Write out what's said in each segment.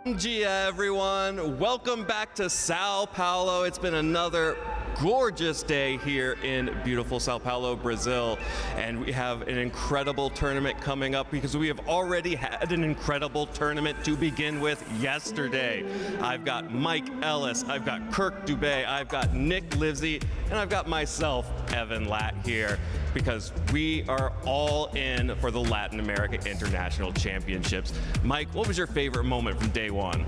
Bom dia, everyone. Welcome back to São Paulo. It's been another gorgeous day here in beautiful São Paulo, Brazil, and we have an incredible tournament coming up because we have already had an incredible tournament to begin with yesterday. I've got Mike Ellis, I've got Kirk Dubé, I've got Nick Livesey, and I've got myself, Evan Latt, here because we are all in for the Latin America International Championships. Mike, what was your favorite moment from day one?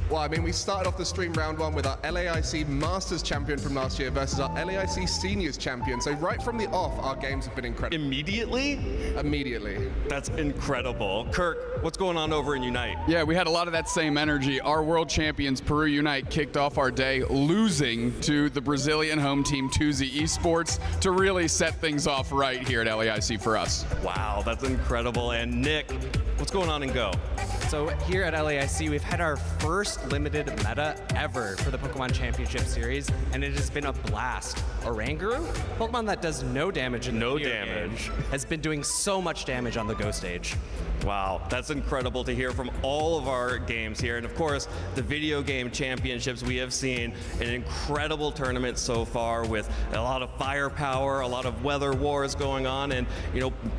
Well, I mean, we started off the stream round one with our LAIC Masters champion from last year versus our LAIC Seniors champion. So right from the off, our games have been incredible. Immediately? Immediately. That's incredible. Kirk, what's going on over in Unite? Yeah, we had a lot of that same energy. Our world champions, Peru Unite, kicked off our day losing to the Brazilian home team, Tuzi Esports, to really set things off right here at LAIC for us. Wow, that's incredible. And Nick, what's going on in Go? So here at LAIC, we've had our first limited meta ever for the Pokemon Championship Series, and it has been a blast. Oranguru, Pokemon that does no damage in the video game, has been doing so much damage on the Go stage. Wow, that's incredible to hear from all of our games here. And of course, the video game championships, we have seen an incredible tournament so far with a lot of firepower, a lot of weather wars going on, and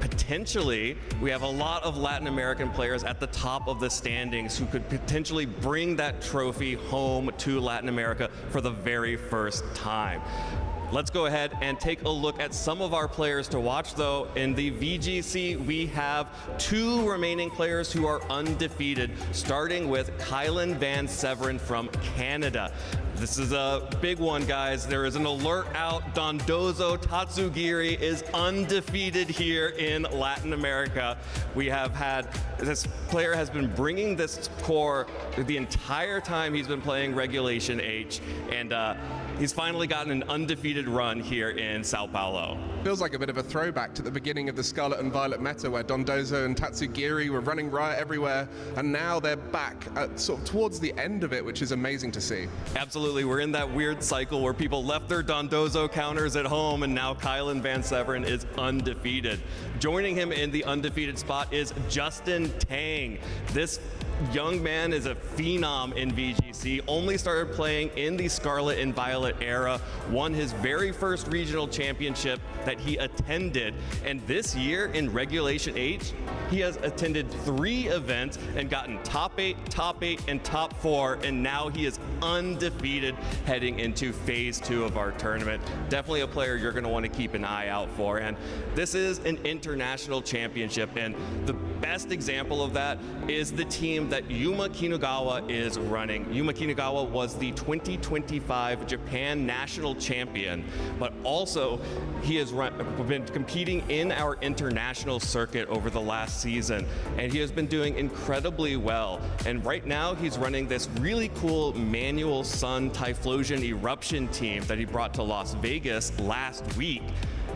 potentially we have a lot of Latin American players at the top of the standings who could potentially bring that trophy home to Latin America for the very first time. Let's go ahead and take a look at some of our players to watch, though. In the VGC, we have two remaining players who are undefeated, starting with Kylan Van Severen from Canada. This is a big one, guys. There is an alert out. Dondozo Tatsugiri is undefeated here in Latin America. We have had, this player has been bringing this core the entire time he's been playing Regulation H, and he's finally gotten an undefeated run here in São Paulo. Feels like a bit of a throwback to the beginning of the Scarlet and Violet meta where Dondozo and Tatsugiri were running riot everywhere, and now they're back at sort of towards the end of it, which is amazing to see. Absolutely. We're in that weird cycle where people left their Dondozo counters at home, and now Kylan Van Severen is undefeated. Joining him in the undefeated spot is Justin Tang. This young man is a phenom in VGC, only started playing in the Scarlet and Violet era, won his very first regional championship that he attended, and this year in Regulation H, he has attended 3 events and gotten top 8, and top 4, and now he is undefeated heading into phase 2 of our tournament. Definitely a player you're going to want to keep an eye out for, and this is an international championship, and the best example of that is the team that Yuma Kinugawa is running. Yuma Kinugawa was the 2025 Japan national champion, but also he has been competing in our international circuit over the last season, and he has been doing incredibly well. And right now he's running this really cool manual Sun Typhlosion Eruption team that he brought to Las Vegas last week.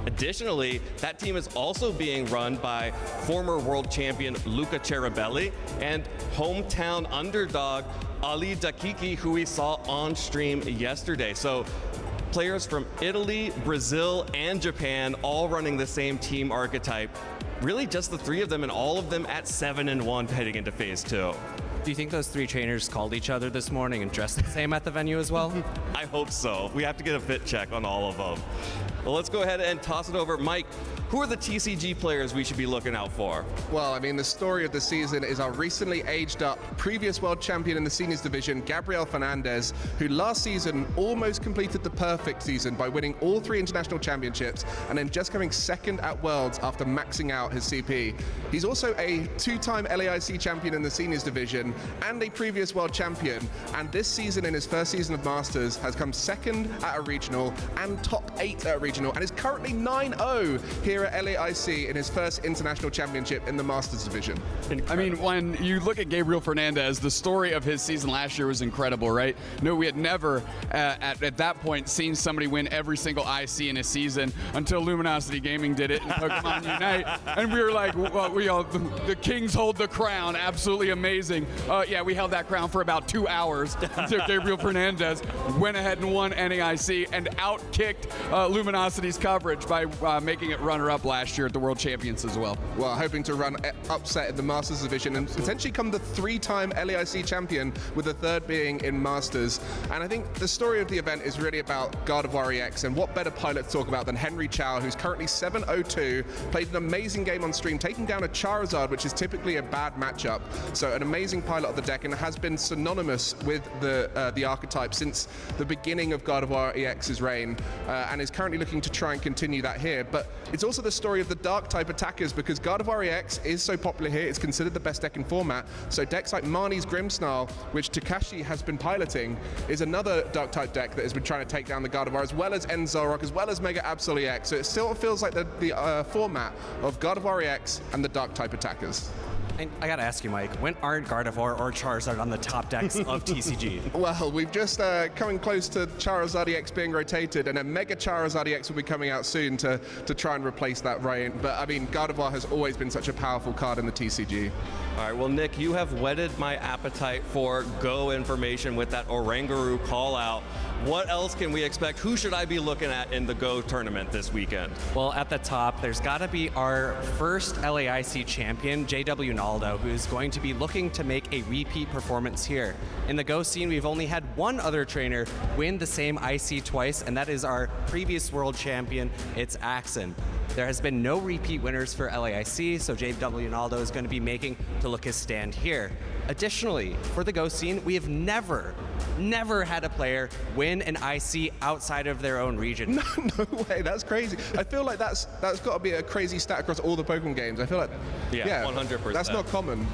Additionally, that team is also being run by former world champion Luca Cerabelli and hometown underdog Ali Dakiki, who we saw on stream yesterday. So players from Italy, Brazil, and Japan all running the same team archetype. Really just the 3 of them, and all of them at 7-1 heading into phase 2. Do you think those 3 trainers called each other this morning and dressed the same at the venue as well? I hope so. We have to get a fit check on all of them. Well, let's go ahead and toss it over. Mike, who are the TCG players we should be looking out for? Well, I mean, the story of the season is our recently aged up previous world champion in the seniors division, Gabriel Fernandez, who last season almost completed the perfect season by winning all 3 international championships and then just coming second at Worlds after maxing out his CP. He's also a 2-time LAIC champion in the seniors division and a previous world champion, and this season, in his first season of Masters, has come second at a regional and top 8 at a regional, and is currently 9-0 here at LAIC in his first international championship in the Masters division. I mean, when you look at Gabriel Fernandez, the story of his season last year was incredible, right? No, we had never at that point seen somebody win every single IC in a season until Luminosity Gaming did it in Pokemon Unite, and we were like, well, the kings hold the crown, absolutely amazing. Yeah, we held that crown for about 2 hours until Gabriel Fernandez went ahead and won NAIC and outkicked Luminosity's coverage by making it run runner-up last year at the World Champions as well. Well, hoping to run upset in the Masters division and potentially come the 3-time LAIC champion, with the third being in Masters. And I think the story of the event is really about Gardevoir EX, and what better pilot to talk about than Henry Chow, who's currently 7-0-2, played an amazing game on stream, taking down a Charizard, which is typically a bad matchup. So an amazing pilot of the deck, and has been synonymous with the archetype since the beginning of Gardevoir EX's reign, and is currently looking to try and continue that here. But it's also the story of the dark type attackers, because Gardevoir EX is so popular here, it's considered the best deck in format. So decks like Marnie's Grimmsnarl, which Takashi has been piloting, is another dark type deck that has been trying to take down the Gardevoir, as well as Enzorok, as well as Mega Absol EX. So it still feels like the format of Gardevoir EX and the dark type attackers. And I gotta ask you, Mike, when aren't Gardevoir or Charizard on the top decks of TCG? Well, we've just coming close to Charizard EX being rotated, and a Mega Charizard EX will be coming out soon to try and replace that variant. But I mean, Gardevoir has always been such a powerful card in the TCG. All right, well, Nick, you have whetted my appetite for Go information with that Oranguru call out. What else can we expect? Who should I be looking at in the Go tournament this weekend? Well, at the top, there's got to be our first LAIC champion, JW Naldo, who's going to be looking to make a repeat performance here. In the Go scene, we've only had one other trainer win the same IC twice, and that is our previous world champion, it's Axon. There has been no repeat winners for LAIC, so JW Naldo is going to be making to look his stand here. Additionally, for the Go scene, we have never had a player win an IC outside of their own region. No way, that's crazy. I feel like that's got to be a crazy stat across all the Pokemon games. I feel like, yeah, 100%. That's not common.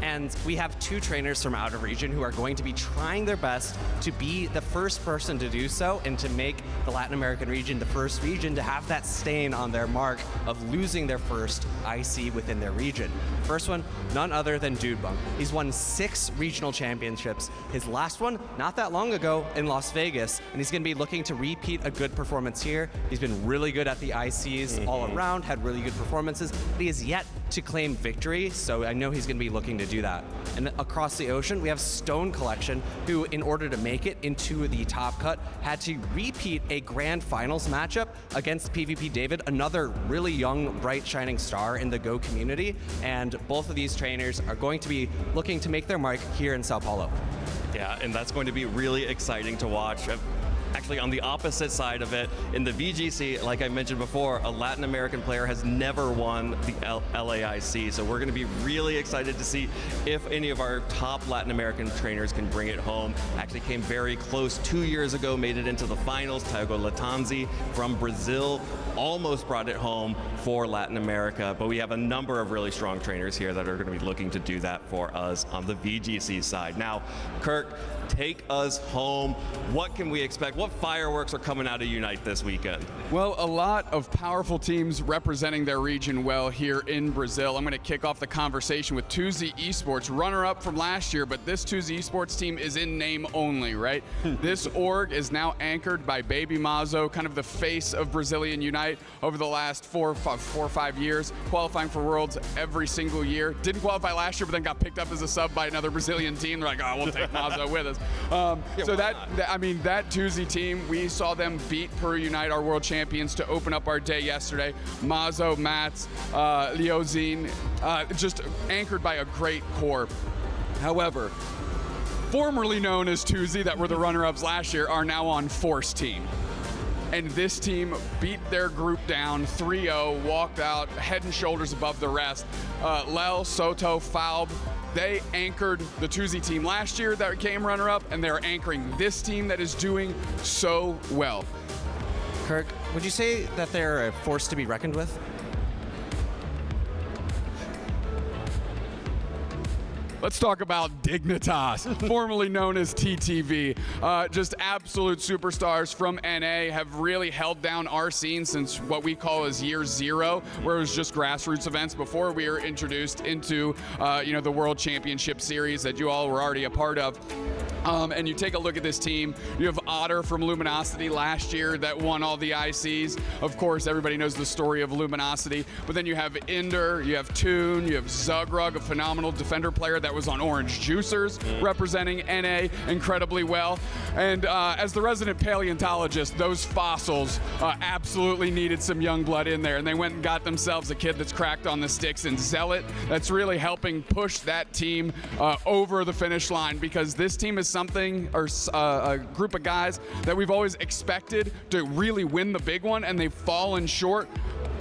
And we have two trainers from out of region who are going to be trying their best to be the first person to do so, and to make the Latin American region the first region to have that stain on their mark of losing their first IC within their region. First one, none other than Dudebunk. He's won 6 regional championships. His last one, not that long ago in Las Vegas, and he's going to be looking to repeat a good performance here. He's been really good at the ICs all around, had really good performances, but he has yet to claim victory, so I know he's going to be looking to do that. And across the ocean, we have Stone Collection, who, in order to make it into the top cut, had to repeat a grand finals matchup against PvP David, another really young, bright, shining star in the Go community. And both of these trainers are going to be looking to make their mark here in São Paulo. Yeah, and that's going to be really exciting to watch. Actually, on the opposite side of it, in the VGC, like I mentioned before, a Latin American player has never won the LAIC, so we're going to be really excited to see if any of our top Latin American trainers can bring it home. Actually came very close 2 years ago, made it into the finals. Thiago Latanzi from Brazil almost brought it home for Latin America, but we have a number of really strong trainers here that are going to be looking to do that for us on the VGC side. Now, Kirk, take us home. What can we expect? What fireworks are coming out of Unite this weekend? Well, a lot of powerful teams representing their region well here in Brazil. I'm going to kick off the conversation with 2Z Esports, runner-up from last year, but this 2Z Esports team is in name only, right? This org is now anchored by Baby Mazo, kind of the face of Brazilian Unite over the last 4 or 5 years, qualifying for Worlds every single year. Didn't qualify last year, but then got picked up as a sub by another Brazilian team. They're like, oh, we'll take Mazo with us. So that 2Z team, we saw them beat Peru Unite, our world champions, to open up our day yesterday. Mazo, Mats, Leozine, just anchored by a great core. However, formerly known as 2Z, that were the runner-ups last year, are now on Force Team. And this team beat their group down 3-0, walked out head and shoulders above the rest. Lel, Soto, Falb, they anchored the 2Z team last year that came runner-up, and they're anchoring this team that is doing so well. Kirk, would you say that they're a force to be reckoned with? Let's talk about Dignitas, formerly known as TTV. Just absolute superstars from NA, have really held down our scene since what we call as year 0, where it was just grassroots events before we were introduced into the World Championship Series that you all were already a part of. And you take a look at this team, you have Otter from Luminosity last year that won all the ICs. Of course, everybody knows the story of Luminosity. But then you have Ender, you have Toon, you have Zugrug, a phenomenal defender player that was on Orange Juicers, representing NA incredibly well. And as the resident paleontologist, those fossils absolutely needed some young blood in there. And they went and got themselves a kid that's cracked on the sticks and Zealot that's really helping push that team over the finish line, because this team is something, or a group of guys that we've always expected to really win the big one, and they've fallen short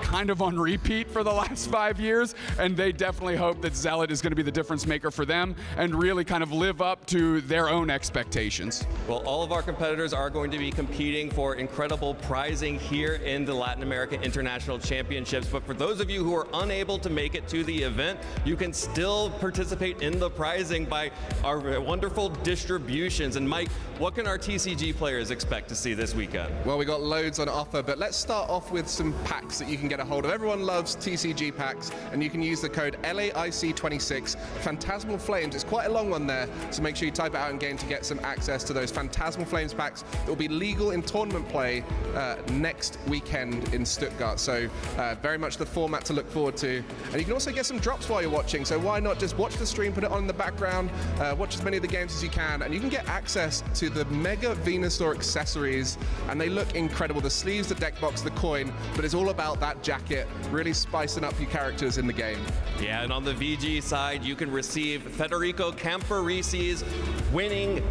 kind of on repeat for the last 5 years, and they definitely hope that Zealot is going to be the difference maker for them and really kind of live up to their own expectations. Well, all of our competitors are going to be competing for incredible prizing here in the Latin America International Championships, but for those of you who are unable to make it to the event, you can still participate in the prizing by our wonderful distributions. And Mike, what can our TCG players expect to see this weekend? Well, we got loads on offer, but let's start off with some packs that you can get a hold of. Everyone loves TCG packs, and you can use the code LAIC26, Phantasmal Flames. It's quite a long one there, so make sure you type it out in game to get some access to those Phantasmal Flames packs that will be legal in tournament play next weekend in Stuttgart. So very much the format to look forward to. And you can also get some drops while you're watching, so why not just watch the stream, put it on in the background, watch as many of the games as you can, and you can get access to the Mega Venusaur accessories, and they look incredible. The sleeves, the deck box, the coin, but it's all about that jacket, really spicing up your characters in the game. Yeah, and on the VG side, you can receive Federico Camporisi's winning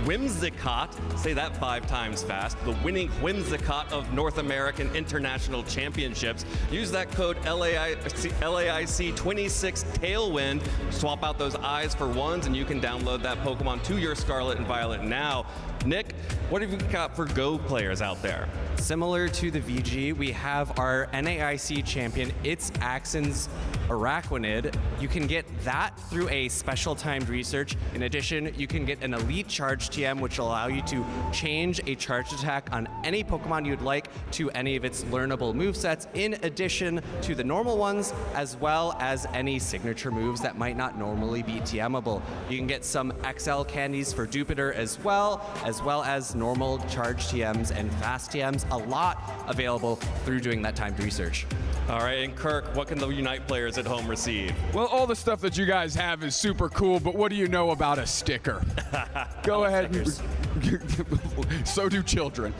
Whimsicott, say that 5 times fast, the winning Whimsicott of North American International Championships. Use that code LAIC26 Tailwind, swap out those eyes for ones, and you can download that Pokemon to your Scarlet and Violet now. Nick, what have you got for Go players out there? Similar to the VG, we have our NAIC champion, It's Axon's Araquanid. You can get that through a special timed research. In addition, you can get an Elite Charge TM, which will allow you to change a charged attack on any Pokemon you'd like to any of its learnable movesets, in addition to the normal ones, as well as any signature moves that might not normally be TMable. You can get some XL candies for Jupiter as well as normal charge TMs and fast TMs. A lot available through doing that timed research. All right, and Kirk, what can the Unite players at home receive? Well, all the stuff that you guys have is super cool, but what do you know about a sticker? Go ahead. So do children.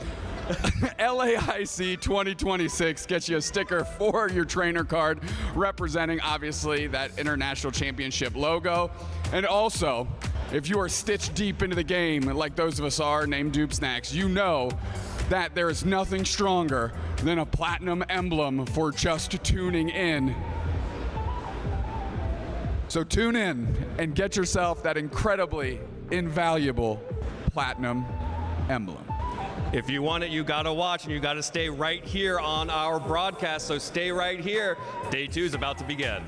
LAIC 2026 gets you a sticker for your trainer card representing, obviously, that International Championship logo. And also, if you are stitched deep into the game, like those of us are, named Dupe Snacks, you know that there is nothing stronger than a platinum emblem for just tuning in. So tune in and get yourself that incredibly invaluable platinum emblem. If you want it, you gotta watch, and you gotta stay right here on our broadcast, so stay right here. Day 2 is about to begin.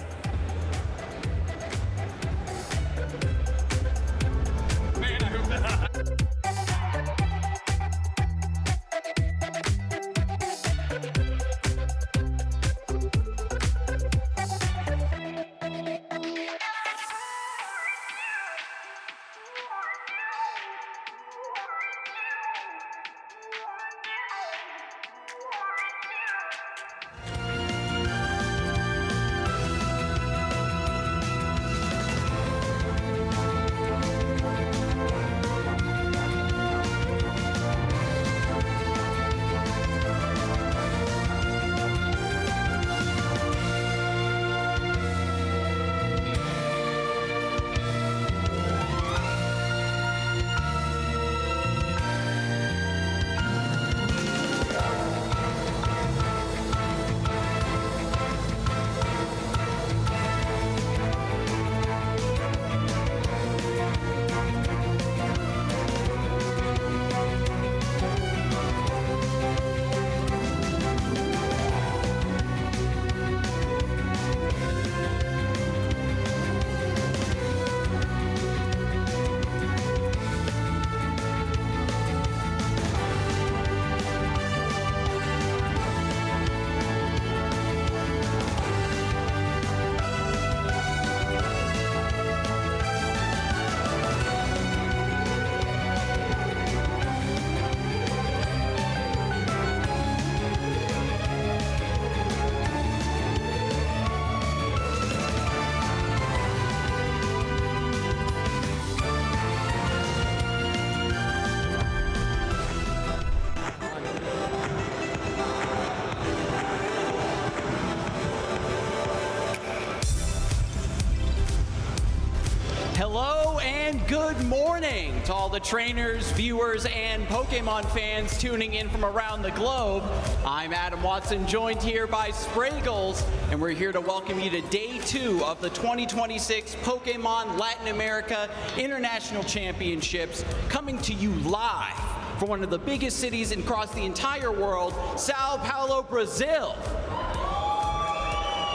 And good morning to all the trainers, viewers, and Pokemon fans tuning in from around the globe. I'm Adam Watson, joined here by Spraggles, and we're here to welcome you to Day 2 of the 2026 Pokemon Latin America International Championships, coming to you live from one of the biggest cities across the entire world, São Paulo, Brazil.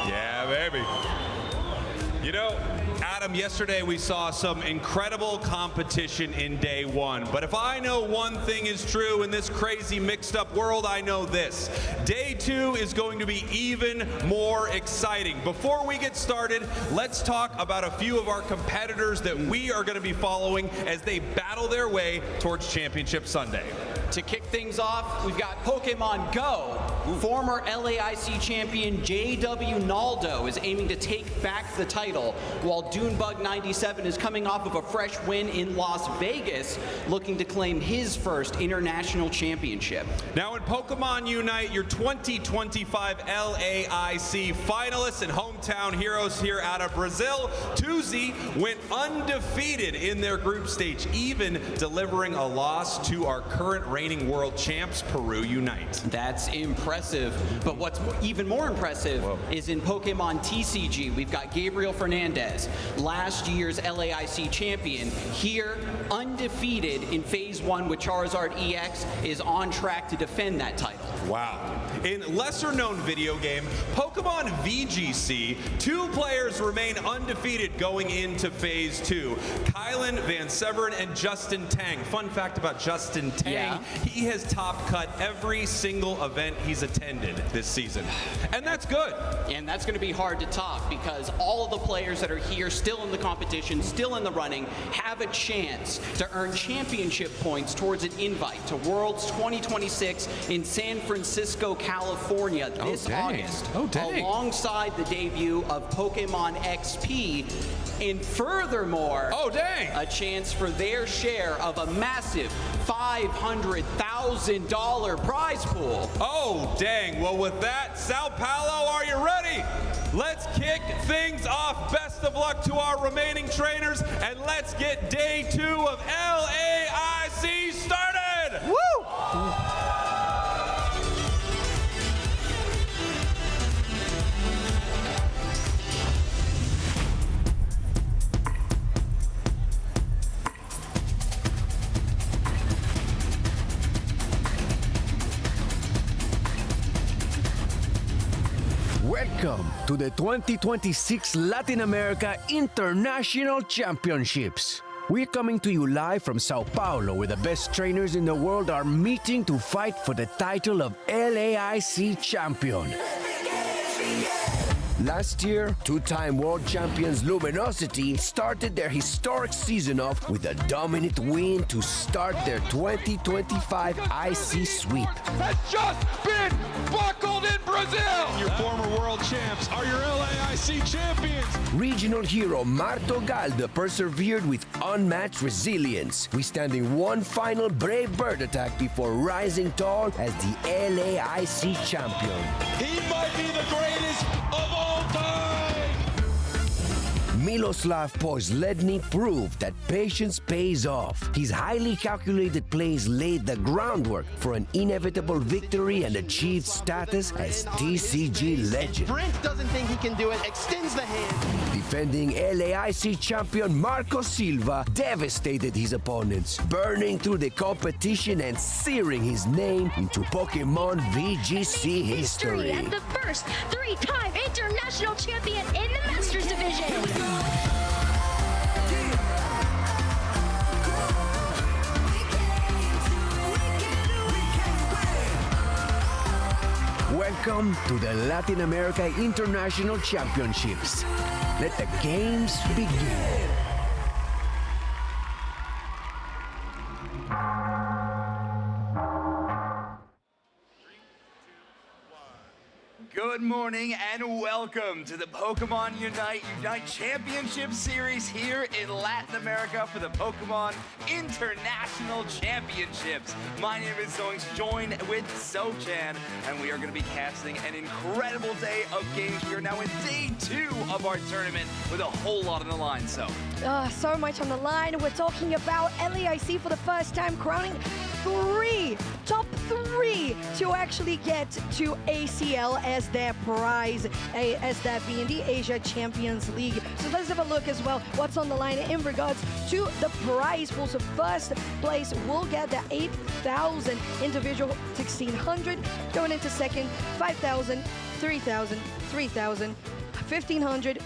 Yeah, baby. You know, Adam, yesterday we saw some incredible competition in Day 1. But if I know one thing is true in this crazy mixed up world, I know this. Day 2 is going to be even more exciting. Before we get started, let's talk about a few of our competitors that we are going to be following as they battle their way towards Championship Sunday. To kick things off, we've got Pokemon Go. Former LAIC champion J.W. Naldo is aiming to take back the title, while Dunebug97 is coming off of a fresh win in Las Vegas, looking to claim his first international championship. Now in Pokemon UNITE, your 2025 LAIC finalists and hometown heroes here out of Brazil, Tuzi went undefeated in their group stage, even delivering a loss to our current reigning world champs, Peru Unite. That's impressive, but what's even more impressive is in Pokemon TCG, we've got Gabriel Fernandez, last year's LAIC champion, here undefeated in Phase 1 with Charizard EX, is on track to defend that title. Wow. In lesser-known video game, Pokemon VGC, 2 players remain undefeated going into Phase 2. Kylan Van Severen and Justin Tang. Fun fact about Justin Tang, he has top cut every single event he's attended this season. And that's good. And that's going to be hard to top because all of the players that are here still in the competition, still in the running, have a chance to earn championship points towards an invite to Worlds 2026 in San Francisco, California this August, alongside the debut of Pokemon XP, and furthermore, a chance for their share of a massive $500,000 prize pool. Oh, dang. Well, with that, Sao Paulo, are you ready? Let's kick things off. Best of luck to our remaining trainers, and let's get Day 2 of LAIC started! Woo! Welcome to the 2026 Latin America International Championships. We're coming to you live from Sao Paulo, where the best trainers in the world are meeting to fight for the title of LAIC champion. Last year, 2-time world champions Luminosity started their historic season off with a dominant win to start their 2025 IC sweep. Has just been buckled in Brazil! Your former world champs are your LAIC champions! Regional hero Marto Galde persevered with unmatched resilience, withstanding one final brave bird attack before rising tall as the LAIC champion. He might be the greatest of all time! Miloslav Posledny proved that patience pays off. His highly calculated plays laid the groundwork for an inevitable victory and achieved status as TCG legend. Brent doesn't think he can do it, extends the hand. Defending LAIC champion Marco Silva devastated his opponents, burning through the competition and searing his name into Pokemon VGC history. As the first 3-time international champion in the Masters Division. Welcome to the Latin America International Championships. Let the games begin. Good morning and welcome to the Pokemon Unite Championship Series here in Latin America for the Pokemon International Championships. My name is Zoinks, joined with Sochan, and we are going to be casting an incredible day of games. We are now in day 2 of our tournament with a whole lot on the line. So So much on the line. We're talking about LAIC for the first time crowning top three to actually get to ACL as their prize, as that being the Asia Champions League. So let's have a look as well what's on the line in regards to the prize pool. So first place will get the 8,000 individual 1,600, going into second 5,000, 3,000, 3,000, 1,500.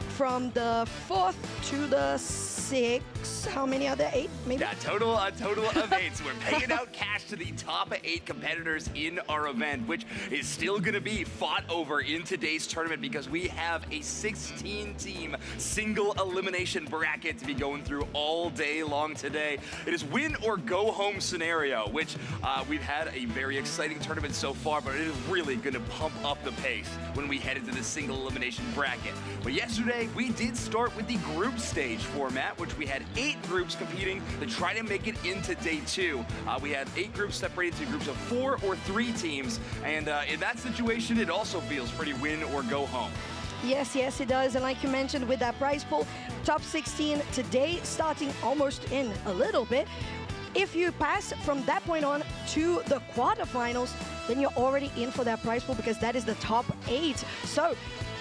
From the 4th to the 6th, how many are there? 8, maybe? Yeah, a total of 8. So we're paying out cash to the top 8 competitors in our event, which is still going to be fought over in today's tournament because we have a 16-team single elimination bracket to be going through all day long today. It is win or go home scenario, which we've had a very exciting tournament so far, but it is really going to pump up the pace when we head into the single elimination bracket. But yesterday, we did start with the group stage format, which we had 8 groups competing to try to make it into day 2. We had 8 groups separated into groups of 4 or 3 teams, and in that situation, it also feels pretty win or go home. Yes, it does. And like you mentioned, with that prize pool, top 16 today, starting almost in a little bit. If you pass from that point on to the quarterfinals, then you're already in for that prize pool because that is the top 8. So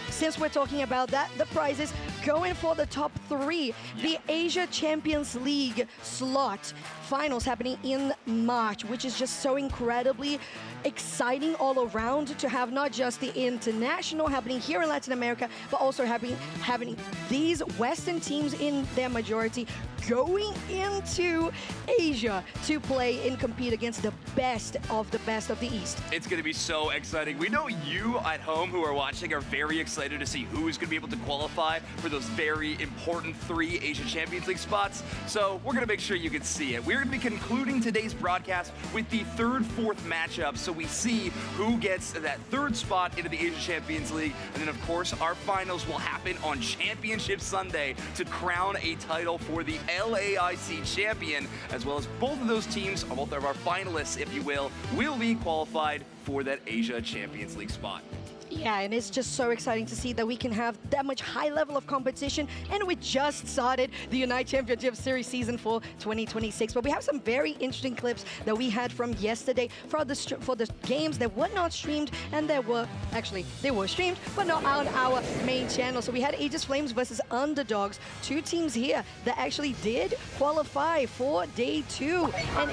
since we're talking about that, the prizes going for the top 3. The Asia Champions League slot finals happening in March, which is just so incredibly exciting all around to have not just the international happening here in Latin America, but also having these Western teams in their majority going into Asia to play and compete against the best of the East. It's going to be so exciting. We know you at home who are watching are very excited to see who is going to be able to qualify for those very important 3 Asia Champions League spots. So we're going to make sure you can see it. We're going to be concluding today's broadcast with the 3rd, 4th matchup, so we see who gets that 3rd spot into the Asia Champions League. And then, of course, our finals will happen on Championship Sunday to crown a title for the LAIC champion, as well as both of those teams, or both of our finalists, if you will be qualified for that Asia Champions League spot. Yeah, and it's just so exciting to see that we can have that much high level of competition, and we just started the UNITE Championship Series Season 4 2026. But we have some very interesting clips that we had from yesterday for the games that were not streamed, and they were streamed, but not on our main channel. So we had Aegis Flames versus Underdogs, 2 teams here that actually did qualify for day 2, and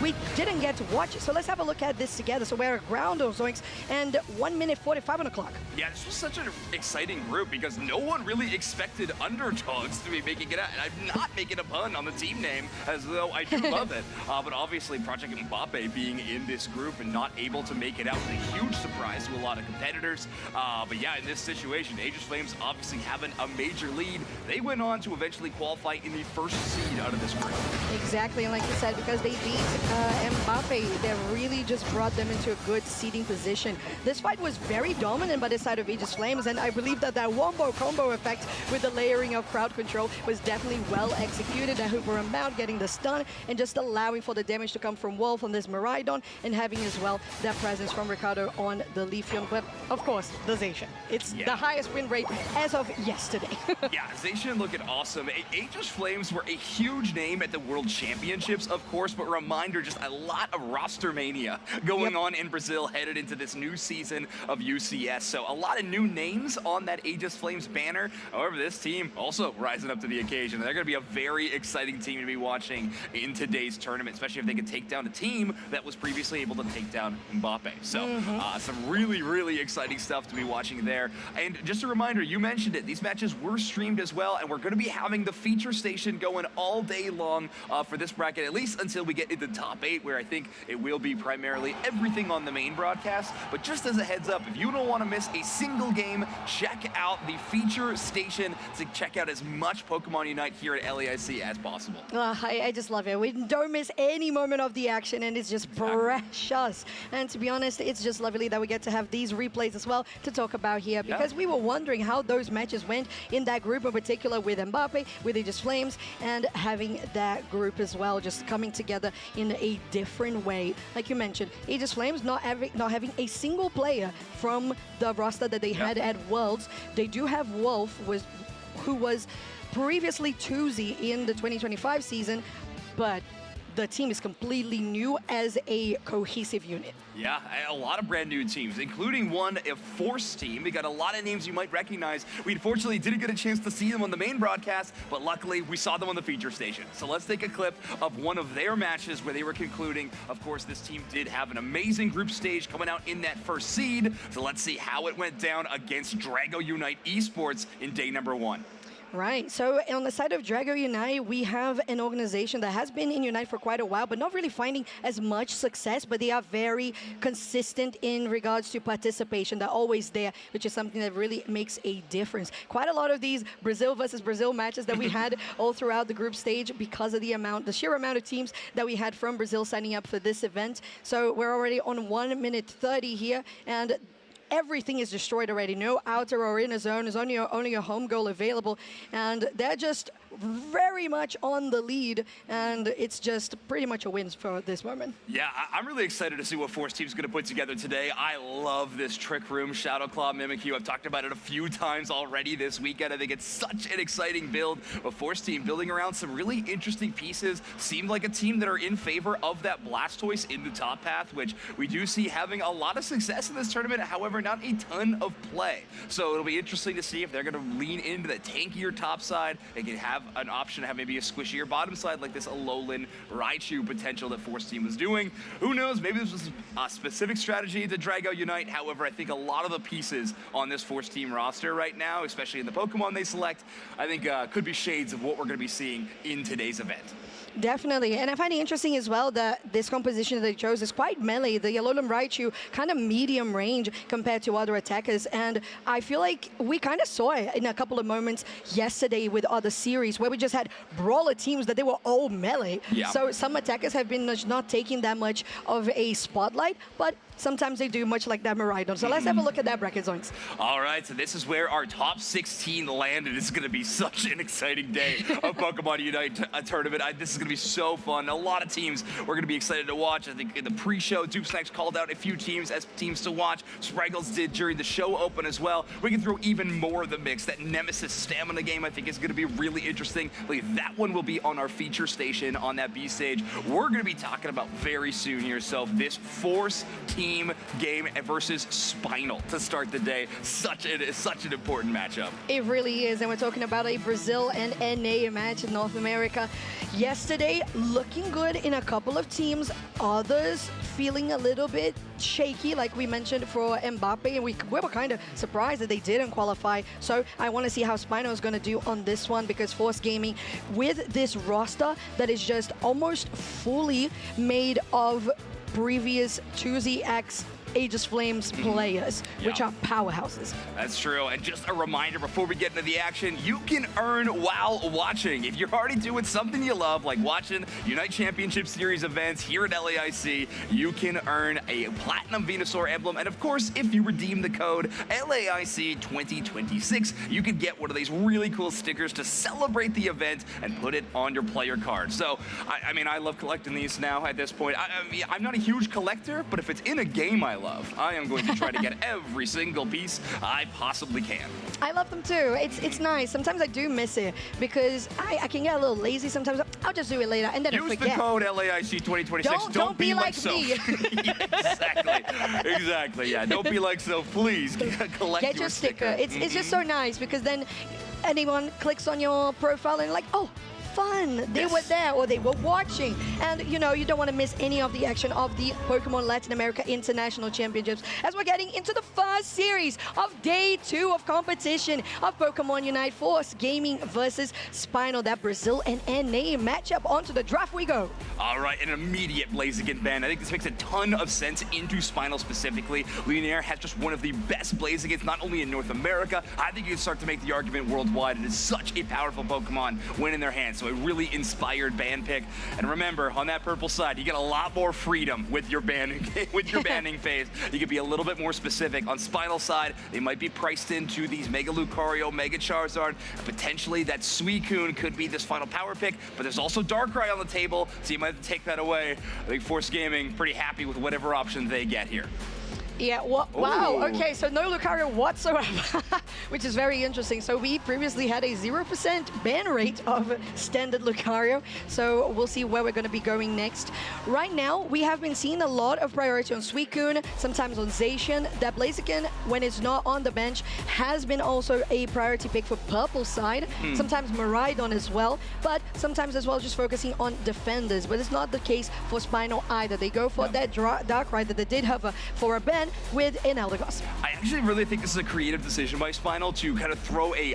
we didn't get to watch it. So let's have a look at this together. So we're at Ground of Zoinks, and 1 minute 45 on the clock. Yeah, this was such an exciting group because no one really expected Underdogs to be making it out. And I'm not making a pun on the team name, as though I do love it. But obviously, Project Mbappe being in this group and not able to make it out was a huge surprise to a lot of competitors. But yeah, in this situation, Aegis Flames obviously having a major lead. They went on to eventually qualify in the 1st seed out of this group. Exactly, and like you said, because they beat Mbappe, that really just brought them into a good seeding position. This fight was very dominant by the side of Aegis Flames, and I believe that wombo combo effect with the layering of crowd control was definitely well executed. That Hooper and Mount getting the stun and just allowing for the damage to come from Wolf on this Miraidon, and having as well that presence from Ricardo on the Leafeon. But of course, the Zacian. It's the highest win rate as of yesterday. Yeah, Zacian looking awesome. Aegis Flames were a huge name at the World Championships, of course, but reminder, just a lot of roster mania going on in Brazil headed into this new season of UCS. So a lot of new names on that Aegis Flames banner. However, this team also rising up to the occasion. They're going to be a very exciting team to be watching in today's tournament, especially if they can take down a team that was previously able to take down Mbappe. So some really, really exciting stuff to be watching there. And just a reminder, you mentioned it, these matches were streamed as well, and we're going to be having the feature station going all day long for this bracket, at least until we get into top 8, where I think it will be primarily everything on the main broadcast. But just as a heads up, if you don't want to miss a single game, check out the feature station to check out as much Pokemon Unite here at LAIC as possible. I just love it. We don't miss any moment of the action, and it's just precious. And to be honest, it's just lovely that we get to have these replays as well to talk about here, because we were wondering how those matches went in that group in particular with Mbappe, with Aegis Flames, and having that group as well just coming together in a different way. Like you mentioned, Aegis Flames not having a single player from the roster that they had at Worlds. They do have Wolf, who was previously 2Z in the 2025 season, but the team is completely new as a cohesive unit. Yeah, a lot of brand new teams, including a Force team. We got a lot of names you might recognize. We unfortunately didn't get a chance to see them on the main broadcast, but luckily we saw them on the feature station. So let's take a clip of one of their matches where they were concluding. Of course, this team did have an amazing group stage coming out in that first seed. So let's see how it went down against Drago Unite Esports in day number 1. Right. So on the side of Drago Unite, we have an organization that has been in Unite for quite a while, but not really finding as much success, but they are very consistent in regards to participation. They're always there, which is something that really makes a difference. Quite a lot of these Brazil versus Brazil matches that we had all throughout the group stage because of the sheer amount of teams that we had from Brazil signing up for this event. So we're already on 1 minute 30 here, and everything is destroyed already. No outer or inner zone. There's only a home goal available. And they're just very much on the lead. And it's just pretty much a win for this moment. Yeah, I'm really excited to see what Force Team's going to put together today. I love this Trick Room Shadow Claw Mimikyu. I've talked about it a few times already this weekend. I think it's such an exciting build. A Force Team building around some really interesting pieces. Seemed like a team that are in favor of that Blastoise in the top path, which we do see having a lot of success in this tournament. However, not a ton of play. So it'll be interesting to see if they're going to lean into the tankier top side. They can have an option to have maybe a squishier bottom side like this Alolan Raichu potential that Force Team was doing. Who knows? Maybe this was a specific strategy to Drago Unite. However, I think a lot of the pieces on this Force Team roster right now, especially in the Pokemon they select, I think could be shades of what we're going to be seeing in today's event. Definitely, and I find it interesting as well that this composition that they chose is quite melee. The Alolan Raichu kind of medium range compared to other attackers, and I feel like we kind of saw it in a couple of moments yesterday with other series where we just had brawler teams that they were all melee. Yeah. So some attackers have been not taking that much of a spotlight, but sometimes they do, much like that Miraidon. So let's have a look at that bracket, Zoinks. All right, so this is where our top 16 landed. It's going to be such an exciting day of Pokemon Unite tournament. This is going to be so fun. A lot of teams we're going to be excited to watch. I think in the pre-show, Dupe Snacks called out a few teams as teams to watch. Spraggles did during the show open as well. We can throw even more of the mix. That Nemesis Stamina game, I think, is going to be really interesting. That one will be on our feature station on that B stage. We're going to be talking about very soon here. So this Force Team game versus Spinal to start the day. Such an important matchup. It really is, and we're talking about a Brazil and NA match in North America. Yesterday, looking good in a couple of teams, others feeling a little bit shaky, like we mentioned for Mbappe, and we were kind of surprised that they didn't qualify. So I want to see how Spino is going to do on this one, because Force Gaming, with this roster that is just almost fully made of previous 2ZX Aegis Flames players, which are powerhouses. That's true. And just a reminder before we get into the action, you can earn while watching. If you're already doing something you love, like watching Unite Championship Series events here at LAIC, you can earn a Platinum Venusaur emblem. And of course, if you redeem the code LAIC 2026, you can get one of these really cool stickers to celebrate the event and put it on your player card. So, I mean, I love collecting these now at this point. I'm not a huge collector, but if it's in a game I love, I am going to try to get every single piece I possibly can. I love them too. It's nice. Sometimes I do miss it because I can get a little lazy sometimes. I'll just do it later and then I forget. Use the code LAIC 2026. Don't be like me. Exactly. Yeah. Don't be like so. Please collect Get your sticker. It's just so nice because then anyone clicks on your profile and like, oh, fun. They were there or they were watching. And you know, you don't want to miss any of the action of the Pokemon Latin America International Championships as we're getting into the first series of day 2 of competition of Pokemon Unite. Force Gaming versus Spinal, that Brazil and NA matchup. Onto the draft we go. All right, an immediate Blaziken ban. I think this makes a ton of sense into Spinal specifically. Lunaire has just one of the best Blazikens, not only in North America. I think you can start to make the argument worldwide. It is such a powerful Pokemon when in their hands. So a really inspired ban pick. And remember, on that purple side, you get a lot more freedom with your banning phase. You can be a little bit more specific. On Spinal side, they might be priced into these Mega Lucario, Mega Charizard. Potentially that Suicune could be this final power pick, but there's also Darkrai on the table, so you might have to take that away. I think Force Gaming pretty happy with whatever option they get here. Yeah, wow, okay, so no Lucario whatsoever, which is very interesting. So we previously had a 0% ban rate of standard Lucario, so we'll see where we're going to be going next. Right now, we have been seeing a lot of priority on Suicune, sometimes on Zacian. That Blaziken, when it's not on the bench, has been also a priority pick for purple side, sometimes Miraidon as well, but sometimes as well just focusing on defenders, but it's not the case for Spinal either. They go for that Darkrai that they did have for a ban with an Eldegoss. I actually really think this is a creative decision by Spinal to kind of throw a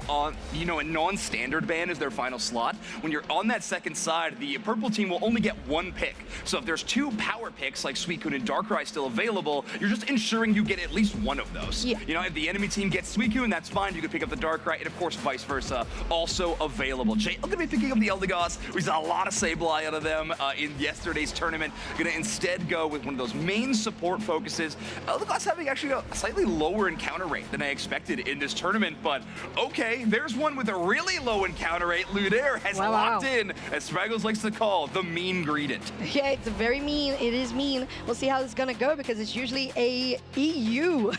non-standard ban as their final slot. When you're on that second side, the purple team will only get one pick. So if there's two power picks like Suicune and Darkrai still available, you're just ensuring you get at least one of those. Yeah. You know, if the enemy team gets Suicune, that's fine. You can pick up the Darkrai, and of course vice versa, also available. Jay, I'm gonna be picking up the Eldegoss. We saw a lot of Sableye out of them in yesterday's tournament. Gonna instead go with one of those main support focuses. Eldegoss having actually a slightly lower encounter rate than I expected in this tournament, but okay, there's one with a really low encounter rate. Ludaire has locked in, as Spraggles likes to call, the mean greeted. Yeah, it's very mean. It is mean. We'll see how it's gonna go because it's usually a EU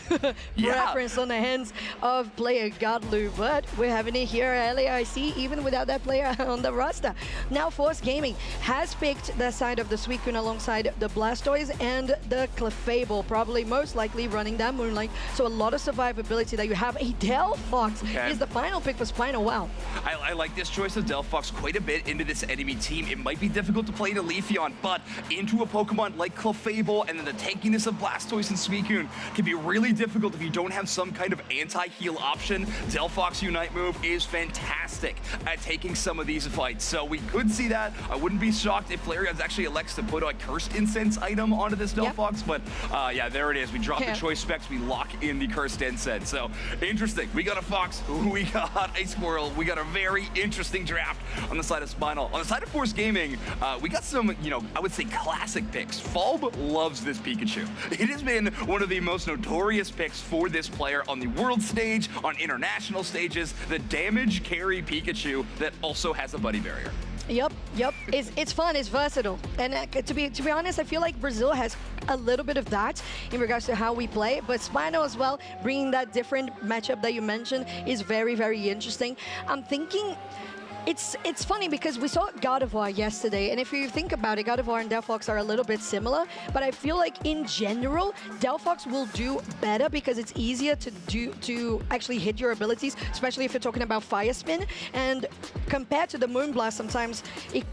reference on the hands of player Godlu, but we're having it here at LAIC even without that player on the roster. Now Force Gaming has picked the side of the Suicune alongside the Blastoise and the Clefable, probably most likely running that Moonlight, so a lot of survivability that you have. A Delphox is the final pick for Spinal. Wow. I like this choice of Delphox quite a bit into this enemy team. It might be difficult to play into Leafeon, but into a Pokemon like Clefable and then the tankiness of Blastoise and Suicune can be really difficult if you don't have some kind of anti-heal option. Delphox Unite move is fantastic at taking some of these fights, so we could see that. I wouldn't be shocked if Flareon actually elects to put a Cursed Incense item onto this Delphox, but yeah, there it is. We drop the choice specs, we lock in the Cursed Incense. So interesting. We got a Fox, we got a Squirrel, we got a very interesting draft on the side of Spinal. On the side of Force Gaming, we got some, I would say classic picks. Falb loves this Pikachu. It has been one of the most notorious picks for this player on the world stage, on international stages, the damage carry Pikachu that also has a buddy barrier. Yep. It's fun, it's versatile. And to be honest, I feel like Brazil has a little bit of that in regards to how we play, but Spinal as well, bringing that different matchup that you mentioned is very, very interesting. I'm thinking it's funny because we saw Gardevoir yesterday, and if you think about it, Gardevoir and Delphox are a little bit similar, but I feel like in general, Delphox will do better because it's easier to actually hit your abilities, especially if you're talking about Fire Spin. And compared to the Moonblast, sometimes it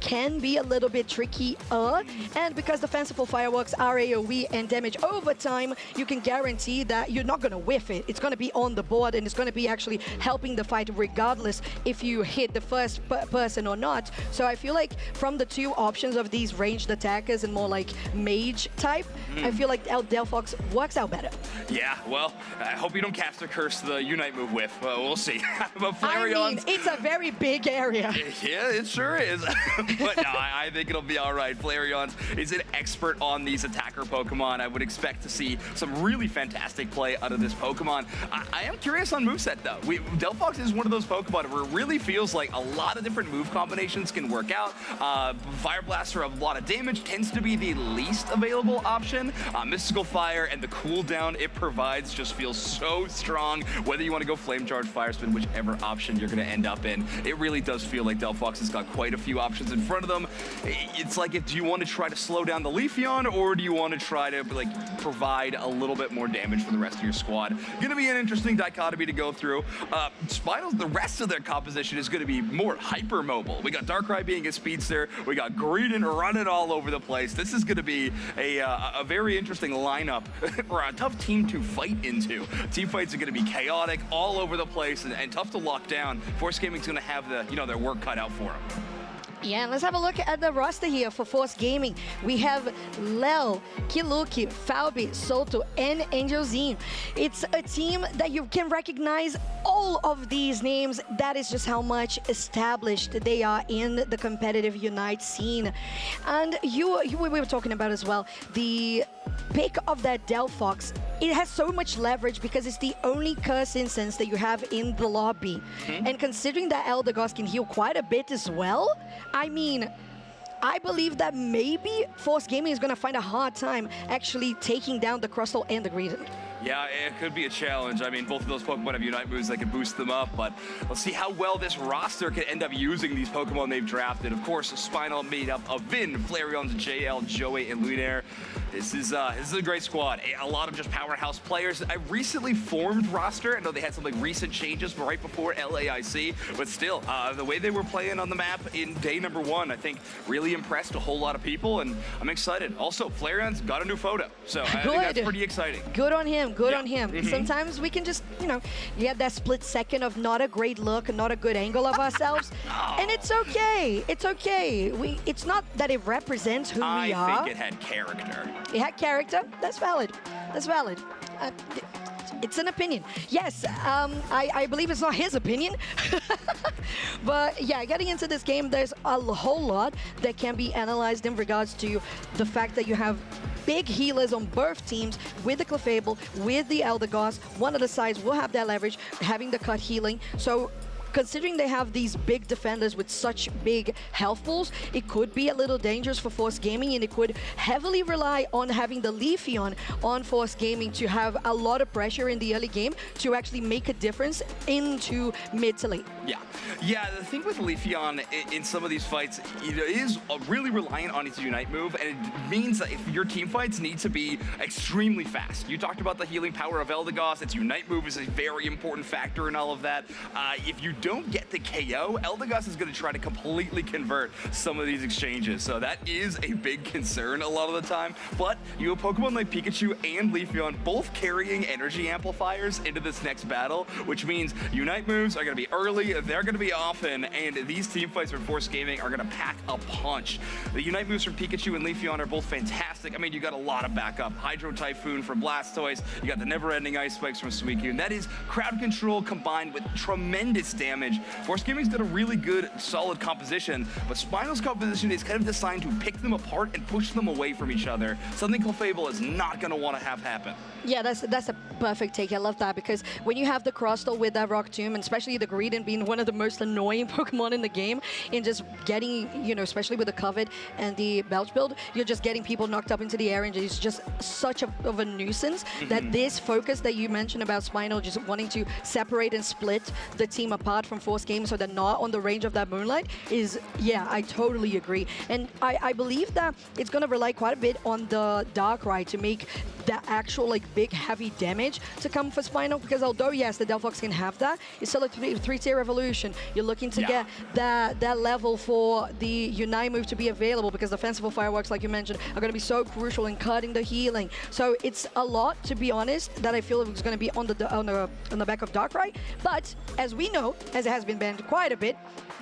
can be a little bit tricky. And because the fanciful fireworks are AoE and damage over time, you can guarantee that you're not going to whiff it. It's going to be on the board, and it's going to be actually helping the fight regardless if you hit the first person or not. So I feel like from the two options of these ranged attackers and more like mage type, I feel like Delphox works out better. Yeah, well, I hope you don't cast a curse the Unite move with. We'll see. But Flareon, I mean, it's a very big area. Yeah, it sure is. But no, I think it'll be all right. Flareon is an expert on these attacker Pokemon. I would expect to see some really fantastic play out of this Pokemon. I am curious on moveset, though. Delphox is one of those Pokemon where it really feels like a lot of different move combinations can work out. Fire Blast for a lot of damage tends to be the least available option. Mystical Fire and the cooldown it provides just feels so strong. Whether you want to go Flame Charge, Fire Spin, whichever option you're going to end up in, it really does feel like Delphox has got quite a few options in front of them. It's like, do you want to try to slow down the Leafeon, or do you want to try to provide a little bit more damage for the rest of your squad? Going to be an interesting dichotomy to go through. Spinal's, the rest of their composition is going to be more hyper mobile. We got Darkrai being a speedster. We got Greedent running all over the place. This is going to be a very interesting lineup or a tough team to fight into. Team fights are going to be chaotic all over the place and tough to lock down. Force Gaming's going to have their work cut out for them. Yeah, and let's have a look at the roster here for Force Gaming. We have Lel, Kiluki, Falbi, Soto, and Angelzine. It's a team that you can recognize all of these names. That is just how much established they are in the competitive Unite scene. And we were talking about as well, the pick of that Delphox, it has so much leverage because it's the only Curse Incense that you have in the lobby. And considering that Eldegoss can heal quite a bit as well, I mean, I believe that maybe Force Gaming is going to find a hard time actually taking down the Crustle and the Greedent. Yeah, it could be a challenge. I mean, both of those Pokemon have Unite moves that can boost them up, but we'll see how well this roster can end up using these Pokemon they've drafted. Of course, Spinal made up of Vin, Flareon, JL, Joey, and Lunaire. This is a great squad. A lot of just powerhouse players. A recently formed roster. I know they had some like recent changes right before LAIC, but still, the way they were playing on the map in day number 1, I think really impressed a whole lot of people, and I'm excited. Also, Flareon's got a new photo, so I think that's pretty exciting. Good on him. Good on him. Sometimes we can just, get that split second of not a great look, not a good angle of ourselves, and it's okay. It's okay. It's not that it represents who we are. I think it had character. It had character. That's valid. That's valid. It's an opinion. Yes, I believe it's not his opinion. But yeah, getting into this game, there's a whole lot that can be analyzed in regards to the fact that you have big healers on both teams with the Clefable, with the Eldegoss. One of the sides will have that leverage, having the cut healing. So considering they have these big defenders with such big health pools, it could be a little dangerous for Force Gaming, and it could heavily rely on having the Leafeon on Force Gaming to have a lot of pressure in the early game to actually make a difference into mid to late. Yeah, the thing with Leafeon in some of these fights, it is really reliant on its Unite move, and it means that if your team fights need to be extremely fast. You talked about the healing power of Eldegoss. Its Unite move is a very important factor in all of that. If you don't get the KO, Eldegoss is going to try to completely convert some of these exchanges, so that is a big concern a lot of the time. But you have Pokemon like Pikachu and Leafeon both carrying energy amplifiers into this next battle, which means Unite moves are going to be early, they're going to be often, and these team fights for Force Gaming are going to pack a punch. The Unite moves from Pikachu and Leafeon are both fantastic. I mean, you got a lot of backup. Hydro Typhoon from Blastoise, you got the never-ending Ice Spikes from Suicune. That is crowd control combined with tremendous damage. Force Gaming's got a really good, solid composition, but Spinal's composition is kind of designed to pick them apart and push them away from each other. Something Clefable is not going to want to have happen. Yeah, that's a perfect take. I love that, because when you have the Crustle with that Rock Tomb, and especially the Greedent being one of the most annoying Pokemon in the game, and just getting, especially with the Covet and the Belch build, you're just getting people knocked up into the air, and it's just such of a nuisance that this focus that you mentioned about Spinal just wanting to separate and split the team apart from Force Gaming so they're not on the range of that Moonlight is, yeah, I totally agree. And I believe that it's going to rely quite a bit on the Darkrai to make the actual big heavy damage to come for Spinal, because although yes, the Delphox can have that, it's still a three-tier evolution. You're looking to get that level for the Unite move to be available, because the Fanciful Fireworks, like you mentioned, are going to be so crucial in cutting the healing. So it's a lot, to be honest, that I feel it's going to be on the back of Darkrai. But as we know, as it has been banned quite a bit,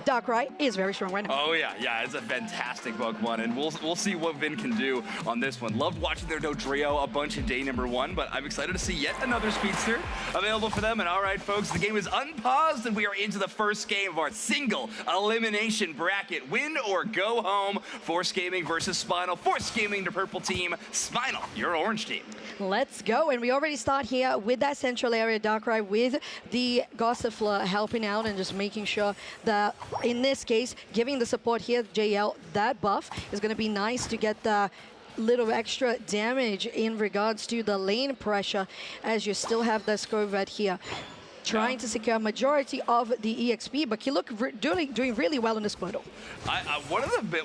Darkrai is very strong right now. Oh yeah, it's a fantastic Pokemon, and we'll see what Vin can do on this one. Loved watching their Dodrio a bunch in day number 1, but I'm excited to see yet another speedster available for them. And all right, folks, the game is unpaused, and we are into the first game of our single elimination bracket. Win or go home. Force Gaming versus Spinal. Force Gaming, the purple team. Spinal, your orange team. Let's go, and we already start here with that central area Darkrai with the Gossifleur helping out and just making sure that, in this case, giving the support here, JL, that buff is going to be nice to get the little extra damage in regards to the lane pressure, as you still have the Scovet here trying to secure a majority of the EXP, but you look doing really well in the Squirtle.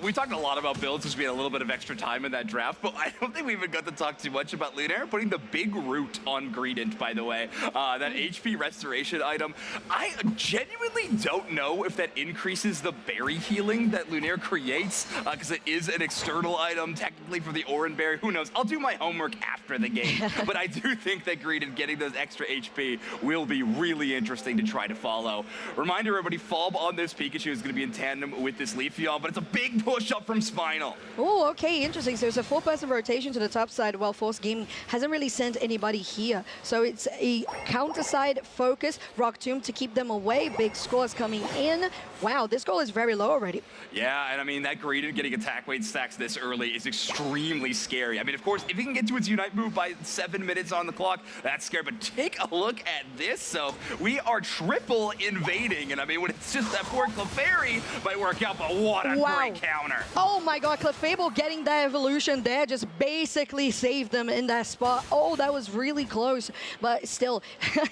We talked a lot about builds, because we had a little bit of extra time in that draft, but I don't think we even got to talk too much about Lunaire putting the big root on Greedent, by the way. That HP restoration item. I genuinely don't know if that increases the berry healing that Lunaire creates, because it is an external item, technically, for the Oran Berry. Who knows? I'll do my homework after the game, but I do think that Greedent getting those extra HP will be really interesting to try to follow. Reminder, everybody, Fob on this Pikachu is going to be in tandem with this Leafeon, but it's a big push up from Spinal. Oh, okay, interesting. So it's a 4-person rotation to the top side, while Force Gaming hasn't really sent anybody here. So it's a counter side focus, Rock Tomb to keep them away. Big scores coming in. Wow, this goal is very low already. Yeah, and I mean, that Greedent getting attack weight stacks this early is extremely scary. I mean, of course, if he can get to its Unite move by 7 minutes on the clock, that's scary, but take a look at this so we are triple invading. And I mean, when it's just that poor Clefairy might work out, but what a great counter. Oh my god, Clefable getting that evolution there just basically saved them in that spot. Oh, that was really close. But still,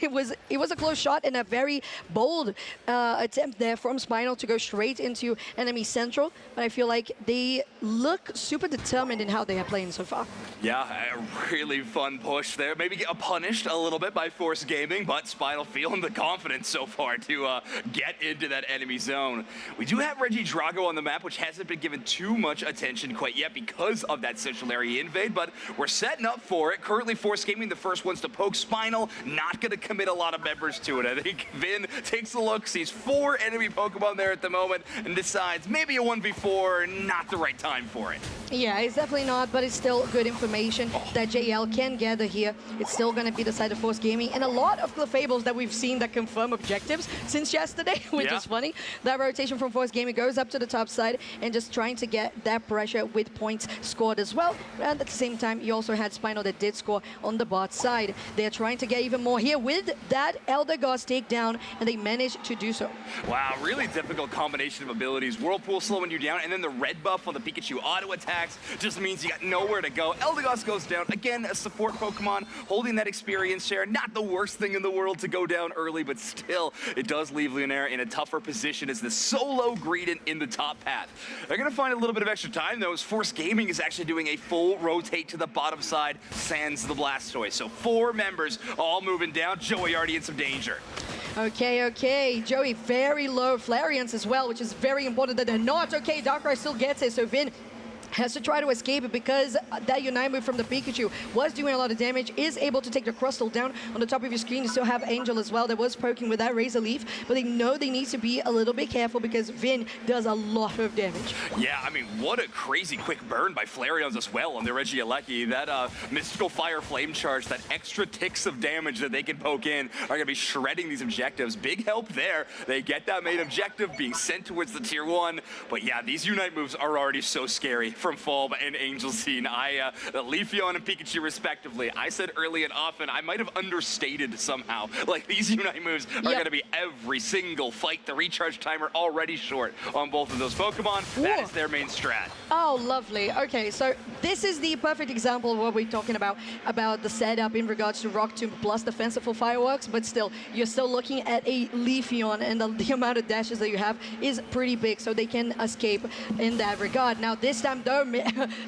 it was a close shot and a very bold attempt there from Spinal to go straight into enemy central. But I feel like they look super determined in how they are playing so far. Yeah, a really fun push there. Maybe get punished a little bit by Force Gaming, but Spinal feeling the confidence so far to get into that enemy zone. We do have Reggie Drago on the map, which hasn't been given too much attention quite yet because of that central area invade, but we're setting up for it. Currently, Force Gaming the first ones to poke Spinal, not going to commit a lot of members to it. I think Vin takes a look, sees 4 enemy Pokemon there at the moment, and decides maybe a 1v4, not the right time for it. Yeah, it's definitely not, but it's still good information that JL can gather here. It's still going to be the side of Force Gaming, and a lot of Clefables that we've seen that confirm objectives since yesterday, which is funny. That rotation from Force Gaming goes up to the top side and just trying to get that pressure with points scored as well. And at the same time, you also had Spinal that did score on the bot side. They're trying to get even more here with that Elder Gods takedown, and they managed to do so. Wow, really difficult combination of abilities. Whirlpool slowing you down, and then the red buff on the Pikachu auto attacks just means you got nowhere to go. Eldegoss goes down. Again, a support Pokemon holding that experience share. Not the worst thing in the world to go down early, but still, it does leave Lunaire in a tougher position as the solo Greedent in the top path. They're going to find a little bit of extra time, though, as Force Gaming is actually doing a full rotate to the bottom side, sans the Blastoise. So 4 members all moving down. Joey already in some danger. Okay. Joey, very low Flareons as well, which is very important that they're not. Okay, Darkrai still gets it, so Vin has to try to escape it because that Unite move from the Pikachu was doing a lot of damage, is able to take the Crustle down. On the top of your screen, you still have Angel as well that was poking with that Razor Leaf, but they know they need to be a little bit careful because Vin does a lot of damage. Yeah, I mean, what a crazy quick burn by Flareons as well on the Regieleki. That Mystical Fire Flame Charge, that extra ticks of damage that they can poke in are going to be shredding these objectives. Big help there. They get that main objective being sent towards the tier 1, but yeah, these Unite moves are already so scary from Fall and Angel Scene. Leafeon and Pikachu respectively. I said early and often, I might have understated somehow. Like, these Unite moves are going to be every single fight. The recharge timer already short on both of those Pokemon. That is their main strat. Oh, lovely. Okay, so this is the perfect example of what we're talking about the setup in regards to Rock Tomb plus defensive for Fireworks, but still, you're still looking at a Leafeon, and the amount of dashes that you have is pretty big, so they can escape in that regard. Now, this time, though,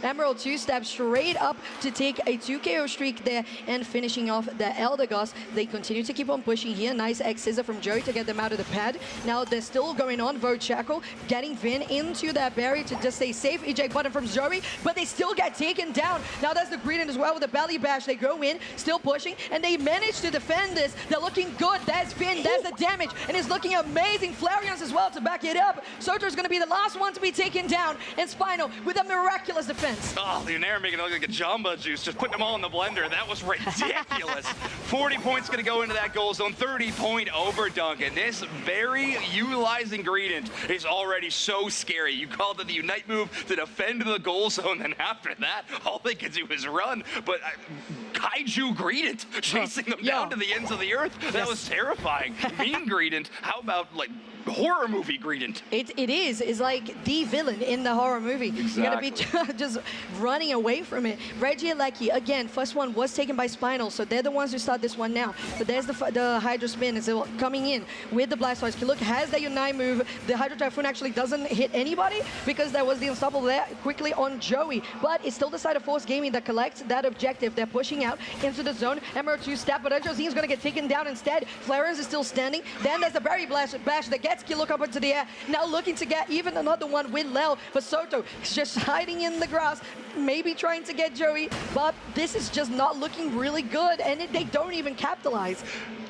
Emerald 2 steps straight up to take a 2 KO streak there and finishing off the Eldegoss. They continue to keep on pushing here. Nice X-Scissor from Joey to get them out of the pad. Now they're still going on. Vote Shackle getting Vin into that barrier to just stay safe. Eject button from Joey, but they still get taken down. Now that's the Greedent as well with the Belly Bash. They go in, still pushing, and they manage to defend this. They're looking good. That's Vin. That's the damage, and it's looking amazing. Flareons as well to back it up. Sotor's going to be the last one to be taken down, and Spinal with a miraculous defense. Oh, Lunaire making it look like a Jamba Juice, just putting them all in the blender. That was ridiculous. 40 points going to go into that goal zone. 30-point overdunk, and this very utilizing Greedent is already so scary. You called it the Unite move to defend the goal zone, and after that, all they could do is run. But Kaiju Greedent chasing them down to the ends of the earth. That was terrifying. Mean Greedent. How about, like, horror movie Greedent? It is. It's like the villain in the horror movie. Exactly. You're going to be just running away from it. Regieleki, again, first one was taken by Spinal, so they're the ones who start this one now. But there's the Hydro Spin is coming in with the Blastoise. Look, has the Unite move. The Hydro Typhoon actually doesn't hit anybody because there was the Unstoppable there quickly on Joey. But it's still the side of Force Gaming that collects that objective. They're pushing out into the zone. Emerald 2 step, but Angel is going to get taken down instead. Flareons is still standing. Then there's the Berry Bash that gets look up into the air. Now looking to get even another one with Lel, but Soto is just hiding in the grass, maybe trying to get Joey, but this is just not looking really good, and they don't even capitalize.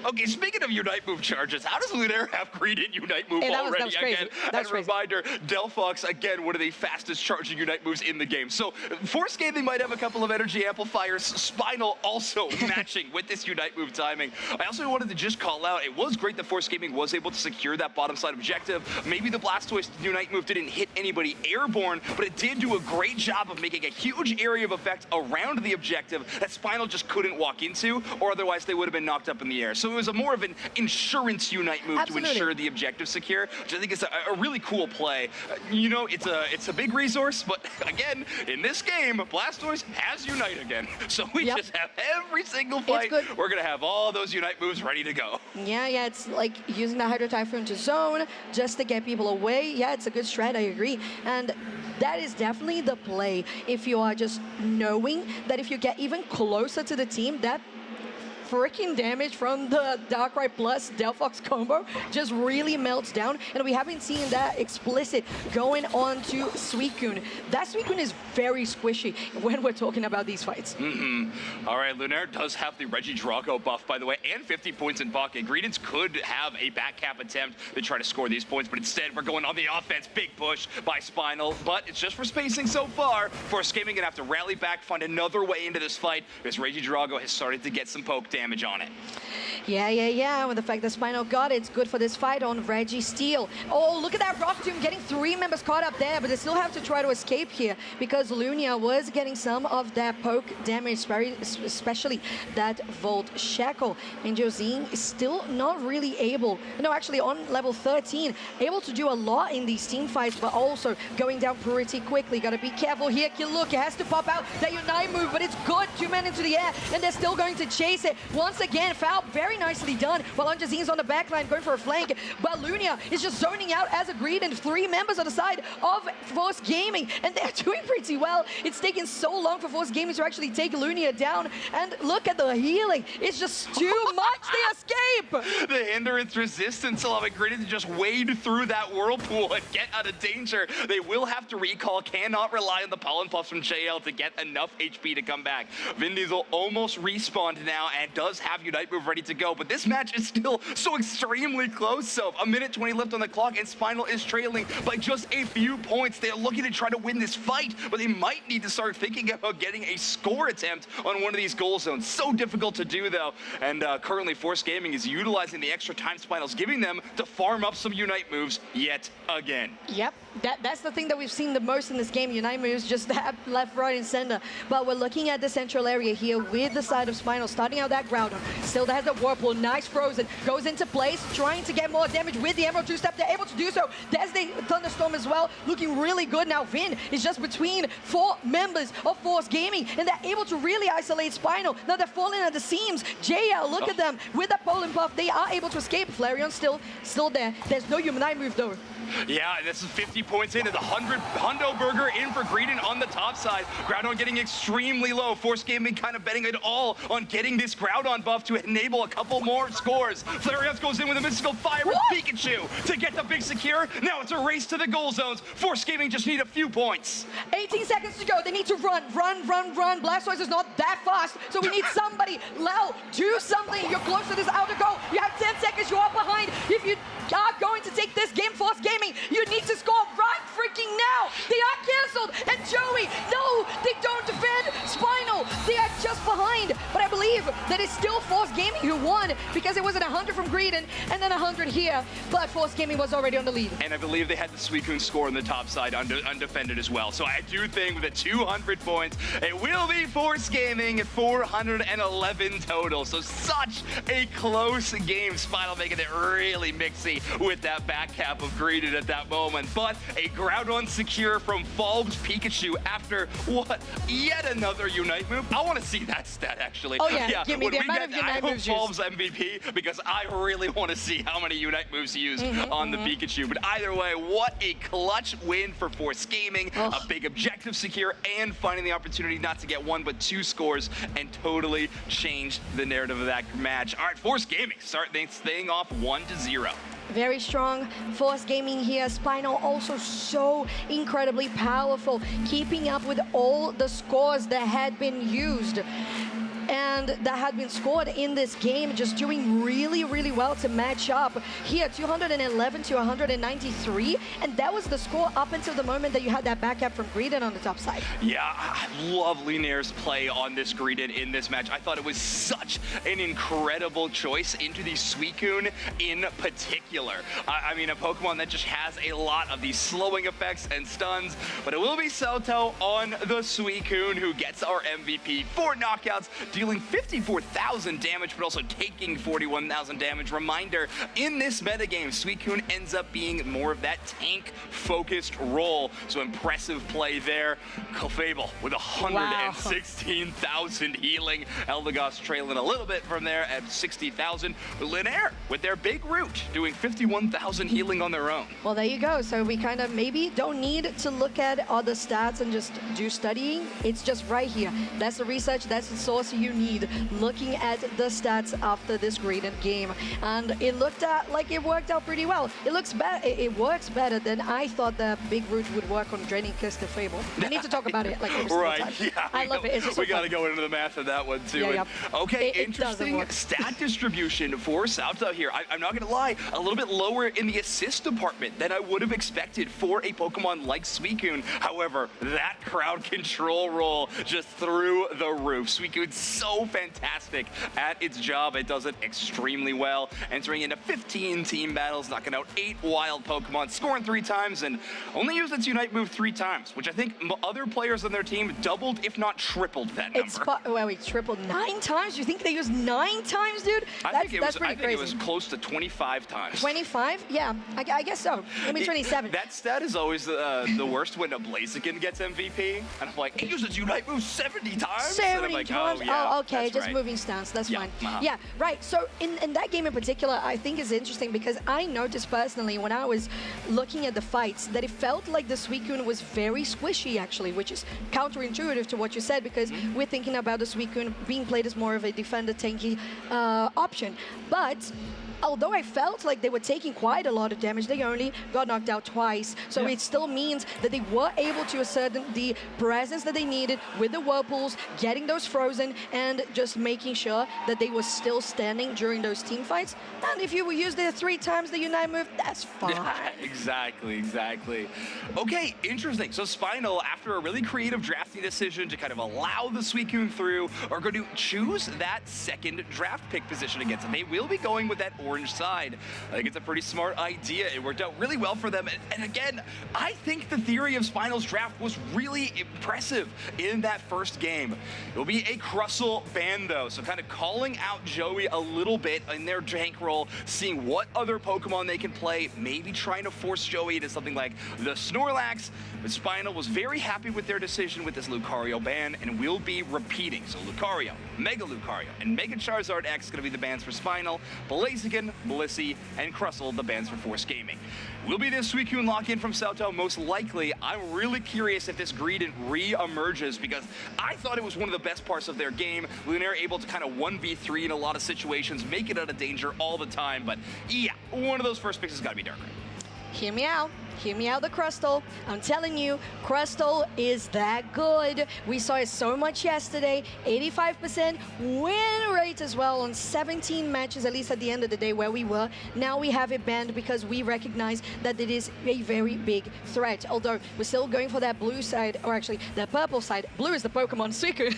Okay, speaking of Unite move charges, how does Lunaire have Greedent Unite move already? That was crazy. Again, That's as a reminder, Delphox, again, one of the fastest charging Unite moves in the game. So, Force Gaming might have a couple of energy amplifiers. Spinal also matching with this Unite move timing. I also wanted to just call out, it was great that Force Gaming was able to secure that bottom side objective. Maybe the Blastoise Unite move didn't hit anybody airborne, but it did do a great job of making a huge area of effect around the objective that Spinal just couldn't walk into, or otherwise they would have been knocked up in the air. So was a more of an insurance Unite move Absolutely. to ensure the objective secure, which I think is a really cool play. You know, it's a big resource, but again, in this game, Blastoise has Unite again. So we just have every single fight, we're going to have all those Unite moves ready to go. Yeah, it's like using the Hydro Typhoon to zone just to get people away. Yeah, it's a good strat, I agree. And that is definitely the play if you are just knowing that if you get even closer to the team, that freaking damage from the Darkrai plus Delphox combo just really melts down, and we haven't seen that explicit going on to Suicune. That Suicune is very squishy when we're talking about these fights. All right, Lunaire does have the Regidrago buff, by the way, and 50 points in pocket. Greedence could have a back cap attempt to try to score these points, but instead we're going on the offense. Big push by Spinal, but it's just for spacing so far. Force Gaming gonna have to rally back, find another way into this fight, because Regidrago has started to get some poke damage on it. Yeah. With the fact that Spinal got it, it's good for this fight on Registeel. Oh, look at that Rock Tomb getting 3 members caught up there, but they still have to try to escape here because Lunia was getting some of that poke damage, especially that Volt Shackle. And Josine is still not really able, no, actually on level 13, able to do a lot in these team fights, but also going down pretty quickly. Gotta be careful here. Look, it has to pop out that Unite move, but it's good. 2 men into the air, and they're still going to chase it. Once again, foul, very nicely done, while Anjazine's on the back line going for a flank, but Lunia is just zoning out as agreed, and 3 members on the side of Force Gaming, and they're doing pretty well. It's taken so long for Force Gaming to actually take Lunia down, and look at the healing. It's just too much. They escape. The hindrance resistance allowing Greedence to just wade through that whirlpool and get out of danger. They will have to recall, cannot rely on the Pollen Puffs from JL to get enough HP to come back. Vin Diesel almost respawned now and does have Unite move ready to go, but this match is still so extremely close. So 1:20 left on the clock, and Spinal is trailing by just a few points. They're looking to try to win this fight, but they might need to start thinking about getting a score attempt on one of these goal zones. So difficult to do though, and currently Force Gaming is utilizing the extra time Spinal's giving them to farm up some Unite moves yet again. Yep, that's the thing that we've seen the most in this game. Unite moves just left, right, and center. But we're looking at the central area here with the side of Spinal, starting out that Groudon. Still has the Whirlpool, nice Frozen, goes into place, trying to get more damage with the Emerald 2-step. They're able to do so. There's the Thunderstorm as well, looking really good. Now Vin is just between 4 members of Force Gaming, and they're able to really isolate Spinal. Now they're falling at the seams. JL, look at them, with that Pollen Puff, they are able to escape. Flareon's still there. There's no Unite move though. Yeah, this is 50 points into the Hundo Burger in for Greedon on the top side. Groudon getting extremely low. Force Gaming kind of betting it all on getting this Groudon buff to enable a couple more scores. Flareon goes in with a Mystical Fire with Pikachu to get the big secure. Now it's a race to the goal zones. Force Gaming just need a few points. 18 seconds to go. They need to run. Blastoise is not that fast, so we need somebody. Lau, do something. You're close to this outer goal. You have 10 seconds. You are behind. If you are going to take this game, Force Gaming, you need to score right freaking now. They are canceled. And Joey, no, they don't defend. Spinal, they are just behind. But I believe that it's still Force Gaming who won, because it was at 100 from Greedon and then 100 here. But Force Gaming was already on the lead. And I believe they had the Suicune score on the top side undefended as well. So I do think with the 200 points, it will be Force Gaming at 411 total. So such a close game. Spinal making it really mixy with that back cap of Greedon at that moment. But a Groudon secure from Falb's Pikachu after what? Yet another Unite move. I want to see that stat actually. Oh yeah, give me when the we amount get of Unite moves Falb's MVP, because I really want to see how many Unite moves he used on the Pikachu. But either way, what a clutch win for Force Gaming. A big objective secure and finding the opportunity not to get 1 but 2 scores and totally changed the narrative of that match. All right, Force Gaming start this thing off 1-0. Very strong Force Gaming here. Spinal also so incredibly powerful, keeping up with all the scores that had been used and that had been scored in this game, just doing really well to match up. Here, 211 to 193, and that was the score up until the moment that you had that back up from Greedon on the top side. Yeah, I love Lunaire's play on this Greedon in this match. I thought it was such an incredible choice into the Suicune in particular. I mean, a Pokemon that just has a lot of these slowing effects and stuns, but it will be Soto on the Suicune who gets our MVP. 4 knockouts, dealing 54,000 damage, but also taking 41,000 damage. Reminder, in this metagame, Suicune ends up being more of that tank-focused role, so impressive play there. Clefable with 116,000 healing. Eldegoss trailing a little bit from there at 60,000. Linaire with their big root doing 51,000 healing on their own. Well, there you go. So we kind of maybe don't need to look at other stats and just do studying. It's just right here. That's the research, that's the source you need. Looking at the stats after this graded game. And it looked like it worked out pretty well. It looks better. It works better than I thought the big root would work on draining Clefable. I need to talk about it like every single time. Yeah, I love it. It's just so we got to fun. go into the math of that one too. Yeah, And, okay, it doesn't interesting work. stat distribution for Sauta here. I'm not going to lie, a little bit lower in the assist department than I would have expected for a Pokemon like Suicune. However, that crowd control roll just through the roof. Suicune's so fantastic at its job. It does it extremely well. Entering into 15 team battles, knocking out 8 wild Pokemon, scoring 3 times, and only used its Unite move 3 times, which I think other players on their team doubled, if not tripled that number. Well, we tripled 9 times? You think they used 9 times, dude? I think pretty crazy. it was close to 25 times. 25? Yeah, I guess so. Maybe 27. That stat is always the worst when a Blaziken gets MVP. And I'm like, he uses Unite move 70 times? 70 and I'm like, times? oh, yeah, okay, that's just right. moving stance, that's Yeah, fine. Yeah, right. So in that game in particular, I think is interesting because I noticed personally when I was looking at the fights that it felt like the Suicune was very squishy actually, which is counterintuitive to what you said because we're thinking about the Suicune being played as more of a defender tanky option. But although I felt like they were taking quite a lot of damage, they only got knocked out twice. So it still means that they were able to assert the presence that they needed with the Whirlpools, getting those frozen, and just making sure that they were still standing during those team fights. And if you use the 3 times the Unite move, that's fine. Yeah, exactly. Okay, interesting. So Spinal, after a really creative drafting decision to kind of allow the Suicune through, are going to choose that second draft pick position against it. They will be going with that orange side. I think it's a pretty smart idea. It worked out really well for them. And again, I think the theory of Spinal's draft was really impressive in that first game. It will be a Crustle ban though, so kind of calling out Joey a little bit in their jank role, seeing what other Pokemon they can play, maybe trying to force Joey into something like the Snorlax. But Spinal was very happy with their decision with this Lucario ban and will be repeating. So Lucario, Mega Lucario, and Mega Charizard X going to be the bans for Spinal. Blaziken, Blissey, and Crustle the bans for Force Gaming. Will be this Suicune lock-in from Sauto? Most likely. I'm really curious if this Greedent re-emerges because I thought it was one of the best parts of their game. Lunaire able to kind of 1v3 in a lot of situations, make it out of danger all the time. But yeah, one of those first picks has got to be Darkrai. Hear me out. Hear me out, the Crustle. I'm telling you, Crustle is that good. We saw it so much yesterday. 85% win rate as well on 17 matches, at least at the end of the day where we were. Now we have it banned because we recognize that it is a very big threat. Although we're still going for that blue side, or actually the purple side. Blue is the Pokemon Suicune.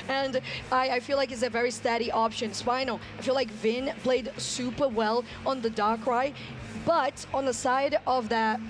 And I feel like it's a very steady option. Spinal, I feel like Vin played super well on the Darkrai. But on the side of that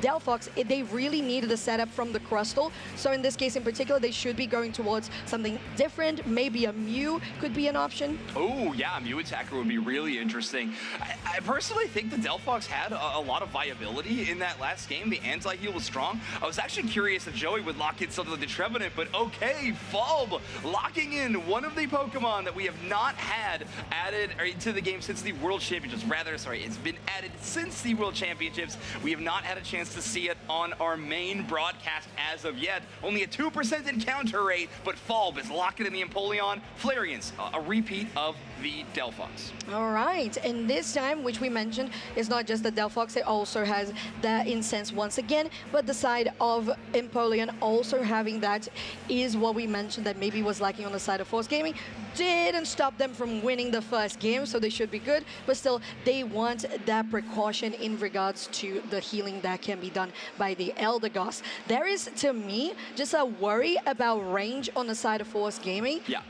Delphox, they really needed a setup from the Crustle. So in this case in particular, they should be going towards something different. Maybe a Mew could be an option. Oh, yeah, Mew Attacker would be really interesting. I personally think the Delphox had a lot of viability in that last game. The anti-heal was strong. I was actually curious if Joey would lock in something like the Trevenant, but okay, Fulb locking in one of the Pokemon that we have not had added to the game since the World Championships. Rather, sorry, it's been added since the World Championships. We have not had a chance to see it on our main broadcast as of yet. Only a 2% encounter rate, but Fulb is locking in the Empoleon. Flareon's a repeat of the Delphox. All right, and this time, which we mentioned, is not just the Delphox, it also has the Incense once again, but the side of Empoleon also having that is what we mentioned that maybe was lacking on the side of Force Gaming. Didn't stop them from winning the first game, so they should be good, but still, they want that precaution in regards to the healing that can be done by the Eldegoss. There is, to me, just a worry about range on the side of Force Gaming. Yeah.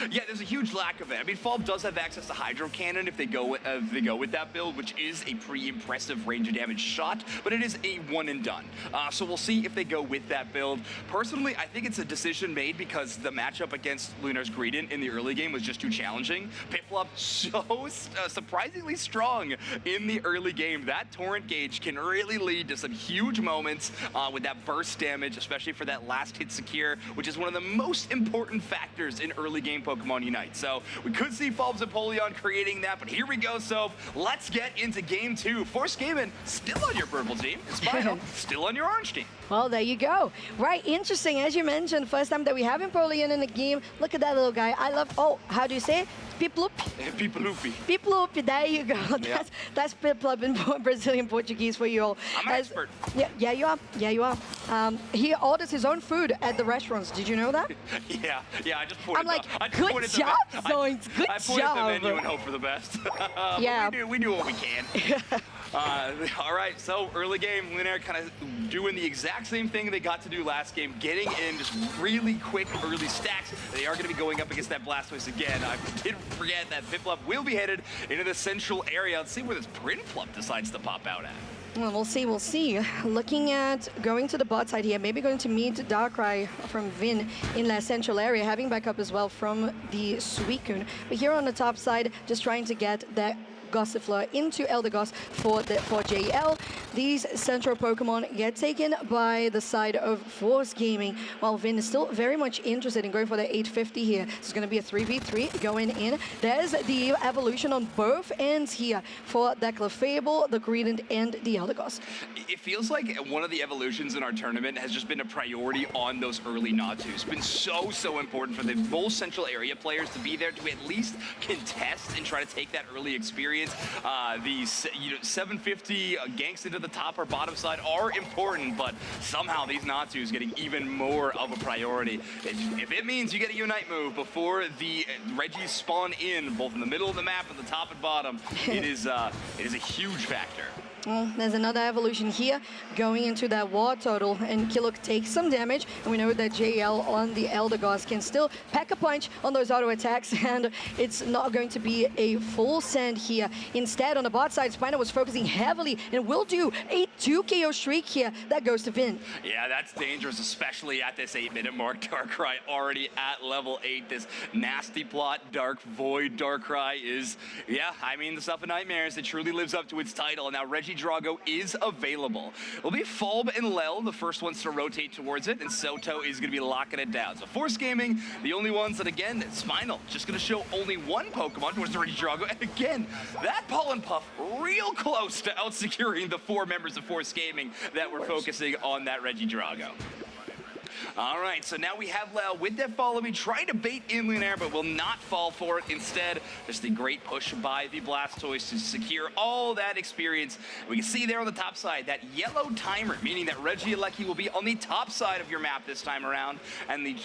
Yeah, there's a huge lack of it. I mean, Falb does have access to Hydro Cannon if they go with that build, which is a pretty impressive range of damage shot, but it is a one and done. So we'll see if they go with that build. Personally, I think it's a decision made because the matchup against Lunar's Greedent in the early game was just too challenging. Piplup so surprisingly strong in the early game. That Torrent gauge can really lead to some huge moments with that burst damage, especially for that last hit secure, which is one of the most important factors in early game Pokemon Unite. So we could see Falb's Empoleon creating that, but here we go, so let's get into game 2. Force Gaming still on your purple team, and Spinal still on your orange team. Well, there you go. Right, interesting. As you mentioned, first time that we have Empoleon in the game. Look at that little guy. I love, oh, how do you say it? Piplup? Piplupi. Piplup, there you go. Yeah. That's Piplup in Brazilian Portuguese for you all. I'm an expert. Yeah, you are. Yeah, you are. He orders his own food at the restaurants. Did you know that? Yeah, I just pointed I'm like, good job, Zoinks. Good I job. pointed at the menu and hope for the best. Yeah. We knew what we can. All right, so early game, Lunar kind of doing the exact same thing they got to do last game, getting in just really quick early stacks. They are going to be going up against that Blastoise again. I did forget that Piplup will be headed into the central area. Let's see where this Prinplup decides to pop out at. Well, we'll see. Looking at going to the bot side here, maybe going to meet Darkrai from Vin in that central area, having backup as well from the Suicune. But here on the top side, just trying to get that Gossifleur into Eldegoss for JL. These central Pokemon get taken by the side of Force Gaming, while Vin is still very much interested in going for the 850 here. This is going to be a 3v3 going in. There's the evolution on both ends here for the Clefable, the Greedent, and the Eldegoss. It feels like one of the evolutions in our tournament has just been a priority on those early Natus. It's been so important for the both central area players to be there to at least contest and try to take that early experience. These 750 ganks into the top or bottom side are important, but somehow these Natus getting even more of a priority. If it means you get a Unite move before the Regis spawn in, both in the middle of the map and the top and bottom, it is a huge factor. Well, there's another evolution here going into that War Total, and Kilok takes some damage, and we know that JL on the Eldegoss can still pack a punch on those auto attacks, and it's not going to be a full send here. Instead, on the bot side, Spino was focusing heavily and will do a 2 KO streak here. That goes to Vin. Yeah, that's dangerous, especially at this 8-minute mark. Darkrai already at level 8. This nasty plot, Dark Void Darkrai is, yeah, I mean, the stuff of nightmares. It truly lives up to its title, and now Drago is available. It'll be Falb and Lel, the first ones to rotate towards it, and Soto is going to be locking it down. So Force Gaming, the only ones that, again, Spinal, just going to show only one Pokemon towards the Regidrago. And again, that Pollen Puff real close to out-securing the 4 members of Force Gaming that were focusing on that Regidrago. All right, so now we have Lel with that follow me, trying to bait in Lunaire, but will not fall for it. Instead, just the great push by the Blastoise to secure all that experience. We can see there on the top side, that yellow timer, meaning that Regieleki will be on the top side of your map this time around, and the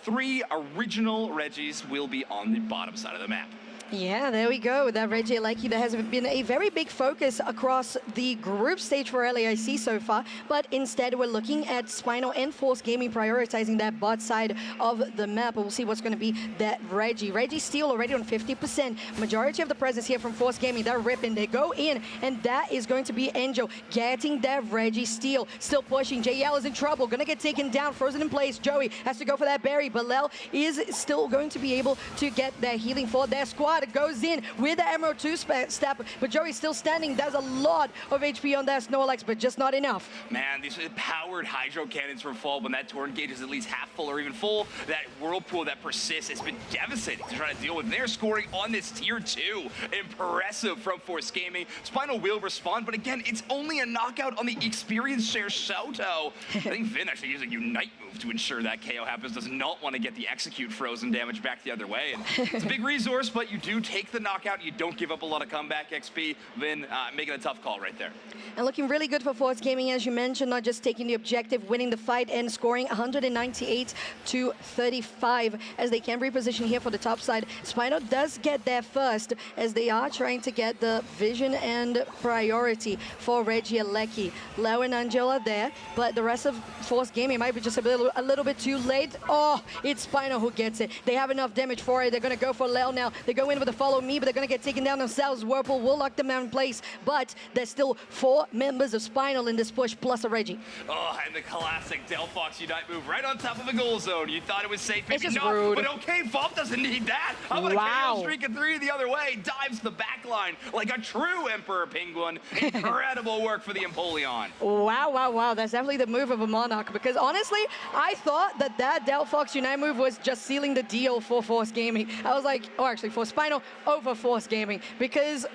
3 original Regis will be on the bottom side of the map. Yeah, there we go. That Regieleki, that has been a very big focus across the group stage for LAIC so far, but instead we're looking at Spinal and Force Gaming prioritizing that bot side of the map. We'll see what's going to be that Reggie Steel already on 50%. Majority of the presence here from Force Gaming, they're ripping, they go in, and that is going to be Angel getting that Reggie Steel. Still pushing, JL is in trouble, gonna get taken down, frozen in place. Joey has to go for that berry, but Lel is still going to be able to get that healing for their squad. It goes in with the Emerald 2 step, but Joey's still standing. There's a lot of HP on that Snorlax, but just not enough. Man, these powered Hydro Cannons from Fall, when that Torrent gauge is at least half full or even full, that Whirlpool that persists, it's been devastating to try to deal with. They're scoring on this tier 2. Impressive from Force Gaming. Spinal will respond, but again, it's only a knockout on the experience share Soto. I think Vin actually using Unite move to ensure that KO happens. Does not want to get the Execute frozen damage back the other way. And it's a big resource, but you do take the knockout, you don't give up a lot of comeback XP, then making a tough call right there. And looking really good for Force Gaming, as you mentioned, not just taking the objective, winning the fight and scoring 198 to 35 as they can reposition here for the top side. Spino does get there first as they are trying to get the vision and priority for Reggie and Lecky. Leo and Angela there, but the rest of Force Gaming might be just a little bit too late. Oh, it's Spino who gets it. They have enough damage for it. They're going to go for Leo now. They go in with the follow me, but they're going to get taken down themselves. Whirlpool will lock them down in place, but there's still 4 members of Spinal in this push, plus a Reggie. Oh, and the classic Delphox Unite move right on top of the goal zone. You thought it was safe, maybe it's just not, rude. but okay, Fop doesn't need that. How about a KO streak of 3 the other way? Dives the back line like a true Emperor Penguin. Incredible work for the Empoleon. Wow, wow, wow. That's definitely the move of a Monarch, because honestly, I thought that Delphox Unite move was just sealing the deal for Force Gaming. I was like, or actually for Spinal over Force Gaming, because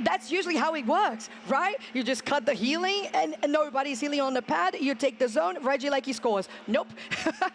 that's usually how it works, right? You just cut the healing and nobody's healing on the pad. You take the zone, Reggie like he scores. Nope.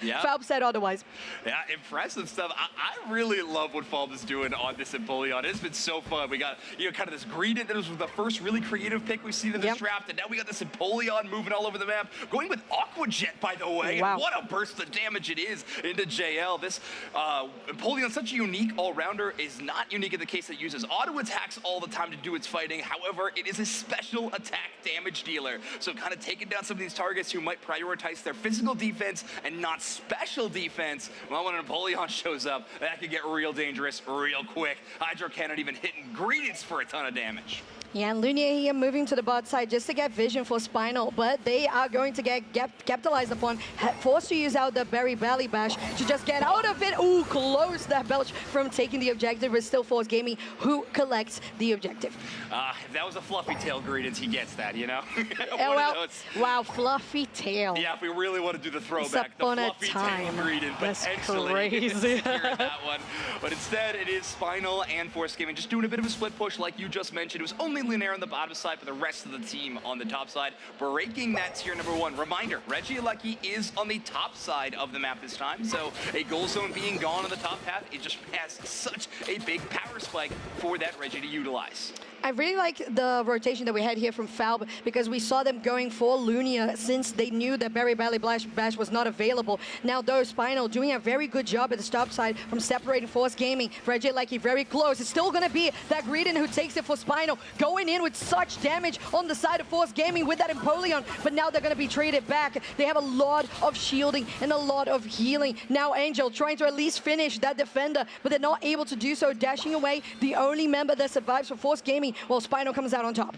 Yeah. Falb said otherwise. Yeah, impressive stuff. I really love what Falb is doing on this Empoleon. It's been so fun. We got, kind of this Greedent that was the first really creative pick we've seen in this draft, and now we got this Empoleon moving all over the map. Going with Aqua Jet, by the way. Wow. And what a burst of damage it is into JL. This Empoleon, such a unique all-rounder, is not unique in the case that it uses auto attacks all the time to do its fighting. However, it is a special attack damage dealer. So kind of taking down some of these targets who might prioritize their physical defense and not special defense. Well, when an Empoleon shows up, that could get real dangerous real quick. Hydro Cannon even hitting Greedents for a ton of damage. Yeah, and Lunia here moving to the bot side just to get vision for Spinal, but they are going to get capitalized upon, forced to use out the Berry Belly Bash to just get out of it. Ooh, close that Belch from taking the objective, but still Force Gaming who collects the objective. If that was a Fluffy Tail Greedents, he gets that, you know? Wow, Fluffy Tail. Yeah, if we really want to do the throwback, the Fluffy Tail Greedent, That's potentially crazy. that one. But instead, it is Spinal and Force Gaming just doing a bit of a split push, like you just mentioned. It was only Lunaire on the bottom side, but the rest of the team on the top side, breaking that tier number 1. Reminder, Reggie Lucky is on the top side of the map this time, so a goal zone being gone on the top path, it just has such a big power spike for that Reggie to utilize. I really like the rotation that we had here from Falb, because we saw them going for Lunia since they knew that Berry Belly Bash was not available. Now though, Spinal doing a very good job at the top side from separating Force Gaming. Reggie Lucky very close. It's still going to be that Greedent who takes it for Spinal, going in with such damage on the side of Force Gaming with that Empoleon, but now they're going to be traded back. They have a lot of shielding and a lot of healing. Now Angel trying to at least finish that defender, but they're not able to do so, dashing away the only member that survives for Force Gaming. Well, Spino comes out on top.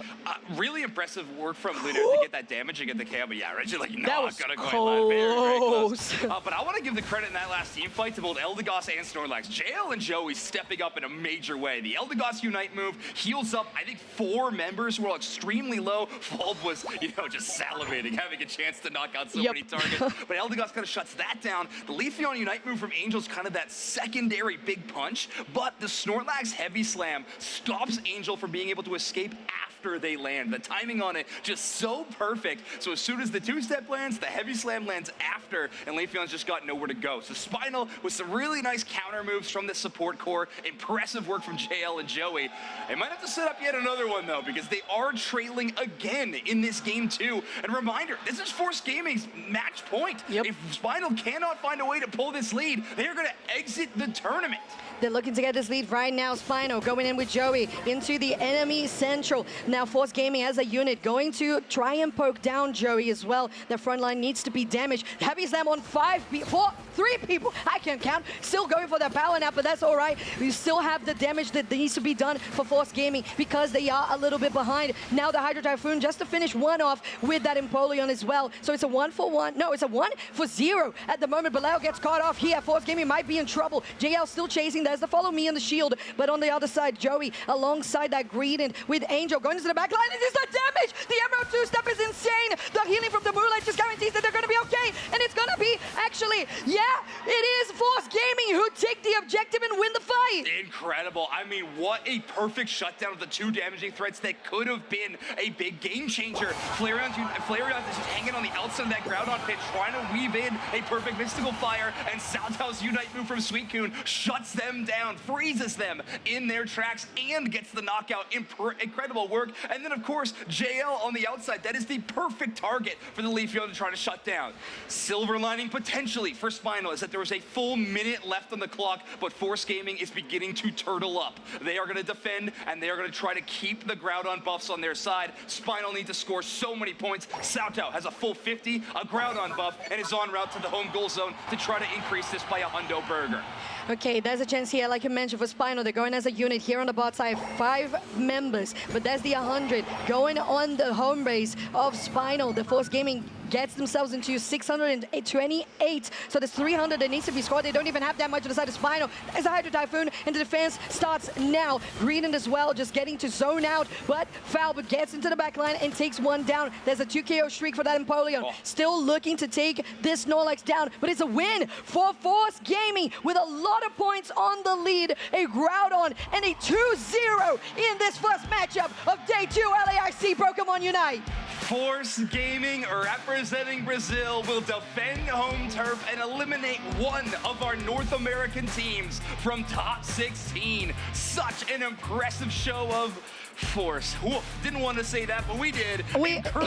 Really impressive work from Lunaire to get that damage and get the KO, but yeah, Reggie like not gonna go close. very close. But I want to give the credit in that last team fight to both Eldegoss and Snorlax. JL and Joey stepping up in a major way. The Eldegoss Unite move heals up, I think, 4 members who are extremely low. Falb was, just salivating, having a chance to knock out so many targets. But Eldegoss kind of shuts that down. The Leafeon Unite move from Angel's kind of that secondary big punch, but the Snorlax Heavy Slam stops Angel from being able to escape after they land. The timing on it just so perfect. So as soon as the 2-step lands, the Heavy Slam lands after, and Leafeon's just got nowhere to go. So Spinal with some really nice counter moves from the support core. Impressive work from JL and Joey. They might have to set up yet another one though, because they are trailing again in this game too. And reminder, this is Force Gaming's match point. If Spinal cannot find a way to pull this lead, they are going to exit the tournament. They're looking to get this lead right now. Spino going in with Joey into the enemy central. Now Force Gaming as a unit going to try and poke down Joey as well. The front line needs to be damaged. Heavy Slam on 3 people. I can't count. Still going for that power nap, but that's all right. We still have the damage that needs to be done for Force Gaming because they are a little bit behind. Now the Hydro Typhoon just to finish one off with that Empoleon as well. So it's a 1-for-1. No, it's a 1-for-0 at the moment. Balao gets caught off here. Force Gaming might be in trouble. JL still chasing. There's the follow me on the shield, but on the other side, Joey alongside that Greedent with Angel going into the back line. It is the damage! The Emerald 2-step is insane! The healing from the Moonlight just guarantees that they're going to be okay, and it's going to be, actually, yeah, it is Force Gaming Gaming who take the objective and win the fight. Incredible. I mean, what a perfect shutdown of the two damaging threats that could have been a big game changer. Flareon is just hanging on the outside of that Groudon pit, trying to weave in a perfect Mystical Fire, and Saltao's Unite move from Suicune shuts them down, freezes them in their tracks, and gets the knockout. Incredible work. And then, of course, JL on the outside. That is the perfect target for the Leafeon to try to shut down. Silver lining potentially for Spinal is that there was a full minute left on the clock, but Force Gaming is beginning to turtle up. They are going to defend, and they are going to try to keep the Groudon buffs on their side. Spinal need to score so many points. Saltao has a full 50, a Groudon buff, and is en route to the home goal zone to try to increase this by a hundo burger. Okay, there's a chance here, like you mentioned, for Spinal. They're going as a unit here on the bot side, 5 members, but there's the 100 going on the home base of Spinal. The Force Gaming gets themselves into 628, so there's 300 that needs to be scored. They don't even have that much on the side of Spinal. There's a Hydro Typhoon, and the defense starts now. Greenland as well, just getting to zone out, but Falbert gets into the back line and takes one down. There's a 2 KO streak for that Empoleon. Still looking to take this Snorlax down, but it's a win for Force Gaming with a lot of points on the lead. A Groudon and a 2-0 in this first matchup of Day 2 LAIC Pokémon Unite. Force Gaming, representing Brazil, will defend home turf and eliminate one of our North American teams from top 16. Such an impressive show of force. Woof, didn't want to say that, but we did.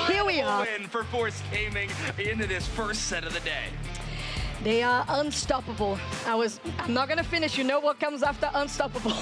Here we are. Win for Force Gaming into this first set of the day. They are unstoppable. I'm not gonna finish. You know what comes after unstoppable.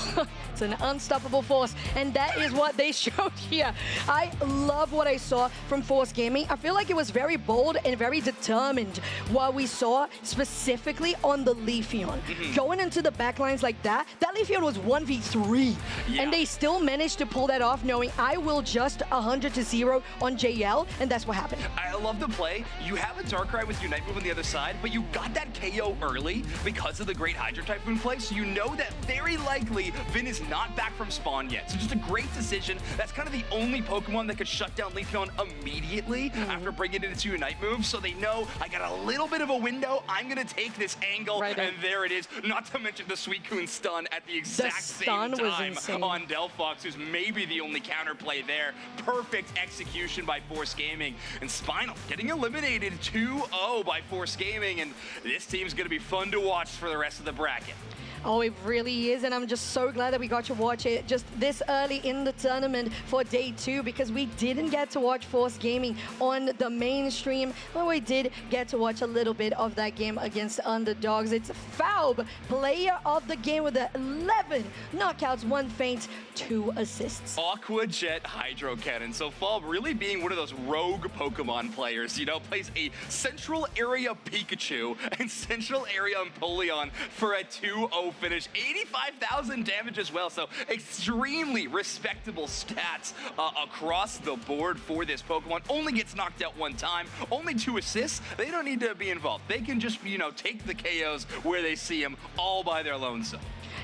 It's an unstoppable force, and that is what they showed here. I love what I saw from Force Gaming. I feel like it was very bold and very determined what we saw specifically on the Leafeon. Going into the backlines like that Leafeon was 1v3, and they still managed to pull that off, knowing I will just 100-0 on JL, and that's what happened. I love the play. You have a Darkrai with Unite move on the other side, but you got that KO early because of the great Hydro Typhoon play, so you know that very likely Vin is not back from spawn yet. So just a great decision. That's kind of the only Pokemon that could shut down Leafeon immediately after bringing it into Unite move, so they know I got a little bit of a window. I'm going to take this angle, and there it is. Not to mention the Suicune stun at the exact same time on Delphox, who's maybe the only counterplay there. Perfect execution by Force Gaming. And Spinal getting eliminated 2-0 by Force Gaming, and this team's going to be fun to watch for the rest of the bracket. Oh, it really is, and I'm just so glad that we got to watch it just this early in the tournament for Day 2, because we didn't get to watch Force Gaming on the mainstream, but we did get to watch a little bit of that game against Underdogs. It's Falb, player of the game with the 11 knockouts, 1 feint, 2 assists. Aqua Jet Hydro Cannon. So Falb really being one of those rogue Pokemon players, you know, plays a Central Area Pikachu and Central Area Empoleon for a 2-0 finish. 85,000 damage as well, so extremely respectable stats across the board for this Pokemon. Only gets knocked out 1 time, only 2 assists. They don't need to be involved. They can just, you know, take the KOs where they see them all by their lonesome.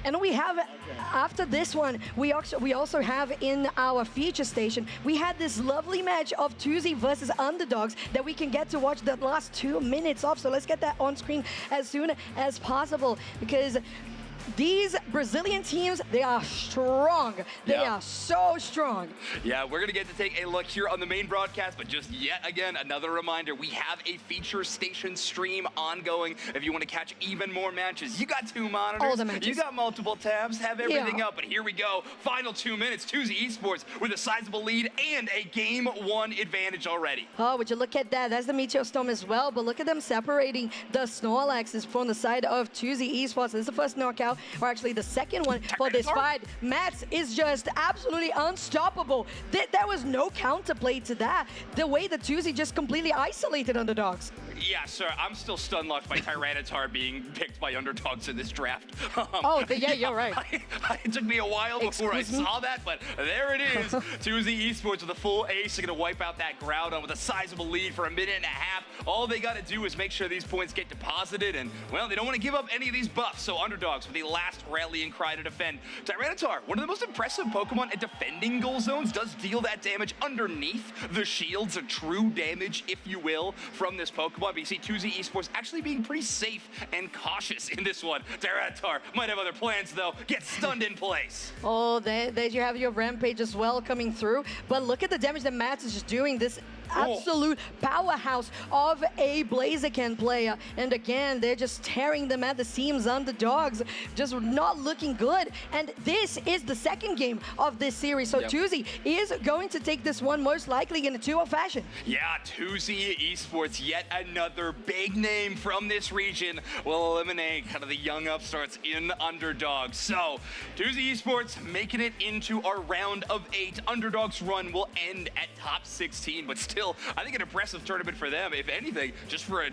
And we have, after this one, we also have in our feature station, we had this lovely match of Tuesday versus Underdogs that we can get to watch the last 2 minutes of. So let's get that on screen as soon as possible, because these Brazilian teams, they are strong. They are so strong. Yeah, we're going to get to take a look here on the main broadcast, but just yet again, another reminder, we have a feature station stream ongoing. If you want to catch even more matches, you got 2 monitors. All the matches. You got multiple tabs, have everything up, but here we go. Final 2 minutes, Tuesday Esports with a sizable lead and a Game 1 advantage already. Oh, would you look at that? That's the Meteor Storm as well, but look at them separating the Snorlaxes from the side of Tuesday Esports. This is the first knockout, or actually the second one for this fight. Mats is just absolutely unstoppable. There was no counterplay to that. The way that Tuesday just completely isolated Underdogs. Yeah, sir, I'm still stun-locked by Tyranitar being picked by Underdogs in this draft. Yeah, you're right. It took me a while before I saw that, but there it is. Tuesday Esports with a full ace. They're going to wipe out that Groudon with a sizable lead for a minute and a half. All they got to do is make sure these points get deposited, and, well, they don't want to give up any of these buffs. So Underdogs with the last rallying cry to defend. Tyranitar, one of the most impressive Pokemon at defending goal zones, does deal that damage underneath the shields, a true damage, if you will, from this Pokemon. one, but you see 2Z Esports actually being pretty safe and cautious in this one. Teratar might have other plans, though. Get stunned in place. Oh, there you have your Rampage as well coming through. But look at the damage that Matt is just doing. This absolute powerhouse of a Blaziken player. And again, they're just tearing them at the seams. Underdogs just not looking good. And this is the second game of this series. So 2Z is going to take this one most likely in a 2-0 fashion. Yeah, 2Z Esports, yet another big name from this region, will eliminate kind of the young upstarts in Underdogs. So 2Z Esports making it into our round of 8. Underdogs run will end at top 16, but still, I think an impressive tournament for them. If anything, just for a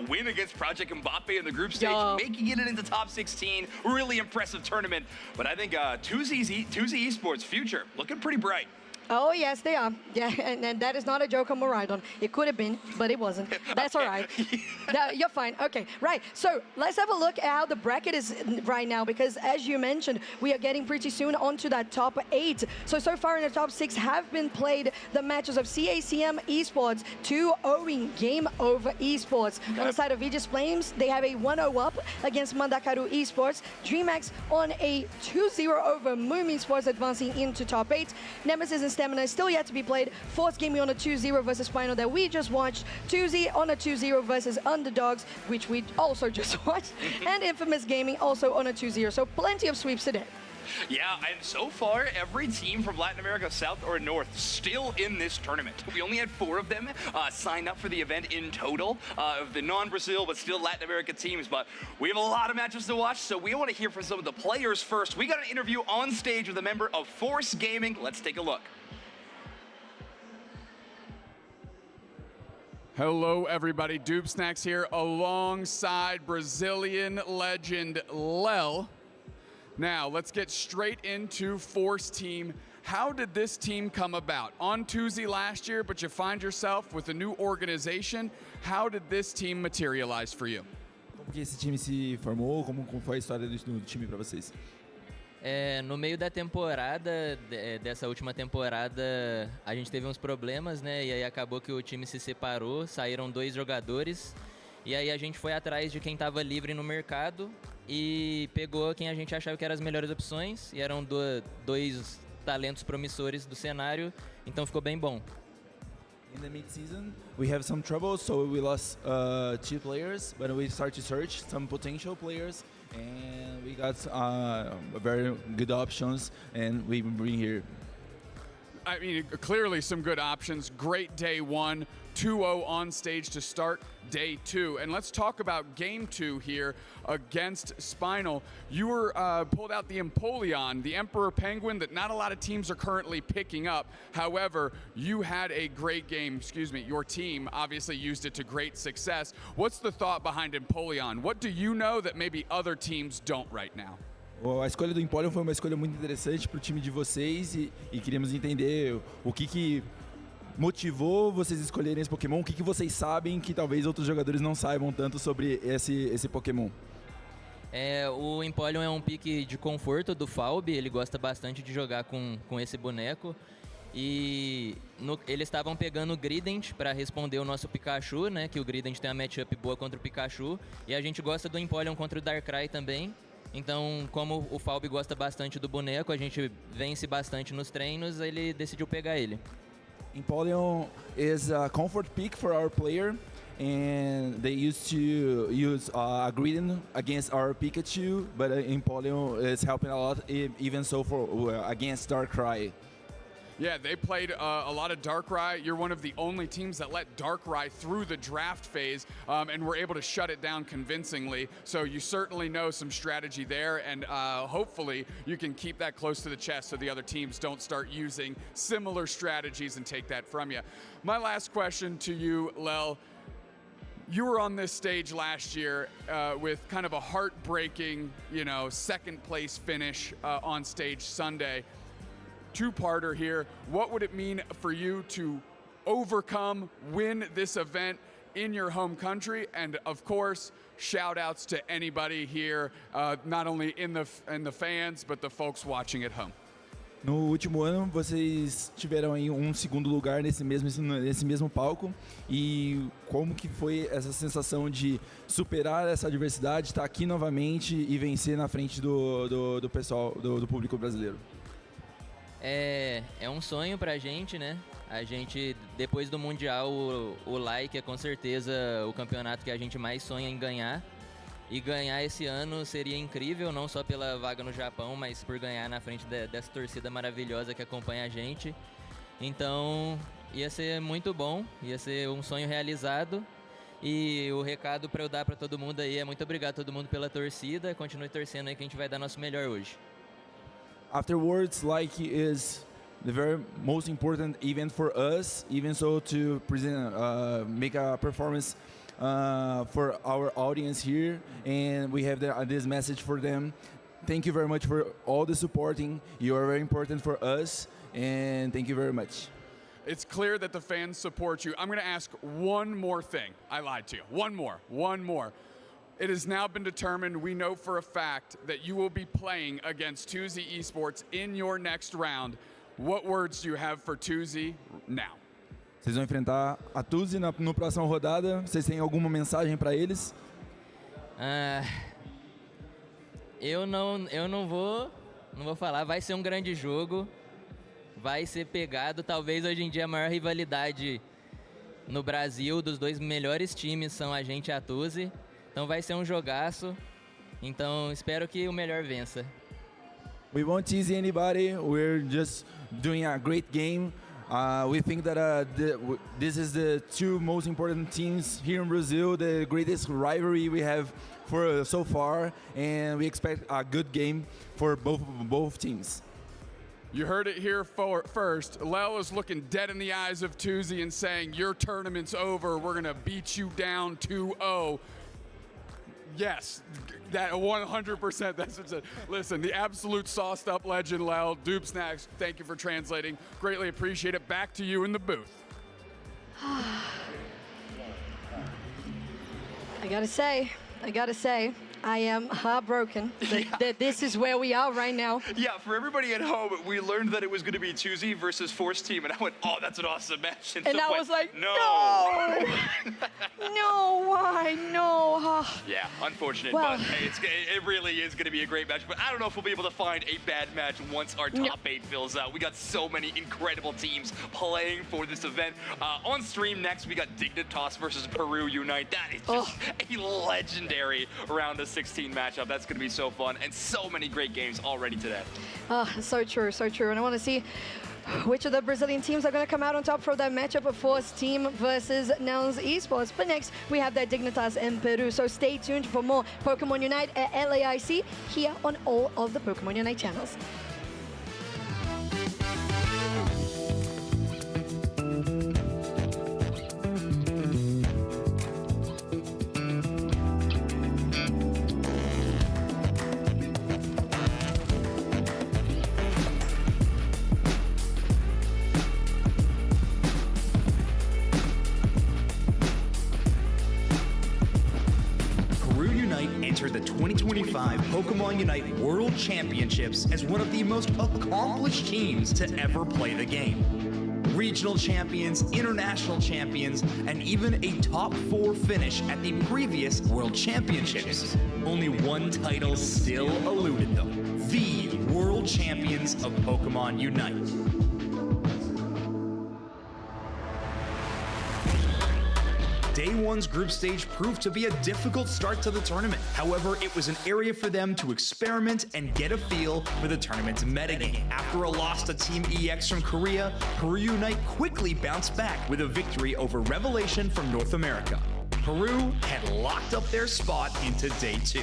win against Project Mbappe in the group stage, making it into top 16, really impressive tournament. But I think 2Z Esports' future looking pretty bright. Oh, yes, they are. Yeah, and that is not a joke on Moraidon. It could have been, but it wasn't. That's all right. You're fine. Okay, right. So let's have a look at how the bracket is right now, because as you mentioned, we are getting pretty soon onto that top 8. So far in the top 6 have been played the matches of CACM Esports, 2-0 Game Over Esports. On the side of Aegis Flames, they have a 1-0 up against Mandakaru Esports. DreamHack on a 2-0 over Moom Esports, advancing into top 8. Nemesis and Stamina is still yet to be played. Force Gaming on a 2-0 versus Final that we just watched. 2Z on a 2-0 versus Underdogs, which we also just watched. And Infamous Gaming also on a 2-0. So plenty of sweeps today. Yeah, and so far, every team from Latin America, South or North, still in this tournament. We only had 4 of them sign up for the event in total, of the non-Brazil, but still Latin America teams. But we have a lot of matches to watch, so we want to hear from some of the players first. We got an interview on stage with a member of Force Gaming. Let's take a look. Hello, everybody. Doob Snacks here alongside Brazilian legend Lel. Now, let's get straight into Force Team. How did this team come about? On 2Z last year, but you find yourself with a new organization. How did this team materialize for you? Como que esse time se formou? Como foi a história do time para vocês? No meio da temporada, dessa última temporada, a gente teve uns problemas, né? E aí acabou que o time se separou, saíram 2 jogadores. E aí a gente foi atrás de quem estava livre no mercado e pegou quem a gente achava que eram as melhores opções. E eram 2 talentos promissores do cenário, então ficou bem bom. In the mid-season, we have some trouble, so we lost 2 players, but we start to search some potential players, and we got very good options, and we bring here. I mean, clearly some good options. Great day 1, 2-0 on stage to start day 2. And let's talk about game 2 here against Spinal. You were pulled out the Empoleon, the Emperor Penguin that not a lot of teams are currently picking up. However, you had a great game, your team obviously used it to great success. What's the thought behind Empoleon? What do you know that maybe other teams don't right now? A escolha do Empoleon foi uma escolha muito interessante para o time de vocês e queríamos entender o que motivou vocês escolherem esse Pokémon, o que vocês sabem que talvez outros jogadores não saibam tanto sobre esse Pokémon. O Empoleon é um pique de conforto do Falb, ele gosta bastante de jogar com esse boneco. E eles estavam pegando o Grident para responder o nosso Pikachu, né? Que o Grident tem uma matchup boa contra o Pikachu. E a gente gosta do Empoleon contra o Darkrai também. Então, como o Falb gosta bastante do boneco, a gente vence bastante nos treinos, ele decidiu pegar ele. Empoleon is a comfort pick for our player, and they used to use a Grident against our Pikachu, but Empoleon is helping a lot, even so for against Darkrai. Yeah, they played a lot of Darkrai. You're one of the only teams that let Darkrai through the draft phase and were able to shut it down convincingly. So you certainly know some strategy there, and hopefully you can keep that close to the chest so the other teams don't start using similar strategies and take that from you. My last question to you, Lel. You were on this stage last year with kind of a heartbreaking, second place finish on stage Sunday. Two-parter here. What would it mean for you to overcome, win this event in your home country? And of course, shout outs to anybody here, not only in the fans, but the folks watching at home. No último ano, vocês tiveram aí um segundo lugar nesse mesmo palco. E como que foi essa sensação de superar essa adversidade, estar aqui novamente e vencer na frente do pessoal, do público brasileiro? É um sonho pra gente, né? A gente, depois do Mundial, o LAIC é com certeza o campeonato que a gente mais sonha em ganhar. E ganhar esse ano seria incrível, não só pela vaga no Japão, mas por ganhar na frente dessa torcida maravilhosa que acompanha a gente. Então, ia ser muito bom, ia ser um sonho realizado. E o recado para eu dar para todo mundo aí é muito obrigado a todo mundo pela torcida. Continue torcendo aí que a gente vai dar nosso melhor hoje. Afterwards, LAIC is the very most important event for us, even so to present, make a performance for our audience here, and we have this message for them. Thank you very much for all the supporting. You are very important for us, and thank you very much. It's clear that the fans support you. I'm going to ask one more thing. I lied to you. One more. It has now been determined, we know for a fact, that you will be playing against Tuzi Esports in your next round. What words do you have for Tuzi now? Vocês vão enfrentar a Tuzi na próxima rodada. Vocês têm alguma mensagem para eles? Eu não vou falar. Vai ser um grande jogo. Vai ser pegado. Talvez hoje em dia a maior rivalidade no Brasil dos dois melhores times são a gente e a Tuzi. Então vai ser um jogaço. Então espero que o melhor vença. We won't tease anybody. We're just doing a great game. We think that this is the two most important teams here in Brazil, the greatest rivalry we have for so far, and we expect a good game for both teams. You heard it here first. Lel is looking dead in the eyes of Tuzi and saying, your tournament's over. We're going to beat you down 2-0. Yes, that 100%. That's what it said. Listen, the absolute sauced up legend, Lel, Dupe Snacks, thank you for translating. Greatly appreciate it. Back to you in the booth. I gotta say, I am heartbroken that this is where we are right now. Yeah, for everybody at home, we learned that it was going to be Tuzi versus Force Team, and I went, oh, that's an awesome match. And I was like, no! No, why? No. Yeah, unfortunate, well, but hey, it really is going to be a great match, but I don't know if we'll be able to find a bad match once our top 8 fills out. We got so many incredible teams playing for this event. On stream next, we got Dignitas versus Peru Unite. That is just a legendary round of 16 matchup. That's going to be so fun, and so many great games already today. So true. And I want to see which of the Brazilian teams are going to come out on top for that matchup of Force Team versus Nouns Esports. But next, we have that Dignitas in Peru. So stay tuned for more Pokémon Unite at LAIC here on all of the Pokémon Unite channels. Entered the 2025 Pokémon Unite World Championships as one of the most accomplished teams to ever play the game. Regional champions, international champions, and even a top 4 finish at the previous World Championships. Only one title still eluded them: the World Champions of Pokémon Unite. Day 1's group stage proved to be a difficult start to the tournament. However, it was an area for them to experiment and get a feel for the tournament's metagame. After a loss to Team EX from Korea, Peru Unite quickly bounced back with a victory over Revelation from North America. Peru had locked up their spot into Day 2.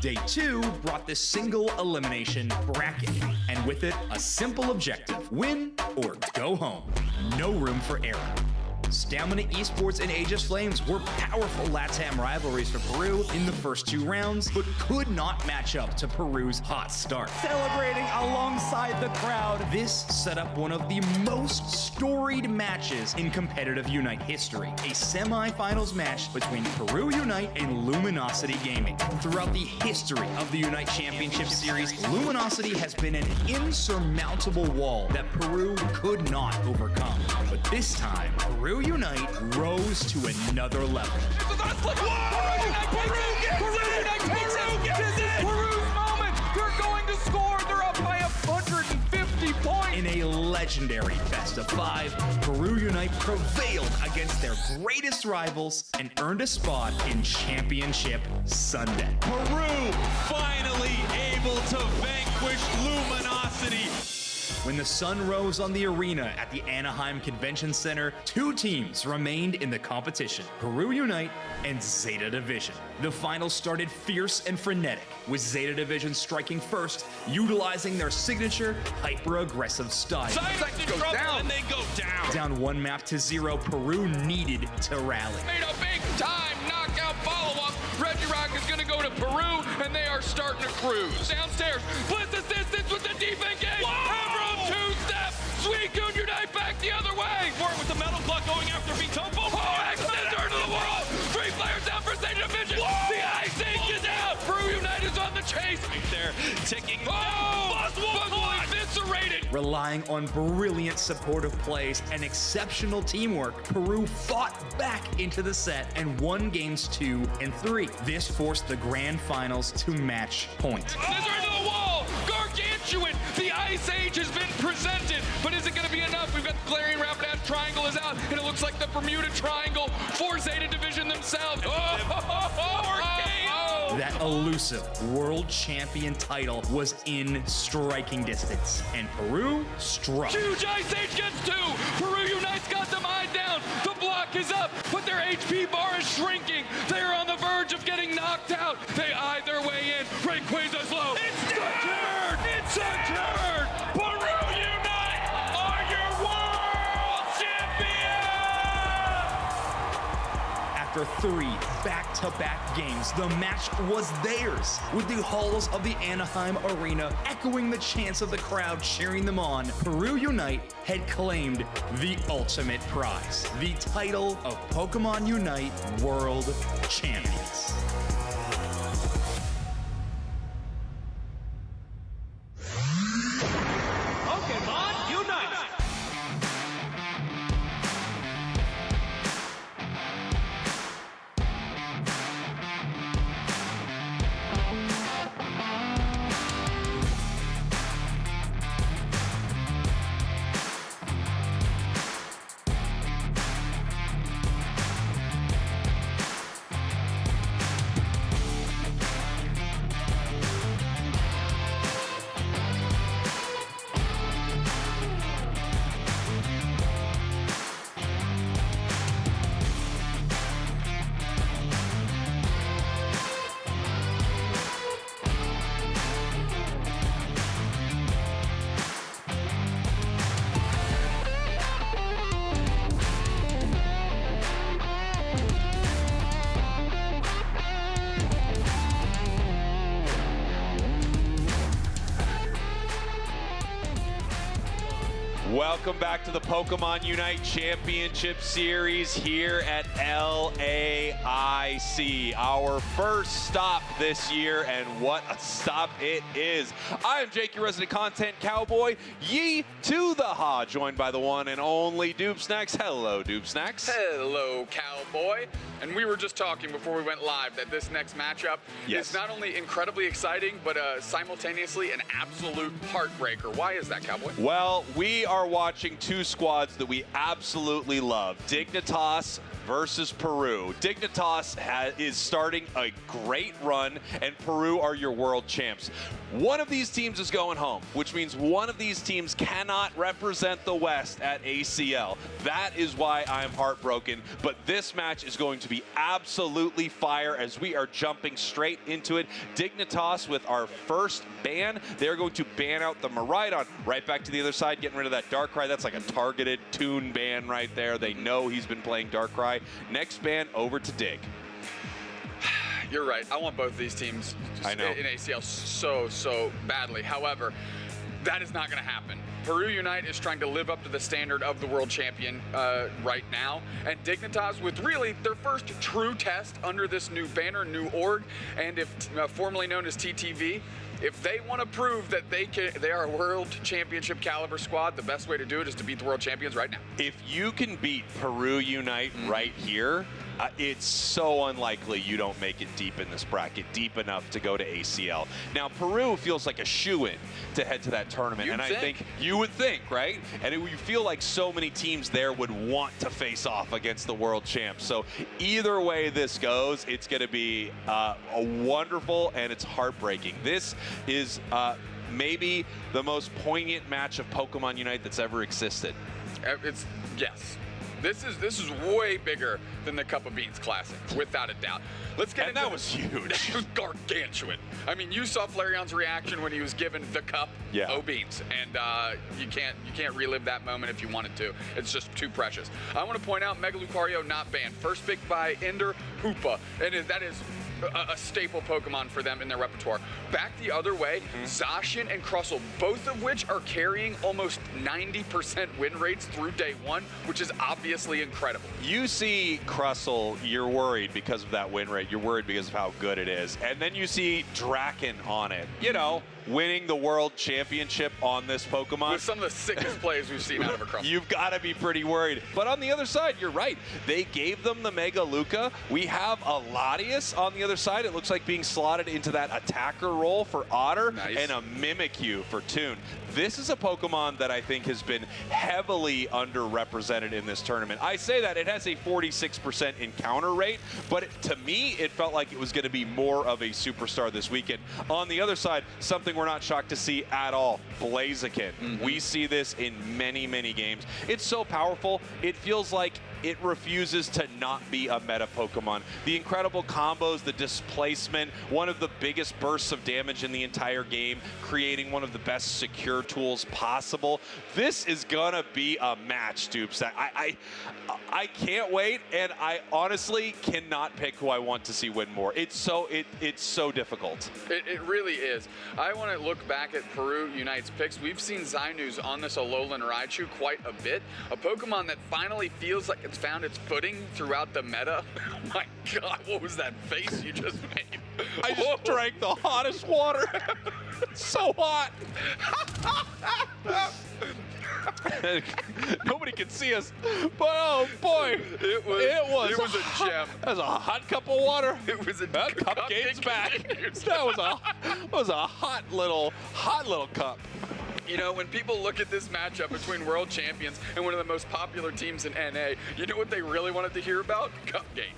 Day 2 brought the single elimination bracket, and with it, a simple objective: win or go home. No room for error. Stamina Esports and Aegis Flames were powerful LATAM rivalries for Peru in the first 2 rounds, but could not match up to Peru's hot start. Celebrating alongside the crowd, this set up one of the most storied matches in competitive Unite history, a semi-finals match between Peru Unite and Luminosity Gaming. Throughout the history of the Unite Championship Series, Luminosity has been an insurmountable wall that Peru could not overcome. But this time, Peru Unite rose to another level. Peru's moment. They're going to score. They're up by 150 points. In a legendary best of 5, Peru Unite prevailed against their greatest rivals and earned a spot in Championship Sunday. Peru finally able to vanquish Luminosity. When the sun rose on the arena at the Anaheim Convention Center, 2 teams remained in the competition, Peru Unite and Zeta Division. The finals started fierce and frenetic, with Zeta Division striking first, utilizing their signature hyper-aggressive style. Science goes down. And they go down. Down 1 map to 0, Peru needed to rally. Made a big time knockout follow-up. Reggie Rock is going to go to Peru, and they are starting to cruise. Downstairs, Bliss assistance with the deep engage. Emerald 2-step. Sweet Goon Unite back the other way. Fort with the metal clock going after Vitopo. Oh, extender to the wall. 3 players down for Zeta Division. Whoa. The LAIC is out. Peru Unite is on the chase. Right there, ticking. Oh, Buzzwole eviscerated. Relying on brilliant supportive plays and exceptional teamwork, Peru fought back into the set and won games 2 and 3. This forced the grand finals to match point. Scissor into the wall. Gargantuan. The Ice Age has been presented, but is it going to be enough? We've got the Glaring Rapidash Triangle is out, and it looks like the Bermuda Triangle for Zeta Division themselves. That elusive world champion title was in striking distance, and Peru struck. Huge Ice Age gets 2. Peru Unite's got them eyed down. The block is up, but their HP bar is shrinking. They are on the verge of getting knocked out. They eyed their way in. Rayquaza's low. It's secured! It's secured! Peru Unite are your world champions! After 3 back-to-back games, the match was theirs, with the halls of the Anaheim Arena echoing the chants of the crowd cheering them on. Peru Unite had claimed the ultimate prize, the title of Pokémon Unite World Champions. Pokémon Unite! Welcome back to the Pokemon Unite Championship Series here at LAIC. Our first stop this year, and what a stop it is. I am Jake, your resident content cowboy. Ye to the ha, joined by the one and only Doob Snacks. Hello, Doob Snacks. Hello, cowboy. And we were just talking before we went live that this next matchup is not only incredibly exciting, but simultaneously an absolute heartbreaker. Why is that, cowboy? Well, we are watching 2 squads that we absolutely love. Dignitas versus Peru. Dignitas is starting a great run, and Peru are your world champs. One of these teams is going home, which means one of these teams cannot represent the West at ACL. That is why I'm heartbroken, but this match is going to be absolutely fire as we are jumping straight into it. Dignitas with our first ban. They're going to ban out the Miraidon. Right back to the other side, getting rid of that Darkrai. That's like a targeted toon ban right there. They know he's been playing Darkrai. Next ban, over to Dig. You're right. I want both of these teams in ACL so badly. However, that is not going to happen. Peru Unite is trying to live up to the standard of the world champion right now. And Dignitas with really their first true test under this new banner, new org, and if formerly known as TTV, if they want to prove that they are a world championship caliber squad, the best way to do it is to beat the world champions right now. If you can beat Peru Unite right here, it's so unlikely you don't make it deep in this bracket, deep enough to go to ACL. Now, Peru feels like a shoo-in to head to that tournament, I think you would think, right? And you feel like so many teams there would want to face off against the world champs. So either way this goes, it's going to be a wonderful and it's heartbreaking. This is maybe the most poignant match of Pokemon Unite that's ever existed. Yes. This is way bigger than the Cup of Beans Classic, without a doubt. Let's get into that was huge. It was gargantuan. I mean, you saw Flareon's reaction when he was given the cup, O-Beans, and you can't relive that moment if you wanted to. It's just too precious. I want to point out Mega Lucario not banned. First pick by Ender Hoopa, and that is a staple Pokemon for them in their repertoire. Back the other way, Zacian and Crustle, both of which are carrying almost 90% win rates through day one, which is obviously incredible. You see Crustle, you're worried because of that win rate. You're worried because of how good it is. And then you see Draken on it. You know, winning the world championship on this Pokemon. With some of the sickest plays we've seen out of a Crustle. You've got to be pretty worried. But on the other side, you're right. They gave them the Mega Luca. We have a Latias on the other side. It looks like being slotted into that attacker role for Otter and a Mimikyu for Toon. This is a Pokemon that I think has been heavily underrepresented in this tournament. I say that it has a 46% encounter rate, but to me, it felt like it was going to be more of a superstar this weekend. On the other side, something we're not shocked to see at all, Blaziken. We see this in many, many games. It's so powerful, it feels like it refuses to not be a meta Pokemon. The incredible combos, the displacement, one of the biggest bursts of damage in the entire game, creating one of the best secure tools possible. This is gonna be a match, Dupes. I can't wait, and I honestly cannot pick who I want to see win more. It's so difficult. It really is. I want to look back at Peru Unite's picks. We've seen Zainus on this Alolan Raichu quite a bit. A Pokemon that finally feels like it's found its footing throughout the meta. Oh my God, what was that face you just made? I just drank the hottest water. It's so hot. Nobody can see us, but oh boy, it was a gem. That was a hot cup of water. It was a Cupcake's back. That was a hot little cup. You know, when people look at this matchup between world champions and one of the most popular teams in NA, you know what they really wanted to hear about? Cupcake.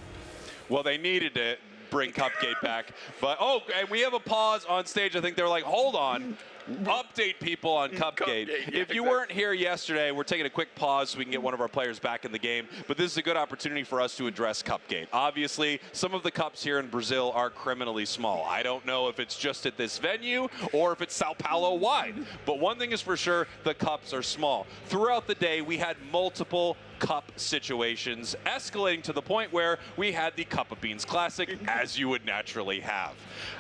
Well, they needed to bring Cupcake back, but oh, and we have a pause on stage. I think they're like, hold on. Update people on Cupcake. If you weren't here yesterday, we're taking a quick pause so we can get one of our players back in the game, but this is a good opportunity for us to address Cupcake. Obviously, some of the cups here in Brazil are criminally small. I don't know if it's just at this venue or if it's Sao Paulo wide, but one thing is for sure, the cups are small. Throughout the day, we had multiple cup situations, escalating to the point where we had the Cup of Beans Classic, as you would naturally have.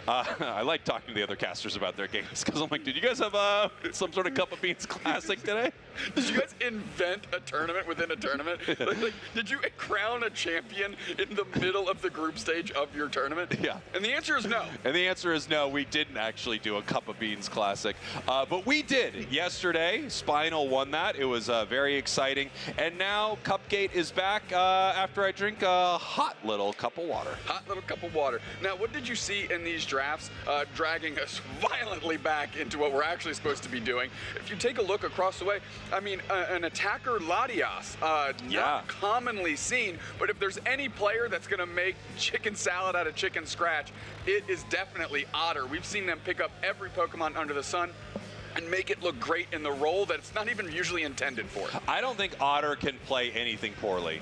I like talking to the other casters about their games, because I'm like, did you guys have some sort of Cup of Beans Classic today? Did you guys invent a tournament within a tournament? Like, did you crown a champion in the middle of the group stage of your tournament? Yeah. And the answer is no. And the answer is no, we didn't actually do a Cup of Beans Classic. But we did yesterday. Spinal won that. It was very exciting. And now Cupcake Upgate is back after I drink a hot little cup of water. Hot little cup of water. Now, what did you see in these drafts dragging us violently back into what we're actually supposed to be doing? If you take a look across the way, I mean, an attacker Latias, not commonly seen, but if there's any player that's going to make chicken salad out of chicken scratch, it is definitely Otter. We've seen them pick up every Pokemon under the sun and make it look great in the role that it's not even usually intended for. I don't think Otter can play anything poorly.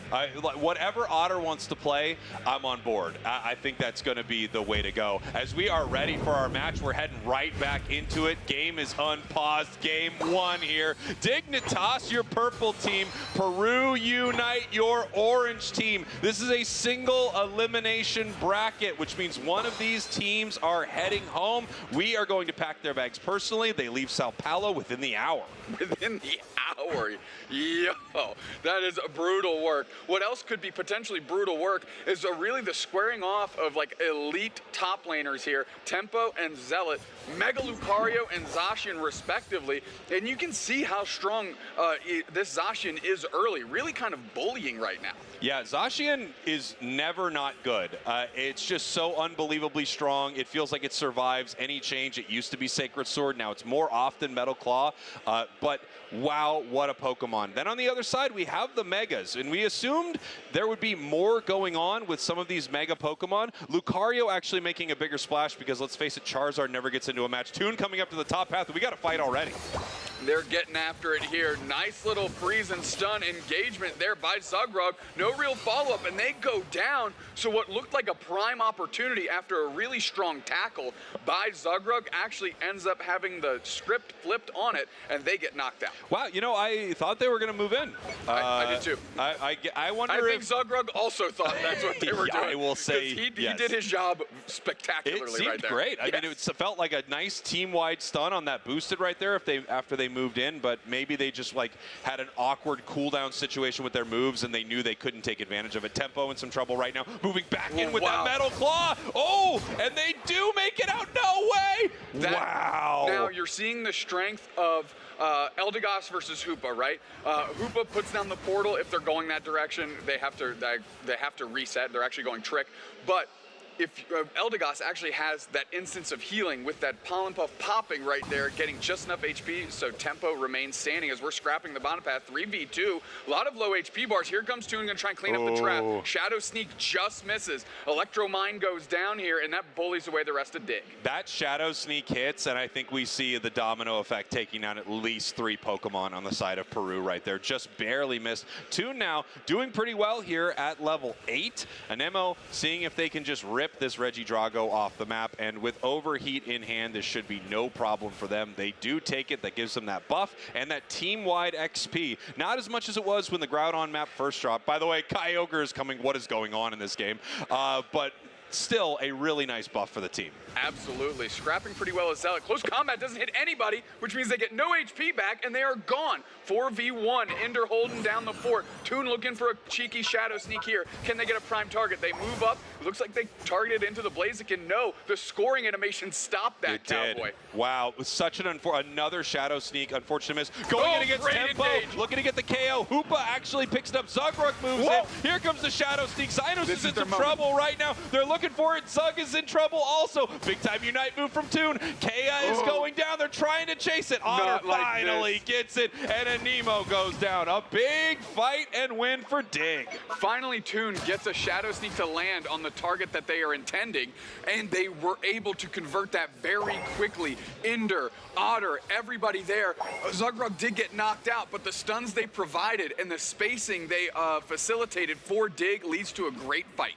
Whatever Otter wants to play, I'm on board. I think that's going to be the way to go. As we are ready for our match, we're heading right back into it. Game is unpaused. Game 1 here. Dignitas, your purple team. Peru Unite, your orange team. This is a single elimination bracket, which means one of these teams are heading home. We are going to pack their bags personally. They leave São Paulo within the hour. Within the hour? Yo, that is brutal work. What else could be potentially brutal work is really the squaring off of like elite top laners here, Tempo and Zealot, Mega Lucario and Zacian respectively, and you can see how strong this Zacian is early, really kind of bullying right now. Yeah, Zacian is never not good. It's just so unbelievably strong. It feels like it survives any change. It used to be Sacred Sword. Now it's more often Metal Claw. But wow, what a Pokemon. Then on the other side, we have the Megas. And we assumed there would be more going on with some of these Mega Pokemon. Lucario actually making a bigger splash because, let's face it, Charizard never gets into a match. Toon coming up to the top path. We got to fight already. They're getting after it here. Nice little freeze and stun engagement there by Zugrug. No real follow-up, and they go down. So what looked like a prime opportunity after a really strong tackle by Zugrug actually ends up having the script flipped on it, and they get knocked out. Wow, you know, I thought they were going to move in. I did too. I wonder I think Zugrug also thought that's what they were doing. I will say he yes. did his job spectacularly it seemed right there. Great. I mean, it felt like a nice team-wide stun on that boosted right there after they moved in, but maybe they just like had an awkward cooldown situation with their moves and they knew they couldn't take advantage of it. Tempo in some trouble right now, moving back in with that Metal Claw. Oh, and they do make it out. No way. Wow. Now you're seeing the strength of Eldegoss versus Hoopa, right? Hoopa puts down the portal. If they're going that direction, they have to reset. They're actually going Trick, but if Eldegoss actually has that instance of healing with that Pollen Puff popping right there, getting just enough HP, so Tempo remains standing as we're scrapping the bottom path. 3v2, a lot of low HP bars. Here comes Toon, gonna try and clean up the trap. Shadow Sneak just misses. Electro Mine goes down here, and that bullies away the rest of Dig. That Shadow Sneak hits, and I think we see the domino effect taking down at least 3 Pokemon on the side of Peru right there. Just barely missed. Toon now doing pretty well here at level 8. Anemo seeing if they can just rip this Regidrago off the map, and with Overheat in hand, this should be no problem for them. They do take it. That gives them that buff and that team-wide XP. Not as much as it was when the Groudon map first dropped. By the way, Kyogre is coming. What is going on in this game? But still a really nice buff for the team. Absolutely. Scrapping pretty well as Zealot. Close combat doesn't hit anybody, which means they get no HP back, and they are gone. 4v1. Ender holding down the fort. Toon looking for a cheeky Shadow Sneak here. Can they get a prime target? They move up. It looks like they targeted into the Blaziken. No, the scoring animation stopped that Cowboy. Wow, it was such another Shadow Sneak. Unfortunate miss. Going in against Tempo. Looking to get the KO. Hoopa actually picks it up. Zugrug moves in. Here comes the Shadow Sneak. Zynos is in some trouble right now. They're looking for it. Zug is in trouble also. Big time Unite move from Toon. Kea is going down. They're trying to chase it. Otter finally gets it, and Nemo goes down. A big fight and win for Dig. Finally, Toon gets a Shadow Sneak to land on the target that they are intending, and they were able to convert that very quickly. Ender, Otter, everybody there. Zugrug did get knocked out, but the stuns they provided and the spacing they facilitated for Dig leads to a great fight.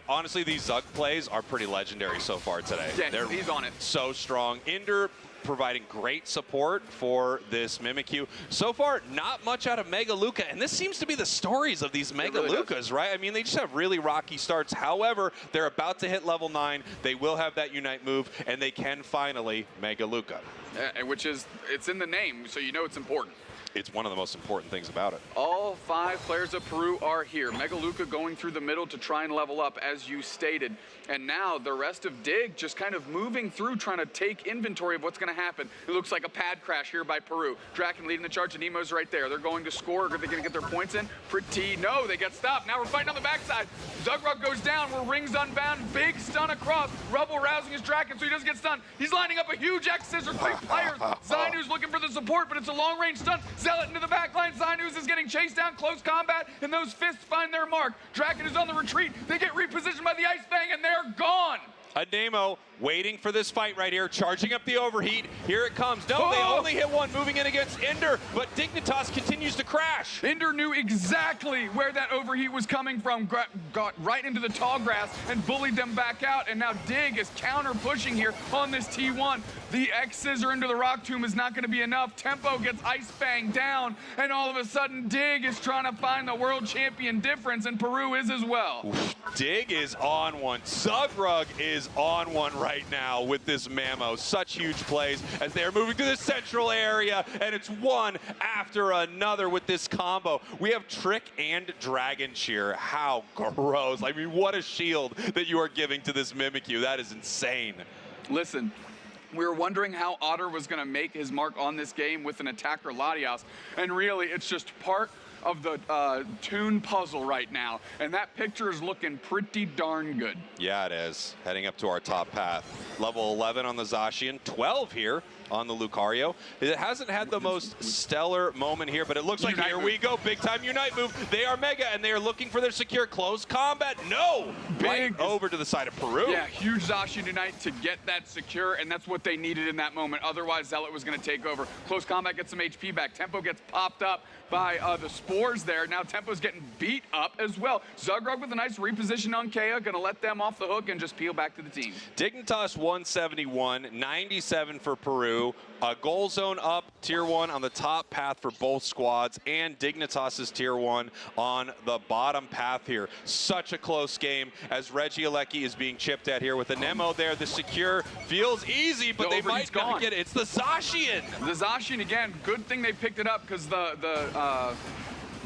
Honestly, these Zug plays are pretty legendary so far today. Yeah, he's on it. So strong. Ender providing great support for this Mimikyu. So far, not much out of Mega Luca, and this seems to be the stories of these Mega Lucas, right? I mean, they just have really rocky starts. However, they're about to hit level 9. They will have that Unite move, and they can finally Mega Luca. Which is, it's in the name, so you know it's important. it's one of the most important things about it. All 5 players of Peru are here. Mega Luca going through the middle to try and level up, as you stated. And now the rest of Dig just kind of moving through, trying to take inventory of what's going to happen. It looks like a pad crash here by Peru. Draken leading the charge, and Nemo's right there. They're going to score. Are they going to get their points in? Pretty. No, they get stopped. Now we're fighting on the backside. Zugrug goes down. We're rings unbound. Big stun across. Rubble rousing his Draken so he doesn't get stunned. He's lining up a huge X-Scissor. 3 players. Zainu's looking for the support, but it's a long-range stun. Zealot into the back line. Zainu's is getting chased down. Close combat, and those fists find their mark. Draken is on the retreat. They get repositioned by the Ice Fang, and they're gone. A Nemo waiting for this fight right here, charging up the overheat. Here it comes. No, they only hit one, moving in against Ender, but Dignitas continues to crash. Ender knew exactly where that overheat was coming from, got right into the tall grass and bullied them back out, and now Dig is counter pushing here on this T1. The X-Scissor into the Rock Tomb is not going to be enough. Tempo gets Ice Fang down, and all of a sudden Dig is trying to find the world champion difference, and Peru is as well. Dig is on one. Zugrug is on one right now with this Mamo. Such huge plays as they're moving to the central area, and it's one after another with this combo. We have Trick and Dragon Cheer. How gross. I mean, what a shield that you are giving to this Mimikyu. That is insane. Listen, we were wondering how Otter was going to make his mark on this game with an attacker Latias, and really it's just part of the Toon puzzle right now, and that picture is looking pretty darn good. Yeah, it is. Heading up to our top path. Level 11 on the Zacian, 12 here on the Lucario. It hasn't had the most stellar moment here, but it looks like here we go. Big time Unite move. They are Mega, and they are looking for their secure close combat. No! Right over to the side of Peru. Yeah, huge Zacian Unite to get that secure, and that's what they needed in that moment. Otherwise, Zealot was going to take over. Close combat gets some HP back. Tempo gets popped up by the spores there. Now Tempo's getting beat up as well. Zugrug with a nice reposition on Kea, gonna let them off the hook and just peel back to the team. Dignitas 171, 97 for Peru. Goal zone up, tier 1 on the top path for both squads, and Dignitas's tier 1 on the bottom path here. Such a close game as Regieleki is being chipped at here with the Nemo there. The secure feels easy, but they might not get it. It's the Zacian. The Zacian again, good thing they picked it up because the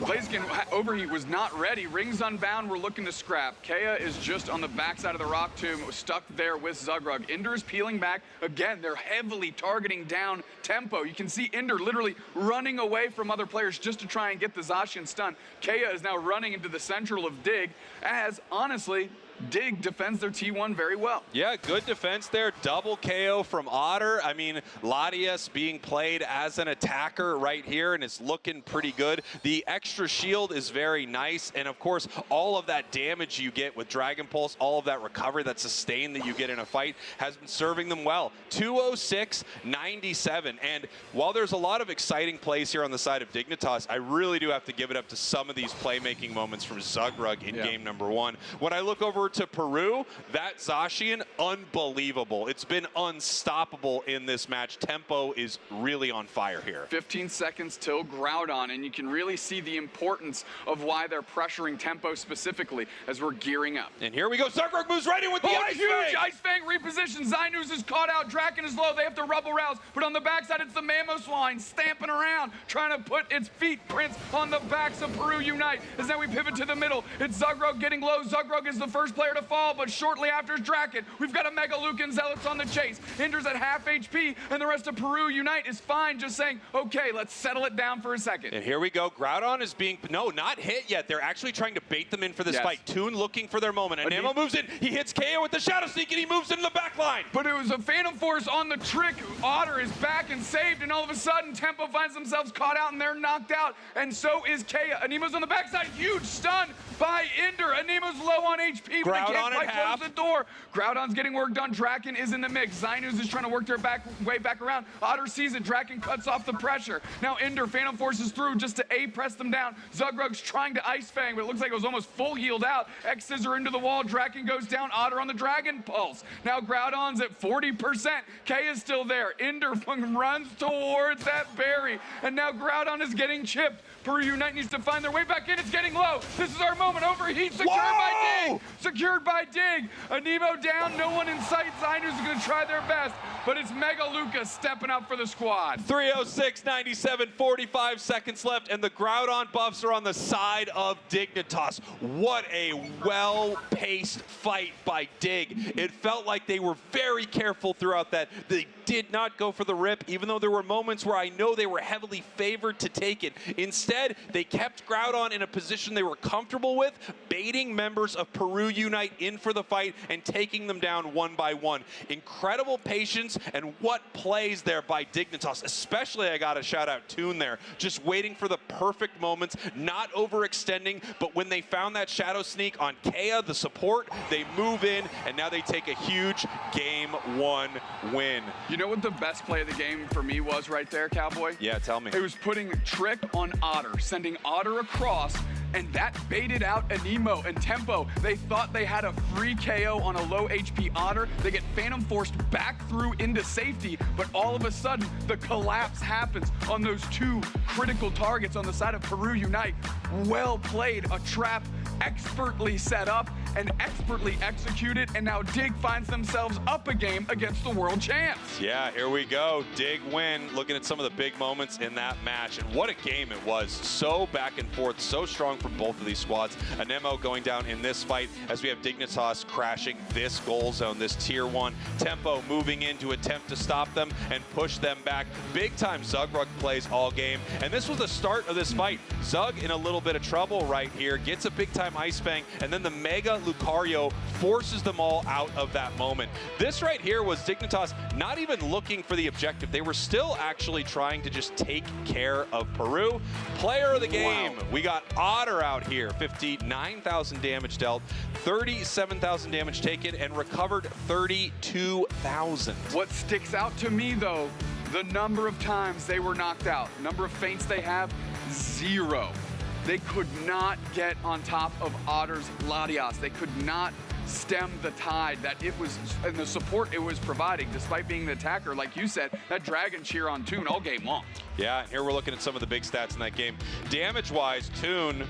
Blaziken overheat was not ready. Rings unbound, we're looking to scrap. Kea is just on the backside of the Rock Tomb, stuck there with Zugrug. Ender is peeling back. Again, they're heavily targeting down Tempo. You can see Ender literally running away from other players just to try and get the Zacian stun. Kea is now running into the central of Dig, as honestly, Dig defends their T1 very well. Yeah, good defense there. Double KO from Otter. I mean, Latias being played as an attacker right here, and it's looking pretty good. The extra shield is very nice, and of course, all of that damage you get with Dragon Pulse, all of that recovery, that sustain that you get in a fight has been serving them well. 206, 97, and while there's a lot of exciting plays here on the side of Dignitas, I really do have to give it up to some of these playmaking moments from Zugrug in game number 1. When I look over to Peru, that Zacian, unbelievable. It's been unstoppable in this match. Tempo is really on fire here. 15 seconds till Groudon, and you can really see the importance of why they're pressuring Tempo specifically as we're gearing up. And here we go. Zugrug moves right in with the Ice Fang. Ice Fang reposition. Zainus is caught out. Draken is low. They have to Rubble Rouse, but on the backside, it's the Mamoswine stamping around, trying to put its feet prints on the backs of Peru Unite. As now we pivot to the middle. It's Zugrug getting low. Zugrug is the first player to fall, but shortly after Draken, we've got a Mega Lucan Zealots on the chase. Ender's at half HP, and the rest of Peru Unite is fine, just saying, okay, let's settle it down for a second. And here we go. Groudon is being, no, not hit yet. They're actually trying to bait them in for this fight. Toon looking for their moment. And Nemo moves in. He hits KO with the Shadow Sneak, and he moves into the back line. But it was a Phantom Force on the Trick. Otter is back and saved, and all of a sudden, Tempo finds themselves caught out, and they're knocked out, and so is Kea. Anemo's on the backside. Huge stun by Ender. Anemo's low on HP, but he can't quite close the door. Groudon's getting work done. Draken is in the mix. Zainus is trying to work their way back around. Otter sees it. Draken cuts off the pressure. Now Ender Phantom forces through just to press them down. Zugrug's trying to Ice Fang, but it looks like it was almost full healed out. X-Scissor into the wall. Draken goes down. Otter on the Dragon Pulse. Now Groudon's at 40%. Kea is still there. Ender runs towards that berry, and now Groudon is getting chipped. Peru Unite needs to find their way back in. It's getting low. This is our moment. Overheat secured by Dig. secured by Dig. Anemo down, no one in sight. Ziners are going to try their best, but it's Mega Lucas stepping up for the squad. 3:06.97, 45 seconds left, and the Groudon buffs are on the side of Dignitas. What a well-paced fight by Dig. It felt like they were very careful throughout that. They did not go for the rip, even though there were moments where I know they were heavily favored to take it. Instead, they kept Groudon in a position they were comfortable with, baiting members of Peru Unite in for the fight and taking them down one by one. Incredible patience, and what plays there by Dignitas. Especially, I gotta shout out Toon there, just waiting for the perfect moments, not overextending, but when they found that Shadow Sneak on Kea, the support, they move in, and now they take a huge Game 1 win. You know what the best play of the game for me was right there, Cowboy? Yeah, tell me. It was putting Trick on Otter, sending Otter across, and that baited out Anemo and Tempo. They thought they had a free KO on a low HP Otter. They get Phantom Forced back through into safety, but all of a sudden, the collapse happens on those two critical targets on the side of Peru Unite. Well played, a trap expertly set up and expertly executed, and now Dig finds themselves up a game against the world champs. Yeah, here we go. Dig win, looking at some of the big moments in that match, and what a game it was. So back and forth, so strong from both of these squads. Anemo going down in this fight as we have Dignitas crashing this goal zone, this tier 1. Tempo moving in to attempt to stop them and push them back. Big time Zugrug plays all game, and this was the start of this fight. Zug in a little bit of trouble right here, gets a big time Ice Fang, and then the Mega Lucario forces them all out of that moment. This right here was Dignitas not even looking for the objective. They were still actually trying to just take care of Peru. Player of the game, we got Otter out here. 59,000 damage dealt, 37,000 damage taken, and recovered 32,000. What sticks out to me, though, the number of times they were knocked out. Number of feints they have, 0. They could not get on top of Otter's Latias. They could not stem the tide that it was, and the support it was providing, despite being the attacker, like you said, that Dragon Cheer on Toon all game long. Yeah, and here we're looking at some of the big stats in that game. Damage-wise, Toon,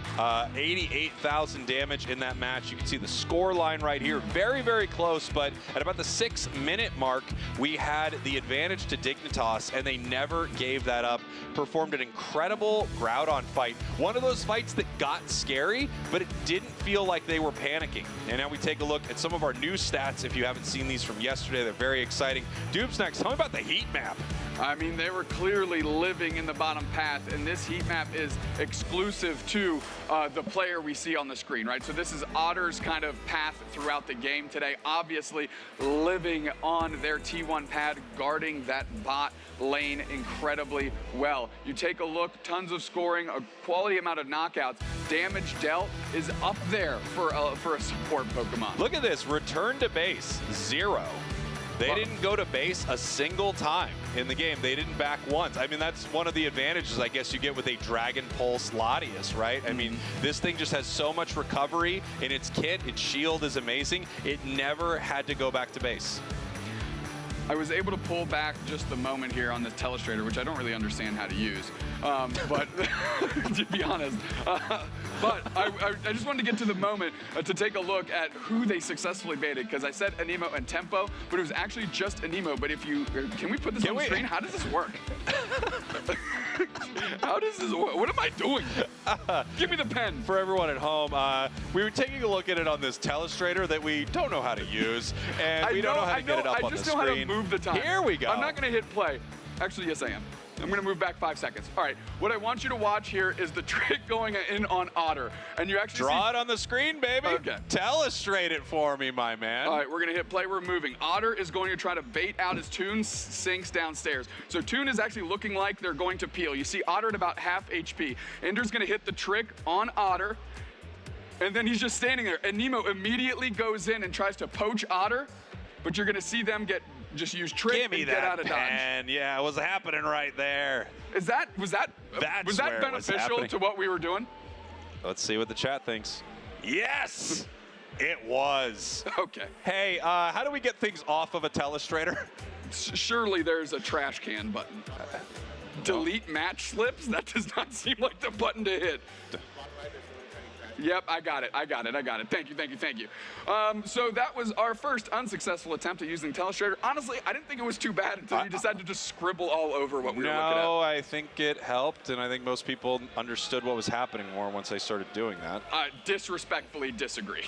88,000 damage in that match. You can see the score line right here. Very, very close, but at about the 6-minute mark, we had the advantage to Dignitas, and they never gave that up. Performed an incredible Groudon fight. One of those fights that got scary, but it didn't feel like they were panicking. And now we take a look at some of our new stats. If you haven't seen these from yesterday, they're very exciting. Doobsnacks, tell me about the heat map. I mean, they were clearly living in the bottom path, and this heat map is exclusive to the player we see on the screen, right? So this is Otter's kind of path throughout the game today, obviously living on their T1 pad, guarding that bot lane incredibly well. You take a look, tons of scoring, a quality amount of knockouts. Damage dealt is up there for a support Pokemon. Look at this, return to base, 0. They didn't go to base a single time in the game. They didn't back once. I mean, that's one of the advantages, I guess, you get with a Dragon Pulse Latias, right? I mean, this thing just has so much recovery in its kit. Its shield is amazing. It never had to go back to base. I was able to pull back just the moment here on this Telestrator, which I don't really understand how to use, but to be honest. But I just wanted to get to the moment to take a look at who they successfully baited, because I said Anemo and Tempo, but it was actually just Anemo. But if you, can we put this on the screen? How does this work? How does this work? What am I doing? Give me the pen. For everyone at home, we were taking a look at it on this Telestrator that we don't know how to use, and we don't know how to get it up on the screen. I just know how to move the time. Here we go. I'm not going to hit play. Actually, yes, I am. I'm going to move back 5 seconds. All right, what I want you to watch here is the trick going in on Otter. And you actually draw it on the screen, baby. Okay. Telestrate it for me, my man. All right, we're going to hit play. We're moving. Otter is going to try to bait out as Toon sinks downstairs. So Toon is actually looking like they're going to peel. You see Otter at about half HP. Ender's going to hit the trick on Otter. And then he's just standing there. And Nemo immediately goes in and tries to poach Otter. But you're going to see them just use trick and get out of dodge. Yeah, it was happening right there. Was that beneficial to what we were doing? Let's see what the chat thinks. Yes, it was. Okay. Hey, how do we get things off of a Telestrator? Surely there's a trash can button. Delete match slips? That does not seem like the button to hit. Yep, I got it. Thank you. So that was our first unsuccessful attempt at using Telestrator. Honestly, I didn't think it was too bad until you decided to just scribble all over what we were looking at. No, I think it helped, and I think most people understood what was happening more once I started doing that. Disrespectfully disagree.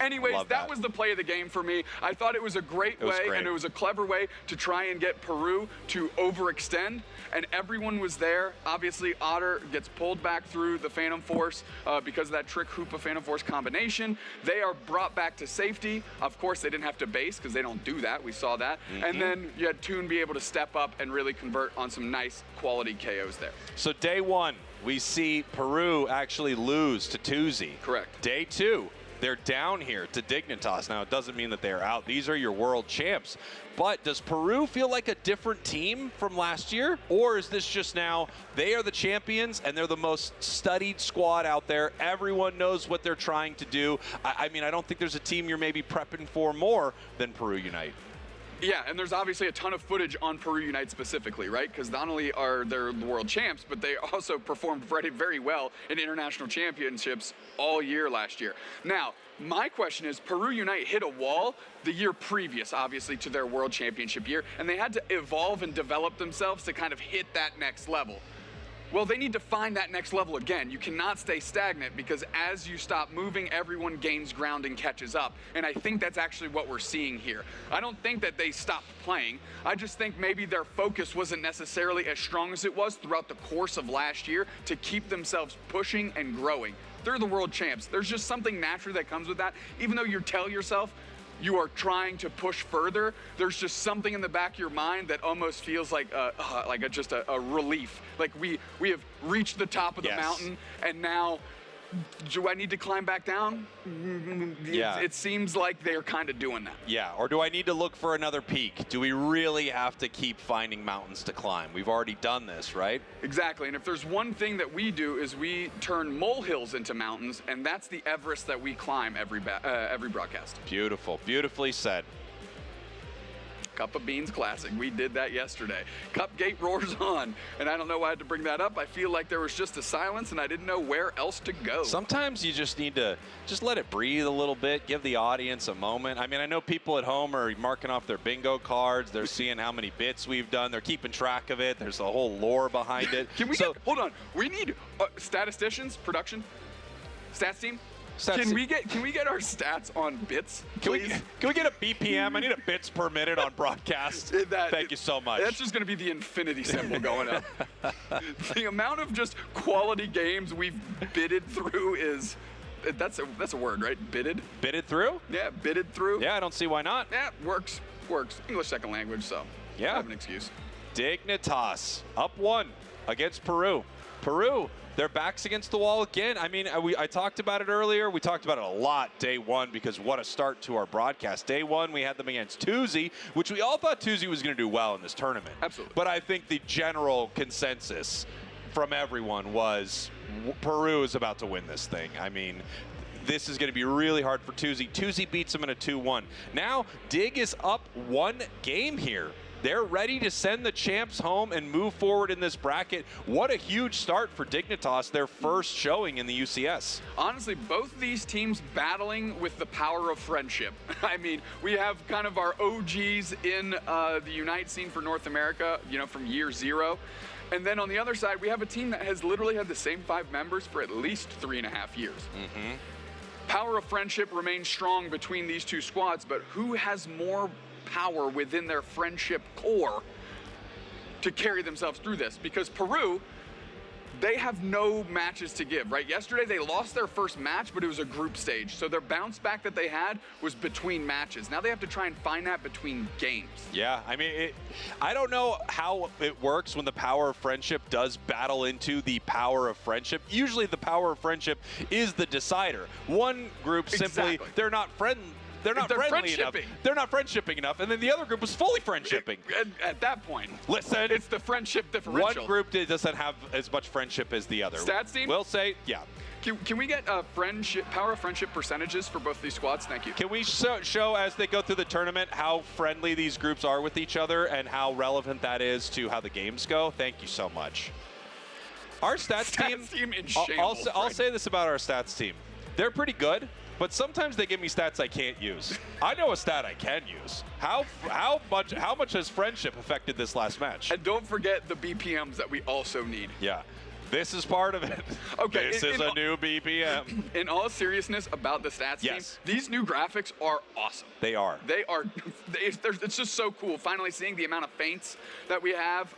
Anyways, that was the play of the game for me. I thought it was a great way, and it was a clever way to try and get Peru to overextend, and everyone was there. Obviously, Otter gets pulled back through the Phantom Force because of that Trick Hoopa Phantom Force combination. They are brought back to safety. Of course, they didn't have to base because they don't do that. We saw that. And then you had Toon be able to step up and really convert on some nice quality KOs there. So day one, we see Peru actually lose to Tuzi. Correct. Day two, they're down here to Dignitas. Now, it doesn't mean that they're out. These are your world champs. But does Peru feel like a different team from last year? Or is this just now they are the champions and they're the most studied squad out there? Everyone knows what they're trying to do. I mean, I don't think there's a team you're maybe prepping for more than Peru Unite. Yeah, and there's obviously a ton of footage on Peru Unite specifically, right? Because not only are they the world champs, but they also performed very, very well in international championships all year last year. Now, my question is, Peru Unite hit a wall the year previous, obviously, to their world championship year, and they had to evolve and develop themselves to kind of hit that next level. Well, they need to find that next level again. You cannot stay stagnant because as you stop moving, everyone gains ground and catches up. And I think that's actually what we're seeing here. I don't think that they stopped playing. I just think maybe their focus wasn't necessarily as strong as it was throughout the course of last year to keep themselves pushing and growing. They're the world champs. There's just something natural that comes with that. Even though you tell yourself you are trying to push further, there's just something in the back of your mind that almost feels like just a relief. Like we have reached the top of the mountain, and now do I need to climb back down? Yeah. It seems like they're kind of doing that. Yeah, or do I need to look for another peak? Do we really have to keep finding mountains to climb? We've already done this, right? Exactly, and if there's one thing that we do is we turn molehills into mountains, and that's the Everest that we climb every broadcast. Beautiful, beautifully said. Cup of Beans Classic. We did that yesterday. Cupgate roars on, and I don't know why I had to bring that up. I feel like there was just a silence, and I didn't know where else to go. Sometimes you just need to just let it breathe a little bit, give the audience a moment. I mean, I know people at home are marking off their bingo cards. They're seeing how many bits we've done. They're keeping track of it. There's a whole lore behind it. Can we hold on. We need statisticians, production, stats team. Can we get our stats on bits, please? Can we get a BPM? I need a bits per minute on broadcast. Thank you so much. That's just going to be the infinity symbol going up. The amount of just quality games we've bidded through is, that's a word, right? Bidded? Bidded through? Yeah, bidded through. Yeah, I don't see why not. Yeah, works. English second language, so yeah, I have an excuse. Dignitas up 1 against Peru. Peru, their backs against the wall again. I mean, I talked about it earlier. We talked about it a lot day one because what a start to our broadcast. Day one, we had them against Tuzi, which we all thought Tuzi was going to do well in this tournament. Absolutely. But I think the general consensus from everyone was Peru is about to win this thing. I mean, this is going to be really hard for Tuzi. Tuzi beats them in a 2-1. Now, Dig is up 1 game here. They're ready to send the champs home and move forward in this bracket. What a huge start for Dignitas, their first showing in the UCS. Honestly, both these teams battling with the power of friendship. I mean, we have kind of our OGs in the Unite scene for North America, you know, from year 0. And then on the other side, we have a team that has literally had the same 5 members for at least 3.5 years. Power of friendship remains strong between these two squads, but who has more power within their friendship core to carry themselves through this? Because Peru, they have no matches to give, right? Yesterday they lost their first match, but it was a group stage. So their bounce back that they had was between matches. Now they have to try and find that between games. Yeah, I mean, I don't know how it works when the power of friendship does battle into the power of friendship. Usually the power of friendship is the decider. One group simply, they're not friendly. They're not friendly enough. They're not friendshipping enough. And then the other group was fully friendshipping. At that point, listen, it's the friendship differential. One group doesn't have as much friendship as the other. Stats team? We'll say, yeah. Can we get power of friendship percentages for both these squads? Thank you. Can we show as they go through the tournament how friendly these groups are with each other and how relevant that is to how the games go? Thank you so much. Our stats team in I'll shambles. say this about our stats team. They're pretty good, but sometimes they give me stats I can't use. I know a stat I can use. How much has friendship affected this last match? And don't forget the BPMs that we also need. Yeah. This is part of it. Okay, This is a new BPM. In all seriousness about the stats team, these new graphics are awesome. They are. They are. It's just so cool. Finally seeing the amount of feints that we have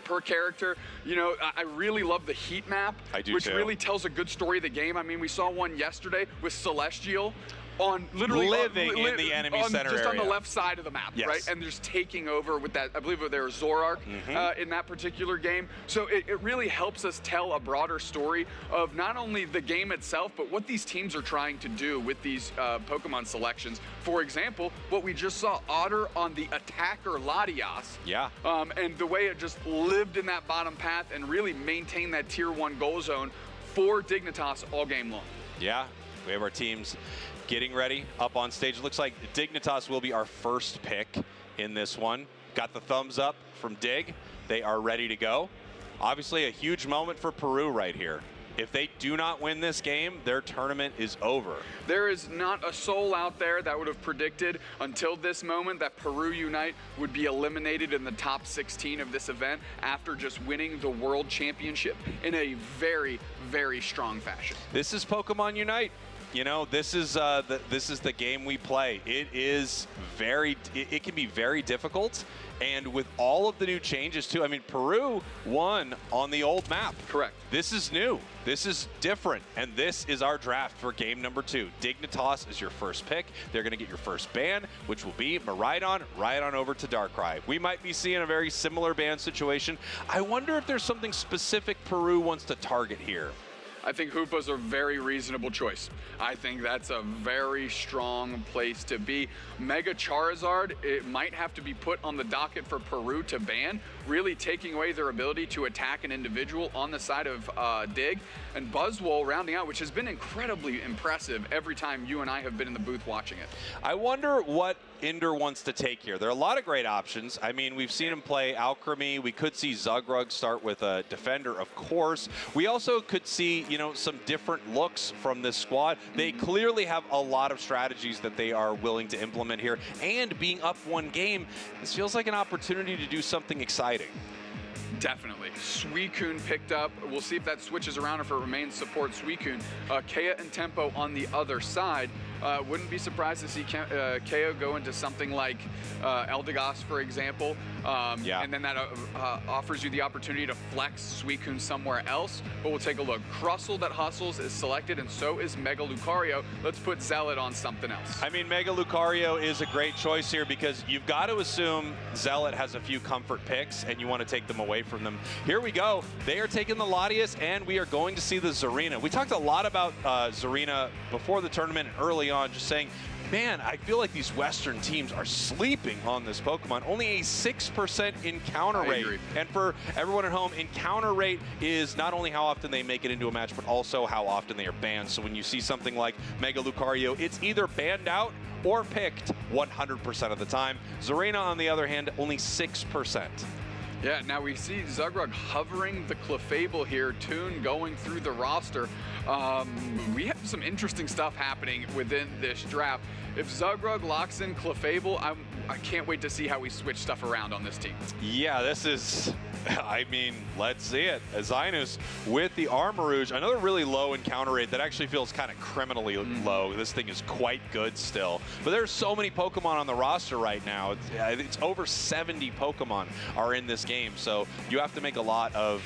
per character. You know, I really love the heat map, which too. really tells a good story of the game. I mean, we saw one yesterday with Celestial on literally living in the enemy center just area. on the left side of the map, Yes. right? And just taking over with that. I believe there was Zorark in that particular game. So it really helps us tell a broader story of not only the game itself, but what these teams are trying to do with these Pokemon selections. For example, what we just saw, Otter on the attacker Latias. Yeah. And the way it just lived in that bottom path and really maintained that tier 1 goal zone for Dignitas all game long. Yeah. We have our teams getting ready up on stage. It looks like Dignitas will be our first pick in this one. Got the thumbs up from Dig. They are ready to go. Obviously a huge moment for Peru right here. If they do not win this game, their tournament is over. There is not a soul out there that would have predicted until this moment that Peru Unite would be eliminated in the top 16 of this event after just winning the World Championship in a very, very strong fashion. This is Pokemon Unite. You know, this is the game we play. It is it can be very difficult, and with all of the new changes too. I mean, Peru won on the old map. Correct. This is new. This is different, and this is our draft for game number 2. Dignitas is your first pick. They're going to get your first ban, which will be Miraidon, right on over to Darkrai. We might be seeing a very similar ban situation. I wonder if there's something specific Peru wants to target here. I think Hoopa's a very reasonable choice. I think that's a very strong place to be. Mega Charizard, it might have to be put on the docket for Peru to ban, really taking away their ability to attack an individual on the side of Dig. And Buzzwole rounding out, which has been incredibly impressive every time you and I have been in the booth watching it. I wonder what Ender wants to take here. There are a lot of great options. I mean, we've seen him play Alchemy. We could see Zugrug start with a defender, of course. We also could see, you know, some different looks from this squad. They clearly have a lot of strategies that they are willing to implement here. And being up one game, this feels like an opportunity to do something exciting. Definitely. Suicune picked up. We'll see if that switches around, if it remains support Suicune. Kea and Tempo on the other side. Wouldn't be surprised to see Kea go into something like Eldegoss, for example. And then that offers you the opportunity to flex Suicune somewhere else. But we'll take a look. Crustle that hustles is selected, and so is Mega Lucario. Let's put Zealot on something else. I mean, Mega Lucario is a great choice here because you've got to assume Zealot has a few comfort picks, and you want to take them away from them. Here we go. They are taking the Latias, and we are going to see the Zarina. We talked a lot about Zarina before the tournament and early on, just saying, man, I feel like these Western teams are sleeping on this Pokemon. Only a 6% encounter rate. And for everyone at home, encounter rate is not only how often they make it into a match, but also how often they are banned. So when you see something like Mega Lucario, it's either banned out or picked 100% of the time. Zarina, on the other hand, only 6%. Yeah, now we see Zugrug hovering the Clefable here, Toon going through the roster. We have some interesting stuff happening within this draft. If Zugrug locks in Clefable, I can't wait to see how we switch stuff around on this team. Yeah, this is, I mean, let's see it. Zinus with the Armarouge, another really low encounter rate that actually feels kind of criminally low. This thing is quite good still. But there's so many Pokemon on the roster right now. It's over 70 Pokemon are in this game, so you have to make a lot of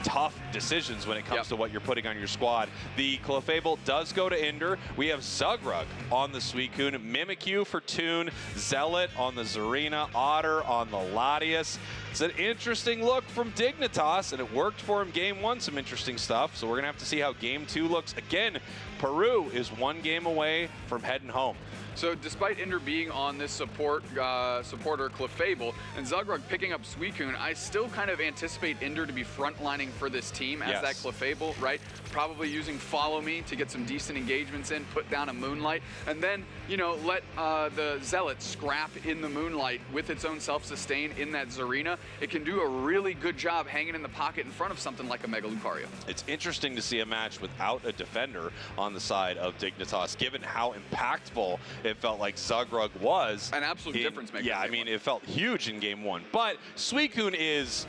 tough decisions when it comes to what you're putting on your squad. The Clefable does go to Ender. We have Zugrug on the Suicune, Mimikyu for Toon, Zealot on the Zarina, Otter on the Latias. It's an interesting look from Dignitas, and it worked for him game 1, some interesting stuff. So we're gonna have to see how game 2 looks. Again, Peru is 1 game away from heading home. So despite Ender being on this supporter Clefable and Zugrug picking up Suicune, I still kind of anticipate Ender to be frontlining for this team as that Clefable, right? Probably using Follow Me to get some decent engagements in, put down a Moonlight, and then, you know, let the Zealot scrap in the Moonlight with its own self-sustain in that Zarina. It can do a really good job hanging in the pocket in front of something like a Mega Lucario. It's interesting to see a match without a defender on the side of Dignitas, given how impactful it felt like Zugrug was. An absolute difference maker. Yeah, I mean, it felt huge in game one. But Suicune is,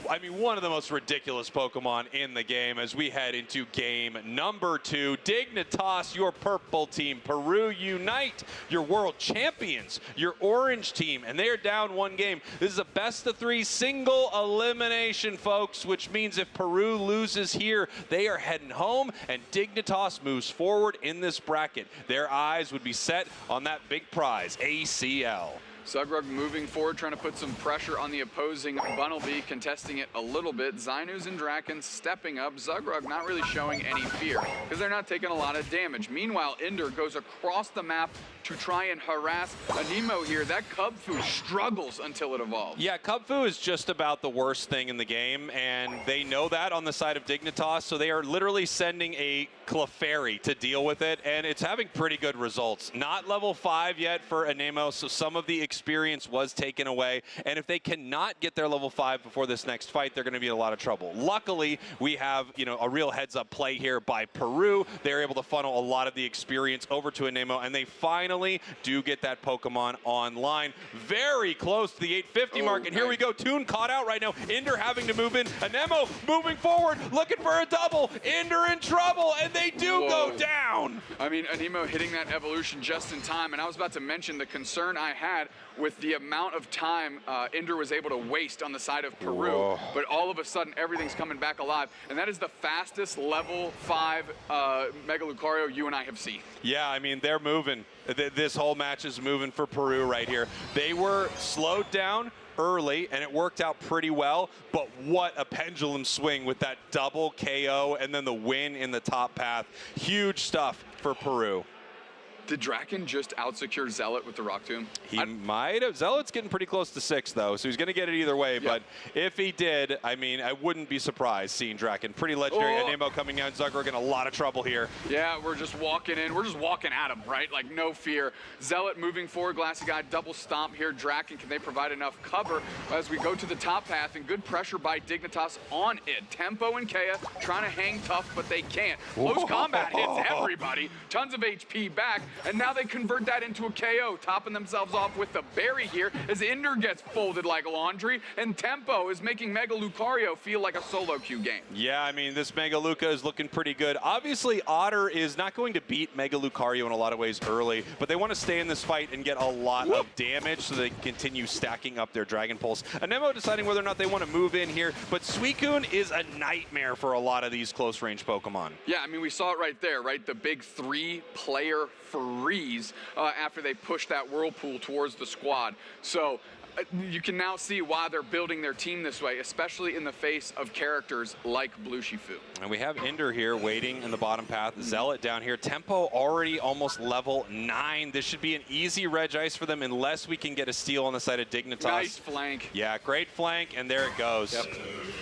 I mean, one of the most ridiculous Pokemon in the game as we head into game number 2. Dignitas, your purple team. Peru Unite, your world champions. Your orange team, and they are down 1 game. This is a best-of-3 single elimination, folks, which means if Peru loses here, they are heading home, and Dignitas moves forward in this bracket. Their eyes would be set on that big prize, ACL. Zugrug moving forward, trying to put some pressure on the opposing Bunnelby, contesting it a little bit. Zainus and Draken stepping up. Zugrug not really showing any fear because they're not taking a lot of damage. Meanwhile, Ender goes across the map to try and harass Anemo here. That Cubfu struggles until it evolves. Yeah, Cubfu is just about the worst thing in the game, and they know that on the side of Dignitas, so they are literally sending a Clefairy to deal with it, and it's having pretty good results. Not level 5 yet for Anemo, so some of the experience was taken away, and if they cannot get their level 5 before this next fight, they're going to be in a lot of trouble. Luckily, we have, you know, a real heads-up play here by Peru. They're able to funnel a lot of the experience over to Anemo, and they finally do get that Pokemon online. Very close to the 850 mark, and here we go. Toon caught out right now. Ender having to move in. Anemo moving forward, looking for a double. Ender in trouble, and they do go down. I mean, Anemo hitting that evolution just in time, and I was about to mention the concern I had with the amount of time Ender was able to waste on the side of Peru, but all of a sudden everything's coming back alive, and that is the fastest level 5 Mega Lucario you and I have seen. Yeah, I mean, they're moving. This whole match is moving for Peru right here. They were slowed down early, and it worked out pretty well, but what a pendulum swing with that double KO and then the win in the top path. Huge stuff for Peru. Did Draken just out-secure Zealot with the Rock Tomb? He might have. Zealot's getting pretty close to 6, though, so he's going to get it either way. But if he did, I mean, I wouldn't be surprised seeing Draken. Pretty legendary. Anemo coming out. Zugrug in a lot of trouble here. Yeah, we're just walking in. We're just walking at him, right? Like, no fear. Zealot moving forward. Glassy Guy double stomp here. Draken, can they provide enough cover as we go to the top path? And good pressure by Dignitas on it. Tempo and Kea trying to hang tough, but they can't. Close combat hits everybody. Tons of HP back. And now they convert that into a KO, topping themselves off with the berry here as Ender gets folded like laundry, and Tempo is making Mega Lucario feel like a solo queue game. Yeah, I mean, this Mega Luca is looking pretty good. Obviously, Otter is not going to beat Mega Lucario in a lot of ways early, but they want to stay in this fight and get a lot of damage so they can continue stacking up their Dragon Pulse. Anemo deciding whether or not they want to move in here, but Suicune is a nightmare for a lot of these close-range Pokemon. Yeah, I mean, we saw it right there, right? The big 3-player freeze after they pushed that Whirlpool towards the squad. So you can now see why they're building their team this way, especially in the face of characters like Blue Shifu. And we have Ender here waiting in the bottom path. Zealot down here. Tempo already almost level 9. This should be an easy Reg Ice for them unless we can get a steal on the side of Dignitas. Nice flank. Yeah, great flank, and there it goes. Yep.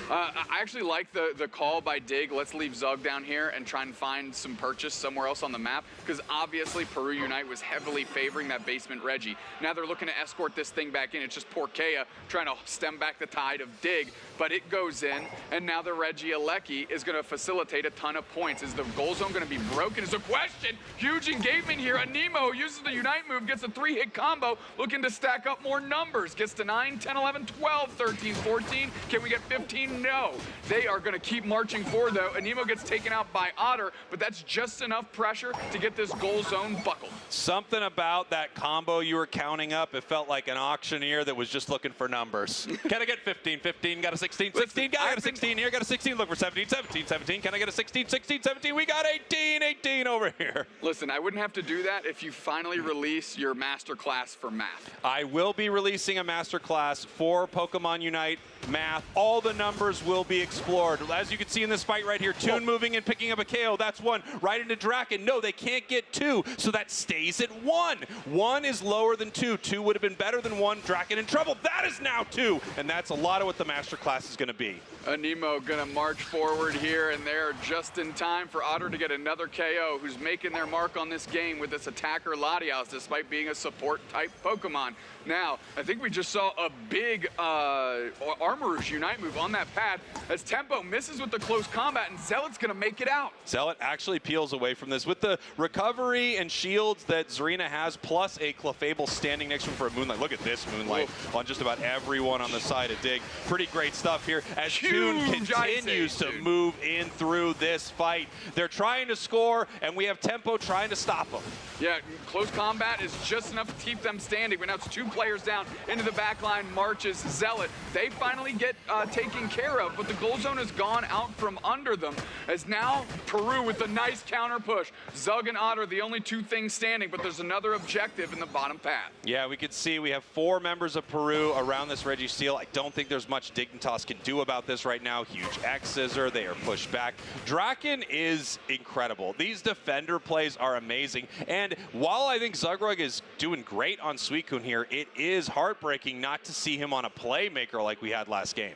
I actually like the call by Dig. Let's leave Zug down here and try and find some purchase somewhere else on the map, because obviously Peru Unite was heavily favoring that basement Reggie. Now they're looking to escort this thing back in. It's just poor Kea trying to stem back the tide of Dig, but it goes in, and now the Reggie Alecki is going to facilitate a ton of points. Is the goal zone going to be broken is a question. Huge engagement here. Anemo uses the Unite move, gets a 3-hit combo, looking to stack up more numbers. Gets to 9, 10, 11, 12, 13, 14. Can we get 15? No. They are going to keep marching forward, though. Anemo gets taken out by Otter, but that's just enough pressure to get this goal zone buckled. Something about that combo you were counting up, it felt like an auctioneer that was just looking for numbers. Can I get 15? 15, got a 16, 16, got a 16 here, got a 16, look for 17, 17, 17, can I get a 16, 16, 17, we got 18, 18 over here. Listen, I wouldn't have to do that if you finally release your master class for math. I will be releasing a master class for Pokemon Unite math. All the numbers will be explored. As you can see in this fight right here, Toon moving and picking up a KO. That's one. Right into Draken. No, they can't get 2. So that stays at 1. 1 is lower than 2. 2 would have been better than 1. Draken in trouble. That is now 2. And that's a lot of what the masterclass is going to be. Nemo gonna march forward here, and they're just in time for Otter to get another KO, who's making their mark on this game with this attacker Latias, despite being a support-type Pokemon. Now, I think we just saw a big Armarouge Unite move on that pad as Tempo misses with the close combat, and Zealot's gonna make it out. Zealot actually peels away from this with the recovery and shields that Zarina has, plus a Clefable standing next to him for a Moonlight. Look at this Moonlight on just about everyone on the side of Dig. Pretty great stuff here as Toon continues to move in through this fight. They're trying to score, and we have Tempo trying to stop them. Yeah, close combat is just enough to keep them standing, but now it's 2 players down. Into the back line marches Zealot. They finally get taken care of, but the goal zone has gone out from under them, as now Peru with a nice counter push. Zug and Otter, the only 2 things standing, but there's another objective in the bottom path. Yeah, we can see we have 4 members of Peru around this Registeel. I don't think there's much Dignitas can do about this right now. Huge X-Scissor, they are pushed back. Draken is incredible. These defender plays are amazing, and while I think Zugrug is doing great on Suicune here, it is heartbreaking not to see him on a playmaker like we had last game.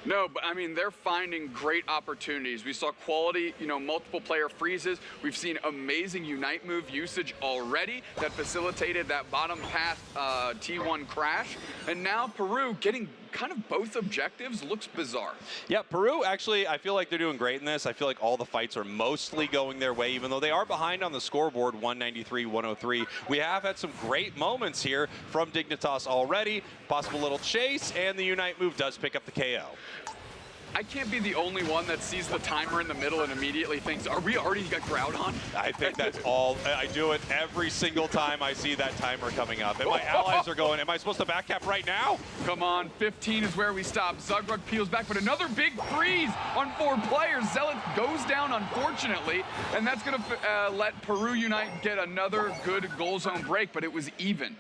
No, but I mean, they're finding great opportunities. We saw quality, multiple player freezes. We've seen amazing Unite move usage already that facilitated that bottom path T1 crash. And now Peru getting kind of both objectives looks bizarre. Yeah, Peru actually, I feel like they're doing great in this. I feel like all the fights are mostly going their way, even though they are behind on the scoreboard, 193-103. We have had some great moments here from Dignitas already. Possible little chase, and the Unite move does pick up the KO. I can't be the only one that sees the timer in the middle and immediately thinks, are we already got Groudon? I think that's all. I do it every single time I see that timer coming up. And my allies are going, am I supposed to backcap right now? Come on, 15 is where we stop. Zugrug peels back, but another big freeze on 4 players. Zealot goes down, unfortunately, and that's going to let Peru Unite get another good goal zone break, but it was even.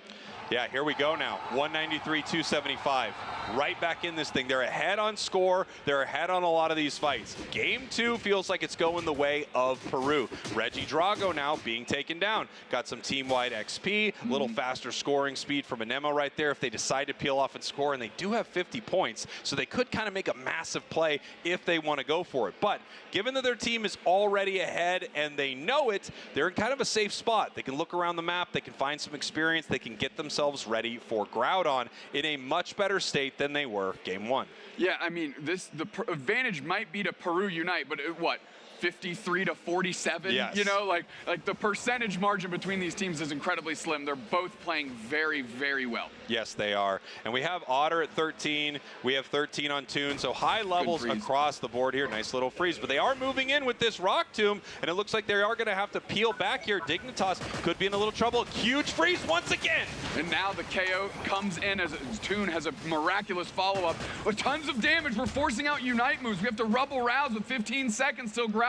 Yeah, here we go now. 193-275. Right back in this thing. They're ahead on score. They're ahead on a lot of these fights. Game 2 feels like it's going the way of Peru. Reggie Drago now being taken down. Got some team-wide XP, a little faster scoring speed from Anemo right there if they decide to peel off and score, and they do have 50 points, so they could kind of make a massive play if they want to go for it. But given that their team is already ahead and they know it, they're in kind of a safe spot. They can look around the map, they can find some experience, they can get themselves ready for Groudon in a much better state than they were game 1. Yeah, I mean, the advantage might be to Peru Unite, but what? 53-47, yes. like the percentage margin between these teams is incredibly slim. They're both playing very, very well. Yes, they are. And we have Otter at 13. We have 13 on Toon, so high levels across the board here. Nice little freeze, but they are moving in with this Rock Tomb, and it looks like they are going to have to peel back here. Dignitas could be in a little trouble. Huge freeze once again. And now the KO comes in as Toon has a miraculous follow-up. With tons of damage, we're forcing out Unite moves. We have to Rubble Rouse with 15 seconds till Groudon.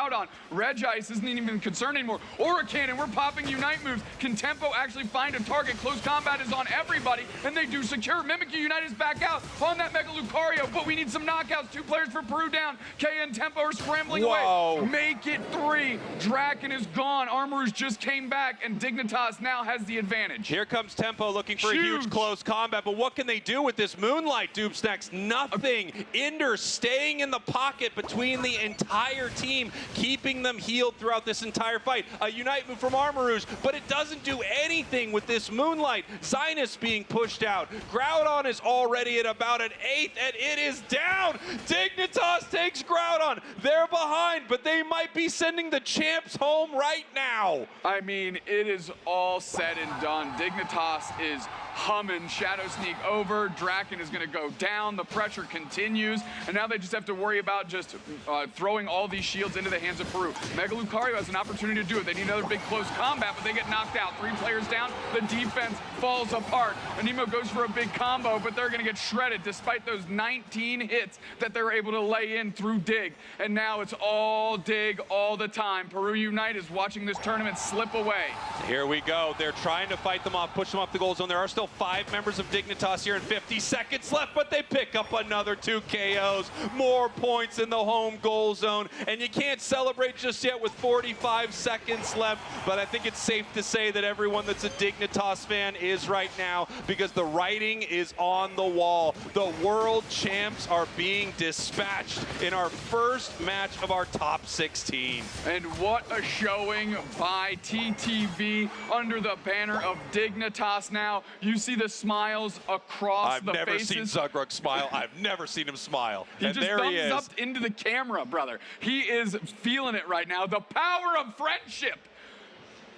Regice isn't even concerned anymore. Aura Cannon, we're popping Unite moves. Can Tempo actually find a target? Close combat is on everybody, and they do secure. Mimikyu Unite is back out on that Mega Lucario, but we need some knockouts. 2 players for Peru down. Kaya and Tempo are scrambling away. Make it 3. Draken is gone. Armarouge just came back, and Dignitas now has the advantage. Here comes Tempo looking for a huge close combat, but what can they do with this Moonlight, Doobsnacks? Nothing. Ender staying in the pocket between the entire team, keeping them healed throughout this entire fight. A Unite move from Armarouge, but it doesn't do anything with this Moonlight. Zinus being pushed out. Groudon is already at about an 8th, and it is down. Dignitas takes Groudon. They're behind, but they might be sending the champs home right now. I mean, it is all said and done. Dignitas is humming. Shadow Sneak over. Draken is going to go down. The pressure continues, and now they just have to worry about just throwing all these shields into the hands of Peru. Mega Lucario has an opportunity to do it. They need another big close combat, but they get knocked out. 3 players down. The defense falls apart. Anemo goes for a big combo, but they're going to get shredded despite those 19 hits that they're able to lay in through Dig. And now it's all Dig all the time. Peru Unite is watching this tournament slip away. Here we go. They're trying to fight them off, push them off the goal zone. There are still 5 members of Dignitas here in 50 seconds left, but they pick up another 2 KOs. More points in the home goal zone, and you can't celebrate just yet with 45 seconds left, but I think it's safe to say that everyone that's a Dignitas fan is right now, because the writing is on the wall. The world champs are being dispatched in our first match of our top 16. And what a showing by TTV under the banner of Dignitas. Now you see the smiles across the faces. I've never seen Zugrug smile. I've never seen him smile. He and just there he is. thumbs up into the camera, brother. He is feeling it right now. The power of friendship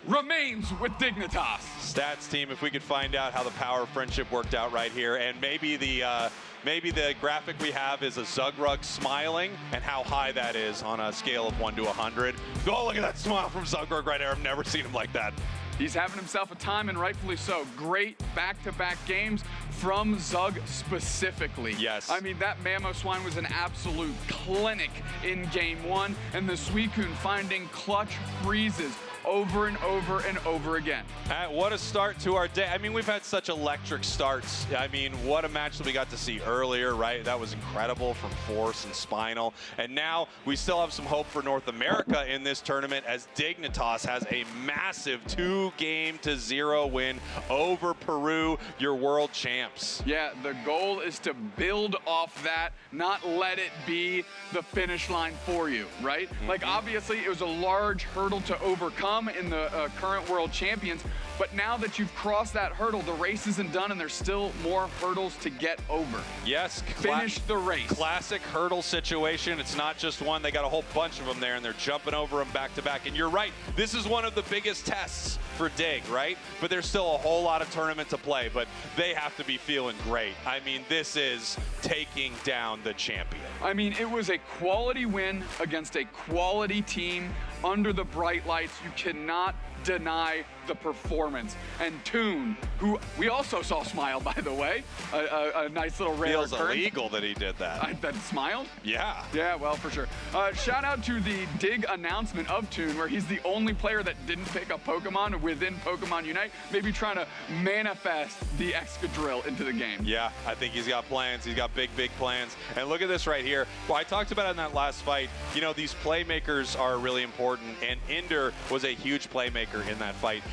remains with Dignitas. Stats team, if we could find out how the power of friendship worked out right here, and maybe the graphic we have is a Zugrug smiling and how high that is on a scale of 1 to 100. Oh, look at that smile from Zugrug right there. I've never seen him like that. He's having himself a time, and rightfully so. Great back-to-back games from Zug specifically. Yes. I mean, that Mamoswine was an absolute clinic in game 1, and the Suicune finding clutch freezes over and over and over again. What a start to our day. I mean, we've had such electric starts. I mean, what a match that we got to see earlier, right? That was incredible from Force and Spinal. And now we still have some hope for North America in this tournament, as Dignitas has a massive 2-0 win over Peru, your world champs. Yeah, the goal is to build off that, not let it be the finish line for you, right? Like, obviously, it was a large hurdle to overcome in the current world champions, but now that you've crossed that hurdle, the race isn't done and there's still more hurdles to get over. Yes. Finish the race. Classic hurdle situation. It's not just one. They got a whole bunch of them there, and they're jumping over them back to back. And you're right. This is one of the biggest tests for Dig, right? But there's still a whole lot of tournament to play, but they have to be feeling great. I mean, this is taking down the champion. I mean, it was a quality win against a quality team under the bright lights. You cannot deny the performance. And Toon, who we also saw smile, by the way, a nice little rare Feels occurrence. illegal that he did that. That smiled? Yeah. Yeah, well, for sure. Shout out to the Dig announcement of Toon, where he's the only player that didn't pick up Pokemon within Pokemon Unite, maybe trying to manifest the Excadrill into the game. Yeah, I think he's got plans. He's got big, big plans. And look at this right here. Well, I talked about it in that last fight. You know, these playmakers are really important, and Ender was a huge playmaker in that fight.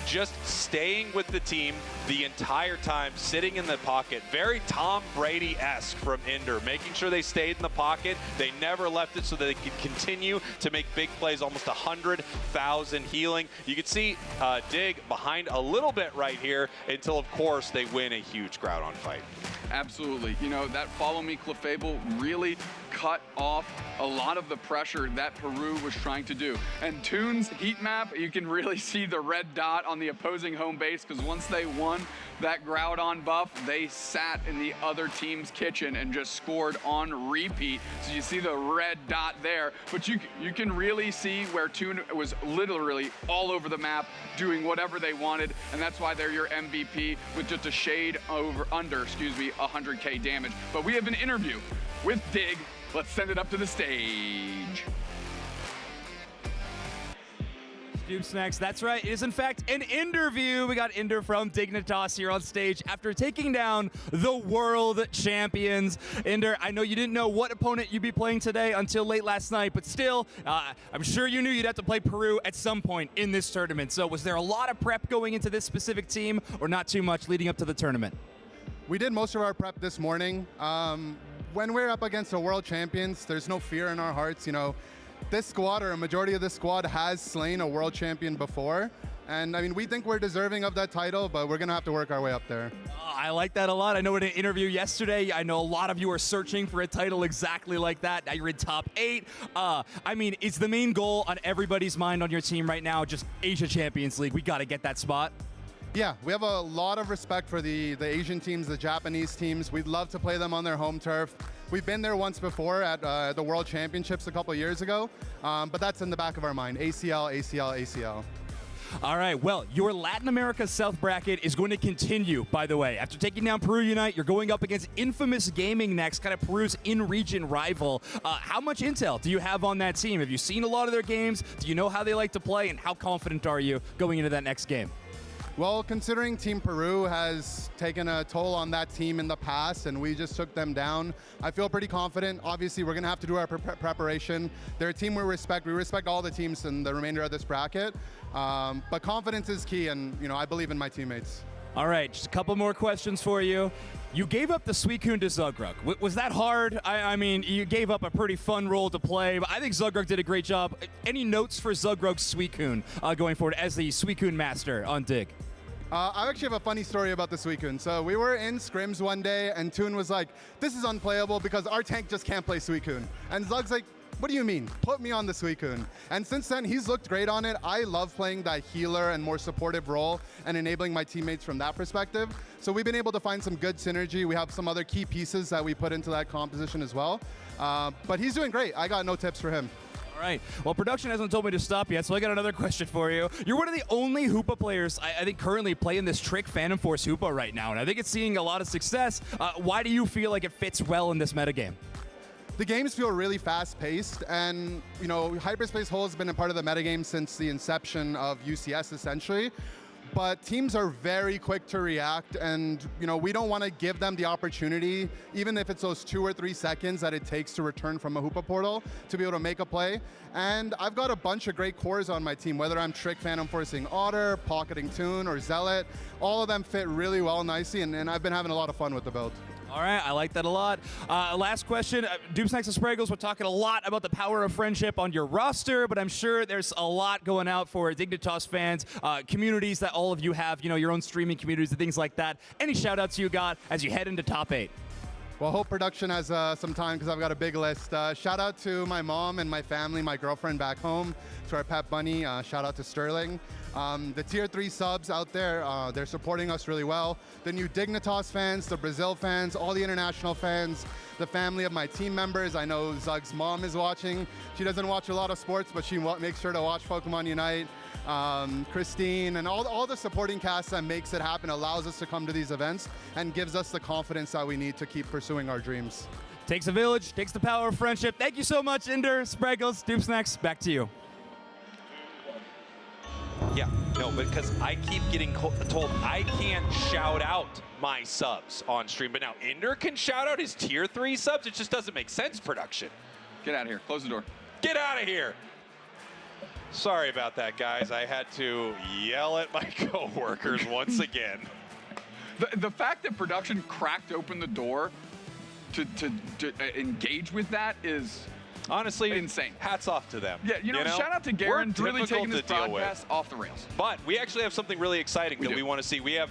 Just staying with the team the entire time, sitting in the pocket. Very Tom Brady-esque from Ender, making sure they stayed in the pocket. They never left it so that they could continue to make big plays, almost 100,000 healing. You can see Dig behind a little bit right here until, of course, they win a huge Groudon fight. Absolutely. You know, that Follow Me Clefable really cut off a lot of the pressure that Peru was trying to do. And Toon's heat map, you can really see the red dot on the opposing home base, because once they won that Groudon buff, they sat in the other team's kitchen and just scored on repeat. So you see the red dot there, but you can really see where Toon was literally all over the map doing whatever they wanted, and that's why they're your MVP with just a shade under 100K damage. But we have an interview with Dig. Let's send it up to the stage. Dupes next. That's right. It is, in fact, an interview. We got Ender from Dignitas here on stage after taking down the world champions. Ender, I know you didn't know what opponent you'd be playing today until late last night, but still, I'm sure you knew you'd have to play Peru at some point in this tournament. So was there a lot of prep going into this specific team, or not too much leading up to the tournament? We did most of our prep this morning. When we're up against the world champions, there's no fear in our hearts. You know, this squad, or a majority of this squad, has slain a world champion before. And I mean, we think we're deserving of that title, but we're gonna have to work our way up there. I like that a lot. I know in an interview yesterday, I know a lot of you are searching for a title exactly like that. Now you're in top 8. I mean, is the main goal on everybody's mind on your team right now just Asia Champions League? We gotta get that spot. Yeah, we have a lot of respect for the Asian teams, the Japanese teams. We'd love to play them on their home turf. We've been there once before at the World Championships a couple years ago, but that's in the back of our mind. ACL, ACL, ACL. All right, well, your Latin America South bracket is going to continue, by the way. After taking down Peru Unite, you're going up against Infamous Gaming next, kind of Peru's in-region rival. How much intel do you have on that team? Have you seen a lot of their games? Do you know how they like to play, and how confident are you going into that next game? Well, considering Team Peru has taken a toll on that team in the past and we just took them down, I feel pretty confident. Obviously, we're going to have to do our preparation. They're a team we respect. We respect all the teams in the remainder of this bracket. But confidence is key, and I believe in my teammates. All right, just a couple more questions for you. You gave up the Suicune to Zugrug. Was that hard? I mean, you gave up a pretty fun role to play, but I think Zugrug did a great job. Any notes for Zugrug's Suicune going forward as the Suicune master on Dig? I actually have a funny story about the Suicune. So we were in scrims one day, and Toon was like, this is unplayable because our tank just can't play Suicune. And Zug's like, what do you mean? Put me on the Suicune. And since then, he's looked great on it. I love playing that healer and more supportive role and enabling my teammates from that perspective. So we've been able to find some good synergy. We have some other key pieces that we put into that composition as well. But he's doing great. I got no tips for him. All right. Well, production hasn't told me to stop yet, so I got another question for you. You're one of the only Hoopa players I think currently playing this Trick Phantom Force Hoopa right now, and I think it's seeing a lot of success. Why do you feel like it fits well in this metagame? The games feel really fast-paced, and Hyperspace Hole has been a part of the metagame since the inception of UCS, essentially. But teams are very quick to react, and we don't want to give them the opportunity, even if it's those 2 or 3 seconds that it takes to return from a Hoopa portal, to be able to make a play. And I've got a bunch of great cores on my team, whether I'm Trick Phantom Forcing Otter, Pocketing Toon, or Zealot. All of them fit really well nicely, and I've been having a lot of fun with the build. All right, I like that a lot. Last question. Dupes Next and Spraggles, we're talking a lot about the power of friendship on your roster, but I'm sure there's a lot going out for Dignitas fans, communities that all of you have, your own streaming communities and things like that. Any shout-outs you got as you head into top 8? Well, hope production has some time because I've got a big list. Shout out to my mom and my family, my girlfriend back home, to our pet bunny. Shout out to Sterling. The tier 3 subs out there, they're supporting us really well. The new Dignitas fans, the Brazil fans, all the international fans, the family of my team members. I know Zug's mom is watching. She doesn't watch a lot of sports, but she makes sure to watch Pokemon Unite. Christine, and all the supporting cast that makes it happen, allows us to come to these events and gives us the confidence that we need to keep pursuing our dreams. Takes a village, takes the power of friendship. Thank you so much, Ender, Spraggles, Dupes Next. Back to you. Yeah, no, because I keep getting told I can't shout out my subs on stream, but now Ender can shout out his tier 3 subs. It just doesn't make sense, production. Get out of here. Close the door. Get out of here. Sorry about that, guys. I had to yell at my coworkers once again. The fact that production cracked open the door to engage with that is honestly insane. Hats off to them. Yeah, shout out to Garen for really taking this broadcast off the rails. But we actually have something really exciting that we want to see. We have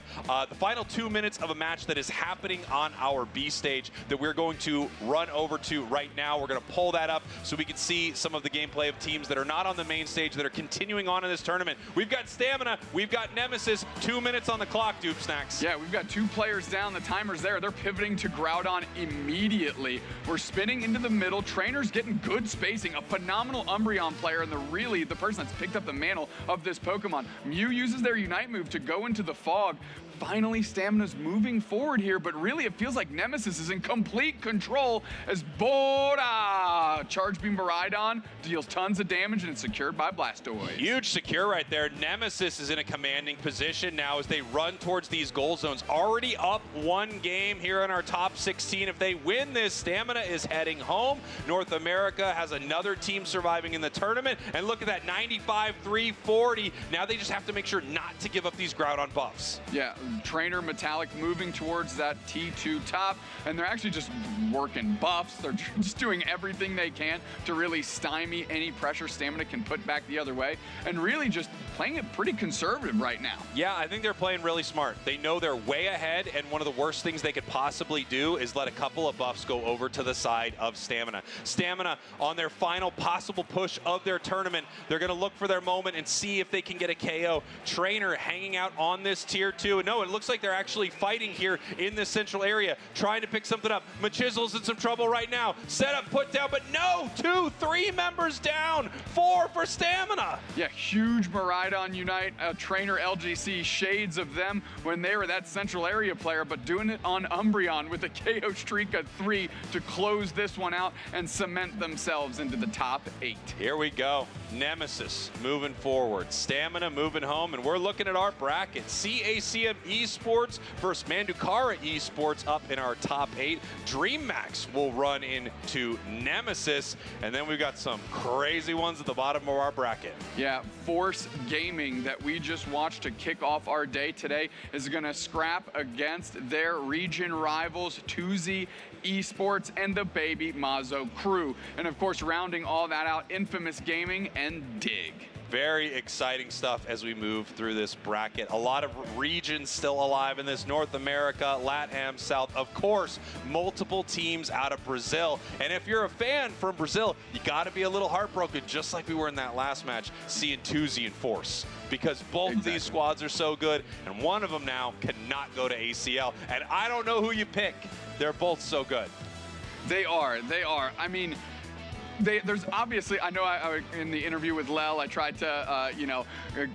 the final 2 minutes of a match that is happening on our B stage that we're going to run over to right now. We're going to pull that up so we can see some of the gameplay of teams that are not on the main stage that are continuing on in this tournament. We've got Stamina, we've got Nemesis, 2 minutes on the clock, Dupe Snacks. Yeah, we've got 2 players down. The timer's there. They're pivoting to Groudon immediately. We're spinning into the middle. Trainer's getting good spacing. A phenomenal Umbreon player and the person that's picked up the mantle of this Pokemon. Mew uses their Unite move to go into the fog. Finally, Stamina's moving forward here, but really it feels like Nemesis is in complete control as Bora Charge Beam Baridon deals tons of damage and it's secured by Blastoise. Huge secure right there. Nemesis is in a commanding position now as they run towards these goal zones. Already up 1 game here in our top 16. If they win this, Stamina is heading home. North America has another team surviving in the tournament. And look at that, 95-340. Now they just have to make sure not to give up these Groudon buffs. Yeah. Trainer Metallic moving towards that T2 top, and they're actually just working buffs. They're just doing everything they can to really stymie any pressure Stamina can put back the other way, and really just playing it pretty conservative right now. Yeah, I think they're playing really smart. They know they're way ahead, and one of the worst things they could possibly do is let a couple of buffs go over to the side of Stamina. Stamina on their final possible push of their tournament. They're going to look for their moment and see if they can get a KO. Trainer hanging out on this tier 2, and no, no, it looks like they're actually fighting here in this central area, trying to pick something up. Machizel's in some trouble right now. Set up, put down, but no, 2, 3 members down. 4 for Stamina. Yeah, huge Miraidon Unite, trainer LGC, shades of them when they were that central area player, but doing it on Umbreon with a KO streak of 3 to close this one out and cement themselves into the top 8. Here we go. Nemesis moving forward. Stamina moving home, and we're looking at our bracket. CACM Esports versus Mandukara Esports up in our top 8. DreamMax will run into Nemesis, and then we've got some crazy ones at the bottom of our bracket. Yeah, Force Gaming that we just watched to kick off our day today is going to scrap against their region rivals, Tuzi Esports and the Baby Mazo crew. And of course, rounding all that out, Infamous Gaming and Dig. Very exciting stuff as we move through this bracket. A lot of regions still alive in this. North America, LATAM, South, of course, multiple teams out of Brazil. And if you're a fan from Brazil, you got to be a little heartbroken, just like we were in that last match, seeing Tuzi and Force. Because both of these squads are so good, and one of them now cannot go to ACL. And I don't know who you pick. They're both so good. They are. I mean, there's obviously, I know I in the interview with Lel, I tried to, I would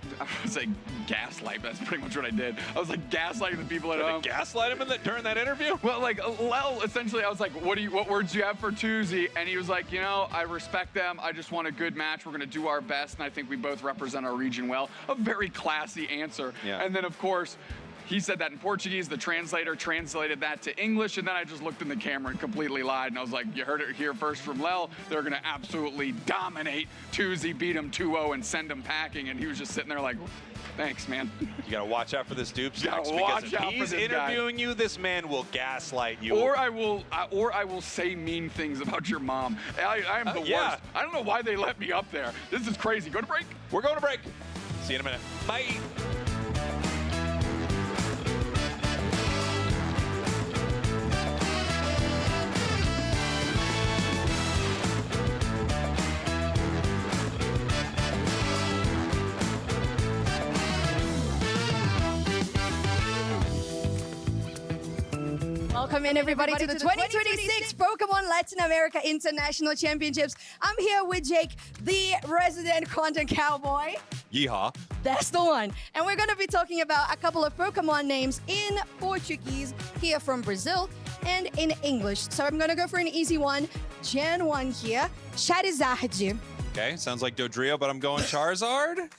say gaslight, but that's pretty much what I did. I was like gaslighting the people at home. Gaslight him during that interview? Well, like Lel, essentially, I was like, what words do you have for Tuzi? And he was like, I respect them. I just want a good match. We're going to do our best. And I think we both represent our region well. A very classy answer. Yeah. And then, of course, he said that in Portuguese, the translator translated that to English, and then I just looked in the camera and completely lied, and I was like, you heard it here first from Lel. They're going to absolutely dominate Tuzi, beat him 2-0, and send him packing, and he was just sitting there like, thanks, man. You got to watch out for this dupe Gotta because watch if out for he's this interviewing you, this man will gaslight you. Or I will say mean things about your mom. I am the worst. I don't know why they let me up there. This is crazy. Go to break. We're going to break. See you in a minute. Bye. Welcome in, everybody, to the 2026 Pokemon Latin America International Championships. I'm here with Jake, the resident content cowboy. Yeehaw. That's the one. And we're going to be talking about a couple of Pokemon names in Portuguese here from Brazil and in English. So I'm going to go for an easy one. Gen 1 here, Charizard. Okay, sounds like Dodrio, but I'm going Charizard.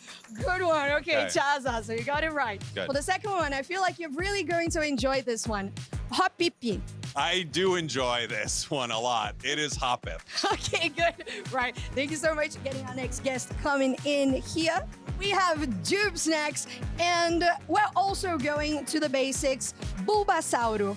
Good one. Okay, Charizard. So you got it right. Good. Well, the second one, I feel like you're really going to enjoy this one. Hopipi. I do enjoy this one a lot. It is Hoppip. Okay, good. Right. Thank you so much for getting our next guest coming in here. We have Dupes next, and we're also going to the basics. Bulbasauro.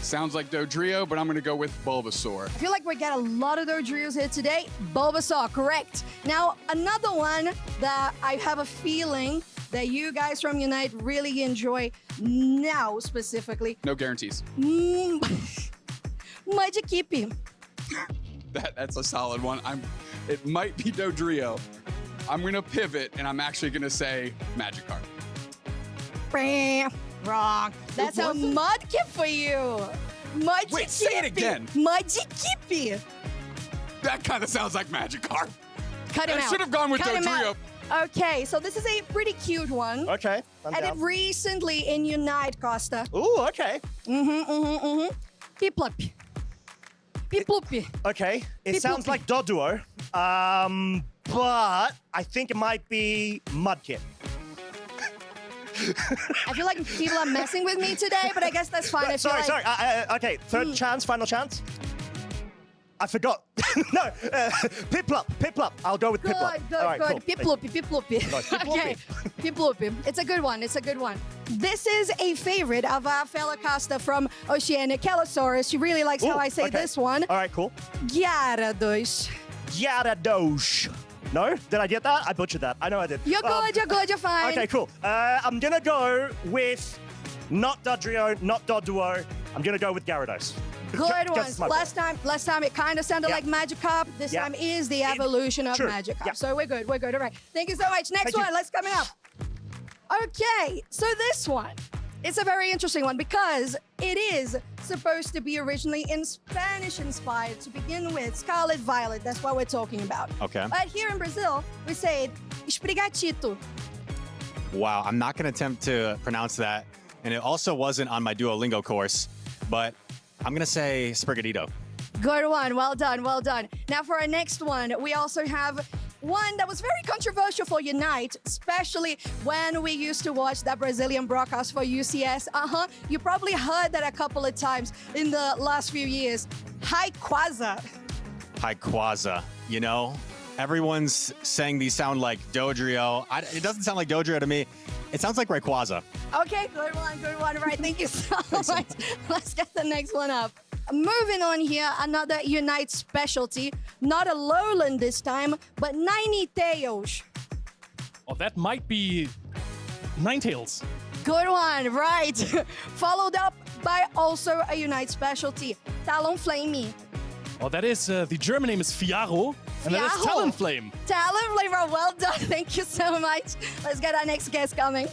Sounds like Dodrio, but I'm going to go with Bulbasaur. I feel like we got a lot of Dodrios here today. Bulbasaur, correct. Now, another one that I have a feeling that you guys from Unite really enjoy now specifically. No guarantees. Magikarp. That's a solid one. It might be Dodrio. I'm going to pivot, and I'm actually going to say Magikarp. Wrong. That's a Mudkip for you. Magikarp. Wait, say it again. Magikarp. That kind of sounds like Magikarp. Cut him out. I should have gone with Cut him Dodrio. out. Okay, so this is a pretty cute one. Okay. I did recently in Unite, Costa. Ooh, okay. Piplup. Piplup. Okay. It sounds like Doduo, but I think it might be Mudkip. I feel like people are messing with me today, but I guess that's fine. I feel Sorry. Okay, third chance, final chance. I forgot. No, Piplup. I'll go with Piplup. Good. All right, cool. Piplup. Okay, Piplup. It's a good one. This is a favorite of our fellow caster from Oceania, Kellosaurus. She really likes how I say this one. All right, cool. Gyarados. No? Did I get that? I butchered that. I know I did. You're good, you're fine. Okay, cool. I'm going to go with not Dodrio, not Doduo. I'm going to go with Gyarados. Good ones. Last time it kind of sounded like Magikarp. This time is the evolution of Magikarp. So we're good. All right. Thank you so much. Next one. Let's come up. Okay, so this one. It's a very interesting one because it is supposed to be originally in Spanish inspired to begin with. Scarlet Violet, that's what we're talking about. Okay. But here in Brazil, we say esprigatito. Wow, I'm not going to attempt to pronounce that. And it also wasn't on my Duolingo course, but I'm going to say Sprigatito. Good one. Well done. Well done. Now for our next one, we also have one that was very controversial for Unite, especially when we used to watch that Brazilian broadcast for UCS. You probably heard that a couple of times in the last few years. Rayquaza. Rayquaza. You know, everyone's saying these sound like Dodrio. It doesn't sound like Dodrio to me. It sounds like Rayquaza. Okay, good one. Good one. Right. Thank you so much. Let's get the next one up. Moving on here, another Unite specialty. Not a lowland this time, but Ninetales. Oh, that might be Ninetales. Good one, right. Followed up by also a Unite specialty, Talonflame. Oh, that is, the German name is Fiaro, and that is Fiaro. Talonflame. Talonflame, well done. Thank you so much. Let's get our next guest coming.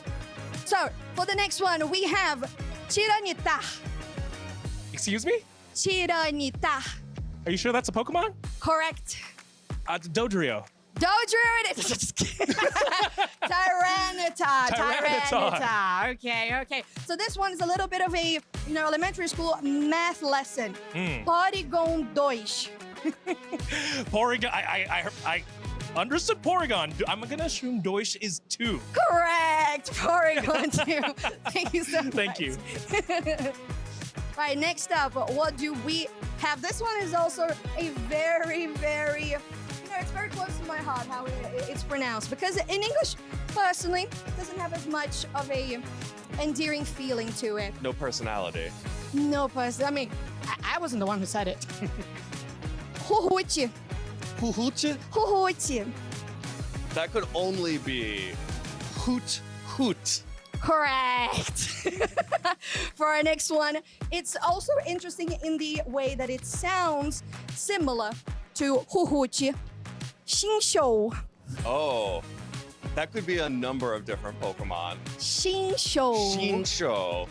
So, for the next one, we have Chiranita. Excuse me? Chiranita. Are you sure that's a Pokemon? Correct. Dodrio. Dodrio it is. Just kidding. Tyranitar. Tyranitar. Okay. So this one is a little bit of a, elementary school math lesson. Porygon 2. Porygon. I understood Porygon. I'm gonna assume Deutsch is 2. Correct. Porygon 2. Thank you so much. Thank you. Right, next up, what do we have? This one is also a very, very, it's very close to my heart how it's pronounced. Because in English, personally, it doesn't have as much of a endearing feeling to it. No personality. No person. I mean, I wasn't the one who said it. Huhuchi. Huhuchi? Huhuchi. That could only be hoot. Correct. For our next one, it's also interesting in the way that it sounds similar to Huhuchi. Shinshou. Oh, that could be a number of different Pokemon. Shinshou.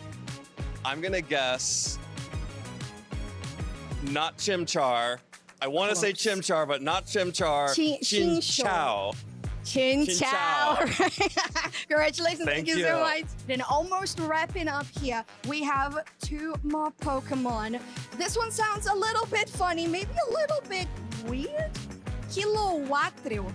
I'm gonna guess not Chimchar. I want to say Chimchar, but not Chimchar. Chinchou. Chinchou. Congratulations. Thank you so you. much. Then almost wrapping up here, we have 2 more Pokemon. This one sounds a little bit funny, maybe a little bit weird. Kilowattrel.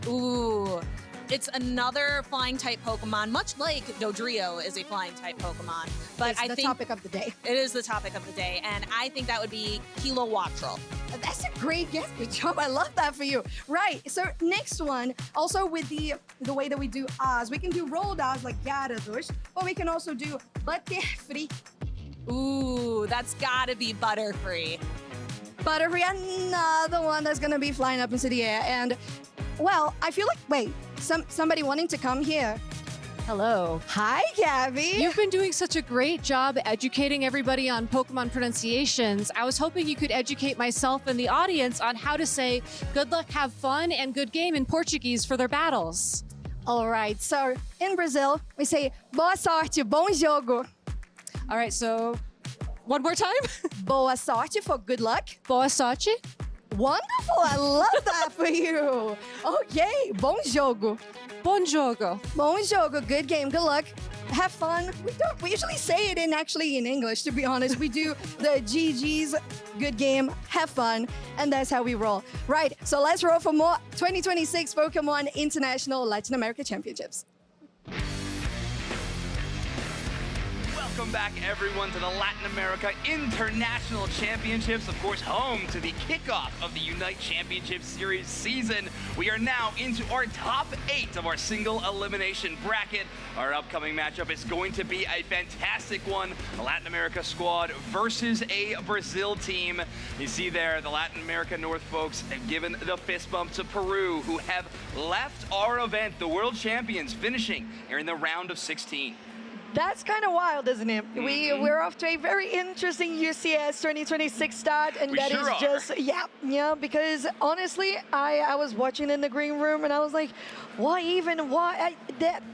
Ooh. It's another flying type Pokemon, much like Dodrio is a flying type Pokemon. But It's I the think topic of the day. It is the topic of the day, and I think that would be Kilowattrel. That's a great guess. Good job. I love that for you. Right. So next one, also with the way that we do R's, we can do rolled R's like Gyarados, but we can also do Butterfree. Ooh, that's gotta be Butterfree. Butterfree, another one that's gonna be flying up into the air. And well, I feel like, wait, somebody wanting to come here. Hello. Hi, Gabby. You've been doing such a great job educating everybody on Pokemon pronunciations. I was hoping you could educate myself and the audience on how to say good luck, have fun, and good game in Portuguese for their battles. All right, so in Brazil, we say boa sorte, bom jogo. All right, so one more time. Boa sorte for good luck. Boa sorte. Wonderful, I love that for you. Okay, bom jogo. Bom jogo. Bom jogo, good game, good luck. Have fun. We usually say it in English, to be honest. We do the GG's, good game, have fun, and that's how we roll. Right, so let's roll for more 2026 Pokemon International Latin America Championships. Welcome back, everyone, to the Latin America International Championships, of course, home to the kickoff of the Unite Championship Series season. We are now into our top 8 of our single elimination bracket. Our upcoming matchup is going to be a fantastic one, a Latin America squad versus a Brazil team. You see there, the Latin America North folks have given the fist bump to Peru, who have left our event, the world champions, finishing here in the round of 16. That's kind of wild, isn't it? We're off to a very interesting UCS 2026 start, and We that sure is are. just yeah. Because honestly, I was watching in the green room, and I was like, what even? What?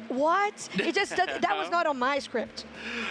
What? It just that was not on my script.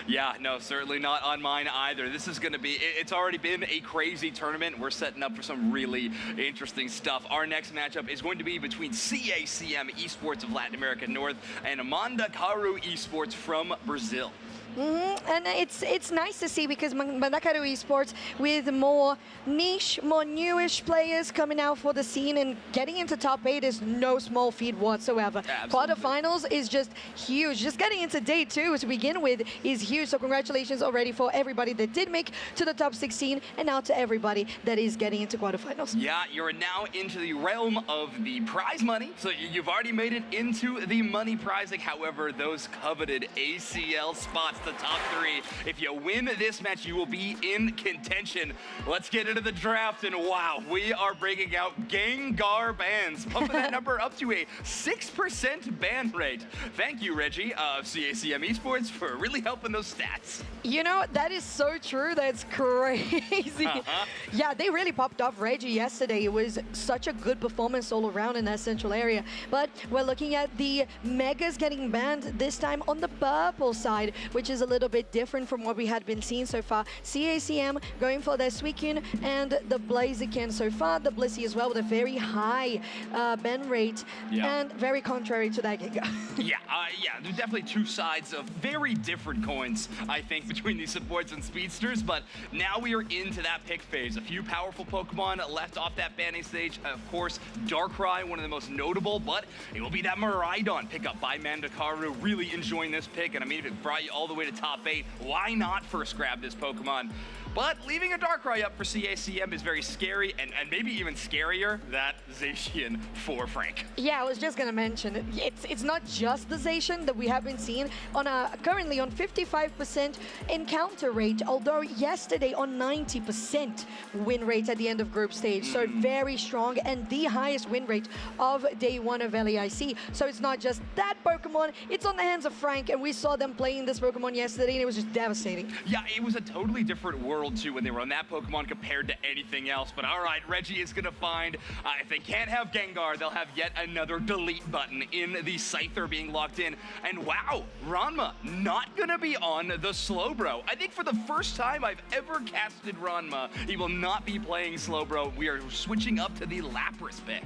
Yeah, no, certainly not on mine either. This is going to be, it's already been a crazy tournament. We're setting up for some really interesting stuff. Our next matchup is going to be between CACM Esports of Latin America North and Amanda Caru Esports from Brazil. And it's nice to see because Mandacaru Esports, with more niche, more newish players coming out for the scene and getting into top 8 is no small feat whatsoever. Absolutely. Quarterfinals is just huge. Just getting into day 2 to begin with is huge. So congratulations already for everybody that did make to the top 16 and now to everybody that is getting into quarterfinals. Yeah, you're now into the realm of the prize money. So you've already made it into the money prizing. However, those coveted ACL spots, the top 3. If you win this match, you will be in contention. Let's get into the draft, and wow, we are bringing out Gengar bans, pumping that number up to a 6% ban rate. Thank you, Reggie of CACM Esports, for really helping those stats. You know, that is so true. That's crazy. Yeah, they really popped off Reggie yesterday. It was such a good performance all around in that central area. But we're looking at the Megas getting banned, this time on the purple side, which is a little bit different from what we had been seeing so far. CACM going for their Suicune and the Blaziken so far. The Blissey as well with a very high ban rate and very contrary to that Giga. Yeah, there's definitely two sides of very different coins, I think, between these supports and speedsters, but now we are into that pick phase. A few powerful Pokemon left off that banning stage. Of course, Darkrai, one of the most notable, but it will be that Miraidon pickup by Mandakaru. Really enjoying this pick, and I mean, if it brought you all the way to top 8, why not first grab this Pokemon? But leaving a Darkrai up for CACM is very scary, and maybe even scarier, that Zacian for Frank. Yeah, I was just gonna mention, it's not just the Zacian that we have been seeing on currently on 55% encounter rate, although yesterday on 90% win rate at the end of group stage. So very strong and the highest win rate of day 1 of LAIC. So it's not just that Pokemon, it's on the hands of Frank, and we saw them playing this Pokemon yesterday and it was just devastating. Yeah, it was a totally different world too when they were on that Pokemon compared to anything else. But all right, Reggie is going to find, if they can't have Gengar, they'll have yet another delete button in the Scyther being locked in. And wow, Ranma not going to be on the Slowbro. I think for the first time I've ever casted Ranma, he will not be playing Slowbro. We are switching up to the Lapras pick.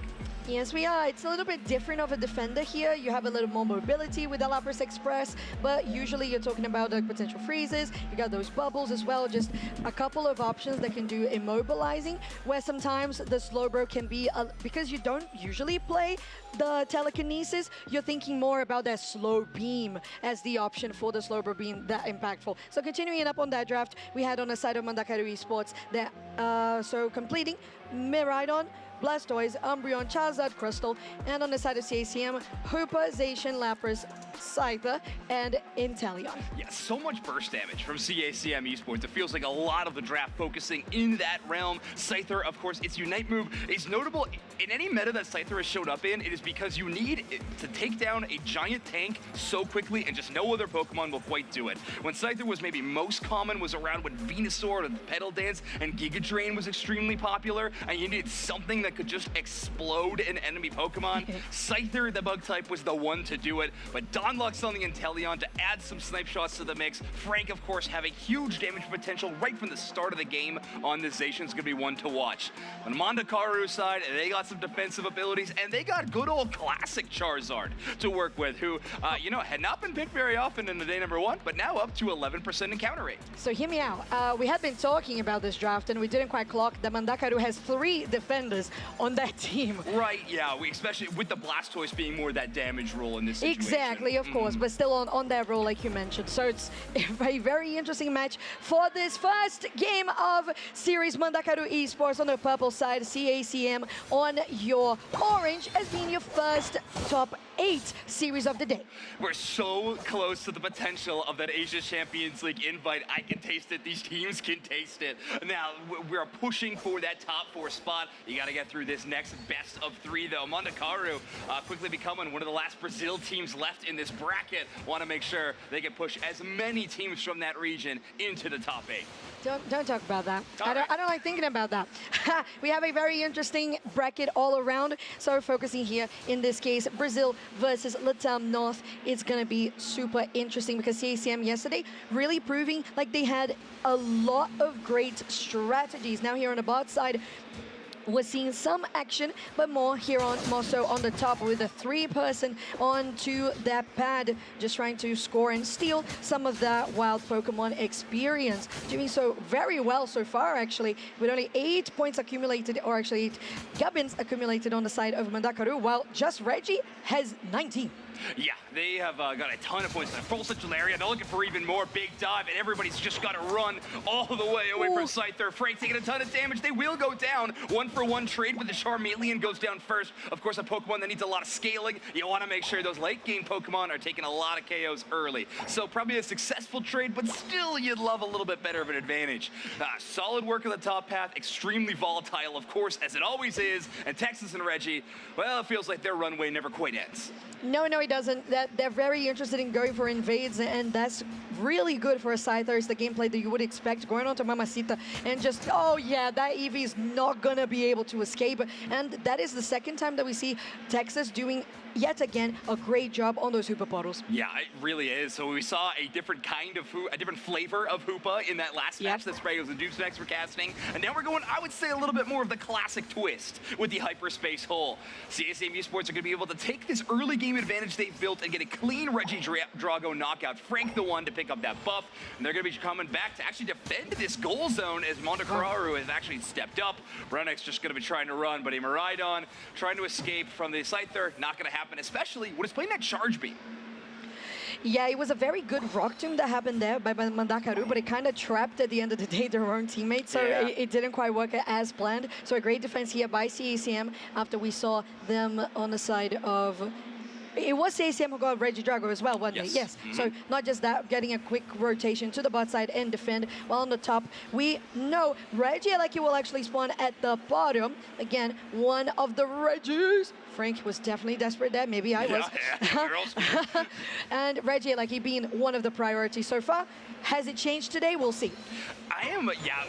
Yes, we are. It's a little bit different of a defender here. You have a little more mobility with the Lapras Express, but usually you're talking about like potential freezes. You got those bubbles as well. Just a couple of options that can do immobilizing, where sometimes the Slowbro can be, because you don't usually play the telekinesis, you're thinking more about that slow beam as the option for the Slowbro being that impactful. So continuing up on that draft, we had on the side of Mandakaru Esports that, so completing Miraidon, Blastoise, Umbreon, Charizard, Crystal, and on the side of CACM, Hoopa, Zacian, Lapras, Scyther, and Inteleon. Yeah, so much burst damage from CACM Esports. It feels like a lot of the draft focusing in that realm. Scyther, of course, its Unite move is notable. In any meta that Scyther has showed up in, it is because you need to take down a giant tank so quickly, and just no other Pokemon will quite do it. When Scyther was maybe most common was around when Venusaur and Petal Dance and Giga Drain was extremely popular, and you needed something that could just explode an enemy Pokemon. Scyther, the bug type, was the one to do it, but Donluck's on the Inteleon to add some snipe shots to the mix. Frank, of course, having huge damage potential right from the start of the game on this Zacian's gonna be one to watch. On Mandakaru's side, they got some defensive abilities, and they got good old classic Charizard to work with, who, you know, had not been picked very often in the day number 1, but now up to 11% encounter rate. So hear me out. We had been talking about this draft, and we didn't quite clock that Mandakaru has 3 defenders on that team. Right, yeah, especially with the Blastoise being more that damage role in this situation. Exactly, of course, but still on that role like you mentioned. So it's a very interesting match for this first game of Series Mandakaru Esports on the purple side, CACM on your orange as being your first top 8 series of the day. We're so close to the potential of that Asia Champions League invite. I can taste it. These teams can taste it. Now, we're pushing for that top 4 spot. You got to get through this next best of 3, though. Mandakaru quickly becoming one of the last Brazil teams left in this this bracket want to make sure they can push as many teams from that region into the top 8. Don't talk about that. I don't like thinking about that. We have a very interesting bracket all around. So we're focusing here, in this case, Brazil versus Latam North. It's going to be super interesting because CACM yesterday really proving like they had a lot of great strategies. Now here on the bot side, we're seeing some action, but more so on the top with a 3-person onto that pad, just trying to score and steal some of that wild Pokemon experience. Doing so very well so far, actually, with only 8 points accumulated, or actually 8 gubbins accumulated on the side of Mandakaru, while just Reggie has 19. Yeah, they have got a ton of points in the full central area. They're looking for even more big dive, and everybody's just got to run all the way away from Scyther. Frank taking a ton of damage. They will go down. 1-for-1 trade, but the Charmeleon goes down first. Of course, a Pokemon that needs a lot of scaling. You want to make sure those late game Pokemon are taking a lot of KOs early. So probably a successful trade, but still you'd love a little bit better of an advantage. Solid work on the top path. Extremely volatile, of course, as it always is. And Texas and Reggie, well, it feels like their runway never quite ends. No, it doesn't. They're very interested in going for invades, and that's really good for a Scyther. It's the gameplay that you would expect, going on to Mamacita and just, oh yeah, that Eevee is not going to be able to escape. And that is the second time that we see Texas doing, yet again, a great job on those Hoopa bottles. Yeah, it really is. So we saw a different kind of a different flavor of Hoopa in that last match that Spraggles and Dupesnacks were casting. And now we're going, I would say, a little bit more of the classic twist with the Hyperspace Hole. CACM Esports are going to be able to take this early game advantage they've built and get a clean Reggie Drago knockout. Frank the one to pick up that buff. And they're going to be coming back to actually defend this goal zone as Mondokararu has actually stepped up. Brunek's just going to be trying to run, but Maridon trying to escape from the Scyther. Not going to happen, especially when it's playing that charge beam. Yeah, it was a very good rock tomb that happened there by Mandakaru, but it kind of trapped at the end of the day their own teammates, so it didn't quite work as planned. So a great defense here by CACM after we saw them on the side of... It was CACM who got Reggie Drago as well, wasn't it? Yes. So not just that, getting a quick rotation to the bot side and defend. While on the top, we know Reggie LAIC will actually spawn at the bottom. Again, one of the Reggies. Frank was definitely desperate there. Maybe I was. And Reggie LAIC being one of the priorities so far. Has it changed today? We'll see.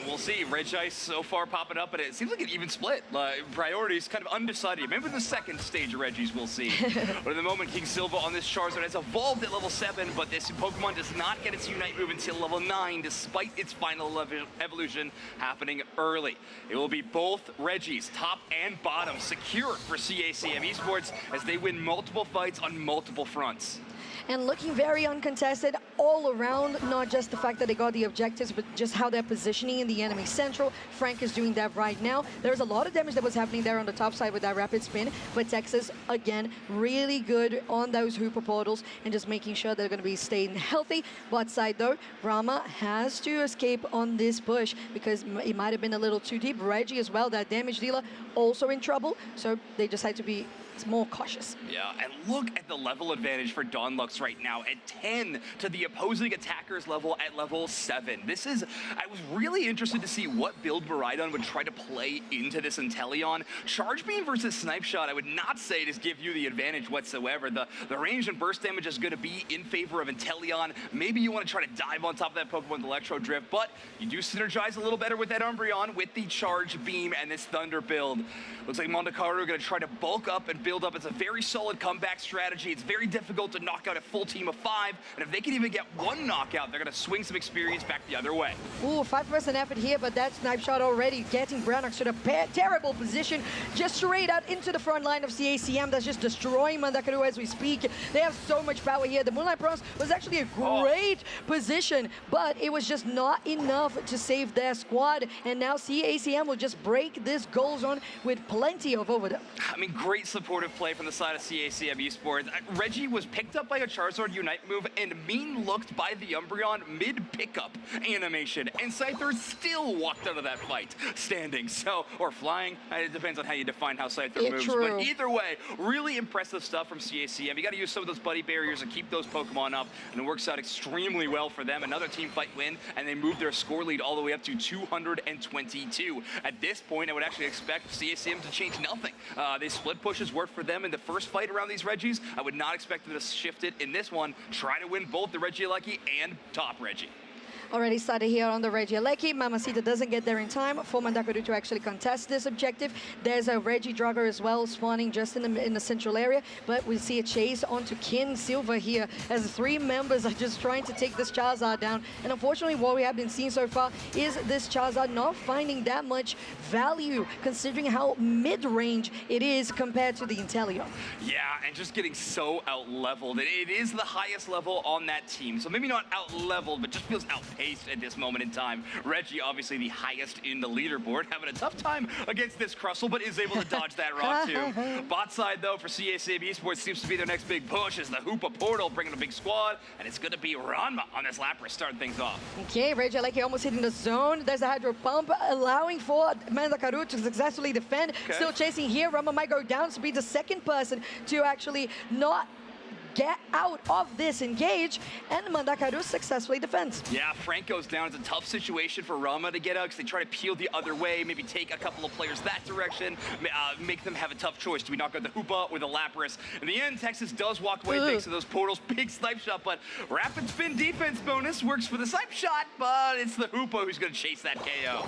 We'll see. Regice so far popping up, but it seems like an even split. Priorities kind of undecided. Maybe the second stage of Reggies we'll see. But at the moment, King Silva on this Charizard has evolved at level 7, but this Pokemon does not get its Unite move until level 9, despite its final evolution happening early. It will be both Reggies, top and bottom, secure for CACM Esports as they win multiple fights on multiple fronts. And looking very uncontested all around, not just the fact that they got the objectives, but just how they're positioning in the enemy central. Frank is doing that right now. There's a lot of damage that was happening there on the top side with that rapid spin, but Texas, again, really good on those Hoopa portals and just making sure they're going to be staying healthy. Bot side, though, Rama has to escape on this push because it might have been a little too deep. Reggie as well, that damage dealer, also in trouble, so they just had to be more cautious. Yeah, and look at the level advantage for Donlux right now at 10 to the opposing attacker's level at level 7. I was really interested to see what build Maridon would try to play into this Inteleon. Charge Beam versus Snipe Shot, I would not say just give you the advantage whatsoever. The range and burst damage is going to be in favor of Inteleon. Maybe you want to try to dive on top of that Pokemon with Electro Drift, but you do synergize a little better with that Umbreon with the Charge Beam and this Thunder build. Looks like Mondokararu going to try to bulk up and build up. It's a very solid comeback strategy. It's very difficult to knock out a full team of 5, and if they can even get one knockout, they're going to swing some experience back the other way. Ooh, 5% effort here, but that Snipe Shot already getting Branox to the terrible position, just straight out into the front line of CACM. That's just destroying Mandakaru as we speak. They have so much power here. The Moonlight Bronze was actually a great position, but it was just not enough to save their squad, and now CACM will just break this goal zone with plenty of overdone. I mean, great supportive play from the side of CACM Esports. Reggie was picked up by a Charizard Unite move and mean looked by the Umbreon mid-pickup animation, and Scyther still walked out of that fight standing, or flying. It depends on how you define how Scyther moves. True. But either way, really impressive stuff from CACM. You got to use some of those buddy barriers and keep those Pokemon up, and it works out extremely well for them. Another team fight win, and they move their score lead all the way up to 222. At this point, I would actually expect CACM to change nothing. They split pushes were hard for them in the first fight around these Reggies. I would not expect them to shift it in this one. Try to win both the Reggie LAIC and top Reggie. Already started here on the Reggie LAIC. Mamacita doesn't get there in time for Mandakaru to actually contest this objective. There's a Reggie Drugger as well spawning just in the central area, but we see a chase onto Kin Silva here as the 3 members are just trying to take this Charizard down. And unfortunately, what we have been seeing so far is this Charizard not finding that much value considering how mid-range it is compared to the Inteleon. Yeah, and just getting so out-leveled. It is the highest level on that team, so maybe not out-leveled, but just feels outpaced at this moment in time. Reggie, obviously the highest in the leaderboard, having a tough time against this Crustle, but is able to dodge that rock too. Bot side, though, for CACM Esports seems to be their next big push as the Hoopa Portal bringing a big squad, and it's going to be Ranma on this Lapras starting things off. Okay, Reggie LAIC almost hitting the zone. There's a Hydro Pump, allowing for Mandakaru to successfully defend. Okay. Still chasing here. Ranma might go down to be the second person to actually not get out of this engage, and Mandakaru successfully defends. Yeah, Frank goes down. It's a tough situation for Rama to get out because they try to peel the other way, maybe take a couple of players that direction, make them have a tough choice. Do we knock out the Hoopa or the Lapras? In the end, Texas does walk away thanks to those portals. Big snipe shot, but rapid spin defense bonus works for the snipe shot, but it's the Hoopa who's going to chase that KO.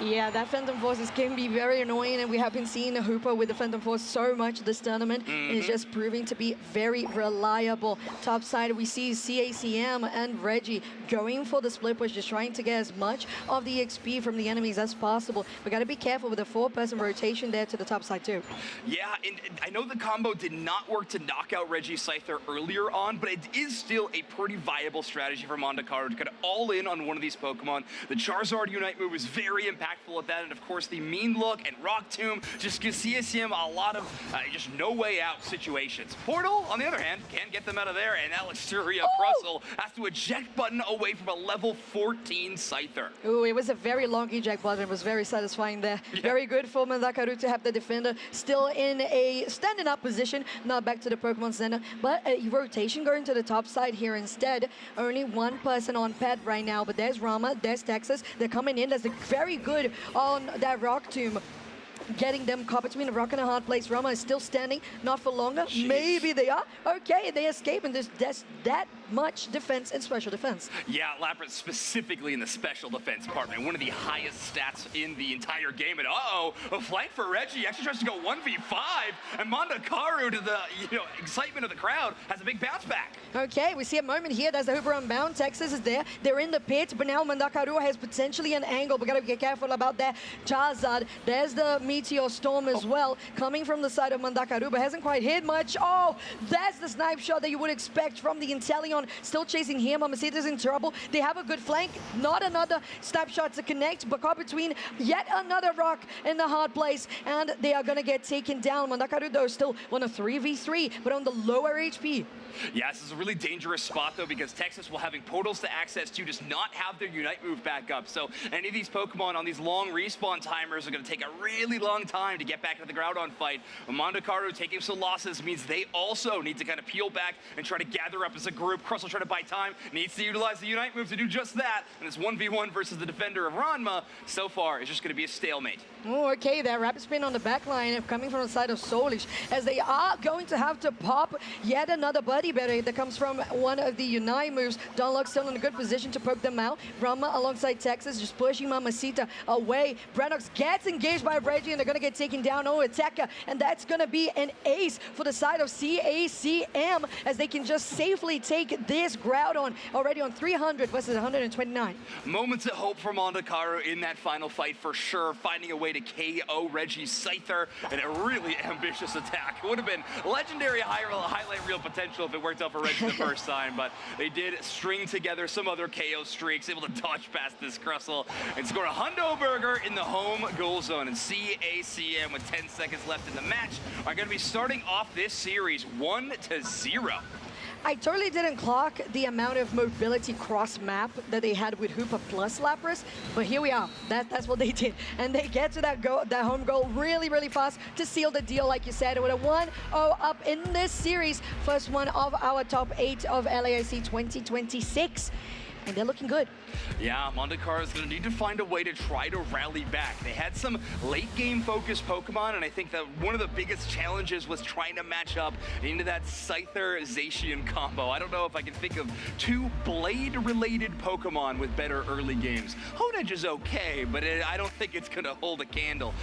Yeah, that Phantom Forces can be very annoying, and we have been seeing the Hoopa with the Phantom Force so much this tournament. It's just proving to be very reliable. Top side, we see CACM and Reggie going for the split push, just trying to get as much of the XP from the enemies as possible. We got to be careful with the 4-person rotation there to the top side too. Yeah, and I know the combo did not work to knock out Reggie Scyther earlier on, but it is still a pretty viable strategy for Mandakaru to kind of all in on one of these Pokemon. The Charizard Unite move is very impactful at that, and of course the Mean Look and Rock Tomb just gives CSM a lot of just no way out situations. Portal, on the other hand, can't get them out of there, and Alexuria Crustle has to eject button away from a level 14 Scyther. Ooh, it was a very long eject button. It was very satisfying there. Yeah. Very good for Mandakaru to have the defender still in a standing up position, not back to the Pokemon Center, but a rotation going to the top side here instead. Only one person on pet right now, but there's Rama, there's Texas. They're coming in. That's very good on that Rock Tomb. Getting them caught between a rock and a hard place. Rama is still standing, not for longer. Jeez. Maybe they are. Okay, they escape, and there's that much defense and special defense. Yeah, Lapras specifically in the special defense department. One of the highest stats in the entire game. And a flank for Reggie. Actually tries to go 1v5, and Mandakaru, to the excitement of the crowd, has a big bounce back. Okay, we see a moment here. There's the Hooper Unbound. Texas is there. They're in the pit, but now Mandakaru has potentially an angle. We gotta be careful about that. Charizard. There's the Meteor Storm as well, coming from the side of Mandakaru, but hasn't quite hit much. Oh, that's the snipe shot that you would expect from the Inteleon. Still chasing him. Mamacita's in trouble. They have a good flank. Not another snipe shot to connect, but caught between yet another rock in the hard place, and they are gonna get taken down. Mandakaru, though, still on a 3v3, but on the lower HP. Yeah, this is a really dangerous spot, though, because Texas, while having portals to access to, does not have their Unite move back up. So any of these Pokemon on these long respawn timers are going to take a really long time to get back into the Groudon fight. Mandakaru taking some losses means they also need to kind of peel back and try to gather up as a group. Crustle trying to buy time, needs to utilize the Unite move to do just that. And it's 1v1 versus the defender of Ranma. So far, it's just going to be a stalemate. Oh, okay, that rapid spin on the back line coming from the side of Soulish, as they are going to have to pop yet another buddy better that comes from one of the Unite moves. Dunlock still in a good position to poke them out. Ranma alongside Texas just pushing Mamacita away. Branox gets engaged by Reggie, and they're going to get taken down. Oh, attacker, and that's going to be an ace for the side of CACM, as they can just safely take this Groudon already on 300 versus 129. Moments of hope for Mandakaru in that final fight for sure, finding a way to KO Reggie Scyther, and a really ambitious attack. It would have been legendary highlight reel potential if it worked out for Reggie the first time, but they did string together some other KO streaks, able to dodge past this Crustle and score a hundo burger in the home goal zone. And CACM, with 10 seconds left in the match, are going to be starting off this series 1-0. I totally didn't clock the amount of mobility cross-map that they had with Hoopa plus Lapras, but here we are. That's what they did. And they get to that home goal really, really fast to seal the deal, like you said, with a 1-0 up in this series. First one of our top 8 of LAIC 2026. and they're looking good. Yeah, Mondakar is going to need to find a way to try to rally back. They had some late game focused Pokemon, and I think that one of the biggest challenges was trying to match up into that Scyther-Zacian combo. I don't know if I can think of two Blade-related Pokemon with better early games. Honedge is okay, but I don't think it's going to hold a candle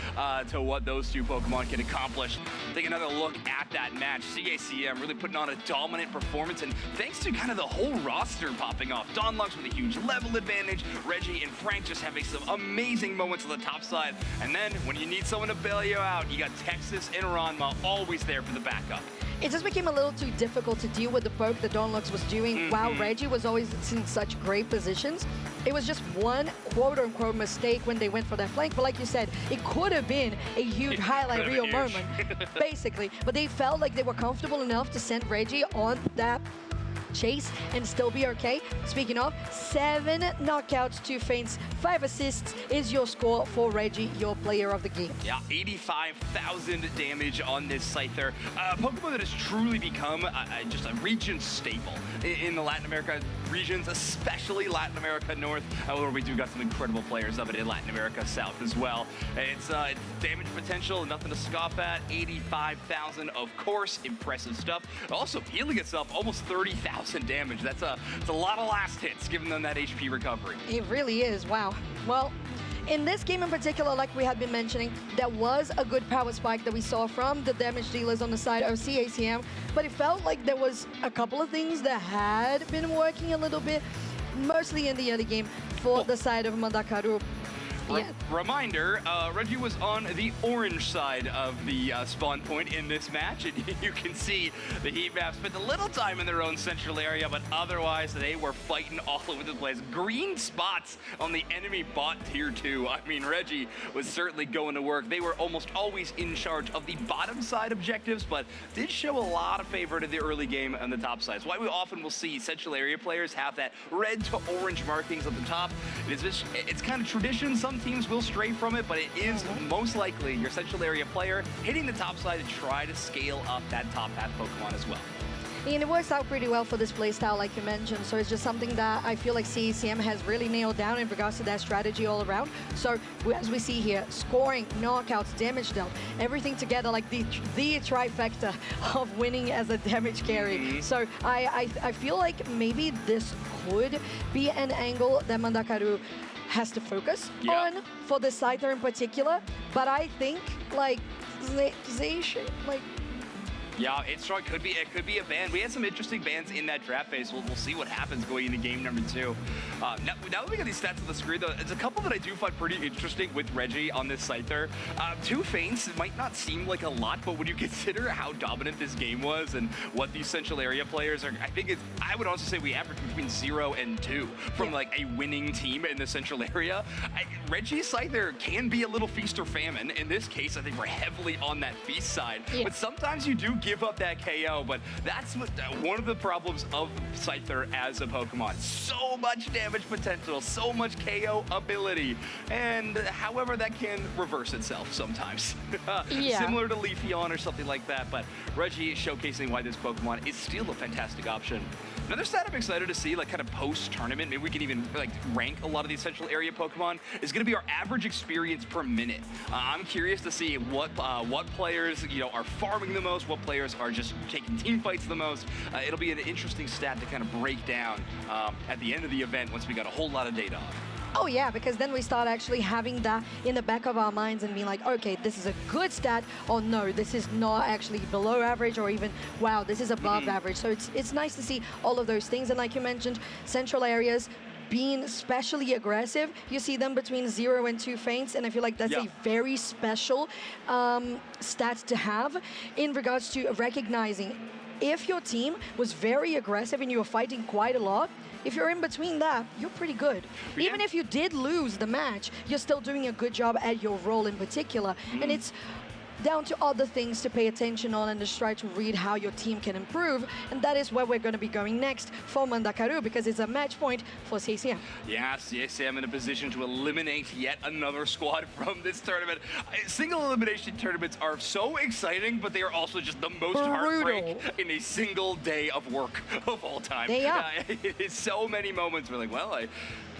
to what those two Pokemon can accomplish. Take another look at that match. CACM really putting on a dominant performance, and thanks to kind of the whole roster popping off. Don Lux with a huge level advantage, Reggie and Frank just having some amazing moments on the top side, and then when you need someone to bail you out, you got Texas and Ranma always there for the backup. It just became a little too difficult to deal with the poke that Don Lux was doing while Reggie was always in such great positions. It was just one quote-unquote mistake when they went for that flank, but like you said, it could have been a huge highlight reel moment, basically. But they felt like they were comfortable enough to send Reggie on that chase and still be okay. Speaking of, 7 knockouts, 2 feints, 5 assists is your score for Reggie, your player of the game. Yeah, 85,000 damage on this Scyther. Pokemon that has truly become just a region staple in the Latin America regions, especially Latin America North, where we do got some incredible players of it in Latin America South as well. It's damage potential, nothing to scoff at. 85,000, of course, impressive stuff. Also healing itself, almost 30,000 damage. That's a lot of last hits, giving them that HP recovery. It really is, wow. Well, in this game in particular, like we had been mentioning, there was a good power spike that we saw from the damage dealers on the side of CACM, but it felt like there was a couple of things that had been working a little bit, mostly in the early game for the side of Mondakaru. Yeah. Reminder, Reggie was on the orange side of the spawn point in this match, and you can see the heat map spent a little time in their own central area, but otherwise they were fighting all over the place. Green spots on the enemy bot tier 2. I mean, Reggie was certainly going to work. They were almost always in charge of the bottom side objectives, but did show a lot of favor to the early game on the top side. It's why we often will see central area players have that red to orange markings at the top. It's kind of tradition. Some teams will stray from it, but it is most likely your central area player hitting the top side to try to scale up that top path Pokemon as well. And it works out pretty well for this playstyle, like you mentioned. So it's just something that I feel like CACM has really nailed down in regards to that strategy all around. So as we see here, scoring, knockouts, damage dealt, everything together, like the trifecta of winning as a damage carry. So I feel like maybe this could be an angle that Mondakaru has to focus on for the Scyther in particular, but I think like Zacian, like yeah, it could be a ban. We had some interesting bans in that draft phase. We'll see what happens going into game number 2. Now that we got these stats on the screen, though, there's a couple that I do find pretty interesting with Reggie on this Scyther. 2 feints might not seem like a lot, but when you consider how dominant this game was and what these central area players are, I would also say we average between 0 and 2 from like a winning team in the central area. Reggie's Scyther can be a little feast or famine. In this case, I think we're heavily on that feast side, but sometimes you do give up that KO, but that's one of the problems of Scyther as a Pokemon. So much damage potential, so much KO ability, and however that can reverse itself sometimes. Similar to Leafeon or something like that, but Reggie is showcasing why this Pokemon is still a fantastic option. Another stat I'm excited to see, like kind of post-tournament, maybe we can even like rank a lot of these central area Pokemon, is going to be our average experience per minute. I'm curious to see what players are farming the most, what players are just taking team fights the most. It'll be an interesting stat to kind of break down at the end of the event once we got a whole lot of data on it. Oh yeah, because then we start actually having that in the back of our minds and being like, okay, this is a good stat, or no, this is not actually below average, or even, wow, this is above average. So it's nice to see all of those things. And like you mentioned, central areas being especially aggressive, you see them between 0 and 2 feints, and I feel like that's a very special stat to have in regards to recognizing if your team was very aggressive and you were fighting quite a lot. If you're in between that, you're pretty good. Even if you did lose the match, you're still doing a good job at your role in particular. And it's down to other things to pay attention on and just try to read how your team can improve. And that is where we're going to be going next for Mandakaru, because it's a match point for CACM. Yeah, CACM in a position to eliminate yet another squad from this tournament. Single elimination tournaments are so exciting, but they are also just the most heartbreak in a single day of work of all time. They are. It is so many moments where like, well, I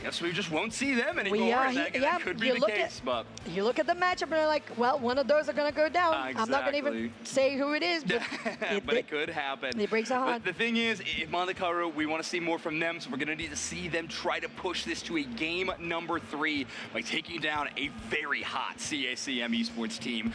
guess we just won't see them anymore. That could be the case, but you look at the matchup and you're like, well, one of those are going to go down. Exactly. I'm not going to even say who it is, but it could happen. It breaks our heart. But the thing is, if Mandakaru, we want to see more from them, so we're going to need to see them try to push this to a game number 3 by taking down a very hot CACM esports team.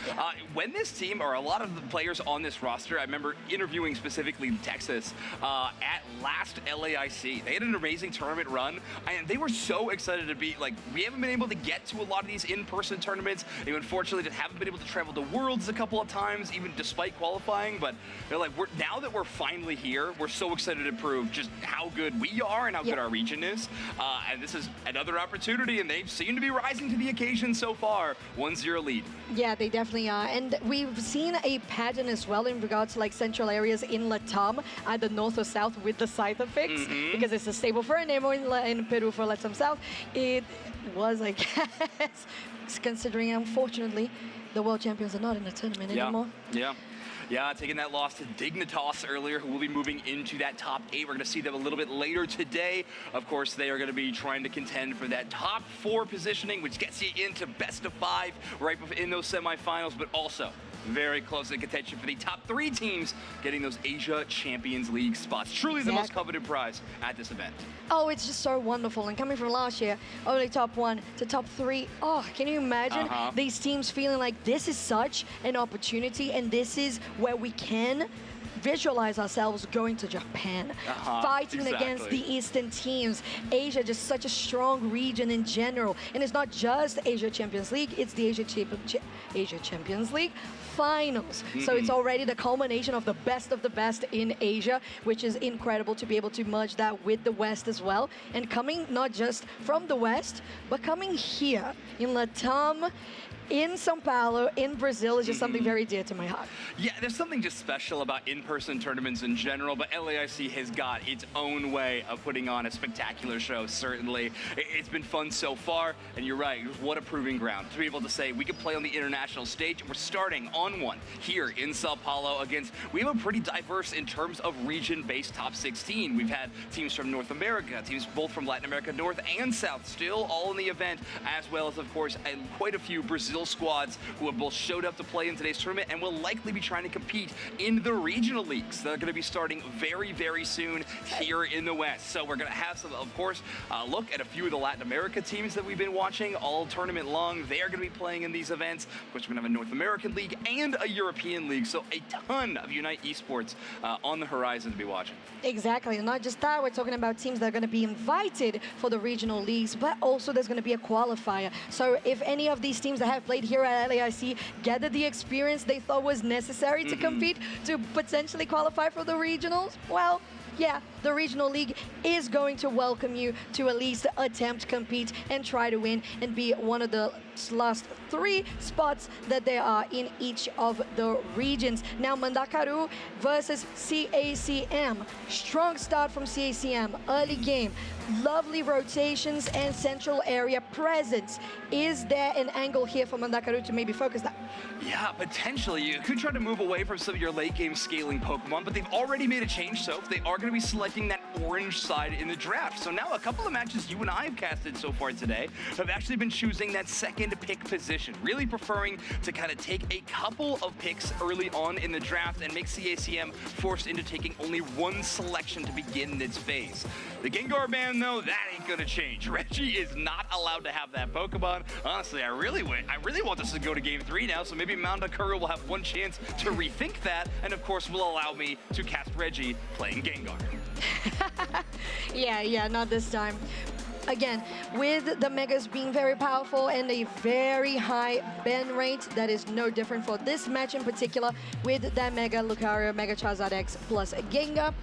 When this team, or a lot of the players on this roster, I remember interviewing specifically Texas at last LAIC. They had an amazing tournament run, and they were so excited to be, like, we haven't been able to get to a lot of these in-person tournaments. They unfortunately just haven't been able to travel to Worlds a couple of times, even despite qualifying, but they're like, now that we're finally here, we're so excited to prove just how good we are and how good our region is. And this is another opportunity, and they seem to be rising to the occasion so far. 1-0 lead. Yeah, they definitely are. And we've seen a pattern as well in regards to like central areas in Latam, either north or south with the Scyther picks, because it's a stable for Nemo in Peru for Latam South. It was, I guess, considering unfortunately the world champions are not in the tournament anymore. Yeah, taking that loss to Dignitas earlier, who will be moving into that top 8. We're going to see them a little bit later today. Of course, they are going to be trying to contend for that top 4 positioning, which gets you into best of 5 right in those semifinals, but also very close in contention for the top 3 teams getting those Asia Champions League spots. Truly the most coveted prize at this event. Oh, it's just so wonderful. And coming from last year, only top 1 to top 3. Oh, can you imagine these teams feeling like this is such an opportunity and this is where we can visualize ourselves going to Japan, fighting against the Eastern teams. Asia, just such a strong region in general. And it's not just Asia Champions League, it's the Asia Champions League finals. So it's already the culmination of the best in Asia, which is incredible to be able to merge that with the West as well. And coming not just from the West, but coming here in Latam, in São Paulo, in Brazil, is just something very dear to my heart. Yeah, there's something just special about in-person tournaments in general, but LAIC has got its own way of putting on a spectacular show, certainly. It's been fun so far, and you're right, what a proving ground to be able to say we can play on the international stage, and we're starting on one here in São Paulo against, we have a pretty diverse in terms of region-based top 16. We've had teams from North America, teams both from Latin America, North and South, still all in the event, as well as, of course, quite a few Brazil squads who have both showed up to play in today's tournament and will likely be trying to compete in the regional leagues. They're going to be starting very, very soon here in the West. So we're going to have some, of course, look at a few of the Latin America teams that we've been watching all tournament long. They are going to be playing in these events. Of course, we're going to have a North American league and a European league. So a ton of Unite esports on the horizon to be watching. Exactly. And not just that, we're talking about teams that are going to be invited for the regional leagues, but also there's going to be a qualifier. So if any of these teams that have played here at LAIC gathered the experience they thought was necessary to compete to potentially qualify for the regionals, well, yeah, the regional league is going to welcome you to at least attempt to compete and try to win and be one of the last 3 spots that there are in each of the regions. Now, Mandakaru versus CACM. Strong start from CACM, early game, lovely rotations and central area presence. Is there an angle here for Mandakaru to maybe focus that? Yeah, potentially. You could try to move away from some of your late game scaling Pokemon, but they've already made a change, so they are going to be selecting that orange side in the draft. So now a couple of matches you and I have casted so far today have actually been choosing that second pick position, really preferring to kind of take a couple of picks early on in the draft and make CACM forced into taking only 1 selection to begin this phase. The Gengar ban, though, that ain't gonna change. Reggie is not allowed to have that Pokemon. Honestly, I really want this to go to game 3 now, so maybe Mandakaru will have one chance to rethink that, and of course will allow me to cast Reggie playing Gengar. Yeah, not this time. Again, with the Megas being very powerful and a very high ban rate, that is no different for this match in particular with that Mega Lucario, Mega Charizard X plus Gengar.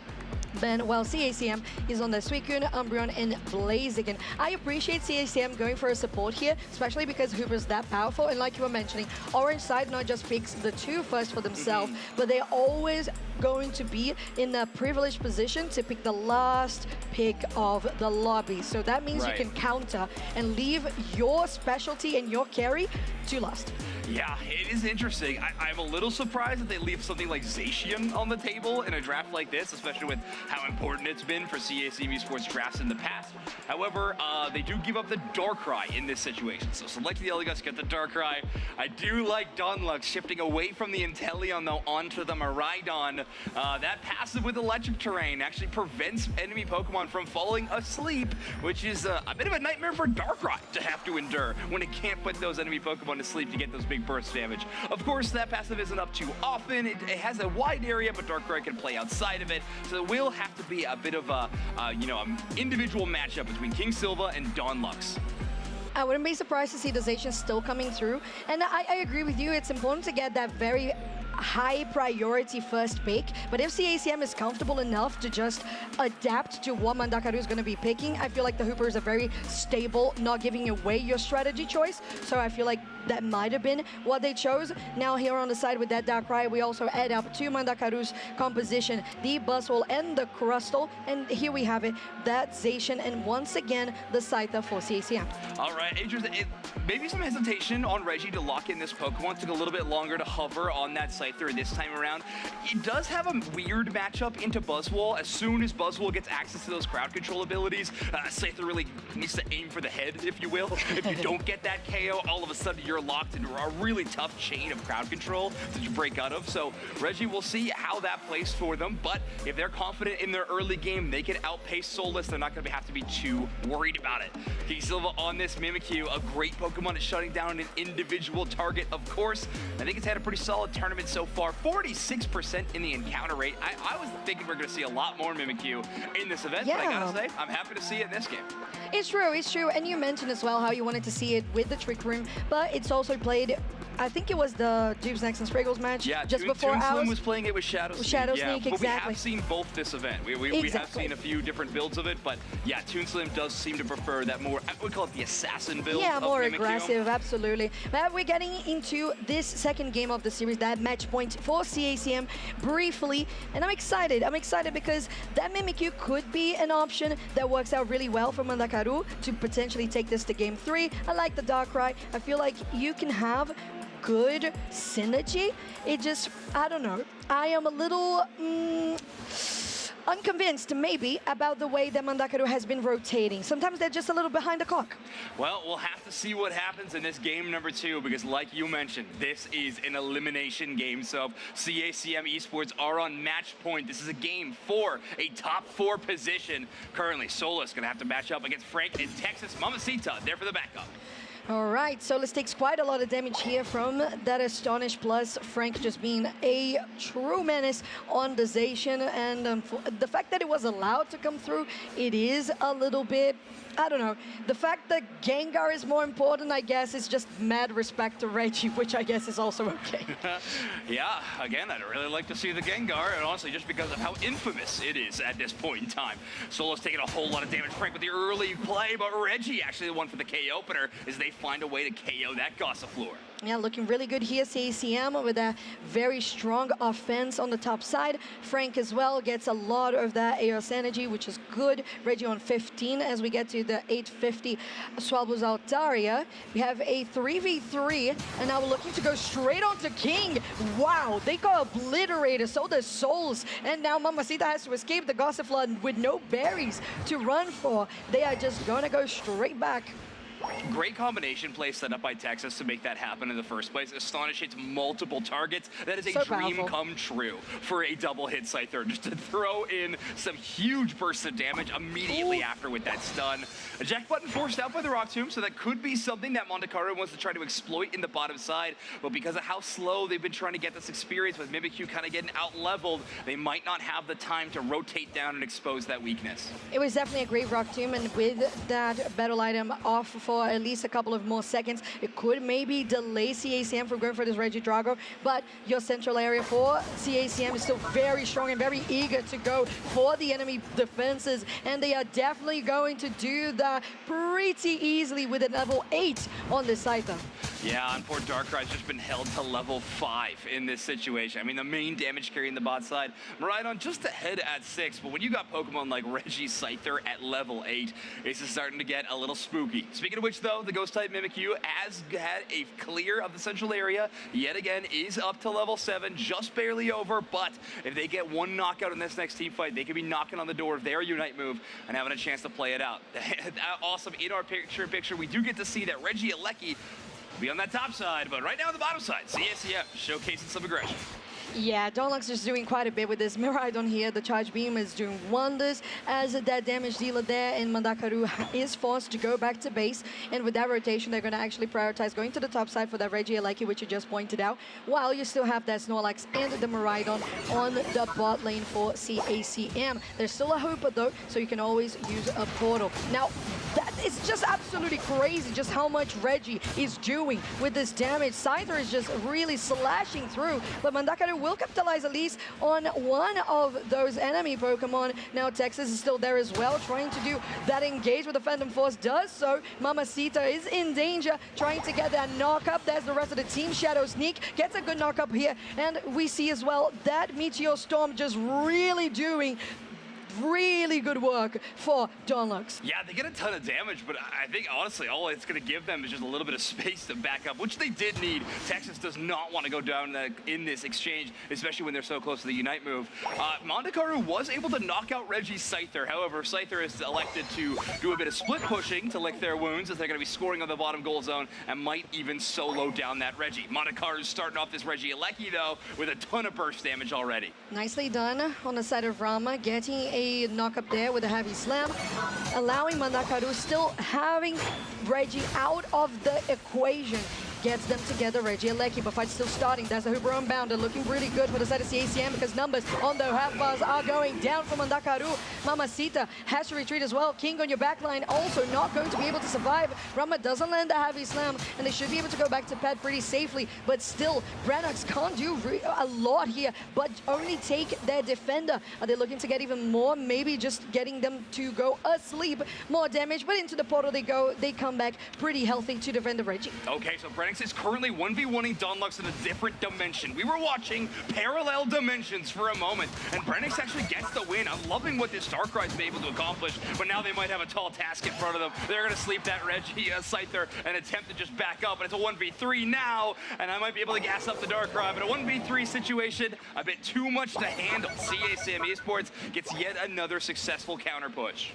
Ben, well, CACM is on the Suicune, Umbreon, and Blaziken. I appreciate CACM going for a support here, especially because Hooper's that powerful. And like you were mentioning, Orange side not just picks the 2 first for themselves, but they're always going to be in a privileged position to pick the last pick of the lobby. So that means you can counter and leave your specialty and your carry to last. Yeah, it is interesting. I'm a little surprised that they leave something like Zacian on the table in a draft like this, especially with how important it's been for CACM Esports drafts in the past. However, they do give up the Darkrai in this situation. So select the Eldegoss, get the Darkrai. I do like Dunlux shifting away from the Inteleon though onto the Miraidon. That passive with electric terrain actually prevents enemy Pokemon from falling asleep, which is a bit of a nightmare for Darkrai to have to endure when it can't put those enemy Pokemon to sleep to get those big burst damage. Of course, that passive isn't up too often. It has a wide area, but Darkrai can play outside of it. So it will have to be a bit of a, an individual matchup between King Silva and Dunlux. I wouldn't be surprised to see the Zacian still coming through. And I agree with you. It's important to get that very high priority first pick, but if CACM is comfortable enough to just adapt to what Mandakaru is going to be picking, I feel like the Hooper is a very stable, not giving away your strategy choice. So I feel like that might have been what they chose. Now here on the side with that Darkrai, we also add up to Mandakaru's composition, the Buzzwole and the Crustle, and here we have it, that Zacian, and once again, the Scyther for CACM. All right, Adrian, maybe some hesitation on Reggie to lock in this Pokemon. Took a little bit longer to hover on that Scyther this time around. It does have a weird matchup into Buzzwole. As soon as Buzzwole gets access to those crowd control abilities, Scyther really needs to aim for the head, if you will. If you don't get that KO, all of a sudden you're locked into a really tough chain of crowd control to break out of. So Reggie, we'll see how that plays for them, but if they're confident in their early game, they can outpace Solus. They're not going to have to be too worried about it. King Silva on this Mimikyu, a great Pokemon at shutting down an individual target, of course. I think it's had a pretty solid tournament so far. 46% in the encounter rate. I was thinking we're going to see a lot more Mimikyu in this event, but I gotta say, I'm happy to see it in this game. It's true. And you mentioned as well how you wanted to see it with the Trick Room, but it's also played, I think it was the Dupes, Next, and Spriggles match just before ours. Slim was playing it with Shadow Sneak. Shadow Sneak, but exactly. we have seen both this event. We have seen a few different builds of it, but yeah, Toon Slim does seem to prefer that more, I would call it the assassin build. Yeah, more Mimikyu. aggressive, absolutely. But we're getting into this second game of the series, that match point for CACM briefly, and I'm excited. I'm excited because that Mimikyu could be an option that works out really well for Mandakaru to potentially take this to game 3. I like the Darkrai. I feel like you can have good synergy. It just, I don't know. I am a little unconvinced, maybe, about the way that Mandakaru has been rotating. Sometimes they're just a little behind the clock. Well, we'll have to see what happens in this game number 2, because like you mentioned, this is an elimination game. So CACM Esports are on match point. This is a game for a top 4 position. Currently, Solus gonna have to match up against Frank and Texas Mamacita. There for the backup. All right, Solus takes quite a lot of damage here from that Astonish, plus Frank just being a true menace on the Zacian, and the fact that it was allowed to come through, it is a little bit, I don't know. The fact that Gengar is more important, I guess, is just mad respect to Reggie, which I guess is also okay. Yeah, again, I'd really like to see the Gengar, and honestly, just because of how infamous it is at this point in time. Solo's taking a whole lot of damage, Frank, with the early play, but Reggie actually the one for the K opener as they find a way to KO that Gossifleur. Yeah, looking really good here, CACM, with a very strong offense on the top side. Frank as well gets a lot of that AOS energy, which is good. Reggie on 15 as we get to the 850 Swallows Altaria. We have a 3v3, and now we're looking to go straight on to King. Wow, they got obliterated, so the Souls, and now Mamacita has to escape the Gossifleur with no berries to run for. They are just gonna go straight back. Great combination play set up by Texas to make that happen in the first place. Astonish hits multiple targets. That is a dream come true for a double hit Scyther, just to throw in some huge bursts of damage immediately after with that stun. A Jack button forced out by the Rock Tomb, so that could be something that Mandakaru wants to try to exploit in the bottom side, but because of how slow they've been trying to get this experience with Mimikyu kind of getting out-leveled, they might not have the time to rotate down and expose that weakness. It was definitely a great Rock Tomb, and with that battle item off for at least a couple of more seconds. It could maybe delay CACM from going for this Reggie Drago, but your central area for CACM is still very strong and very eager to go for the enemy defenses, and they are definitely going to do that pretty easily with a level 8 on this Scyther. Yeah, and poor Darkrai's just been held to level 5 in this situation. I mean, the main damage carry in the bot side, Miraidon just ahead at 6, but when you got Pokemon like Reggie Scyther at level 8, this is starting to get a little spooky. Speaking of which, though, the Ghost-type Mimikyu has had a clear of the central area, yet again is up to level 7, just barely over, but if they get one knockout in this next team fight, they could be knocking on the door of their Unite move and having a chance to play it out. Awesome, in our picture, we do get to see that Reggie Alecki be on that top side, but right now on the bottom side, CACM showcasing some aggression. Yeah, Donlux is doing quite a bit with this Miraidon here. The Charge Beam is doing wonders as that damage dealer there, and Mandakaru is forced to go back to base. And with that rotation, they're going to actually prioritize going to the top side for that Reggie Alecki, which you just pointed out, while you still have that Snorlax and the Miraidon on the bot lane for CACM. There's still a Hooper though, so you can always use a portal. Now, that is just absolutely crazy just how much Reggie is doing with this damage. Scyther is just really slashing through, but Mandakaru will capitalize at least on one of those enemy Pokemon. Now Texas is still there as well, trying to do that engage with the Phantom Force. Does so. Mamacita is in danger, trying to get that knock up. There's the rest of the team. Shadow Sneak gets a good knock up here, and we see as well that Meteor Storm just really doing really good work for Donlux. Yeah, they get a ton of damage, but I think honestly all it's going to give them is just a little bit of space to back up, which they did need. Texas does not want to go down in this exchange, especially when they're so close to the Unite move. Mandakaru was able to knock out Reggie's Scyther. However, Scyther is elected to do a bit of split pushing to lick their wounds, as they're going to be scoring on the bottom goal zone and might even solo down that Reggie. Mandakaru's starting off this Reggie Alecki though with a ton of burst damage already. Nicely done on the side of Rama, getting a knock up there with a heavy slam, allowing Mandakaru still having Reggie out of the equation. Gets them together, Reggie Alecki, but fight's still starting. There's a Hooper Unbounded, looking pretty good for the side of CACM because numbers on the half bars are going down for Mandakaru. Mamacita has to retreat as well. King on your back line also not going to be able to survive. Rama doesn't land the heavy slam, and they should be able to go back to pad pretty safely, but still, Branox can't do a lot here, but only take their defender. Are they looking to get even more? Maybe just getting them to go asleep. More damage, but into the portal they go. They come back pretty healthy to defend the Reggie. Okay, so Branox is currently 1v1ing Donlux in a different dimension. We were watching parallel dimensions for a moment, and Branox actually gets the win. I'm loving what this Darkrai's been able to accomplish, but now they might have a tall task in front of them. They're going to sleep that Reggie Scyther and attempt to just back up, and it's a 1v3 now, and I might be able to gas up the Darkrai, but a 1v3 situation, a bit too much to handle. CACM Esports gets yet another successful counter push.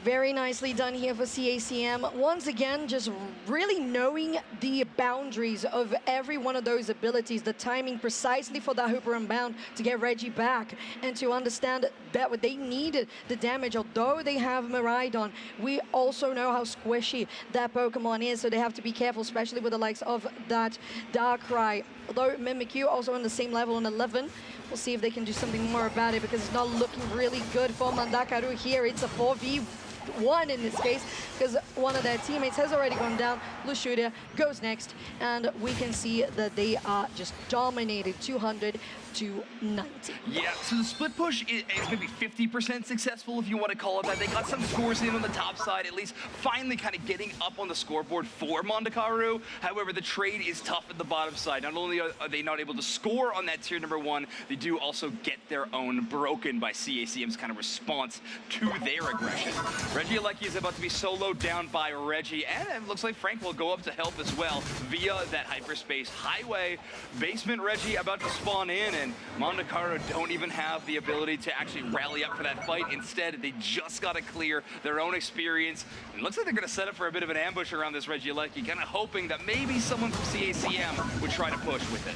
Very nicely done here for CACM. Once again, just really knowing the boundaries of every one of those abilities, the timing precisely for that Hooper Unbound to get Reggie back, and to understand that what they needed the damage. Although they have Miraidon, we also know how squishy that Pokemon is, so they have to be careful, especially with the likes of that Darkrai. Although Mimikyu also on the same level on 11. We'll see if they can do something more about it, because it's not looking really good for Mandakaru here. It's a 4v1 in this case, because one of their teammates has already gone down. Lushudia goes next, and we can see that they are just dominated 200 to 90. Yeah, so the split push is maybe 50% successful, if you want to call it that. They got some scores in on the top side, at least finally kind of getting up on the scoreboard for Mandakaru. However, the trade is tough at the bottom side. Not only are they not able to score on that tier number 1, they do also get their own broken by CACM's kind of response to their aggression. Reggie Alecki is about to be soloed down by Reggie, and it looks like Frank will go up to help as well via that hyperspace highway. Basement Reggie about to spawn in, and Mandakaru don't even have the ability to actually rally up for that fight. Instead, they just got to clear their own experience. And it looks like they're going to set up for a bit of an ambush around this Reggie Alecki, kind of hoping that maybe someone from CACM would try to push with it.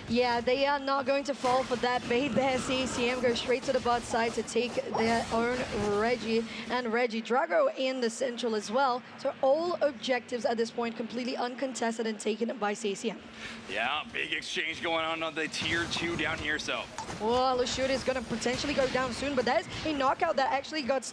Yeah, they are not going to fall for that bait there. CACM goes straight to the bot side to take their own Reggie, and Reggie Drago in the central as well. So all objectives at this point completely uncontested and taken by CACM. Yeah, big exchange going on the tier 2 down here, so. Well, Lushudia is going to potentially go down soon, but that is a knockout that actually got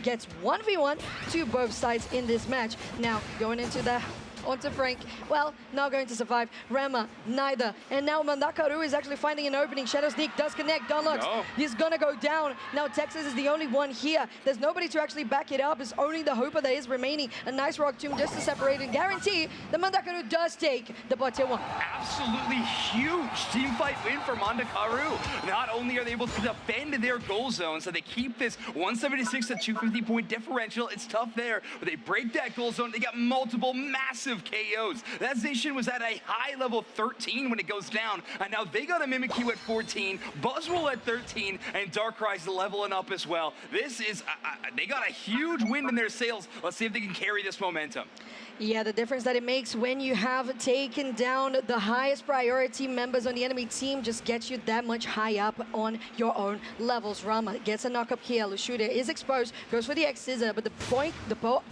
gets 1v1 to both sides in this match. Now, going into the onto Frank, well, not going to survive. Rema, neither. And now Mandakaru is actually finding an opening. Shadow Sneak does connect. Dunlux, he's gonna go down. Now Texas is the only one here. There's nobody to actually back it up. It's only the Hooper that is remaining. A nice Rock Tomb just to separate and guarantee the Mandakaru does take the bot tier 1. Absolutely huge team fight win for Mandakaru. Not only are they able to defend their goal zone, so they keep this 176 to 250 point differential. It's tough there, but they break that goal zone. They got multiple massive KOs. That Zacian was at a high level 13 when it goes down, and now they got a Mimikyu at 14, Buzzwole at 13, and Darkrai's leveling up as well. This is, they got a huge wind in their sails. Let's see if they can carry this momentum. Yeah, the difference that it makes when you have taken down the highest priority members on the enemy team just gets you that much high up on your own levels. Rama gets a knock up here. Lushuda is exposed, goes for the X-Scissor, but the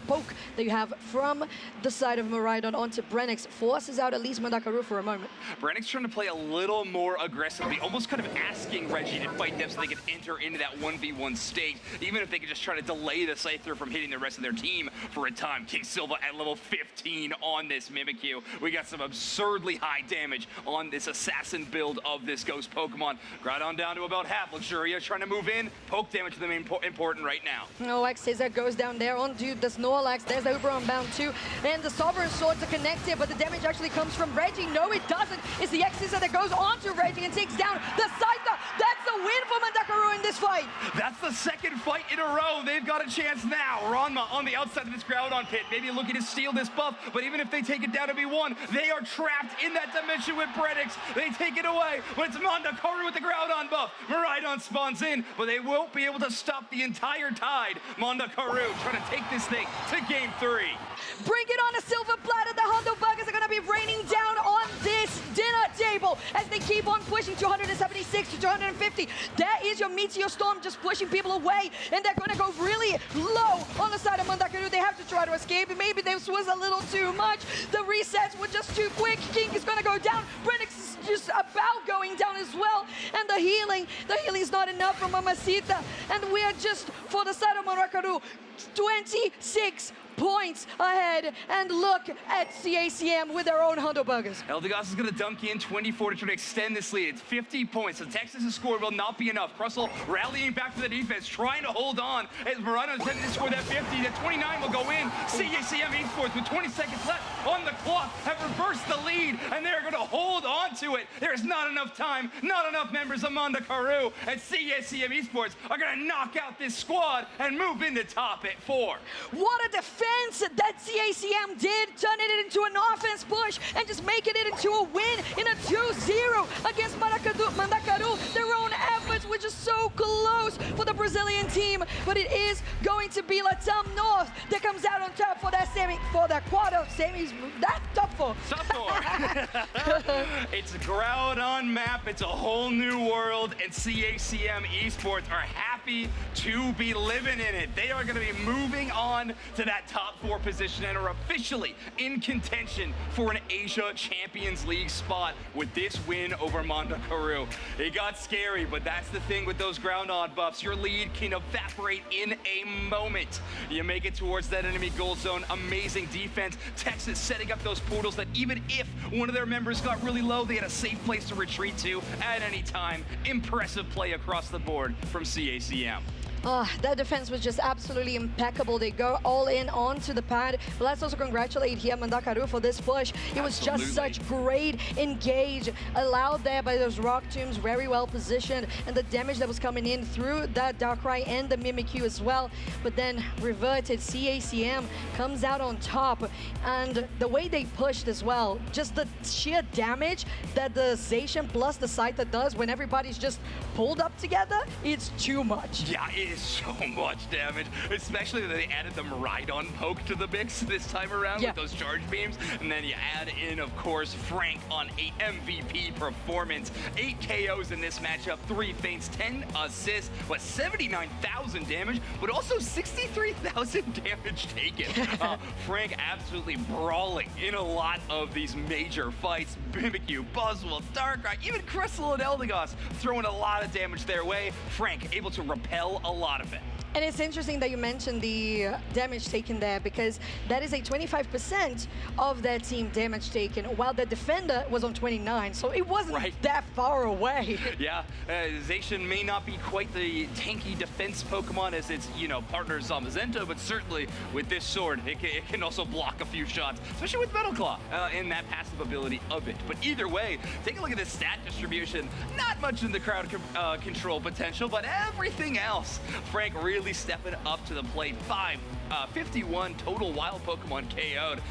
poke that you have from the side of Miraidon onto Brenix forces out at least Mandakaru for a moment. Brenix trying to play a little more aggressively, almost kind of asking Reggie to fight them so they can enter into that 1v1 state, even if they could just try to delay the Scyther from hitting the rest of their team for a time. King Silva at level 15 on this Mimikyu. We got some absurdly high damage on this assassin build of this ghost Pokemon. Groudon down to about half. Luxuria trying to move in. Poke damage to them important right now. Oh, X-Scissor goes down there onto the Snorlax. There's the Uber on bound too. And the Sovereign Swords are connected, but the damage actually comes from Reggie. No, it doesn't. It's the X-Scissor that goes onto Reggie and takes down the Scyther. That's the win for Mandakaru in this fight. That's the second fight in a row. They've got a chance now. Ranma on the outside of this Groudon pit, maybe looking to steal this buff, but even if they take it down to be one, they are trapped in that dimension with Brenix. They take it away, but it's Mandakaru with the Groudon buff. Miraidon spawns in, but they won't be able to stop the entire tide. Mandakaru trying to take this thing to game 3. Bring it on a silver platter. The Hondo Buggers are going to be raining down on this dinner table as they keep on pushing 276 to 250. That is your Meteor Storm just pushing people away, and they're going to go really low on the side of Mandakaru. They have to try to escape. Maybe this was a little too much. The resets were just too quick. King is going to go down. Brenix is just about going down as well. And the healing is not enough from Mamacita. And we are just, for the side of Mandakaru, 26 points ahead, and look at CACM with their own Hondo Buggers. Eldegoss is going to dunk in 24 to try to extend this lead. It's 50 points. The Texas' score will not be enough. Crustle rallying back to the defense, trying to hold on as Murano is heading to score that 50. That 29 will go in. CACM Esports with 20 seconds left on the clock have reversed the lead, and they're going to hold on to it. There's not enough time, not enough members of Mandakaru, and CACM Esports are going to knock out this squad and move into top at 4. What a defense that CACM did, turning it into an offense push and just making it into a win in a 2-0 against Mandakaru. Their own efforts were just so close for the Brazilian team, but it is going to be Latam North that comes out on top for that semis, that top 4. Top 4. It's a Groudon map. It's a whole new world, and CACM Esports are happy to be living in it. They are going to be moving on to that top 4 position and are officially in contention for an Asia Champions League spot with this win over Mandakaru. It got scary, but that's the thing with those Groudon buffs. Your lead can evaporate in a moment. You make it towards that enemy goal zone. Amazing defense. Texas setting up those portals that even if one of their members got really low, they had a safe place to retreat to at any time. Impressive play across the board from CACM. Oh, that defense was just absolutely impeccable. They go all in onto the pad. But let's also congratulate here Mandakaru for this push. It was just such great engage, allowed there by those Rock Tombs, very well positioned, and the damage that was coming in through that Darkrai and the Mimikyu as well. But then reverted, CACM comes out on top, and the way they pushed as well, just the sheer damage that the Zacian plus the Scyther does when everybody's just pulled up together, it's too much. Yeah, it is so much damage, especially that they added the Miraidon poke to the mix this time around with those charge beams, and then you add in, of course, Frank on a MVP performance. 8 KOs in this matchup, 3 feints, 10 assists, but 79,000 damage, but also 63,000 damage taken. Frank absolutely brawling in a lot of these major fights. Mimikyu, Buzzwole, Darkrai, even Crystal and Eldegoss throwing a lot of damage their way. Frank able to repel a lot of it. And it's interesting that you mentioned the damage taken there, because that is a 25% of that team damage taken, while the defender was on 29, so it wasn't that far away. Yeah, Zacian may not be quite the tanky defense Pokemon as its, partner Zamazenta, but certainly with this sword, it can also block a few shots, especially with Metal Claw and that passive ability of it. But either way, take a look at this stat distribution. Not much in the crowd control potential, but everything else. Frank really stepping up to the plate. 51 total wild Pokemon KO'd.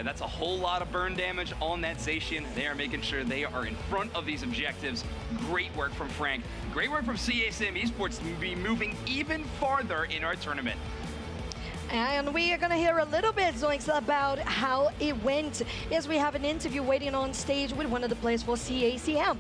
That's a whole lot of burn damage on that Zacian. They are making sure they are in front of these objectives. Great work from Frank. Great work from CASM Esports to be moving even farther in our tournament. And we are going to hear a little bit, Zoinks, about how it went, as we have an interview waiting on stage with one of the players for CACM.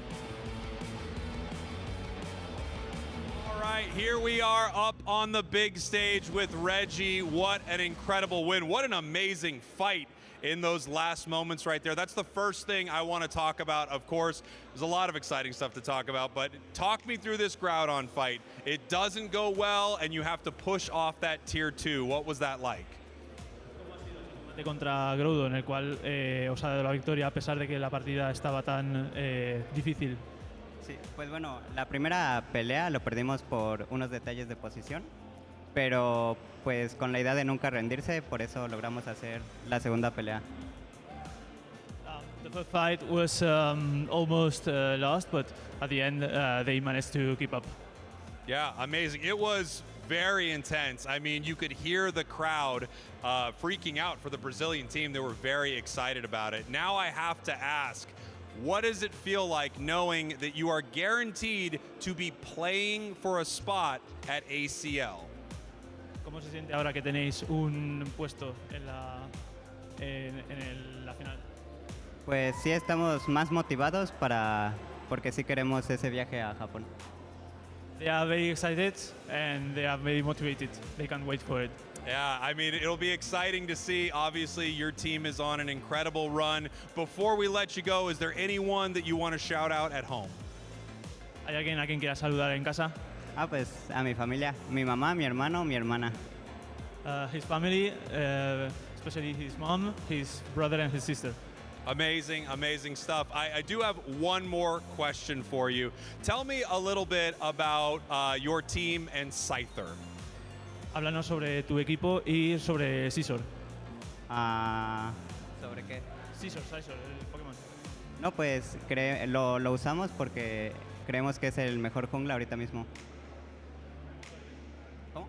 All right, here we are up on the big stage with Reggie. What an incredible win. What an amazing fight in those last moments right there. That's the first thing I want to talk about. Of course, there's a lot of exciting stuff to talk about, but talk me through this Groudon fight. It doesn't go well, and you have to push off that tier 2. What was that like? Contra Groudon, en el cual os ha dado la victoria a pesar de que la partida estaba tan difícil. Sí, pues bueno, la primera pelea lo perdimos por unos detalles de posición, pero pues con la idea de nunca rendirse, por eso logramos hacer la segunda pelea. The first fight was almost lost, but at the end they managed to keep up. Yeah, amazing. It was very intense. I mean, you could hear the crowd freaking out for the Brazilian team. They were very excited about it. Now I have to ask, what does it feel like knowing that you are guaranteed to be playing for a spot at ACL? ¿Cómo se siente ahora que tenéis un puesto en la final? Pues sí estamos más motivados porque sí queremos ese viaje a Japón. They are very excited and they are very motivated. They can't wait for it. Yeah, I mean, it'll be exciting to see. Obviously, your team is on an incredible run. Before we let you go, is there anyone that you want to shout out at home? ¿Hay alguien a quien quiera saludar en casa? Pues a mi familia, mi mamá, mi hermano, mi hermana. His family, especially his mom, his brother and his sister. Amazing, amazing stuff. I do have one more question for you. Tell me a little bit about your team and Scyther. Háblanos sobre tu equipo y sobre Scizor. ¿Sobre qué? Scizor, el Pokémon. No, pues lo usamos porque creemos que es el mejor jungla ahorita mismo. ¿Cómo?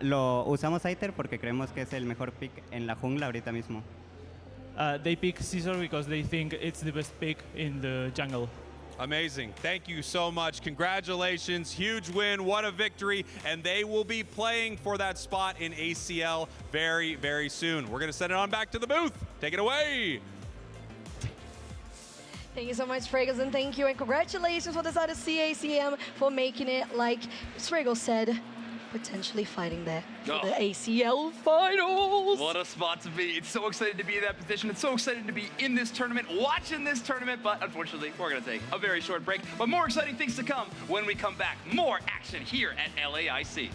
Lo usamos Scyther porque creemos que es el mejor pick en la jungla ahorita mismo. They pick Scizor because they think it's the best pick in the jungle. Amazing. Thank you so much. Congratulations. Huge win. What a victory. And they will be playing for that spot in ACL very, very soon. We're going to send it on back to the booth. Take it away. Thank you so much, Fragos, and thank you. And congratulations for the side of CACM for making it, like Fragos said, potentially fighting there for the ACL finals. What a spot to be. It's so excited to be in that position. It's so excited to be in this tournament, watching this tournament, but unfortunately, we're going to take a very short break. But more exciting things to come when we come back. More action here at LAIC.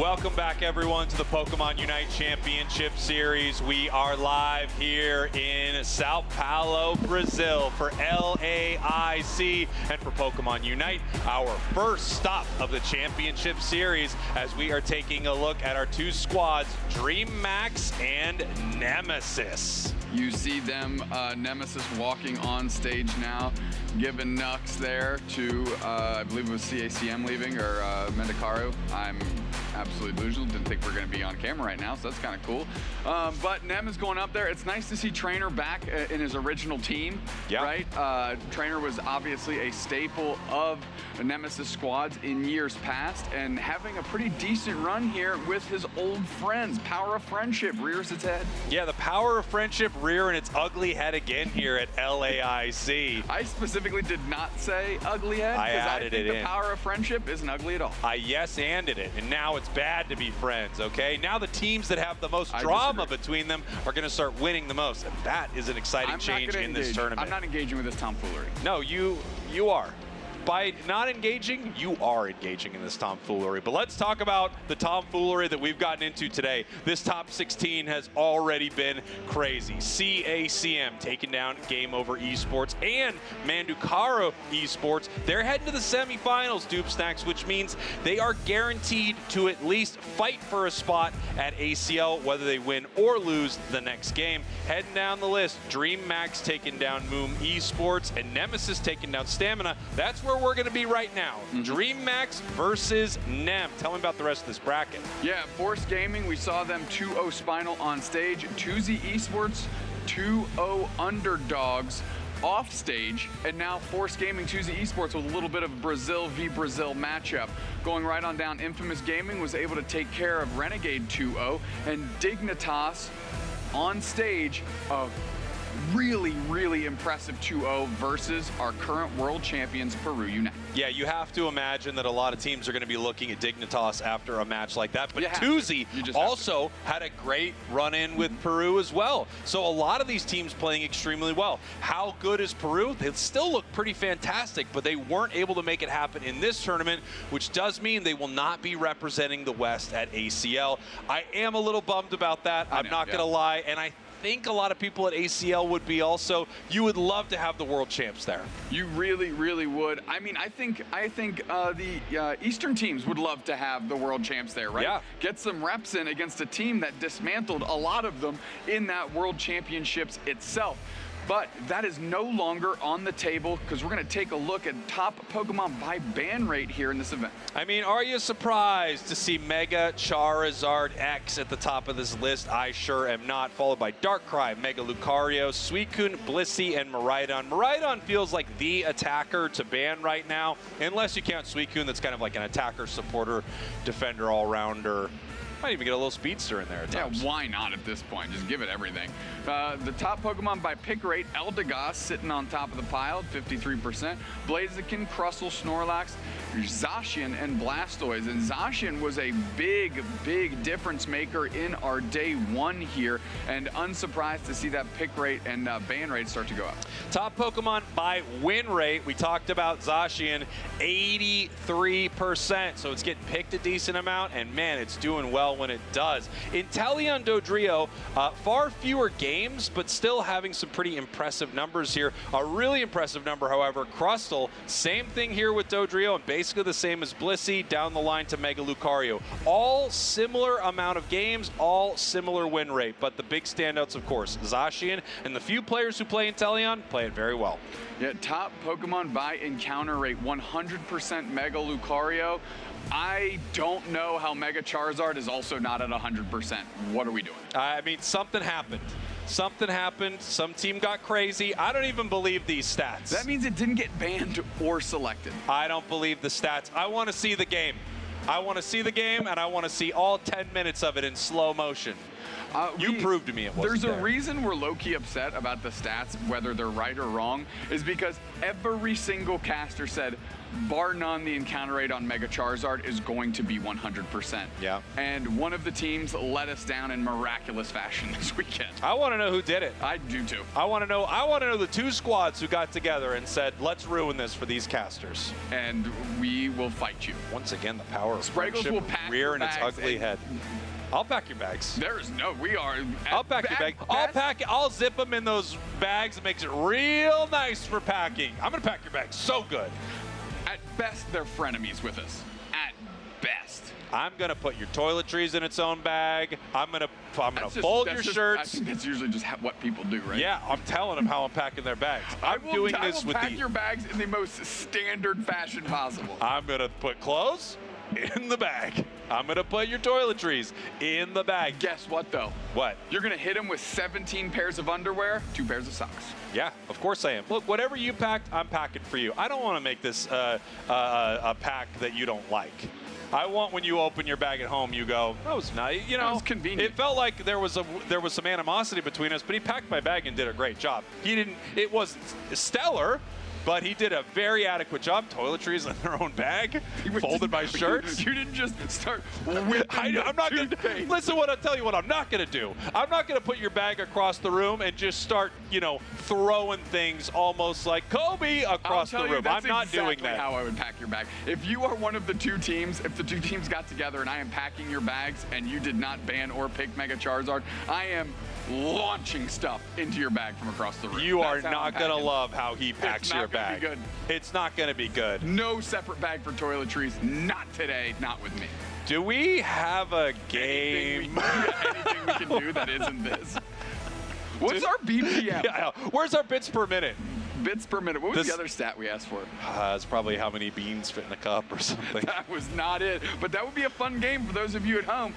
Welcome back, everyone, to the Pokemon Unite Championship Series. We are live here in São Paulo, Brazil for LAIC and for Pokemon Unite, our first stop of the Championship Series, as we are taking a look at our two squads, Dream Max and Nemesis. You see them, Nemesis walking on stage now, giving Nux there to, I believe it was CACM leaving, or Mendicaro. I'm absolutely delusional. Didn't think we're going to be on camera right now, so that's kind of cool. But Nem is going up there. It's nice to see Trainer back in his original team, right? Trainer was obviously a staple of the Nemesis squads in years past, and having a pretty decent run here with his old friends. Power of friendship rears its head. Yeah, the power of friendship rearing its ugly head again here at LAIC. I specifically did not say ugly head, I added it in. The power of friendship isn't ugly at all. I yes-anded it, and now it's bad to be friends, okay? Now the teams that have the most drama between them are going to start winning the most, and that is an exciting change in this tournament. I'm not engaging with this tomfoolery. No, you are. By not engaging, you are engaging in this tomfoolery. But let's talk about the tomfoolery that we've gotten into today. This top 16 has already been crazy. CACM taking down Game Over Esports and Mandukaro Esports. They're heading to the semifinals, Dupe Snacks, which means they are guaranteed to at least fight for a spot at ACL, whether they win or lose the next game. Heading down the list, Dream Max taking down Moom Esports and Nemesis taking down Stamina. That's where we're going to be right now. Dream Max versus Nem. Tell me about the rest of this bracket. Yeah, Force Gaming, we saw them 2-0 Spinal on stage. 2Z Esports, 2-0 Underdogs off stage, and now Force Gaming 2Z Esports with a little bit of Brazil v Brazil matchup. Going right on down, Infamous Gaming was able to take care of Renegade 2-0, and Dignitas on stage of really, really impressive 2-0 versus our current world champions, Peru Unite. Yeah, you have to imagine that a lot of teams are going to be looking at Dignitas after a match like that. But Tuzi also had a great run-in with Peru as well. So a lot of these teams playing extremely well. How good is Peru? They still look pretty fantastic, but they weren't able to make it happen in this tournament, which does mean they will not be representing the West at ACL. I am a little bummed about that. I'm not going to lie, and I think a lot of people at ACL would be also. You would love to have the world champs there. You really, really would. I mean, I think the Eastern teams would love to have the world champs there, right? Yeah. Get some reps in against a team that dismantled a lot of them in that world championships itself. But that is no longer on the table because we're going to take a look at top Pokemon by ban rate here in this event. I mean, are you surprised to see Mega Charizard X at the top of this list? I sure am not. Followed by Darkrai, Mega Lucario, Suicune, Blissey, and Miraidon. Miraidon feels like the attacker to ban right now, unless you count Suicune, that's kind of like an attacker, supporter, defender, all-rounder. Might even get a little speedster in there at times. Yeah, why not at this point? Just give it everything. The top Pokemon by pick rate, Eldegoss sitting on top of the pile, 53%. Blaziken, Crustle, Snorlax, Zacian, and Blastoise. And Zacian was a big, big difference maker in our day one here, and unsurprised to see that pick rate and ban rate start to go up. Top Pokemon by win rate, we talked about Zacian, 83%. So it's getting picked a decent amount, and man, it's doing well when it does. Inteleon Dodrio, far fewer games, but still having some pretty impressive numbers here. A really impressive number, however, Crustle, same thing here with Dodrio, and basically the same as Blissey, down the line to Mega Lucario. All similar amount of games, all similar win rate, but the big standouts, of course, Zacian, and the few players who play Inteleon play it very well. Yeah, top Pokemon by encounter rate, 100% Mega Lucario. I don't know how Mega Charizard is also not at 100%. What are we doing? I mean, something happened. Something happened. Some team got crazy. I don't even believe these stats. That means it didn't get banned or selected. I don't believe the stats. I want to see the game. I want to see the game, and I want to see all 10 minutes of it in slow motion. You proved to me it wasn't There's a reason we're low-key upset about the stats, whether they're right or wrong, is because every single caster said, bar none, the encounter rate on Mega Charizard is going to be 100%. Yeah. And one of the teams let us down in miraculous fashion this weekend. I want to know who did it. I do too. I want to know the two squads who got together and said, let's ruin this for these casters. And we will fight you. Once again, the power of Spraggles friendship will pack rear your in its bags ugly and- head. I'll pack your bags. I'll pack your bag. I'll zip them in those bags. It makes it real nice for packing. I'm gonna pack your bags so good. At best, they're frenemies with us. At best. I'm gonna put your toiletries in its own bag. I'm gonna fold your shirts. I think that's usually just what people do, right? Yeah, I'm telling them how I'm packing their bags. I I'm will doing this with pack your bags in the most standard fashion possible. I'm gonna put clothes in the bag. I'm gonna put your toiletries in the bag. Guess what though? What? You're gonna hit them with 17 pairs of underwear, 2 pairs of socks. Yeah, of course I am. Look, whatever you packed, I'm packing for you. I don't want to make this a pack that you don't like. I want when you open your bag at home, you go, that was nice. You know, that was convenient. It felt like there was some animosity between us, but he packed my bag and did a great job. It wasn't stellar, but he did a very adequate job. Toiletries in their own bag, folded my shirts. You didn't just start I'm not gonna listen. I'll tell you what I'm not gonna do. I'm not gonna put your bag across the room and just start, throwing things almost like Kobe across the room. I'm not doing that. That's how I would pack your bag. If you are one of the two teams, if the two teams got together and I am packing your bags and you did not ban or pick Mega Charizard, I am launching stuff into your bag from across the room. You are not going to love how he packs your bag. It's not going to be good. It's not going to be good. No separate bag for toiletries. Not today. Not with me. Do we have a game? Anything we can do that isn't this. What's our BPM? Yeah, where's our bits per minute? Bits per minute. What was the other stat we asked for? It's probably how many beans fit in a cup or something. That was not it. But that would be a fun game for those of you at home.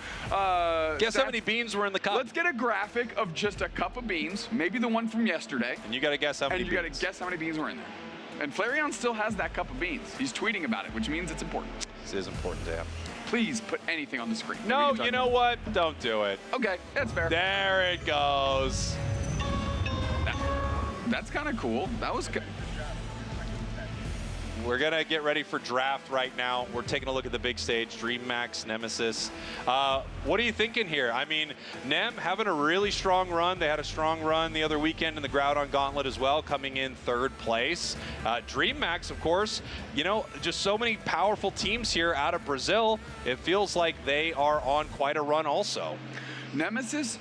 Guess how many beans were in the cup? Let's get a graphic of just a cup of beans, maybe the one from yesterday. And you got to guess how many beans. And you got to guess how many beans were in there. And Flareon still has that cup of beans. He's tweeting about it, which means it's important. This is important to him. Please put anything on the screen. No, you know what? Don't do it. Okay, that's fair. There it goes. That's kind of cool. That was good. We're going to get ready for draft right now. We're taking a look at the big stage, DreamMax, Nemesis. What are you thinking here? I mean, Nem having a really strong run. They had a strong run the other weekend in the Groudon Gauntlet as well, coming in 3rd place. DreamMax, of course, just so many powerful teams here out of Brazil. It feels like they are on quite a run also. Nemesis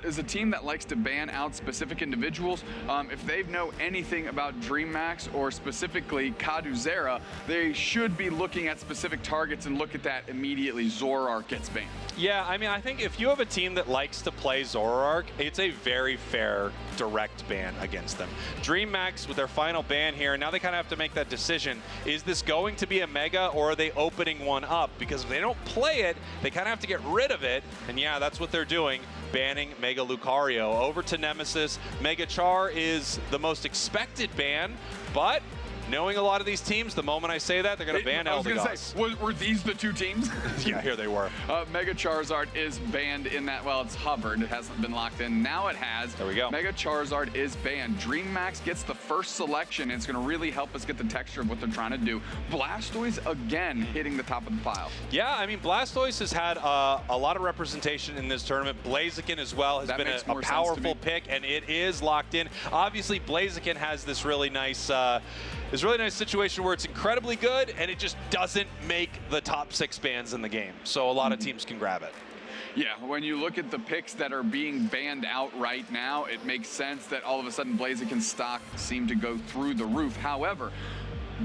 is a team that likes to ban out specific individuals. If they know anything about DreamMax or specifically Kaduzera, they should be looking at specific targets and look at that immediately. Zoroark gets banned. Yeah, I mean, I think if you have a team that likes to play Zoroark, it's a very fair direct ban against them. DreamMax with their final ban here, now they kind of have to make that decision. Is this going to be a Mega or are they opening one up? Because if they don't play it, they kind of have to get rid of it. And yeah, that's what they're doing, banning Mega Lucario. Over to Nemesis. Mega Char is the most expected ban, but knowing a lot of these teams, the moment I say that, they're going to ban Eldegoss. I was going to say, were these the two teams? Yeah, here they were. Mega Charizard is banned in that, well, it's hovered. It hasn't been locked in. Now it has. There we go. Mega Charizard is banned. DreamMax gets the first selection, and it's going to really help us get the texture of what they're trying to do. Blastoise, again, hitting the top of the pile. Yeah, I mean, Blastoise has had a lot of representation in this tournament. Blaziken as well has been a powerful pick, and it is locked in. Obviously, Blaziken has this really nice situation where it's incredibly good and it just doesn't make the top 6 bans in the game. So a lot of teams can grab it. Yeah, when you look at the picks that are being banned out right now, it makes sense that all of a sudden Blaziken's stock seemed to go through the roof. However,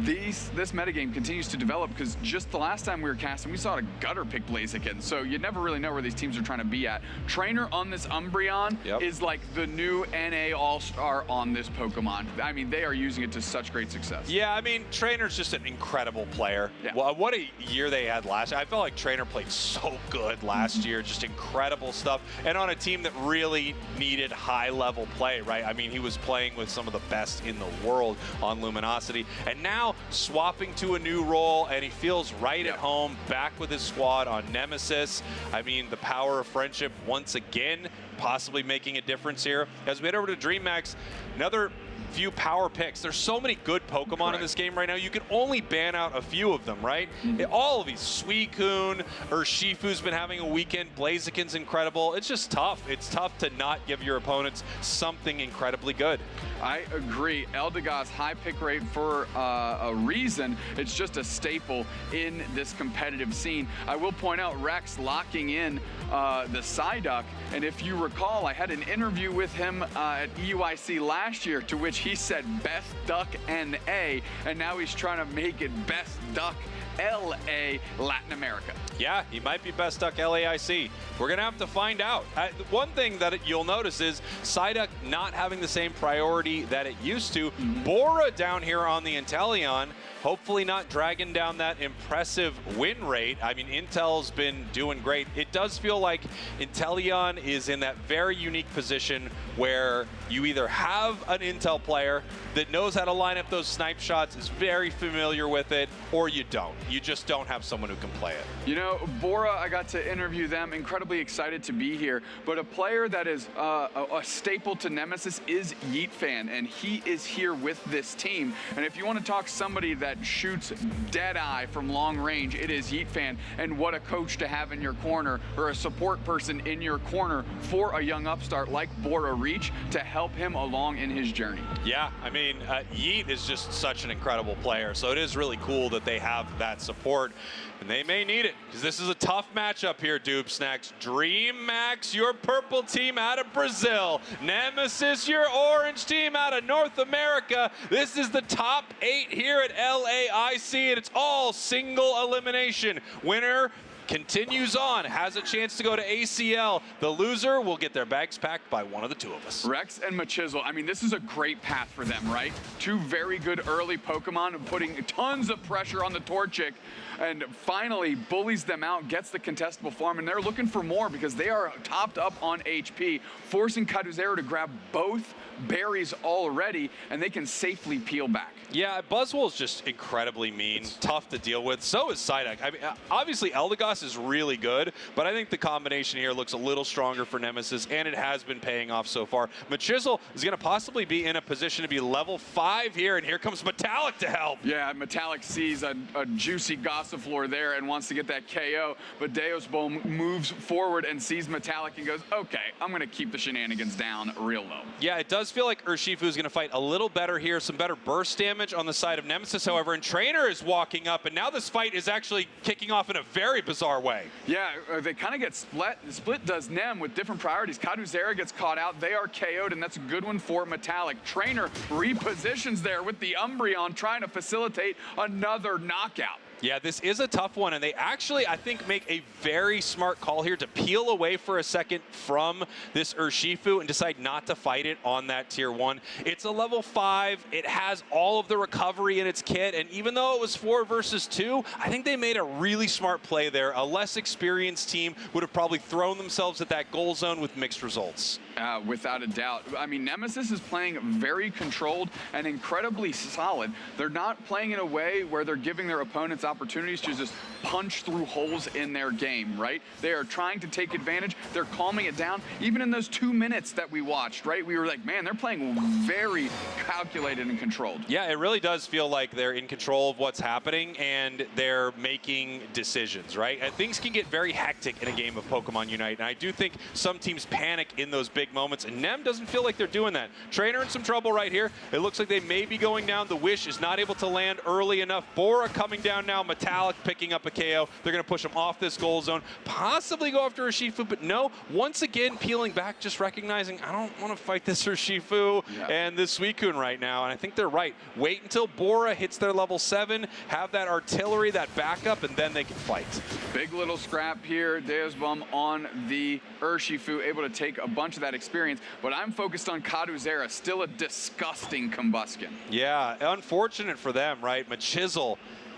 this metagame continues to develop because just the last time we were casting, we saw a gutter pick Blaziken, so you never really know where these teams are trying to be at. Trainer on this Umbreon is like the new NA All-Star on this Pokemon. I mean, they are using it to such great success. Yeah, I mean, Trainer's just an incredible player. Yeah. Well, what a year they had last year. I felt like Trainer played so good last year, just incredible stuff, and on a team that really needed high-level play, right? I mean, he was playing with some of the best in the world on Luminosity, and now swapping to a new role, and he feels right at home, back with his squad on Nemesis. I mean, the power of friendship once again, possibly making a difference here. As we head over to DreamMax, another few power picks. There's so many good Pokemon in this game right now. You can only ban out a few of them, right? All of these, Suicune, Urshifu's been having a weekend, Blaziken's incredible. It's just tough. It's tough to not give your opponents something incredibly good. I agree. Eldegoss high pick rate for a reason. It's just a staple in this competitive scene. I will point out Rex locking in the Psyduck, and if you recall, I had an interview with him at EUIC last year, to which he said best duck NA, and now he's trying to make it best duck LA Latin America. Yeah, he might be best duck LAIC. We're going to have to find out. One thing that you'll notice is Psyduck not having the same priority that it used to. Bora down here on the Inteleon, hopefully not dragging down that impressive win rate. I mean, Intel's been doing great. It does feel like Inteleon is in that very unique position where you either have an Intel player that knows how to line up those snipe shots, is very familiar with it, or you don't. You just don't have someone who can play it. You know, Bora, I got to interview them, incredibly excited to be here, but a player that is a staple to Nemesis is Yeet Fan, and he is here with this team. And if you want to talk somebody that shoots dead eye from long range, it is Yeet Fan. And what a coach to have in your corner, or a support person in your corner for a young upstart like Bora Reach to help him along in his journey. Yeah, I mean, Yeet is just such an incredible player, so it is really cool that they have that support, and they may need it, because this is a tough matchup here, Dupes next. Dream Max, your purple team out of Brazil. Nemesis, your orange team out of North America. This is the top 8 here at LAIC, and it's all single elimination. Winner continues on, has a chance to go to ACL. The loser will get their bags packed by one of the two of us. Rex and Machisel, I mean, this is a great path for them, right? Two very good early Pokemon, putting tons of pressure on the Torchic, and finally bullies them out, gets the contestable farm, and they're looking for more because they are topped up on HP, forcing Kaduzero to grab both berries already, and they can safely peel back. Yeah, Buzzwole's just incredibly mean, tough to deal with. So is Psyduck. I mean, obviously Eldegoss is really good, but I think the combination here looks a little stronger for Nemesis, and it has been paying off so far. Machisel is going to possibly be in a position to be level 5 here, and here comes Metallic to help. Yeah, Metallic sees a juicy Gossifleur there and wants to get that KO, but Deosbom moves forward and sees Metallic and goes, okay, I'm going to keep the shenanigans down real low. Yeah, it does feel like Urshifu is going to fight a little better here, some better burst damage on the side of Nemesis, however, and Trainer is walking up, and now this fight is actually kicking off in a very bizarre way. Yeah, they kind of get split. Split does Nem with different priorities. Kaduzera gets caught out. They are KO'd, and that's a good one for Metallic. Trainer repositions there with the Umbreon, trying to facilitate another knockout. Yeah, this is a tough one, and they actually, I think, make a very smart call here to peel away for a second from this Urshifu and decide not to fight it on that tier 1. It's a level 5. It has all of the recovery in its kit, and even though it was 4 versus 2, I think they made a really smart play there. A less experienced team would have probably thrown themselves at that goal zone with mixed results. Without a doubt. I mean, Nemesis is playing very controlled and incredibly solid. They're not playing in a way where they're giving their opponents opportunities to just punch through holes in their game, right? They are trying to take advantage. They're calming it down. Even in those 2 minutes that we watched, right? We were like, man, they're playing very calculated and controlled. Yeah, it really does feel like they're in control of what's happening and they're making decisions, right? And things can get very hectic in a game of Pokemon Unite, and I do think some teams panic in those big moments, and Nem doesn't feel like they're doing that. Trainer in some trouble right here. It looks like they may be going down. The Wish is not able to land early enough. Bora coming down now. Metallic picking up a KO. They're going to push him off this goal zone. Possibly go after Urshifu, but no. Once again, peeling back, just recognizing, I don't want to fight this Urshifu and this Suicune right now, and I think they're right. Wait until Bora hits their level 7, have that artillery, that backup, and then they can fight. Big little scrap here. Deosbom on the Urshifu, able to take a bunch of that experience, but I'm focused on Kaduzera, still a disgusting Combustion. Yeah, unfortunate for them, right? Machisel,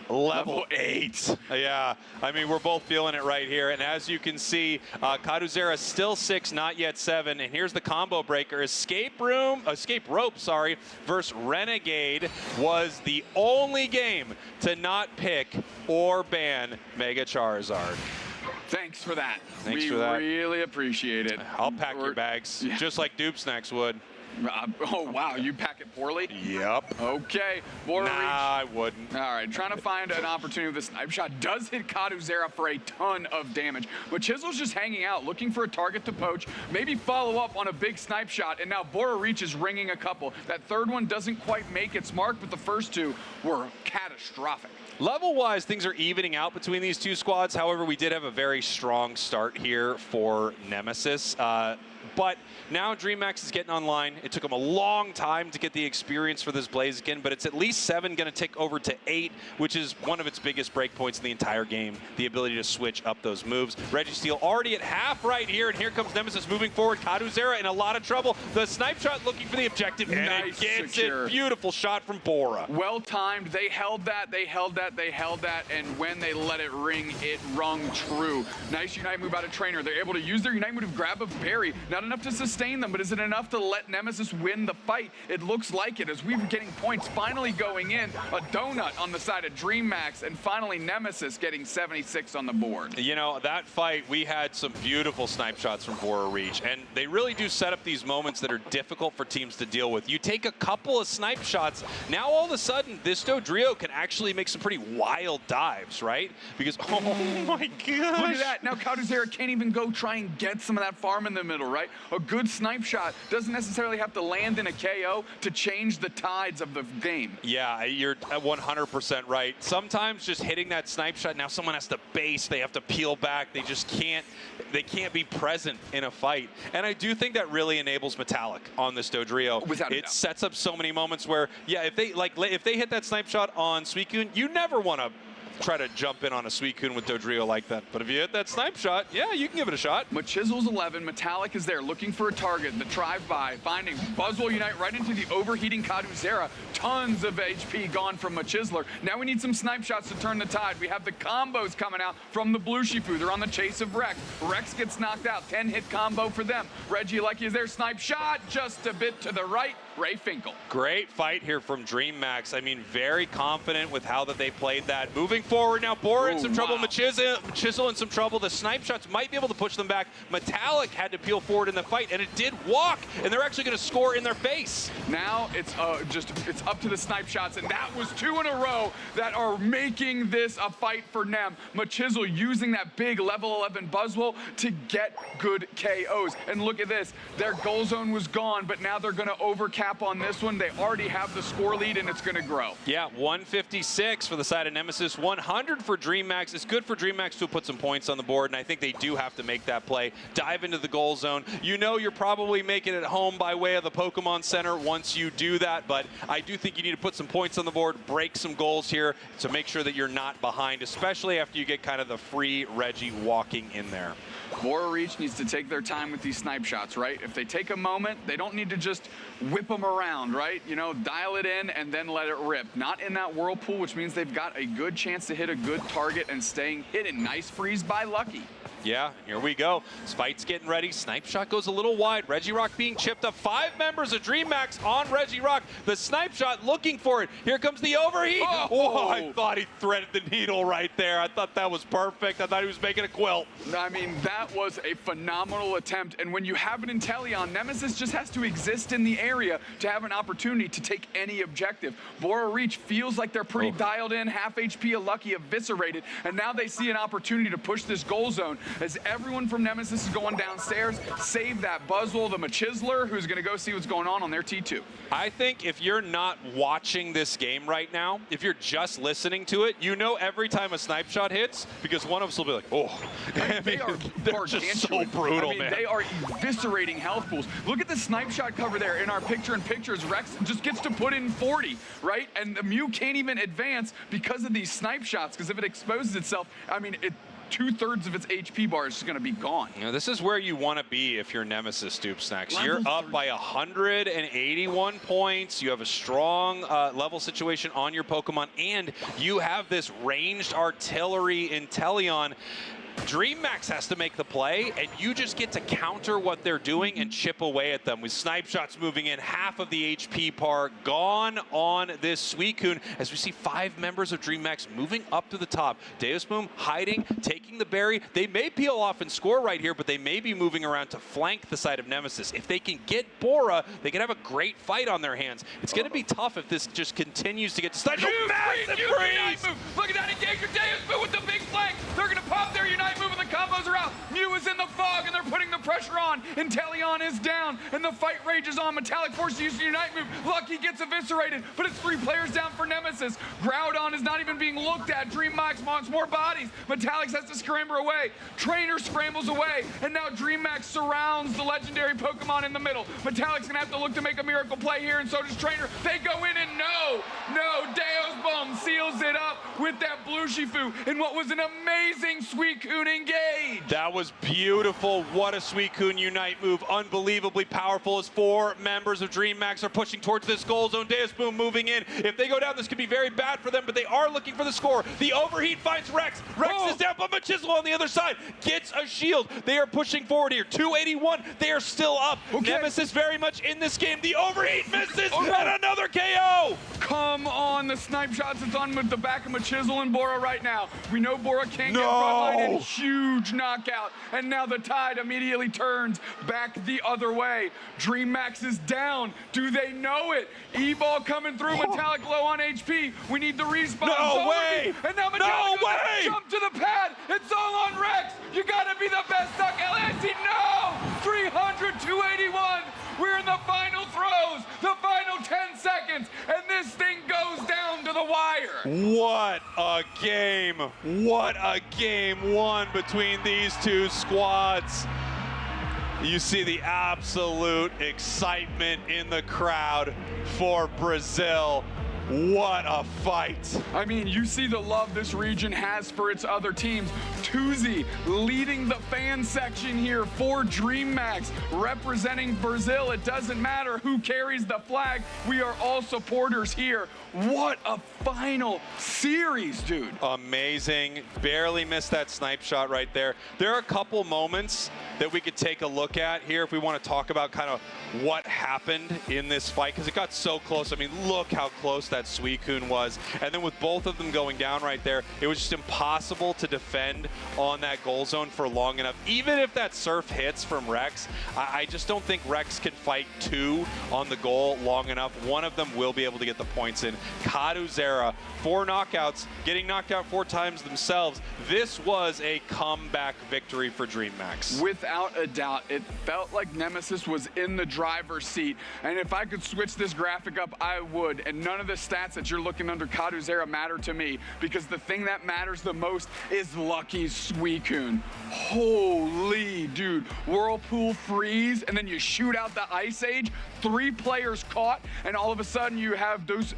level 8. Yeah, I mean, we're both feeling it right here, and as you can see, Kaduzera still 6, not yet 7, and here's the combo breaker. Escape Rope, sorry, versus Renegade was the only game to not pick or ban Mega Charizard. Thanks for that. Thanks for that. We really appreciate it. I'll pack your bags, just like Dupes next would. Oh, wow, you pack it poorly? Yep. Okay, Bora Nah, Reach. I wouldn't. All right, trying to find an opportunity with the snipe shot. Does hit Kaduzera for a ton of damage. But Chisel's just hanging out, looking for a target to poach, maybe follow up on a big snipe shot, and now Bora Reach is ringing a couple. That third one doesn't quite make its mark, but the first two were catastrophic. Level-wise, things are evening out between these two squads. However, we did have a very strong start here for Nemesis. But now DreamHack is getting online. It took them a long time to get the experience for this Blaziken, but it's at least 7 going to tick over to 8, which is one of its biggest breakpoints in the entire game, the ability to switch up those moves. Registeel already at half right here, and here comes Nemesis moving forward. Kaduzera in a lot of trouble. The snipe shot looking for the objective, and Nice, it gets secure. it. Beautiful shot from Bora. Well timed. They held that, they held that, they held that, and when they let it ring, it rung true. Nice Unite move out of Trainer. They're able to use their Unite move to grab a berry. Not enough to sustain them, but is it enough to let Nemesis win the fight? It looks like it, as we're getting points finally going in. A donut on the side of DreamHack, and finally Nemesis getting 76 on the board. You know, that fight, we had some beautiful snipe shots from Bora Reach, and they really do set up these moments that are difficult for teams to deal with. You take a couple of snipe shots, now all of a sudden, this Dodrio can actually make some pretty wild dives, right? Because, oh my gosh. Look at that. Now Kaduzera can't even go try and get some of that farm in the middle, right? A good snipe shot doesn't necessarily have to land in a KO to change the tides of the game. Yeah, you're 100% right. Sometimes just hitting that snipe shot, now someone has to base, they have to peel back, they just can't be present in a fight. And I do think that really enables Metallic on this Dodrio. Without a it doubt. sets up so many moments where, yeah, if they hit that snipe shot on Suicune, you never want to try to jump in on a Suicune with Dodrio like that. But if you hit that snipe shot, yeah, you can give it a shot. Machisel's 11, Metallic is there looking for a target. The drive-by, finding Buzzwole Unite right into the overheating Kaduzera. Tons of HP gone from Machisler. Now we need some snipe shots to turn the tide. We have the combos coming out from the Blue Shifu. They're on the chase of Rex. Rex gets knocked out. 10-hit combo for them. Reggie Lucky is there. Snipe shot just a bit to the right. Ray Finkel. Great fight here from DreamHack. I mean, very confident with how that they played that. Moving forward now, Bora in some trouble, Machisel in some trouble. The snipe shots might be able to push them back. Metallic had to peel forward in the fight, and it did walk, and they're actually going to score in their face. Now it's up to the snipe shots, and that was 2 in a row that are making this a fight for Nem. Machisel using that big level 11 Buzzwole to get good KOs. And look at this, their goal zone was gone, but now they're going to overcap on this one. They already have the score lead, and it's going to grow. Yeah, 156 for the side of Nemesis, 100 for DreamHack. It's good for DreamHack to put some points on the board, and I think they do have to make that play. Dive into the goal zone. You know you're probably making it home by way of the Pokemon Center once you do that, but I do think you need to put some points on the board, break some goals here to make sure that you're not behind, especially after you get kind of the free Reggie walking in there. Bora Reach needs to take their time with these snipe shots, right? If they take a moment, they don't need to just whip them around, right? You know, dial it in and then let it rip. Not in that whirlpool, which means they've got a good chance to hit a good target and staying hidden. Nice freeze by Lucky. Yeah, here we go. This fight's getting ready. Snipe shot goes a little wide. Regirock being chipped up. 5 members of DreamHack on Regirock. The snipe shot looking for it. Here comes the overheat. Oh, I thought he threaded the needle right there. I thought that was perfect. I thought he was making a quilt. I mean, that was a phenomenal attempt. And when you have an Inteleon, Nemesis just has to exist in the area to have an opportunity to take any objective. Bora Reach feels like they're pretty dialed in. Half HP of Lucky eviscerated. And now they see an opportunity to push this goal zone. As everyone from Nemesis is going downstairs, save that Buzzwole, the Machisler, who's going to go see what's going on their T2. I think if you're not watching this game right now, if you're just listening to it, you know every time a snipe shot hits, because one of us will be like, oh. They are they're just so brutal, I mean, man. they are eviscerating health pools. Look at the snipe shot cover there in our picture-in-pictures. Rex just gets to put in 40, right? And the Mew can't even advance because of these snipe shots, because if it exposes itself, I mean, 2/3 of its HP bar is just going to be gone. You know, this is where you want to be if you're Nemesis Snacks. You're up by 181 points. You have a strong level situation on your Pokemon, and you have this ranged artillery Inteleon. DreamMax has to make the play, and you just get to counter what they're doing and chip away at them with snipe shots moving in. Half of the HP par gone on this Suicune as we see 5 members of DreamMax moving up to the top. Deus Boom hiding, taking the berry. They may peel off and score right here, but they may be moving around to flank the side of Nemesis. If they can get Bora, they can have a great fight on their hands. It's going to be tough if this just continues to get stuck. Massive freeze! Look at that engager. Deus Boom with the big flank. They're going to pop their Unite move and the combos are out. Mew is in the fog and they're putting the pressure on. Inteleon is down and the fight rages on. Metallic forces use the Unite move. Lucky gets eviscerated, but it's 3 players down for Nemesis. Groudon is not even being looked at. DreamMax wants more bodies. Metallic has to scramble away. Trainer scrambles away, and now DreamMax surrounds the legendary Pokemon in the middle. Metallic's gonna have to look to make a miracle play here, and so does Trainer. They go in and no, Deus Boom seals it up with that Blue Shifu in what was an amazing Suicune engage. That was beautiful. What a Suicune Unite move. Unbelievably powerful as 4 members of DreamMax are pushing towards this goal zone. Deus Boom moving in. If they go down, this could be very bad for them, but they are looking for the score. The overheat finds Rex. Rex is down, but Machismo on the other side gets a shield. They are pushing forward here. 281. They are still up. Nemesis very much in this game. The overheat misses and another KO. Come on, the snipe shots. It's on with the back of Machismo and Bora right now. We know Bora can't get frontline and huge knockout. And now the tide immediately turns back the other way. DreamMax is down. Do they know it? E-ball coming through. Metallic low on HP. We need the respawn. No way! And now Metallic jump to the pad. It's all on Rex. You gotta be the best duck. LAIC, no! 300, 281. We're in the final throws, the final 10 seconds, and this thing goes down to the wire. What a game. What a game won between these 2 squads. You see the absolute excitement in the crowd for Brazil. What a fight. I mean, you see the love this region has for its other teams. Tuzi leading the fan section here for DreamMax, representing Brazil. It doesn't matter who carries the flag. We are all supporters here. What a final series, dude. Amazing. Barely missed that snipe shot right there. There are a couple moments that we could take a look at here if we want to talk about kind of what happened in this fight, because it got so close. I mean, look how close that Suicune was. And then with both of them going down right there, it was just impossible to defend on that goal zone for long enough. Even if that surf hits from Rex, I just don't think Rex can fight 2 on the goal long enough. One of them will be able to get the points in. Kaduzera, 4 knockouts, getting knocked out 4 times themselves. This was a comeback victory for DreamMax. Without a doubt, it felt like Nemesis was in the driver's seat. And if I could switch this graphic up, I would. And none of the stats that you're looking under Kaduzera matter to me, because the thing that matters the most is Lucky's Suicune. Holy dude. Whirlpool freeze, and then you shoot out the Ice Age. 3 players caught, and all of a sudden you have Deus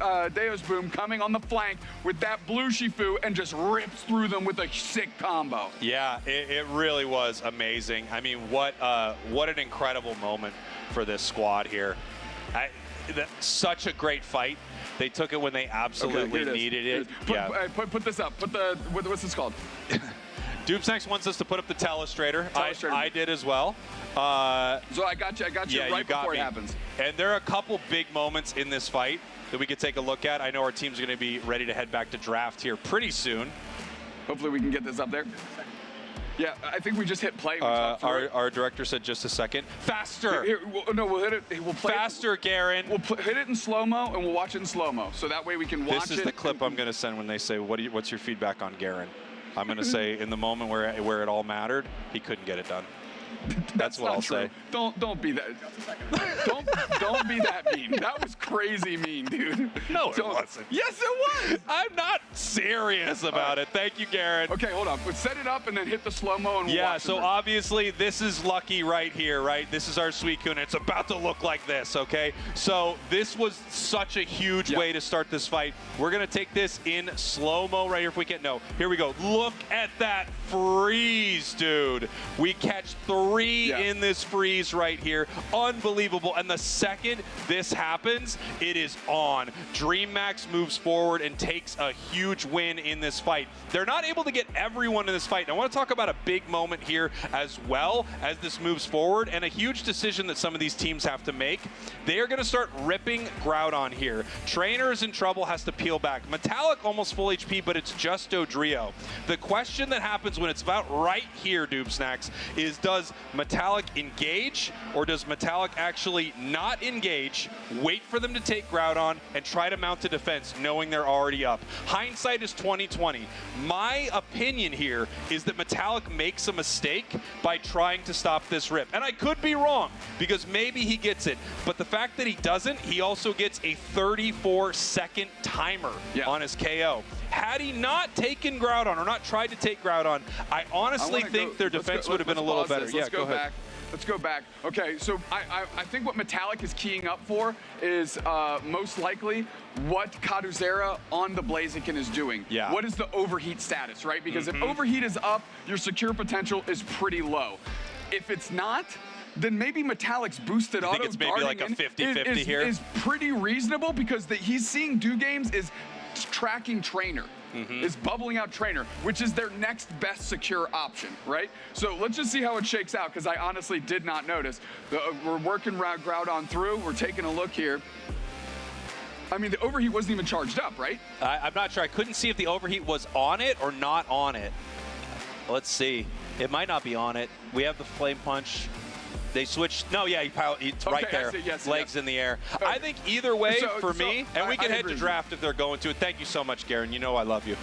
Boom coming on the flank with that Blue Shifu and just rips through them with a sick combo. Yeah, it really was amazing. I mean, what an incredible moment for this squad here. Such a great fight. They took it when they absolutely needed it. Put this up. What's this called? Doomsnax wants us to put up the Telestrator. I did as well. So I got you yeah, right before it happens. And there are a couple big moments in this fight that we could take a look at. I know our team's going to be ready to head back to draft here pretty soon. Hopefully we can get this up there. Yeah, I think we just hit play. Our director said just a second. Faster! We'll hit it. We'll play faster, Garen. We'll hit it in slow-mo, and we'll watch it in slow-mo. So that way we can watch it. This is the clip I'm going to send when they say, what's your feedback on Garen? I'm going to say, in the moment where it all mattered, he couldn't get it done. That's what I'll say. Don't be that. don't be that mean. That was crazy mean, dude. No, it wasn't. Yes, it was. I'm not serious about it. Thank you, Garen. Okay, hold on. Let's set it up and then hit the slow-mo and we'll watch so obviously this is Lucky right here, right? This is our Suicune. It's about to look like this, okay? So this was such a huge way to start this fight. We're going to take this in slow-mo right here if we can. No, here we go. Look at that freeze, dude. We catch 3 in this freeze right here. Unbelievable. And the second this happens, it is on. DreamMax moves forward and takes a huge huge win in this fight. They're not able to get everyone in this fight. And I want to talk about a big moment here as well as this moves forward, and a huge decision that some of these teams have to make. They are going to start ripping Groudon here. Trainer is in trouble, has to peel back. Metallic almost full HP, but it's just Dodrio. The question that happens when it's about right here, Doob Snacks, is does Metallic engage, or does Metallic actually not engage, wait for them to take Groudon, and try to mount a defense knowing they're already up? Hindsight is 20/20. My opinion here is that Metallic makes a mistake by trying to stop this rip. And I could be wrong, because maybe he gets it. But the fact that he doesn't, he also gets a 34-second timer on his KO. Had he not taken Groudon, or not tried to take Groudon, I honestly think their defense would have been a little better. Let's go back. Let's go back. Okay, so I think what Metallic is keying up for is most likely what Kaduzera on the Blaziken is doing. Yeah. What is the overheat status, right? Because if overheat is up, your secure potential is pretty low. If it's not, then maybe Metallic's boosted auto it's maybe like a 50-50 here? Is pretty reasonable, because he's seeing Do Games is tracking Trainer. Is bubbling out Trainer, which is their next best secure option, right? So let's just see how it shakes out, because I honestly did not notice. We're working Groudon through. We're taking a look here. I mean, the overheat wasn't even charged up, right? I'm not sure. I couldn't see if the overheat was on it or not on it. Let's see. It might not be on it. We have the Flame Punch. They switched. No, yeah, it's right there. Legs in the air. I think either way for me, and we can head to draft if they're going to it. Thank you so much, Garen. You know I love you.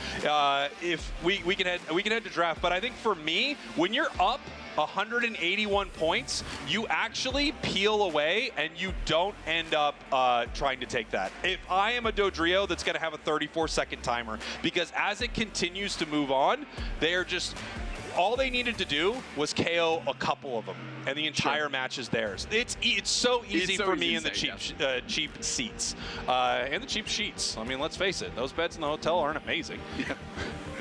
If we can head to draft, but I think for me, when you're up 181 points, you actually peel away and you don't end up trying to take that. If I am a Dodrio, that's going to have a 34-second timer, because as it continues to move on, they are just. All they needed to do was KO a couple of them, and the entire match is theirs. It's so easy for me in the cheap seats and the cheap sheets. I mean, let's face it, those beds in the hotel aren't amazing. Yeah.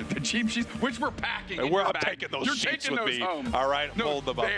The cheap sheets, which we're packing. I'm taking those You're sheets taking with those me. home. All right, no, hold them up.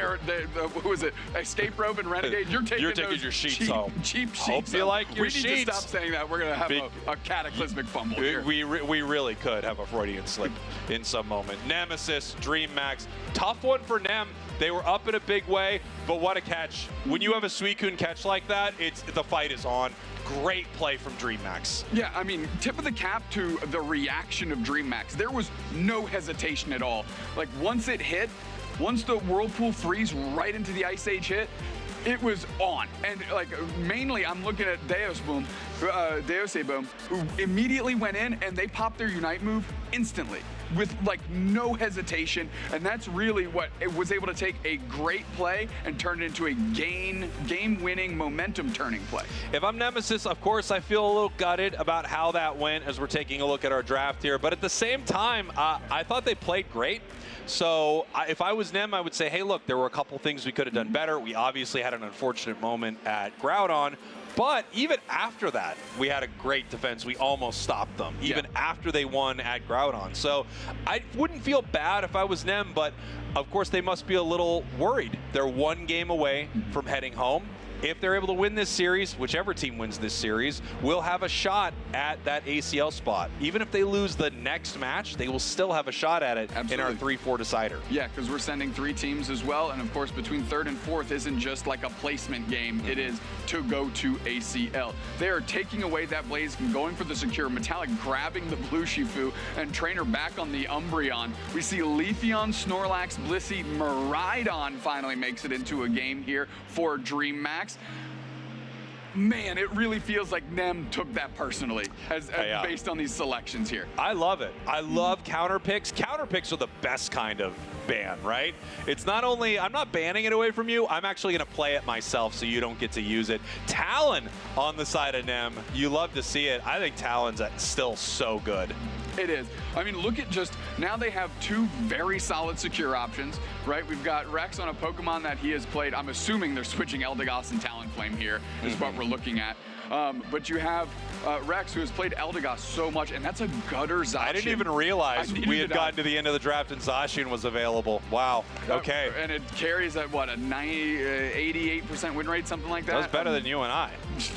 What was it? Escape Rope and Renegade. You're taking your sheets home. Cheap sheets. Hope you like your sheets. We need to stop saying that. We're gonna have a cataclysmic fumble here. We really could have a Freudian slip in some moment. Nemesis, Dream Max, tough one for Nem. They were up in a big way, but what a catch. When you have a Suicune catch like that, the fight is on. Great play from Dream Max. Yeah, I mean, tip of the cap to the reaction of Dream Max. There was no hesitation at all. Like, once it hit, once the Whirlpool freeze right into the Ice Age hit, it was on. And like, mainly I'm looking at Deoseboom, who immediately went in and they popped their Unite move instantly with like no hesitation. And that's really what it was able to take a great play and turn it into a game-winning, momentum-turning play. If I'm Nemesis, of course, I feel a little gutted about how that went as we're taking a look at our draft here. But at the same time, I thought they played great. So if I was Nem, I would say, hey, look, there were a couple things we could have done better. We obviously had an unfortunate moment at Groudon. But even after that, we had a great defense. We almost stopped them, even after they won at Groudon. So I wouldn't feel bad if I was Nem, but of course they must be a little worried. They're one game away from heading home. If they're able to win this series, whichever team wins this series, will have a shot at that ACL spot. Even if they lose the next match, they will still have a shot at it in our 3-4 decider. Yeah, because we're sending 3 teams as well. And of course, between 3rd and 4th isn't just like a placement game. It is to go to ACL. They are taking away that Blaziken, going for the secure. Metallic grabbing the blue Shifu, and Trainer back on the Umbreon. We see Leafeon, Snorlax, Blissey, Miraidon finally makes it into a game here for Dream Max. Man, it really feels like Nem took that personally based on these selections here. I love it. I love counter picks. Counter picks are the best kind of ban, right? It's not only, I'm not banning it away from you, I'm actually going to play it myself so you don't get to use it. Talon on the side of Nem. You love to see it. I think Talon's still so good. It is. I mean, look at just, now they have 2 very solid secure options, right? We've got Rex on a Pokemon that he has played. I'm assuming they're switching Eldegoss and Talonflame here is what we're looking at. But you have Rex, who has played Eldegoss so much, and that's a gutter Zacian. I didn't even realize we had gotten to the end of the draft and Zacian was available. Wow. Okay. And it carries at what, a 88% win rate, something like that? That's better than you and I.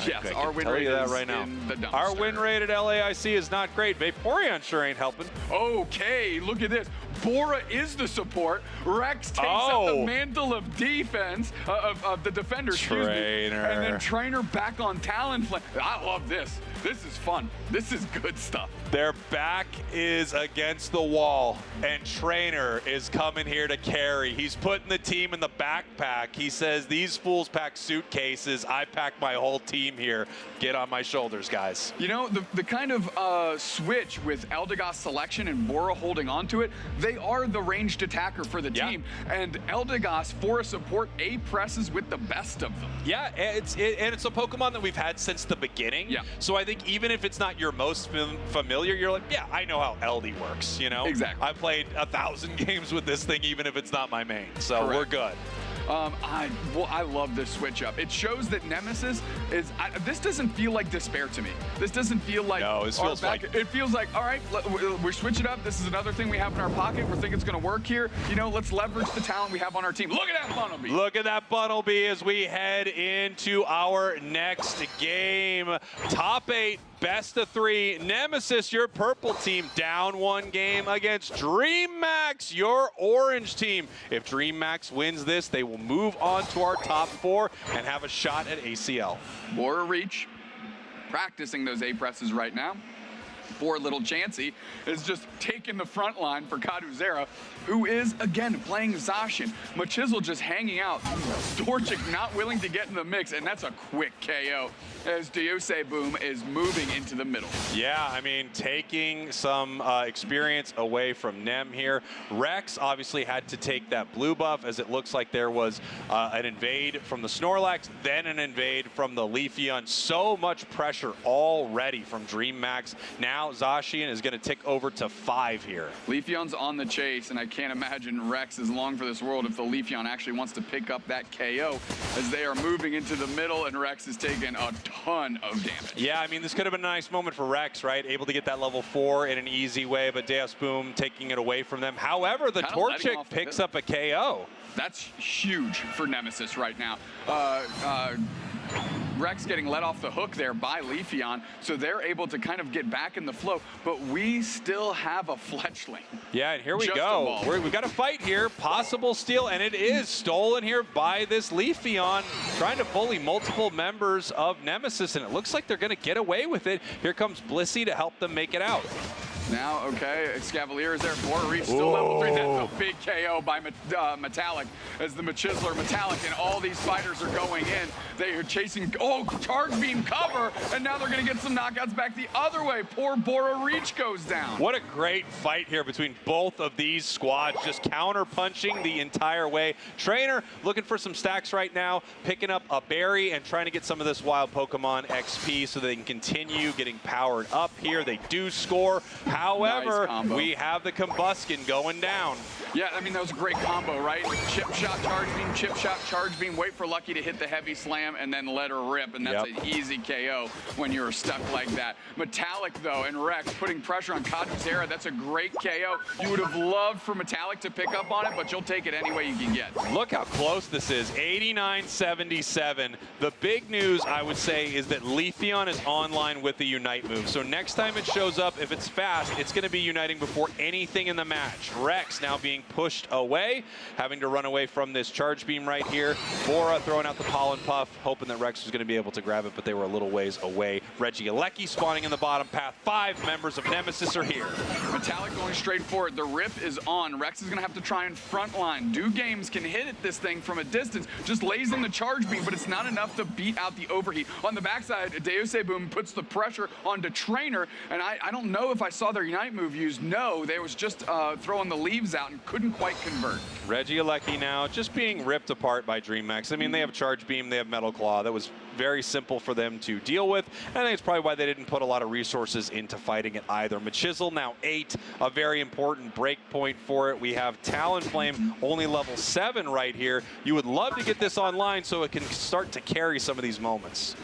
Yes, I our can win tell rate you that is right now. in the dumpster. Our win rate at LAIC is not great. Vaporeon sure ain't helping. Okay, look at this. Bora is the support. Rex takes up the mantle of defense, of the defender, excuse me. And then Trainer back on Talonflame. I love this. This is fun. This is good stuff. Their back is against the wall, and Trainer is coming here to carry. He's putting the team in the backpack. He says, these fools pack suitcases. I pack my whole team here. Get on my shoulders, guys. You know, the kind of switch with Eldegoss selection and Bora holding onto it, they are the ranged attacker for the team. And Eldegoss, for a support, A-presses with the best of them. Yeah, and it's a Pokemon that we've had since the beginning. Yeah. So I think even if it's not your most familiar, you're like, yeah, I know how LD works, you know? Exactly. I played 1,000 games with this thing, even if it's not my main. So we're good. I love this switch up. It shows that Nemesis is. This doesn't feel like despair to me. This doesn't feel like. No, it feels like. It feels like, all right, we're switch it up. This is another thing we have in our pocket. We're thinking it's going to work here. You know, let's leverage the talent we have on our team. Look at that Bunnelby. Look at that Bunnelby as we head into our next game. Top 8. Best of 3. Nemesis, your purple team, down 1 game against DreamMax, your orange team. If DreamMax wins this, they will move on to our top 4 and have a shot at ACL. Bora Reach, practicing those A-presses right now. Poor little Chansey is just taking the front line for Kaduzera, who is, again, playing Zacian. Machisel just hanging out. Torchic not willing to get in the mix, and that's a quick KO as Deuse Boom is moving into the middle. Yeah, I mean, taking some experience away from Nem here. Rex obviously had to take that blue buff, as it looks like there was an invade from the Snorlax, then an invade from the Leafeon. So much pressure already from DreamMax. Now Zacian is going to tick over to 5 here. Leafeon's on the chase, and I can't imagine Rex is long for this world if the Leafeon actually wants to pick up that KO, as they are moving into the middle, and Rex is taking a ton of damage. Yeah, I mean, this could have been a nice moment for Rex, right? Able to get that level 4 in an easy way, but Deus Boom taking it away from them. However, the Torchic picks up a KO. That's huge for Nemesis right now. Rex getting let off the hook there by Leafeon, so they're able to kind of get back in the flow, but we still have a Fletchling. Yeah, and here we go. We've got a fight here, possible steal, and it is stolen here by this Leafeon, trying to bully multiple members of Nemesis, and it looks like they're going to get away with it. Here comes Blissey to help them make it out. Now, okay, Scavalier is there. Bora Reach still level 3. That's a big KO by Metallic, as the Machisler Metallic and all these fighters are going in. They are chasing, Charge Beam cover, and now they're going to get some knockouts back the other way. Poor Bora Reach goes down. What a great fight here between both of these squads, just counter-punching the entire way. Trainer looking for some stacks right now, picking up a berry and trying to get some of this wild Pokemon XP so they can continue getting powered up here. They do score. However, nice we have the Combuskin going down. Yeah, I mean, that was a great combo, right? Chip shot, charge beam, chip shot, charge beam, wait for Lucky to hit the heavy slam, and then let her rip, and that's an easy KO when you're stuck like that. Metallic, though, and Rex putting pressure on Kaduzera. That's a great KO. You would have loved for Metallic to pick up on it, but you'll take it any way you can get. Look how close this is, 89-77. The big news, I would say, is that Leafeon is online with the Unite move. So next time it shows up, if it's fast, it's going to be uniting before anything in the match. Rex now being pushed away, having to run away from this charge beam right here. Bora throwing out the pollen puff, hoping that Rex was going to be able to grab it, but they were a little ways away. Regieleki spawning in the bottom path. 5 members of Nemesis are here. Metallic going straight for it. The rip is on. Rex is going to have to try and frontline. Do Games can hit at this thing from a distance, just lays in the charge beam, but it's not enough to beat out the overheat. On the backside, Deuse Boom puts the pressure onto Trainer, and I don't know if I saw their Unite move used. No, they was just throwing the leaves out and couldn't quite convert. Regieleki now just being ripped apart by DreamMax. I mean, they have Charge Beam, they have Metal Claw. That was very simple for them to deal with. And I think it's probably why they didn't put a lot of resources into fighting it either. Machisel now 8, a very important break point for it. We have Talonflame only level 7 right here. You would love to get this online so it can start to carry some of these moments.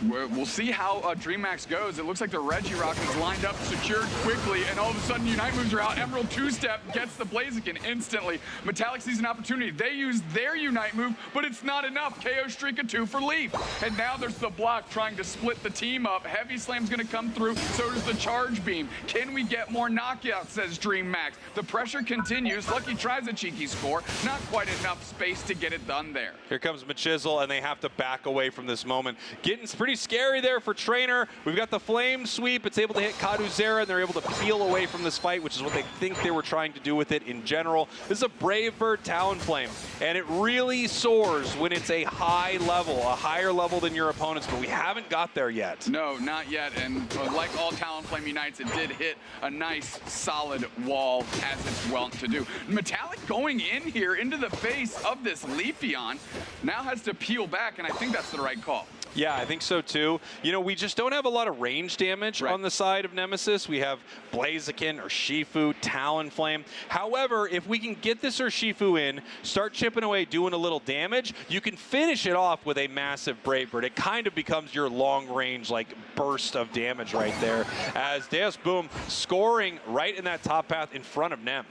We'll see how DreamHack goes. It looks like the Regirock is lined up, secured quickly, and all of a sudden Unite moves are out. Emerald two-step gets the Blaziken instantly. Metallic sees an opportunity. They use their Unite move, but it's not enough. KO streak of 2 for Leaf. And now there's the block trying to split the team up. Heavy Slam's gonna come through, so does the Charge Beam. Can we get more knockouts, says DreamHack. The pressure continues. Lucky tries a cheeky score. Not quite enough space to get it done there. Here comes Machisel, and they have to back away from this moment. Getting pretty scary there for Trainer. We've got the Flame Sweep. It's able to hit Kaduzera, and they're able to peel away from this fight, which is what they think they were trying to do with it in general. This is a Brave Bird Talonflame, and it really soars when it's a high level, a higher level than your opponents, but we haven't got there yet. No, not yet, and like all Talonflame Unites, it did hit a nice, solid wall, as it's wont to do. Metallic going in here into the face of this Leafeon now has to peel back, and I think that's the right call. Yeah, I think so too. You know, we just don't have a lot of range damage on the side of Nemesis. We have Blaziken, Urshifu, Talonflame. However, if we can get this Urshifu in, start chipping away, doing a little damage, you can finish it off with a massive Brave Bird. It kind of becomes your long range, like, burst of damage right there. As Deus Boom scoring right in that top path in front of Nem.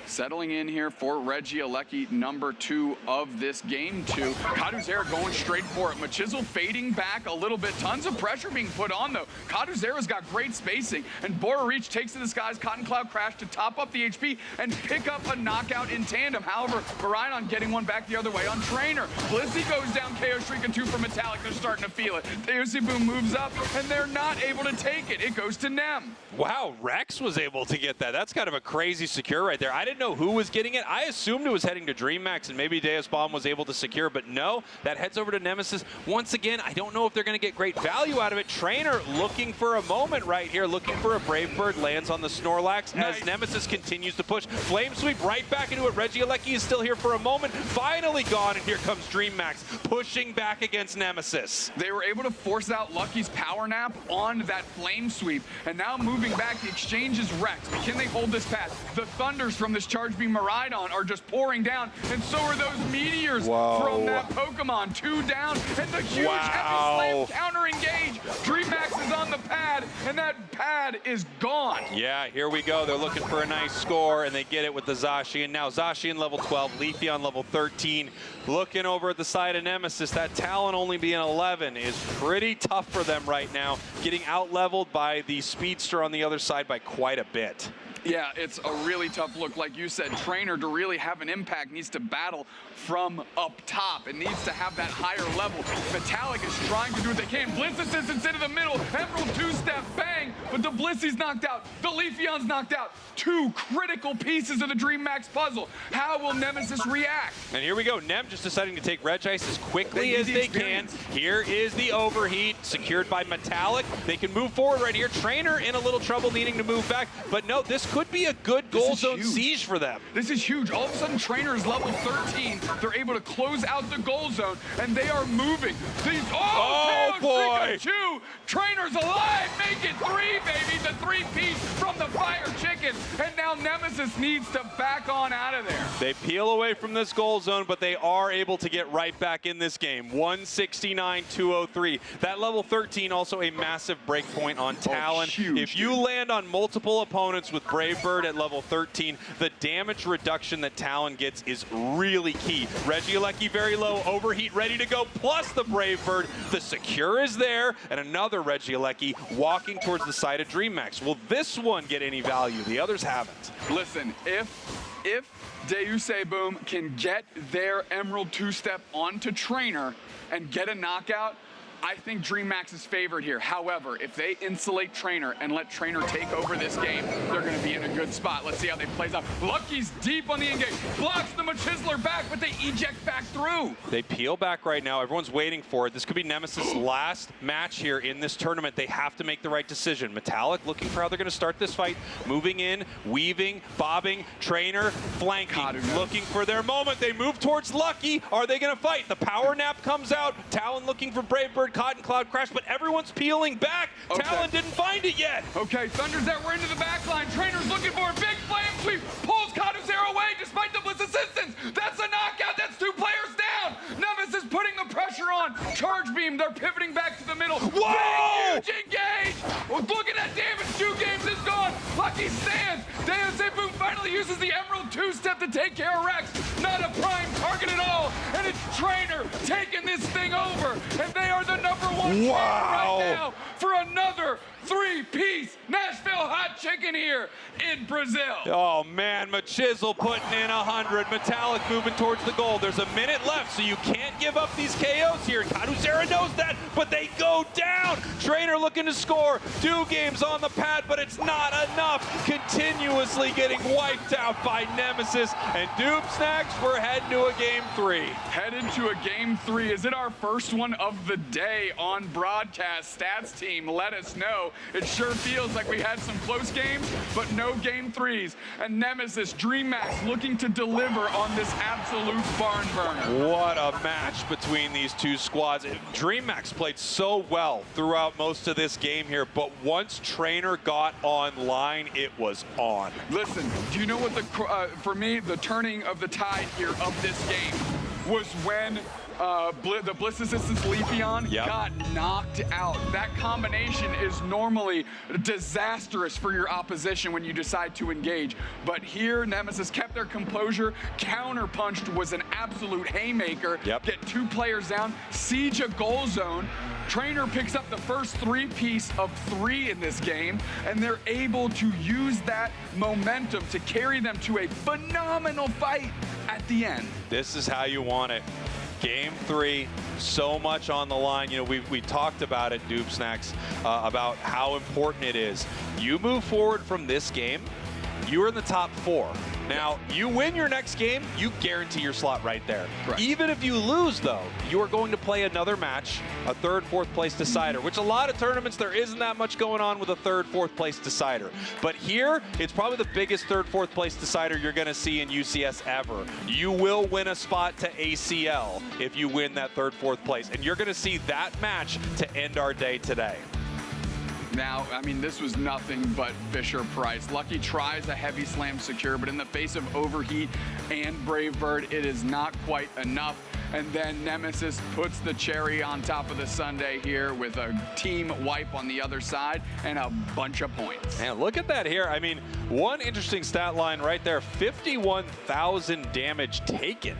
Settling in here for Regieleki, number 2 of this game 2. Kaduzera going straight for it. Machisel fading back a little bit. Tons of pressure being put on, though. Kaduzera's got great spacing, and Bora Reach takes to the skies. Cotton Cloud Crash to top up the HP and pick up a knockout in tandem. However, Maridon getting one back the other way on Trainer. Blissey goes down, KO Streak and 2 for Metallic. They're starting to feel it. Deusy Boom moves up, and they're not able to take it. It goes to Nem. Wow, Rex was able to get that. That's kind of a crazy secure right there. I didn't know who was getting it. I assumed it was heading to DreamHack, and maybe Deus Bomb was able to secure, but no, that heads over to Nemesis. Once again, I don't know if they're going to get great value out of it. Trainer looking for a moment right here, looking for a Brave Bird, lands on the Snorlax as Nemesis continues to push. Flame Sweep right back into it. Regieleki is still here for a moment, finally gone, and here comes DreamHack pushing back against Nemesis. They were able to force out Lucky's Power Nap on that Flame Sweep, and now moving back, the exchange is wrecked. Can they hold this path? The thunders from this Charge Beam Maridon are just pouring down, and so are those meteors from that Pokemon. 2 down, and the huge Heavy Slam counter engage. DreamHack is on the pad, and that pad is gone. Yeah, here we go. They're looking for a nice score, and they get it with the Zacian. Now Zacian level 12, Leafeon level 13. Looking over at the side of Nemesis, that Talon only being 11 is pretty tough for them right now, getting out-leveled by the Speedster on the other side by quite a bit. Yeah, it's a really tough look. Like you said, Trainer, to really have an impact, needs to battle from up top. It needs to have that higher level. Metallic is trying to do what they can. Blitz assistance into the middle. Emerald two-step, bang! But the Blissey's knocked out. The Leafeon's knocked out. 2 critical pieces of the DreamHack puzzle. How will Nemesis react? And here we go. Nem just deciding to take Regice as quickly as they can. Here is the overheat, secured by Metallic. They can move forward right here. Trainer in a little trouble, needing to move back. But no, this could be a good goal zone siege for them. This is huge. All of a sudden, Trainer is level 13. They're able to close out the goal zone, and they are moving. These, boy! 2. Trainer's alive. Make it 3, baby. The 3-piece from the Fire Chicken. And now Nemesis needs to back on out of there. They peel away from this goal zone, but they are able to get right back in this game. 169-203. That level 13 also a massive break point on Talon. If you land on multiple opponents with Brave Bird at level 13, the damage reduction that Talon gets is really key. Regieleki very low, overheat ready to go, plus the Brave Bird. The secure is there, and another Regieleki walking towards the side of DreamHack. Will this one get any value? The others haven't. Listen, if Deus Boom can get their Emerald two-step onto Trainer and get a knockout, I think DreamHack is favored here. However, if they insulate Trainer and let Trainer take over this game, they're going to be in a good spot. Let's see how they plays out. Lucky's deep on the engage, blocks the Machisler back, but they eject back through. They peel back right now. Everyone's waiting for it. This could be Nemesis' last match here in this tournament. They have to make the right decision. Metallic looking for how they're going to start this fight. Moving in, weaving, bobbing, Trainer, flanking, looking for their moment. They move towards Lucky. Are they going to fight? The Power Nap comes out. Talon looking for Brave Bird. Cotton Cloud Crash, but everyone's peeling back. Talon didn't find it yet. Okay, Thunders that were into the back line. Trainer's looking for a big Flame Sweep. Pulls Kaduzera away despite the Blitz assistance. That's a knockout. That's 2 players down. Nemesis putting the pressure on. Charge beam, they're pivoting back to the middle. Whoa! Big, huge engage. Look at that damage. 2 games is gone. Lucky stands. Boom finally uses the Emerald 2-step to take care of Rex. Not a prime target at all. And it's Trainer taking this thing over. And they are the #1 wow. right now for another 3-piece Nashville hot chicken here in Brazil. Oh man, Machisel putting in 100. Metallic moving towards the goal. There's a minute left, so you can't give up these KOs here. Kaduzera knows that, but they go down. Trainer looking to score. 2 games on the pad, but it's not enough. Continuously getting wiped out by Nemesis. And Doob Snacks, we're heading to a game 3. Headed to a game 3. Is it our first one of the day on broadcast? Stats team, let us know. It sure feels like we had some close games, but no game 3s. And Nemesis, DreamMax looking to deliver on this absolute barn burner. What a match between these 2 squads. DreamMax played so well throughout most of this game here, but once Trainer got online, it was on. Listen, do you know what for me, the turning of the tide here of this game was when the Bliss Assistance Leafeon got knocked out. That combination is normally disastrous for your opposition when you decide to engage. But here, Nemesis kept their composure, counter-punched, was an absolute haymaker. Get 2 players down, siege a goal zone. Trainer picks up the first 3-piece of 3 in this game, and they're able to use that momentum to carry them to a phenomenal fight at the end. This is how you want it. Game 3, so much on the line. You know, we talked about it, Doob Snacks, about how important it is. You move forward from this game, you're in the top 4. Now, you win your next game, you guarantee your slot right there. Correct. Even if you lose, though, you are going to play another match, a 3rd, 4th place decider, which a lot of tournaments, there isn't that much going on with a 3rd, 4th place decider. But here, it's probably the biggest 3rd, 4th place decider you're going to see in UCS ever. You will win a spot to ACL if you win that 3rd, 4th place. And you're going to see that match to end our day today. Now, I mean, this was nothing but Fisher-Price. Lucky tries a heavy slam secure, but in the face of Overheat and Brave Bird, it is not quite enough. And then Nemesis puts the cherry on top of the sundae here with a team wipe on the other side and a bunch of points. And look at that here. I mean, one interesting stat line right there, 51,000 damage taken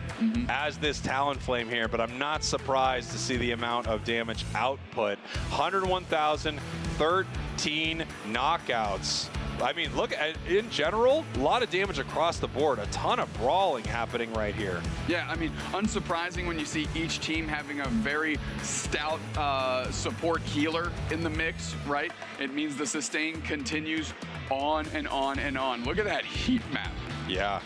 as this Talonflame here, but I'm not surprised to see the amount of damage output. 101,000, 13 knockouts. I mean, look, in general, a lot of damage across the board. A ton of brawling happening right here. Yeah, I mean, unsurprising when you see each team having a very stout support healer in the mix, right? It means the sustain continues on and on and on. Look at that heat map. Yeah.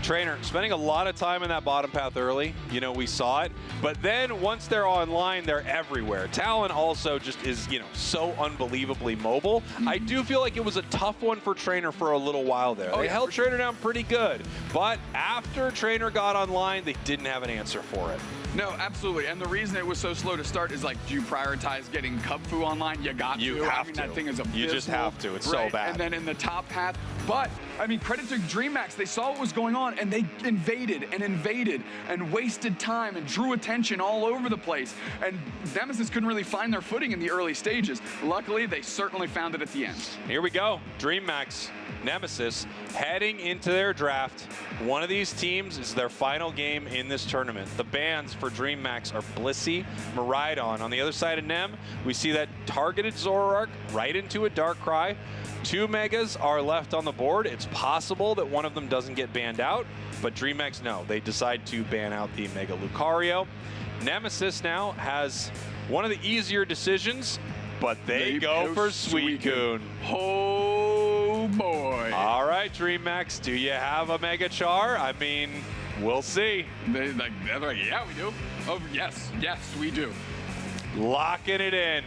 Trainer spending a lot of time in that bottom path early. You know, we saw it. But then once they're online, they're everywhere. Talon also just is, you know, so unbelievably mobile. I do feel like it was a tough one for Trainer for a little while there. They held Trainer down pretty good. But after Trainer got online, they didn't have an answer for it. No, absolutely. And the reason it was so slow to start is, like, do you prioritize getting Cubfu online? You got to. You have I mean, to. That thing is abysmal. You just have to. It's so bad. And then in the top path. But, I mean, credit to DreamMax. They saw what was going on, and they invaded and wasted time and drew attention all over the place. And Nemesis couldn't really find their footing in the early stages. Luckily, they certainly found it at the end. Here we go. DreamMax, Nemesis, heading into their draft. One of these teams is their final game in this tournament. The bans for DreamMax are Blissey, Miraidon. On the other side of Nem, we see that targeted Zoroark right into a Darkrai. 2 Megas are left on the board. It's possible that one of them doesn't get banned out, but DreamMax, no. They decide to ban out the Mega Lucario. Nemesis now has one of the easier decisions, but they go for Suicune. Oh boy. All right, DreamMax, do you have a Mega Char? I mean, we'll see. They're like, yeah, we do. Oh, yes, we do. Locking it in.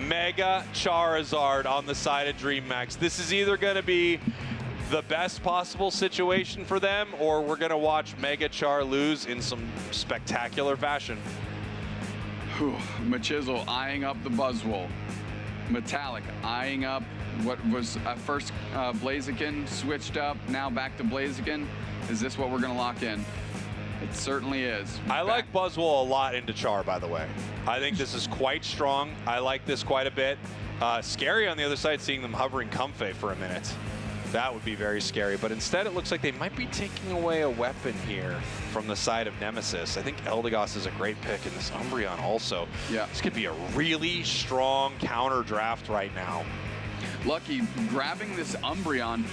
Mega Charizard on the side of DreamMax. This is either going to be the best possible situation for them, or we're going to watch Mega Char lose in some spectacular fashion. Machisel eyeing up the Buzzwole. Metallic eyeing up what was at first Blaziken, switched up, now back to Blaziken. Is this what we're going to lock in? It certainly is. I like Buzzwole a lot into Char, by the way. I think this is quite strong. I like this quite a bit. Scary on the other side, seeing them hovering Comfey for a minute. That would be very scary, but instead it looks like they might be taking away a weapon here from the side of Nemesis. I think Eldegoss is a great pick, and this Umbreon also. Yeah. This could be a really strong counter draft right now. Lucky grabbing this Umbreon,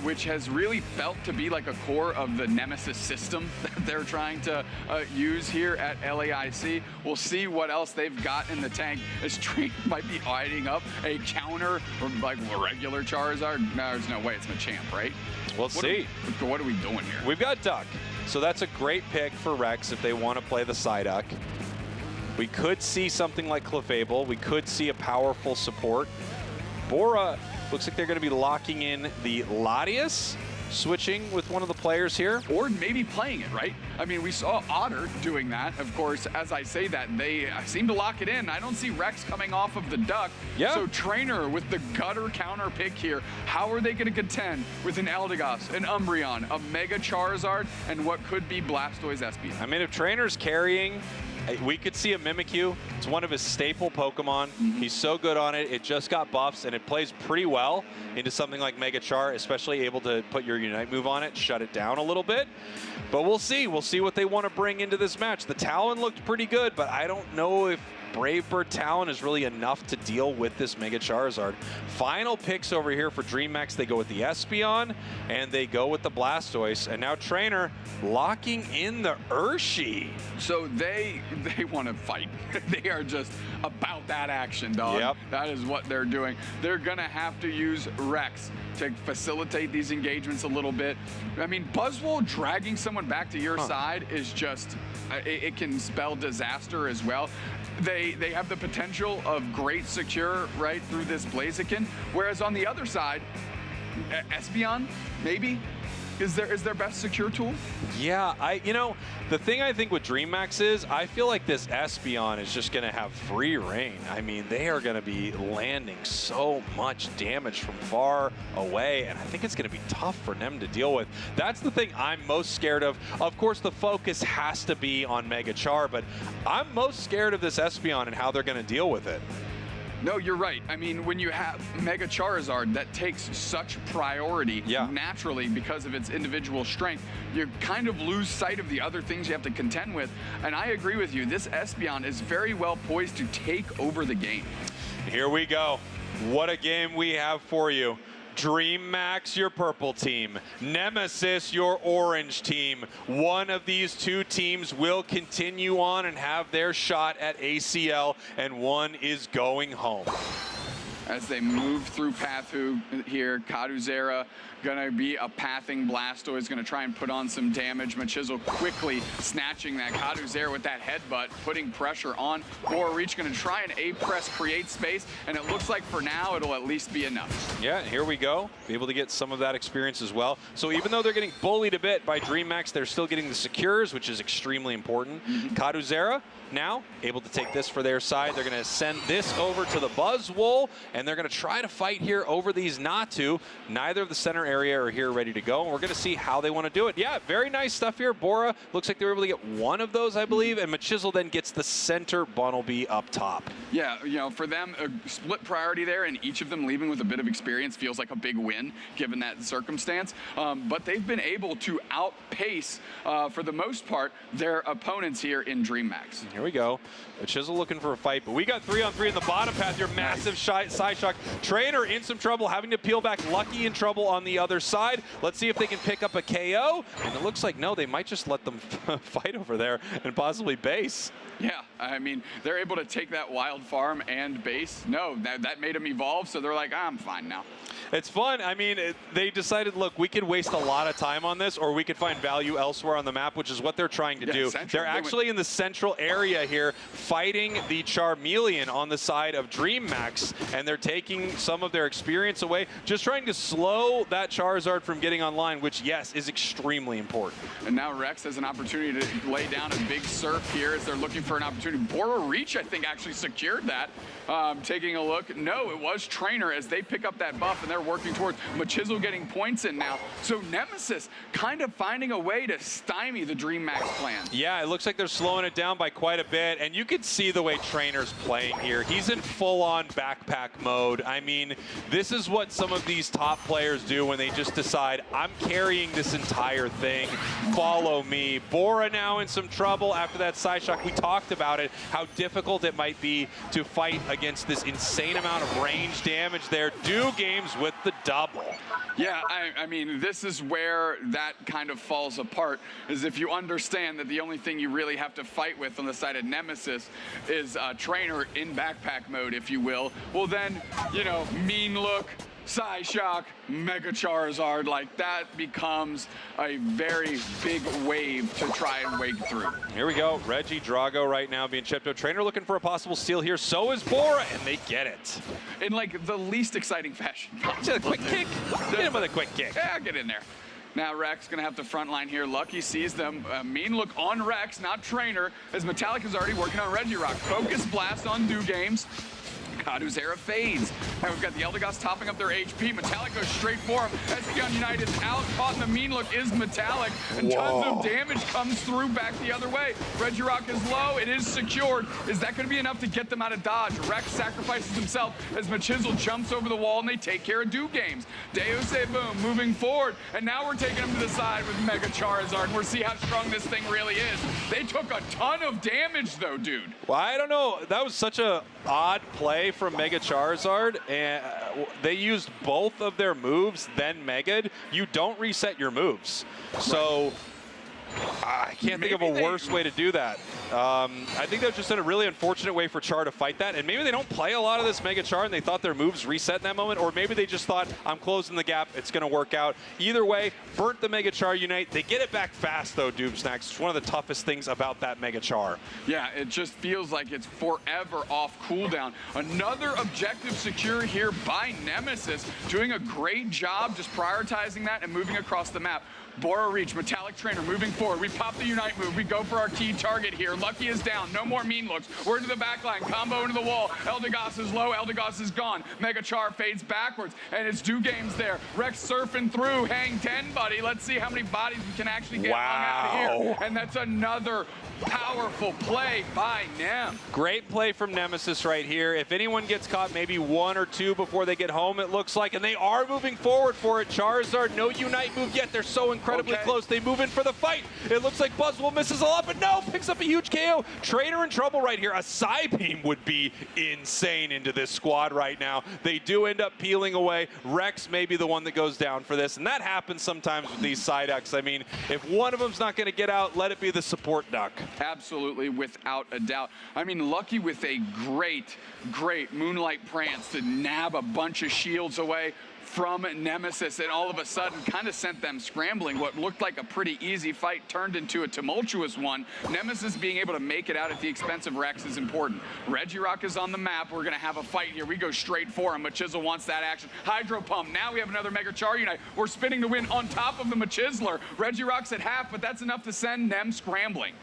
which has really felt to be like a core of the Nemesis system that they're trying to use here at LAIC. We'll see what else they've got in the tank. This Train might be eyeing up a counter or like a regular Charizard. No, there's no way. It's Machamp, right? We'll see. What are we doing here? We've got Duck, so that's a great pick for Rex if they want to play the Psyduck. We could see something like Clefable. We could see a powerful support. Bora looks like they're going to be locking in the Latias, switching with one of the players here. Or maybe playing it, right? I mean, we saw Otter doing that. Of course, as I say that, they seem to lock it in. I don't see Rex coming off of the Duck. Yeah. So Trainer with the gutter counter pick here. How are they going to contend with an Eldegoss, an Umbreon, a Mega Charizard, and what could be Blastoise Espeon? I mean, if Trainer's carrying, we could see a Mimikyu. It's one of his staple Pokemon. He's so good on it. It just got buffs, and it plays pretty well into something like Mega Char, especially able to put your Unite move on it, shut it down a little bit. But we'll see. We'll see what they want to bring into this match. The Talon looked pretty good, but I don't know if Brave Bird Talon is really enough to deal with this Mega Charizard. Final picks over here for DreamHack. They go with the Espeon, and they go with the Blastoise. And now Trainer locking in the Urshi. So they want to fight. They are just about that action, dog. Yep. That is what they're doing. They're going to have to use Rex to facilitate these engagements a little bit. I mean, Buzzwole dragging someone back to your side is just, it can spell disaster as well. They have the potential of great secure right through this Blaziken, whereas on the other side, Espeon, maybe, is their best secure tool? Yeah, you know, the thing I think with DreamHack is I feel like this Espeon is just going to have free reign. I mean, they are going to be landing so much damage from far away, and I think it's going to be tough for them to deal with. That's the thing I'm most scared of. Of course, the focus has to be on Mega Char, but I'm most scared of this Espeon and how they're going to deal with it. No, you're right. I mean, when you have Mega Charizard that takes such priority naturally because of its individual strength, you kind of lose sight of the other things you have to contend with. And I agree with you. This Espeon is very well poised to take over the game. Here we go. What a game we have for you. DreamHack, your purple team. Nemesis, your orange team. One of these two teams will continue on and have their shot at ACL, and one is going home. As they move through Pathu here, Kaduzera gonna be a pathing Blastoise, gonna try and put on some damage. Machisel quickly snatching that Kaduzera with that headbutt, putting pressure on. Reach gonna try and A-press, create space, and it looks like for now it'll at least be enough. Yeah, here we go. Be able to get some of that experience as well. So even though they're getting bullied a bit by DreamHack, they're still getting the secures, which is extremely important. Kaduzera now able to take this for their side. They're gonna send this over to the Buzzwole, and they're gonna try to fight here over these Natu. Neither of the center area are here ready to go, and we're gonna see how they wanna do it. Yeah, very nice stuff here. Bora looks like they were able to get one of those, I believe, and Machisel then gets the center Bunnelby up top. Yeah, you know, for them, a split priority there, and each of them leaving with a bit of experience feels like a big win, given that circumstance. But they've been able to outpace, for the most part, their opponents here in DreamHack. Here we go. Machisel looking for a fight, but we got 3-on-3 in the bottom path here. Massive side shock. Trainer in some trouble, having to peel back. Lucky in trouble on the other side. Let's see if they can pick up a KO. And it looks like, no, they might just let them fight over there and possibly base. Yeah, I mean, they're able to take that wild farm and base. No, that made them evolve, so they're like, I'm fine now. It's fun. I mean, they decided, look, we could waste a lot of time on this, or we could find value elsewhere on the map, which is what they're trying to do. They're actually in the central area here, fighting the Charmeleon on the side of DreamHack, and they're taking some of their experience away, just trying to slow that Charizard from getting online, which, yes, is extremely important. And now Rex has an opportunity to lay down a big surf here as they're looking for an opportunity. Bora Reach, I think, actually secured that. Taking a look, no, it was Trainer as they pick up that buff and they're working towards Machisel getting points in now. So Nemesis kind of finding a way to stymie the Dream Max plan. Yeah, it looks like they're slowing it down by quite a bit, and you can see the way Trainer's playing here. He's in full-on backpack mode. I mean, this is what some of these top players do when they just decide, I'm carrying this entire thing, follow me. Bora now in some trouble after that side shock. We talked about it, how difficult it might be to fight against this insane amount of range damage there. Do games with the double. Yeah, I mean, this is where that kind of falls apart, is if you understand that the only thing you really have to fight with on the side of Nemesis is Trainer in backpack mode, if you will. Well then, you know, Mean Look, Psyshock, Mega Charizard, like that becomes a very big wave to try and wade through. Here we go, Reggie Drago right now being chipped out. Trainer looking for a possible steal here, so is Bora, and they get it. In like the least exciting fashion. Just a quick kick, get him with a quick kick. Yeah, get in there. Now Rex gonna have to front line here. Lucky sees them. Mean Look on Rex, not Trainer, as Metallic is already working on Regirock. Focus Blast on Do Games. Kaduzera fades. And we've got the Eldegoss topping up their HP. Metallic goes straight for him. Espeon United is out. Caught in the Mean Look is Metallic. And tons of damage comes through back the other way. Regirock is low. It is secured. Is that going to be enough to get them out of dodge? Rex sacrifices himself as Machisel jumps over the wall and they take care of Do Games. Deus Boom moving forward. And now we're taking him to the side with Mega Charizard. And we'll see how strong this thing really is. They took a ton of damage though, dude. Well, I don't know. That was such a odd play from Mega Charizard, and they used both of their moves, then Mega'd. You don't reset your moves. So I can't think of a worse way to do that. I think that was just in a really unfortunate way for Char to fight that, and maybe they don't play a lot of this Mega Char and they thought their moves reset in that moment, or maybe they just thought, I'm closing the gap, it's going to work out. Either way, burnt the Mega Char Unite. They get it back fast though, Doomsnacks. It's one of the toughest things about that Mega Char. Yeah, it just feels like it's forever off cooldown. Another objective secure here by Nemesis, doing a great job just prioritizing that and moving across the map. Bora Reach, Metallic Trainer moving forward. We pop the Unite move. We go for our key target here. Lucky is down. No more Mean Looks. We're to the back line. Combo into the wall. Eldegoss is low. Eldegoss is gone. Mega Char fades backwards. And it's Do Games there. Rex surfing through. Hang 10, buddy. Let's see how many bodies we can actually get hung out of here. And that's another powerful play by Nem. Great play from Nemesis right here. If anyone gets caught, maybe one or two before they get home, it looks like. And they are moving forward for it. Charizard, no Unite move yet. They're so incredibly close. They move in for the fight. It looks like Buzzwole misses a lot, but no, picks up a huge KO. Trainer in trouble right here. A Psybeam would be insane into this squad right now. They do end up peeling away. Rex may be the one that goes down for this, and that happens sometimes with these Psyducks. I mean, if one of them's not going to get out, let it be the support duck. Absolutely, without a doubt. I mean, Lucky with a great Moonlight Prance to nab a bunch of shields away from Nemesis, and all of a sudden kind of sent them scrambling. What looked like a pretty easy fight turned into a tumultuous one. Nemesis being able to make it out at the expense of Rex is important. Regirock is on the map. We're going to have a fight here. We go straight for him. Machisel wants that action. Hydro Pump. Now we have another Mega Char Unite. We're spinning to win on top of the Machisler. Regirock's at half, but that's enough to send them scrambling.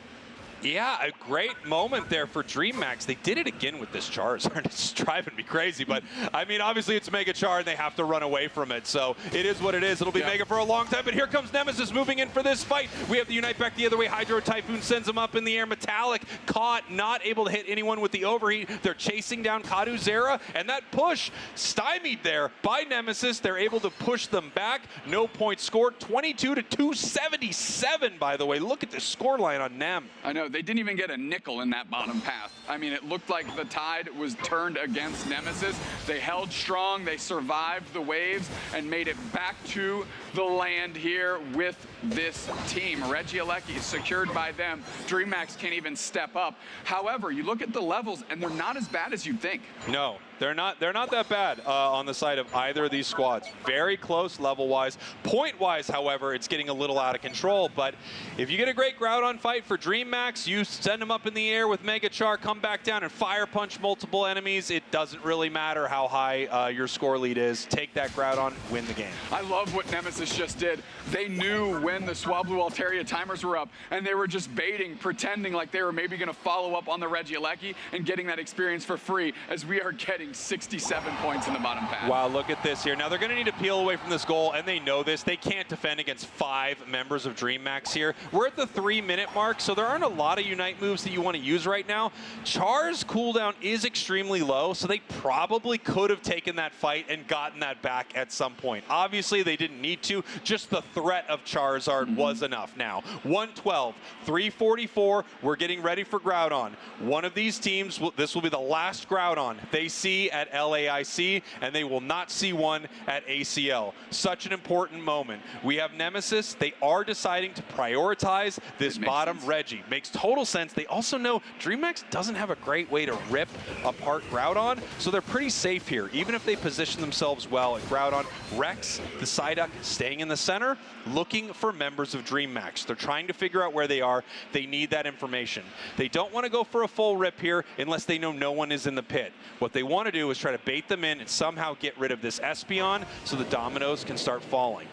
Yeah, a great moment there for DreamMax. They did it again with this Charizard. It's driving me crazy, but I mean, obviously it's Mega Char and they have to run away from it, so it is what it is. It'll be Mega for a long time, but here comes Nemesis moving in for this fight. We have the Unite back the other way. Hydro Typhoon sends him up in the air. Metallic caught, not able to hit anyone with the overheat. They're chasing down Kaduzera, and that push stymied there by Nemesis. They're able to push them back. No points scored. 22 to 277, by the way. Look at this scoreline on Nem. I know. They didn't even get a nickel in that bottom path. I mean, it looked like the tide was turned against Nemesis. They held strong, they survived the waves, and made it back to the land here with this team. Regieleki is secured by them. DreamMax can't even step up. However, you look at the levels, and they're not as bad as you'd think. No. They're not that bad on the side of either of these squads. Very close level-wise. Point-wise, however, it's getting a little out of control. But if you get a great Groudon fight for DreamMax, you send them up in the air with Mega Char, come back down and fire punch multiple enemies. It doesn't really matter how high your score lead is. Take that Groudon, win the game. I love what Nemesis just did. They knew when the Swablu Altaria timers were up, and they were just baiting, pretending like they were maybe going to follow up on the Regieleki and getting that experience for free, as we are getting 67 points in the bottom pad. Wow, look at this here. Now they're going to need to peel away from this goal, and they know this. They can't defend against 5 members of DreamMax here. We're at the 3-minute mark, so there aren't a lot of Unite moves that you want to use right now. Char's cooldown is extremely low, so they probably could have taken that fight and gotten that back at some point. Obviously, they didn't need to. Just the threat of Charizard was enough. Now, 112, 344, we're getting ready for Groudon. One of these teams, this will be the last Groudon they see at LAIC, and they will not see one at ACL. Such an important moment. We have Nemesis. They are deciding to prioritize this bottom Reggie. Makes total sense. They also know DreamMax doesn't have a great way to rip apart Groudon, so they're pretty safe here. Even if they position themselves well at Groudon, Rex, the Psyduck, staying in the center, looking for members of DreamMax. They're trying to figure out where they are. They need that information. They don't want to go for a full rip here unless they know no one is in the pit. What they want to do is try to bait them in and somehow get rid of this Espeon so the dominoes can start falling.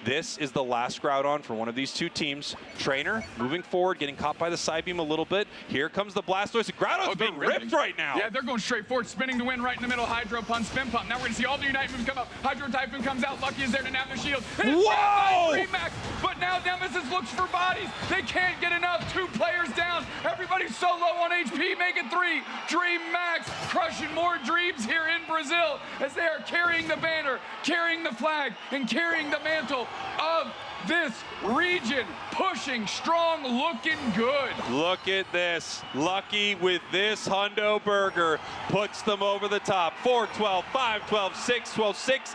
This is the last Groudon for one of these two teams. Trainer moving forward, getting caught by the Psybeam a little bit. Here comes the Blastoise. Groudon's being ripped right now. Yeah, they're going straight forward, spinning the wind right in the middle. Hydro Punch, Spin Pump. Now we're going to see all the Unite moves come up. Hydro Typhoon comes out. Lucky is there to nab the shield. Whoa! DreamMax, but now Nemesis looks for bodies. They can't get enough. 2 players down. Everybody's so low on HP. Make it 3. DreamMax crushing more dreams here in Brazil as they are carrying the banner, carrying the flag, and carrying the mantle of this region, pushing strong, looking good. Look at this. Lucky with this Hundo Burger puts them over the top. 4-12, 5-12, 6-12,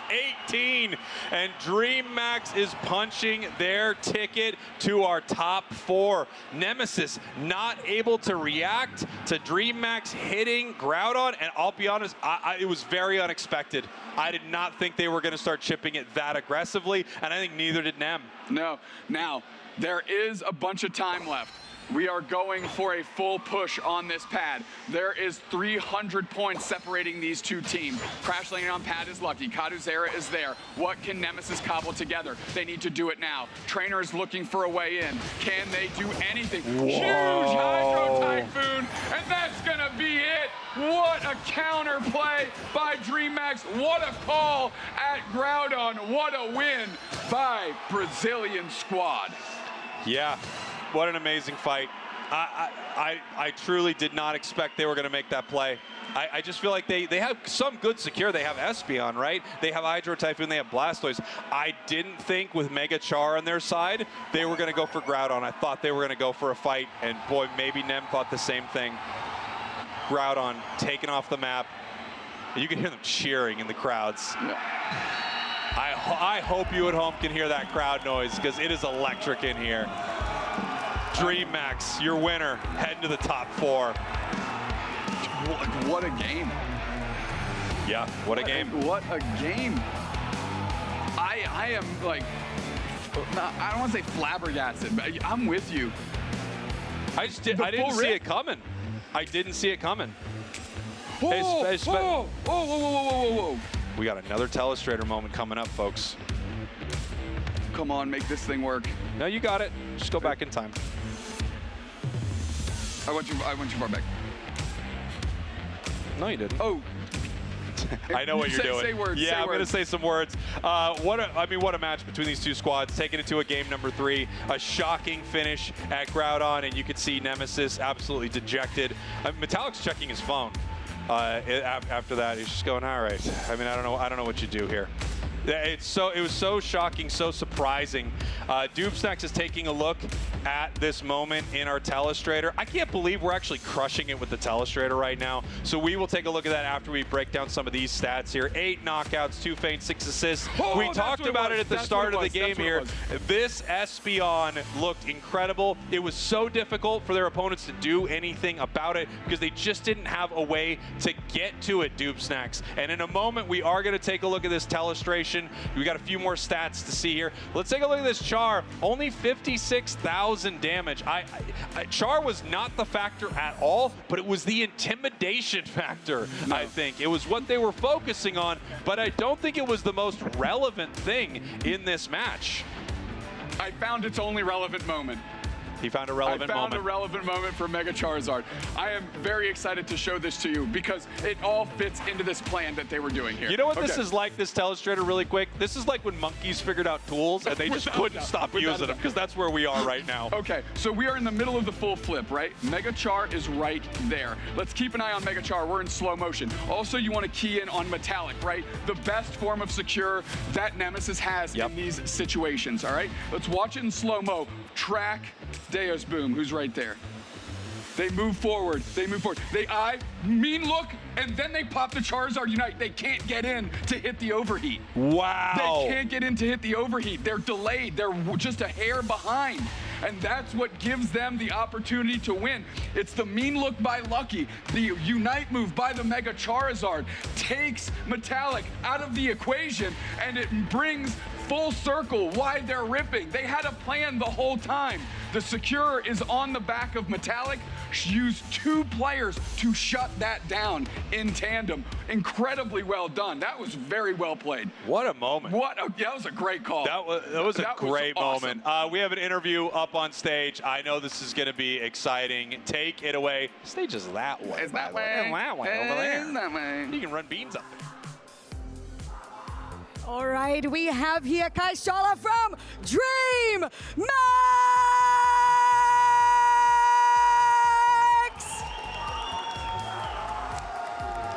6-18. And DreamMax is punching their ticket to our top 4. Nemesis not able to react to DreamMax hitting Groudon, and I'll be honest, it was very unexpected. I did not think they were going to start chipping it that aggressively, and I think neither did Nem. No. Now, there is a bunch of time left. We are going for a full push on this pad. There is 300 points separating these two teams. Crash landing on pad is Lucky. Kaduzera is there. What can Nemesis cobble together? They need to do it now. Trainer is looking for a way in. Can they do anything? Whoa. Huge Hydro Typhoon, and that's gonna be it. What a counter play by DreamMax. What a call at Groudon. What a win by Brazilian squad. Yeah, what an amazing fight. I truly did not expect they were going to make that play. I just feel like they have some good secure. They have Espeon, right? They have Hydro Typhoon, they have Blastoise. I didn't think with Mega Char on their side, they were going to go for Groudon. I thought they were going to go for a fight, and boy, maybe Nem thought the same thing. Groudon taken off the map. You can hear them cheering in the crowds. Yeah. I hope you at home can hear that crowd noise, because it is electric in here. DreamMax, your winner, heading to the top 4. What a game. Yeah, what a game. What a game. I am like, I don't want to say flabbergasted, but I'm with you. I didn't see it coming. I didn't see it coming. Whoa. We got another Telestrator moment coming up, folks. Come on, make this thing work. No, you got it. Just go back in time. I went too far back. No, you didn't. Oh. I know what you're doing. Say words. Yeah, I'm going to say some words. What a match between these two squads, taking it to a game number 3. A shocking finish at Groudon, and you could see Nemesis absolutely dejected. Metallic's checking his phone after that. He's just going, all right. I mean, I don't know what you do here. It was so shocking, so surprising. Doomsnacks is taking a look. at this moment in our telestrator. I can't believe we're actually crushing it with the telestrator right now. So we will take a look at that after we break down some of these stats here. 8 knockouts, 2 feints, 6 assists. Oh, we talked about it at the start of the game here. This Espeon looked incredible. It was so difficult for their opponents to do anything about it because they just didn't have a way to get to it, Dupe Snacks. And in a moment, we are going to take a look at this telestration. We got a few more stats to see here. Let's take a look at this Char. Only 56,000 damage. Char was not the factor at all, but it was the intimidation factor, I think. It was what they were focusing on, but I don't think it was the most relevant thing in this match. I found its only relevant moment. He found a relevant moment. I found a relevant moment for Mega Charizard. I am very excited to show this to you because it all fits into this plan that they were doing here. You know what this is like, this telestrator, really quick? This is like when monkeys figured out tools and they just couldn't stop using them, because that's where we are right now. Okay, so we are in the middle of the full flip, right? Mega Char is right there. Let's keep an eye on Mega Char. We're in slow motion. Also, you want to key in on Metallic, right? The best form of secure that Nemesis has in these situations, all right? Let's watch it in slow-mo. Track Deus Boom, who's right there. They move forward, they move forward. They eye, mean look, and then they pop the Charizard Unite. They can't get in to hit the overheat. Wow. They can't get in to hit the overheat. They're delayed, they're just a hair behind. And that's what gives them the opportunity to win. It's the mean look by Lucky. The Unite move by the Mega Charizard takes Metallic out of the equation, and it brings full circle why they're ripping. They had a plan the whole time. The Secure is on the back of Metallic. Use 2 players to shut that down in tandem. Incredibly well done. That was very well played. What a moment. That was a great call. That was a great awesome. moment. We have an interview up on stage. I know this is going to be exciting. Take it away. Stage is that way. It's that way. That way over there. That way. You can run beans up there. All right, we have here Kaishala from Dream Max!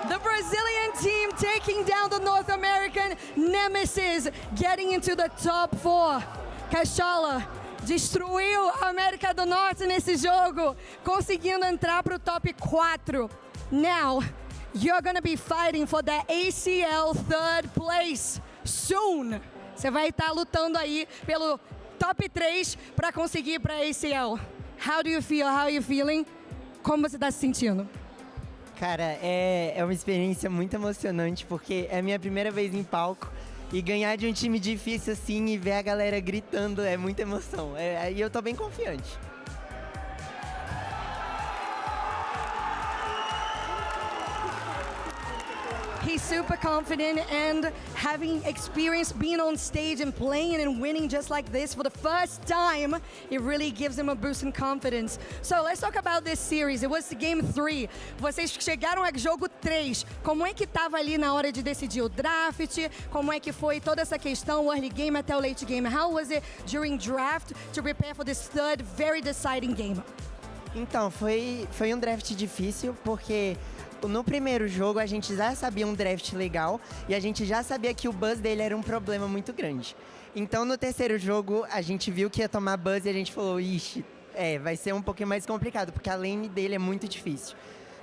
The Brazilian team taking down the North American Nemesis, getting into the top 4. Kaishala destruiu a América do Norte nesse jogo, conseguindo entrar para o top 4. Now, you're gonna be fighting for the ACL 3rd place soon. Você vai estar lutando aí pelo top 3 para conseguir para ACL. How do you feel? How are you feeling? Como você está se sentindo? Cara, é uma experiência muito emocionante, porque é a minha primeira vez em palco e ganhar de um time difícil assim e ver a galera gritando é muita emoção. E eu tô bem confiante. He's super confident, and having experience being on stage and playing and winning just like this for the first time, it really gives him a boost in confidence. So let's talk about this series. It was game 3. Vocês chegaram a jogo 3. Como é que estava ali na hora de decidir o draft? Como é que foi toda essa questão, early game até o late game? How was it during draft to prepare for this 3rd very deciding game? Então, foi um draft difícil, porque no primeiro jogo a gente já sabia um draft legal e a gente já sabia que o buzz dele era um problema muito grande. Então no terceiro jogo a gente viu que ia tomar buzz e a gente falou, ixi, vai ser um pouquinho mais complicado, porque a lane dele é muito difícil.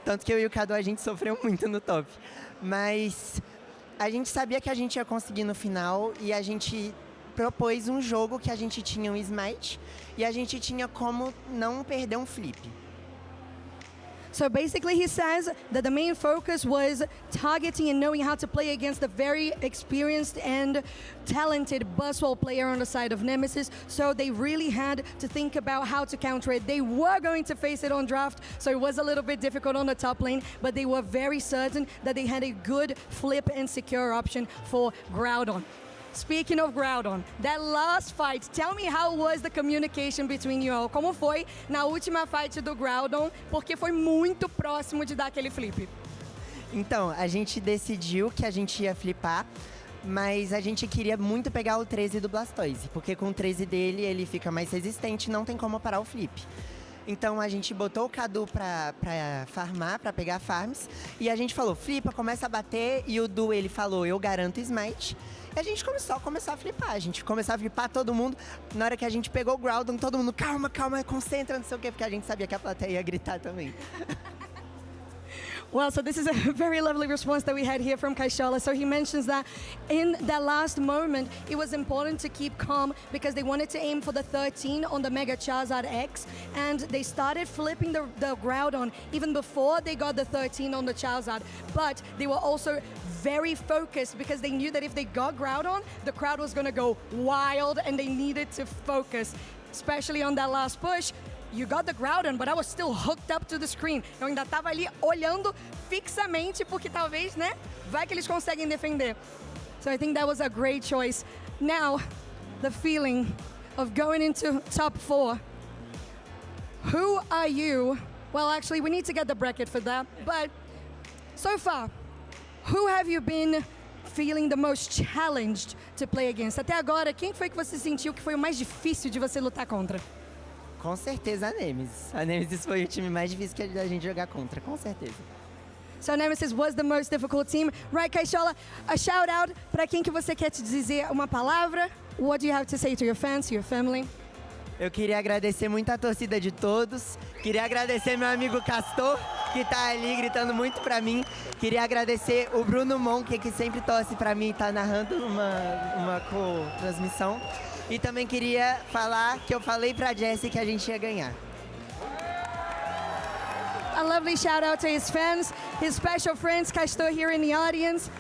Tanto que eu e o Cadu a gente sofreu muito no top. Mas a gente sabia que a gente ia conseguir no final e a gente propôs um jogo que a gente tinha um smite e a gente tinha como não perder um flip. So basically he says that the main focus was targeting and knowing how to play against the very experienced and talented Buzzwole player on the side of Nemesis. So they really had to think about how to counter it. They were going to face it on draft, so it was a little bit difficult on the top lane, but they were very certain that they had a good flip and secure option for Groudon. Speaking of Groudon, that last fight, tell me how was the communication between you all? Como foi na última fight do Groudon? Porque foi muito próximo de dar aquele flip. Então, a gente decidiu que a gente ia flipar, mas a gente queria muito pegar o 13 do Blastoise, porque com o 13 dele ele fica mais resistente, não tem como parar o flip. Então a gente botou o Cadu pra farmar, pra pegar farms. E a gente falou, flipa, começa a bater. E o Du, ele falou, eu garanto smite. E a gente começou a flipar. A gente começou a flipar todo mundo. Na hora que a gente pegou o Groudon, todo mundo, calma, concentra, não sei o quê. Porque a gente sabia que a plateia ia gritar também. Well, so this is a very lovely response that we had here from Kaishala. So he mentions that in that last moment, it was important to keep calm because they wanted to aim for the 13 on the Mega Charizard X, and they started flipping the Groudon even before they got the 13 on the Charizard. But they were also very focused because they knew that if they got Groudon, the crowd was going to go wild and they needed to focus, especially on that last push. You got the Groudon, but I was still hooked up to the screen. Eu ainda tava ali olhando fixamente porque talvez, né, vai que eles conseguem defender. So I think that was a great choice. Now, the feeling of going into top 4. Who are you? Well, actually, we need to get the bracket for that. But so far, who have you been feeling the most challenged to play against? Até agora, quem foi que você sentiu que foi o mais difícil de você lutar contra? Com certeza a Nemesis. A Nemesis foi o time mais difícil que a gente jogar contra, com certeza. So Nemesis was the most difficult team. Right, Kaishala, a shout out para quem que você quer te dizer uma palavra. What do you have to say to your fans, to your family? Eu queria agradecer muito a torcida de todos. Queria agradecer meu amigo Castor, que tá ali gritando muito pra mim. Queria agradecer o Bruno Monk, que sempre torce pra mim e tá narrando uma co-transmissão. E também queria falar que eu falei pra Jessie que a gente ia ganhar. A lovely shout out to his fans, his special friends, Castor here in the audience,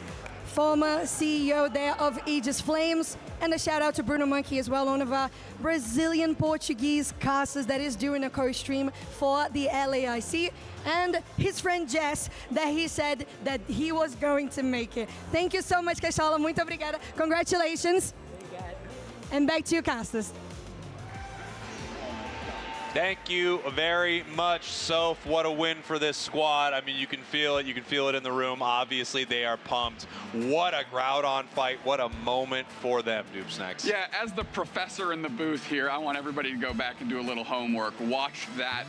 former CEO there of Aegis Flames, and a shout out to Bruno Monkey as well, one of our Brazilian Portuguese casters that is doing a co-stream for the LAIC, and his friend Jess, that he said that he was going to make it. Thank you so much, Kaishala. Muito obrigada. Congratulations. And back to you, casters. Thank you very much, Soph. What a win for this squad. I mean, you can feel it. You can feel it in the room. Obviously, they are pumped. What a Groudon fight. What a moment for them, Doopsnacks. Yeah, as the professor in the booth here, I want everybody to go back and do a little homework. Watch that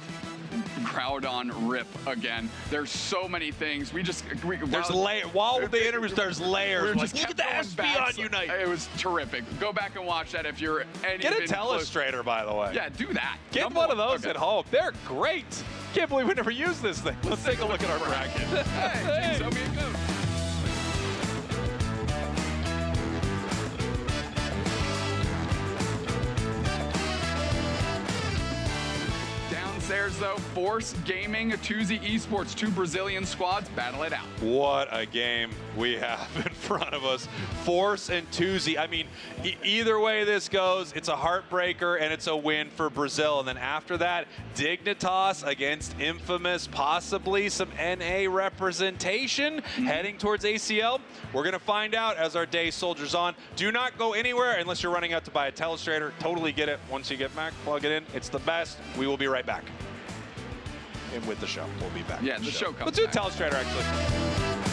Groudon rip again. There's so many things. While the interviews, there's layers. Look at the SB on Unite. It was terrific. Go back and watch that if you're any Get a telestrator, by the way. Yeah, do that. Get one of those at home. They're great. Can't believe we never used this thing. Let's take a look at our bracket. Hey, so be it goes. Downstairs, though, Force Gaming, Tuzi Esports, two Brazilian squads battle it out. What a game we have in front of us. Force and Tuzi. I mean, either way this goes, it's a heartbreaker and it's a win for Brazil. And then after that, Dignitas against Infamous, possibly some NA representation heading towards ACL. We're going to find out as our day soldiers on. Do not go anywhere unless you're running out to buy a telestrator. Totally get it. Once you get back, plug it in. It's the best. We will be right back. And with the show, we'll be back. Yeah, the show comes Let's do a back. telestrator, actually.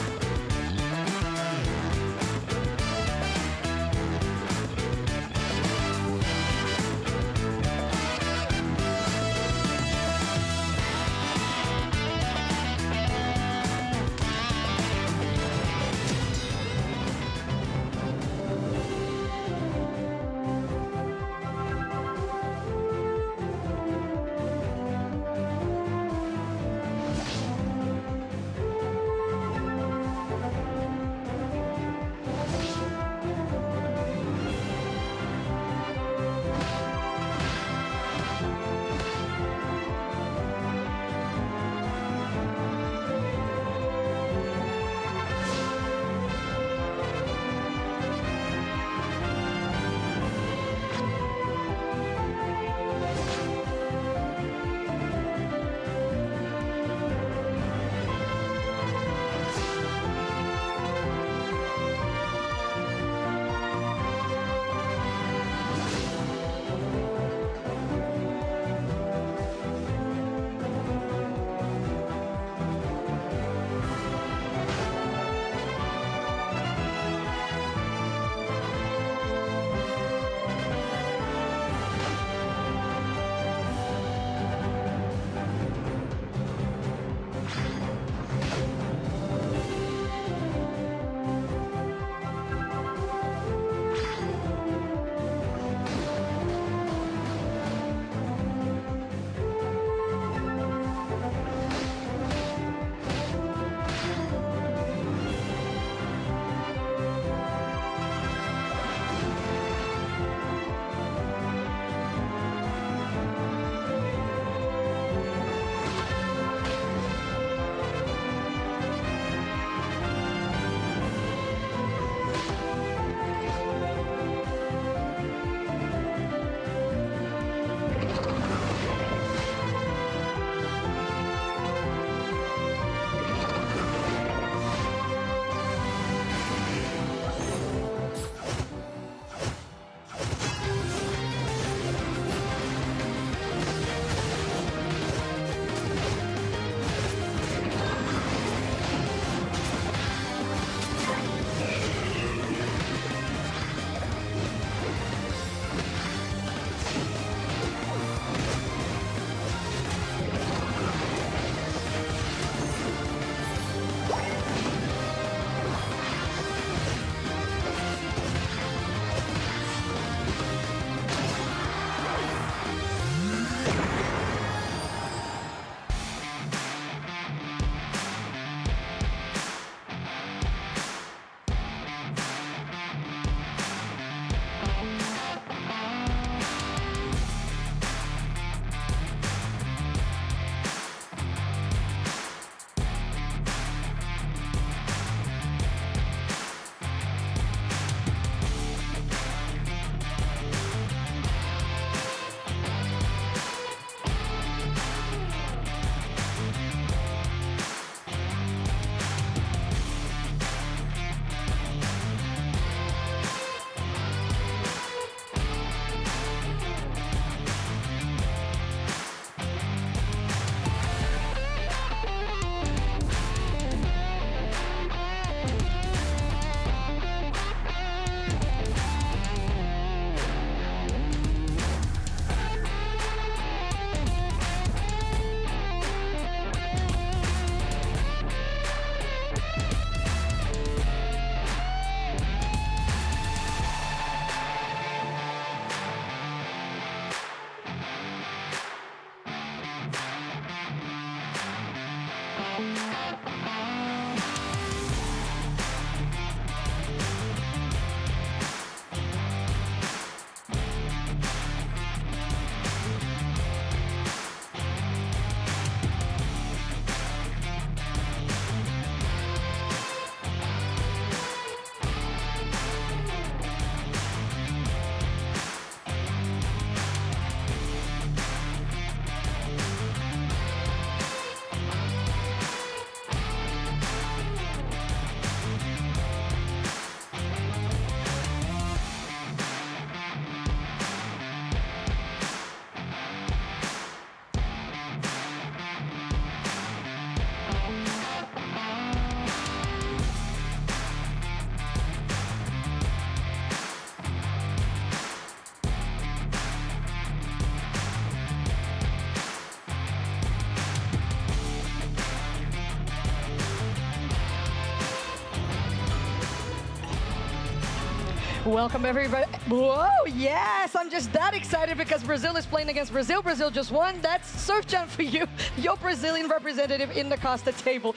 Welcome everybody. Whoa, yes, I'm just that excited because Brazil is playing against Brazil. Brazil just won. That's Surfchan for you, your Brazilian representative in the Costa table.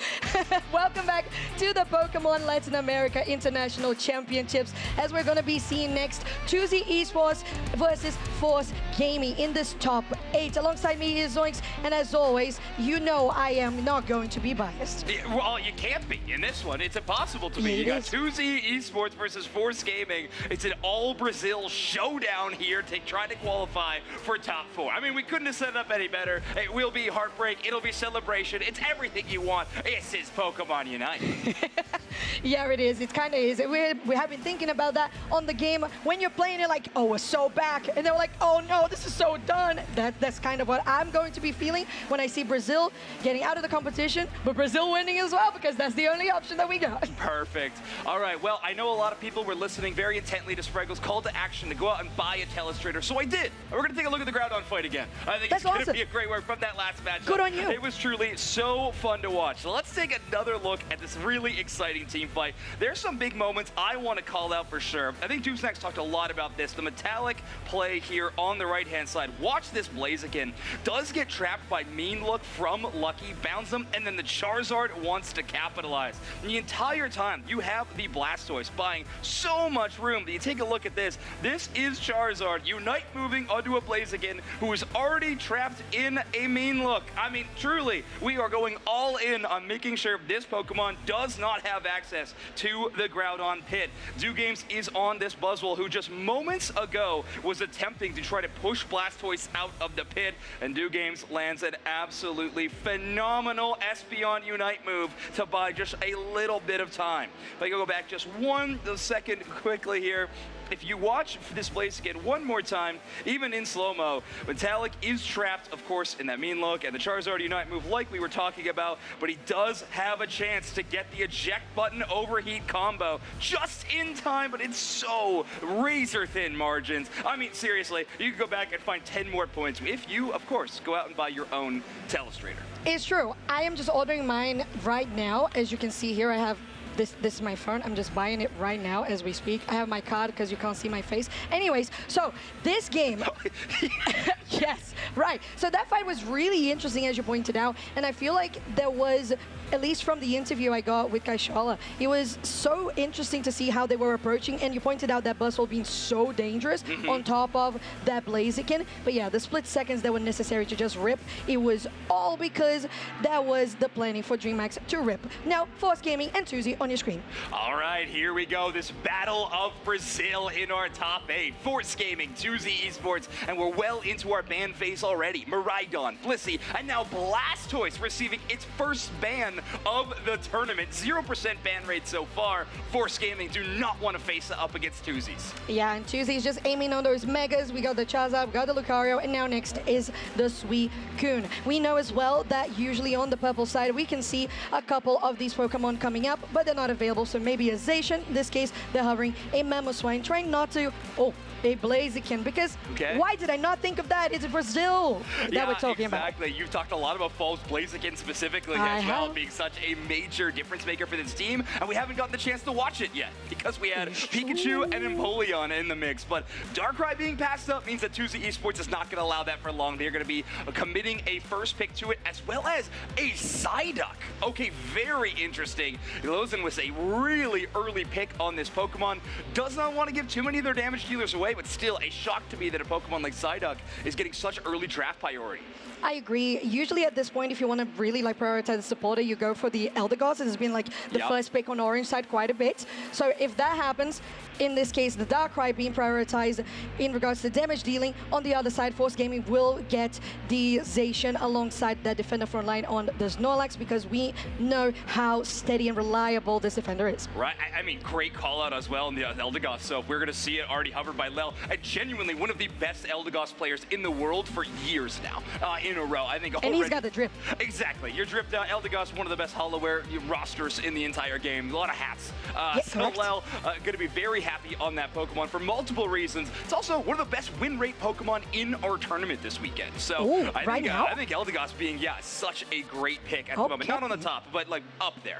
Welcome back to the Pokemon Latin America International Championships, as we're going to be seeing next 2Z Esports versus Force Gaming in this top 8. Alongside me is Zoinks, and as always, you know I am not going to be biased. Well, you can't be in this one. It's impossible to be. Yeah, you got is. 2Z Esports versus Force Gaming. It's an all-Brazil showdown here to try to qualify for top 4. I mean, we couldn't have set it up any better. It will be heartbreak. It'll be celebration. It's everything you want. This is Pokemon Unite. Yeah, it is. It kind of is. We have been thinking about that on the game. When you're playing it like, oh, we're so back. And they're like, oh, no, this is so done. That's kind of what I'm going to be feeling when I see Brazil getting out of the competition, but Brazil winning as well, because that's the only option that we got. Perfect. All right, well, I know a lot of people were listening very intently to Spreggle's call to action to go out and buy a Telestrator, so I did. We're going to take a look at the ground on fight again. I think it's going to be a great work from that last match. Good on you. It was truly so fun to watch. So let's take another look at this really exciting team fight. There's some big moments I want to call out for sure. I think Dubesnax talked a lot about this. The metallic play here on the right-hand side. Watch this Blaziken. Does get trapped by Mean Look from Lucky, bounds him, and then the Charizard wants to capitalize. And the entire time, you have the Blastoise buying so much room that you take a look at this. This is Charizard, Unite moving onto a Blaziken who is already trapped in a Mean Look. I mean, truly, we are going all in on making sure this Pokemon does not have access to the Groudon pit. Games is on this Buzzwole, who just moments ago was attempting to try to push Blastoise out of the pit, and Games lands an absolutely phenomenal Espeon Unite move to buy just a little bit of time. If I can go back just 1 second quickly here. If you watch this Blaziken one more time, even in slow-mo, Metallic is trapped, of course, in that Mean Look and the Charizard Unite move like we were talking about, but he does have a chance to get the eject button overheat combo just in time, but it's so razor-thin margins. I mean, seriously, you can go back and find 10 more points if you, of course, go out and buy your own Telestrator. It's true. I am just ordering mine right now. As you can see here, I have this is my phone. I'm just buying it right now as we speak. I have my card because you can't see my face. Anyways, so this game, yes, right. So that fight was really interesting, as you pointed out, and I feel like there was, at least from the interview I got with Kaishala, it was so interesting to see how they were approaching, and you pointed out that Buzzwole being so dangerous on top of that Blaziken. But yeah, the split seconds that were necessary to just rip, it was all because that was the planning for DreamHack to rip. Now, Force Gaming and 2Z on your screen. All right, here we go. This battle of Brazil in our top 8. Force Gaming, 2Z Esports, and we're well into our ban phase already. Miraidon, Blissey, and now Blastoise receiving its first ban of the tournament. 0% ban rate so far. Force Gaming do not want to face it up against 2Zs. Yeah, and 2Z's just aiming on those Megas. We got the Charizard, we got the Lucario, and now next is the Suicune. We know as well that usually on the purple side, we can see a couple of these Pokemon coming up, but they're not available, so maybe a Zacian. In this case, they're hovering a Mamoswine, trying not to, a Blaziken, because why did I not think of that? It's Brazil that we're talking about. Exactly. You've talked a lot about False Blaziken specifically as well, being such a major difference maker for this team, and we haven't gotten the chance to watch it yet because we had Pikachu and Empoleon in the mix, but Darkrai being passed up means that 2Z Esports is not going to allow that for long. They're going to be committing a first pick to it, as well as a Psyduck. Okay, very interesting. Lozen was a really early pick on this Pokemon. Does not want to give too many of their damage dealers away, but still a shock to me that a Pokemon like Psyduck is getting such early draft priority. I agree. Usually at this point, if you want to really prioritize the supporter, you go for the Eldegoss. It has been like the first pick on orange side quite a bit. So if that happens, in this case, the Darkrai being prioritized in regards to damage dealing. On the other side, Force Gaming will get the Zacian alongside that defender front line on the Snorlax, because we know how steady and reliable this defender is. Right. I mean, great call out as well in the Eldegoss. So we're going to see it already hovered by Lel. And genuinely one of the best Eldegoss players in the world for years now in a row. I think. And he's got the drip. Exactly. Your drip Eldegoss, one of the best Hollowware rosters in the entire game. A lot of hats. So Lel going to be very happy on that Pokemon for multiple reasons. It's also one of the best win rate Pokemon in our tournament this weekend. So Ooh, I right think now? I think Eldegoss being such a great pick at the moment. Okay. Not on the top, but like up there.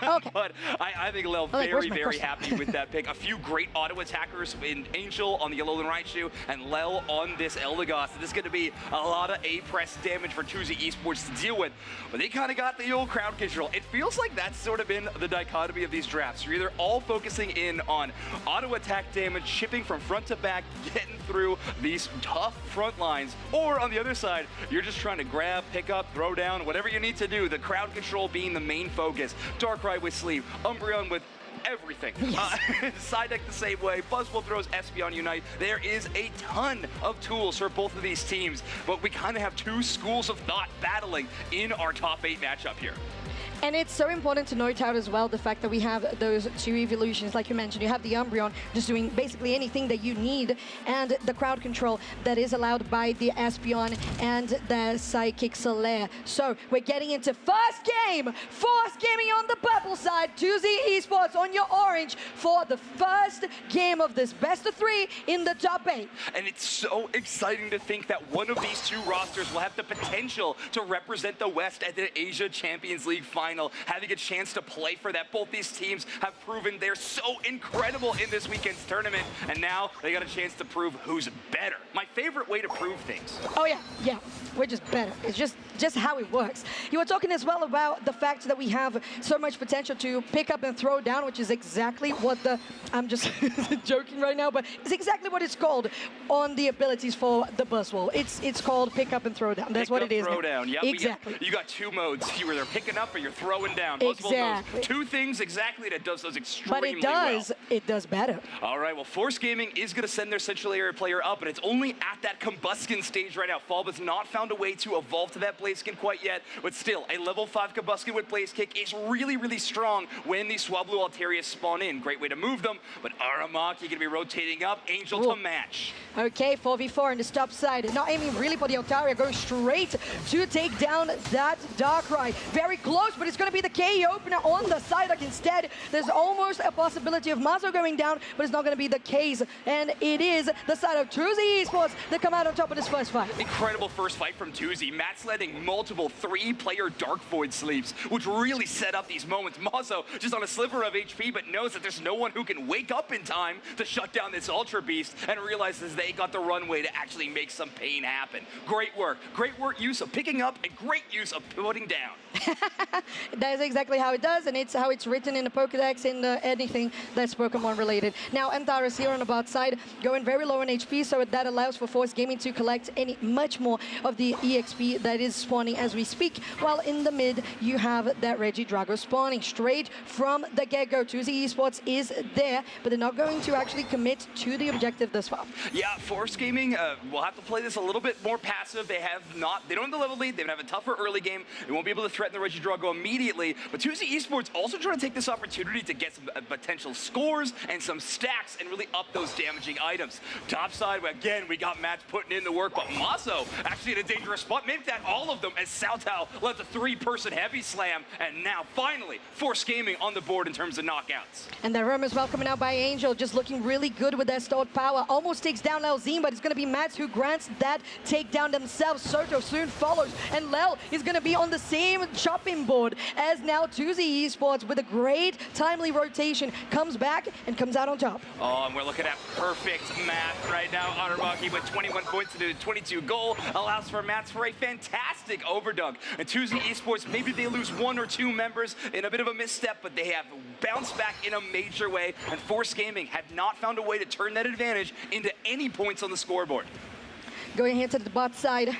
Okay. But I think Lel Like, where's very, my very question? happy with that pick. A few great auto attackers in Angel on the Alolan Raichu and Lel on this Eldegoss. This is going to be a lot of A-press damage for 2Z Esports to deal with. But they kind of got the old crowd control. It feels like that's sort of been the dichotomy of these drafts. You're either all focusing in on auto attack damage, shipping from front to back, getting through these tough front lines, or on the other side, you're just trying to grab, pick up, throw down, whatever you need to do, the crowd control being the main focus. Darkrai with Sleeve, Umbreon with everything. Psyduck the same way. Buzzwole throws Espeon Unite. There is a ton of tools for both of these teams, but we kind of have two schools of thought battling in our top 8 matchup here. And it's so important to note out as well the fact that we have those two evolutions, like you mentioned. You have the Umbreon just doing basically anything that you need, and the crowd control that is allowed by the Espeon and the Psychic Solaire. So we're getting into first game. Force gaming on the purple side, 2Z Esports on your orange for the first game of this best of 3 in the top 8. And it's so exciting to think that one of these two rosters will have the potential to represent the West at the Asia Champions League final, having a chance to play for that. Both these teams have proven they're so incredible in this weekend's tournament, and now they got a chance to prove who's better. My favorite way to prove things. Oh yeah, we're just better. It's just how it works. You were talking as well about the fact that we have so much potential to pick up and throw down, which is exactly what the, I'm just joking right now, but it's exactly what it's called on the abilities for the Buzzwole. It's called pick up and throw down. That's what it is. Throw down. Yep. Exactly. You got two modes. You either picking up or you're throwing down. Exactly. Knows two things exactly that does those extremely But well. it does better. All right, well, Force Gaming is going to send their Central Area player up, but it's only at that Combuskin stage right now. Falb has not found a way to evolve to that Blaziken quite yet, but still, a level 5 Combuskin with Blaze Kick is really, really strong when these Swablu Alterias spawn in. Great way to move them, but Aramaki going to be rotating up, Angel to match. Okay, 4v4 in the top side. Not aiming really for the Altaria, going straight to take down that Darkrai. Very close, but it's going to be the KE opener on the Psyduck instead. There's almost a possibility of Mazo going down, but it's not going to be the case. And it is the side of 2Z Esports that come out on top of this first fight. Incredible first fight from 2Z. Matt's letting multiple 3-player Dark Void sleeps, which really set up these moments. Mazo just on a sliver of HP, but knows that there's no one who can wake up in time to shut down this Ultra Beast, and realizes they got the runway to actually make some pain happen. Great work. Great work use of picking up and great use of putting down. That is exactly how it does, and it's how it's written in the Pokédex, in anything that's Pokemon related. Now, Antares here on the bot side, going very low on HP, so that allows for Force Gaming to collect much more of the EXP that is spawning as we speak, while in the mid, you have that Regidrago spawning straight from the get-go. 2Z Esports is there, but they're not going to actually commit to the objective thus far. Yeah, Force Gaming will have to play this a little bit more passive. They don't have the level lead. They have a tougher early game. They won't be able to threaten the Regidrago immediately, but 2Z Esports also trying to take this opportunity to get some potential scores and some stacks and really up those damaging items. Top side, again, we got Matt putting in the work, but Mazo actually in a dangerous spot. Maybe that all of them as Saotao led the 3-person heavy slam, and now finally Force Gaming on the board in terms of knockouts. And the room as well coming out by Angel, just looking really good with that stored power. Almost takes down Lelzine, but it's going to be Mats who grants that takedown themselves. Soto soon follows, and Lel is going to be on the same chopping board as now 2Z Esports with a great timely rotation. Comes back and comes out on top. Oh, and we're looking at perfect math right now. Aramaki with 21 points to the 22 goal allows for Mats for a fantastic overdunk. And 2Z Esports, maybe they lose 1 or 2 members in a bit of a misstep, but they have bounced back in a major way, and Force Gaming have not found a way to turn that advantage into any points on the scoreboard. Going here to the bot side,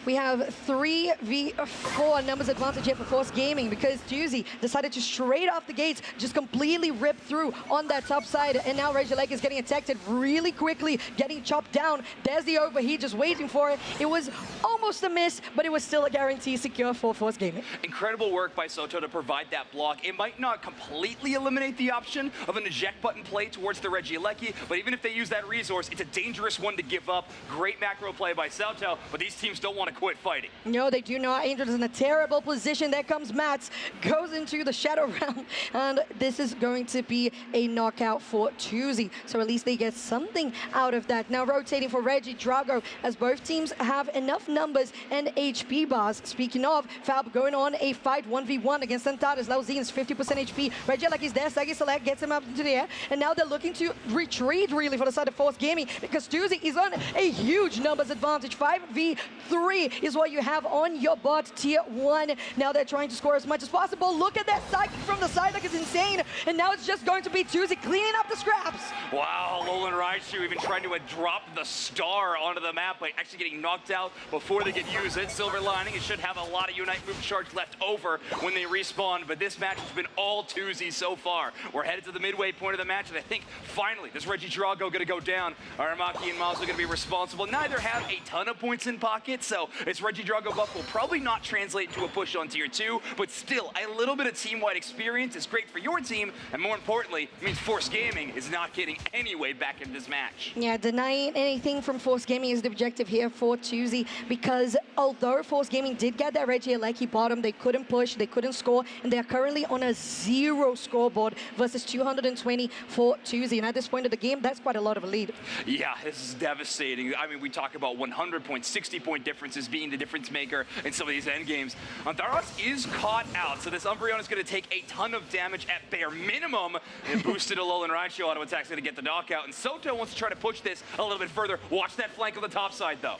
we have 3v4 numbers advantage here for Force Gaming because 2Z decided to straight off the gates just completely rip through on that top side, and now Regileg is getting attacked really quickly, getting chopped down. There's the overheat, just waiting for it. It was almost a miss, but it was still a guarantee secure for Force Gaming. Incredible work by Soto to provide that block. It might not completely eliminate the option of an eject button play towards the Regieleki, but even if they use that resource, it's a dangerous one to give up. Great macro play by Soto, but these teams don't want to quit fighting. No, they do not. Angel is in a terrible position. There comes Mats, goes into the shadow realm, and this is going to be a knockout for Tuesday. So at least they get something out of that. Now rotating for Reggie Drago, as both teams have enough numbers and HP bars. Speaking of, Fab going on a fight 1v1 against Santadas. Lauzin's 50% HP. Reggie like is there, Sagi Select gets him up into the air, and now they're looking to retreat really for the side of Force Gaming, because Tuesday is on a huge numbers advantage. 5v3 is what you have on your bot tier 1. Now they're trying to score as much as possible. Look at that psychic from the side, like it's insane. And now it's just going to be Tuesday cleaning up the scraps. Wow, Lolan Raichu even trying to drop the star onto the map, but actually getting knocked out before they get used it. Silver lining, it should have a lot of Unite move charge left over when they respawn, but this match has been all Tuesday so far. We're headed to the midway point of the match, and I think finally this Reggie Drago going to go down. Aramaki and Miles are going to be responsible. Neither have a ton of points in pocket, so this Reggie Drago buff will probably not translate into a push on tier 2, but still a little bit of team-wide experience is great for your team, and more importantly, it means Force Gaming is not getting any way back in this match. Yeah, denying anything from Force Gaming is the objective here for Tuesday, because although Force Gaming did get that Reggie Alecki bottom, they couldn't push, they couldn't score, and they're currently on a 0 scoreboard versus 220 for Tuesday. And at this point of the game, that's quite a lot of a lead. Yeah, this is devastating. I mean, we talk about 100 point, 60 point differences being the difference maker in some of these end games. Antaras is caught out, so this Umbreon is going to take a ton of damage at bare minimum, and boosted Alolan Raichu auto attack's going to get the knockout. And Soto wants to try to push this a little bit further. Watch that flank on the top side, though.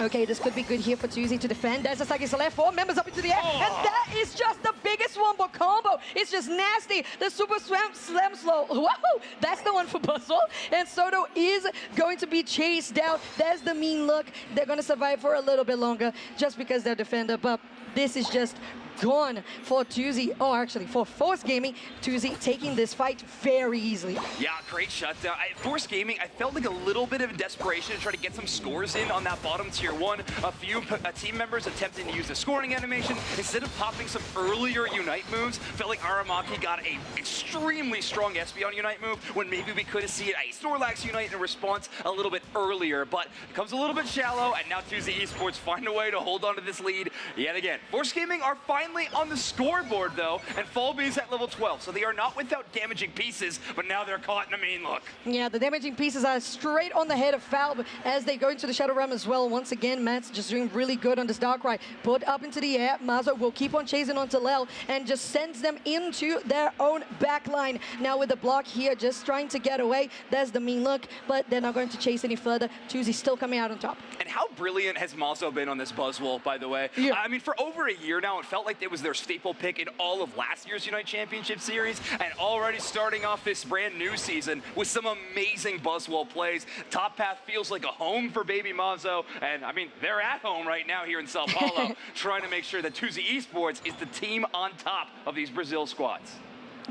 Okay, this could be good here for Tuesday to defend. There's a Sagi Select, 4 members up into the air, and that is just the biggest wombo combo. It's just nasty. The Super Slam Slow. Whoa, that's the one for Buzzwole. And Soto is going to be chased down. There's the mean look. They're going to survive for a little bit longer just because they're defender, but this is just gone for Tuesday, or actually for Force Gaming. Tuesday taking this fight very easily. Yeah, great shutdown. Force Gaming, I felt like a little bit of desperation to try to get some scores in on that bottom tier 1. A few team members attempting to use the scoring animation instead of popping some earlier Unite moves. Felt like Aramaki got a extremely strong Espeon Unite move when maybe we could have seen a Snorlax Unite in response a little bit earlier, but it comes a little bit shallow, and now Tuesday Esports find a way to hold on to this lead yet again. Force Gaming are finally on the scoreboard, though, and Falby's at level 12, so they are not without damaging pieces, but now they're caught in a mean look. Yeah, the damaging pieces are straight on the head of Falb as they go into the Shadow Realm as well. Once again, Matt's just doing really good on this Darkrai. Put up into the air, Mazo will keep on chasing onto Lel and just sends them into their own backline. Now with the block here, just trying to get away. There's the mean look, but they're not going to chase any further. Tuesday still coming out on top. And how brilliant has Mazo been on this Buzzwole, by the way? Yeah. I mean, for over a year now, it felt like it was their staple pick in all of last year's Unite Championship Series, and already starting off this brand new season with some amazing Buzzwole plays. Top Path feels like a home for baby Mazo, and I mean, they're at home right now here in São Paulo, trying to make sure that Tuesday Esports is the team on top of these Brazil squads.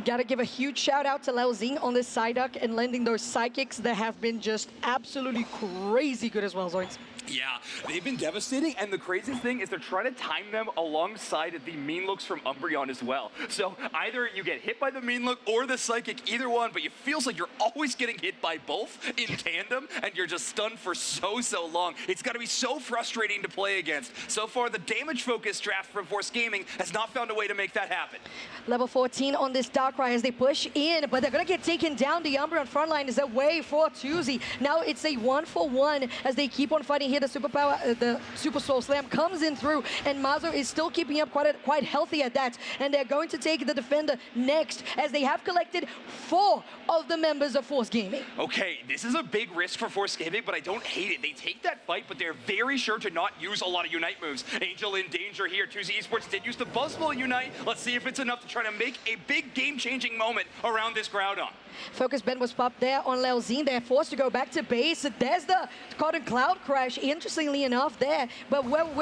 Gotta give a huge shout out to Laozing on this Psyduck and lending those psychics that have been just absolutely crazy good as well, Zoinks. Yeah, they've been devastating, and the crazy thing is they're trying to time them alongside the mean looks from Umbreon as well. So either you get hit by the mean look or the psychic, either one, but it feels like you're always getting hit by both in tandem, and you're just stunned for so long. It's got to be so frustrating to play against. So far, the damage-focused draft from Force Gaming has not found a way to make that happen. Level 14 on this Darkrai as they push in, but they're gonna get taken down. The Umbreon front line is away for Tuesday. Now it's a 1-for-1 as they keep on fighting here. The superpower, the Super Soul Slam comes in through, and Mazo is still keeping up quite healthy at that. And they're going to take the defender next, as they have collected 4 of the members of Force Gaming. Okay, this is a big risk for Force Gaming, but I don't hate it. They take that fight, but they're very sure to not use a lot of Unite moves. Angel in danger here. Tuesday Esports did use the Buzzwole Unite. Let's see if it's enough to try to make a big game-changing moment around this Groudon. Focus Bend was popped there on Leozine. They're forced to go back to base. There's the Cotton Cloud Crash, interestingly enough, there. But what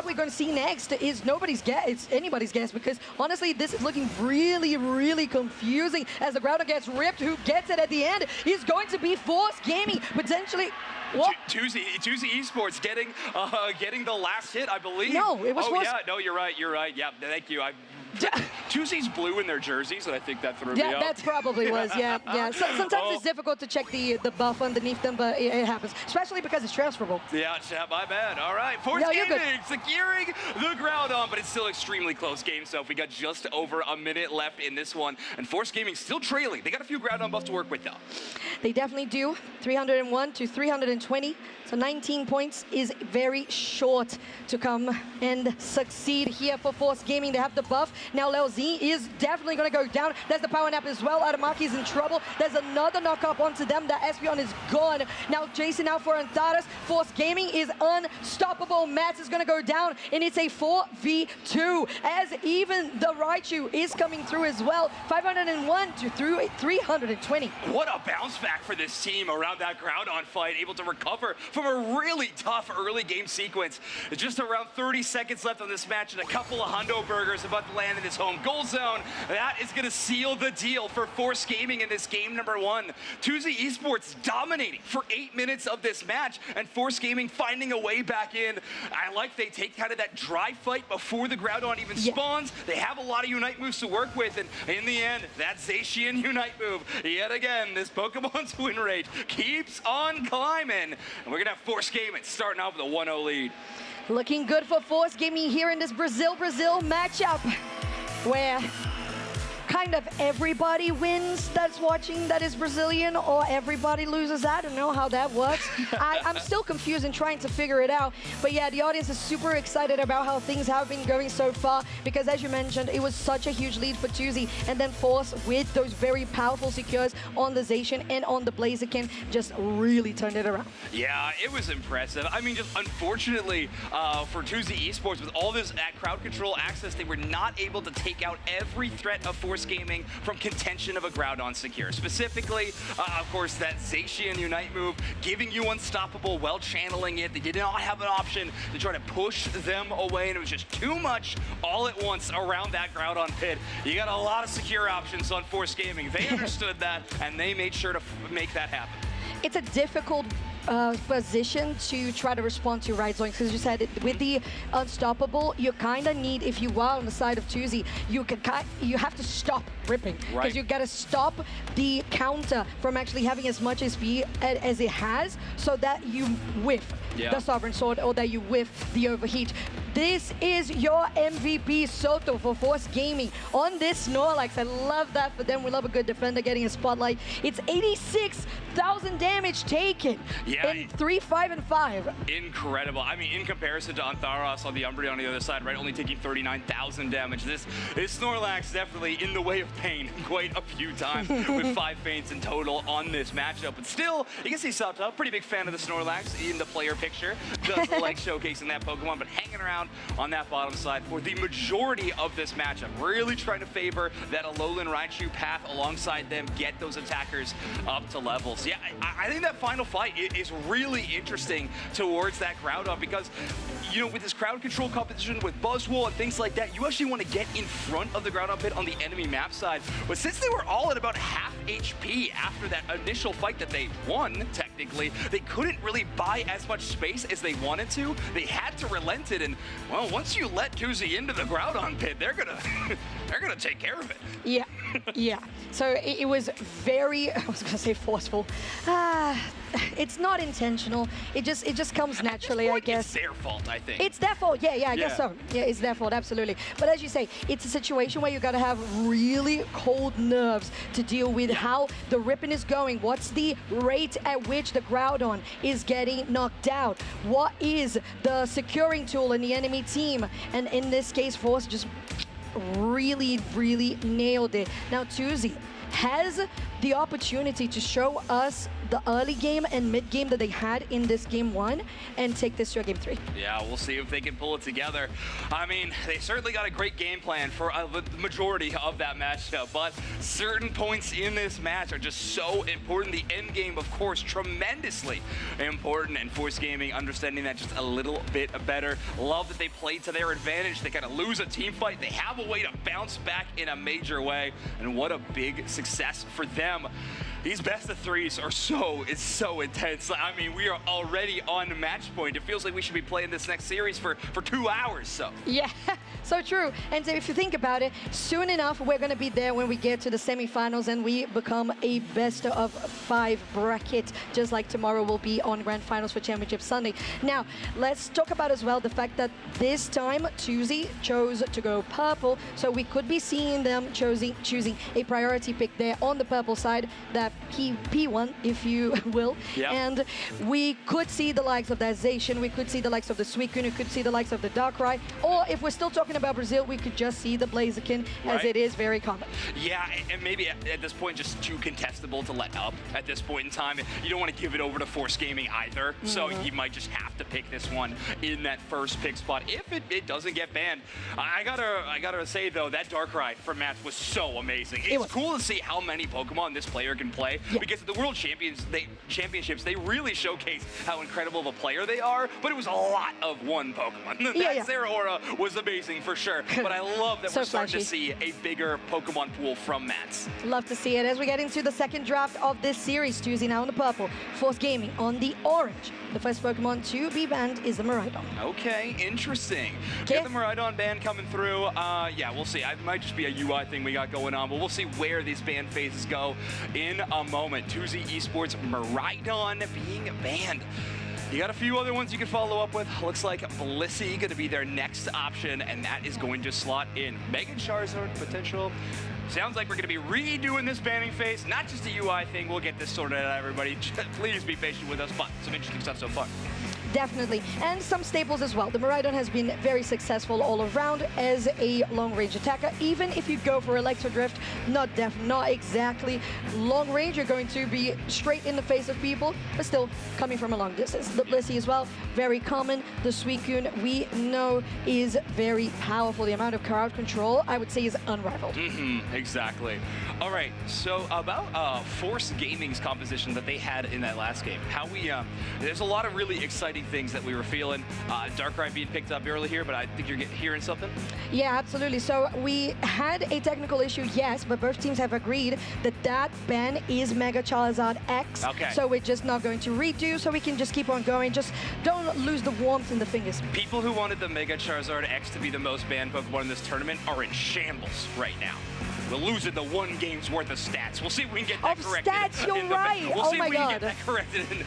we're going to see next is nobody's guess. It's anybody's guess, because honestly, this is looking really confusing as the Groudon gets ripped. Who gets it at the end is going to be Force Gaming, potentially. Tuesday Esports getting the last hit, I believe. No, it was Oh Force. Yeah, no, you're right. Yeah, thank you. Tuesday's blue in their jerseys, and I think that threw me Yeah, off. that probably was, yeah. So, sometimes it's difficult to check the buff underneath them, but it happens, especially because it's transferable. Yeah, my bad. All right, Force No, you're good. Gaming securing the ground on, but it's still extremely close game. So if we got just over a minute left in this one, and Force Gaming still trailing. They got a few ground on buffs to work with though. They definitely do. 301 to 320. So 19 points is very short to come and succeed here for Force Gaming. They have the buff. Now LAIC is definitely going to go down. There's the power nap as well. Adamaki's in trouble. There's another knock up onto them. The Espeon is gone. Now chasing out for Antares. Force Gaming is unstoppable. Mats is going to go down, and it's a 4v2 as even the Raichu is coming through as well. 501 to 320. What a bounce back for this team around that ground on fight, able to recover from a really tough early game sequence. Just around 30 seconds left on this match, and a couple of hundo burgers about to land in this home goal zone. That is going to seal the deal for Force Gaming in this game number 1. Tuesday Esports dominating for 8 minutes of this match, and Force Gaming finding a way back in. I like they take kind of that dry fight before the Groudon even spawns. They have a lot of Unite moves to work with, and in the end, that Zacian Unite move, yet again, this Pokemon's win rate keeps on climbing. And we're going to have Force Gaming starting off with a 1-0 lead. Looking good for Force Gaming here in this Brazil matchup, where kind of everybody wins that's watching that is Brazilian, or everybody loses. I don't know how that works. I'm still confused and trying to figure it out. But yeah, the audience is super excited about how things have been going so far, because as you mentioned, it was such a huge lead for Tuesday, and then Force with those very powerful secures on the Zacian and on the Blaziken just really turned it around. Yeah, it was impressive. I mean, just unfortunately for Tuesday Esports, with all this crowd control access, they were not able to take out every threat of Force Gaming from contention of a Groudon secure. Specifically, of course, that Zacian Unite move, giving you unstoppable while channeling it. They did not have an option to try to push them away, and it was just too much all at once around that Groudon pit. You got a lot of secure options on Force Gaming. They understood that, and they made sure to make that happen. It's a difficult position to try to respond to, right, Zoinks? Because you said with the unstoppable, you kind of need, if you are on the side of Tuesday, you have to stop ripping, because you got to stop the counter from actually having as much SP as it has, so that you whiff the Sovereign Sword, or that you whiff the overheat. This is your MVP Soto for Force Gaming on this Snorlax. I love that for them. We love a good defender getting a spotlight. It's 86,000 damage taken in 3, 5, and 5. Incredible. I mean, in comparison to Antharos on the Umbreon on the other side, right, only taking 39,000 damage. This Snorlax definitely in the way of pain quite a few times with 5 faints in total on this matchup. But still, you can see Soto, pretty big fan of the Snorlax in the player picture. Does like showcasing that Pokemon, but hanging around on that bottom side for the majority of this matchup. Really trying to favor that Alolan Raichu path alongside them, get those attackers up to levels. Yeah, I think that final fight is really interesting towards that Groudon, because, you know, with this crowd control competition with Buzzwole and things like that, you actually want to get in front of the Groudon pit on the enemy map side. But since they were all at about half HP after that initial fight that they won, technically, they couldn't really buy as much space as they wanted to. They had to relent it, and well, once you let Tuesday into the Groudon pit, they're gonna take care of it. Yeah, yeah. So it was very, I was gonna say forceful. It's not intentional. It just comes naturally, I guess. It's their fault, I think. It's their fault. Yeah, I guess so. Yeah, it's their fault, absolutely. But as you say, it's a situation where you gotta have really cold nerves to deal with how the ripping is going. What's the rate at which the Groudon is getting knocked out? What is the securing tool in the enemy team? And in this case, Force just really nailed it. Now Tuesday has the opportunity to show us the early game and mid game that they had in this game 1 and take this to a game 3. Yeah, we'll see if they can pull it together. I mean, they certainly got a great game plan for the majority of that matchup, but certain points in this match are just so important. The end game, of course, tremendously important, and Force Gaming understanding that just a little bit better. Love that they played to their advantage. They kind of lose a team fight. They have a way to bounce back in a major way, and what a big success for them. These best of threes are so intense. I mean, we are already on match point. It feels like we should be playing this next series for 2 hours. So yeah, so true. And if you think about it, soon enough we're going to be there when we get to the semifinals and we become a best of 5 bracket, just like tomorrow will be on Grand Finals for Championship Sunday. Now, let's talk about as well the fact that this time Tuesday chose to go purple, so we could be seeing them choosing a priority pick there on the purple side, that P1, if you will. Yep. And we could see the likes of that Zacian, we could see the likes of the Suicune, we could see the likes of the Darkrai, or if we're still talking about Brazil, we could just see the Blaziken, as it is very common. yeah, and maybe at this point just too contestable to let up at this point in time. You don't want to give it over to Force Gaming either, so you might just have to pick this one in that first pick spot if it doesn't get banned. I gotta say though, that Darkrai from Mats was so amazing. It's cool to see how many Pokemon this player can play, because at the World Championships, they really showcase how incredible of a player they are, but it was a lot of one Pokemon. That Zeraora was amazing for sure, but I love that So we're starting flashy. to see a bigger Pokemon pool from Mats. Love to see it. As we get into the second draft of this series, Tuesday now on the purple, Force Gaming on the orange. The first Pokemon to be banned is the Miraidon. Okay, interesting. Get the Miraidon ban coming through. Yeah, we'll see. It might just be a UI thing we got going on, but we'll see where these ban phases go in a moment. Tuesday Esports Miraidon being banned. You got a few other ones you can follow up with. Looks like Blissey going to be their next option, and that is going to slot in. Mega Charizard potential. Sounds like we're going to be redoing this banning phase. Not just a UI thing. We'll get this sorted out, everybody. Please be patient with us, but some interesting stuff so far. Definitely, and some staples as well. The Miraidon has been very successful all around as a long-range attacker. Even if you go for Electro Drift, not exactly long range, you're going to be straight in the face of people, but still coming from a long distance. The Blissey as well, very common. The Suicune, we know, is very powerful. The amount of crowd control, I would say, is unrivaled. Exactly. All right, so about Force Gaming's composition that they had in that last game. How we, there's a lot of really exciting things that we were feeling. Darkrai being picked up early here, but I think you're hearing something? Yeah, absolutely. So we had a technical issue, yes, but both teams have agreed that that ban is Mega Charizard X. Okay. So we're just not going to redo, so we can just keep on going. Just don't lose the warmth in the fingers. People who wanted the Mega Charizard X to be the most banned Pokemon in this tournament are in shambles right now. We're losing the 1 game's worth of stats. We'll see if we can get that corrected. Stats, you're right. We'll see if my we can God. get that corrected in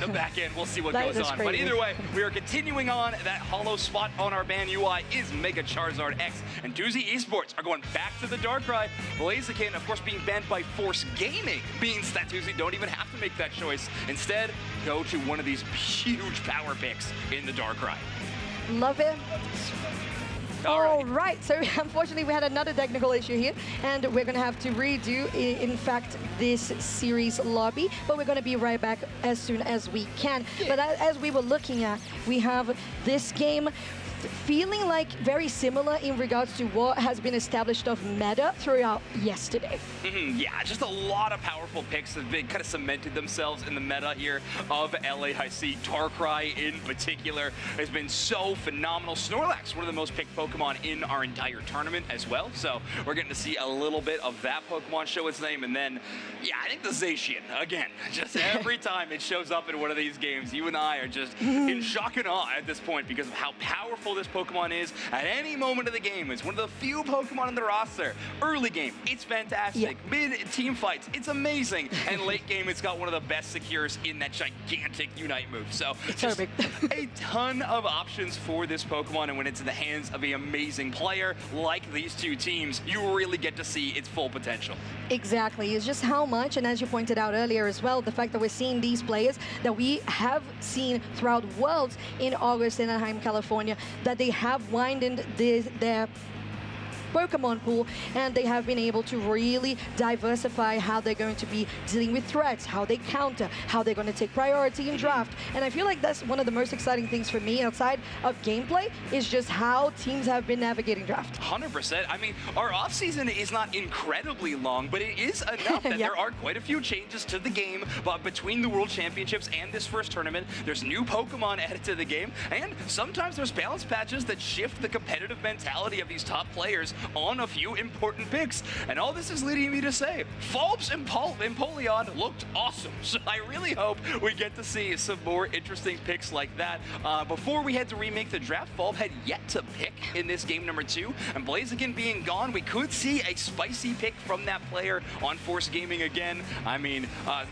the back end. We'll see what That goes is on. But crazy. either way, we are continuing on. That hollow spot on our ban UI is Mega Charizard X. And Tuesday Esports are going back to the Darkrai. Blaziken, of course, being banned by Force Gaming means that Tuesday don't even have to make that choice. Instead, go to one of these huge power picks in the Darkrai. Love it. All right, so unfortunately we had another technical issue here, and we're going to have to redo, in fact, this series lobby, but we're going to be right back as soon as we can. But as we were looking at, we have this game feeling like very similar in regards to what has been established of meta throughout yesterday. Yeah, just a lot of powerful picks have been kind of cemented themselves in the meta here of LAIC. Darkrai in particular has been so phenomenal. Snorlax, one of the most picked Pokemon in our entire tournament as well. So we're getting to see a little bit of that Pokemon show its name. And then, yeah, I think the Zacian, again, just every time it shows up in one of these games, you and I are just in shock and awe at this point because of how powerful this Pokemon is at any moment of the game. It's one of the few Pokemon in the roster. Early game, it's fantastic. Mid-team fights, it's amazing. And late game, it's got one of the best secures in that gigantic Unite move. So just a ton of options for this Pokemon, and when it's in the hands of an amazing player like these two teams, you really get to see its full potential. Exactly. It's just how much, and as you pointed out earlier as well, the fact that we're seeing these players that we have seen throughout Worlds in August in Anaheim, California, that they have widened their Pokemon pool, and they have been able to really diversify how they're going to be dealing with threats, how they counter, how they're going to take priority in draft. And I feel like that's one of the most exciting things for me outside of gameplay is just how teams have been navigating draft. 100%. I mean, our offseason is not incredibly long, but it is enough that there are quite a few changes to the game. But between the World Championships and this first tournament, there's new Pokemon added to the game, and sometimes there's balance patches that shift the competitive mentality of these top players on a few important picks. And all this is leading me to say, Fulbs and Empoleon looked awesome. So I really hope we get to see some more interesting picks like that. Before we had to remake the draft, Fulb had yet to pick in this game number 2. And Blaziken being gone, we could see a spicy pick from that player on Force Gaming again. I mean,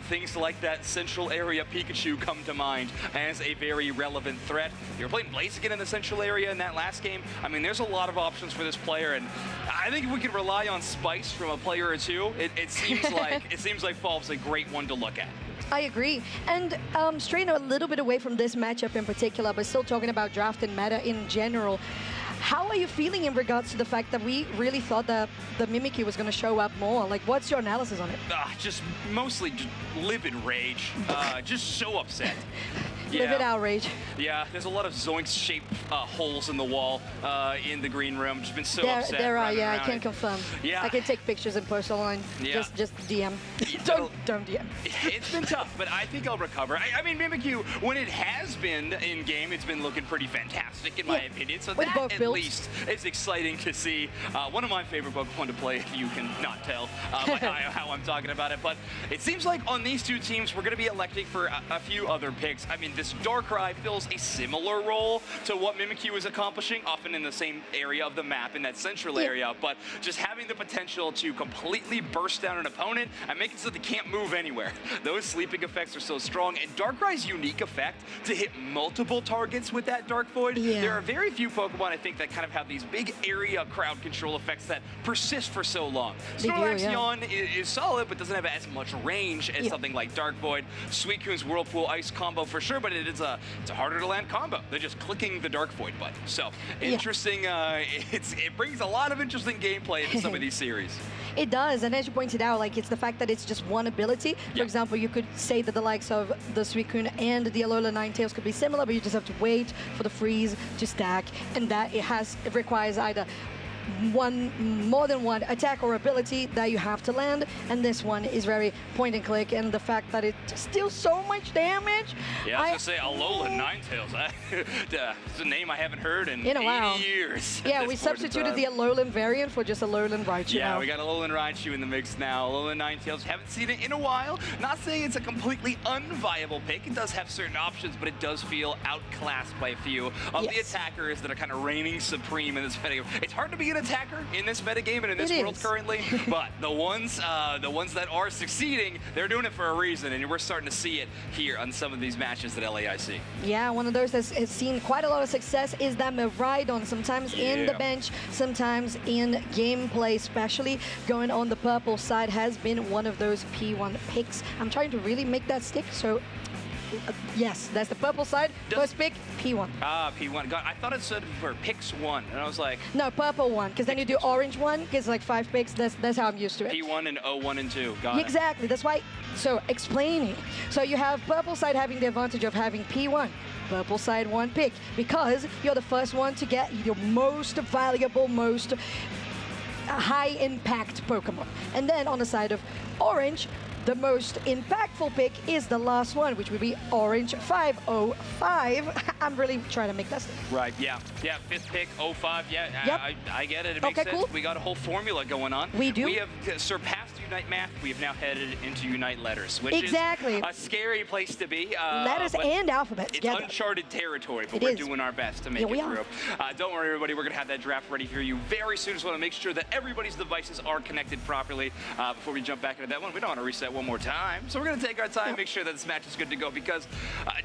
things like that central area Pikachu come to mind as a very relevant threat. You were playing Blaziken in the central area in that last game. I mean, there's a lot of options for this player, and I think if we could rely on spice from a player or two, it seems like Fulb's a great one to look at. I agree. And straying a little bit away from this matchup in particular, but still talking about draft and meta in general, how are you feeling in regards to the fact that we really thought that the Mimikyu was going to show up more? Like, what's your analysis on it? Just mostly just livid rage. Just so upset. Livid outrage. Yeah, there's a lot of Zoinks-shaped holes in the wall in the green room. Just been so upset. There are, yeah, around. I can confirm. Yeah. I can take pictures in personal line. Yeah. Just DM. Don't DM. It's been tough, but I think I'll recover. I mean, Mimikyu, when it has been in-game, it's been looking pretty fantastic, in my opinion. So With that, both at builds. least, is exciting to see. One of my favorite Pokemon to play, if you can not tell by how I'm talking about it. But it seems like on these two teams, we're going to be electing for a few other picks. I mean, this Darkrai fills a similar role to what Mimikyu is accomplishing, often in the same area of the map, in that central area, but just having the potential to completely burst down an opponent and make it so they can't move anywhere. Those sleeping effects are so strong, and Darkrai's unique effect to hit multiple targets with that Dark Void, there are very few Pokemon, I think, that kind of have these big area crowd control effects that persist for so long. Snorlax is solid, but doesn't have as much range as something like Dark Void. Suicune's Whirlpool Ice combo for sure, but it's a harder to land combo than just clicking the Dark Void button. So interesting. It brings a lot of interesting gameplay into some of these series. It does, and as you pointed out, like, it's the fact that it's just one ability. For example, you could say that the likes of the Suicune and the Alola Ninetales could be similar, but you just have to wait for the freeze to stack, and that it requires either more than one attack or ability that you have to land, and this one is very point and click, and the fact that it deals so much damage. Yeah, I was gonna say Alola Ninetales. It's a name I haven't heard in a while. 80 years. Yeah, we substituted the Alolan variant for just Alolan Raichu. Yeah, we got Alolan Raichu in the mix now. Alolan Ninetales, haven't seen it in a while. Not saying it's a completely unviable pick. It does have certain options, but it does feel outclassed by a few of the attackers that are kind of reigning supreme in this metagame. It's hard to be an attacker in this metagame and in this world currently, but the ones that are succeeding, they're doing it for a reason, and we're starting to see it here on some of these matches at LAIC. Yeah, one of those that has seen quite a lot of success is that Miraidon, sometimes in the bench, sometimes in gameplay, especially going on the purple side, has been one of those P1 picks. I'm trying to really make that stick, so yes, that's the purple side. First pick, P1. P1. God, I thought it stood for picks 1, and I was like... No, purple 1, because then you do orange 1, because like 5 picks, that's how I'm used to it. P1 and O1 and 2. Got it. Exactly, that's why, so explaining. So you have purple side having the advantage of having P1. Purple side 1 pick, because you're the first one to get your most valuable, most high impact Pokemon. And then on the side of orange, the most impactful pick is the last one, which would be Orange 505. I'm really trying to make that stick. Right, yeah. Yeah, 5th pick, 05. Yeah, I get it. It makes sense. Cool. We got a whole formula going on. We do. We have surpassed Unite Math. We have now headed into Unite Letters, which is a scary place to be. Letters and alphabets. It's together. Uncharted territory, but we're doing our best to make it through. Don't worry, everybody. We're going to have that draft ready for you very soon. Just want to make sure that everybody's devices are connected properly before we jump back into that one. We don't want to reset one more time, so we're going to take our time, make sure that this match is good to go, because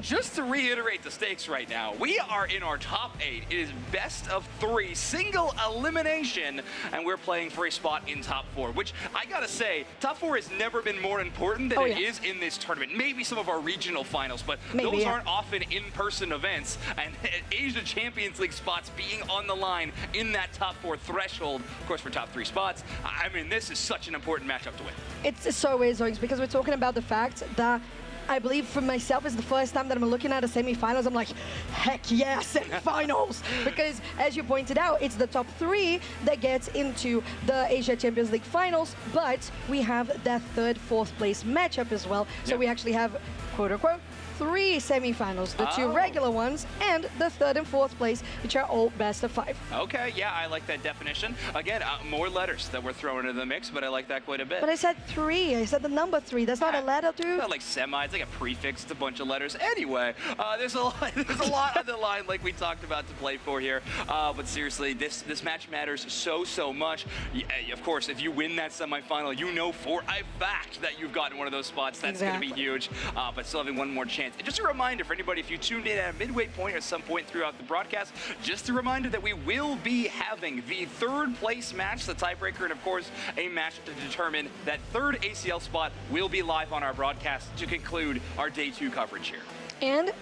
just to reiterate the stakes right now, we are in our top 8. It is best of 3, single elimination, and we're playing for a spot in top 4, which I gotta say, top 4 has never been more important than it is in this tournament. Maybe some of our regional finals, but those aren't often in-person events, and Asia Champions League spots being on the line in that top 4 threshold, of course, for top 3 spots. I mean, this is such an important matchup to win. It's so weird, Zoinks, because we're talking about the fact that I believe for myself, it's the first time that I'm looking at the semifinals. I'm like, heck yeah, semifinals! Because as you pointed out, it's the top 3 that gets into the Asia Champions League finals, but we have that 3rd, 4th place matchup as well. So we actually have, quote unquote, 3 semifinals, the 2 regular ones, and the 3rd and 4th place, which are all best of 5. Okay, yeah, I like that definition. Again, more letters that we're throwing into the mix, but I like that quite a bit. But I said 3. I said the number 3. That's not a letter, dude. It's not like semi. It's like a prefix. It's a bunch of letters. Anyway, there's a lot on the line, like we talked about, to play for here. But seriously, this match matters so much. Of course, if you win that semifinal, you know for a fact that you've gotten one of those spots. That's going to be huge. But still having one more chance. And just a reminder for anybody, if you tuned in at a midway point or some point throughout the broadcast, just a reminder that we will be having the 3rd place match, the tiebreaker, and of course a match to determine that 3rd ACL spot will be live on our broadcast to conclude our day 2 coverage here. And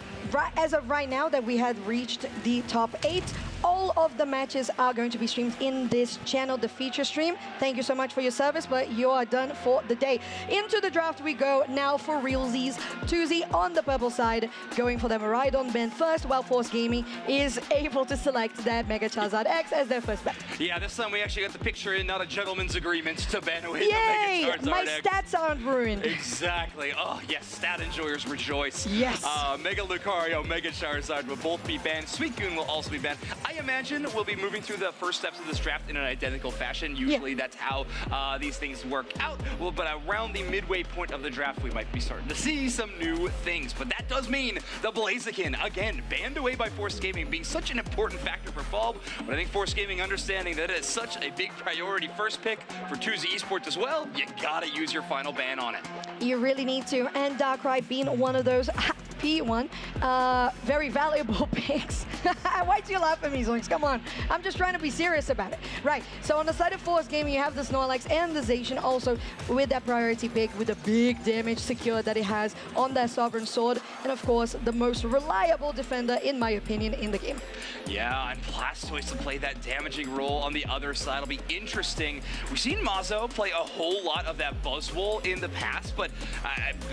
as of right now that we had reached the top 8, all of the matches are going to be streamed in this channel, the feature stream. Thank you so much for your service, but you are done for the day. Into the draft we go now for realsies. Tuzi on the purple side, going for the Maridon band first, while Force Gaming is able to select that Mega Charizard X as their first bet. Yeah, this time we actually got the picture in, not a gentleman's agreement to ban away the Yay! Mega Charizard My X. stats aren't ruined. Exactly. Oh, yes, stat enjoyers rejoice. Yes. Mega Lucario, Mega Charizard will both be banned. Suicune will also be banned. I imagine we'll be moving through the first steps of this draft in an identical fashion. Usually that's how these things work out. Well, but around the midway point of the draft, we might be starting to see some new things. But that does mean the Blaziken, again, banned away by Force Gaming, being such an important factor for Falb. But I think Force Gaming understanding that it is such a big priority first pick for Tuzi Esports as well, you gotta use your final ban on it. You really need to. And Darkrai being one of those P1, very valuable picks. Why do you laugh at me, Zoinks? Come on. I'm just trying to be serious about it. Right, so on the side of Force Gaming, you have the Snorlax and the Zacian also with that priority pick with the big damage secure that it has on that Sovereign Sword. And of course, the most reliable defender, in my opinion, in the game. Yeah, and Blastoise to play that damaging role on the other side will be interesting. We've seen Mazo play a whole lot of that Buzzwole in the past, but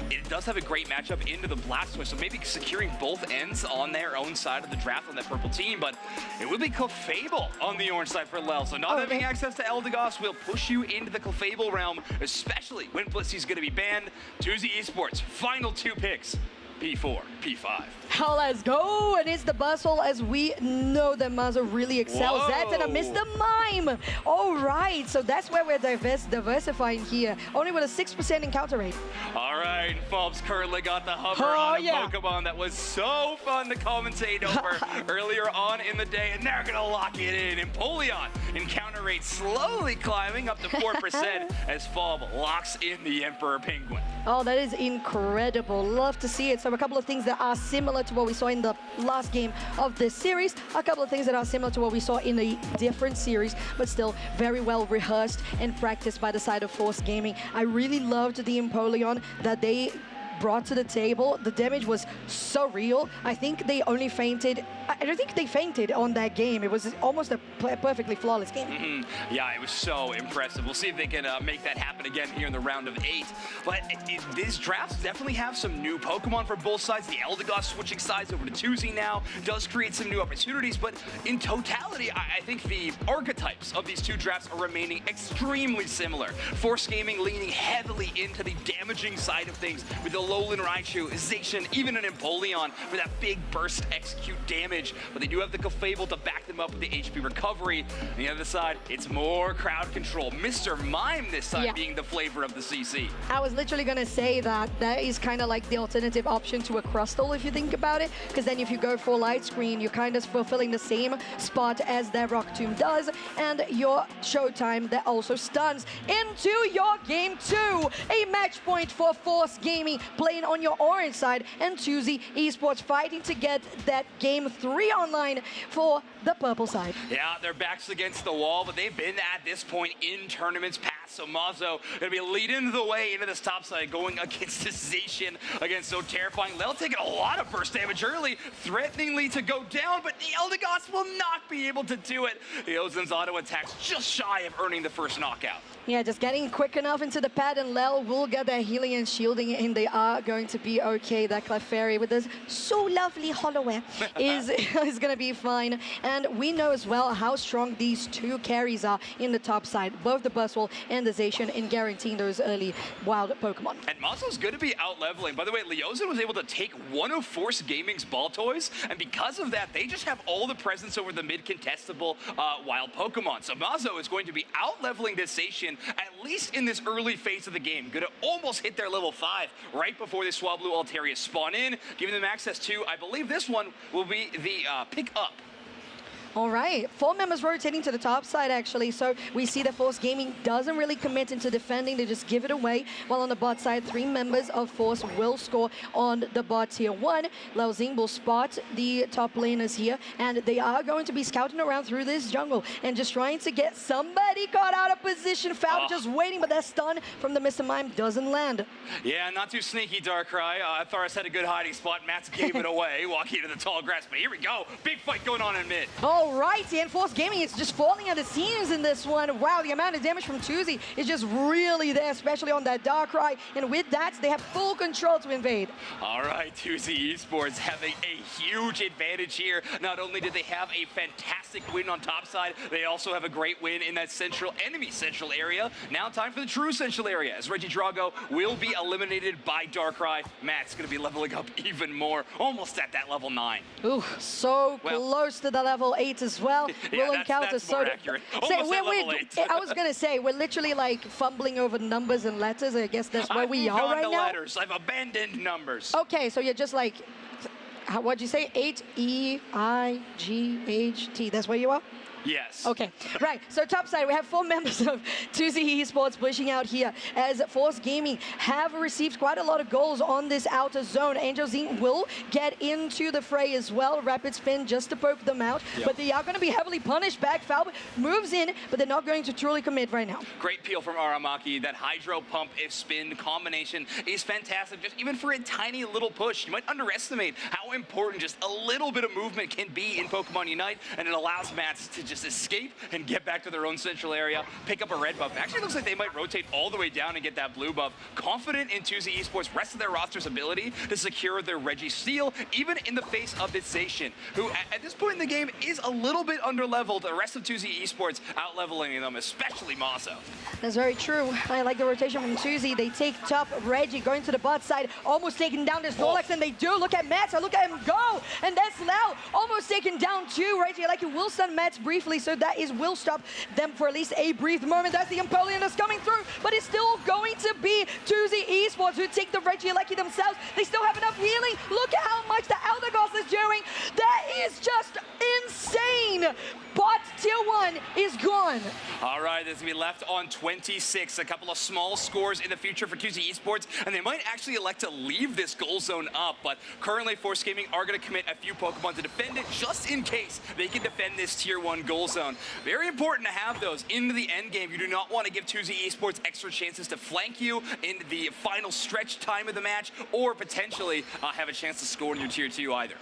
it does have a great matchup into the Blastoise, so maybe securing both ends on their own side of the draft on that purple team, but it would be Clefable on the orange side for Lel, so not having access to Eldegoss will push you into the Clefable realm, especially when Blissey's going to be banned. Tuzi Esports, final 2 picks. P4, P5. Oh, let's go! And it's the Buzzwole, as we know that Mazo really excels at. And I missed the mime! All right, so that's where we're diversifying here. Only with a 6% encounter rate. All right, Falb's currently got the hover on a Pokemon that was so fun to commentate over earlier on in the day, and they're gonna lock it in. Empoleon, encounter rate slowly climbing up to 4% as Falb locks in the Emperor Penguin. Oh, that is incredible. Love to see it. So a couple of things that are similar to what we saw in the last game of this series, a couple of things that are similar to what we saw in a different series, but still very well rehearsed and practiced by the side of Force Gaming. I really loved the Empoleon that they brought to the table. The damage was so real. I think they only fainted. I don't think they fainted on that game. It was almost a perfectly flawless game. Yeah, it was so impressive. We'll see if they can make that happen again here in the round of 8. But these drafts definitely have some new Pokemon for both sides. The Eldegoss switching sides over to Tuzi now does create some new opportunities, but in totality, I think the archetypes of these 2 drafts are remaining extremely similar. Force Gaming leaning heavily into the damaging side of things with the Alolan Raichu, Zacian, even an Empoleon for that big burst execute damage. But they do have the Clefable to back them up with the HP recovery. On the other side, it's more crowd control. Mr. Mime this time being the flavor of the CC. I was literally going to say that is kind of like the alternative option to a Crustle if you think about it, because then if you go for Light Screen, you're kind of fulfilling the same spot as that Rock Tomb does, and your Showtime that also stuns into your game 2. A match point for Force Gaming playing on your orange side, and Tuzi Esports fighting to get that game 3 online for the purple side. Yeah, their backs against the wall, but they've been at this point in tournaments past So Mazo going to be leading the way into this top side, going against the Zacian, against so terrifying. Lel taking a lot of burst damage early, threateningly to go down, but the Eldegoss will not be able to do it. The Ozen's auto attacks just shy of earning the first knockout. Yeah, just getting quick enough into the pad, and Lel will get their healing and shielding, and they are going to be okay. That Clefairy with this so lovely hollowware is going to be fine. And we know as well how strong these two carries are in the top side, both the Buzzwole and the Zacian, in guaranteeing those early wild Pokemon. And Mazo's going to be out-leveling. By the way, Leozen was able to take one of Force Gaming's ball toys, and because of that, they just have all the presence over the mid-contestable wild Pokemon. So Mazo is going to be out-leveling this Zacian, at least in this early phase of the game. Going to almost hit their level 5 right before the Swablu Altaria spawn in, giving them access to, I believe this one will be the pick up. All right, 4 members rotating to the top side, actually. So we see that Force Gaming doesn't really commit into defending. They just give it away. While on the bot side, 3 members of Force will score on the bot tier 1. Laozing will spot the top laners here, and they are going to be scouting around through this jungle and just trying to get somebody caught out of position. Falb just waiting, but that stun from the Mr. Mime doesn't land. Yeah, not too sneaky, Darkrai. Tharos had a good hiding spot. Mats gave it away, walking into the tall grass. But here we go. Big fight going on in mid. Alrighty, and Force Gaming is just falling at the seams in this one. Wow, the amount of damage from Tuzi is just really there, especially on that Darkrai. And with that, they have full control to invade. All right, Tuzi Esports having a huge advantage here. Not only did they have a fantastic win on top side, they also have a great win in that enemy central area. Now time for the true central area, as Regidrago will be eliminated by Darkrai. Matt's going to be leveling up even more, almost at that level 9. Ooh, so close to the level 8 as well. Yeah, we'll encounter that's more accurate. Almost at level 8. I was going to say, we're literally like fumbling over numbers and letters. I guess that's where we are right now. Letters. I've abandoned numbers. Okay, so you're just like, what'd you say? 8 E I G H T. That's where you are? Yes. Okay, right. So top side, we have 4 members of 2Z Esports pushing out here, as Force Gaming have received quite a lot of goals on this outer zone. Angel Zine will get into the fray as well. Rapid spin just to poke them out, but they are going to be heavily punished back. Falb moves in, but they're not going to truly commit right now. Great peel from Aramaki. That Hydro Pump if spin combination is fantastic, just even for a tiny little push. You might underestimate how important just a little bit of movement can be in Pokemon Unite, and it allows Mats to just escape and get back to their own central area, pick up a red buff. Actually looks like they might rotate all the way down and get that blue buff. Confident in 2Z Esports' rest of their roster's ability to secure their Registeel, even in the face of this Zacian, who at this point in the game is a little bit underleveled. The rest of 2Z Esports out-leveling them, especially Mazo. That's very true. I like the rotation from 2Z. They take top. Reggie going to the bot side, almost taking down this Snorlax, and they do. Look at Mats. Look at him go. And that's Lau, almost taken down too. Reggie, like, he will stun Mats briefly, so that will stop them for at least a brief moment. That's the Empoleon that's coming through, but it's still going to be 2Z Esports who take the Regieleki themselves. They still have enough healing. Look at how much the Eldegoss is doing. That is just insane. Bot tier 1 is gone. All right, this will be left on 26. A couple of small scores in the future for 2Z Esports, and they might actually elect to leave this goal zone up, but currently Force Gaming are going to commit a few Pokemon to defend it, just in case they can defend this tier 1 goal zone. Very important to have those into the end game. You do not want to give 2Z Esports extra chances to flank you in the final stretch time of the match, or potentially have a chance to score in your tier 2 either.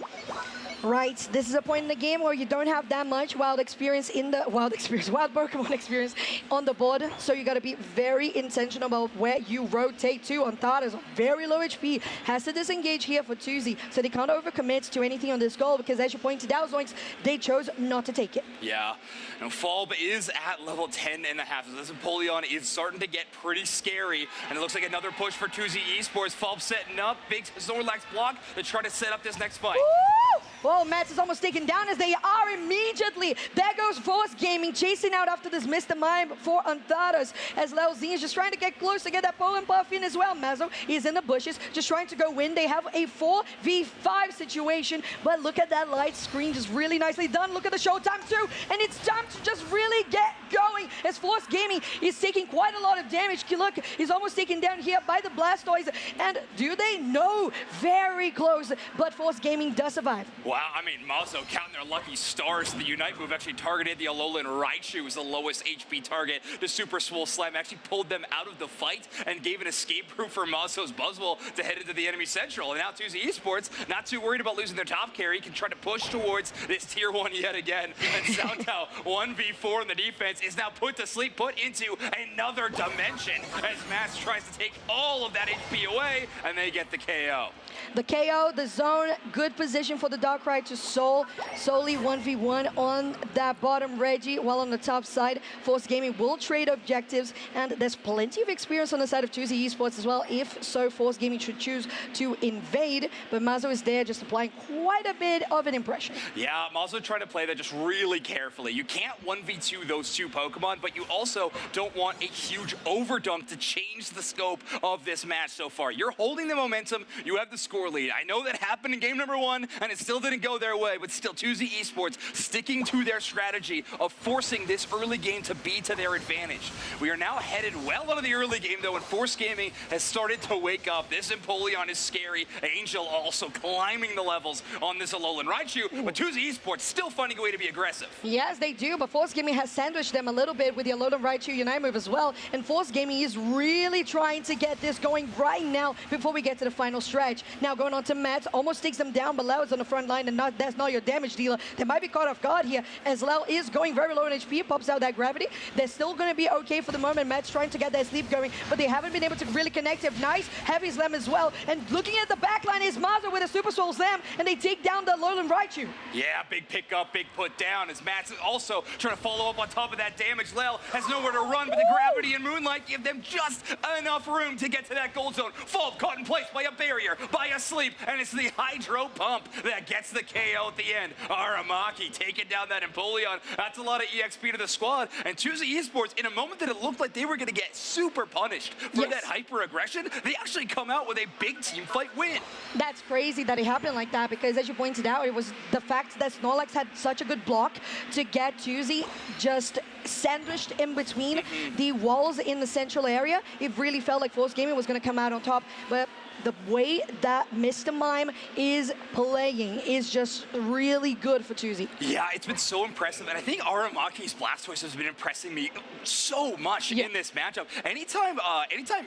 Right, this is a point in the game where you don't have that much wild Pokemon experience on the board, so you got to be very intentional about where you rotate to. On Thardas, very low HP, has to disengage here for 2Z, so they can't overcommit to anything on this goal, because as you pointed out, Zoinks, they chose not to take it. Yeah, and Falb is at level 10.5, so this Empoleon is starting to get pretty scary, and it looks like another push for 2Z Esports. Falb setting up, big Snorlax block to try to set up this next fight. Woo! Well, Mats is almost taken down as they are immediately. There goes Force Gaming, chasing out after this Mr. Mime for Antares, as Leozine is just trying to get close to get that Polen Puff in as well. Mazo is in the bushes, just trying to go win. They have a 4v5 situation, but look at that light screen, just really nicely done. Look at the showtime too, and it's time to just really get going, as Force Gaming is taking quite a lot of damage. Look, he's almost taken down here by the Blastoise, and do they know? Very close, but Force Gaming does survive. Wow, I mean, Mazo counting their lucky stars. The Unite move actually targeted the Alolan Raichu, was the lowest HP target. The Super Swole Slam actually pulled them out of the fight and gave an escape route for Mazo's Buzzwole to head into the enemy central. And now Tuesday Esports, not too worried about losing their top carry, can try to push towards this tier 1 yet again. And Soundtow 1v4 in the defense is now put to sleep, put into another dimension as Mats tries to take all of that HP away, and they get the KO. The KO, the zone, good position for the Darkrai to solely 1v1 on that bottom Reggie, while on the top side, Force Gaming will trade objectives, and there's plenty of experience on the side of Tuesday Esports as well, if so Force Gaming should choose to invade, but Mazo is there just applying quite a bit of an impression. Yeah, I'm also trying to play that just really carefully. You can't 1v2 those two Pokemon, but you also don't want a huge overdump to change the scope of this match so far. You're holding the momentum, you have the score lead. I know that happened in game number 1, and it still didn't go their way, but still Tuesday Esports sticking to their strategy of forcing this early game to be to their advantage. We are now headed well out of the early game, though, and Force Gaming has started to wake up. This Empoleon is scary. Angel also climbing the levels on this Alolan Raichu, but Tuesday Esports still finding a way to be aggressive. Yes, they do, but Force Gaming has sandwiched them a little bit with the Alolan Raichu Unite move as well, and Force Gaming is really trying to get this going right now before we get to the final stretch. Now going on to Mats, almost takes them down, but Lau is on the front line, and that's not your damage dealer. They might be caught off guard here, as Lau is going very low in HP, pops out that gravity. They're still going to be okay for the moment. Mats trying to get their sleep going, but they haven't been able to really connect it. Nice heavy slam as well, and looking at the back line is Mazo with a Super Soul Slam, and they take down the Alolan Raichu. Yeah, big pick up, big put down, as Mats is also trying to follow up on top of that damage. Lel has nowhere to run, but the gravity and Moonlight give them just enough room to get to that gold zone. Fall caught in place by a barrier, by a sleep, and it's the Hydro Pump that gets the KO at the end. Aramaki taking down that Empoleon. That's a lot of EXP to the squad, and Tuesday Esports, in a moment that it looked like they were going to get super punished for that hyper aggression, they actually come out with a big team fight win. That's crazy that it happened like that, because as you pointed out, it was the fact that Snorlax had such a good block to get Tuesday just sandwiched in between the walls in the central area. It really felt like Force Gaming was going to come out on top, but the way that Mr. Mime is playing is just really good for Tuesday. Yeah, it's been so impressive, and I think Aramaki's Blastoise has been impressing me so much in this matchup. Anytime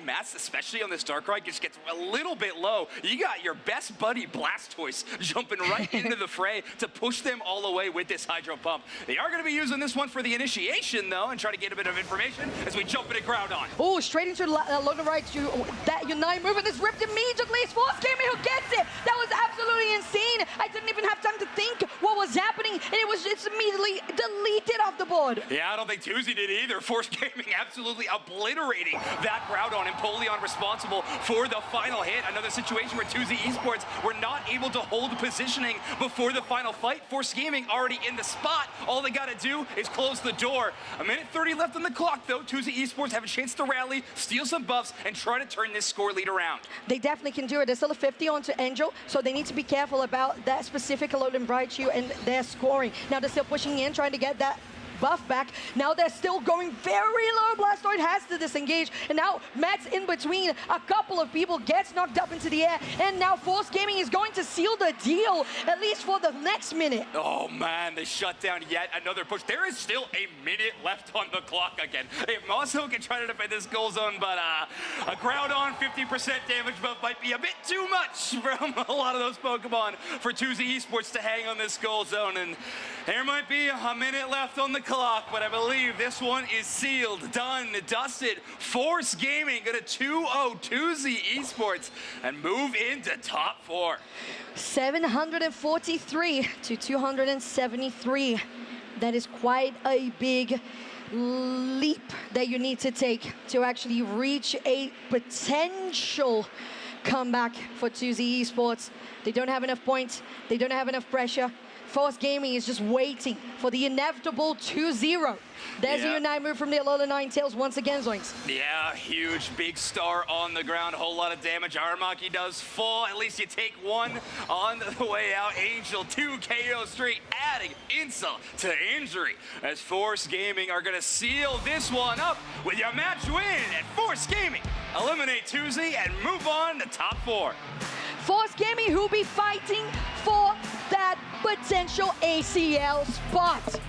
Mats, especially on this Darkrai, just gets a little bit low, you got your best buddy Blastoise jumping right into the fray to push them all the way with this Hydro Pump. They are going to be using this one for the initiation, though, and try to get a bit of information as we jump into Groudon. Oh, straight into Alolan Raichu. That Unite move, and it's ripped immediately. It's Force Gaming who gets it. That was absolutely insane. I didn't even have time to think what was happening, and it was just immediately deleted off the board. Yeah, I don't think Tuesday did either. Force Gaming absolutely obliterating that Groudon, and Empoleon responsible for the final hit. Another situation where Tuesday Esports were not able to hold positioning before the final fight. Force Gaming already in the spot. All they got to do is close the door. A minute 30 left on the clock, though. Tuesday Esports have a chance to rally, steal some buffs, and try to turn this score lead around. They definitely can do it. There's still a 50 onto Angel, so they need to be careful about that specific Alolan Raichu and their scoring. Now they're still pushing in, trying to get that buff back. Now they're still going very low. Blastoise has to disengage, and now Mats in between a couple of people gets knocked up into the air, and now Force Gaming is going to seal the deal, at least for the next minute. Oh man, they shut down yet another push. There is still a minute left on the clock again. If Mazo can try to defend this goal zone, but a Groudon 50% damage buff might be a bit too much from a lot of those Pokemon for Tuesday Esports to hang on this goal zone, and there might be a minute left on the clock, but I believe this one is sealed, done, dusted. Force Gaming gonna 2-0 Tuesday Esports and move into top 4. 743 to 273. That is quite a big leap that you need to take to actually reach a potential comeback for Tuesday Esports. They don't have enough points. They don't have enough pressure. Force Gaming is just waiting for the inevitable 2-0. There's a Unite move from the Alolan Ninetales once again, Zoinks. Yeah, huge, big star on the ground, a whole lot of damage. Aramaki does fall. At least you take one on the way out. Angel, 2 KOs straight, adding insult to injury, as Force Gaming are going to seal this one up with your match win, and Force Gaming eliminate Tuesday and move on to top 4. Force Gaming who will be fighting for that potential ACL spot.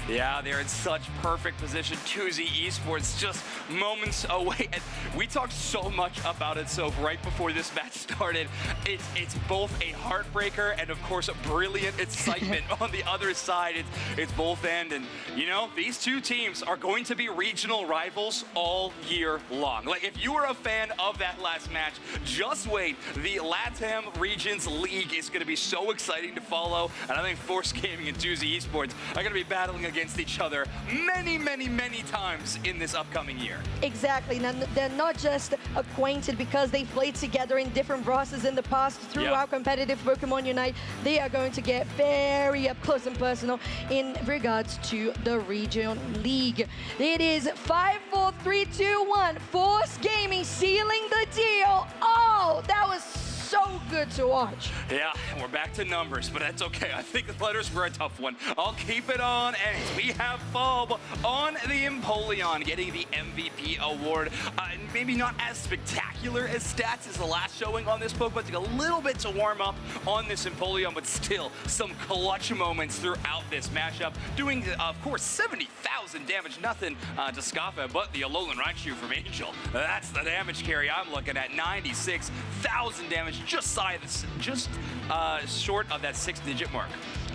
Yeah, they're in such perfect position. 2Z Esports just moments away. And we talked so much about it, so right before this match started. It's both a heartbreaker and, of course, a brilliant excitement on the other side. It's both end. And, you know, these two teams are going to be regional rivals all year long. Like, if you were a fan of that last match, just wait. The LATAM Regions League is going to be so exciting to follow. And I think Force Gaming and 2Z Esports are going to be battling against each other many, many, many times in this upcoming year. Exactly. Now, they're not just acquainted because they've played together in different rosters in the past through our competitive Pokemon Unite. They are going to get very up close and personal in regards to the Region League. It is 5, 4, 3, 2, 1. Force Gaming sealing the deal. Oh, that was so good to watch. Yeah, we're back to numbers, but that's okay. I think the letters were a tough one. I'll keep it on, and we have Fob on the Empoleon getting the MVP award. Maybe not as spectacular as stats as the last showing on this Pokemon. Took a little bit to warm up on this Empoleon, but still some clutch moments throughout this matchup. Doing, of course, 70,000 damage. Nothing to scoff at, but the Alolan Raichu from Angel. That's the damage carry I'm looking at. 96,000 damage. Just short of that 6-digit mark.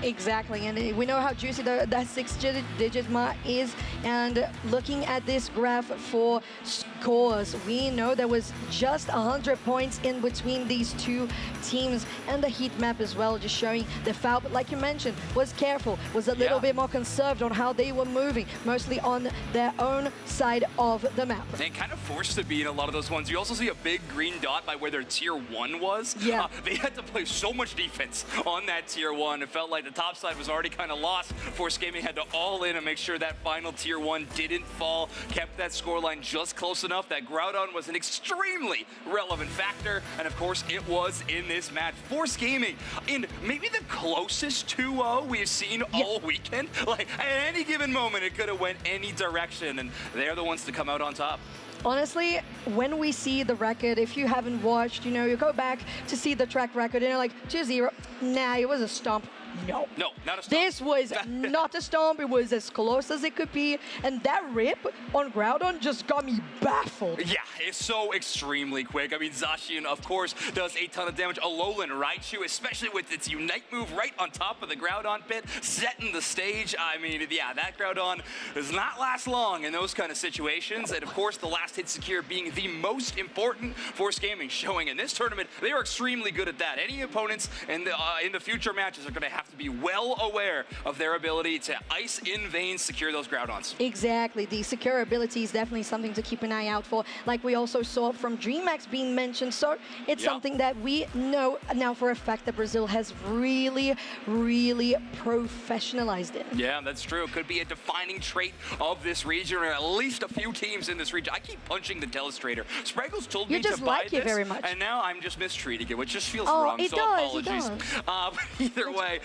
Exactly, and we know how juicy that 6-digit mark is. And looking at this graph for scores, we know there was just 100 points in between these two teams, and the heat map as well, just showing the foul. But like you mentioned, was careful, was a little bit more conserved on how they were moving, mostly on their own side of the map. And kind of forced to be in a lot of those ones. You also see a big green dot by where their tier 1 was. Yeah. They had to play so much defense on that tier 1. It felt like the top side was already kind of lost. Force Gaming had to all in and make sure that final tier 1 didn't fall, kept that scoreline just close enough. That Groudon was an extremely relevant factor, and of course it was in this match. Force Gaming in maybe the closest 2-0 we've seen all weekend. Like, at any given moment it could have went any direction, and they're the ones to come out on top. Honestly, when we see the record, if you haven't watched, you know, you go back to see the track record and you're like, 2-0, nah, it was a stomp. No, not a stomp. This was not a stomp. It was as close as it could be. And that rip on Groudon just got me baffled. Yeah, it's so extremely quick. I mean, Zacian, of course, does a ton of damage. Alolan Raichu, especially with its Unite move right on top of the Groudon pit, setting the stage. I mean, yeah, that Groudon does not last long in those kind of situations. And of course, the last hit secure being the most important. Force Gaming showing in this tournament, they are extremely good at that. Any opponents in the future matches are going to have to be well aware of their ability to ice in veins secure those Groudons. Exactly. The secure ability is definitely something to keep an eye out for, like we also saw from DreamHack being mentioned. So it's something that we know now for a fact that Brazil has really, really professionalized it. Yeah, that's true. It could be a defining trait of this region, or at least a few teams in this region. I keep punching the Telestrator. Spraggles told me to buy this, very much. And now I'm just mistreating it, which just feels wrong, so apologies. But either way,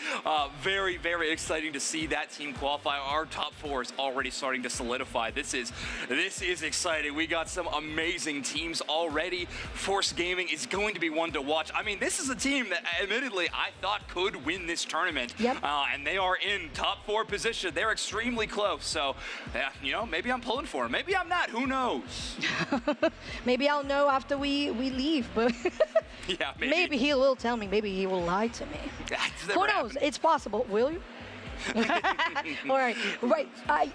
very, very exciting to see that team qualify. Our top 4 is already starting to solidify. This is exciting. We got some amazing teams already. Force Gaming is going to be one to watch. I mean, this is a team that admittedly I thought could win this tournament. And they are in top 4 position. They're extremely close. So, you know, maybe I'm pulling for them. Maybe I'm not. Who knows? Maybe I'll know after we leave, but yeah, maybe he will tell me. Maybe he will lie to me. Who knows? It's possible. Will you? All right.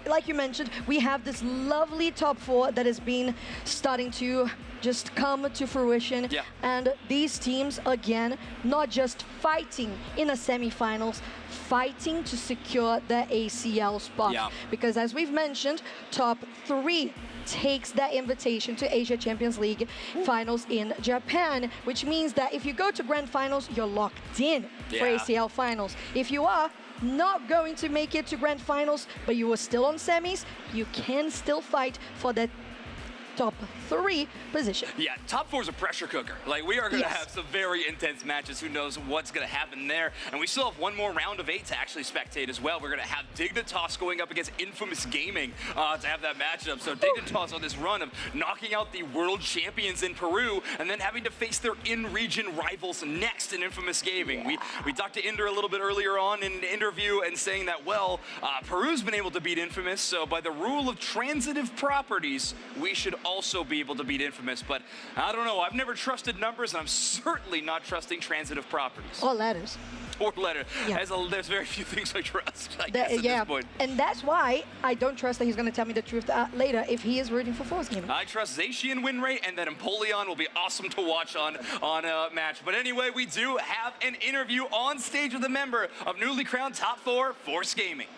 Like you mentioned, we have this lovely top 4 that has been starting to just come to fruition. And these teams, again, not just fighting in the semifinals, fighting to secure the ACL spot. Because as we've mentioned, top 3 takes that invitation to Asia Champions League finals in Japan, which means that if you go to grand finals, you're locked in for ACL finals. If you are not going to make it to grand finals, but you are still on semis, you can still fight for that top 3 position. Yeah, top 4 is a pressure cooker. Like, we are going to Yes. have some very intense matches. Who knows what's going to happen there. And we still have one more round of 8 to actually spectate as well. We're going to have Dignitas going up against Infamous Gaming to have that matchup. So Dignitas on this run of knocking out the world champions in Peru and then having to face their in-region rivals next in Infamous Gaming. We talked to Inder a little bit earlier on in an interview and saying that, well, Peru's been able to beat Infamous, so by the rule of transitive properties, we should also be able to beat Infamous. But I don't know. I've never trusted numbers, and I'm certainly not trusting transitive properties. Or letters. Or letter. Yeah. There's very few things I trust, I guess, at Yeah, this point. and that's why I don't trust that he's going to tell me the truth later if he is rooting for Force Gaming. I trust Zacian win rate, and then Empoleon will be awesome to watch on a match. But anyway, we do have an interview on stage with a member of newly crowned top 4 Force Gaming.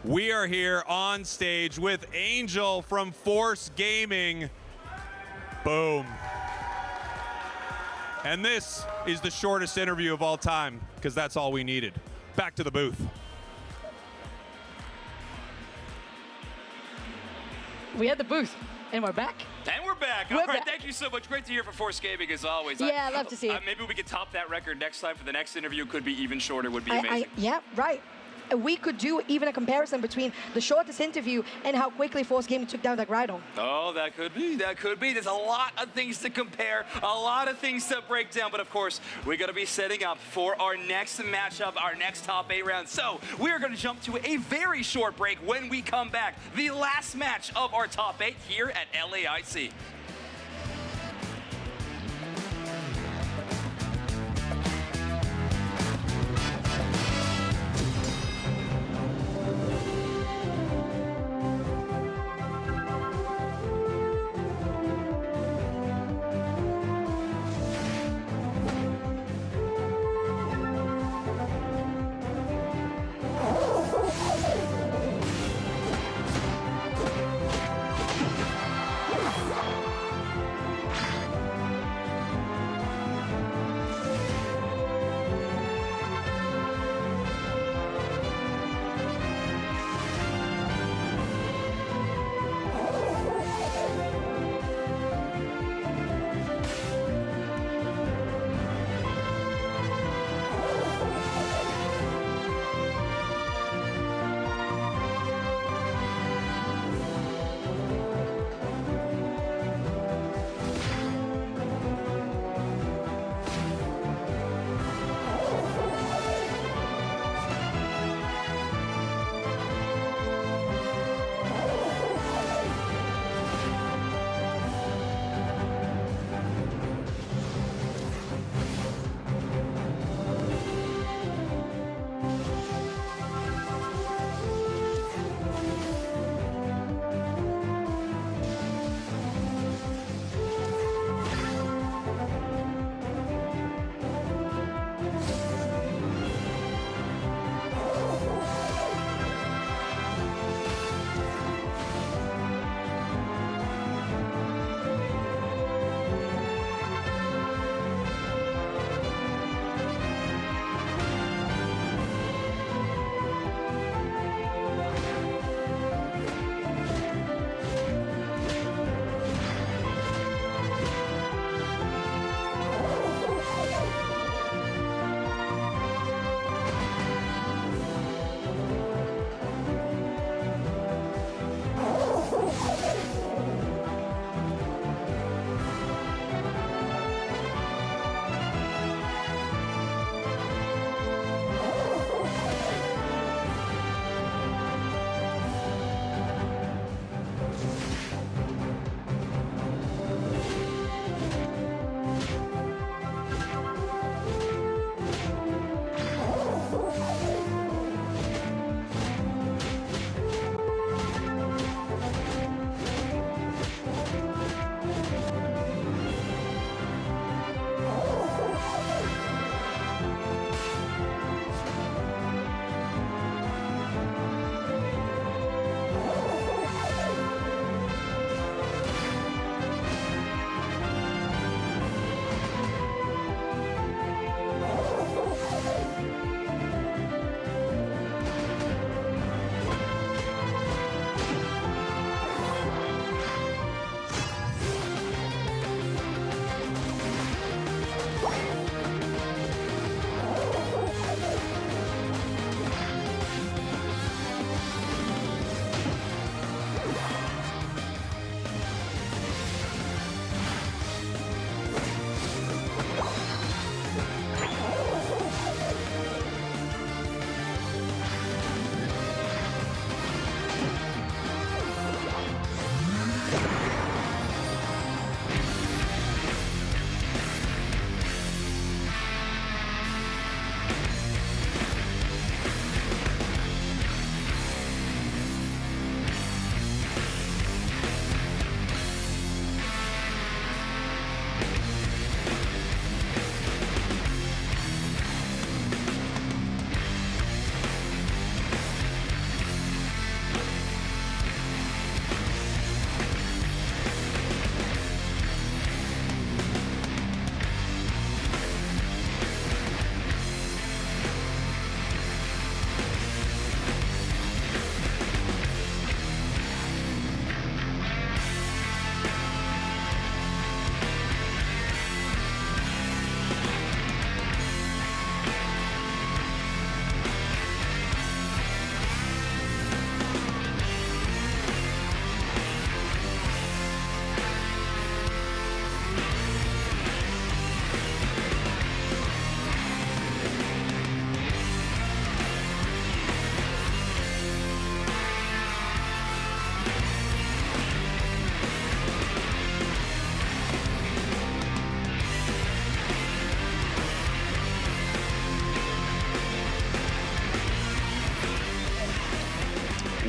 We are here on stage with Angel from Force Gaming. Boom. And this is the shortest interview of all time, because that's all we needed. Back to the booth. We had the booth, and we're back. And we're back. We're All right, back. thank you so much. Great to hear from Force Gaming as always. Yeah, I love to see it. Maybe we could top that record next time for the next interview. Could be even shorter. Would be amazing. Yeah, right. We could do even a comparison between the shortest interview and how quickly Force Gaming took down that Rhydon. Oh, that could be. That could be. There's a lot of things to compare, a lot of things to break down. But of course, we're going to be setting up for our next matchup, our next top 8 round. So we're going to jump to a very short break. When we come back, the last match of our top 8 here at LAIC.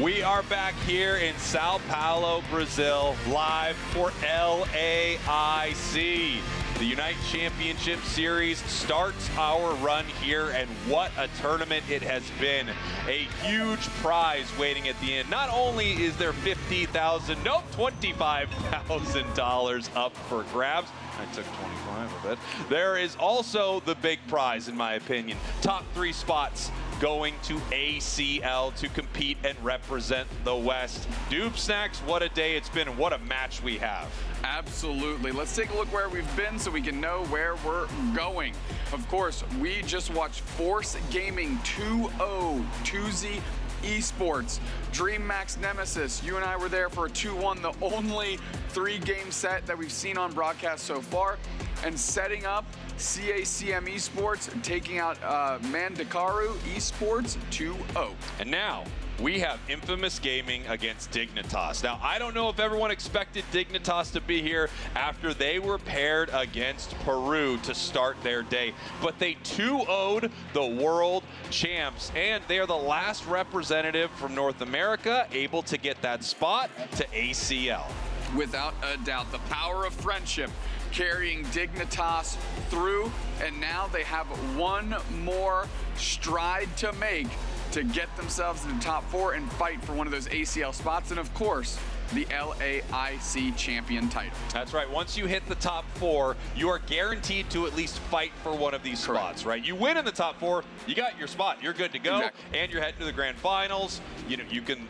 We are back here in São Paulo, Brazil, live for LAIC. The Unite Championship Series starts our run here, and what a tournament it has been. A huge prize waiting at the end. Not only is there $25,000 up for grabs, I took 25 of it. There is also the big prize, in my opinion. Top 3 spots going to ACL to compete and represent the West. Doob Snacks, what a day it's been, and what a match we have. Absolutely. Let's take a look where we've been so we can know where we're going. Of course, we just watched Force Gaming 2-0 2Z Esports. Dream Max Nemesis, you and I were there for a 2-1, the only 3-game set that we've seen on broadcast so far. And setting up CACM Esports, taking out Mandakaru Esports 2-0. And now, we have Infamous Gaming against Dignitas. Now, I don't know if everyone expected Dignitas to be here after they were paired against Peru to start their day, but they 2-0'd the world champs, and they are the last representative from North America able to get that spot to ACL. Without a doubt, the power of friendship carrying Dignitas through, and now they have one more stride to make to get themselves in the top 4 and fight for one of those ACL spots, and of course, the LAIC champion title. That's right. Once you hit the top 4, you are guaranteed to at least fight for one of these spots, right? You win in the top 4, you got your spot. You're good to go, exactly. And you're heading to the grand finals. You know, you can,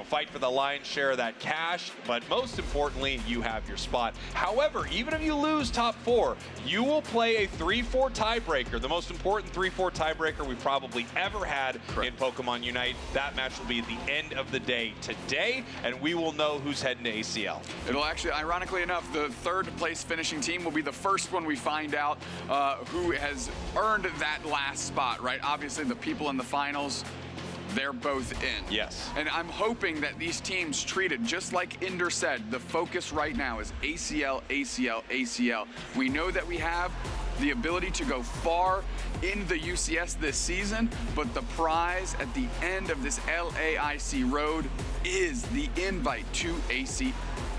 fight for the lion's share of that cash, but most importantly, you have your spot. However, even if you lose top 4, you will play a 3-4 tiebreaker, the most important 3-4 tiebreaker we've probably ever had in Pokemon Unite. That match will be at the end of the day today, and we will know who's heading to ACL. It'll actually, ironically enough, the 3rd place finishing team will be the first one we find out who has earned that last spot, right? Obviously, the people in the finals, they're both in. Yes. And I'm hoping that these teams treat it just like Inder said. The focus right now is ACL, ACL, ACL. We know that we have the ability to go far in the UCS this season, but the prize at the end of this LAIC road is the invite to ACL.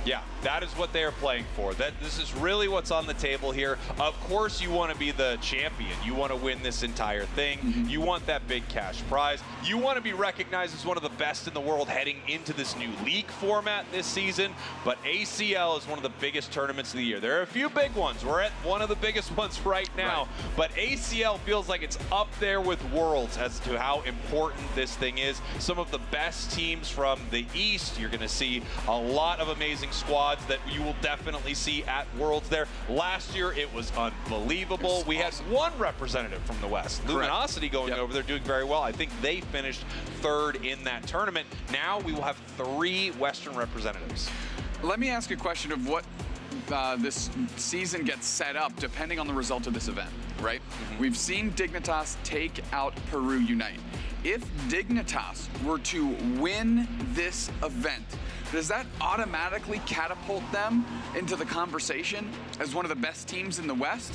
Yeah, that is what they are playing for. This is really what's on the table here. Of course, you want to be the champion. You want to win this entire thing. You want that big cash prize. You want to be recognized as one of the best in the world heading into this new league format this season. But ACL is one of the biggest tournaments of the year. There are a few big ones. We're at one of the biggest ones right now. But ACL feels like it's up there with Worlds as to how important this thing is. Some of the best teams from the East. You're going to see a lot of amazing squads that you will definitely see at Worlds there. Last year, it was unbelievable. We had one representative from the West. Luminosity going over there doing very well. I think they finished 3rd in that tournament. Now we will have 3 Western representatives. Let me ask a question of what this season gets set up depending on the result of this event, right? We've seen Dignitas take out Peru Unite. If Dignitas were to win this event, does that automatically catapult them into the conversation as one of the best teams in the West?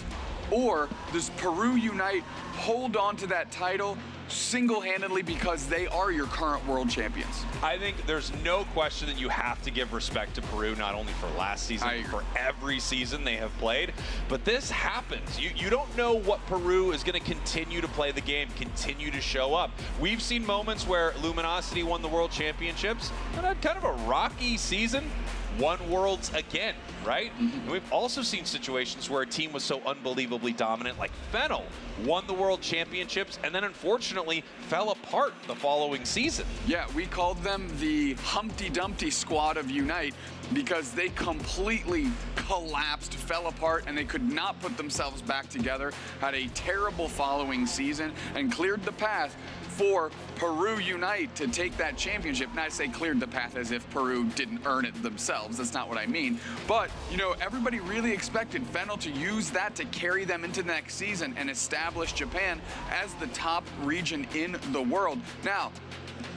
Or does Peru Unite hold on to that title single-handedly because they are your current world champions? I think there's no question that you have to give respect to Peru, not only for last season, but for every season they have played. But this happens. You don't know what Peru is going to continue to play the game, continue to show up. We've seen moments where Luminosity won the World Championships and had kind of a rocky season, won Worlds again, right? And we've also seen situations where a team was so unbelievably dominant, like Fennel won the World Championships and then unfortunately fell apart the following season. Yeah, we called them the Humpty Dumpty squad of Unite because they completely collapsed, fell apart, and they could not put themselves back together, had a terrible following season, and cleared the path for Peru Unite to take that championship. And I say cleared the path as if Peru didn't earn it themselves. That's not what I mean. But, you know, everybody really expected Fennel to use that to carry them into the next season and establish Japan as the top region in the world. Now,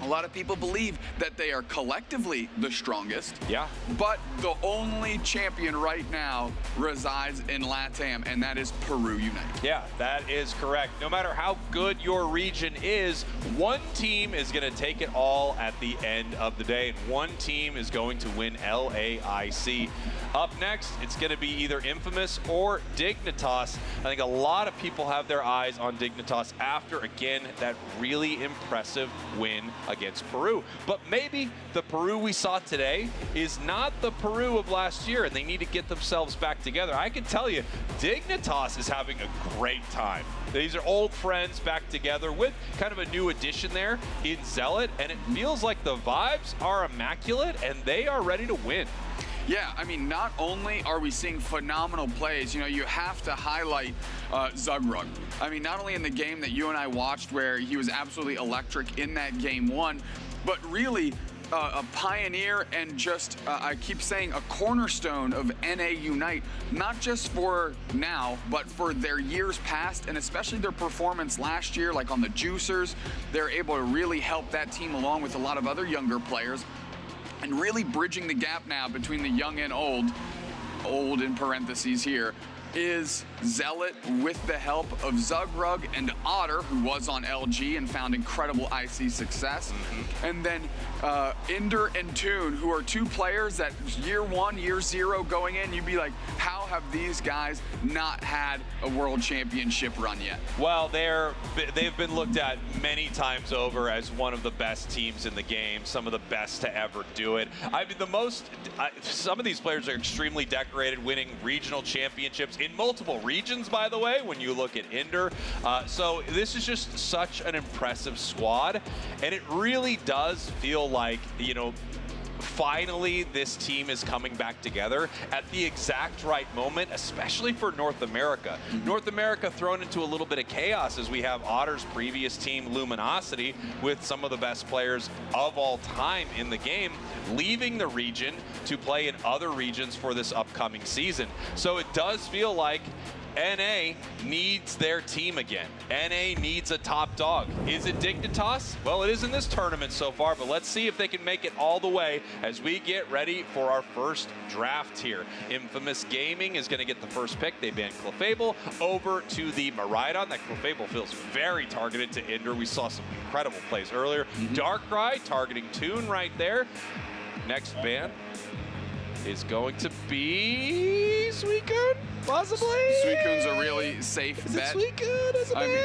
a lot of people believe that they are collectively the strongest. Yeah. But the only champion right now resides in LATAM, and that is Peru Unite. Yeah, that is correct. No matter how good your region is, one team is going to take it all at the end of the day, and one team is going to win LAIC. Up next, it's going to be either Infamous or Dignitas. I think a lot of people have their eyes on Dignitas after, again, that really impressive win against Peru. But maybe the Peru we saw today is not the Peru of last year, and they need to get themselves back together. I can tell you, Dignitas is having a great time. These are old friends back together with kind of a new addition there in Zealot, and it feels like the vibes are immaculate, and they are ready to win. Yeah, I mean, not only are we seeing phenomenal plays, you know, you have to highlight Zugrug. I mean, not only in the game that you and I watched where he was absolutely electric in that game one, but really a pioneer and just, I keep saying, a cornerstone of NA Unite, not just for now, but for their years past, and especially their performance last year, like on the Juicers. They're able to really help that team along with a lot of other younger players, and really bridging the gap now between the young and old in parentheses here, is Zealot with the help of Zugrug and Otter, who was on LG and found incredible IC success. And then Inder and Toon, who are two players that year one, year zero going in, you'd be like, how have these guys not had a world championship run yet? Well, they've been looked at many times over as one of the best teams in the game, some of the best to ever do it. I mean, some of these players are extremely decorated, winning regional championships in multiple regions, by the way, when you look at Inder. So this is just such an impressive squad, and it really does feel like, you know, finally this team is coming back together at the exact right moment, especially for North America. North America thrown into a little bit of chaos as we have Otter's previous team, Luminosity, with some of the best players of all time in the game, leaving the region to play in other regions for this upcoming season. So it does feel like NA needs their team again. NA needs a top dog. Is it Dignitas? Well, it is in this tournament so far, but let's see if they can make it all the way as we get ready for our first draft here. Infamous Gaming is going to get the first pick. They banned Clefable over to the Miraidon. That Clefable feels very targeted to Inder. We saw some incredible plays earlier. Darkrai targeting Toon right there. Next ban is going to be Suicune, possibly? Suicune's a really safe bet. Suicune as a I mean,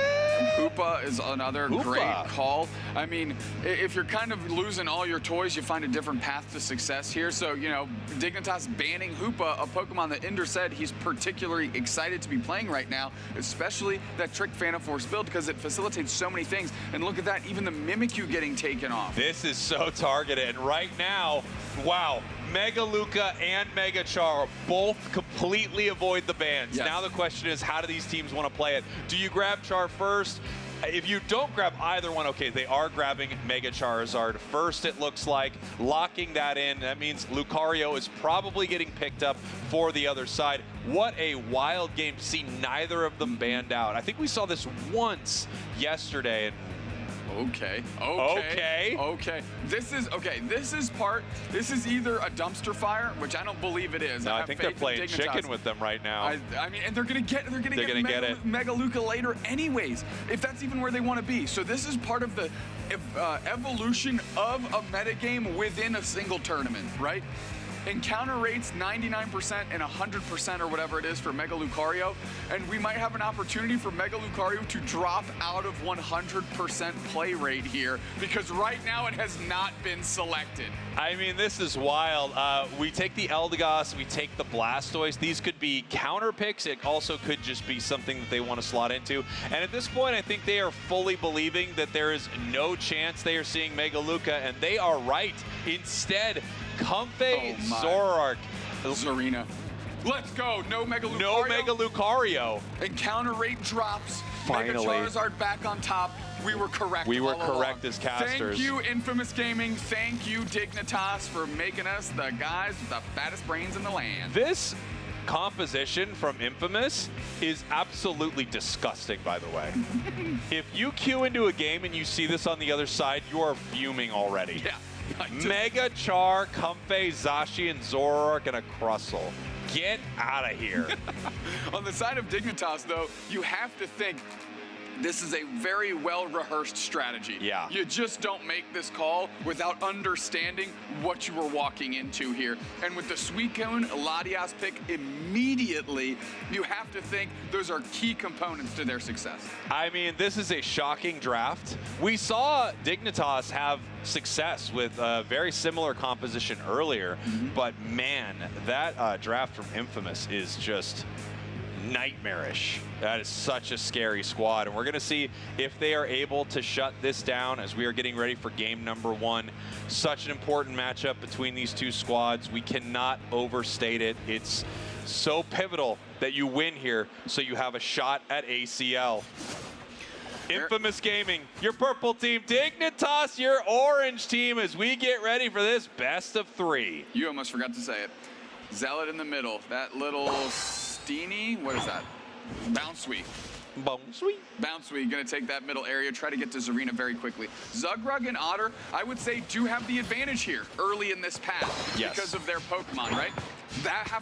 Hoopa is another great call. I mean, if you're kind of losing all your toys, you find a different path to success here. So, you know, Dignitas banning Hoopa, a Pokemon that Inder said he's particularly excited to be playing right now, especially that Trick Force build, because it facilitates so many things. And look at that, even the Mimikyu getting taken off. This is so targeted. And right now, wow, Mega Luca and Mega Char both completely avoid the bans. Yes. Now the question is, how do these teams want to play it? Do you grab Char first? If you don't grab either one, okay, they are grabbing Mega Charizard first, it looks like, locking that in. That means Lucario is probably getting picked up for the other side. What a wild game to see neither of them banned out. I think we saw this once yesterday, and Okay. This is either a dumpster fire, which I don't believe it is. No, I think they're playing chicken with them right now. I mean, and they're gonna get Mega Luca later anyways, if that's even where they want to be. So this is part of the evolution of a metagame within a single tournament, right? Encounter rates 99% and 100% or whatever it is for Mega Lucario, and we might have an opportunity for Mega Lucario to drop out of 100% play rate here, because right now it has not been selected. I mean, this is wild. We take the Eldegoss, we take the Blastoise. These could be counter picks. It also could just be something that they want to slot into. And at this point, I think they are fully believing that there is no chance they are seeing Mega Luca, and they are right. Instead, Comfey, Zoroark, Zarina. Let's go. No Mega Lucario. No Mega Lucario. Encounter rate drops. Finally. Mega Charizard back on top. We were correct. We were all correct along. as casters. Thank you, Infamous Gaming. Thank you, Dignitas, for making us the guys with the fattest brains in the land. This composition from Infamous is absolutely disgusting, by the way. If you queue into a game and you see this on the other side, you are fuming already. Yeah. Mega Char, Comfey, Zashi, and Zoroark, and a Crustle. Get out of here. On the side of Dignitas, though, you have to think this is a very well-rehearsed strategy. Yeah. You just don't make this call without understanding what you were walking into here. And with the Suicune Latias pick immediately, you have to think those are key components to their success. I mean, this is a shocking draft. We saw Dignitas have success with a very similar composition earlier, but man, that draft from Infamous is just nightmarish. That is such a scary squad, and we're going to see if they are able to shut this down as we are getting ready for game number 1. Such an important matchup between these two squads. We cannot overstate it. It's so pivotal that you win here so you have a shot at ACL. Infamous Gaming, your purple team. Dignitas, your orange team, as we get ready for this best of 3. You almost forgot to say it. Zealot in the middle. That little Steenie, what is that? Bouncewee. Bouncewee, gonna take that middle area, try to get to Zarina very quickly. Zugrug and Otter, I would say, do have the advantage here early in this path because of their Pokemon, right?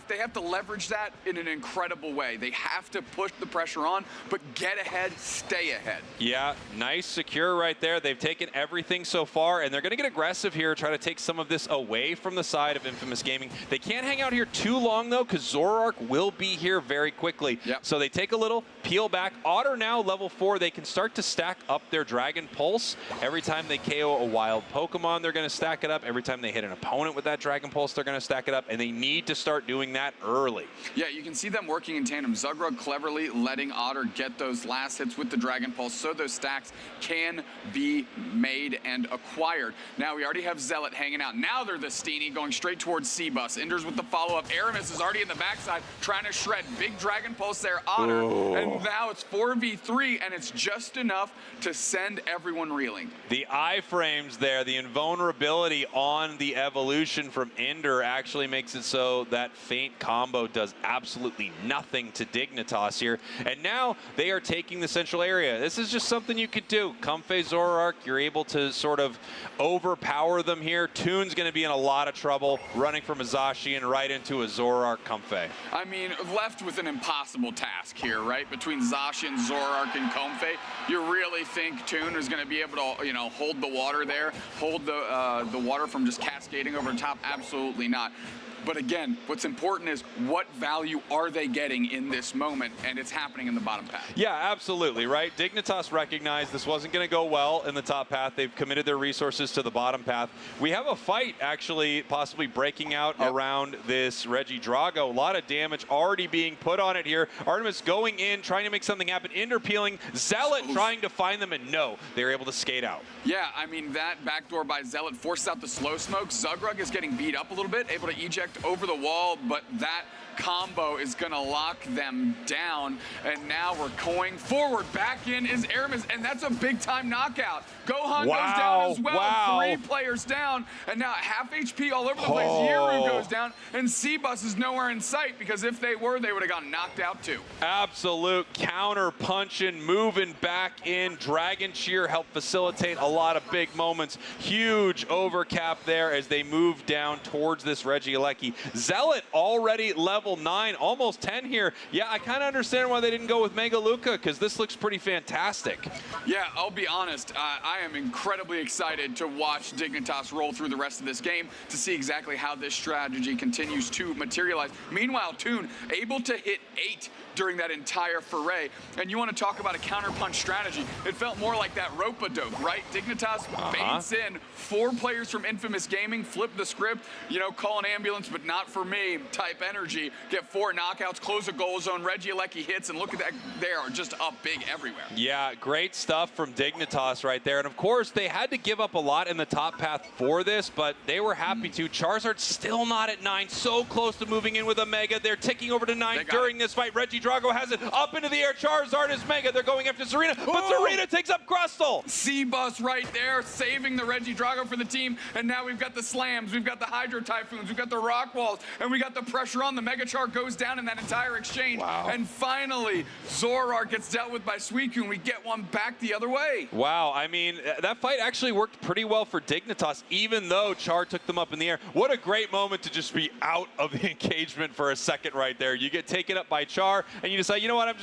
They have to leverage that in an incredible way. They have to push the pressure on, but get ahead, stay ahead. Yeah, nice secure right there. They've taken everything so far, and they're going to get aggressive here, try to take some of this away from the side of Infamous Gaming. They can't hang out here too long, though, because Zoroark will be here very quickly. So they take a little, peel back. Otter now, level 4, they can start to stack up their Dragon Pulse. Every time they KO a wild Pokemon, they're going to stack it up. Every time they hit an opponent with that Dragon Pulse, they're going to stack it up, and they need to start doing that early. Yeah, you can see them working in tandem. Zugrug cleverly letting Otter get those last hits with the Dragon Pulse so those stacks can be made and acquired. Now we already have Zealot hanging out. Now they're the Steenie going straight towards C-Bus. Ender's with the follow-up. Aramis is already in the backside trying to shred. Big Dragon Pulse there, Otter. And now it's 4v3, and it's just enough to send everyone reeling. The iframes there, the invulnerability on the evolution from Ender actually makes it so that Feint combo does absolutely nothing to Dignitas here. And now they are taking the central area. This is just something you could do. Comfey, Zoroark, you're able to sort of overpower them here. Toon's going to be in a lot of trouble running from a Zacian right into a Zoroark Comfey. I mean, left with an impossible task here, right? Between Zacian, Zoroark, and Comfey, you really think Toon is going to be able to, you know, hold the water there, hold the water from just cascading over the top? Absolutely not. But again, what's important is what value are they getting in this moment, and it's happening in the bottom path. Yeah, absolutely, right? Dignitas recognized this wasn't going to go well in the top path. They've committed their resources to the bottom path. We have a fight actually possibly breaking out around this Regidrago. A lot of damage already being put on it here. Artemis going in, trying to make something happen. Ender peeling, Zealot trying to find them, and no, they're able to skate out. Yeah, I mean, that backdoor by Zealot forces out the slow smoke. Zugrug is getting beat up a little bit, able to eject direct over the wall, but that combo is going to lock them down. And now we're going forward. Back in is Aramis, and that's a big-time knockout. Gohan goes down as well. 3 players down, and now half HP all over the place. Yiru goes down, and Cbus is nowhere in sight, because if they were, they would have gotten knocked out too. Absolute counter punching, moving back in. Dragon Cheer helped facilitate a lot of big moments. Huge overcap there as they move down towards this Regieleki. Zealot already level 9, almost 10 here. Yeah, I kind of understand why they didn't go with Mega Luca, because this looks pretty fantastic. Yeah, I'll be honest. I am incredibly excited to watch Dignitas roll through the rest of this game to see exactly how this strategy continues to materialize. Meanwhile, Toon able to hit 8 during that entire foray. And you want to talk about a counterpunch strategy. It felt more like that rope-a-dope, right? Dignitas baits in 4 players from Infamous Gaming, flip the script, you know, call an ambulance, but not for me type energy. Get 4 knockouts, close a goal zone, Regieleki hits, and look at that, they are just up big everywhere. Yeah, great stuff from Dignitas right there. And of course, they had to give up a lot in the top path for this, but they were happy to. Charizard still not at 9, so close to moving in with a Mega. They're ticking over to 9 during this fight. Drago has it up into the air. Charizard is Mega. They're going after Serena, but Serena takes up Crustle. Cbus right there, saving the Regidrago for the team. And now we've got the slams, we've got the Hydro Typhoons, we've got the Rock Walls, and we got the pressure on. The Mega Char goes down in that entire exchange. And finally, Zoroark gets dealt with by Suicune. We get one back the other way. Wow, I mean, that fight actually worked pretty well for Dignitas, even though Char took them up in the air. What a great moment to just be out of the engagement for a second right there. You get taken up by Char, and you decide, you know what, I'm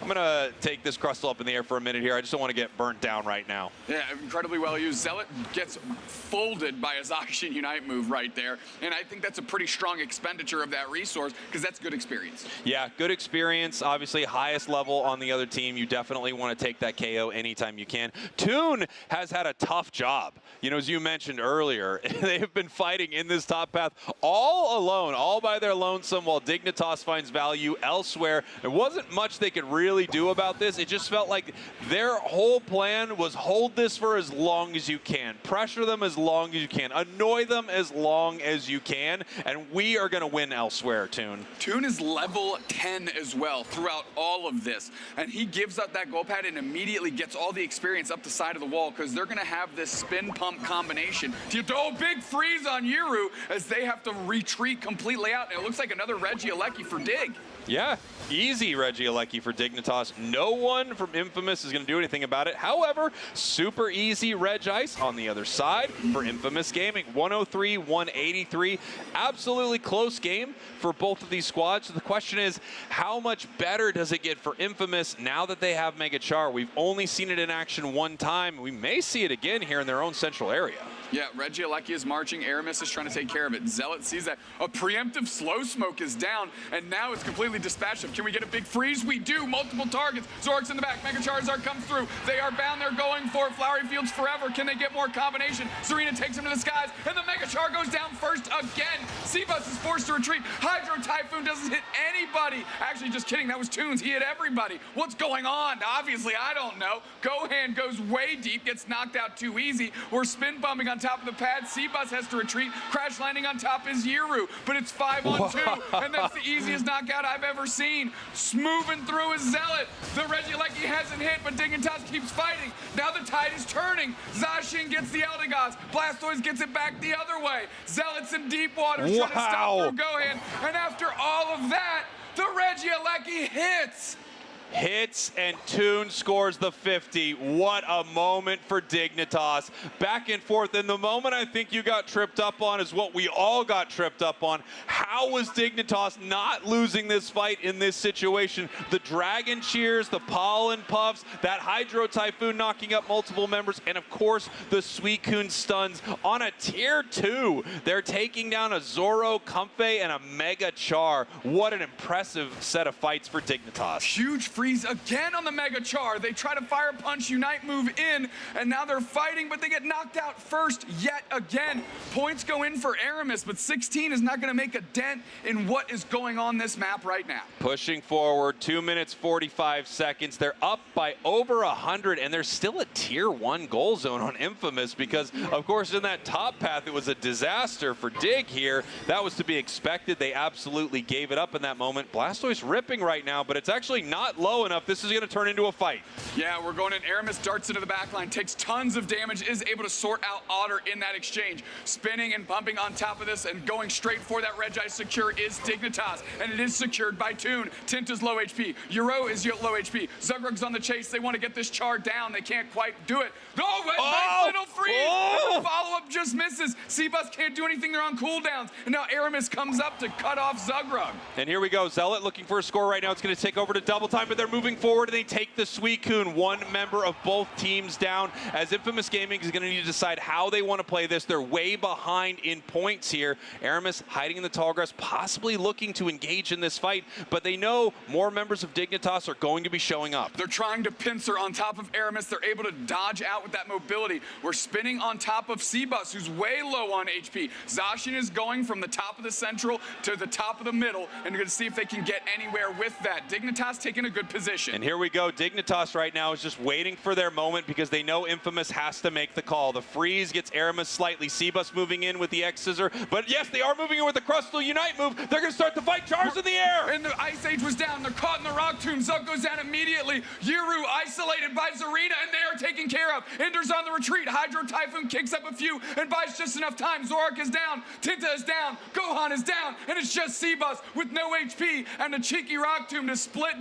gonna take this Crustle up in the air for a minute here. I just don't want to get burnt down right now. Yeah, incredibly well used. Zealot gets folded by a Zacian Unite move right there, and I think that's a pretty strong expenditure of that resource, because that's good experience. Yeah, good experience. Obviously, highest level on the other team. You definitely want to take that KO anytime you can. Toon has had a tough job. You know, as you mentioned earlier, they have been fighting in this top path all alone, all by their lonesome, while Dignitas finds value elsewhere. There wasn't much they could really do about this. It just felt like their whole plan was hold this for as long as you can, pressure them as long as you can, annoy them as long as you can, and we are going to win elsewhere, Toon. Toon is level 10 as well throughout all of this, and he gives up that goal pad and immediately gets all the experience up the side of the wall, because they're going to have this spin pump combination. Big freeze on Yiru as they have to retreat completely out, and it looks like another Regieleki for Dig. Yeah, easy Regieleki for Dignitas. No one from Infamous is going to do anything about it. However, super easy Reg Ice on the other side for Infamous Gaming. 103, 183. Absolutely close game for both of these squads. So the question is, how much better does it get for Infamous now that they have Mega Char? We've only seen it in action one time. We may see it again here in their own central area. Yeah, Regieleki is marching. Aramis is trying to take care of it. Zealot sees that. A preemptive slow smoke is down, and now it's completely dispatched. Can we get a big freeze? We do. Multiple targets. Zoroark's in the back. Mega Charizard comes through. They are bound. They're going for it. Flowery Fields forever. Can they get more combination? Serena takes him to the skies, and the Mega Char goes down first again. Cbus is forced to retreat. Hydro Typhoon doesn't hit anybody. Actually, just kidding. That was Toons. He hit everybody. What's going on? Obviously, I don't know. Gohan goes way deep, gets knocked out too easy. We're spin bumping on top of the pad. Cbus has to retreat. Crash landing on top is Yiru, but it's 5-on-2, and that's the easiest knockout I've ever seen. Moving through is Zealot. The Regieleki hasn't hit, but Dignitas keeps fighting. Now the tide is turning. Zacian gets the Eldegoss. Blastoise gets it back the other way. Zealot's in deep water, trying to stop through Gohan, and after all of that, the Regieleki hits. Hits, and Toon scores the 50. What a moment for Dignitas. Back and forth, and the moment I think you got tripped up on is what we all got tripped up on. How was Dignitas not losing this fight in this situation? The Dragon Cheers, the Pollen Puffs, that Hydro Typhoon knocking up multiple members, and of course the Suicune stuns on a tier 2. They're taking down a Zoro, Comfey, and a Mega Char. What an impressive set of fights for Dignitas. Huge freeze again on the Mega Char. They try to Fire Punch Unite move in, and now they're fighting, but they get knocked out first yet again. Points go in for Aramis, but 16 is not going to make a dent in what is going on this map right now. Pushing forward, 2 minutes, 45 seconds. They're up by over 100, and there's still a tier 1 goal zone on Infamous because, of course, in that top path, it was a disaster for Dig here. That was to be expected. They absolutely gave it up in that moment. Blastoise ripping right now, but it's actually not low enough. This is going to turn into a fight. Yeah, we're going in. Aramis darts into the backline, takes tons of damage, is able to sort out Otter in that exchange. Spinning and bumping on top of this and going straight for that Regi secure is Dignitas, and it is secured by Toon. Tinta's low HP. Euro is low HP. Zugrug's on the chase. They want to get this Char down. They can't quite do it. Oh, nice little freeze. The follow-up just misses. Seabus can't do anything. They're on cooldowns. And now Aramis comes up to cut off Zugrug. And here we go. Zealot looking for a score right now. It's going to take over to double time, but they're moving forward, and they take the Suicune. One member of both teams down, as Infamous Gaming is going to need to decide how they want to play this. They're way behind in points here. Aramis hiding in the tall grass, possibly looking to engage in this fight, but they know more members of Dignitas are going to be showing up. They're trying to pincer on top of Aramis. They're able to dodge out with that mobility. We're spinning on top of Seabus, who's way low on HP. Zacian is going from the top of the central to the top of the middle, and you're going to see if they can get anywhere with that. Dignitas taking a good position. And here we go. Dignitas right now is just waiting for their moment because they know Infamous has to make the call. The freeze gets Aramis slightly. Seabus moving in with the X-Scissor, but yes, they are moving in with the Crustal Unite move. They're going to start the fight. Char's in the air. And the Ice Age was down. They're caught in the Rock Tomb. Zug goes down immediately. Yuru isolated by Zarina, and they are taken care of. Ender's on the retreat. Hydro Typhoon kicks up a few and buys just enough time. Zorak is down. Tinta is down. Gohan is down. And it's just Seabus with no HP and a cheeky Rock Tomb to split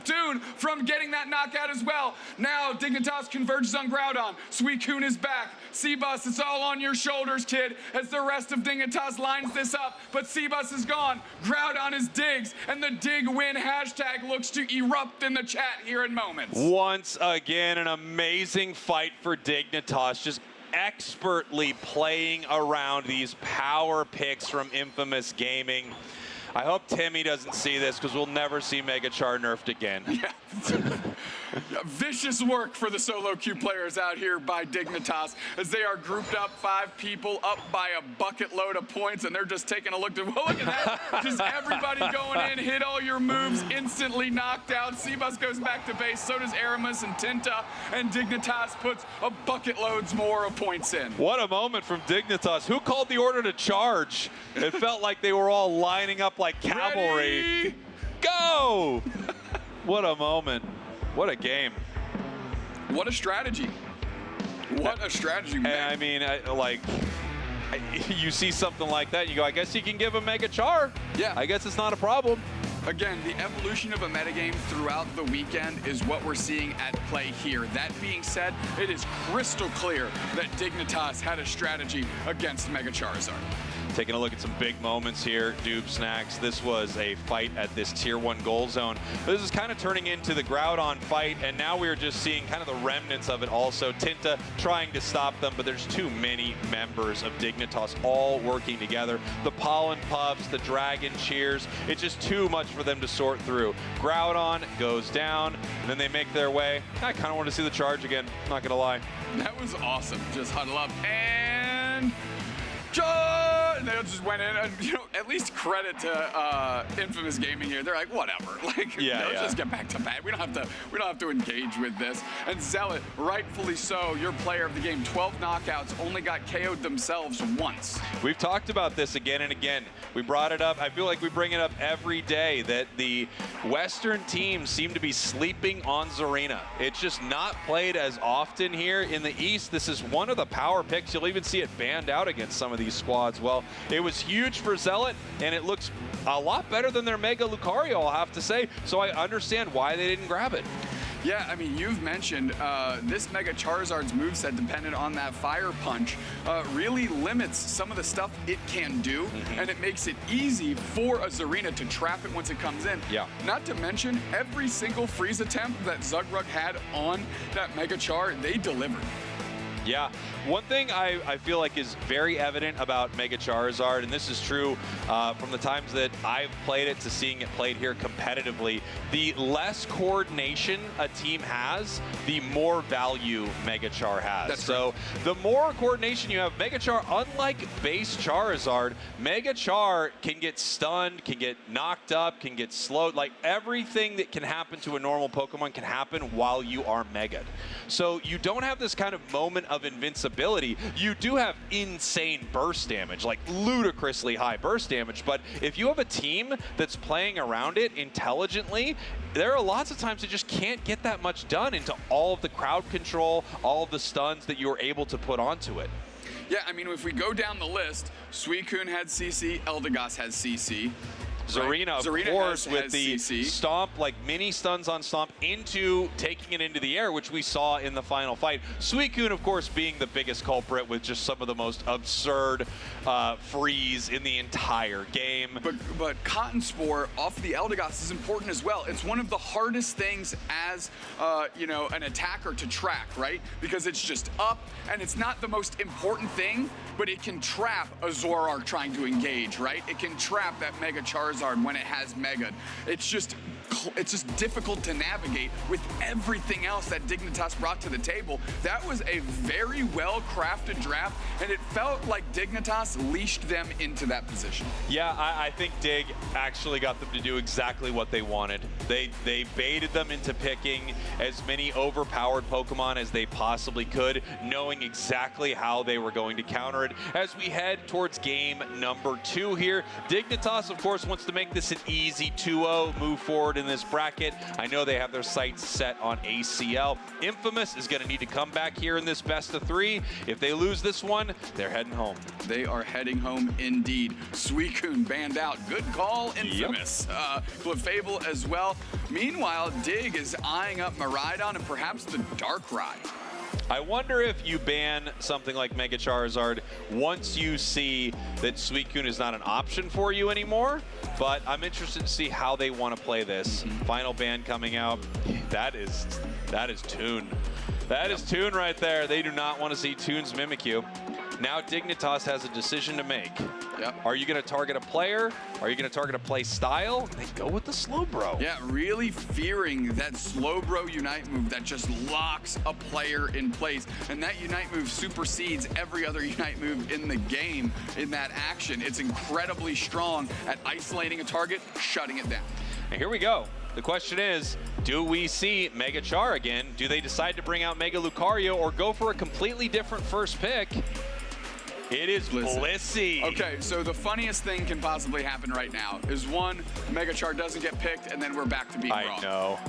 Dune from getting that knockout as well. Now Dignitas converges on Groudon. Suicune is back. Seabus, it's all on your shoulders, kid, as the rest of Dignitas lines this up. But Seabus is gone. Groudon is Diggs, and the Dig win hashtag looks to erupt in the chat here in moments. Once again, an amazing fight for Dignitas, just expertly playing around these power picks from Infamous Gaming. I hope Timmy doesn't see this because we'll never see Mega Char nerfed again. Yeah, vicious work for the solo queue players out here by Dignitas as they are grouped up, 5 people up by a bucket load of points, and they're just taking a look at, well, look at that. Just everybody going in, hit all your moves, instantly knocked out. Seabus goes back to base, so does Aramis and Tinta, and Dignitas puts a bucket loads more of points in. What a moment from Dignitas. Who called the order to charge? It felt like they were all lining up like cavalry. Ready? Go! What a moment. What a game. What a strategy. What a strategy, man. I mean, you see something like that, you go, I guess you can give a Mega Char. Yeah. I guess it's not a problem. Again, the evolution of a metagame throughout the weekend is what we're seeing at play here. That being said, it is crystal clear that Dignitas had a strategy against Mega Charizard. Taking a look at some big moments here, Doob Snacks. This was a fight at this tier 1 goal zone. This is kind of turning into the Groudon fight, and now we're just seeing kind of the remnants of it also. Tinta trying to stop them, but there's too many members of Dignitas all working together. The Pollen Puffs, the Dragon Cheers, it's just too much for them to sort through. Groudon goes down, and then they make their way. I kind of want to see the charge again, not gonna lie. That was awesome. Just huddle up and they just went in, and at least credit to Infamous Gaming here. They're like, whatever, let's just get back to bed. We don't have to engage with this. And Zealot, rightfully so, your player of the game. 12 knockouts, only got KO'd themselves once. We've talked about this again and again. We brought it up. I feel like we bring it up every day that the Western teams seem to be sleeping on Zarina. It's just not played as often here in the East. This is one of the power picks. You'll even see it banned out against some of these squads. Well, it was huge for Zealot, and it looks a lot better than their Mega Lucario, I'll have to say. So I understand why they didn't grab it. Yeah, I mean, you've mentioned this Mega Charizard's moveset, dependent on that Fire Punch, really limits some of the stuff it can do, and it makes it easy for a Zarina to trap it once it comes in. Yeah. Not to mention, every single freeze attempt that Zugrug had on that Mega Char, they delivered. Yeah, one thing I feel like is very evident about Mega Charizard, and this is true from the times that I've played it to seeing it played here competitively, the less coordination a team has, the more value Mega Char has. That's so the more coordination you have, Mega Char, unlike base Charizard, Mega Char can get stunned, can get knocked up, can get slowed. Like everything that can happen to a normal Pokemon can happen while you are Mega'd. So you don't have this kind of moment of invincibility. You do have insane burst damage, like ludicrously high burst damage, but if you have a team that's playing around it intelligently, there are lots of times it just can't get that much done into all of the crowd control, all of the stuns that you're able to put onto it. Yeah, I mean, if we go down the list, Suicune had CC, Eldegoss has CC. Zarina, Zarina of course, has with the CC. stomp, like mini stuns on stomp into taking it into the air, which we saw in the final fight. Suicune, of course, being the biggest culprit with just some of the most absurd freeze in the entire game. But Cotton Spore off the Eldegoss is important as well. It's one of the hardest things as you know, an attacker to track, right? Because it's just up, and it's not the most important thing, but it can trap a Zoroark trying to engage, right? It can trap that Mega Charizard when it has Mega. It's just difficult to navigate with everything else that Dignitas brought to the table. That was a very well-crafted draft, and it felt like Dignitas leashed them into that position. Yeah, I think Dig actually got them to do exactly what they wanted. They baited them into picking as many overpowered Pokemon as they possibly could, knowing exactly how they were going to counter it. As we head towards game number 2 here, Dignitas, of course, wants to make this an easy 2-0, move forward in this bracket. I know they have their sights set on ACL. Infamous is going to need to come back here in this best of 3. If they lose this one, they're heading home. They are heading home indeed. Suicune banned out. Good call, Infamous. Yep. Clefable as well. Meanwhile, Dig is eyeing up Miraidon and perhaps the Darkrai. I wonder if you ban something like Mega Charizard once you see that Suicune is not an option for you anymore, but I'm interested to see how they want to play this. Final ban coming out. That is Toon. That is Toon right there. They do not want to see Toon's Mimikyu. Now Dignitas has a decision to make. Yep. Are you going to target a player? Are you going to target a play style? They go with the Slowbro. Yeah, really fearing that Slowbro Unite move that just locks a player in place. And that Unite move supersedes every other Unite move in the game in that action. It's incredibly strong at isolating a target, shutting it down. And here we go. The question is, do we see Mega Char again? Do they decide to bring out Mega Lucario or go for a completely different first pick? It is Blissey. Okay, so the funniest thing can possibly happen right now is one, Mega Char doesn't get picked, and then we're back to being wrong. I know.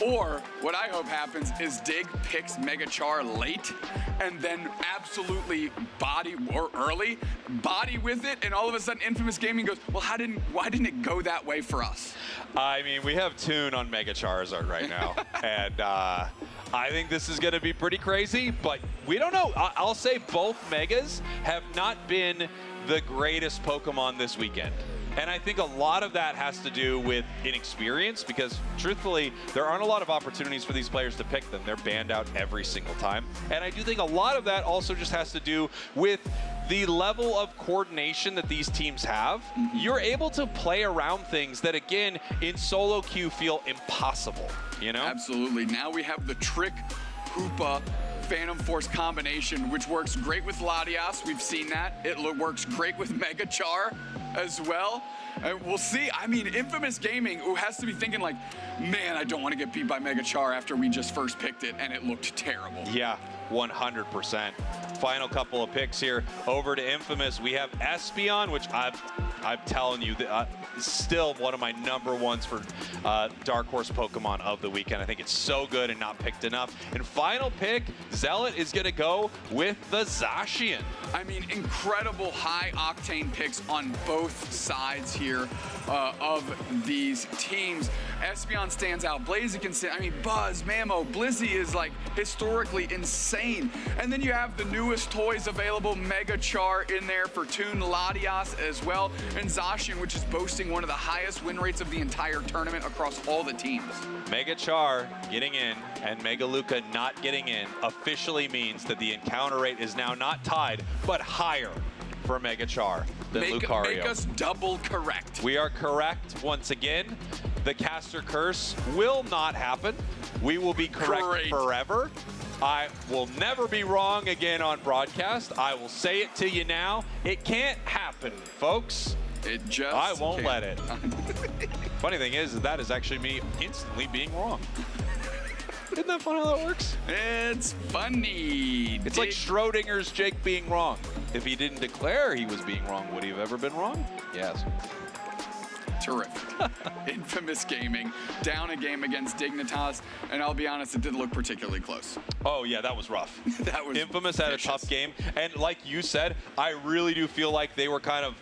Or what I hope happens is Dig picks Mega Char late, and then absolutely body with it, and all of a sudden Infamous Gaming goes, well, why didn't it go that way for us? I mean, we have Toon on Mega Charizard right now, and I think this is going to be pretty crazy, but we don't know. I'll say both Megas have not been the greatest Pokemon this weekend. And I think a lot of that has to do with inexperience because, truthfully, there aren't a lot of opportunities for these players to pick them. They're banned out every single time. And I do think a lot of that also just has to do with the level of coordination that these teams have. You're able to play around things that, again, in solo queue feel impossible, you know? Absolutely. Now we have the Trick Hoopa Phantom Force combination, which works great with Latias. We've seen that. It works great with Mega Char as well. And we'll see. I mean, Infamous Gaming, who has to be thinking like, man, I don't want to get beat by Mega Char after we just first picked it, and it looked terrible. Yeah, 100%. Final couple of picks here. Over to Infamous, we have Espeon, which I'm telling you, still one of my #1s for Dark Horse Pokemon of the weekend. I think it's so good and not picked enough. And final pick, Zealot is going to go with the Zacian. I mean, incredible high-octane picks on both sides here of these teams. Espeon stands out. Blaziken stands. I mean, Buzz, Mamo, Blizzy is like historically insane. And then you have the newest toys available, Mega Char in there for Toon, Latias as well, and Zacian, which is boasting one of the highest win rates of the entire tournament across all the teams. Mega Char getting in and Mega Luca not getting in officially means that the encounter rate is now not tied, but higher for Mega Char than Lucario. Make us double correct. We are correct once again. The caster curse will not happen. We will be correct forever. I will never be wrong again on broadcast. I will say it to you now. It can't happen, folks. It just I won't can't. let it. Funny thing is, that is actually me instantly being wrong. Isn't that fun how that works? It's funny. It's like Schrodinger's Jake being wrong. If he didn't declare he was being wrong, would he have ever been wrong? Yes. Terrific. Infamous Gaming down a game against Dignitas, and I'll be honest, it didn't look particularly close. Oh yeah, that was rough. That was Infamous had a tough game, and like you said, I really do feel like they were kind of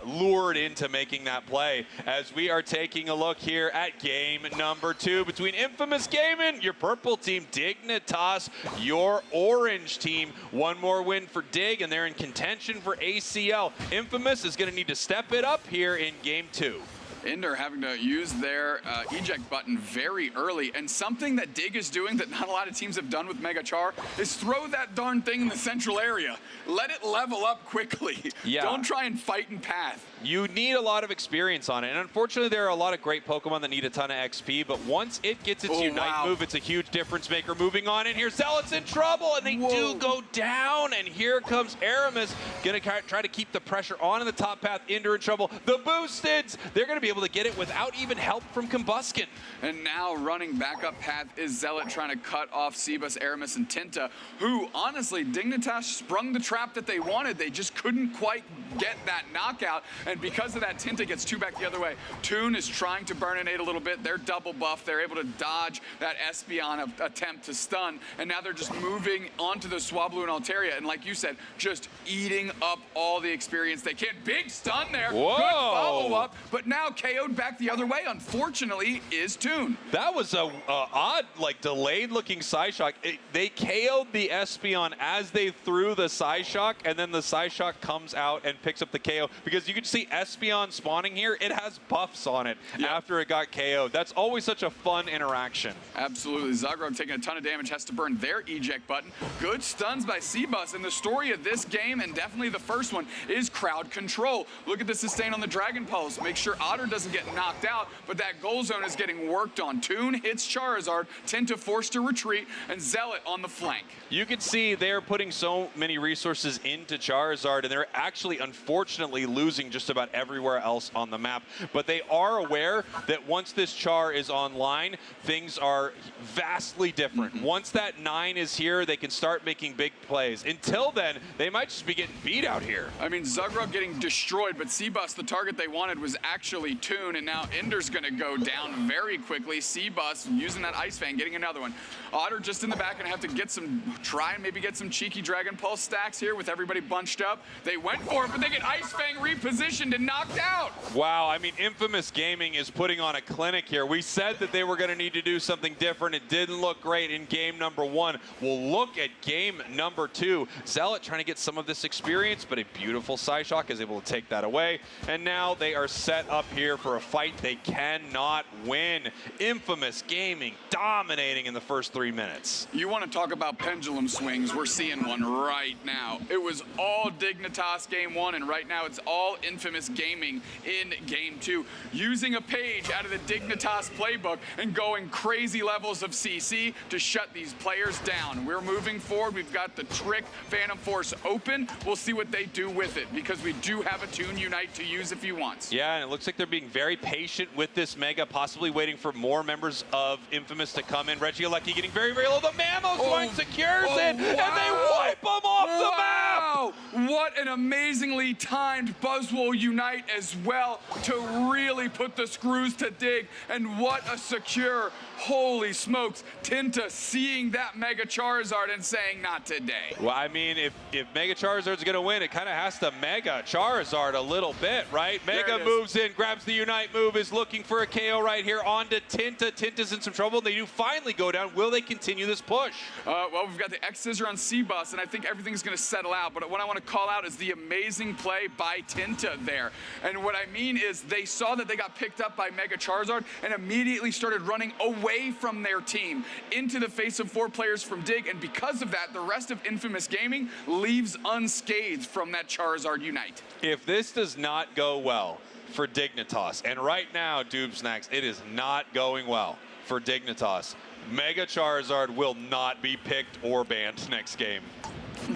lured into making that play as we are taking a look here at game number 2 between Infamous Gaming, your purple team, Dignitas, your orange team. One more win for Dig, and they're in contention for ACL. Infamous is going to need to step it up here in game 2. Ender having to use their eject button very early, and something that Dig is doing that not a lot of teams have done with Mega Char is throw that darn thing in the central area. Let it level up quickly. Yeah. Don't try and fight in path. You need a lot of experience on it, and unfortunately there are a lot of great Pokemon that need a ton of XP, but once it gets its Unite move, it's a huge difference maker. Moving on in here, Zealot's in trouble, and they do go down, and here comes Aramis, gonna try to keep the pressure on in the top path. Ender in trouble. The Boosteds, they're gonna be able to get it without even help from Combuskin. And now running back up path is Zealot trying to cut off Sebas, Aramis, and Tinta, who honestly, Dignitas sprung the trap that they wanted. They just couldn't quite get that knockout, and because of that, Tinta gets 2 back the other way. Toon is trying to burninate a little bit. They're double buff. They're able to dodge that Espeon attempt to stun, and now they're just moving onto the Swablu and Altaria, and like you said, just eating up all the experience they can. Big stun there. Whoa. Good follow-up, but now KO'd back the other way, unfortunately, is Toon. That was a odd, like, delayed-looking Psyshock. They KO'd the Espeon as they threw the Psyshock, and then the Psyshock comes out and picks up the KO, because you can see Espeon spawning here. It has buffs on it after it got KO'd. That's always such a fun interaction. Absolutely. Zagreb taking a ton of damage, has to burn their eject button. Good stuns by Sebas, and the story of this game, and definitely the first one, is crowd control. Look at the sustain on the Dragon Pulse. Make sure Otter doesn't get knocked out, but that goal zone is getting worked on. Toon hits Charizard, Tinta forced to retreat, and Zealot on the flank. You can see they're putting so many resources into Charizard, and they're actually, unfortunately, losing just about everywhere else on the map. But they are aware that once this Char is online, things are vastly different. Once that 9 is here, they can start making big plays. Until then, they might just be getting beat out here. I mean, Zagreb getting destroyed, but Sebas, the target they wanted, was actually Toon, and now Ender's gonna go down very quickly. Sebas using that Ice Fang, getting another one. Otter just in the back, gonna have to get some, try and maybe get some cheeky Dragon Pulse stacks here with everybody bunched up. They went for it, but they get Ice Fang repositioned and knocked out. Wow, I mean, Infamous Gaming is putting on a clinic here. We said that they were gonna need to do something different. It didn't look great in game number 1. We'll look at game number 2. Zealot trying to get some of this experience, but a beautiful Psyshock is able to take that away. And now they are set up here for a fight they cannot win. Infamous Gaming dominating in the first 3 minutes. You want to talk about pendulum swings? We're seeing one right now. It was all Dignitas game 1, and right now it's all Infamous Gaming in game 2. Using a page out of the Dignitas playbook and going crazy levels of CC to shut these players down. We're moving forward. We've got the Trick Phantom Force open. We'll see what they do with it, because we do have a Toon Unite to use if he wants. Yeah, and it looks like they're being very patient with this Mega, possibly waiting for more members of Infamous to come in. Regieleki getting very, very low. The Mammoth one secures it, and they wipe them off the map! What an amazingly timed Buzzwole Unite as well to really put the screws to Dig. And what a secure, holy smokes, Tinta seeing that Mega Charizard and saying not today. Well, I mean, if Mega Charizard's going to win, it kind of has to Mega Charizard a little bit, right? Mega moves in, grabs the Unite move, is looking for a KO right here onto Tinta. Tinta's in some trouble. They do finally go down. Will they continue this push? Well, we've got the X-Scissor on C-Bus, and I think everything's going to settle out. But what I want to call out is the amazing play by Tinta there. And what I mean is they saw that they got picked up by Mega Charizard and immediately started running away from their team into the face of 4 players from Dig. And because of that, the rest of Infamous Gaming leaves unscathed from that Charizard Unite. If this does not go well for Dignitas, and right now, Doobsnacks, it is not going well for Dignitas, Mega Charizard will not be picked or banned next game.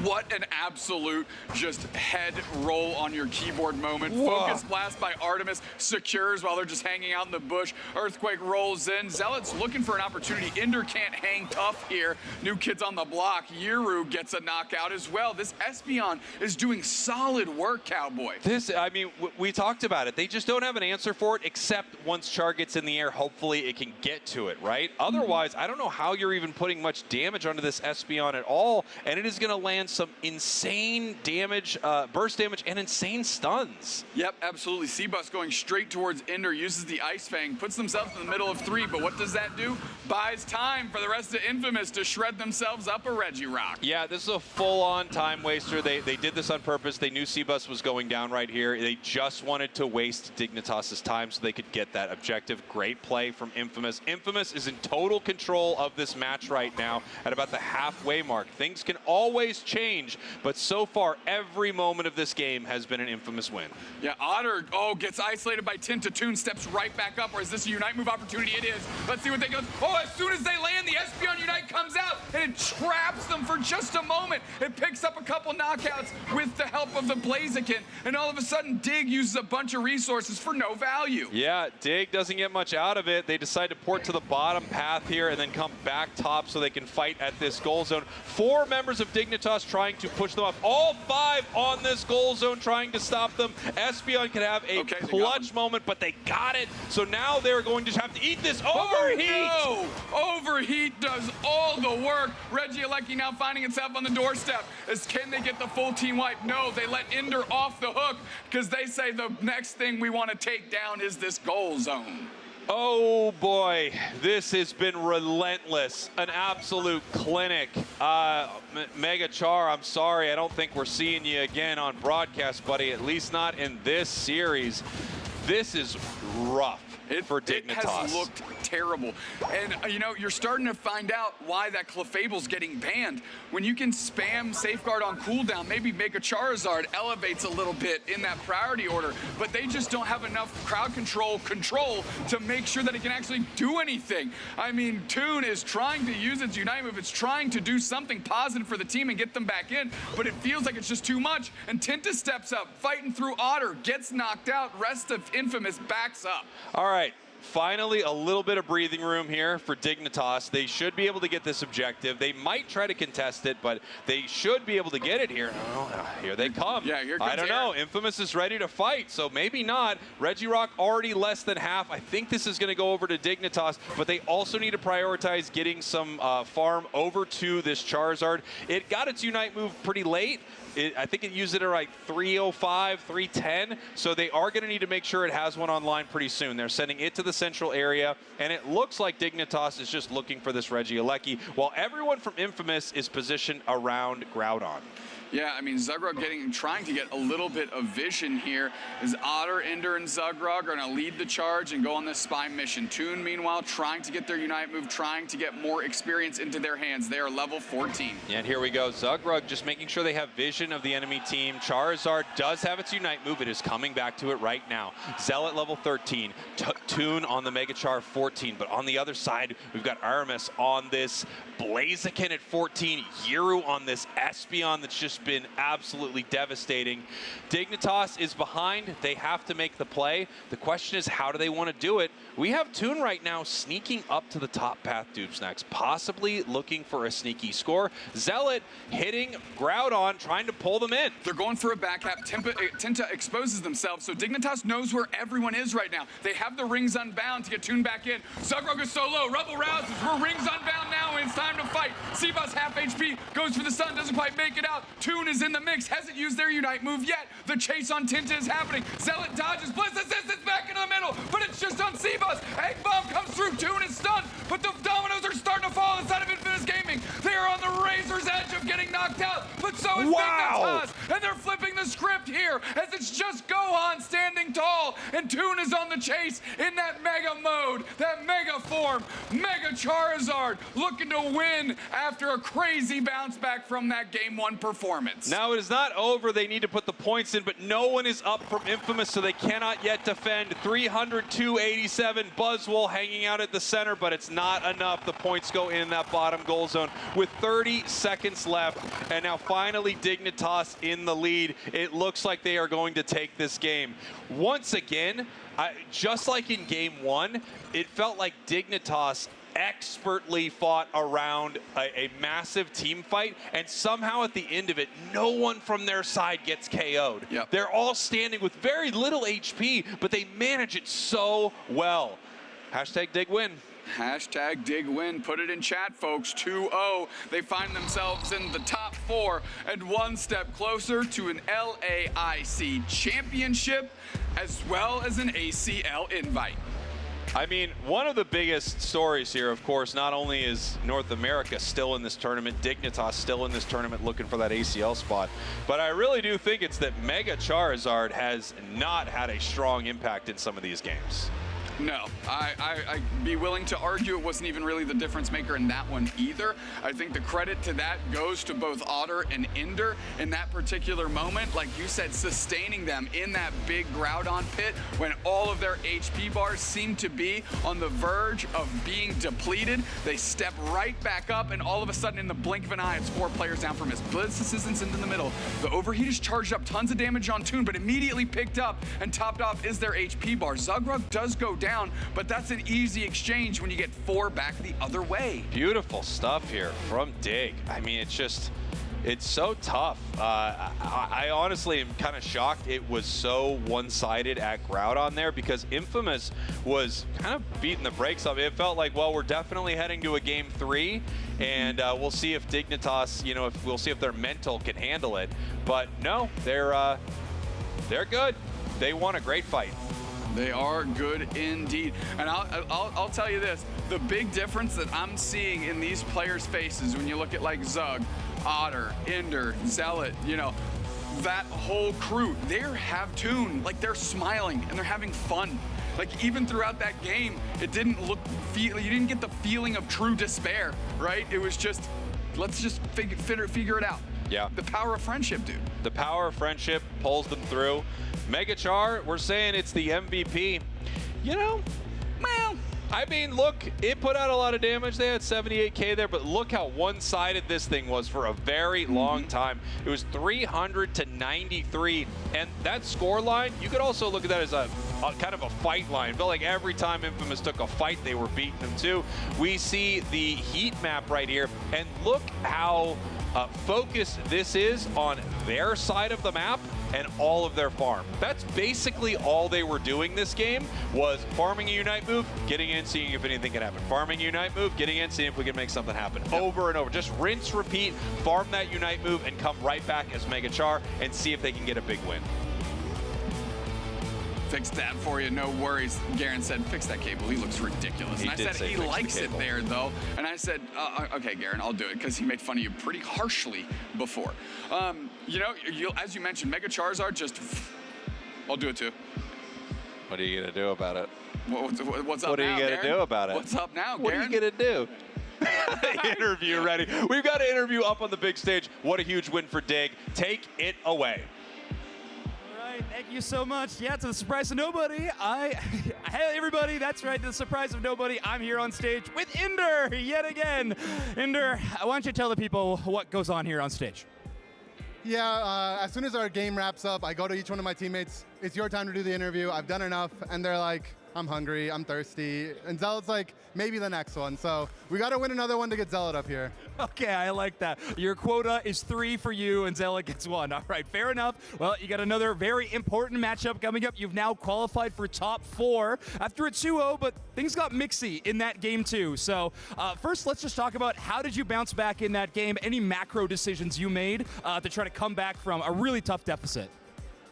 What an absolute just head roll on your keyboard moment. Whoa. Focus Blast by Artemis secures while they're just hanging out in the bush. Earthquake rolls in. Zealot's looking for an opportunity. Ender can't hang tough here. New kids on the block. Yiru gets a knockout as well. This Espeon is doing solid work, Cowboy. This, I mean, we talked about it. They just don't have an answer for it, except once Char gets in the air, hopefully it can get to it, right? Otherwise, I don't know how you're even putting much damage onto this Espeon at all, and it is going to land some insane damage, burst damage, and insane stuns. Yep, absolutely. C-Bus going straight towards Ender, uses the Ice Fang, puts themselves in the middle of 3, but what does that do? Buys time for the rest of Infamous to shred themselves up a Regirock. Yeah, this is a full-on time waster. They did this on purpose. They knew C-Bus was going down right here. They just wanted to waste Dignitas' time so they could get that objective. Great play from Infamous. Infamous is in total control of this match right now at about the halfway mark. Things can always change, but so far every moment of this game has been an Infamous win. Yeah, Otter, gets isolated by Tinta. Toon steps right back up, or is this a Unite move opportunity? It is. Let's see what they go. Oh, as soon as they land, the Espeon Unite comes out, and it traps them for just a moment. It picks up a couple knockouts with the help of the Blaziken, and all of a sudden, Dig uses a bunch of resources for no value. Yeah, Dig doesn't get much out of it. They decide to port to the bottom path here and then come back top so they can fight at this goal zone. 4 members of Dignitas trying to push them up. All 5 on this goal zone trying to stop them. Espeon could have a clutch moment, but they got it. So now they're going to have to eat this overheat. Oh, no. Overheat does all the work. Regieleki now finding itself on the doorstep. Can they get the full team wipe? No, they let Ender off the hook because they say the next thing we want to take down is this goal zone. Oh boy, this has been relentless, an absolute clinic. Mega Char, I'm sorry, I don't think we're seeing you again on broadcast, buddy, at least not in this series. This is rough. For Dignitas. It has looked terrible. And, you know, you're starting to find out why that Clefable's getting banned. When you can spam Safeguard on cooldown, maybe Mega Charizard elevates a little bit in that priority order, but they just don't have enough crowd control to make sure that it can actually do anything. I mean, Toon is trying to use its Unite move. It's trying to do something positive for the team and get them back in, but it feels like it's just too much. And Tinta steps up, fighting through Otter, gets knocked out. Rest of Infamous backs up. All right. Finally, a little bit of breathing room here for Dignitas. They should be able to get this objective. They might try to contest it, but they should be able to get it here. Oh, here they come. Yeah, here comes I don't know. Infamous is ready to fight, so maybe not. Regirock already less than half. I think this is going to go over to Dignitas, but they also need to prioritize getting some farm over to this Charizard. It got its Unite move pretty late. I think it used it at like 305, 310, so they are going to need to make sure it has one online pretty soon. They're sending it to the central area, and it looks like Dignitas is just looking for this Regieleki, while everyone from Infamous is positioned around Groudon. Yeah, I mean, Zugrug trying to get a little bit of vision here as Otter, Ender, and Zugrug are going to lead the charge and go on this spy mission. Toon, meanwhile, trying to get their Unite move, trying to get more experience into their hands. They are level 14. Yeah, and here we go. Zugrug just making sure they have vision of the enemy team. Charizard does have its Unite move. It is coming back to it right now. Zealot level 13. Toon on the Mega Char 14. But on the other side, we've got Aramis on this Blaziken at 14. Yiru on this Espeon that's just been absolutely devastating. Dignitas is behind. They have to make the play. The question is, how do they want to do it? We have Toon right now sneaking up to the top path Dupsnax, possibly looking for a sneaky score. Zealot hitting Groudon, trying to pull them in. They're going for a back half. Tinta exposes themselves, so Dignitas knows where everyone is right now. They have the rings unbound to get Toon back in. Zugrog is so low. Rebel rouses. We're rings unbound now, and it's time to fight. Seabass half HP, goes for the stun, doesn't quite make it out. Toon is in the mix, hasn't used their Unite move yet. The chase on Tinta is happening. Zealot dodges, Blitz assistance back into the middle, but it's just on Seabass. Egg Bomb comes through, Toon is stunned, but the dominoes are starting to fall inside of Infamous Gaming. They are on the razor's edge of getting knocked out, but so is Dignitas, and they're flipping the script here as it's just Gohan standing tall, and Toon is on the chase in that mega mode, that mega form. Mega Charizard looking to win after a crazy bounce back from that Game 1 performance. Now it is not over. They need to put the points in, but no one is up from Infamous, so they cannot yet defend. 300-287. Buzzwole hanging out at the center, but it's not enough. The points go in that bottom goal zone with 30 seconds left, and now finally Dignitas in the lead. It looks like they are going to take this game. Once again, just like in Game 1, it felt like Dignitas expertly fought around a massive team fight, and somehow at the end of it, no one from their side gets KO'd. Yep. They're all standing with very little HP, but they manage it so well. Hashtag dig win. Hashtag dig win. Put it in chat, folks. 2-0. They find themselves in the top 4 and one step closer to an LAIC championship as well as an ACL invite. I mean, one of the biggest stories here, of course, not only is North America still in this tournament, Dignitas still in this tournament looking for that ACL spot, but I really do think it's that Mega Charizard has not had a strong impact in some of these games. No, I'd be willing to argue it wasn't even really the difference maker in that one either. I think the credit to that goes to both Otter and Inder in that particular moment. Like you said, sustaining them in that big Groudon pit when all of their HP bars seem to be on the verge of being depleted. They step right back up, and all of a sudden, in the blink of an eye, it's 4 players down from his Blitz assistance into the middle. The overheat is charged up, tons of damage on Toon, but immediately picked up and topped off is their HP bar. Zugrug does go down, but that's an easy exchange when you get 4 back the other way. Beautiful stuff here from Dig. I mean, it's so tough. I honestly am kind of shocked it was so one-sided at Groudon there, because Infamous was kind of beating the brakes off. It felt like, well, we're definitely heading to a Game 3, and we'll see if Dignitas, you know, we'll see if their mental can handle it. But no, they're good. They won a great fight. They are good indeed. And I'll tell you this, the big difference that I'm seeing in these players' faces when you look at like Zug, Otter, Inder, Zealot, you know, that whole crew, they have Toon, like they're smiling and they're having fun. Like even throughout that game, it didn't you didn't get the feeling of true despair, right? It was just, let's just figure it out. Yeah. The power of friendship, dude. The power of friendship pulls them through. Mega Char, we're saying it's the MVP. You know, well, I mean, look, it put out a lot of damage. They had 78K there, but look how one-sided this thing was for a very long time. It was 300-93, and that score line, you could also look at that as a kind of a fight line. It felt like every time Infamous took a fight, they were beating them too. We see the heat map right here, and look how focused this is on their side of the map and all of their farm. That's basically all they were doing this game, was farming a Unite move, getting in, seeing if anything can happen. Farming a Unite move, getting in, seeing if we can make something happen. Over and over. Just rinse, repeat, farm that Unite move, and come right back as Mega Char and see if they can get a big win. Fixed that for you, no worries. Garen said, fix that cable, he looks ridiculous. And I said, he likes it there though. And I said, okay, Garen, I'll do it, because he made fun of you pretty harshly before. You know, as you mentioned, Mega Charizard just, I'll do it too. What are you gonna do about it? What's up now, What are you gonna do about it? What's up now, Garen? What are you gonna do? Interview ready. We've got an interview up on the big stage. What a huge win for Dig. Take it away. Thank you so much. Yeah, to the surprise of nobody, hey everybody, that's right, to the surprise of nobody, I'm here on stage with Inder yet again. Inder, why don't you tell the people what goes on here on stage? Yeah, as soon as our game wraps up, I go to each one of my teammates. It's your time to do the interview. I've done enough. And they're like, I'm hungry, I'm thirsty. And Zealot's like, maybe the next one. So we got to win another one to get Zealot up here. Okay, I like that. Your quota is 3 for you, and Zealot gets 1. All right, fair enough. Well, you got another very important matchup coming up. You've now qualified for top 4 after a 2-0, but things got mixy in that game too. So first, let's just talk about how did you bounce back in that game? Any macro decisions you made to try to come back from a really tough deficit?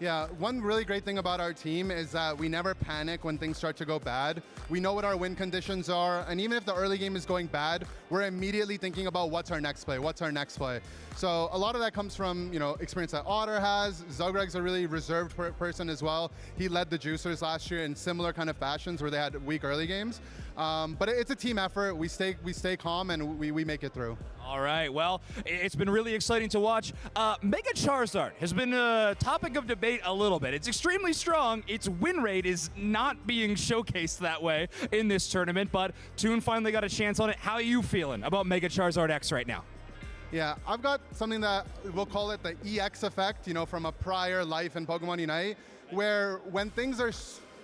Yeah, one really great thing about our team is that we never panic when things start to go bad. We know what our win conditions are, and even if the early game is going bad, we're immediately thinking about what's our next play, what's our next play. So a lot of that comes from, experience that Otter has. Zogreg's a really reserved person as well. He led the Juicers last year in similar kind of fashions where they had weak early games. But it's a team effort. We stay calm and we make it through. All right, well, it's been really exciting to watch. Mega Charizard has been a topic of debate a little bit. It's extremely strong. Its win rate is not being showcased that way in this tournament, but Toon finally got a chance on it. How are you feeling about Mega Charizard X right now? Yeah, I've got something that we'll call it the EX effect, from a prior life in Pokemon Unite, where when things are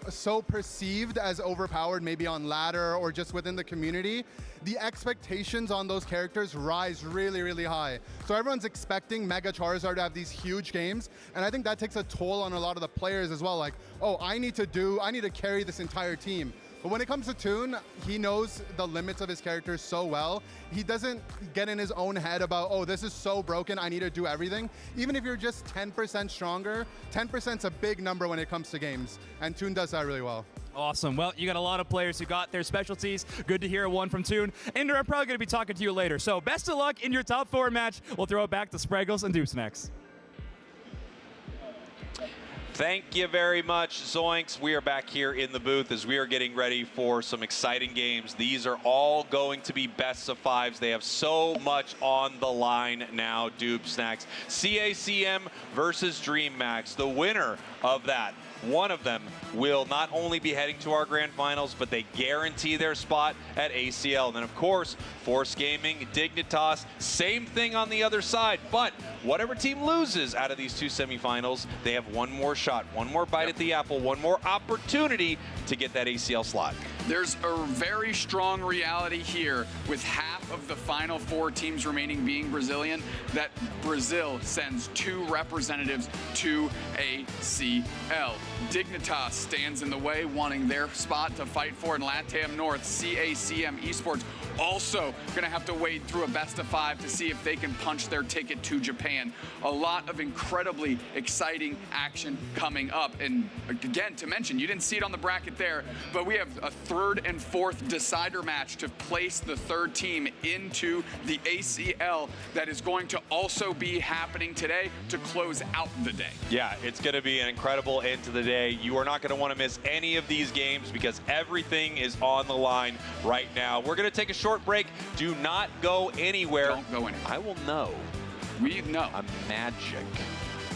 so perceived as overpowered, maybe on ladder or just within the community, the expectations on those characters rise really, really high. So everyone's expecting Mega Charizard to have these huge games, and I think that takes a toll on a lot of the players as well. Like, oh, I need to carry this entire team. But when it comes to Toon, he knows the limits of his characters so well. He doesn't get in his own head about, oh, this is so broken, I need to do everything. Even if you're just 10% stronger, 10%'s a big number when it comes to games, and Toon does that really well. Awesome. Well, you got a lot of players who got their specialties. Good to hear one from Toon. Ender, I'm probably going to be talking to you later. So best of luck in your top 4 match. We'll throw it back to Spraggles and Dupes next. Thank you very much, Zoinks. We are back here in the booth as we are getting ready for some exciting games. These are all going to be best of 5s. They have so much on the line now, Dupe Snacks. CACM versus DreamMax. The winner of that, one of them, will not only be heading to our grand finals, but they guarantee their spot at ACL. And then, of course, Force Gaming, Dignitas, same thing on the other side. But whatever team loses out of these 2 semifinals, they have one more shot, one more bite at the apple, one more opportunity to get that ACL slot. There's a very strong reality here with half of the final 4 teams remaining being Brazilian, that Brazil sends 2 representatives to ACL. Dignitas stands in the way, wanting their spot to fight for in LATAM North. CACM Esports also gonna have to wade through a best of 5 to see if they can punch their ticket to Japan. A lot of incredibly exciting action coming up. And again, to mention, you didn't see it on the bracket there, but we have a 3rd and 4th decider match to place the 3rd team into the ACL that is going to also be happening today to close out the day. Yeah, it's going to be an incredible end to the day. You are not going to want to miss any of these games because everything is on the line right now. We're going to take a short break. Do not go anywhere. Don't go anywhere. I will know. We know. A magic.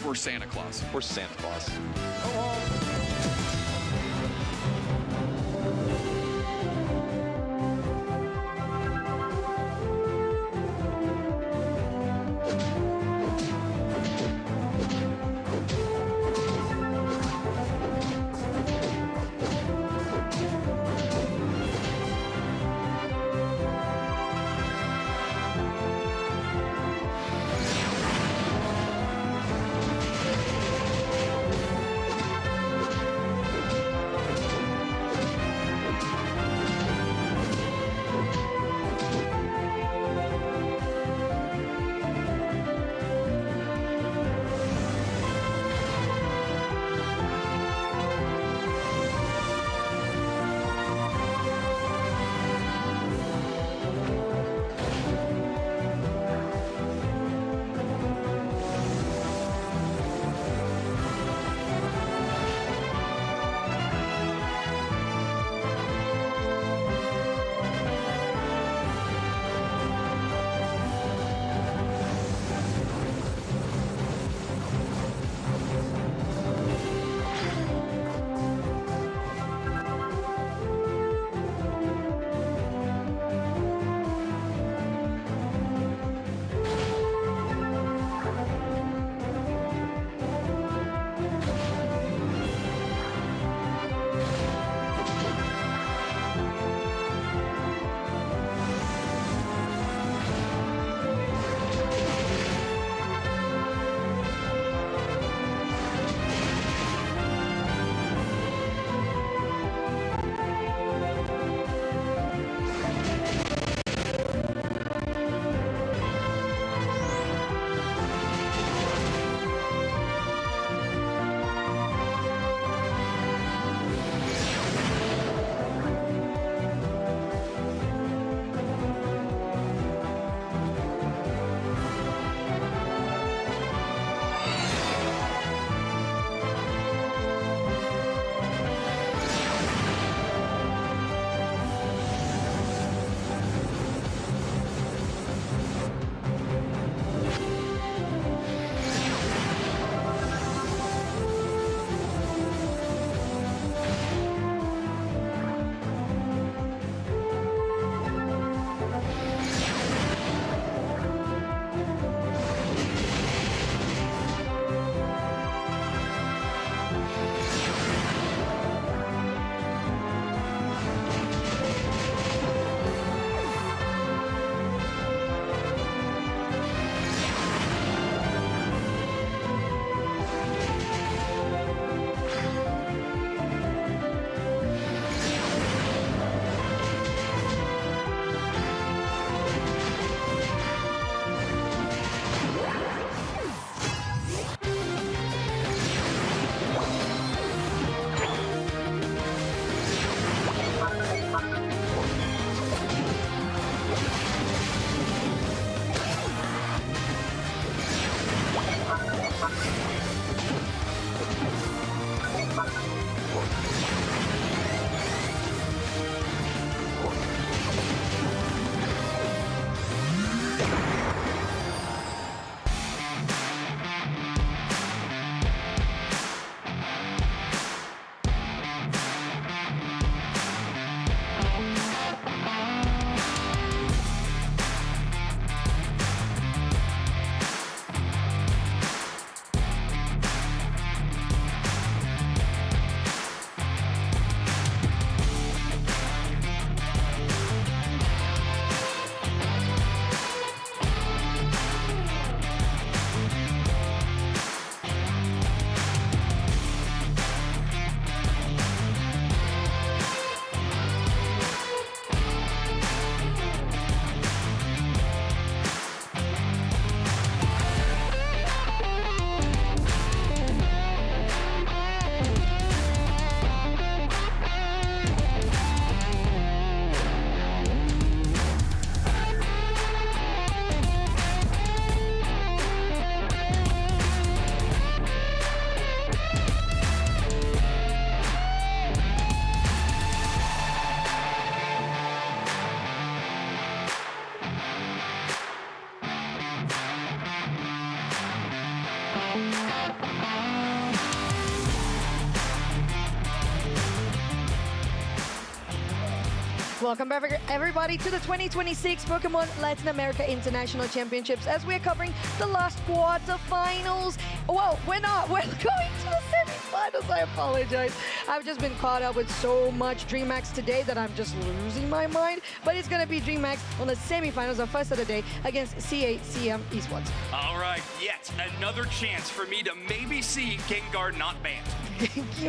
We're Santa Claus. We're Santa Claus. Welcome back, everybody, to the 2026 Pokemon Latin America International Championships as we're covering the last quarterfinals. Well, we're not. We're going to the semifinals. I apologize. I've just been caught up with so much DreamHack today that I'm just losing my mind. But it's going to be DreamHack on the semifinals on first of the day against CACM Esports. All right, yet another chance for me to maybe see Gengar not banned.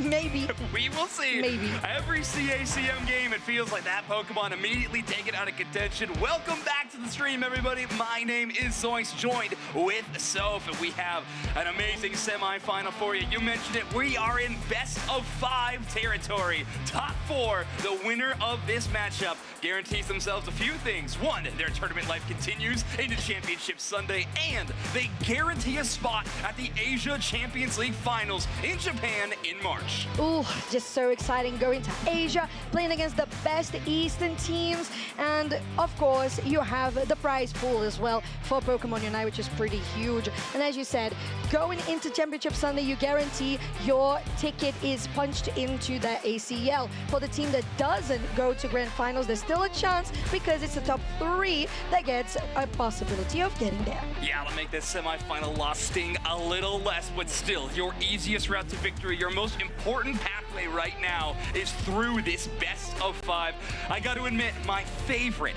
Maybe. We will see. Maybe. Every CACM game, it feels like that Pokemon immediately taken out of contention. Welcome back to the stream, everybody. My name is Zoinks, joined with Soph, and we have an amazing semifinal for you. You mentioned it. We are in best of 5 territory. Top 4, the winner of this matchup guarantees themselves a few things. One, their tournament life continues into Championship Sunday, and they guarantee a spot at the Asia Champions League Finals in Japan in March. Ooh, just so exciting going to Asia, playing against the best Eastern teams. And of course, you have the prize pool as well for Pokémon UNITE, which is pretty huge. And as you said, going into Championship Sunday, you guarantee your ticket is punched into the ACL. For the team that doesn't go to Grand Finals, there's still a chance because it's the top 3 that gets a possibility of getting there. Yeah, to make this semifinal loss sting a little less, but still, your easiest route to victory, your most important pathway right now is through this best of 5. I got to admit, my favorite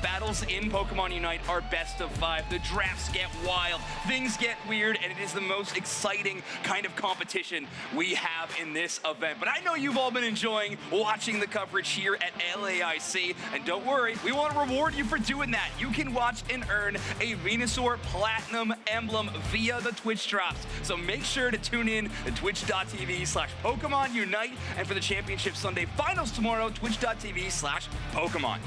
battles in Pokemon UNITE are best of 5. The drafts get wild, things get weird, and it is the most exciting kind of competition we have in this event. But I know you've all been enjoying watching the coverage here at LAIC, and don't worry, we want to reward you for doing that. You can watch and earn a Venusaur Platinum emblem via the Twitch drops. So make sure to tune in to twitch.tv/Pokemon UNITE, and for the Championship Sunday Finals tomorrow, twitch.tv/Pokemon.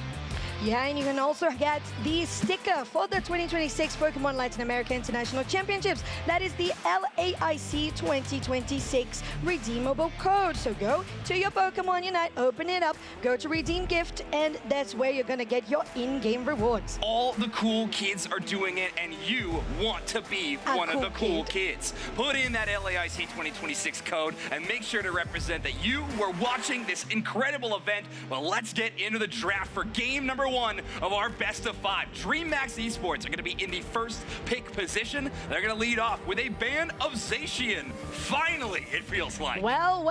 Yeah, and you can also get the sticker for the 2026 Pokemon Latin America International Championships. That is the LAIC 2026 redeemable code. So go to your Pokemon UNITE, open it up, go to redeem gift, and that's where you're gonna get your in-game rewards. All the cool kids are doing it, and you want to be one of the cool kids. Put in that LAIC 2026 code and make sure to represent that you were watching this incredible event. Well, let's get into the draft for game number 1 of our best of 5. DreamHack Esports are going to be in the first pick position. They're going to lead off with a ban of Zacian. Finally, it feels like. Well.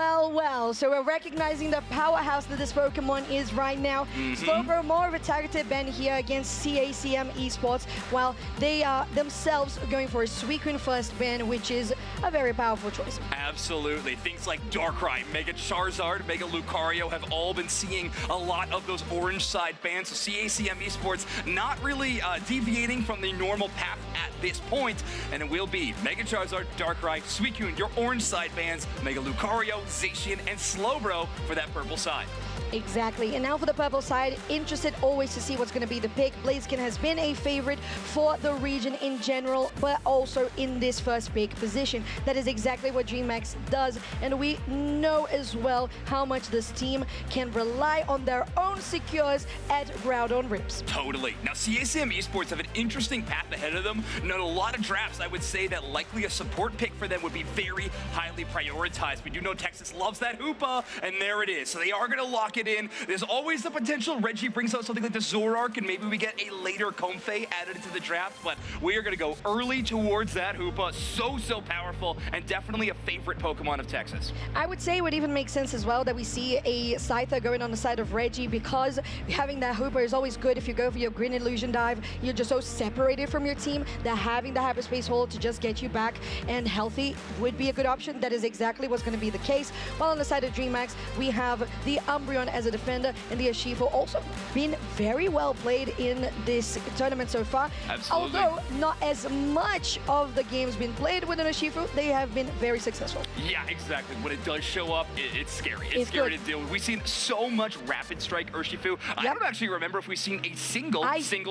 So we're recognizing the powerhouse that this Pokemon is right now. Slowbro, more of a targeted ban here against CACM Esports, while they are themselves going for a Suicune first ban, which is a very powerful choice. Absolutely. Things like Darkrai, Mega Charizard, Mega Lucario have all been seeing a lot of those orange side bans. So CACM Esports not really deviating from the normal path at this point, and it will be Mega Charizard, Darkrai, Suicune, your orange side bans, Mega Lucario, Zacian, and Slowbro for that purple side. Exactly. And now for the purple side, interested always to see what's going to be the pick. Blaziken has been a favorite for the region in general, but also in this first pick position. That is exactly what DreamHack does, and we know as well how much this team can rely on their own secures at Groudon Rips. Totally. Now, CACM Esports have an interesting path ahead of them. Not a lot of drafts, I would say that likely a support pick for them would be very highly prioritized. We do know Texas loves that Hoopa, and there it is. So they are going to lock it in. There's always the potential Reggie brings out something like the Zoroark, and maybe we get a later Comfey added to the draft, but we are going to go early towards that Hoopa. So powerful, and definitely a favorite Pokemon of Texas. I would say it would even make sense as well that we see a Scyther going on the side of Reggie, because having that Hoopa is always good. If you go for your Green Illusion Dive, you're just so separated from your team that having the Hyperspace Hole to just get you back and healthy would be a good option. That is exactly what's going to be the case. While on the side of DreamHack, we have the Umbreon as a defender, and the Urshifu also been very well played in this tournament so far. Absolutely. Although not as much of the games been played with an Urshifu, they have been very successful. Yeah, exactly. When it does show up, it's scary. It's scary good. to deal with. We've seen so much Rapid Strike Urshifu. I don't actually remember if we've seen a single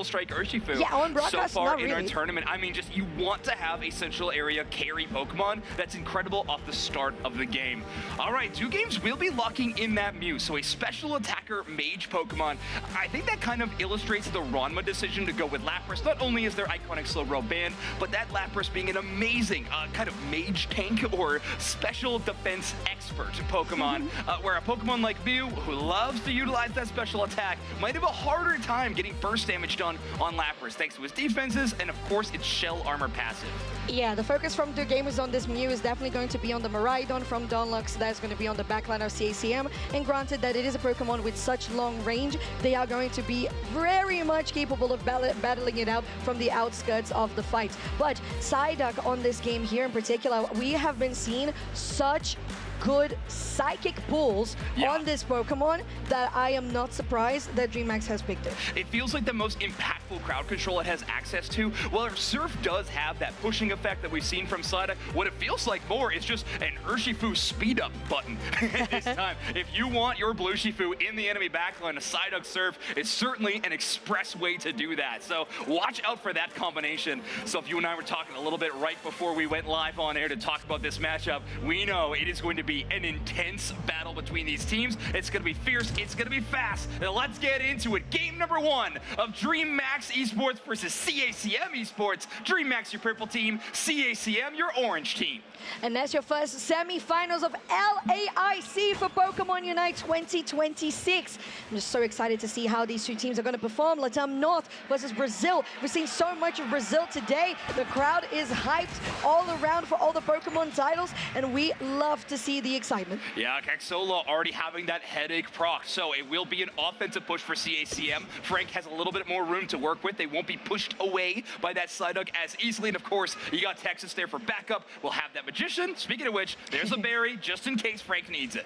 Strike Urshifu on so far in our really. tournament. I mean, just you want to have a Central Area carry Pokemon that's incredible off the start of the game. All right, 2 games will be locking in that Mew, so a special attacker mage Pokemon. I think that kind of illustrates the Ranma decision to go with Lapras. Not only is their iconic slow roll banned, but that Lapras being an amazing kind of mage tank or special defense expert Pokemon, where a Pokemon like Mew, who loves to utilize that special attack, might have a harder time getting burst damage done on Lapras, thanks to his defenses and, of course, its shell armor passive. Yeah, the focus from the gamers on this Mew is definitely going to be on the Miraidon from Dunlux. That's going to be on the backline of CACM. And granted that it is a Pokemon with such long range, they are going to be very much capable of battling it out from the outskirts of the fight. But Psyduck on this game here in particular, we have been seeing such good psychic pulls on this Pokemon that I am not surprised that DreamHack has picked it. It feels like the most impactful crowd control it has access to. While Surf does have that pushing effect that we've seen from Psyduck, what it feels like more is just an Urshifu speed up button this time. If you want your Blue Shifu in the enemy backline, a Psyduck Surf is certainly an express way to do that. So watch out for that combination. So if you and I were talking a little bit right before we went live on air to talk about this matchup, we know it is going to be an intense battle between these teams. It's going to be fierce. It's going to be fast. Now let's get into it. Game number 1 of DreamMax Esports versus CACM Esports. DreamMax, your purple team. CACM, your orange team. And that's your first semi-finals of LAIC for Pokemon Unite 2026. I'm just so excited to see how these two teams are going to perform. Latam North versus Brazil. We're seeing so much of Brazil today. The crowd is hyped all around for all the Pokemon titles, and we love to see the excitement. Yeah, Caxola already having that headache proc, so it will be an offensive push for CACM. Frank has a little bit more room to work with. They won't be pushed away by that Psyduck as easily, and of course, you got Texas there for backup. We'll have that Magician. Speaking of which, there's a berry just in case Frank needs it.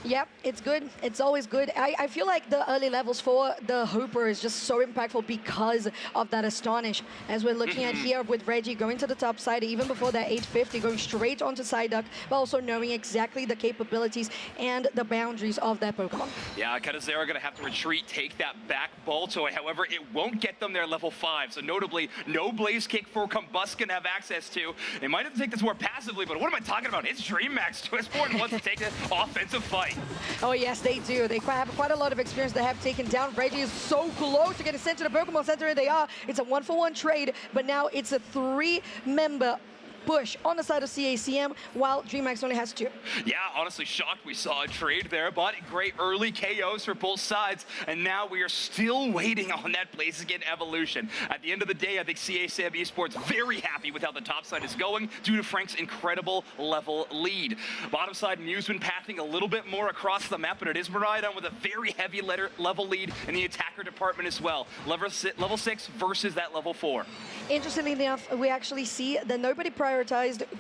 Yep, it's good. It's always good. I feel like the early levels for the Hooper is just so impactful because of that Astonish. As we're looking at here with Reggie going to the top side, even before that 850, going straight onto Psyduck, but also knowing exactly the capabilities and the boundaries of that Pokemon. Yeah, Katazera going to have to retreat, take that back Baltoy. However, it won't get them their level 5. So notably, no Blaze Kick for Combust can have access to. They might have to take this more passively, but what am I talking about? It's DreamMax. Twistborn wants to take the offensive fight. Oh yes, they do. They have quite a lot of experience. They have taken down. Reggie is so close to getting sent to the Pokemon Center, and they are. It's a 1-for-1 trade, but now it's a 3-member push on the side of CACM, while DreamHack only has 2. Yeah, honestly shocked we saw a trade there, but great early KOs for both sides, and now we are still waiting on that Blaziken evolution. At the end of the day, I think CACM Esports very happy with how the top side is going due to Frank's incredible level lead. Bottom side, Mew's been pathing a little bit more across the map, but it is Miraidon with a very heavy level lead in the attacker department as well. Level 6 versus that level 4. Interestingly enough, we actually see that nobody prioritized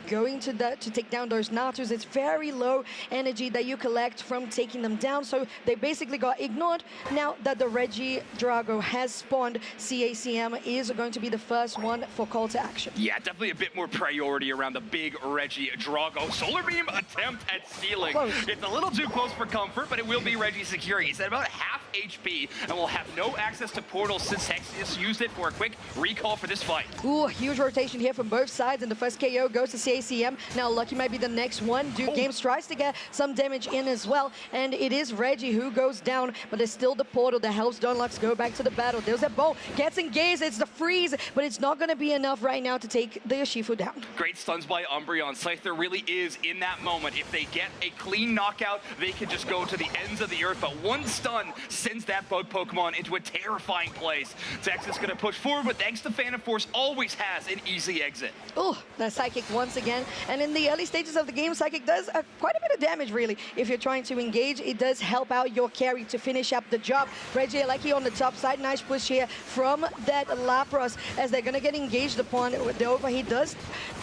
going to take down those Natus. It's very low energy that you collect from taking them down, so they basically got ignored. Now that the Reggie Drago has spawned, CACM is going to be the first one for call to action. Yeah, definitely a bit more priority around the big Reggie Drago. Solar Beam attempt at stealing. Close. It's a little too close for comfort, but it will be Reggie securing. He's at about half HP and will have no access to portals since Hexius used it for a quick recall for this fight. Ooh, huge rotation here from both sides, and the first KO goes to CACM. Now Lucky might be the next one. Duke Games tries to get some damage in as well, and it is Reggie who goes down, but there's still the portal that helps Dunlux go back to the battle. There's a bow, gets engaged, it's the freeze, but it's not going to be enough right now to take the Urshifu down. Great stuns by Umbreon. Scyther really is in that moment. If they get a clean knockout, they can just go to the ends of the earth, but one stun sends that bug Pokemon into a terrifying place. Texas going to push forward, but thanks to Phantom Force, always has an easy exit. Oh, that Psychic once again. And in the early stages of the game, Psychic does quite a bit of damage, really. If you're trying to engage, it does help out your carry to finish up the job. Reggie Alecki on the top side. Nice push here from that Lapras as they're going to get engaged upon. The overheat does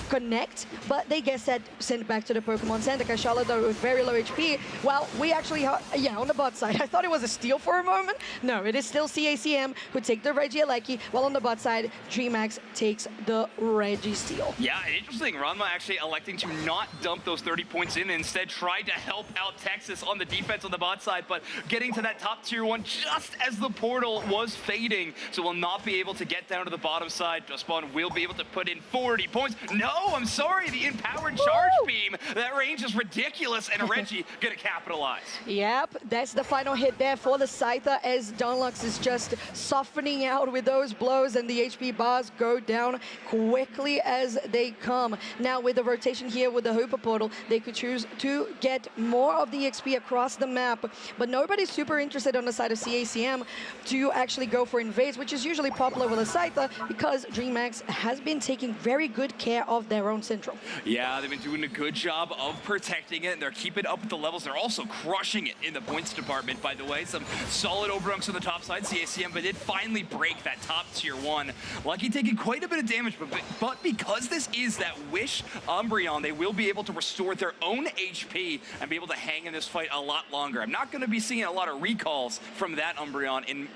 connect, but they get sent back to the Pokemon Center. Kashala, though, with very low HP. Well, we actually, yeah, on the bot side. I thought it was a steal for a moment. No, it is still CACM who take the Reggie Alecki, while on the bot side, DreamHack takes the Reggie steal. Yeah, it interesting. Ranma actually electing to not dump those 30 points in and instead tried to help out Texas on the defense on the bot side, but getting to that top tier 1 just as the portal was fading, so will not be able to get down to the bottom side. Spawn will be able to put in 40 points. No, I'm sorry, the empowered charge beam. That range is ridiculous, and Reggie gonna capitalize. Yep, that's the final hit there for the Scyther as Dunlux is just softening out with those blows, and the HP bars go down quickly as they come. Now with the rotation here with the Hooper portal, they could choose to get more of the XP across the map, but nobody's super interested on the side of CACM to actually go for invades, which is usually popular with a Scyther because DreamHack has been taking very good care of their own central. Yeah, they've been doing a good job of protecting it, and they're keeping up with the levels. They're also crushing it in the points department, by the way. Some solid overrunks on the top side, CACM, but did finally break that top tier 1. Lucky taking quite a bit of damage, but because this is that Wish Umbreon, they will be able to restore their own HP and be able to hang in this fight a lot longer. I'm not going to be seeing a lot of recalls from that Umbreon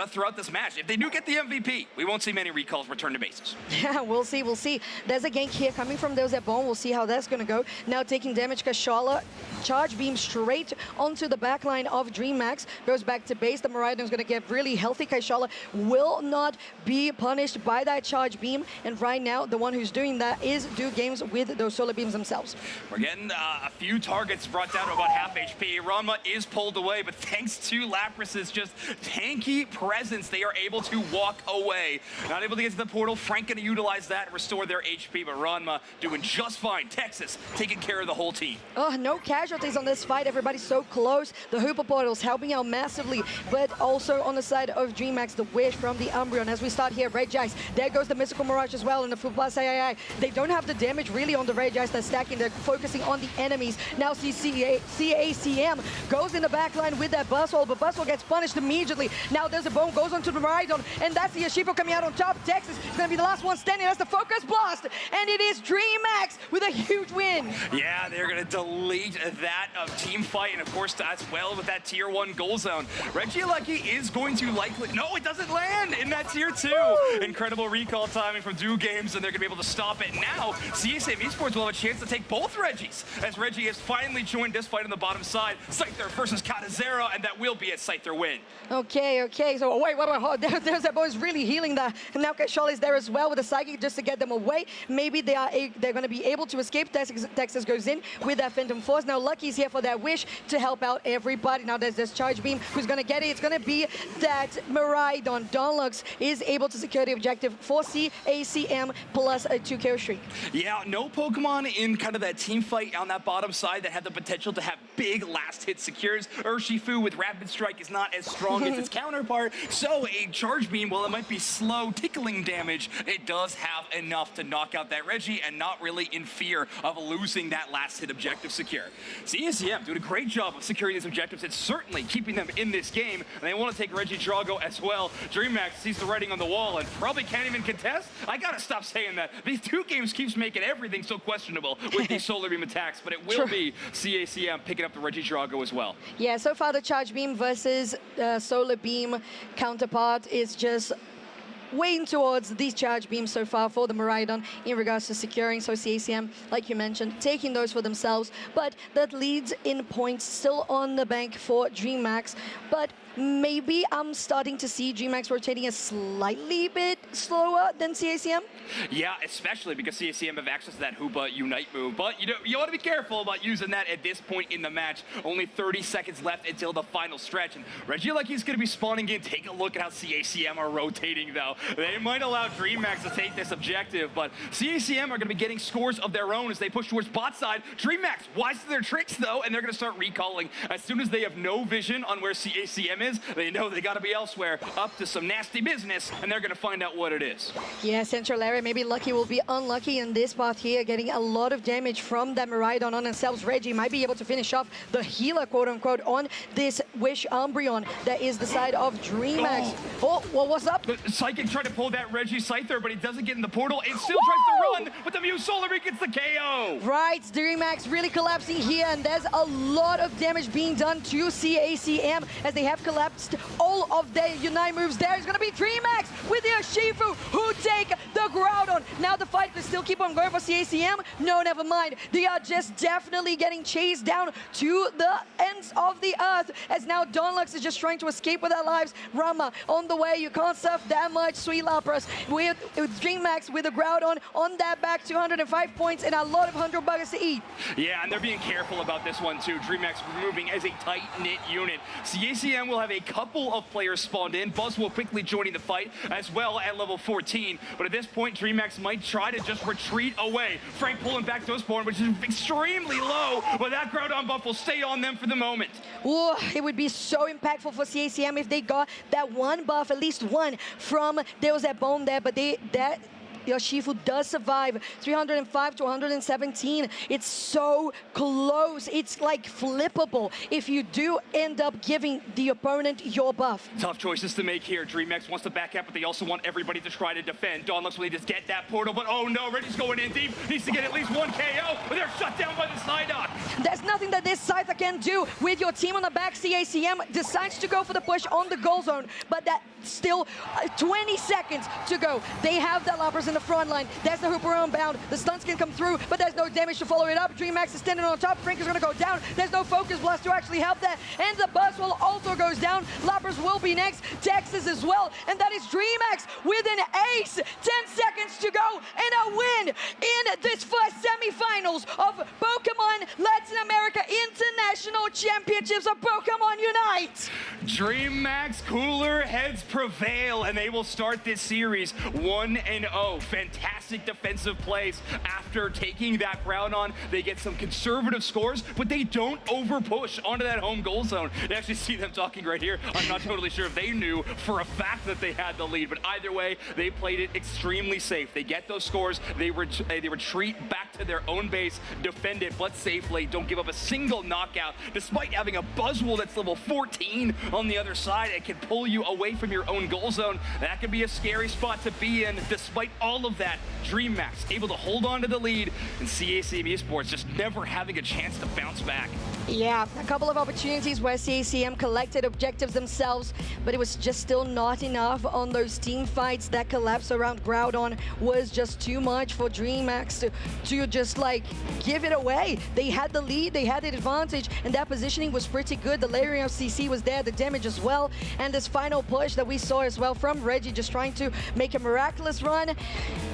throughout this match. If they do get the MVP, we won't see many recalls return to bases. Yeah, we'll see, we'll see. There's a gank here coming from those at Bone. We'll see how that's going to go. Now taking damage, Kashala, charge beam straight onto the backline of DreamHack. Goes back to base. The Miraidon is going to get really healthy. Kashala will not be punished by that charge beam. And right now, the one who's doing that is Do Games with those solar beams themselves. We're getting a few targets brought down to about half HP. Ranma is pulled away, but thanks to Lapras's just tanky presence, they are able to walk away. Not able to get to the portal. Frank going to utilize that and restore their HP, but Ranma doing just fine. Texas taking care of the whole team. Oh, no casualties on this fight. Everybody's so close. The Hooper portal's helping out massively, but also on the side of DreamHack, the Wish from the Umbreon. As we start here, Rage Ice. There goes the Mystical Mirage as well, and the Full Plus AI. They don't have the damage really on the Rage Ice. They're stacking. They're focusing on the enemies. Now CACM goes in the back line with that Buzzwole, but Buzzwole gets punished immediately. Now there's a Bone, goes onto the Miraidon, and that's the Yashifu coming out on top. Texas is going to be the last one standing. That's the Focus Blast, and it is DreamHack with a huge win. Yeah, they're going to delete that team fight, and of course as well with that tier 1 goal zone. Reggie Lucky is going to likely... No, it doesn't land in that tier 2. Woo! Incredible recall timing from Do Games, and they're going to be able to stop it. Now, CSM Esports will have a chance to take both Reggies, as Reggie has finally joined this fight on the bottom side. Scyther versus Katazera, and that will be a Scyther win. Okay. So wait. There's that boy's really healing that. And now Kashala is there as well with a Psychic just to get them away. Maybe they're going to be able to escape. Texas goes in with that Phantom Force. Now Lucky's here for that Wish to help out everybody. Now there's this Charge Beam. Who's going to get it? It's going to be that Miraidon. Dunlux is able to secure the objective for CACM plus a 2 KO streak. Yeah, no Pokemon in kind of that team fight on that bottom side that had the potential to have big last hit secures. Urshifu with Rapid Strike is not as strong as its counterpart, so a Charge Beam, while it might be slow, tickling damage, it does have enough to knock out that Reggie and not really in fear of losing that last hit objective secure. CSM doing a great job of securing these objectives. It's certainly keeping them in this game, and they want to take Reggie Drago as well. DreamHack sees the writing on the wall and probably can't even contest. I gotta stop saying that. These 2 games keeps making everything so questionable with these Solar Beam attacks, but it will be CACM picking up the Reggie Drago as well. Yeah, so far the Charge Beam versus Solar Beam counterpart is just weighing towards these charge beams so far for the Miraidon in regards to securing. So CACM, like you mentioned, taking those for themselves, but that leads in points still on the bank for DreamHack. But maybe I'm starting to see DreamHack rotating a slightly bit slower than CACM. Yeah, especially because CACM have access to that Hoopa Unite move. But you want to be careful about using that at this point in the match. Only 30 seconds left until the final stretch. And Reggie Lucky's going to be spawning in. Take a look at how CACM are rotating, though. They might allow DreamHack to take this objective, but CACM are going to be getting scores of their own as they push towards bot side. DreamHack wise to their tricks, though, and they're going to start recalling. As soon as they have no vision on where CACM is, they know they got to be elsewhere, up to some nasty business, and they're going to find out what it is. Yeah, Central area, maybe Lucky will be unlucky in this path here, getting a lot of damage from that Miraidon on themselves. Reggie might be able to finish off the healer, quote-unquote, on this Wish Umbreon that is the side of DreamHack. Oh, what was up? Psychic tried to pull that Reggie Scyther, but he doesn't get in the portal. It still tries to run, but the Mew Solar gets the KO. Right, DreamHack really collapsing here, and there's a lot of damage being done to CACM as they have collapsed all of their Unite moves. There's going to be DreamHack with the Urshifu who take the Groudon. Now the fight can still keep on going for CACM. No, never mind. They are just definitely getting chased down to the ends of the earth as now Donlux is just trying to escape with their lives. Rama on the way. You can't surf that much. Sweet Lapras with DreamHack with the Groudon on that back, 205 points and a lot of 100 buggers to eat. Yeah, and they're being careful about this one too. DreamHack moving as a tight-knit unit. CACM will have a couple of players spawned in. Buzz will quickly joining the fight as well at level 14. But at this point, DreamHack might try to just retreat away. Frank pulling back Toastborn, which is extremely low, but that Groudon buff will stay on them for the moment. Ooh, it would be so impactful for CACM if they got that one buff, at least one, from Deus Ex Bone there, but that Urshifu does survive. 305 to 117. It's so close. It's like flippable if you do end up giving the opponent your buff. Tough choices to make here. DreamHack wants to back up, but they also want everybody to try to defend. Donlux will need to get that portal, but oh no, Reggie's going in deep. Needs to get at least one KO, but they're shut down by the Psyduck. There's nothing that this Scyther can do with your team on the back. CACM decides to go for the push on the goal zone, but that still 20 seconds to go. They have the Lapras in the front line. There's the Hooper unbound. The stuns can come through, but there's no damage to follow it up. DreamHack is standing on top. Frank is going to go down. There's no Focus Blast to actually help that. And the Buzz will also goes down. Lapras will be next. Texas as well. And that is DreamHack with an ace. 10 seconds to go and a win in this first semifinals of Pokemon Latin America International Championships of Pokemon Unite. DreamHack's cooler heads prevail, and they will start this series 1-0. Fantastic defensive plays after taking that Groudon. They get some conservative scores, but they don't over push onto that home goal zone. You actually see them talking right here. I'm not totally sure if they knew for a fact that they had the lead, but either way, they played it extremely safe. They get those scores, they retreat back to their own base, defend it, but safely. Don't give up a single knockout, despite having a Buzzwole that's level 14 on the other side. It can pull you away from your own goal zone. That could be a scary spot to be in. Despite all of that, DreamHack able to hold on to the lead, and CACM Esports just never having a chance to bounce back. Yeah, a couple of opportunities where CACM collected objectives themselves, but it was just still not enough on those team fights. That collapse around Groudon was just too much for DreamHack to just like give it away. They had the lead, they had the advantage, and that positioning was pretty good. The layering of CC was there, the damage as well, and this final push that we saw as well from Reggie just trying to make a miraculous run.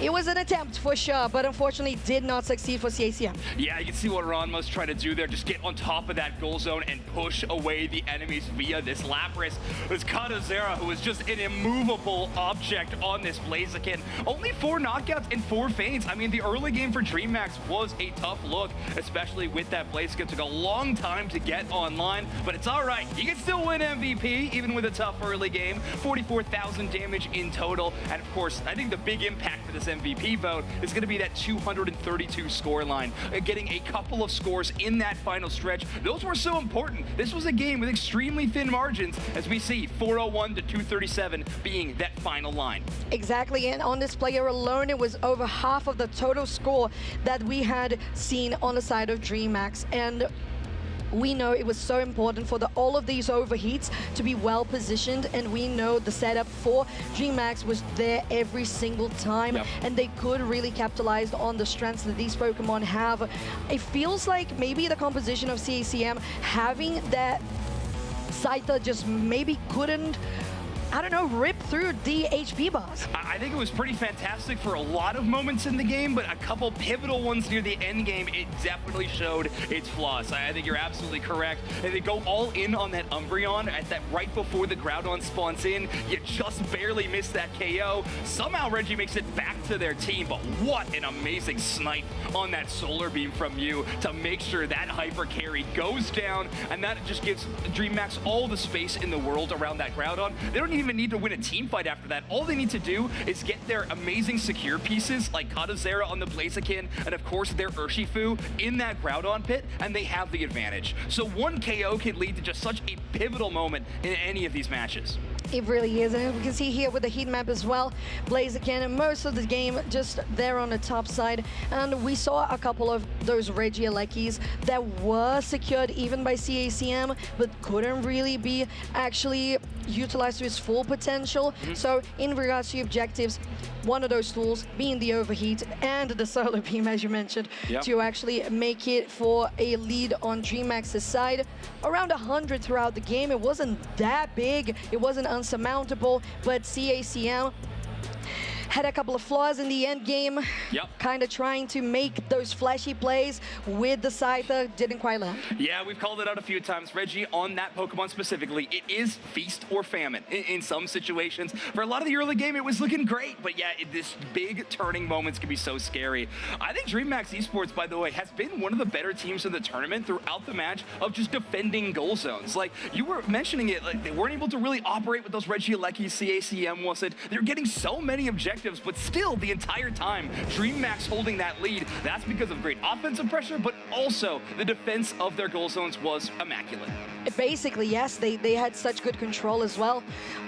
It was an attempt for sure, but unfortunately did not succeed for CACM. Yeah, you can see what Ranma's trying to do there. Just get on top of that goal zone and push away the enemies via this Lapras. It's Katazera, who is just an immovable object on this Blaziken. Only 4 knockouts and 4 feints. I mean, the early game for DreamHack was a tough look, especially with that Blaziken. It took a long time to get online, but it's all right. You can still win MVP, even with a tough early game. 44,000 damage in total. And of course, I think the big impact for this MVP vote is going to be that 232 scoreline. Getting a couple of scores in that final stretch. Those were so important. This was a game with extremely thin margins, as we see 401 to 237 being that final line. Exactly, and on this player alone, it was over half of the total score that we had seen on the side of DreamHack. And we know it was so important for all of these overheats to be well positioned, and we know the setup for DreamHack was there every single time, and they could really capitalize on the strengths that these Pokemon have. It feels like maybe the composition of CACM having that Scyther just maybe couldn't, I don't know, rip through the HP bars. I think it was pretty fantastic for a lot of moments in the game, but a couple pivotal ones near the end game, it definitely showed its flaws. I think you're absolutely correct. And they go all in on that Umbreon at that right before the Groudon spawns in. You just barely miss that KO. Somehow Reggie makes it back to their team, but what an amazing snipe on that Solar Beam from you to make sure that Hyper Carry goes down, and that just gives DreamHack all the space in the world around that Groudon. They don't even need to win a team fight after that. All they need to do is get their amazing secure pieces like Katazera on the Blaziken and of course their Urshifu in that Groudon pit, and they have the advantage. So one KO can lead to just such a pivotal moment in any of these matches. It really is, and we can see here with the heat map as well, Blaziken most of the game just there on the top side, and we saw a couple of those Regielekis that were secured even by CACM, but couldn't really be actually utilized to its full potential. So in regards to objectives, one of those tools being the overheat and the solar beam, as you mentioned, to actually make it for a lead on DreamHack's side. Around 100 throughout the game. It wasn't that big, it wasn't unsurmountable, but CACM had a couple of flaws in the end game, kind of trying to make those flashy plays with the Scyther, didn't quite land. Yeah, we've called it out a few times. Reggie, on that Pokemon specifically, it is feast or famine in some situations. For a lot of the early game, it was looking great, but yeah, this big turning moments can be so scary. I think DreamHack Esports, by the way, has been one of the better teams in the tournament throughout the match of just defending goal zones. Like, you were mentioning it, like they weren't able to really operate with those Regielekis, CACM wasn't. They're getting so many objectives, but still the entire time DreamHack's holding that lead. That's because of great offensive pressure, but also the defense of their goal zones was immaculate. Basically, yes, they had such good control as well.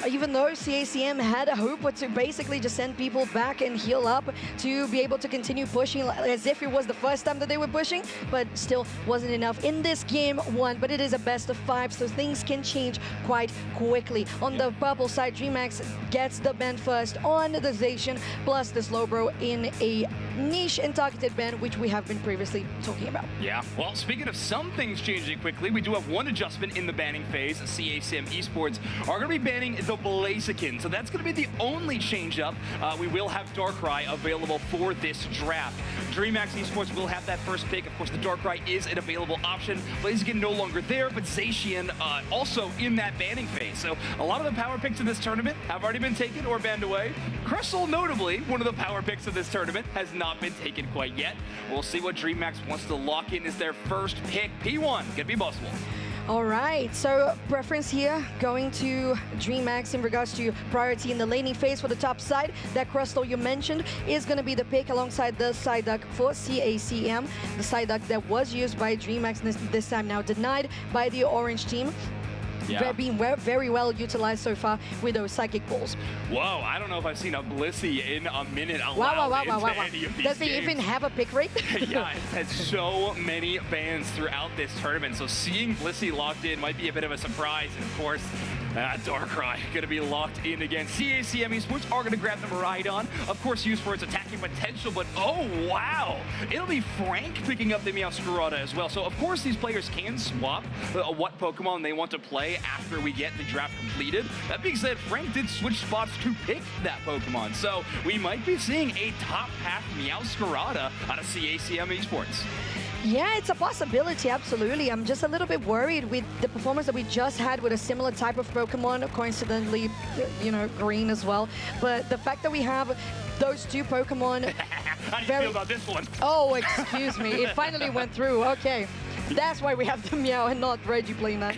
Even though CACM had a hope to basically just send people back and heal up to be able to continue pushing as if it was the first time that they were pushing, but still wasn't enough in this game one. But it is a best of 5, so things can change quite quickly. On the purple side, DreamHack gets the ban first on the Zacian, plus the Slowbro in a niche and targeted ban, which we have been previously talking about. Yeah, well, speaking of some things changing quickly, we do have one adjustment in the banning phase. CACM Esports are going to be banning the Blaziken, so that's going to be the only change up. We will have Darkrai available for this draft. DreamHack Esports will have that first pick. Of course, the Darkrai is an available option. Blaziken no longer there, but Zacian also in that banning phase. So a lot of the power picks in this tournament have already been taken or banned away. Crystal, notably, one of the power picks of this tournament, has not been taken quite yet. We'll see what DreamHack wants to lock in as their first pick. P1, gonna be Buzzwole. All right, so preference here going to DreamHack in regards to priority in the laning phase for the top side. That Crystal you mentioned is going to be the pick alongside the Psyduck for CACM. The Psyduck that was used by DreamHack this time now denied by the orange team. Yeah. Being very well utilized so far with those psychic balls. Whoa, I don't know if I've seen a Blissey in a minute Wow. any of these Does it games. even have a pick rate? Yeah, it's had so many bans throughout this tournament, so seeing Blissey locked in might be a bit of a surprise, and of course, Darkrai going to be locked in again. CACM Esports are going to grab the Miraidon, of course used for its attacking potential, but oh wow, it'll be Frank picking up the Meowscarada as well. So of course these players can swap what Pokemon they want to play after we get the draft completed. That being said, Frank did switch spots to pick that Pokemon, so we might be seeing a top half Meowscarada out of CACM Esports. Yeah, it's a possibility, absolutely. I'm just a little bit worried with the performance that we just had with a similar type of Pokemon, coincidentally, you know, green as well. But the fact that we have those two Pokemon... How do you feel about this one? Oh, excuse me. It finally went through. Okay. That's why we have the Meow and not Reggie playing that.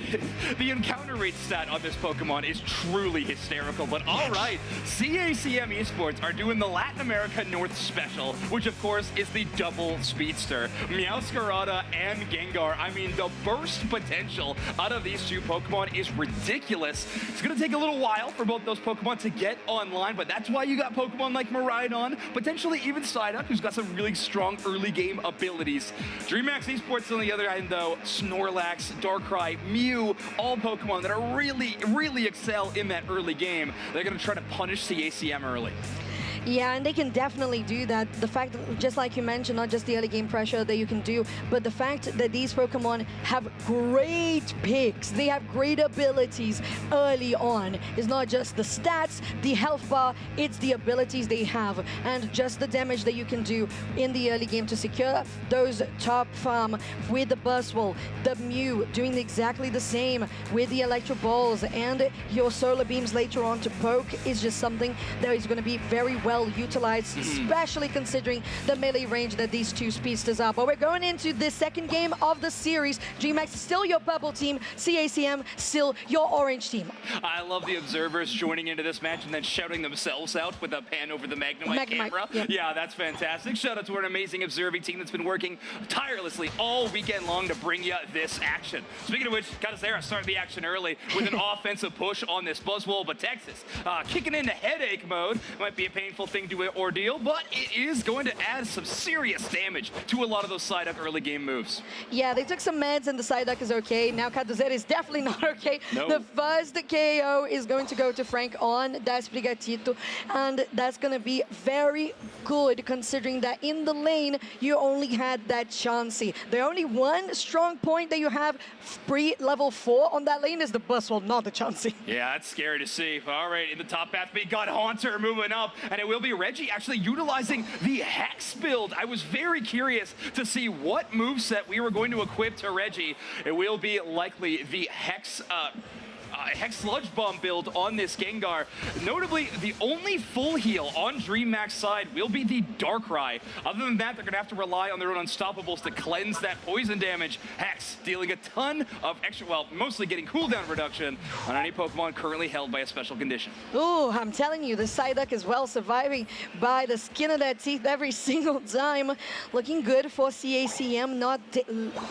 The encounter rate stat on this Pokemon is truly hysterical, but all right, CACM Esports are doing the Latin America North Special, which of course is the double speedster. Meowscarada and Gengar. I mean, the burst potential out of these two Pokemon is ridiculous. It's going to take a little while for both those Pokemon to get online, but that's why you got Pokemon like Miraidon, potentially even Psyduck, who's got some really strong early game abilities. DreamHack Esports, on the other hand, though, Snorlax, Darkrai, Mew, all Pokemon that are really excel in that early game. They're going to try to punish CACM early. Yeah, and they can definitely do that. The fact that, just like you mentioned, not just the early game pressure that you can do, but the fact that these Pokemon have great picks, they have great abilities early on. It's not just the stats, the health bar, it's the abilities they have, and just the damage that you can do in the early game to secure those top farm with the Buzzwole, the Mew doing exactly the same with the Electro Balls, and your Solar Beams later on to poke is just something that is going to be very well well utilized, especially considering the melee range that these two speedsters are. But we're going into the second game of the series. DreamHack still your purple team, CACM still your orange team. I love the observers joining into this match and then shouting themselves out with a pan over the Magnemite camera. Yeah, that's fantastic. Shout out to an amazing observing team that's been working tirelessly all weekend long to bring you this action. Speaking of which, Kadazera started the action early with an offensive push on this Buzzwole, but Texas kicking into headache mode. Might be a painful thing to ordeal, but it is going to add some serious damage to a lot of those side up early game moves. Yeah, they took some meds and the side duck is okay. Now Kadazera is definitely not okay. No. The first KO is going to go to Frank on Das Brigatito, and that's going to be very good considering that in the lane you only had that Chansey. The only one strong point that you have pre-level 4 on that lane is the Buzzwole, not the Chansey. Yeah, that's scary to see. All right, in the top path, we got Haunter moving up, and it will be Reggie actually utilizing the Hex build. I was very curious to see what moveset we were going to equip to Reggie. It will be likely the Hex Sludge Bomb build on this Gengar. Notably, the only full heal on DreamHack's side will be the Darkrai. Other than that, they're going to have to rely on their own Unstoppables to cleanse that poison damage. Hex dealing a ton of extra, well, mostly getting cooldown reduction on any Pokemon currently held by a special condition. Ooh, I'm telling you, the Psyduck is well surviving by the skin of their teeth every single time. Looking good for CACM, not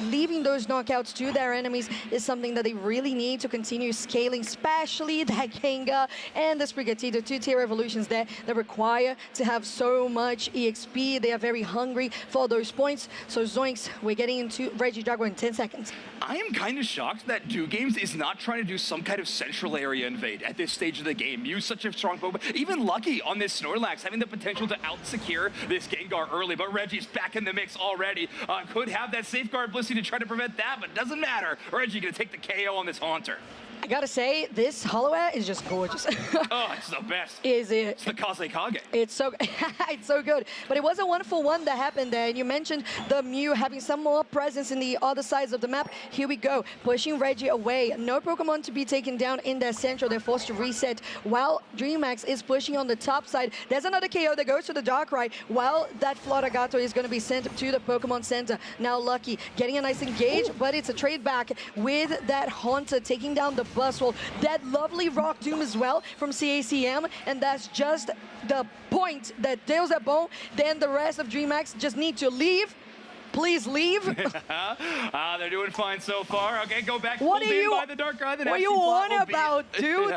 leaving those knockouts to their enemies is something that they really need to continue scaling, especially that Gengar and the Sprigatito, 2-tier evolutions that require to have so much EXP. They are very hungry for those points. So Zoinks, we're getting into Regidrago in 10 seconds. I am kind of shocked that Do Games is not trying to do some kind of central area invade at this stage of the game. Use such a strong Pokemon. Even Lucky on this Snorlax having the potential to out-secure this Gengar early, but Reggie's back in the mix already. Could have that Safeguard Blissey to try to prevent that, but doesn't matter. Reggie gonna take the KO on this Haunter. I gotta say, this Hollow is just gorgeous. Oh, it's the best. Is it? It's the Kazekage. It's so it's so good. But it was a wonderful one that happened there. And you mentioned the Mew having some more presence in the other sides of the map. Here we go, pushing Reggie away. No Pokemon to be taken down in their central. They're forced to reset while DreamHack is pushing on the top side. There's another KO that goes to the Darkrai while that Floragato is going to be sent to the Pokemon Center. Now Lucky getting a nice engage, but it's a trade back with that Haunter taking down the Buzzwole. That lovely Rock Doom as well from CACM, and that's just the point that Deus é bom. Then the rest of DreamHack just need to leave. Please leave. They're doing fine so far. Okay, go back. What are you? By the Darkrai. What are you on about, dude?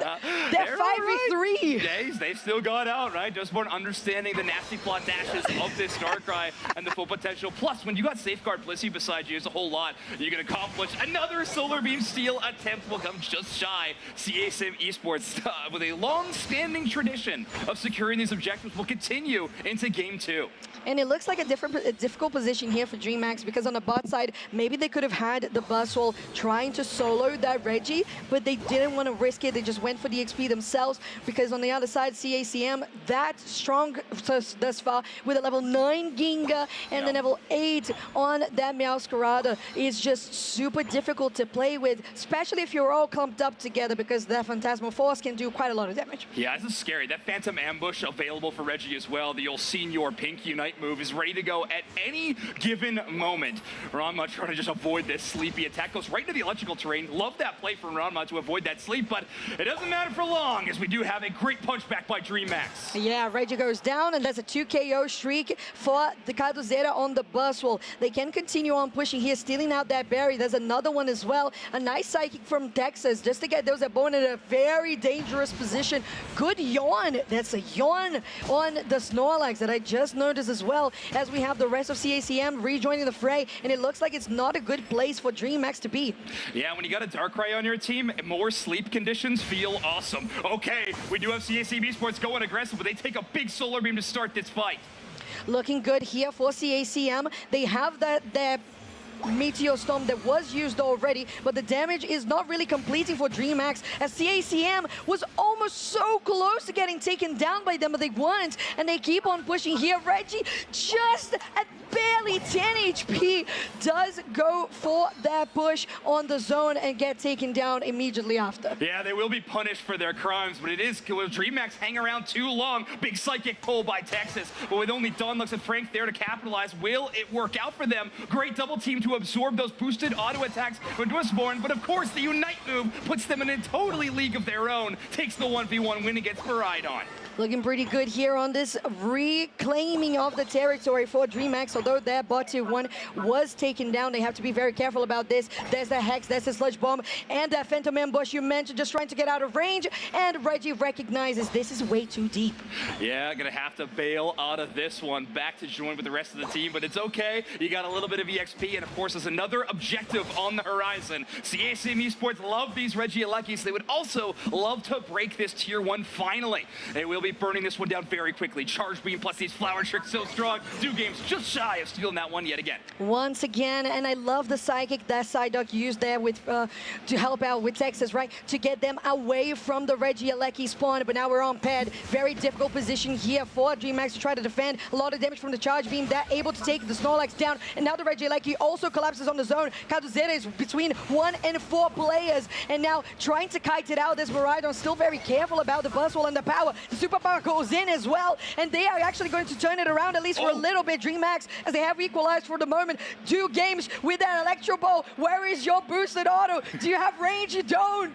They're 5v3. They still got out, right? Just more understanding the nasty plot dashes of this Darkrai and the full potential. Plus, when you got Safeguard Blissey beside you, it's a whole lot. You can accomplish another Solar Beam steal attempt will come just shy. CACM Esports, with a long-standing tradition of securing these objectives, will continue into Game 2. And it looks like a difficult position here for DreamHack because on the bot side, maybe they could have had the Buzzwole trying to solo that Reggie, but they didn't want to risk it. They just went for the XP themselves because on the other side, CACM, that strong thus far with a level 9 Ginga and the level 8 on that Meowscarada is just super difficult to play with, especially if you're all clumped up together because that Phantasmal Force can do quite a lot of damage. Yeah, this is scary. That Phantom Ambush available for Reggie as well. The old Senior Pink Unite move is ready to go at any given moment. Ranma trying to just avoid this sleepy attack. Goes right into the electrical terrain. Love that play from Ranma to avoid that sleep, but it doesn't matter for long as we do have a great punch back by DreamHack. Yeah, Reggie goes down and that's a 2 KO streak for the Kaduzera on the Buzzwole. They can continue on pushing here, stealing out that berry. There's another one as well. A nice Psychic from Texas just to get those Bone in a very dangerous position. Good yawn. That's a yawn on the Snorlax that I just noticed as well as we have the rest of CACM rejoining the fray, and it looks like it's not a good place for DreamHack to be. Yeah, when you got a Darkrai on your team, more sleep conditions feel awesome. Okay, we do have CACM Esports going aggressive, but they take a big Solar Beam to start this fight. Looking good here for CACM. They have that Meteor Storm that was used already, but the damage is not really completing for DreamHack, as CACM was almost so close to getting taken down by them, but they weren't, and they keep on pushing here. Reggie, just at barely 10 HP, does go for that push on the zone and get taken down immediately after. Yeah, they will be punished for their crimes, but it is, will DreamHack hang around too long? Big psychic pull by Texas, but with only Donlux and Frank there to capitalize, will it work out for them? Great double team to absorb those boosted auto attacks from Dwissborn, but of course the Unite move puts them in a totally league of their own, takes the 1v1 win against Maridon. Looking pretty good here on this reclaiming of the territory for DreamHack. Although their bot tier 1 was taken down, they have to be very careful about this. There's the Hex, there's the Sludge Bomb, and that Phantom Ambush you mentioned, just trying to get out of range. And Reggie recognizes this is way too deep. Yeah, gonna have to bail out of this one. Back to join with the rest of the team, but it's okay. You got a little bit of EXP, and of course there's another objective on the horizon. CACM Esports love these Reggie Alecki's. They would also love to break this tier 1 finally. They will be burning this one down very quickly. Charge Beam plus these flower tricks so strong. Do Games just shy of stealing that one yet again. Once again, and I love the Psychic that Psyduck used there with to help out with Texas, right? To get them away from the Reggie Alecki spawn, but now we're on pad. Very difficult position here for DreamHack to try to defend. A lot of damage from the Charge Beam. They're able to take the Snorlax down, and now the Reggie Alecki also collapses on the zone. Kaduzera is between 1 and 4 players, and now trying to kite it out. This Maridon still very careful about the Burst Wall and the power. The Super Power goes in as well, and they are actually going to turn it around at least for a little bit. DreamHack, as they have equalized for the moment. 2 games with that Electro Ball. Where is your boosted auto? Do you have range? You don't.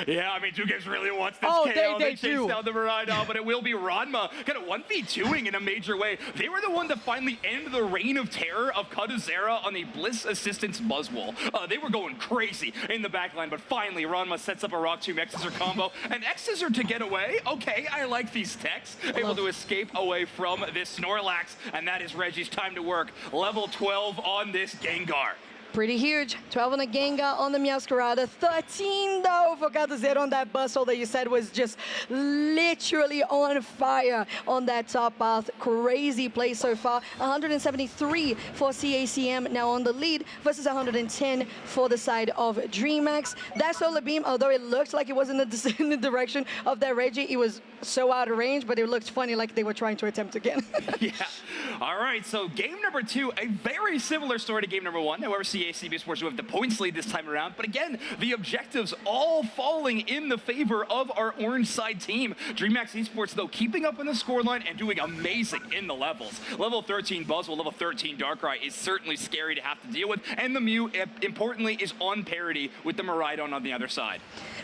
Yeah, I mean, 2 Games really wants this Oh, KO. they chase do. down the Maridon, but it will be Ranma kind of 1v2ing in a major way. They were the one to finally end the reign of terror of Kaduzera on the Bliss Assistance Buzzwole. They were going crazy in the backline, but finally Ranma sets up a Rock Tomb X-Scissor combo, and X-Scissor to get away. Okay, I like these techs. Able to escape away from this Snorlax, and that is Reggie's time to work. Level 12 on this Gengar. Pretty huge. 12 on the Gengar on the Meowscarada. 13 though for Kaduzera on that Bustle that you said was just literally on fire on that top path. Crazy play so far. 173 for CACM now on the lead versus 110 for the side of DreamHack. That Solar Beam, although it looked like it was in the direction of that Reggie, it was so out of range, but it looked funny like they were trying to attempt again. Yeah. All right, so game number 2, a very similar story to game number 1. However, CACB Sports who have the points lead this time around. But again, the objectives all falling in the favor of our orange side team. DreamHack Esports, though, keeping up in the scoreline and doing amazing in the levels. Level 13 Buzzwole, level 13 Darkrai is certainly scary to have to deal with. And the Mew, importantly, is on parity with the Maridon on the other side.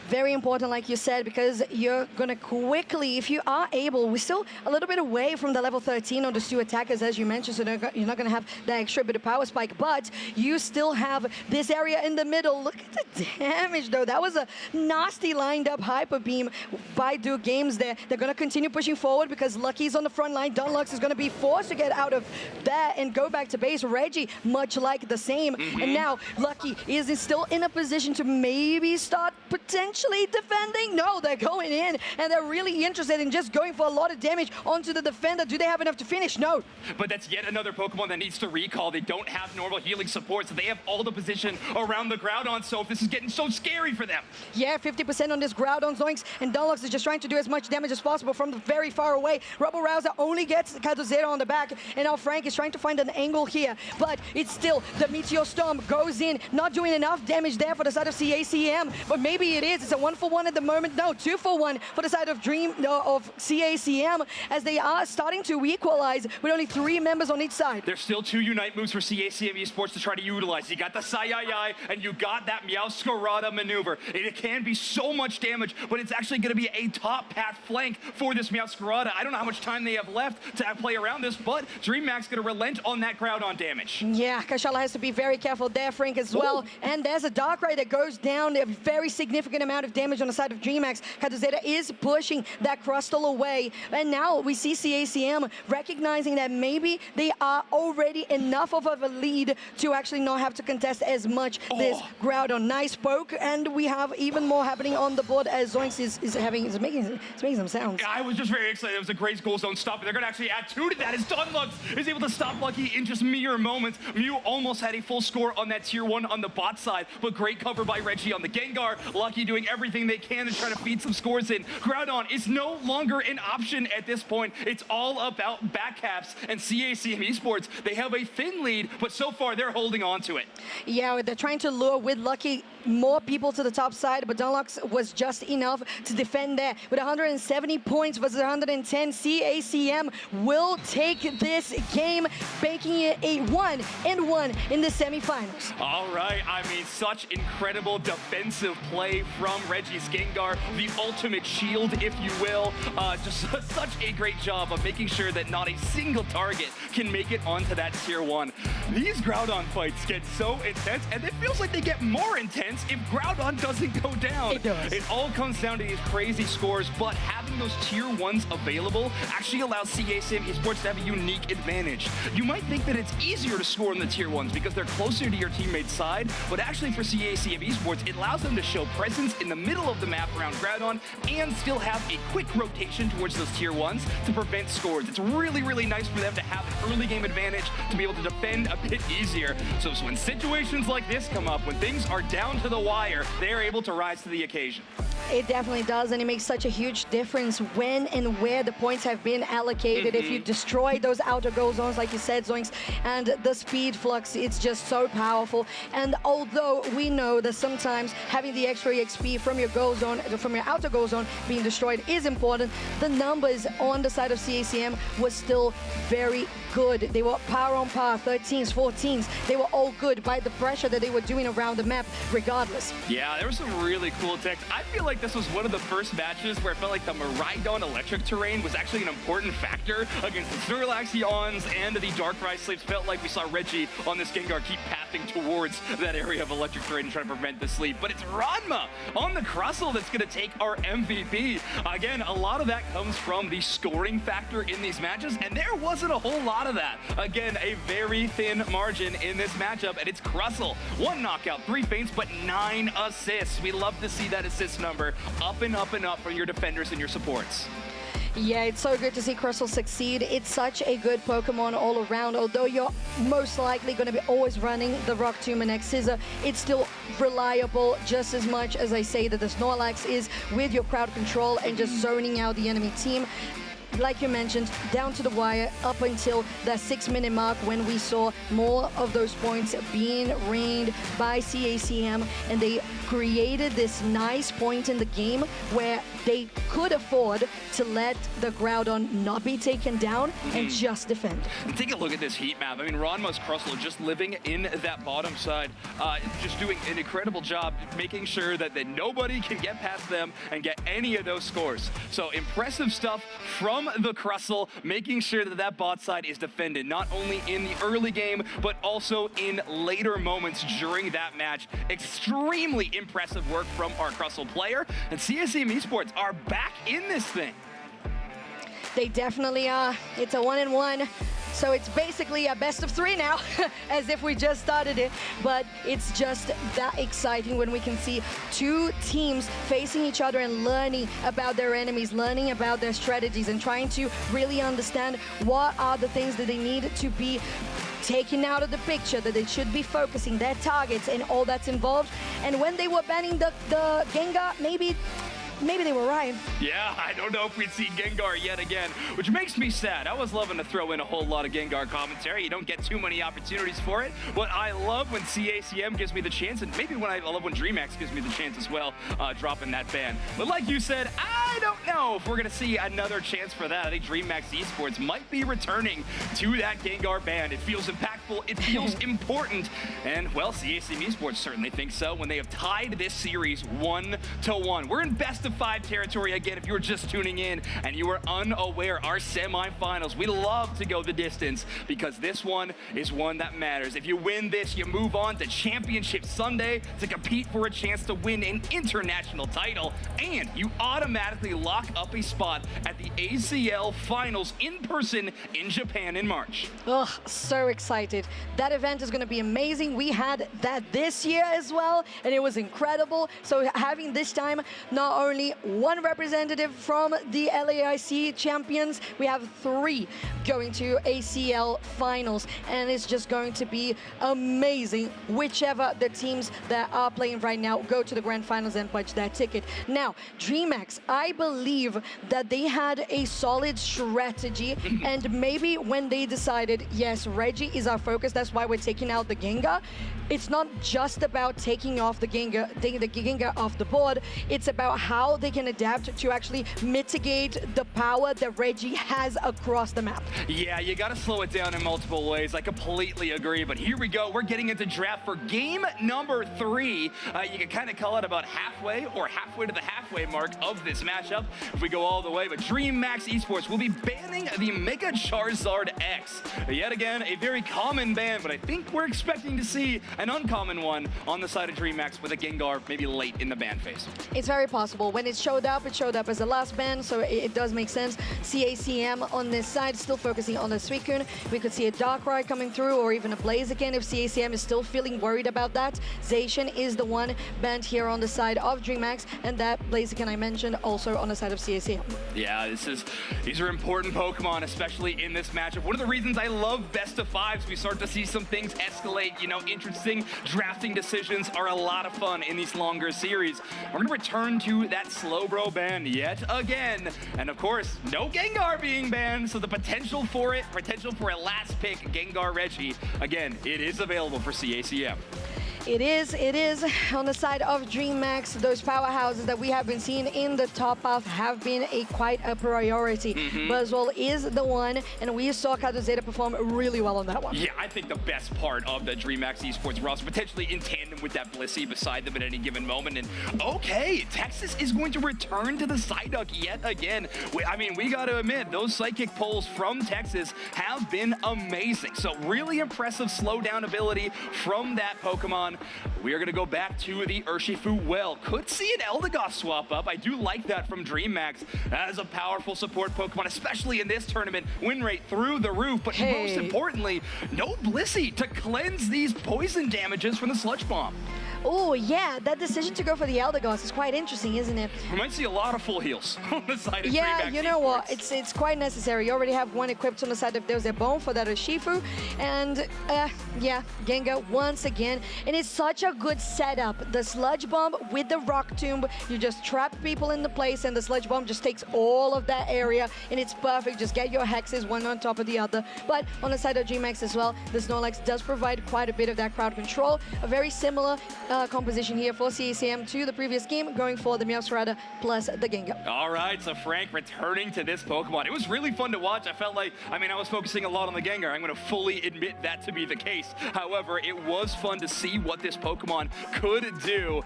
Very important, like you said, because you're going to quickly, if you are able, we're still a little bit away from the level 13 on the 2 attackers, as you mentioned, so you're not going to have that extra bit of power spike, but you still have this area in the middle. Look at the damage, though. That was a nasty lined up Hyper Beam by Duke Games there. They're going to continue pushing forward because Lucky's on the front line. Dunlux is going to be forced to get out of that and go back to base. Reggie, much like the same. And now Lucky is still in a position to maybe start potentially defending. No, they're going in, and they're really interested in just going for a lot of damage onto the defender. Do they have enough to finish? No. But that's yet another Pokemon that needs to recall. They don't have normal healing support, so they have all the position around the Groudon, so this is getting so scary for them. Yeah, 50% on this Groudon Zoinks, and Dunlux is just trying to do as much damage as possible from the very far away. Rubble Rouser only gets Kaduzera on the back, and now Frank is trying to find an angle here, but it's still the Meteor Storm goes in, not doing enough damage there for the side of CACM, but maybe it is. It's a 1-for-1 at the moment. No, 2-for-1 for the side of CACM, as they are starting to equalize with only 3 members on each side. There's still 2 Unite moves for CACM Esports to try to utilize. You got the Sai-Ai, and you got that Meowscarada maneuver. It can be so much damage, but it's actually going to be a top path flank for this Meowscarada. I don't know how much time they have left to play around this, but DreamHack's going to relent on that Groudon damage. Yeah, Kashala has to be very careful there, Frank, as well. And there's a Darkrai that goes down a very significant amount amount of damage on the side of DreamHack. Caduzera is pushing that Crustle away. And now we see CACM recognizing that maybe they are already enough of a lead to actually not have to contest as much this Groudon. Nice poke, and we have even more happening on the board as Zoinks is making some sounds. I was just very excited. It was a great goal zone stop. They're going to actually add 2 to that as Dunlux is able to stop Lucky in just mere moments. Mew almost had a full score on that tier 1 on the bot side, but great cover by Reggie on the Gengar. Lucky doing everything they can to try to feed some scores in. Groudon is no longer an option at this point. It's all about backcaps, and CACM Esports, they have a thin lead, but so far they're holding on to it. Yeah, they're trying to lure with Lucky more people to the top side, but Dunlux was just enough to defend there. With 170 points versus 110, CACM will take this game, making it a 1-1 in the semifinals. All right, I mean, such incredible defensive play from Reggie's Gengar, the ultimate shield, if you will. Just such a great job of making sure that not a single target can make it onto that tier 1. These Groudon fights get so intense, and it feels like they get more intense if Groudon doesn't go down. It does. It all comes down to these crazy scores, but having those tier 1s available actually allows CACM Esports to have a unique advantage. You might think that it's easier to score in the tier 1s because they're closer to your teammate's side, but actually for CACM Esports, it allows them to show presence in the middle of the map around Groudon and still have a quick rotation towards those tier 1s to prevent scores. It's really, really nice for them to have an early game advantage to be able to defend a bit easier. So when situations like this come up, when things are down to the wire, they're able to rise to the occasion. It definitely does, and it makes such a huge difference when and where the points have been allocated. If you destroy those outer goal zones, like you said, Zoinks, and the speed flux, it's just so powerful. And although we know that sometimes having the extra EXP from your goal zone, from your outer goal zone being destroyed is important, the numbers on the side of CACM was still very good. They were power on power, 13s, 14s. They were all good by the pressure that they were doing around the map regardless. Yeah, there was some really cool techs. I feel like this was one of the first matches where it felt like the Miraidon electric terrain was actually an important factor against the Snorlaxions and the Darkrai Sleeps. Felt like we saw Reggie on this Gengar keep pathing towards that area of electric terrain and trying to prevent the sleep. But it's Ranma on the Crustle that's going to take our MVP. Again, a lot of that comes from the scoring factor in these matches, and there wasn't a whole lot of that. Again, a very thin margin in this matchup, and it's Crustle. 1 knockout, 3 feints, but 9 assists. We love to see that assist number up and up and up from your defenders and your supports. Yeah, it's so good to see Crustle succeed. It's such a good Pokemon all around. Although you're most likely going to be always running the Rock Tomb and X-Scissor, it's still reliable just as much as I say that the Snorlax is with your crowd control and just zoning out the enemy team. Like you mentioned, down to the wire up until the 6-minute mark when we saw more of those points being reigned by CACM, and they created this nice point in the game where they could afford to let the Groudon not be taken down and just defend. Take a look at this heat map. I mean, Ranma's Crustle just living in that bottom side, just doing an incredible job making sure that nobody can get past them and get any of those scores. So impressive stuff from the Crustle, making sure that that bot side is defended, not only in the early game, but also in later moments during that match. Extremely impressive work from our Crustle player, and CACM Esports are back in this thing. They definitely are. It's a 1-1. So it's basically a best of 3 now, as if we just started it. But it's just that exciting when we can see 2 teams facing each other and learning about their enemies, learning about their strategies, and trying to really understand what are the things that they need to be taken out of the picture, that they should be focusing, their targets and all that's involved. And when they were banning the Gengar, maybe they were right. Yeah, I don't know if we'd see Gengar yet again, which makes me sad. I was loving to throw in a whole lot of Gengar commentary. You don't get too many opportunities for it, but I love when CACM gives me the chance, and maybe I love when DreamHack gives me the chance as well, dropping that ban. But like you said, I don't know if we're going to see another chance for that. I think DreamHack Esports might be returning to that Gengar ban. It feels impactful. It feels important. And, well, CACM Esports certainly thinks so when they have tied this series 1-1. We're in best-of-5 territory again. If you were just tuning in and you were unaware, our semifinals, we love to go the distance because this one is one that matters. If you win this, you move on to Championship Sunday to compete for a chance to win an international title, and you automatically lock up a spot at the ACL Finals in person in Japan in March. Ugh, so excited. That event is going to be amazing. We had that this year as well, and it was incredible. So having this time not only one representative from the LAIC champions, we have 3 going to ACL Finals, and it's just going to be amazing. Whichever the teams that are playing right now go to the grand finals and punch that ticket. Now, DreamHack, I believe that they had a solid strategy, and maybe when they decided, yes, Reggie is our focus, that's why we're taking out the Gengar. It's not just about taking off the Gengar off the board. It's about how they can adapt to actually mitigate the power that Reggie has across the map. Yeah, you gotta slow it down in multiple ways. I completely agree, but here we go. We're getting into draft for game number 3. You can kind of call it about halfway to the halfway mark of this matchup if we go all the way. But DreamHack Esports will be banning the Mega Charizard X. Yet again, a very common ban, but I think we're expecting to see an uncommon one on the side of DreamHack with a Gengar maybe late in the ban phase. It's very possible. When it showed up as the last ban, so it does make sense. CACM on this side still focusing on the Suicune. We could see a Darkrai coming through or even a Blaziken if CACM is still feeling worried about that. Zacian is the one banned here on the side of DreamHack, and that Blaziken I mentioned also on the side of CACM. Yeah, these are important Pokemon, especially in this matchup. One of the reasons I love best of 5s, we start to see some things escalate, you know, interesting drafting decisions are a lot of fun in these longer series. We're gonna return to that Slowbro ban yet again. And of course, no Gengar being banned, so the potential for a last pick Gengar Reggie, again, it is available for CACM. It is. On the side of DreamHack, those powerhouses that we have been seeing in the top half have been quite a priority. Buzzwole is the one, and we saw Kaduzeta perform really well on that one. Yeah, I think the best part of the DreamHack Esports roster, potentially in tandem with that Blissey beside them at any given moment. And okay, Texas is going to return to the Psyduck yet again. I mean, we got to admit, those Psychic pulls from Texas have been amazing. So really impressive slowdown ability from that Pokemon. We are going to go back to the Urshifu well. Could see an Eldegoss swap up. I do like that from DreamHack as a powerful support Pokemon, especially in this tournament. Win rate through the roof, but most importantly, no Blissey to cleanse these poison damages from the Sludge Bomb. Oh, yeah, that decision to go for the Eldegoss is quite interesting, isn't it? We might see a lot of full heals on the side of Yeah, you know Esports. what? It's quite necessary. You already have one equipped on the side of Deusebon for that Urshifu. And, yeah, Gengar once again. And it's such a good setup. The Sludge Bomb with the Rock Tomb. You just trap people in the place, and the Sludge Bomb just takes all of that area, and it's perfect. Just get your hexes one on top of the other. But on the side of DreamHack as well, the Snorlax does provide quite a bit of that crowd control. A very similar composition here for CACM to the previous game, going for the Meowscarada plus the Gengar. All right, so Frank returning to this Pokemon. It was really fun to watch. I felt like, I was focusing a lot on the Gengar. I'm going to fully admit that to be the case. However, it was fun to see what this Pokemon could do.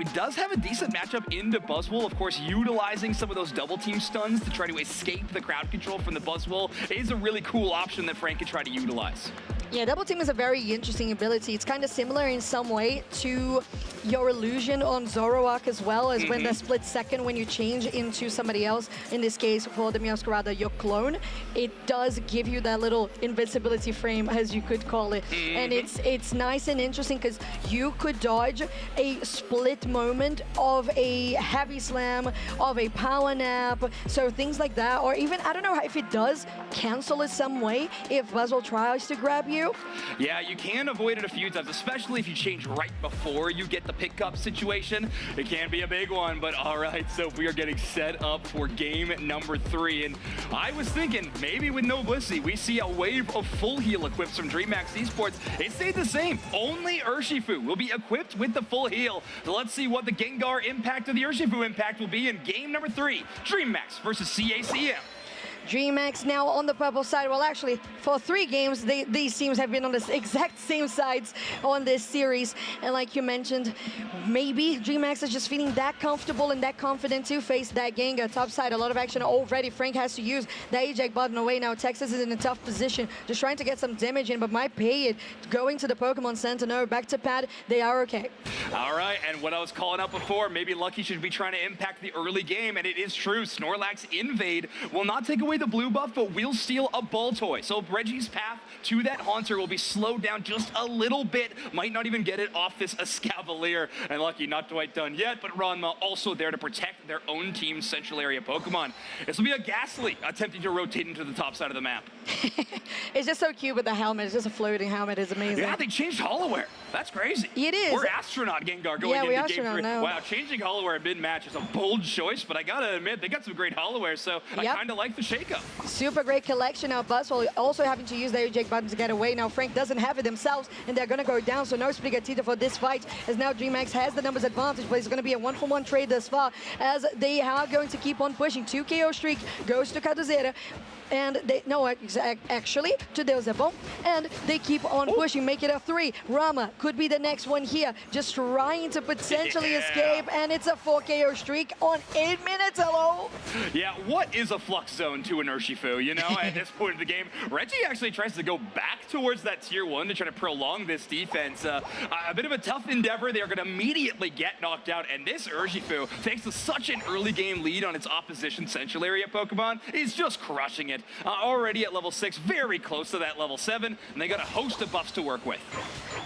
It does have a decent matchup into Buzzwole. Of course, utilizing some of those double team stuns to try to escape the crowd control from the Buzzwole is a really cool option that Frank could try to utilize. Yeah, Double Team is a very interesting ability. It's kind of similar in some way to your illusion on Zoroark as well, as when the split second when you change into somebody else. In this case, for the Meowscarada, your clone, it does give you that little invincibility frame, as you could call it. And it's nice and interesting because you could dodge a split moment of a heavy slam, of a power nap, so things like that. Or even, I don't know if it does cancel in some way if Buzzwole tries to grab you. Yeah, you can avoid it a few times, especially if you change right before you get the pickup situation. It can be a big one, but all right, so we are getting set up for game number 3. And I was thinking maybe with no Blissey, we see a wave of full heal equips from DreamHack Esports. It stayed the same. Only Urshifu will be equipped with the full heal. So let's see what the Gengar impact or the Urshifu impact will be in game number 3. DreamHack versus CACM. DreamHack now on the purple side. Well, actually, for 3 games, these teams have been on the exact same sides on this series. And like you mentioned, maybe DreamHack is just feeling that comfortable and that confident to face that Gengar. Top side, a lot of action already. Frank has to use the eject button away now. Texas is in a tough position, just trying to get some damage in, but might pay it. Going to the Pokemon Center, no, back to pad, they are okay. All right, and what I was calling out before, maybe Lucky should be trying to impact the early game, and it is true. Snorlax Invade will not take away the blue buff, but will steal a ball toy. So Reggie's path to that Haunter will be slowed down just a little bit. Might not even get it off this Escavalier. And Lucky not quite done yet, but Ranma also there to protect their own team's central area Pokemon. This will be a Ghastly attempting to rotate into the top side of the map. It's just so cute with the helmet. It's just a floating helmet. It's amazing. Yeah, they changed Hollowware. That's crazy. It is. We're Astronaut Gengar going into game 3. Now. Wow, changing Holloware mid-match is a bold choice, but I gotta admit, they got some great Holloware, so I kind of like the shakeup. Super great collection now. Buzzwole also having to use the eject button to get away. Now Frank doesn't have it themselves, and they're going to go down, so no Sprigatito for this fight, as now DreamHack has the numbers advantage, but it's going to be a 1-for-1 trade thus far, as they are going to keep on pushing. 2 KO streak goes to Caduzera. And they, no, actually, to Deusebon, and they keep on pushing, make it a 3. Rama could be the next one here, just trying to potentially escape, and it's a 4 KO streak on 8 minutes, hello? Yeah, what is a Flux Zone to an Urshifu, you know, at this point in the game? Reggie actually tries to go back towards that tier 1 to try to prolong this defense. A bit of a tough endeavor. They are going to immediately get knocked out, and this Urshifu, thanks to such an early game lead on its opposition central area Pokemon, is just crushing it. Already at level 6, very close to that level 7, and they got a host of buffs to work with.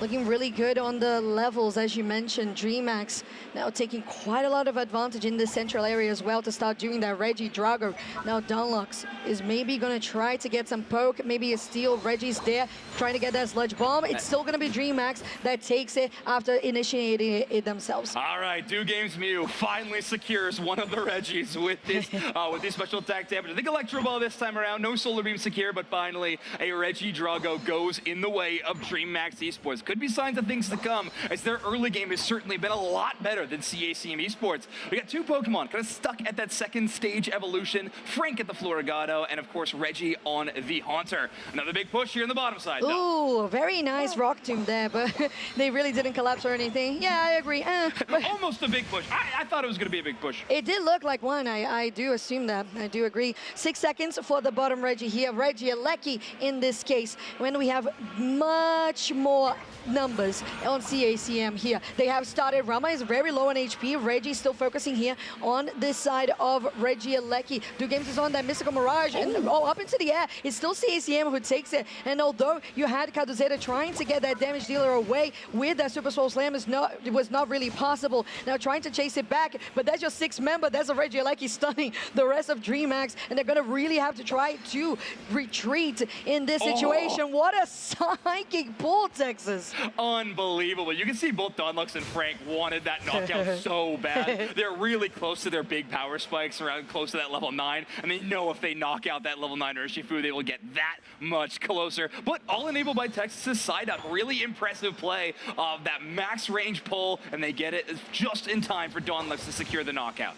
Looking really good on the levels, as you mentioned. DreamHack now taking quite a lot of advantage in the central area as well to start doing that. Reggie, Drago. Now Dunlux is maybe going to try to get some poke, maybe a steal. Reggie's there trying to get that Sludge Bomb. It's still going to be DreamHack that takes it after initiating it themselves. All right, 2 Games Mew finally secures one of the Reggies with this special attack damage. I think Electro Ball this time around. No Solar Beam secure, but finally a Reggie Drago goes in the way of DreamHack Esports. Could be signs of things to come, as their early game has certainly been a lot better than CACM Esports. We got 2 Pokemon kind of stuck at that second stage evolution. Frank at the Florigado, and of course Reggie on the Haunter. Another big push here on the bottom side. Ooh, very nice Rock Tomb there, but they really didn't collapse or anything. Yeah, I agree. But almost a big push. I thought it was going to be a big push. It did look like one. I do assume that. I do agree. 6 seconds for the bottom Reggie here. Reggie Alecki in this case, when we have much more numbers on CACM here. They have started. Rama is very low on HP. Reggie still focusing here on this side of Reggie Alecki. 2 Games is on that Mystical Mirage and up into the air. It's still CACM who takes it. And although you had Caduzera trying to get that damage dealer away with that Super Soul Slam, it was not really possible. Now trying to chase it back, but that's your 6th member. That's a Reggie Alecki stunning the rest of DreamHack, and they're going to really have to try to retreat in this situation. What a psychic pull, Texas. Unbelievable. You can see both Dunlux and Frank wanted that knockout so bad. They're really close to their big power spikes, around close to that level 9, and they know if they knock out that level 9 Urshifu, they will get that much closer. But all enabled by Texas's side up. Really impressive play of that max range pull, and they get it just in time for Dunlux to secure the knockout.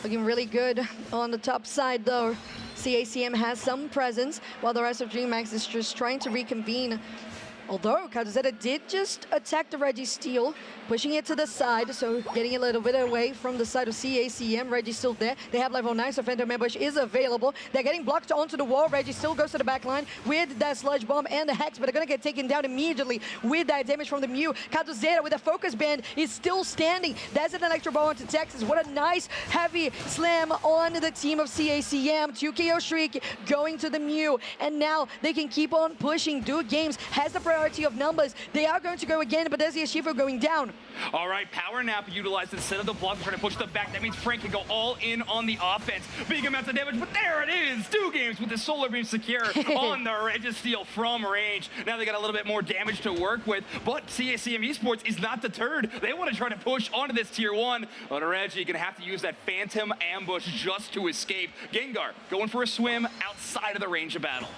Looking really good on the top side, though. CACM has some presence, while the rest of DreamHack is just trying to reconvene. Although Caduzera did just attack the Reggie Steel, pushing it to the side, so getting a little bit away from the side of CACM. Reggie's still there. They have level 9, so Phantom Ambush is available. They're getting blocked onto the wall. Reggie still goes to the back line with that Sludge Bomb and the Hex, but they're going to get taken down immediately with that damage from the Mew. Caduzera with a Focus Band is still standing. That's an Electro Ball onto Texas. What a nice heavy slam on the team of CACM. 2 KO streak going to the Mew, and now they can keep on pushing. 2 Games has the superiority of numbers. They are going to go again, but there's the Urshifu going down. All right, Power Nap utilized instead of the block, trying to push the back. That means Frank can go all in on the offense. Big amounts of damage, but there it is. 2 games with the Solar Beam secure on the Registeel from range. Now they got a little bit more damage to work with, but CACM Esports is not deterred. They want to try to push onto this tier 1. But Reggie gonna have to use that Phantom Ambush just to escape. Gengar going for a swim outside of the range of battle.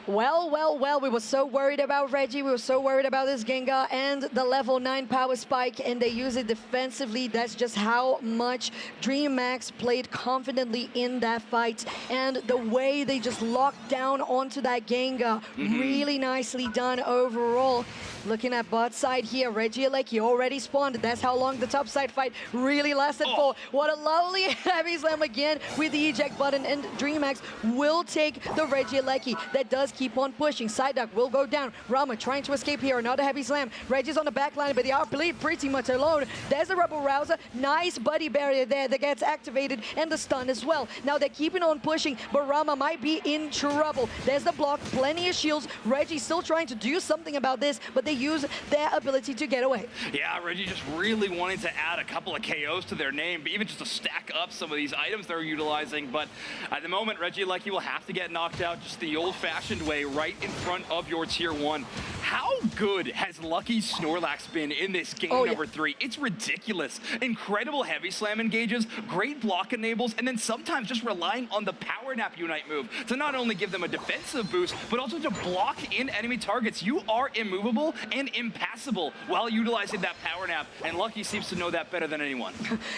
Well, we were so worried about Reggie, we were so worried about this Gengar and the level 9 power spike, and they use it defensively. That's just how much DreamHack played confidently in that fight, and the way they just locked down onto that Gengar, really nicely done overall. Looking at bot side here, Reggie LAIC already spawned. That's how long the top side fight really lasted for. What a lovely heavy slam again with the eject button, and DreamHack will take the Reggie LAIC. That does keep on pushing. Psyduck will go down. Rama trying to escape here. Another heavy slam. Reggie's on the back line, but they are pretty much alone. There's a Rebel Rouser. Nice buddy barrier there that gets activated, and the stun as well. Now they're keeping on pushing, but Rama might be in trouble. There's the block. Plenty of shields. Reggie still trying to do something about this, but they use their ability to get away. Yeah, Reggie just really wanting to add a couple of KOs to their name, but even just to stack up some of these items they're utilizing. But at the moment, Reggie LAIC will have to get knocked out just the old-fashioned way, right in front of your tier 1. How good has Lucky Snorlax been in this game number 3? It's ridiculous. Incredible heavy slam engages, great block enables, and then sometimes just relying on the Power Nap Unite move to not only give them a defensive boost, but also to block in enemy targets. You are immovable and impassable while utilizing that Power Nap, and Lucky seems to know that better than anyone.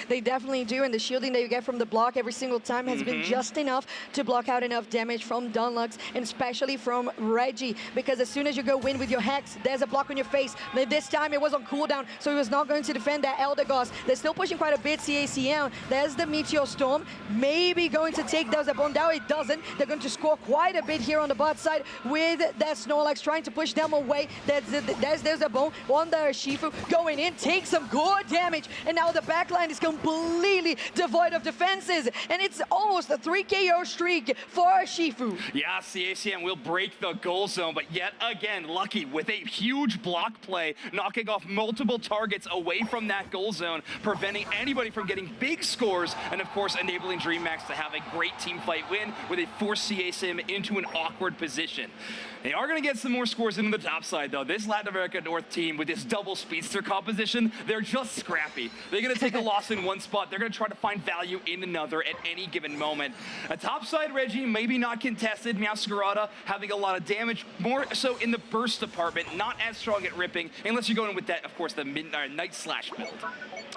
They definitely do, and the shielding that you get from the block every single time has been just enough to block out enough damage from Dunlux, and especially from Reggie, because as soon as you go in with your Hex, there's a block on your face. But this time it was on cooldown, so he was not going to defend that Eldegoss. They're still pushing quite a bit, CACM. There's the Meteor Storm, maybe going to take those upon down. It doesn't. They're going to score quite a bit here on the bot side with that Snorlax trying to push them away. There's a bone on the Urshifu going in, take some good damage, and now the backline is completely devoid of defenses, and it's almost a 3 KO streak for Urshifu. Yeah, CACM will break the goal zone, but yet again, Lucky with a huge block play, knocking off multiple targets away from that goal zone, preventing anybody from getting big scores, and of course enabling DreamHack to have a great team fight win where they force CACM into an awkward position. They are going to get some more scores into the top side, though. This Latin America North team with this double speedster composition, they're just scrappy. They're going to take a loss in one spot. They're going to try to find value in another at any given moment. A top side Reggie, maybe not contested. Meowscarada having a lot of damage, more so in the burst department, not as strong at ripping, unless you're going with that, of course, the Night Slash build.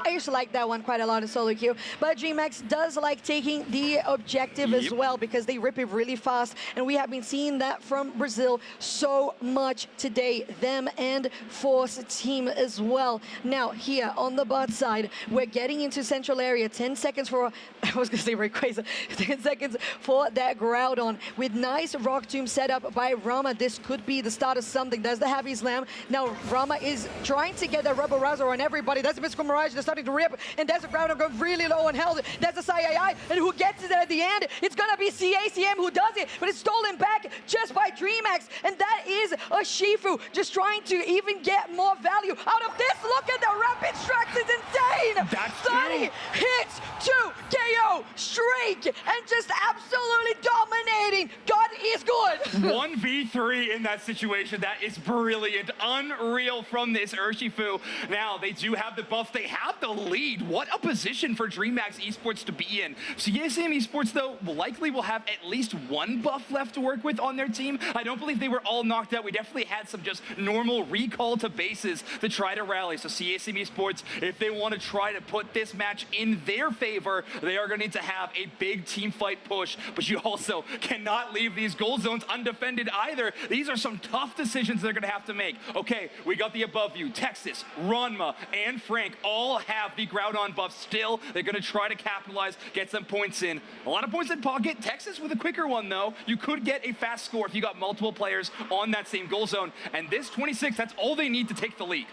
I used to like that one quite a lot in solo queue, but DreamHack does like taking the objective as well, because they rip it really fast, and we have been seeing that from Brazil so much today, them and Force team as well. Now here on the bot side, we're getting into central area. 10 seconds for, I was gonna say Rayquaza, 10 seconds for that Groudon with nice Rock Tomb set up by Rama. This could be the start of something. There's the heavy slam. Now Rama is trying to get the Rebel Rouser on everybody. That's a Mystical Mirage. They're starting to rip, and there's a Groudon going really low on health. There's a Sai, and who gets it at the end? It's gonna be CACM who does it, but it's stolen back just by DreamHack, and that is Urshifu just trying to even get more value out of this. Look at the rapid strikes, it's insane. That's 30 hits, 2 KO streak, and just absolutely dominating. God is good. 1v3 in that situation. That is brilliant, unreal from this Urshifu. Now they do have the buff, they have the lead. What a position for DreamHack Esports to be in. CACM Esports, though, likely will have at least one buff left to work with on their team. I don't believe they were all knocked out. We definitely had some just normal recall to bases to try to rally. So CACM Esports, if they want to try to put this match in their favor, they are going to need to have a big team fight push. But you also cannot leave these goal zones undefended either. These are some tough decisions they're going to have to make. Okay, we got the above view. Texas, Ranma, and Frank all have the Groudon buff still. They're going to try to capitalize, get some points in. A lot of points in pocket. Texas with a quicker one, though. You could get a fast score if you got multiple players on that same goal zone. And this 26, that's all they need to take the lead.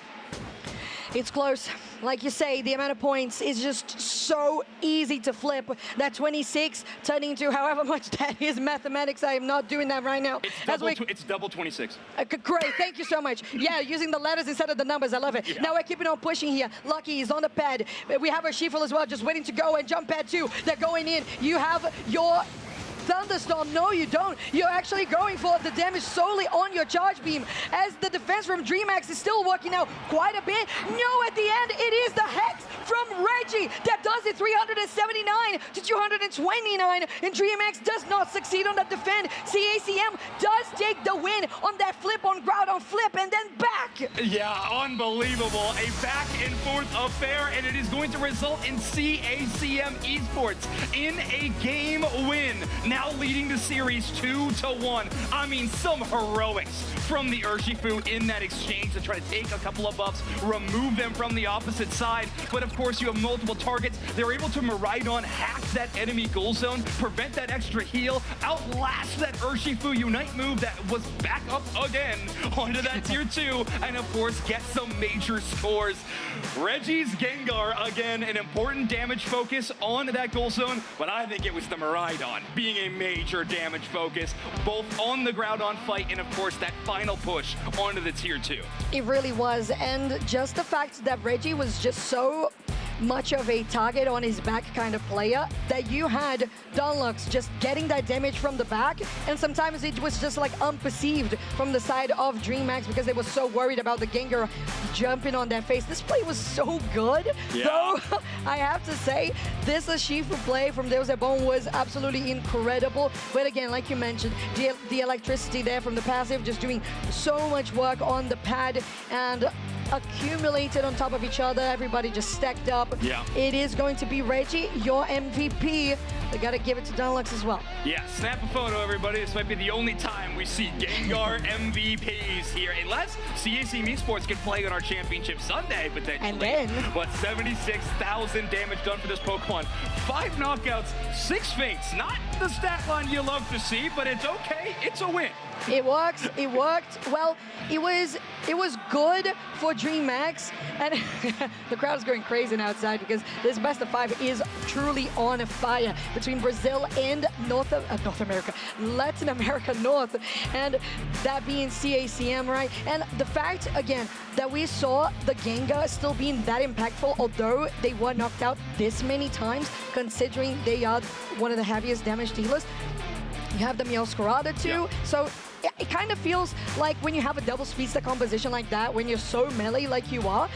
It's close. Like you say, the amount of points is just so easy to flip. That 26 turning into however much that is mathematics. I am not doing that right now. It's double 26. Great, thank you so much. Yeah, using the letters instead of the numbers, I love it. Yeah. Now we're keeping on pushing here. Lucky is on the pad. We have our Shifel as well, just waiting to go, and jump pad 2. They're going in. You have your Thunderstorm. No, you don't. You're actually going for the damage solely on your charge beam, as the defense from DreamHack is still working out quite a bit. No, at the end, it is the Hex from Reggie that does it. 379 to 229, and DreamHack does not succeed on that defend. CACM does take the win on that flip on ground on flip, and then back. Yeah, unbelievable. A back and forth affair, and it is going to result in CACM Esports in a game win. Now leading the series 2-1. I mean, some heroics from the Urshifu in that exchange to try to take a couple of buffs, remove them from the opposite side. But of course, you have multiple targets. They're able to Miraidon hack that enemy goal zone, prevent that extra heal, outlast that Urshifu Unite move that was back up again onto that tier 2, and of course, get some major scores. Reggie's Gengar, again, an important damage focus on that goal zone, but I think it was the Miraidon being a major damage focus, both on the ground on fight and of course that final push onto the tier 2. It really was, and just the fact that Reggie was just so much of a target on his back kind of player that you had Dunlux just getting that damage from the back, and sometimes it was just like unperceived from the side of DreamHack because they were so worried about the Gengar jumping on their face. This play was so good, though I have to say this Urshifu play from Deus Ebon was absolutely incredible. But again, like you mentioned, the electricity there from the passive just doing so much work on the pad and accumulated on top of each other. Everybody just stacked up. Yeah. It is going to be Reggie, your MVP. They got to give it to Dunlux as well. Yeah, snap a photo, everybody. This might be the only time we see Gengar MVPs here, unless CACM Esports can play on our championship Sunday, potentially. And then? But 76,000 damage done for this Pokemon. 5 knockouts, 6 faints. Not the stat line you love to see, but it's okay. It's a win. It works. It worked. Well, it was good for DreamHack, and the crowd is going crazy now outside because this best of 5 is truly on fire between Brazil and North America, Latin America North, and that being CACM, right? And the fact again that we saw the Gengar still being that impactful, although they were knocked out this many times, considering they are one of the heaviest damage dealers. You have the Meowscarada too, so it kind of feels like when you have a double speedster composition like that, when you're so melee like you are,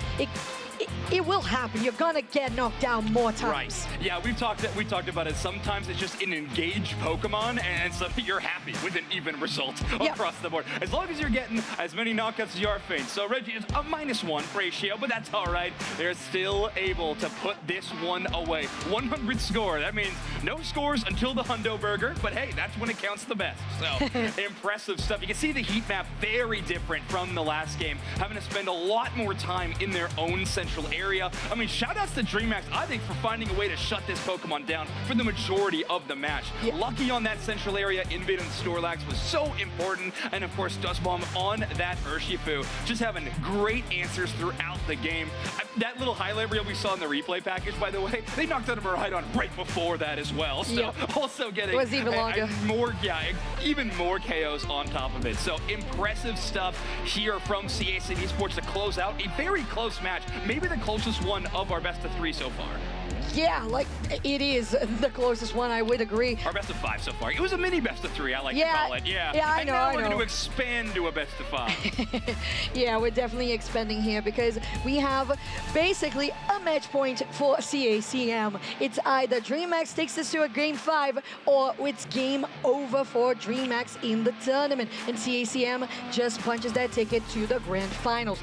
it will happen. You're gonna get knocked down more times. Right. Yeah, we talked about it. Sometimes it's just an engaged Pokemon, and so you're happy with an even result across the board. As long as you're getting as many knockouts as you are faints. So Reggie is a -1 ratio, but that's all right. They're still able to put this one away. 100 score. That means no scores until the Hundo Burger, but hey, that's when it counts the best. So impressive stuff. You can see the heat map very different from the last game, having to spend a lot more time in their own central area. I mean, shout outs to DreamHack, I think, for finding a way to shut this Pokemon down for the majority of the match. Lucky on that central area, Invid and Snorlax was so important, and of course, Dustbomb on that Urshifu, just having great answers throughout the game. That little highlight reel we saw in the replay package, by the way, they knocked out a Miraidon right before that as well, so also getting it was even longer. Even more KOs on top of it. So impressive stuff here from CACM Esports to close out a very close match, maybe the closest one of our best of 3 so far. Yeah, like it is the closest one, I would agree. Our best of 5 so far. It was a mini best of 3, I like to call it. Yeah, I know. We're going to expand to a best of 5. Yeah, we're definitely expanding here because we have basically a match point for CACM. It's either DreamHack takes this to a game 5 or it's game over for DreamHack in the tournament, and CACM just punches that ticket to the grand finals.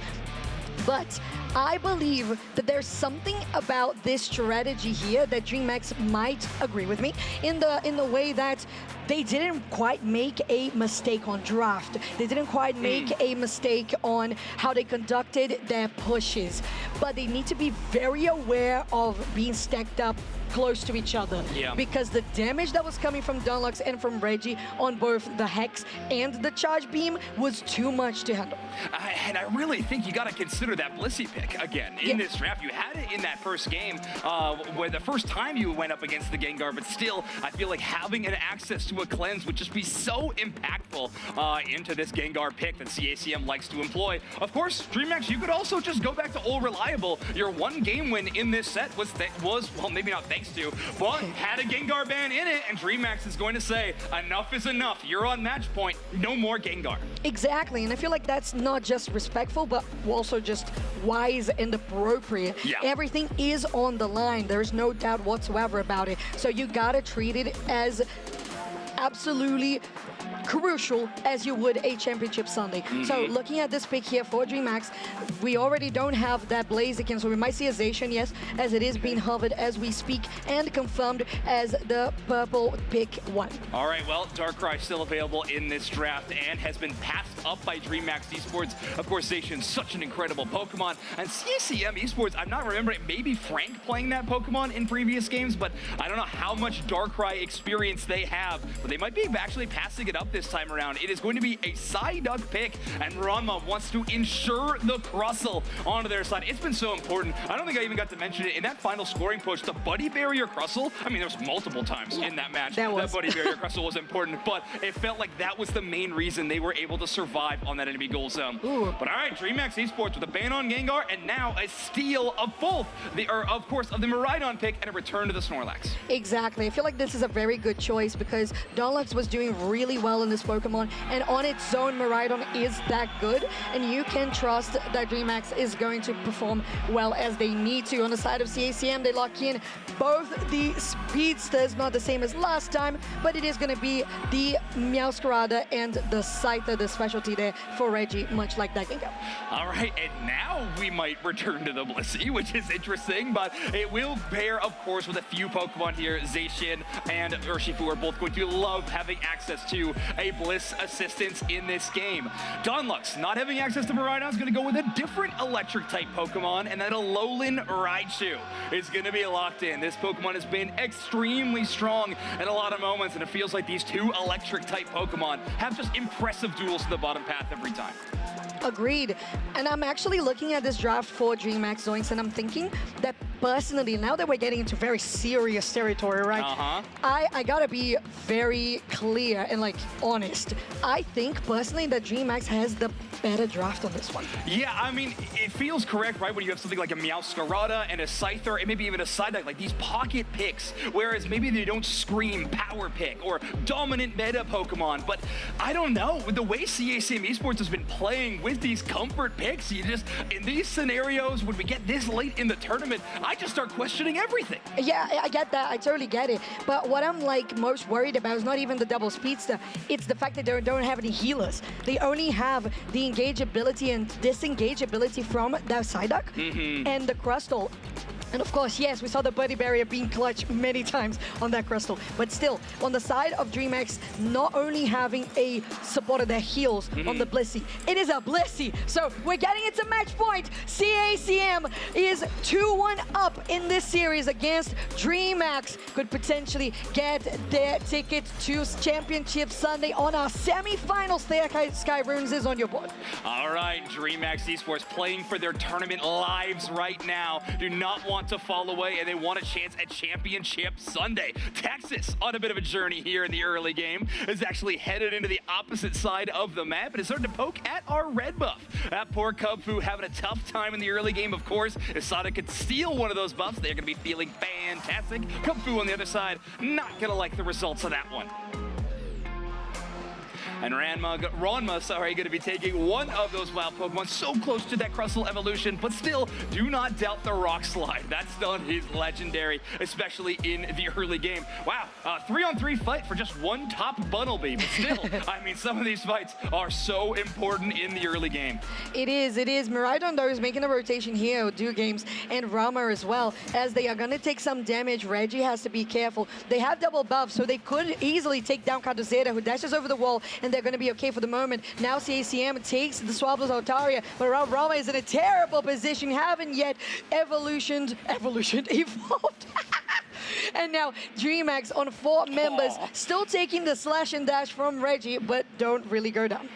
But I believe that there's something about this strategy here that DreamHack might agree with me in the way that they didn't quite make a mistake on draft. They didn't quite make a mistake on how they conducted their pushes. But they need to be very aware of being stacked up close to each other. Yeah. Because the damage that was coming from Dunlux and from Reggie on both the Hex and the Charge Beam was too much to handle. And I really think you got to consider that Blissey pick again in this draft. You had it in that first game where the first time you went up against the Gengar, but still, I feel like having an access to a cleanse would just be so impactful into this Gengar pick that CACM likes to employ. Of course, DreamHack, you could also just go back to All Reliable. Your one game win in this set was well, maybe not thanks to, but had a Gengar ban in it, and DreamHack is going to say, enough is enough. You're on match point. No more Gengar. Exactly, and I feel like that's not just respectful, but also just wise and appropriate. Yeah. Everything is on the line. There's no doubt whatsoever about it. So you gotta treat it as absolutely crucial as you would a championship Sunday. So looking at this pick here for DreamHack, we already don't have that Blaziken, so we might see a Zacian, yes, as it is being hovered as we speak and confirmed as the purple pick 1. All right, well, Darkrai still available in this draft and has been passed up by DreamHack Esports. Of course, Zacian's such an incredible Pokemon. And CACM Esports, I'm not remembering, maybe Frank playing that Pokemon in previous games, but I don't know how much Darkrai experience they have, but they might be actually passing it up this time around. It is going to be a Psyduck pick, and Ranma wants to ensure the Crustle onto their side. It's been so important. I don't think I even got to mention it. In that final scoring push, the Buddy Barrier Crustle, I mean, there was multiple times in that match that Buddy Barrier Crustle was important, but it felt like that was the main reason they were able to survive on that enemy goal zone. But all right, DreamHack Esports with a ban on Gengar, and now a steal of both, of course, of the Miraidon pick and a return to the Snorlax. Exactly. I feel like this is a very good choice because Dunlux was doing really well in this Pokemon, and on its own, Miraidon is that good, and you can trust that DreamHack is going to perform well as they need to. On the side of CACM, they lock in both the Speedsters, not the same as last time, but it is going to be the Meowscarada and the Scyther, the specialty there for Reggie, much like that Gengar. All right, and now we might return to the Blissey, which is interesting, but it will pair, of course, with a few Pokemon here. Zacian and Urshifu are both going to love having access to a Bliss assistance in this game. Dunlux, not having access to Miraidon, is going to go with a different electric-type Pokemon, and that Alolan Raichu is going to be locked in. This Pokemon has been extremely strong in a lot of moments, and it feels like these two electric-type Pokemon have just impressive duels to the bottom path every time. Agreed. And I'm actually looking at this draft for DreamHack Zoinks, and I'm thinking that personally, now that we're getting into very serious territory, right? I gotta be very clear and like honest. I think personally that DreamHack has the better draft on this one. Yeah, I mean, it feels correct, right? When you have something like a Meowscarada and a Scyther and maybe even a Psyduck, like these pocket picks, whereas maybe they don't scream power pick or dominant meta Pokemon. But I don't know, with the way CACM Esports has been playing with these comfort picks, you just, in these scenarios, when we get this late in the tournament, I just start questioning everything. Yeah, I get that. I totally get it. But what I'm like most worried about is not even the double Speedster. It's the fact that they don't have any healers. They only have the engageability and disengageability from that Psyduck and the Crustle. And of course, yes, we saw the Buddy Barrier being clutch many times on that Crustle. But still, on the side of DreamHack, not only having a supporter that heals on the Blissey, it is a Blissey. So we're getting into match point. CACM is 2-1 up in this series against DreamHack. Could potentially get their ticket to Championship Sunday on our semifinals. There, Sky Runes is on your board. All right, DreamHack Esports playing for their tournament lives right now. Do not want to fall away, and they want a chance at Championship Sunday. Texas, on a bit of a journey here in the early game, is actually headed into the opposite side of the map and is starting to poke at our red buff. That poor Kubfu having a tough time in the early game, of course. If Sada could steal one of those buffs, they're going to be feeling fantastic. Kubfu on the other side, not going to like the results of that one. And Ranma, going to be taking one of those wild Pokemon so close to that Crustle evolution, but still, do not doubt the Rock Slide. That stun is legendary, especially in the early game. Wow, 3-on-3 fight for just one top Bunnelby, but still, I mean, some of these fights are so important in the early game. It is. Miraidon, though, is making a rotation here with Do Games and Rama as well, as they are going to take some damage. Reggie has to be careful. They have double buffs, so they could easily take down Kaduzera, who dashes over the wall, and they're going to be okay for the moment. Now CACM takes the Swablu's Altaria, but Rama is in a terrible position, haven't yet evolved. And now DreamHack on 4 members, still taking the slash and dash from Reggie, but don't really go down.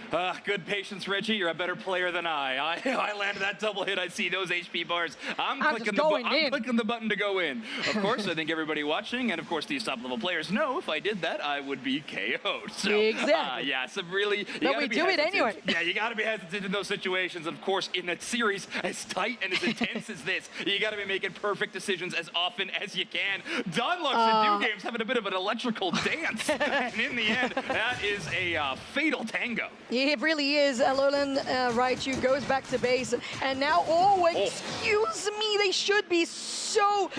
Good patience, Reggie. You're a better player than I landed that double hit. I see those HP bars. I'm clicking the button to go in. Of course, I think everybody watching, and of course these top-level players know if I did that, I would be KO'd. So, exactly. Yeah, so really, But we do it anyway. Yeah, you got to be hesitant in those situations. And of course, in a series as tight and as intense as this, you got to be making perfect decisions as often as you can. Dunlux and New Games having a bit of an electrical dance. And in the end, that is a fatal tango. It really is. Alolan Raichu goes back to base. And now, excuse me, they should be so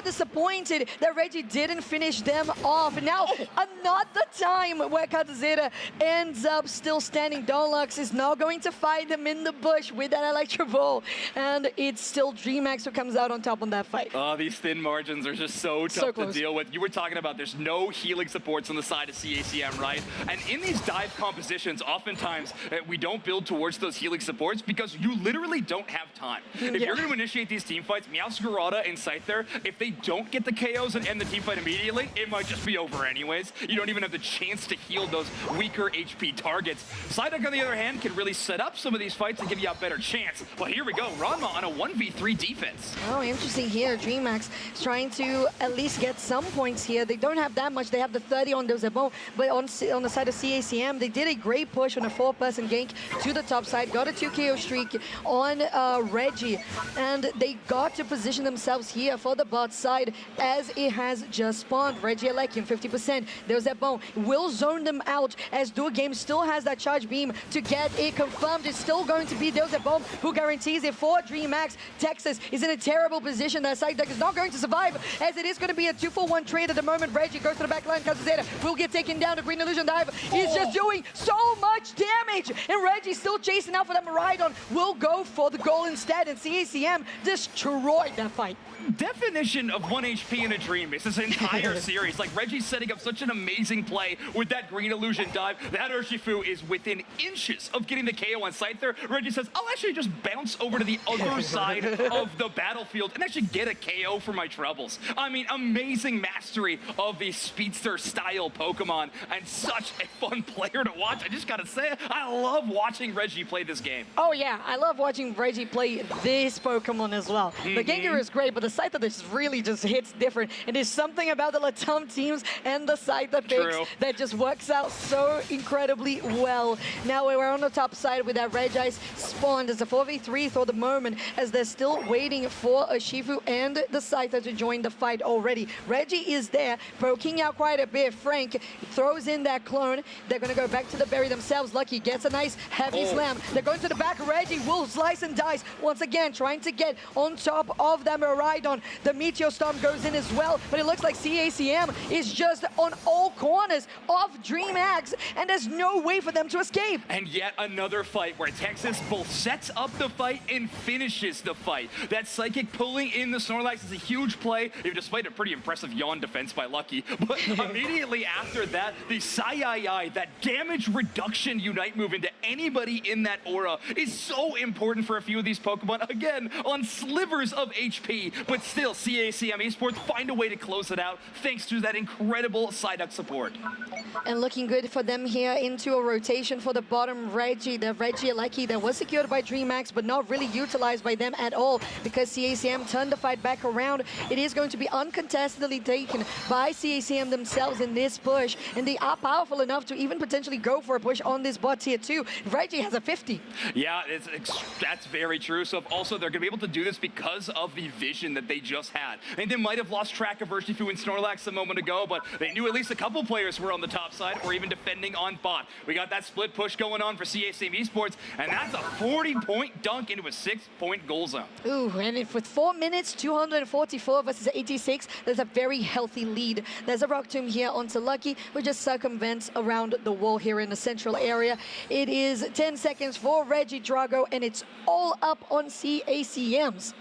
disappointed that Reggie didn't finish them off. Now, another time where Katazera ends up still standing. Dunlux is now going to fight him in the bush with that Electro Ball. And it's still DreamHack who comes out on top on that fight. Oh, these thin margins are just so tough to deal with. You were talking about there's no healing supports on the side of CACM, right? And in these dive compositions, oftentimes we don't build towards those healing supports because you literally don't have time. If you're going to initiate these team fights, Meowscarada and Scyther, if they don't get the KOs and end the team fight immediately, it might just be over anyways. You don't even have the chance to heal those weaker HP targets. Psyduck, on the other hand, can really set up some of these fights and give you a better chance. Well, here we go. Ranma on a 1v3 defense. Oh, interesting here. DreamHack is trying to at least get some points here. They don't have that much. They have the 30 on Dozebo, but on the side of CACM, they did a great push on a 4-person gank to the top side. Got a 2 KO streak on Reggie, and they got to position themselves here for the bot side as it has just spawned. Reggie Alekian, 50%. There's that bone. Will zone them out as Dual Game still has that charge beam to get it confirmed. It's still going to be Deus Ex Bomb who guarantees it for DreamHack. Texas is in a terrible position. That Psyduck is not going to survive as it is going to be a 2-for-1 trade at the moment. Reggie goes to the back line. Katazera will get taken down. The Green Illusion Dive is just doing so much damage. And Reggie still chasing out for that Miraidon. Will go for the goal instead. And CACM destroyed that fight. Definition of 1 HP in a dream is this entire series. Like, Reggie's setting up such an amazing play with that Green Illusion dive. That Urshifu is within inches of getting the KO on Scyther. Reggie says, I'll actually just bounce over to the other side of the battlefield and actually get a KO for my troubles. I mean, amazing mastery of the speedster-style Pokemon and such a fun player to watch. I just gotta say, I love watching Reggie play this game. Oh yeah, I love watching Reggie play this Pokemon as well. The Gengar is great, but the Scyther just really just hits different. And there's something about the Latam teams and the Scyther picks that just works out so incredibly well. Now we're on the top side with that Regice spawned as a 4v3 for the moment, as they're still waiting for a Shifu and the Scyther to join the fight already. Reggie is there, poking out quite a bit. Frank throws in that clone. They're going to go back to the berry themselves. Lucky gets a nice heavy slam. They're going to the back. Reggie will slice and dice once again, trying to get on top of that Miraidon. The Meteor Storm goes in as well, but it looks like CACM is just on all corners of DreamHack, and there's no way for them to escape. And yet another fight where Texas both sets up the fight and finishes the fight. That Psychic pulling in the Snorlax is a huge play, even despite a pretty impressive yawn defense by Lucky. But immediately after that, the Sai, that damage reduction Unite move into anybody in that aura is so important for a few of these Pokemon. Again, on slivers of HP, but still CACM Esports find a way to close it out thanks to that incredible Psyduck support. And looking good for them here into a rotation for the bottom Reggie. The Reggie Alecki that was secured by DreamHack, but not really utilized by them at all because CACM turned the fight back around. It is going to be uncontestedly taken by CACM themselves in this push, and they are powerful enough to even potentially go for a push on this bot tier 2. Reggie has a 50. Yeah, that's very true. So also they're going to be able to do this because of the vision that they just had. And they might have lost track of Urshifu and Snorlax a moment ago, but they knew at least a couple players were on the top side or even defending on bot. We got that split push going on for CACM Esports, and that's a 40-point dunk into a 6-point goal zone. Ooh, and with 4 minutes, 244 versus 86, there's a very healthy lead. There's a Rock Tomb here onto Lucky, who just circumvents around the wall here in the central area. It is 10 seconds for Reggie Drago, and it's all up on CACMs.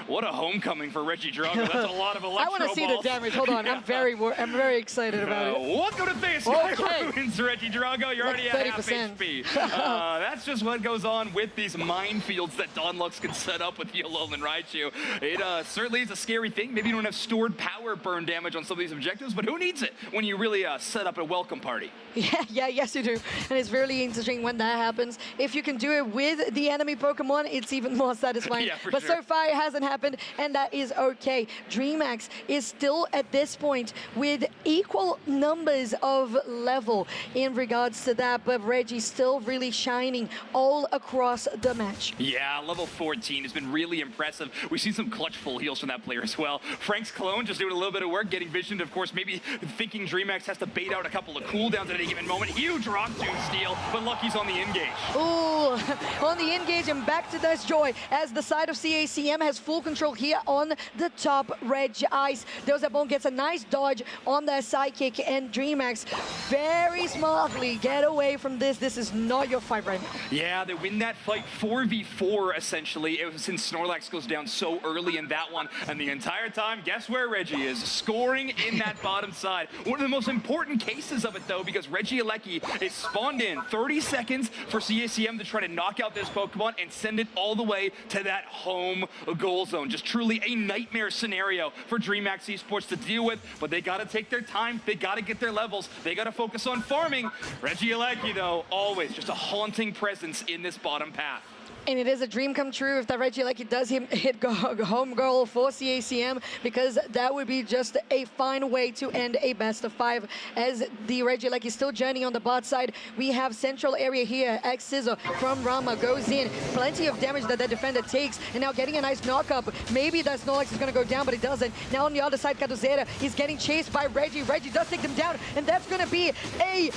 What a homecoming for Reggie Drago. That's a lot of electro I want to see the damage. Hold on, I'm very excited about it. Welcome to this. Okay, ruins, Reggie Drago. You're already at half 30%. HP. That's just what goes on with these minefields that Don Lux can set up with the Alolan Raichu. It certainly is a scary thing. Maybe you don't have stored power burn damage on some of these objectives, but who needs it when you really set up a welcome party? Yes you do. And it's really interesting when that happens. If you can do it with the enemy Pokemon, it's even more satisfying. Yeah, for but sure. so far it hasn't happened, and that is okay. DreamHack is still at this point with equal numbers of level in regards to that, but Reggie's still really shining all across the match. Yeah, level 14 has been really impressive. We've seen some clutch full heals from that player as well. Frank's clone just doing a little bit of work, getting visioned, of course, maybe thinking DreamHack has to bait out a couple of cooldowns at any given moment. Huge Rock Tomb steal, but Lucky's on the engage. Ooh, on the engage and back to this joy as the side of CACM has full control here on the top Reg Ice. Dozabon gets a nice dodge on their sidekick, and DreamHack very smartly get away from this. This is not your fight right now. Yeah, they win that fight 4v4 essentially. It was since Snorlax goes down so early in that one, and the entire time, guess where Reggie is? Scoring in that bottom side. One of the most important cases of it though, because Regieleki is spawned in 30 seconds for CACM to try to knock out this Pokemon and send it all the way to that home goal zone. Just truly a nightmare scenario for DreamHack Esports to deal with, but they gotta take their time, they gotta get their levels, they gotta focus on farming. Regieleki though, always just a haunting presence in this bottom path. And it is a dream come true if that Regieleki does hit home goal for CACM, because that would be just a fine way to end a best of 5 as the Regieleki is still journeying on the bot side. We have central area here. X-Scissor from Rama goes in. Plenty of damage that defender takes, and now getting a nice knock-up. Maybe that Snorlax is going to go down, but it doesn't. Now on the other side, Kaduzera is getting chased by Reggie. Reggie does take them down, and that's going to be a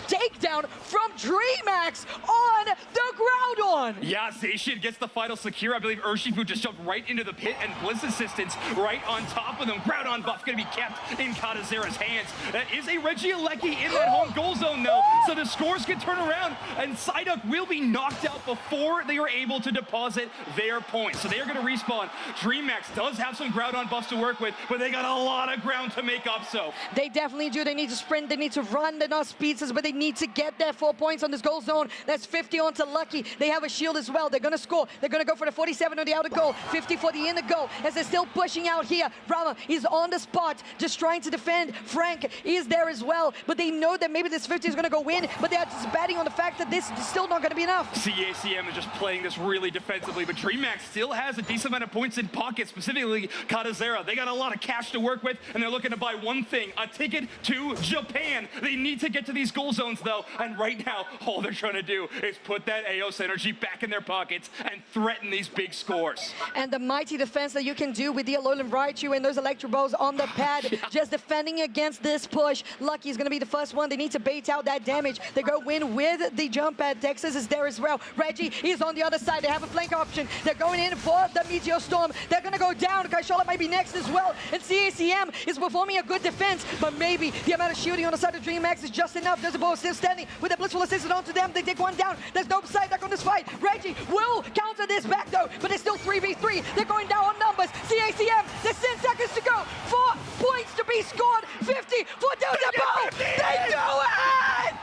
takedown from DreamHack on the Groudon. Yeah, Zacian gets the final secure. I believe Urshifu just jumped right into the pit, and Bliss Assistance right on top of them. Groudon buff going to be kept in Kaduzera's hands. That is a Regieleki in that home goal zone, though, so the scores can turn around, and Psyduck will be knocked out before they are able to deposit their points. So they are going to respawn. DreamHack does have some Groudon buffs to work with, but they got a lot of ground to make up, so. They definitely do. They need to sprint, they need to run. They're not speedsters, but they need to get their 4 points on this goal zone. That's 50 onto Lucky. They have a shield as well. They're going to score. They're going to go for the 47 on the outer goal, 50 for the inner goal, as they're still pushing out here. Rama is on the spot, just trying to defend. Frank is there as well, but they know that maybe this 50 is going to go in, but they are just betting on the fact that this is still not going to be enough. CACM is just playing this really defensively, but DreamHack still has a decent amount of points in pocket, specifically Kaduzera. They got a lot of cash to work with, and they're looking to buy one thing, a ticket to Japan. They need to get to these goal zones, though, and right now, all they're trying to do is put that Eos energy back in their pockets and threaten these big scores. And the mighty defense that you can do with the Alolan Raichu and those Electro Balls on the pad, just defending against this push. Lucky is going to be the first one. They need to bait out that damage. They go win with the jump pad. Texas is there as well. Reggie is on the other side. They have a flank option. They're going in for the Meteor Storm. They're going to go down. Kaishola might be next as well. And CACM is performing a good defense, but maybe the amount of shooting on the side of DreamHack is just enough. There's a ball still standing with a blissful assistant onto them. They take one down. There's no Psyduck on this fight. Reggie will counter this back though, but it's still 3v3. They're going down on numbers. CACM, there's 10 seconds to go. 4 points to be scored. 50 for Dozabon. They do it!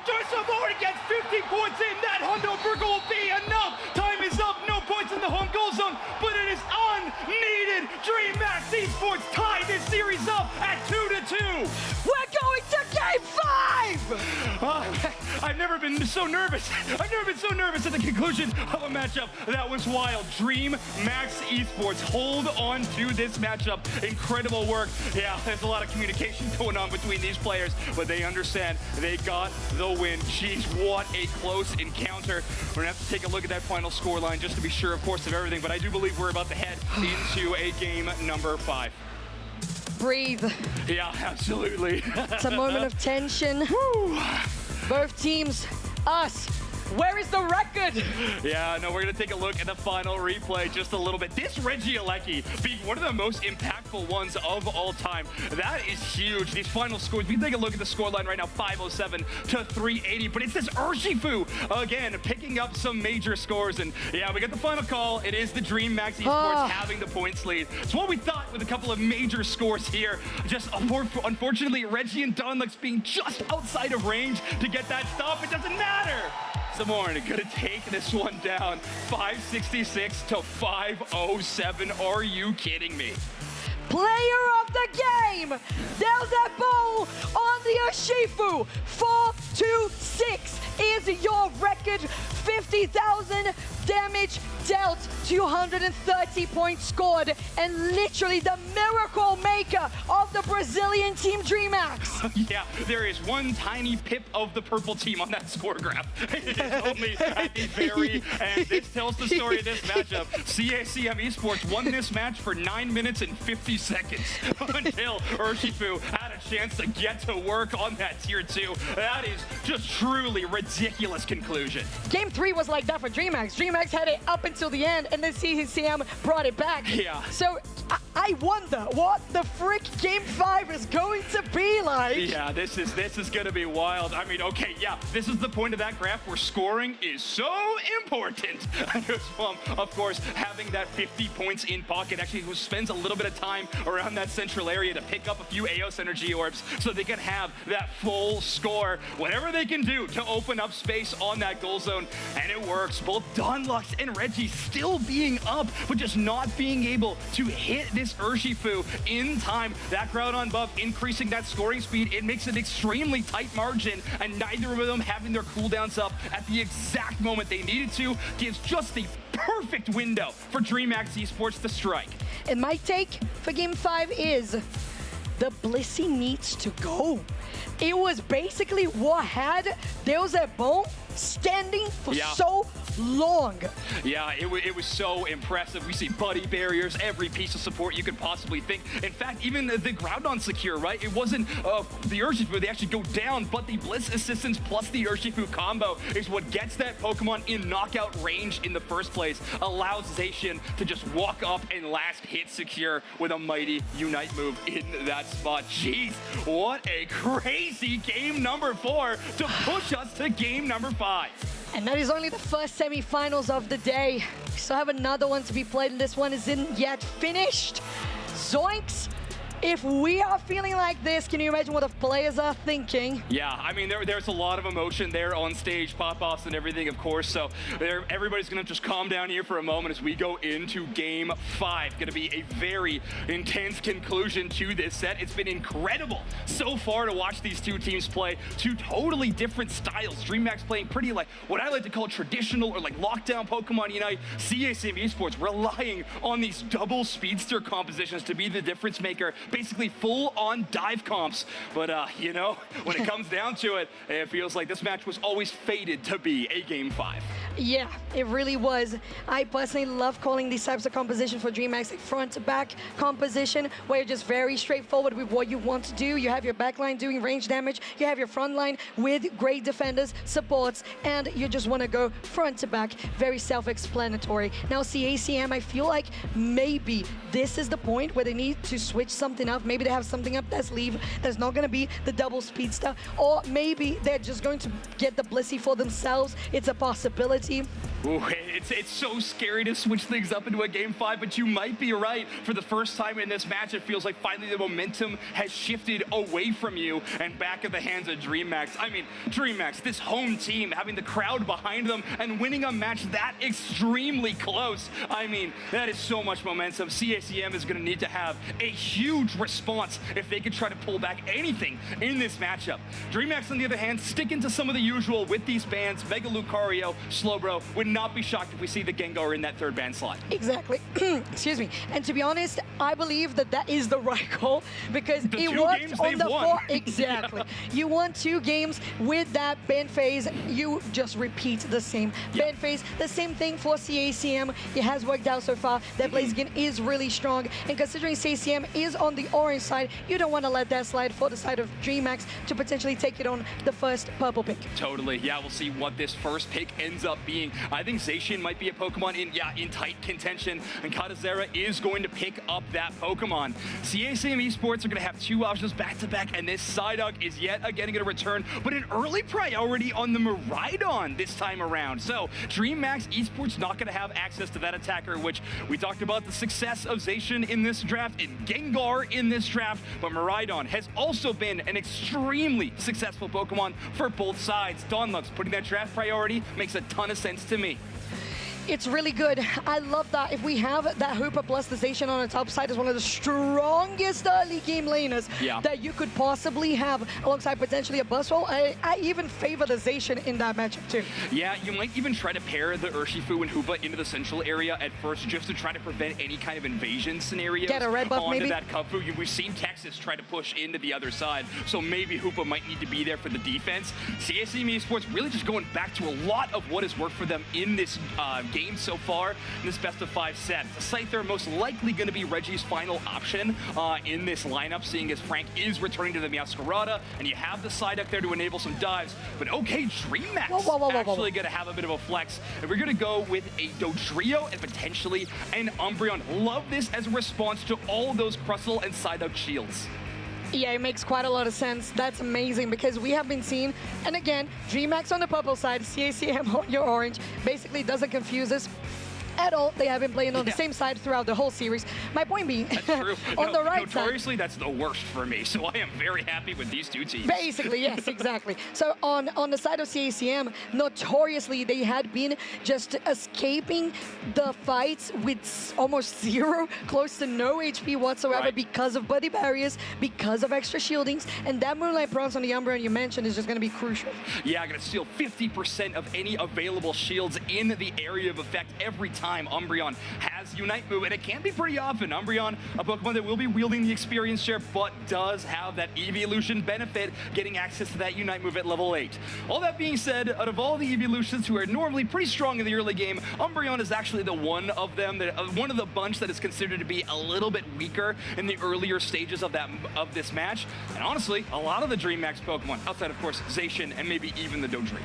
Dozabon gets 50 points in. That Hundo Burgle will be enough. Time is up. No points in the home goal zone, but it is unneeded. DreamHack Esports tied this series up at 2-2. We're going to game 5! I've never been so nervous. I've never been so nervous at the conclusion of a matchup. That was wild. DreamHack Esports hold on to this matchup. Incredible work. Yeah, there's a lot of communication going on between these players, but they understand they got the win. Jeez, what a close encounter. We're gonna have to take a look at that final scoreline just to be sure, of course, of everything, but I do believe we're about to head into a game number 5. Breathe. Yeah, absolutely. It's a moment of tension. Both teams, us. Where is the record? Yeah, no, we're going to take a look at the final replay just a little bit. This Regieleki being one of the most impactful impactful ones of all time. That is huge. These final scores, we can take a look at the scoreline right now, 507 to 380, but it's this Urshifu, again, picking up some major scores, and yeah, we got the final call. It is the DreamMax Esports having the points lead. It's what we thought with a couple of major scores here. Just unfortunately, Reggie and Donlux being just outside of range to get that stop. It doesn't matter. Zamorn gonna take this one down, 566 to 507. Are you kidding me? Player of the game, there's that ball on the Urshifu. 4-2-6 is your record. 50,000 damage dealt, 230 points scored, and literally the miracle maker of the Brazilian team DreamMax. Yeah, there is one tiny pip of the purple team on that score graph. It is only at the very end. This tells the story of this matchup. CACM Esports won this match for 9 minutes and 50 seconds until Urshifu had a chance to get to work on that tier 2. That is just truly ridiculous conclusion. Game 3 was like that for DreamMax. DreamMax had it up until the end, and then CACM brought it back. Yeah. So I wonder what the frick Game 5 is going to be like. Yeah, this is gonna be wild. I mean, okay, yeah, this is the point of that graph where scoring is so important. Of course, having that 50 points in pocket actually spends a little bit of time around that central area to pick up a few Eos energy orbs so they can have that full score. Whatever they can do to open up space on that goal zone, and it works. Both Donlux and Reggie still being up, but just not being able to hit this Urshifu in time. That crowd on buff increasing that scoring speed. It makes an extremely tight margin, and neither of them having their cooldowns up at the exact moment they needed to gives just the perfect window for DreamMax Esports to strike. And my take for Game 5 is the Blissey needs to go. It was basically what had Deus é Bom standing for so long. Yeah, it was so impressive. We see buddy barriers, every piece of support you could possibly think. In fact, even the ground on secure, right? It wasn't the Urshifu, they actually go down, but the Bliss assistance plus the Urshifu combo is what gets that Pokemon in knockout range in the first place, allows Zacian to just walk up and last hit secure with a mighty Unite move in that spot. Jeez, what a crazy game number 4 to push us to game number 5. And that is only the first semifinals of the day. We still have another one to be played, and this one isn't yet finished. Zoinks! If we are feeling like this, can you imagine what the players are thinking? Yeah, I mean, there's a lot of emotion there on stage, pop-offs and everything, of course. So everybody's going to just calm down here for a moment as we go into Game 5. Going to be a very intense conclusion to this set. It's been incredible so far to watch these two teams play two totally different styles. DreamMax playing pretty like what I like to call traditional or like lockdown Pokemon Unite. CACM Esports relying on these double speedster compositions to be the difference maker. Basically full-on dive comps. But, you know, when it comes down to it, it feels like this match was always fated to be a Game 5. Yeah, it really was. I personally love calling these types of composition for DreamMax a front-to-back composition where you're just very straightforward with what you want to do. You have your backline doing range damage. You have your front line with great defenders, supports, and you just want to go front-to-back. Very self-explanatory. Now, CACM, I feel like maybe this is the point where they need to switch something up. Maybe they have something up their sleeve that's not going to be the double speedster, or maybe they're just going to get the Blissey for themselves. It's a possibility. Ooh, it's so scary to switch things up into a Game 5, but you might be right. For the first time in this match, it feels like finally the momentum has shifted away from you and back in the hands of DreamMax. I mean, DreamMax, this home team, having the crowd behind them and winning a match that extremely close. I mean, that is so much momentum. CACM is going to need to have a huge response if they could try to pull back anything in this matchup. DreamMax, on the other hand, sticking to some of the usual with these bans. Mega Lucario, Slowbro, would not be shocked if we see the Gengar in that third ban slot. Exactly. Excuse me. And to be honest, I believe that that is the right call because it worked on the four. Exactly. You won 2 games with that ban phase. You just repeat the same ban phase. The same thing for CACM. It has worked out so far. That Blaziken is really strong. And considering CACM is on the orange side, you don't want to let that slide for the side of DreamMax to potentially take it on the first purple pick. Totally. Yeah, we'll see what this first pick ends up being. I think Zacian might be a Pokemon in tight contention, and Kadazera is going to pick up that Pokemon. CACM Esports are going to have 2 options back-to-back, and this Psyduck is yet again going to return, but an early priority on the Miraidon this time around. So DreamHack Esports not going to have access to that attacker, which we talked about the success of Zacian in this draft, and Gengar in this draft, but Miraidon has also been an extremely successful Pokemon for both sides. Dawnlux putting that draft priority makes a ton of sense to me. It's really good. I love that. If we have that Hooper plus the Zacian on the top side is one of the strongest early game laners that you could possibly have alongside potentially a Buzzwole. I even favor the Zacian in that matchup too. Yeah, you might even try to pair the Urshifu and Hoopa into the central area at first just to try to prevent any kind of invasion scenarios. Get a red buff onto maybe? that Kung-Fu. We've seen Texas try to push into the other side, so maybe Hoopa might need to be there for the defense. CACM Esports really just going back to a lot of what has worked for them in this game so far in this best of 5 set. The Scyther most likely going to be Reggie's final option in this lineup, seeing as Frank is returning to the Meowscarada, and you have the Psyduck there to enable some dives. But okay, DreamHack actually going to have a bit of a flex, and we're going to go with a Dodrio and potentially an Umbreon. Love this as a response to all those Crustle and Psyduck shields. Yeah, it makes quite a lot of sense. That's amazing because we have been seeing, and again, DreamHack on the purple side, CACM on your orange, basically doesn't confuse us at all. They have been playing on the same side throughout the whole series. My point being, on the right side... Notoriously, that's the worst for me, so I am very happy with these 2 teams. Basically, yes, exactly. So on the side of CACM, notoriously, they had been just escaping the fights with almost 0, close to no HP whatsoever because of buddy barriers, because of extra shieldings, and that Moonlight Bronze on the Umbreon you mentioned is just going to be crucial. Yeah, going to steal 50% of any available shields in the area of effect every time Umbreon has Unite move, and it can be pretty often. Umbreon, a Pokemon that will be wielding the experience share, but does have that evolution benefit, getting access to that Unite move at level 8. All that being said, out of all the evolutions who are normally pretty strong in the early game, Umbreon is actually the one of them, that one of the bunch that is considered to be a little bit weaker in the earlier stages of this match. And honestly, a lot of the DreamHack Pokemon, outside of course Zacian and maybe even the Dodrio.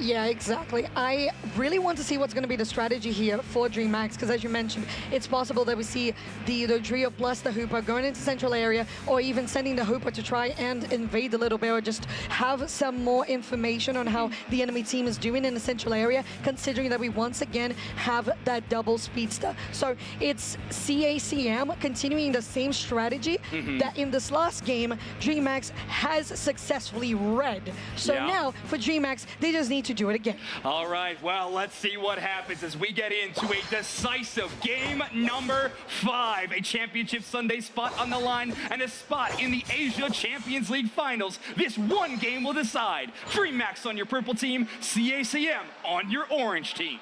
Yeah, exactly. I really want to see what's going to be the strategy here for DreamHack, because as you mentioned, it's possible that we see the Dodrio plus the Hoopa going into central area, or even sending the Hoopa to try and invade a little bit, or just have some more information on how the enemy team is doing in the central area, considering that we once again have that double speedster. So it's CACM continuing the same strategy that in this last game, DreamHack has successfully read. So now for DreamHack, they just need to do it again. All right, well, let's see what happens as we get into a decisive game number 5. A Championship Sunday spot on the line and a spot in the Asia Champions League Finals. This one game will decide. DreamHack on your purple team, CACM on your orange team.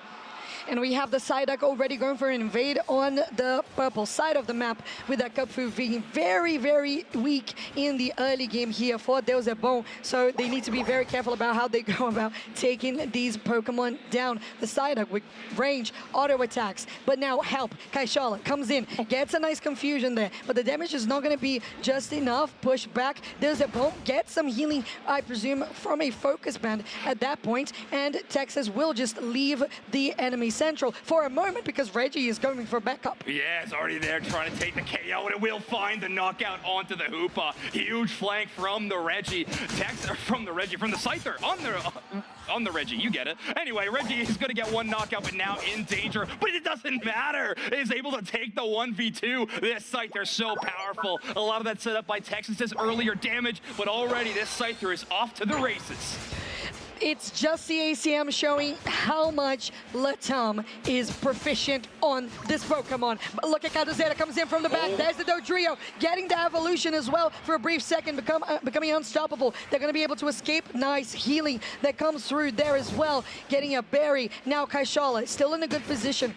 And we have the Psyduck already going for an invade on the purple side of the map, with that Kung-Fu being very, very weak in the early game here for Deus Ex Bon. So they need to be very careful about how they go about taking these Pokemon down. The Psyduck with range, auto attacks, but now help. Kaishala comes in, gets a nice confusion there, but the damage is not going to be just enough. Push back. Deus Ex Bon gets some healing, I presume, from a focus band at that point, and Texas will just leave the enemy central for a moment because Reggie is going for backup. Yeah, it's already there trying to take the KO, and it will find the knockout onto the Hoopa. Huge flank from the Reggie. From the Scyther on the Reggie, you get it. Anyway, Reggie is going to get one knockout, but now in danger. But it doesn't matter. Is able to take the 1v2. This Scyther so powerful. A lot of that set up by Texas's earlier damage, but already this Scyther is off to the races. It's just the ACM showing how much Latam is proficient on this Pokemon. But look at Kadazera comes in from the back. There's the Dodrio getting the evolution as well for a brief second, becoming unstoppable. They're going to be able to escape. Nice healing that comes through there as well. Getting a berry. Now Kaishala still in a good position.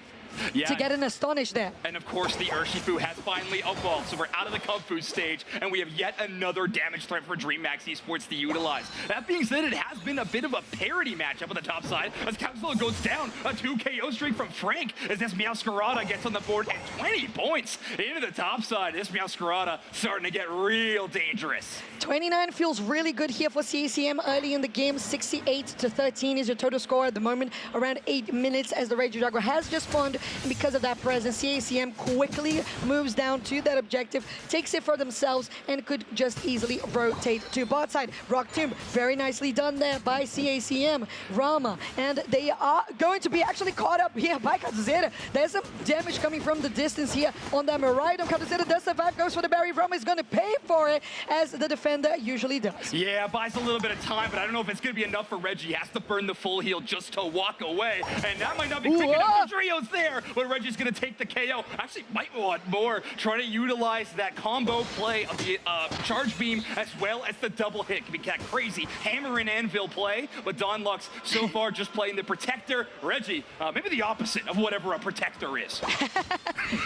to get an Astonish there. And of course, the Urshifu has finally evolved, so we're out of the Kung Fu stage, and we have yet another damage threat for DreamHack Esports to utilize. That being said, it has been a bit of a parity matchup on the top side, as Capsule goes down. A 2 KO streak from Frank, as this Meowscarada gets on the board at 20 points into the top side. This Meowscarada starting to get real dangerous. 29 feels really good here for CACM early in the game. 68-13 is your total score at the moment, around 8 minutes as the Regidrago has just spawned. And because of that presence, CACM quickly moves down to that objective, takes it for themselves, and could just easily rotate to bot side. Rock Tomb, very nicely done there by CACM. Rama, and they are going to be actually caught up here by Katuzera. There's some damage coming from the distance here on that Miraidon. Katuzera does survive, goes for the berry. Rama is going to pay for it, as the defender usually does. Yeah, buys a little bit of time, but I don't know if it's going to be enough for Reggie. He has to burn the full heal just to walk away, and that might not be quick enough. Trio's there, but Reggie's going to take the KO. Actually, might want more, trying to utilize that combo play of the charge beam as well as the double hit. Can be that crazy hammer and anvil play, but Don Lux so far just playing the protector. Reggie, maybe the opposite of whatever a protector is.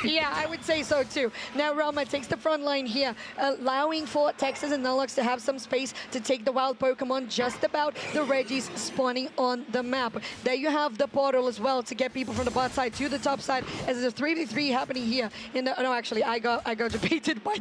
Yeah, I would say so too. Now Rama takes the front line here, allowing for Texas and Nulux to have some space to take the wild Pokemon just about the Reggies spawning on the map. There you have the portal as well to get people from the bot side to the top side, as there's a 3v3 happening here. In the, no, actually, I got defeated by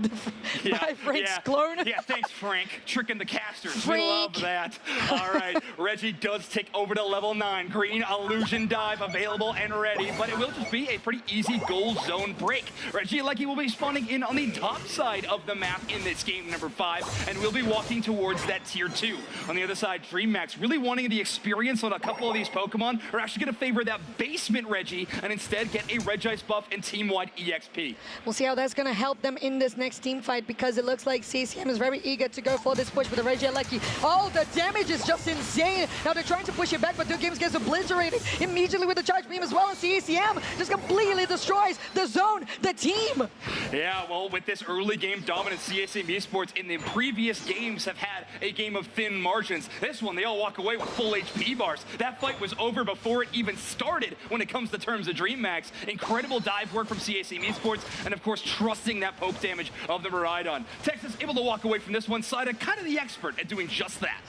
by Frank's clone. Yeah, thanks, Frank. Tricking the casters. We love that. All right, Reggie does take over to level 9. Green Illusion Dive available and ready, but it will just be a pretty easy goal zone break. Reggie Lucky will be spawning in on the top side of the map in this game number 5, and we'll be walking towards that tier 2. On the other side, DreamHack really wanting the experience on a couple of these Pokemon are actually going to favor that basement Reggie and instead get a Regice buff and team-wide EXP. We'll see how that's going to help them in this next team fight, because it looks like CACM is very eager to go for this push with the Regieleki. Oh, the damage is just insane. Now they're trying to push it back, but Games gets obliterated immediately with the charge beam as well, and CACM just completely destroys the zone, the team. Yeah, well, with this early game dominance, CACM Esports in the previous games have had a game of thin margins. This one, they all walk away with full HP bars. That fight was over before it even started when it comes to terms of DreamHack. Incredible dive work from CACM Esports, and of course, trusting that poke damage of the Miraidon. Texas able to walk away from this one side, and kind of the expert at doing just that.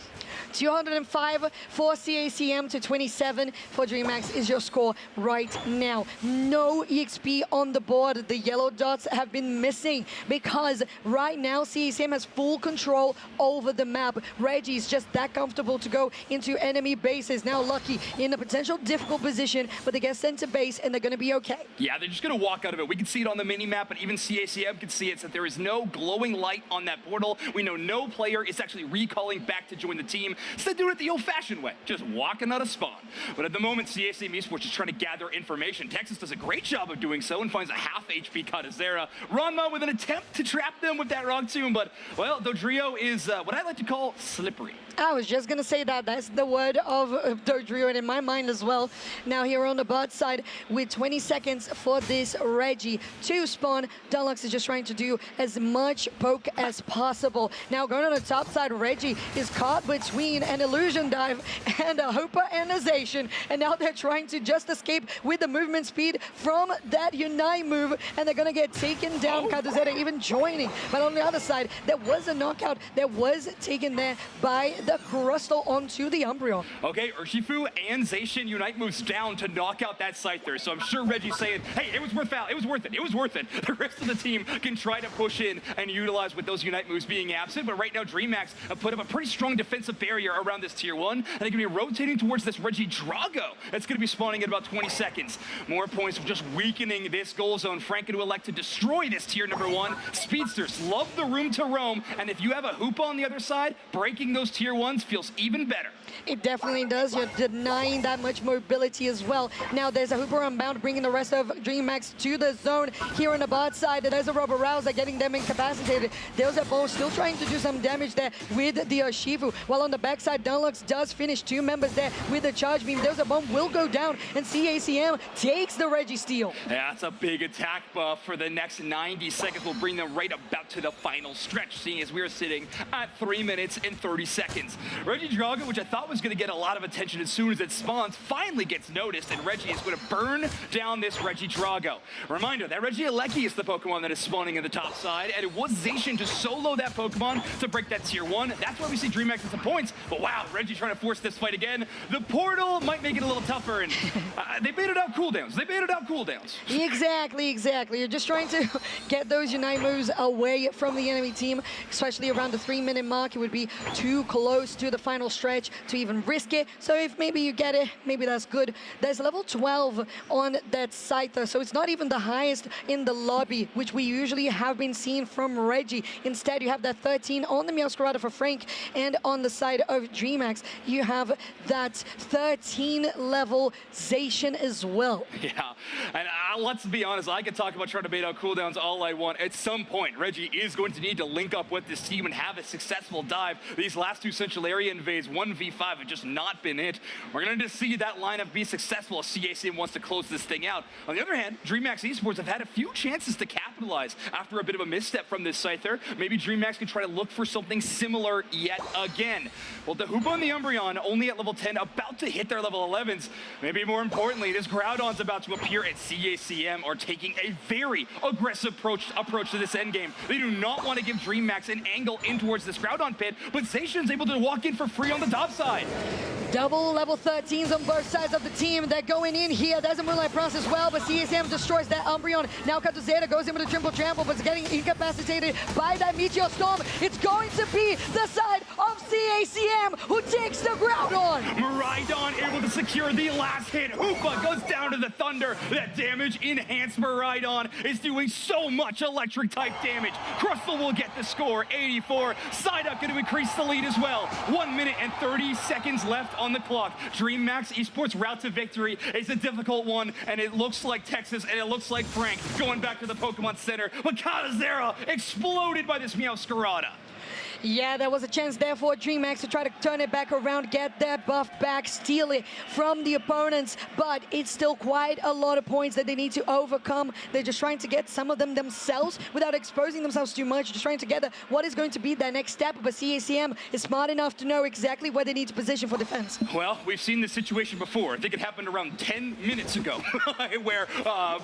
205 for CACM to 27 for DreamHack is your score right now. No EXP on the board. The yellow dots have been missing because right now CACM has full control over the map. Reggie's just that comfortable to go into enemy bases. Now Lucky in a potential difficult position, but they get sent to base and they're going to be okay. Yeah, they're just going to walk out of it. We can see it on the mini-map, but even CACM can see it, so that there is no glowing light on that portal. We know no player is actually recalling back to join the team. Instead, doing it the old-fashioned way, just walking out of spawn. But at the moment, CACM Esports is trying to gather information. Texas does a great job of doing so and finds a half HP Katazera. Ranma with an attempt to trap them with that Rock Tomb, but, well, Dodrio is what I like to call slippery. I was just going to say that. That's the word of Dodrio, and in my mind as well. Now here on the bot side with 20 seconds for this Reggie to spawn. Dunlux is just trying to do as much poke as possible. Now going on the top side, Reggie is caught between an Illusion Dive and a Hooper Anization, and now they're trying to just escape with the movement speed from that Unite move, and they're going to get taken down. Kaduzera even joining, but on the other side, there was a knockout that was taken there by the Crustle onto the Umbreon. Okay, Urshifu and Zacian Unite moves down to knock out that Scyther, so I'm sure Reggie's saying, hey, it was worth it, it was worth it, it was worth it. The rest of the team can try to push in and utilize with those Unite moves being absent, but right now DreamHack have put up a pretty strong defensive barrier around this tier 1, and they're going to be rotating towards this Regidrago. That's going to be spawning in about 20 seconds. More points for just weakening this goal zone. Frank to elect to destroy this tier number 1. Speedsters love the room to roam, and if you have a Hoopa on the other side, breaking those tier 1s feels even better. It definitely does. You're denying that much mobility as well. Now there's a Hooper Unbound bringing the rest of DreamHack to the zone. Here on the bot side, there's a Rubber Rouser getting them incapacitated. There's a Bow still trying to do some damage there with the Urshifu. While on the backside. Dunlux does finish 2 members there with the charge beam. There's a bomb, will go down, and CACM takes the Reggie steal. Yeah, that's a big attack buff for the next 90 seconds. We'll bring them right about to the final stretch, seeing as we're sitting at 3 minutes and 30 seconds. Reggie Drago, which I thought was going to get a lot of attention as soon as it spawns, finally gets noticed, and Reggie is going to burn down this Reggie Drago. Reminder that Reggie LAIC is the Pokemon that is spawning in the top side, and it was Zacian to solo that Pokemon to break that tier 1. That's why we see DreamHack with some points, but wow, Reggie trying to force this fight again. The portal might make it a little tougher, and they baited out cooldowns. Exactly. You're just trying to get those Unite moves away from the enemy team, especially around the 3-minute mark. It would be too close to the final stretch to even risk it. So if maybe you get it, maybe that's good. There's level 12 on that Scyther, so it's not even the highest in the lobby, which we usually have been seeing from Reggie. Instead, you have that 13 on the Meowscarada for Frank, and on the side of DreamHack, you have that 13 level Zacian as well. Yeah, and let's be honest, I could talk about trying to bait out cooldowns all I want. At some point, Reggie is going to need to link up with this team and have a successful dive. These last 2 Central Area invades, 1v5, have just not been it. We're going to see that lineup be successful as CACM wants to close this thing out. On the other hand, DreamHack Esports have had a few chances to capitalize after a bit of a misstep from this Scyther. Maybe DreamHack can try to look for something similar yet again. Well, the Hoopa and the Umbreon only at level 10, about to hit their level 11s. Maybe more importantly, this Groudon's about to appear, and CACM are taking a very aggressive approach to this endgame. They do not want to give DreamHack an angle in towards this Groudon pit, but Zacian's able to walk in for free on the top side. Double level 13s on both sides of the team. They're going in here. There's a Moonlight Prance as well, but CACM destroys that Umbreon. Now Katuzeta goes in with a triple trample, but it's getting incapacitated by that Meteor Storm. It's going to be the side of CACM who takes the Groudon. Miraidon able to secure the last hit. Hoopa goes down to the Thunder. That damage enhanced Miraidon is doing so much electric type damage. Crustle will get the score, 84. Psyduck going to increase the lead as well. 1 minute and 30 seconds left on the clock. DreamHack Esports' route to victory is a difficult one, and it looks like Texas and it looks like Frank going back to the Pokemon Center. But Katazera exploded by this Meowscarada. Yeah, there was a chance there for DreamHack to try to turn it back around, get that buff back, steal it from the opponents, but it's still quite a lot of points that they need to overcome. They're just trying to get some of them themselves without exposing themselves too much, just trying to gather what is going to be their next step, but CACM is smart enough to know exactly where they need to position for defense. Well, we've seen this situation before. I think it happened around 10 minutes ago, where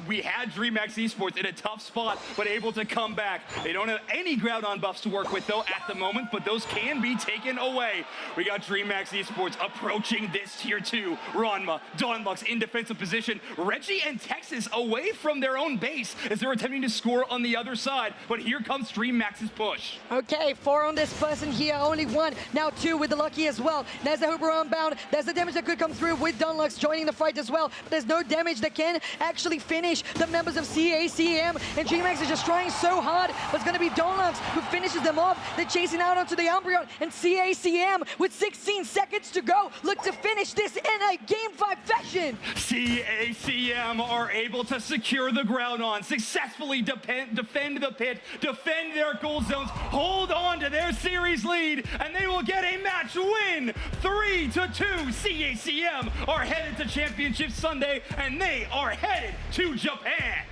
we had DreamHack Esports in a tough spot, but able to come back. They don't have any Groudon buffs to work with, though, at the moment, but those can be taken away. We got DreamHack Esports approaching this tier 2. Ranma, Dawnlux in defensive position. Reggie and Texas away from their own base as they're attempting to score on the other side, but here comes DreamHack's push. Okay, 4 on this person here, only 1, now 2 with the Lucky as well. There's the Hooper unbound, there's the damage that could come through with Dawnlux joining the fight as well, but there's no damage that can actually finish the members of CACM, and DreamHack is just trying so hard, but it's going to be Dawnlux who finishes them off. They're chasing out onto the Umbreon, and CACM with 16 seconds to go look to finish this in a Game 5 fashion. CACM are able to secure the Groudon, successfully defend the pit, defend their goal zones, hold on to their series lead, and they will get a match win. 3-2. CACM are headed to Championship Sunday, and they are headed to Japan.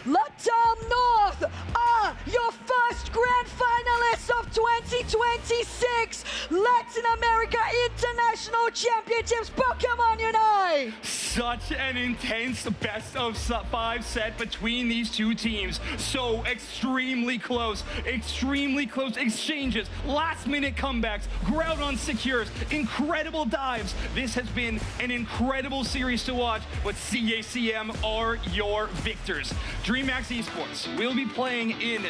Latam North are your first grand finalists of 2026 Latin America International Championships Pokémon UNITE! Such an intense best of 5 set between these two teams. So extremely close exchanges, last minute comebacks, Groudon secures, incredible dives. This has been an incredible series to watch, but CACM are your victors. DreamHack Esports will be playing in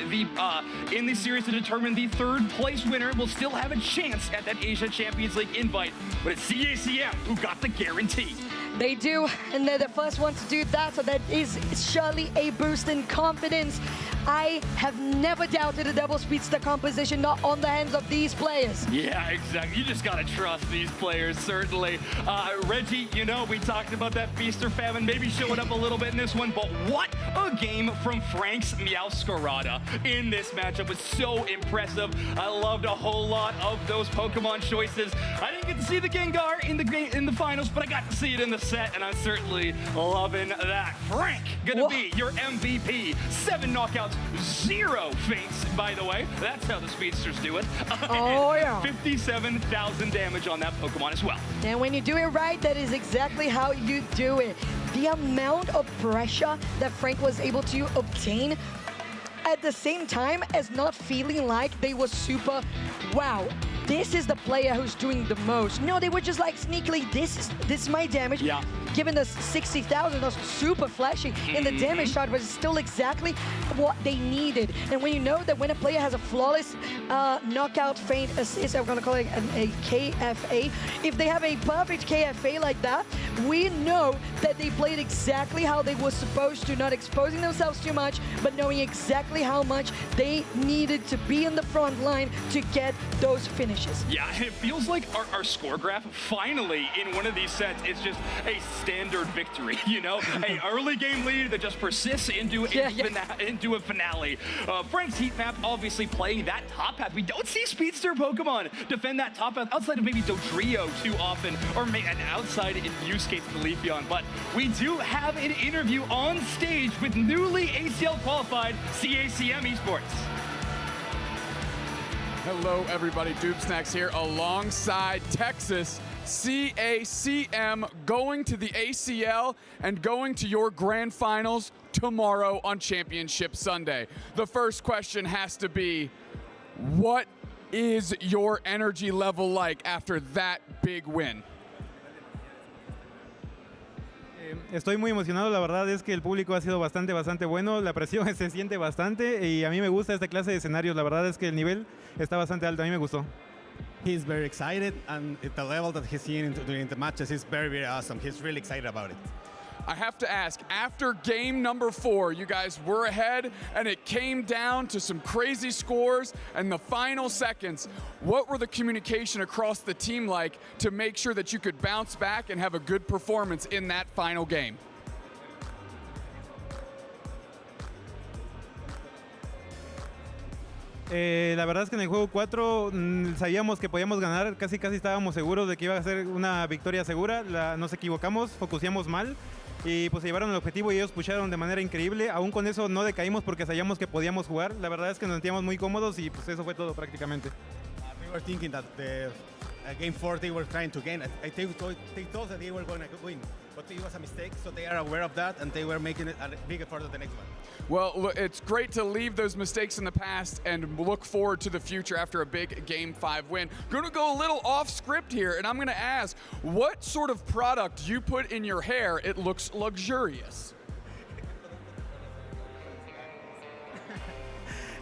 the series to determine the 3rd place winner. Will still have a chance at that Asia Champions League invite, but it's CACM who got the guarantee. They do, and they're the first one to do that, so that is surely a boost in confidence. I have never doubted a double speedster composition not on the hands of these players. Yeah, exactly. You just gotta trust these players, certainly. Reggie, you know, we talked about that feast or famine maybe showing up a little bit in this one, but what a game from Frank's Meowscarada in this matchup was so impressive. I loved a whole lot of those Pokemon choices. I didn't get to see the Gengar in the finals, but I got to see it in the set, and I'm certainly loving that. Frank, gonna be your MVP. 7 knockouts, 0 faints, by the way. That's how the speedsters do it. Oh, yeah. 57,000 damage on that Pokemon as well. And when you do it right, that is exactly how you do it. The amount of pressure that Frank was able to obtain at the same time as not feeling like they were super, wow, this is the player who's doing the most. No, they were just like sneakily, this is my damage. Yeah. Giving us 60,000, was super flashy in the damage shot, but it's still exactly what they needed. And when you know that when a player has a flawless knockout feint assist, I'm gonna call it a KFA, if they have a perfect KFA like that, we know that they played exactly how they were supposed to, not exposing themselves too much, but knowing exactly how much they needed to be in the front line to get those finishes. Yeah, and it feels like our score graph finally in one of these sets is just a standard victory, you know? A early game lead that just persists into a finale. Frank's heat map obviously playing that top path. We don't see speedster Pokemon defend that top path outside of maybe Dodrio too often, or an outside in use case of the Leafeon. But we do have an interview on stage with newly ACL qualified CACM Esports. Hello, everybody. Snacks here alongside Texas CACM, going to the ACL and going to your grand finals tomorrow on Championship Sunday. The first question has to be, what is your energy level like after that big win? Estoy muy emocionado, la verdad es que el público ha sido bastante bueno, la presión se siente bastante y a mí me gusta esta clase de escenarios, la verdad es que el nivel está bastante alto, a mí me gustó. He's very excited, and at the level that he's seeing during the matches is very awesome. He's really excited about it. I have to ask, after game number 4, you guys were ahead and it came down to some crazy scores and the final seconds. What were the communication across the team like to make sure that you could bounce back and have a good performance in that final game? La verdad es que en el juego 4 sabíamos que podíamos ganar, casi estábamos seguros de que iba a ser una victoria segura, nos equivocamos, focuseamos mal y pues se llevaron el objetivo y ellos pusharon de manera increíble. Aún con eso no decaímos porque sabíamos que podíamos jugar. La verdad es que nos sentíamos muy cómodos y pues eso fue todo prácticamente. We were thinking that the game 4 they were trying to gain. I think they thought that they were going to win, but it was a mistake, so they are aware of that and they were making it a big effort for the next one. Well, look, it's great to leave those mistakes in the past and look forward to the future after a big Game 5 win. Going to go a little off script here, and I'm going to ask, what sort of product you put in your hair? It looks luxurious.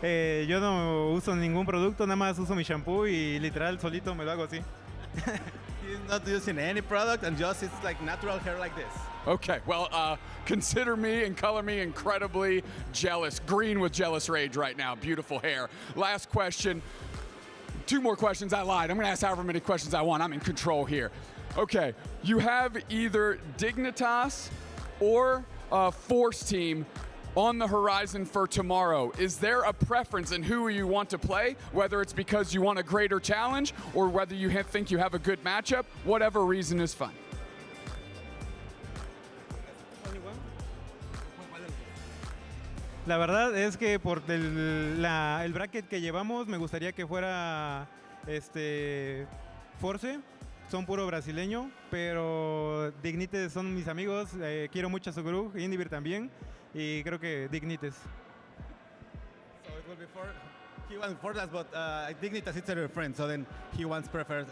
Yo no uso ningún producto, nada más uso mi shampoo y literal solito me lo hago así. He's not using any product and just it's like natural hair like this. Okay, well, consider me and color me incredibly jealous. Green with jealous rage right now. Beautiful hair. Last question. 2 more questions. I lied. I'm going to ask however many questions I want. I'm in control here. Okay, you have either Dignitas or Force Team on the horizon for tomorrow. Is there a preference in who you want to play, whether it's because you want a greater challenge or whether you think you have a good matchup? Whatever reason is fine. La verdad es que por el bracket que llevamos me gustaría que fuera Force, son puro brasileño, pero Dignites son mis amigos, quiero mucho a su grupo, Indivir también, y creo que Dignites. So it will be he wants Forlas, but Dignitas is their friend, so then he wants prefer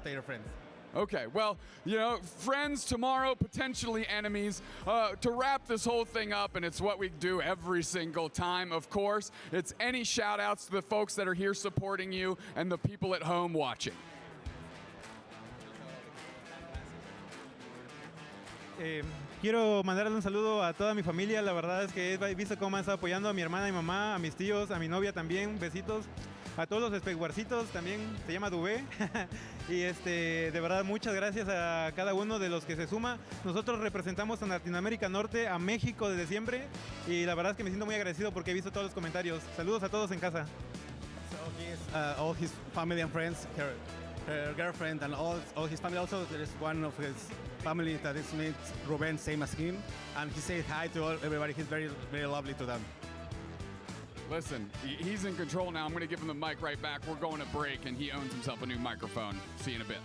their friends. Okay, well, you know, friends tomorrow, potentially enemies. To wrap this whole thing up, and it's what we do every single time, of course, it's any shout-outs to the folks that are here supporting you and the people at home watching. Quiero mandarle un saludo a toda mi familia. La verdad es que he visto cómo me han estado apoyando a mi hermana y mamá, a mis tíos, a mi novia también. Besitos. A todos los Speguarcitos también, se llama Dubé. Y de verdad, muchas gracias a cada uno de los que se suma. Nosotros representamos a Latinoamérica Norte, a México desde siempre. Y la verdad es que me siento muy agradecido porque he visto todos los comentarios. Saludos a todos en casa. So all his family and friends, her girlfriend, and all his family. Also, there is one of his family that is named Ruben, same as him, and he said hi to everybody. He's very, very lovely to them. Listen, he's in control now. I'm going to give him the mic right back. We're going to break, and he owns himself a new microphone. See you in a bit.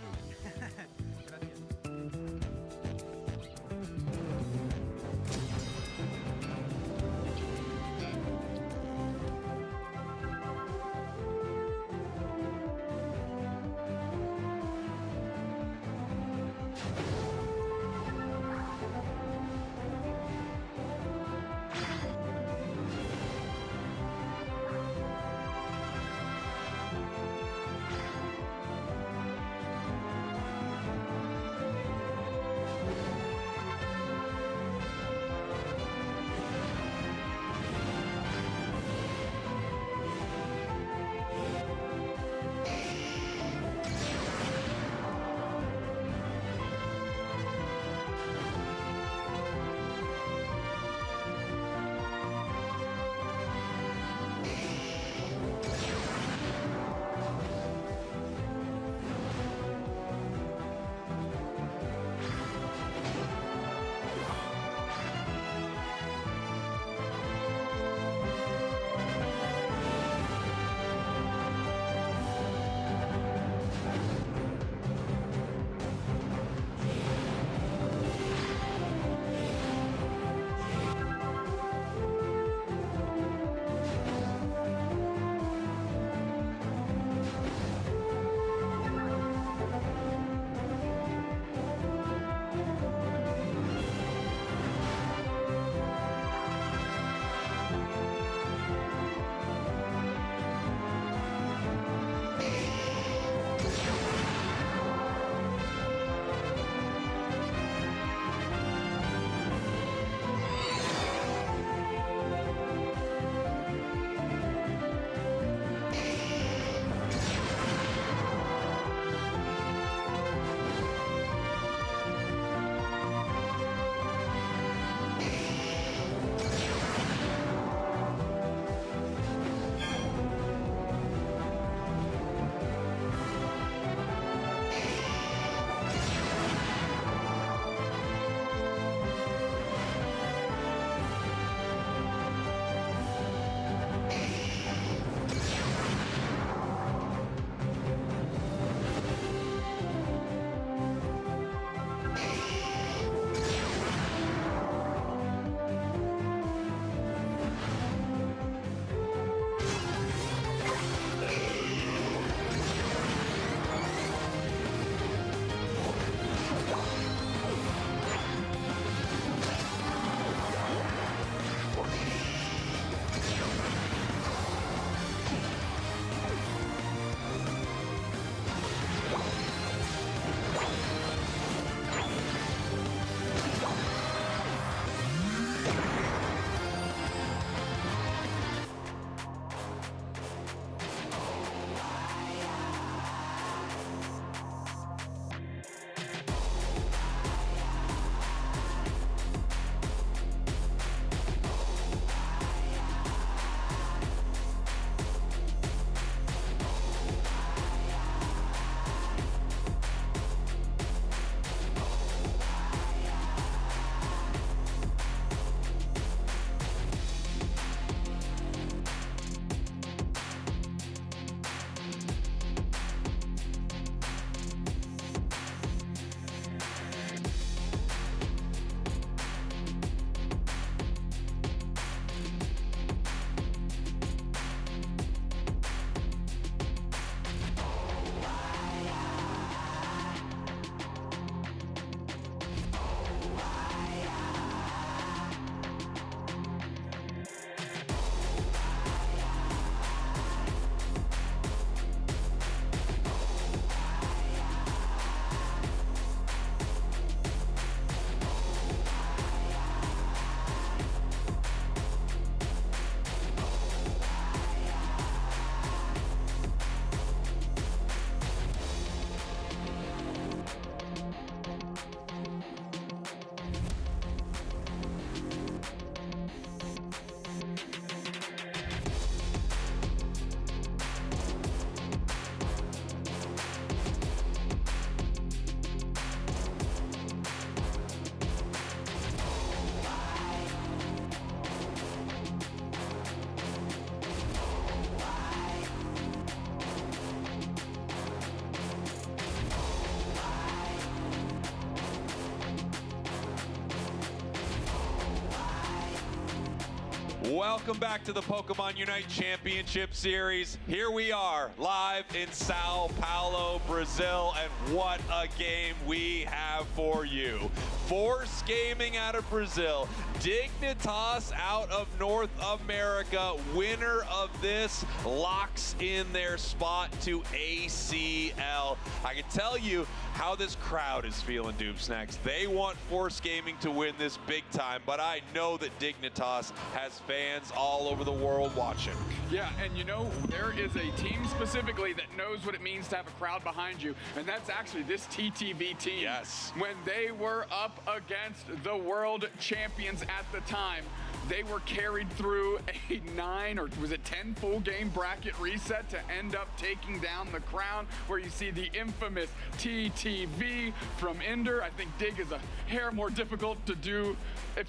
Welcome back to the Pokemon Unite Championship Series. Here we are, live in São Paulo, Brazil, and what a game we have for you. Force Gaming out of Brazil, Dignitas out of North America. Winner of this locks in their spot to ACL. I can tell you how this crowd is feeling, Doobsnacks. They want Force Gaming to win this big time, but I know that Dignitas has fans all over the world watching. Yeah, and you know, there is a team specifically that knows what it means to have a crowd behind you, and that's actually this TTV team. Yes. When they were up against the world champions at the time, they were carried through a 9 or was it 10 full game bracket reset to end up taking down the crown, where you see the infamous TTV from Ender. I think Dig is a hair more difficult to do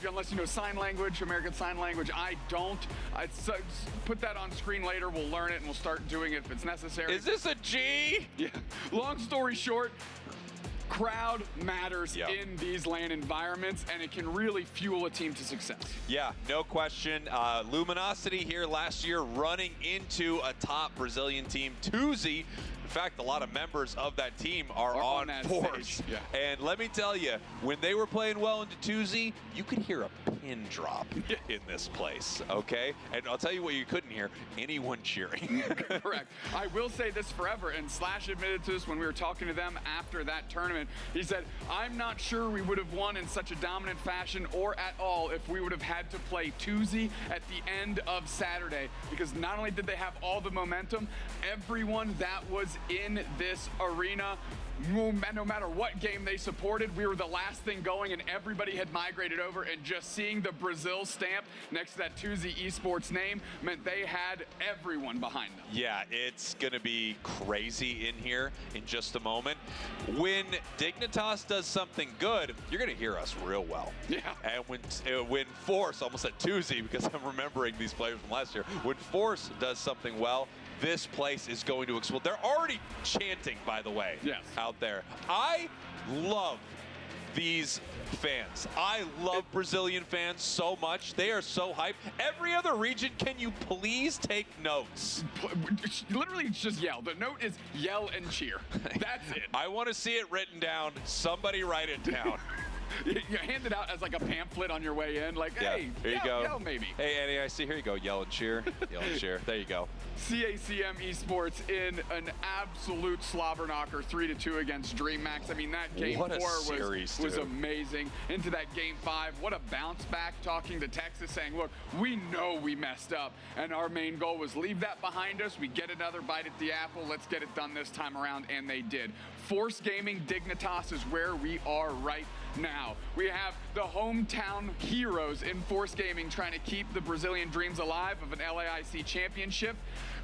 unless you know sign language, American Sign Language. I don't. Put that on screen later. We'll learn it and we'll start doing it if it's necessary. Is this a G? Yeah. Long story short, crowd matters in these LAN environments, and it can really fuel a team to success. Yeah, no question. Luminosity here last year running into a top Brazilian team, Tuzi. In fact, a lot of members of that team are on Force. Yeah. And let me tell you, when they were playing well into Tuzi, you could hear a pin drop in this place, okay? And I'll tell you what you couldn't hear, anyone cheering. Correct. I will say this forever, and Slash admitted to this when we were talking to them after that tournament. He said, I'm not sure we would have won in such a dominant fashion or at all if we would have had to play Tuzi at the end of Saturday, because not only did they have all the momentum, everyone that was in this arena, no matter what game they supported, we were the last thing going, and everybody had migrated over, and just seeing the Brazil stamp next to that Tuzi Esports name meant they had everyone behind them. Yeah, it's gonna be crazy in here in just a moment. When Dignitas does something good, you're gonna hear us real well. Yeah. And when Force, almost at Tuzi, because I'm remembering these players from last year, when Force does something well, this place is going to explode. They're already chanting, by the way, out there. I love these fans. I love Brazilian fans so much. They are so hyped. Every other region, can you please take notes? Literally just yell. The note is yell and cheer. That's it. I want to see it written down. Somebody write it down. You hand it out as like a pamphlet on your way in, like, hey, here you go. Yell maybe. Hey, Annie, I see. Here you go. Yell and cheer. Yell and cheer. There you go. CACM Esports in an absolute slobber knocker, 3-2 against DreamHack. I mean, that game 4 was amazing. Into that game 5, what a bounce back, talking to Texas saying, look, we know we messed up, and our main goal was leave that behind us. We get another bite at the apple. Let's get it done this time around, and they did. Force Gaming Dignitas is where we are right now. We have the hometown heroes in Force Gaming trying to keep the Brazilian dreams alive of an LAIC championship.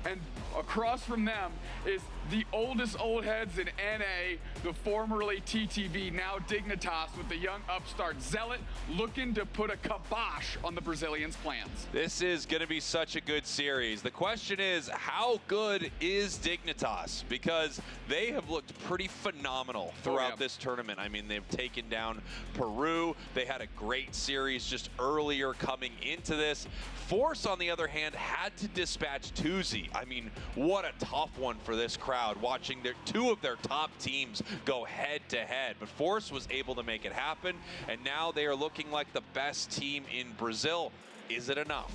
And across from them is the oldest old heads in NA, the formerly TTV, now Dignitas, with the young upstart Zealot looking to put a kibosh on the Brazilians' plans. This is going to be such a good series. The question is, how good is Dignitas? Because they have looked pretty phenomenal throughout this tournament. I mean, they've taken down Peru. They had a great series just earlier coming into this. Force, on the other hand, had to dispatch Tuzi. I mean, what a tough one for this crowd, watching two of their top teams go head-to-head. But Force was able to make it happen, and now they are looking like the best team in Brazil. Is it enough?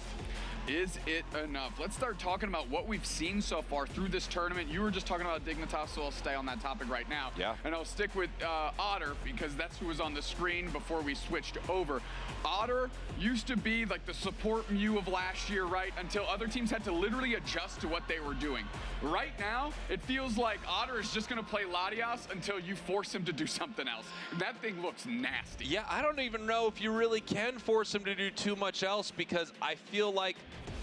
Is it enough? Let's start talking about what we've seen so far through this tournament. You were just talking about Dignitas, so I'll stay on that topic right now. Yeah. And I'll stick with Otter, because that's who was on the screen before we switched over. Otter used to be like the support Mew of last year, right? Until other teams had to literally adjust to what they were doing. Right now, it feels like Otter is just going to play Latias until you force him to do something else. That thing looks nasty. Yeah, I don't even know if you really can force him to do too much else, because I feel like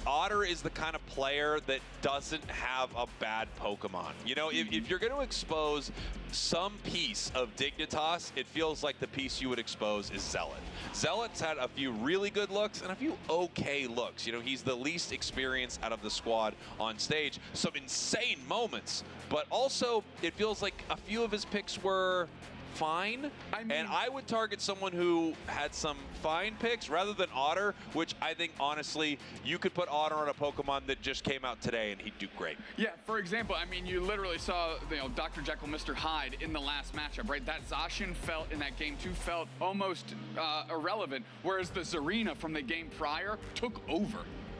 Otter is the kind of player that doesn't have a bad Pokemon. You know, if you're going to expose some piece of Dignitas, it feels like the piece you would expose is Zealot. Zealot's had a few really good looks and a few okay looks. You know, he's the least experienced out of the squad on stage. Some insane moments, but also it feels like a few of his picks were fine. And I would target someone who had some fine picks rather than Otter, which I think, honestly, you could put Otter on a Pokemon that just came out today and he'd do great. Yeah, for example, I mean, you literally saw, Dr. Jekyll, Mr. Hyde in the last matchup, right? That Zacian felt in that game 2 felt almost irrelevant, whereas the Zarina from the game prior took over.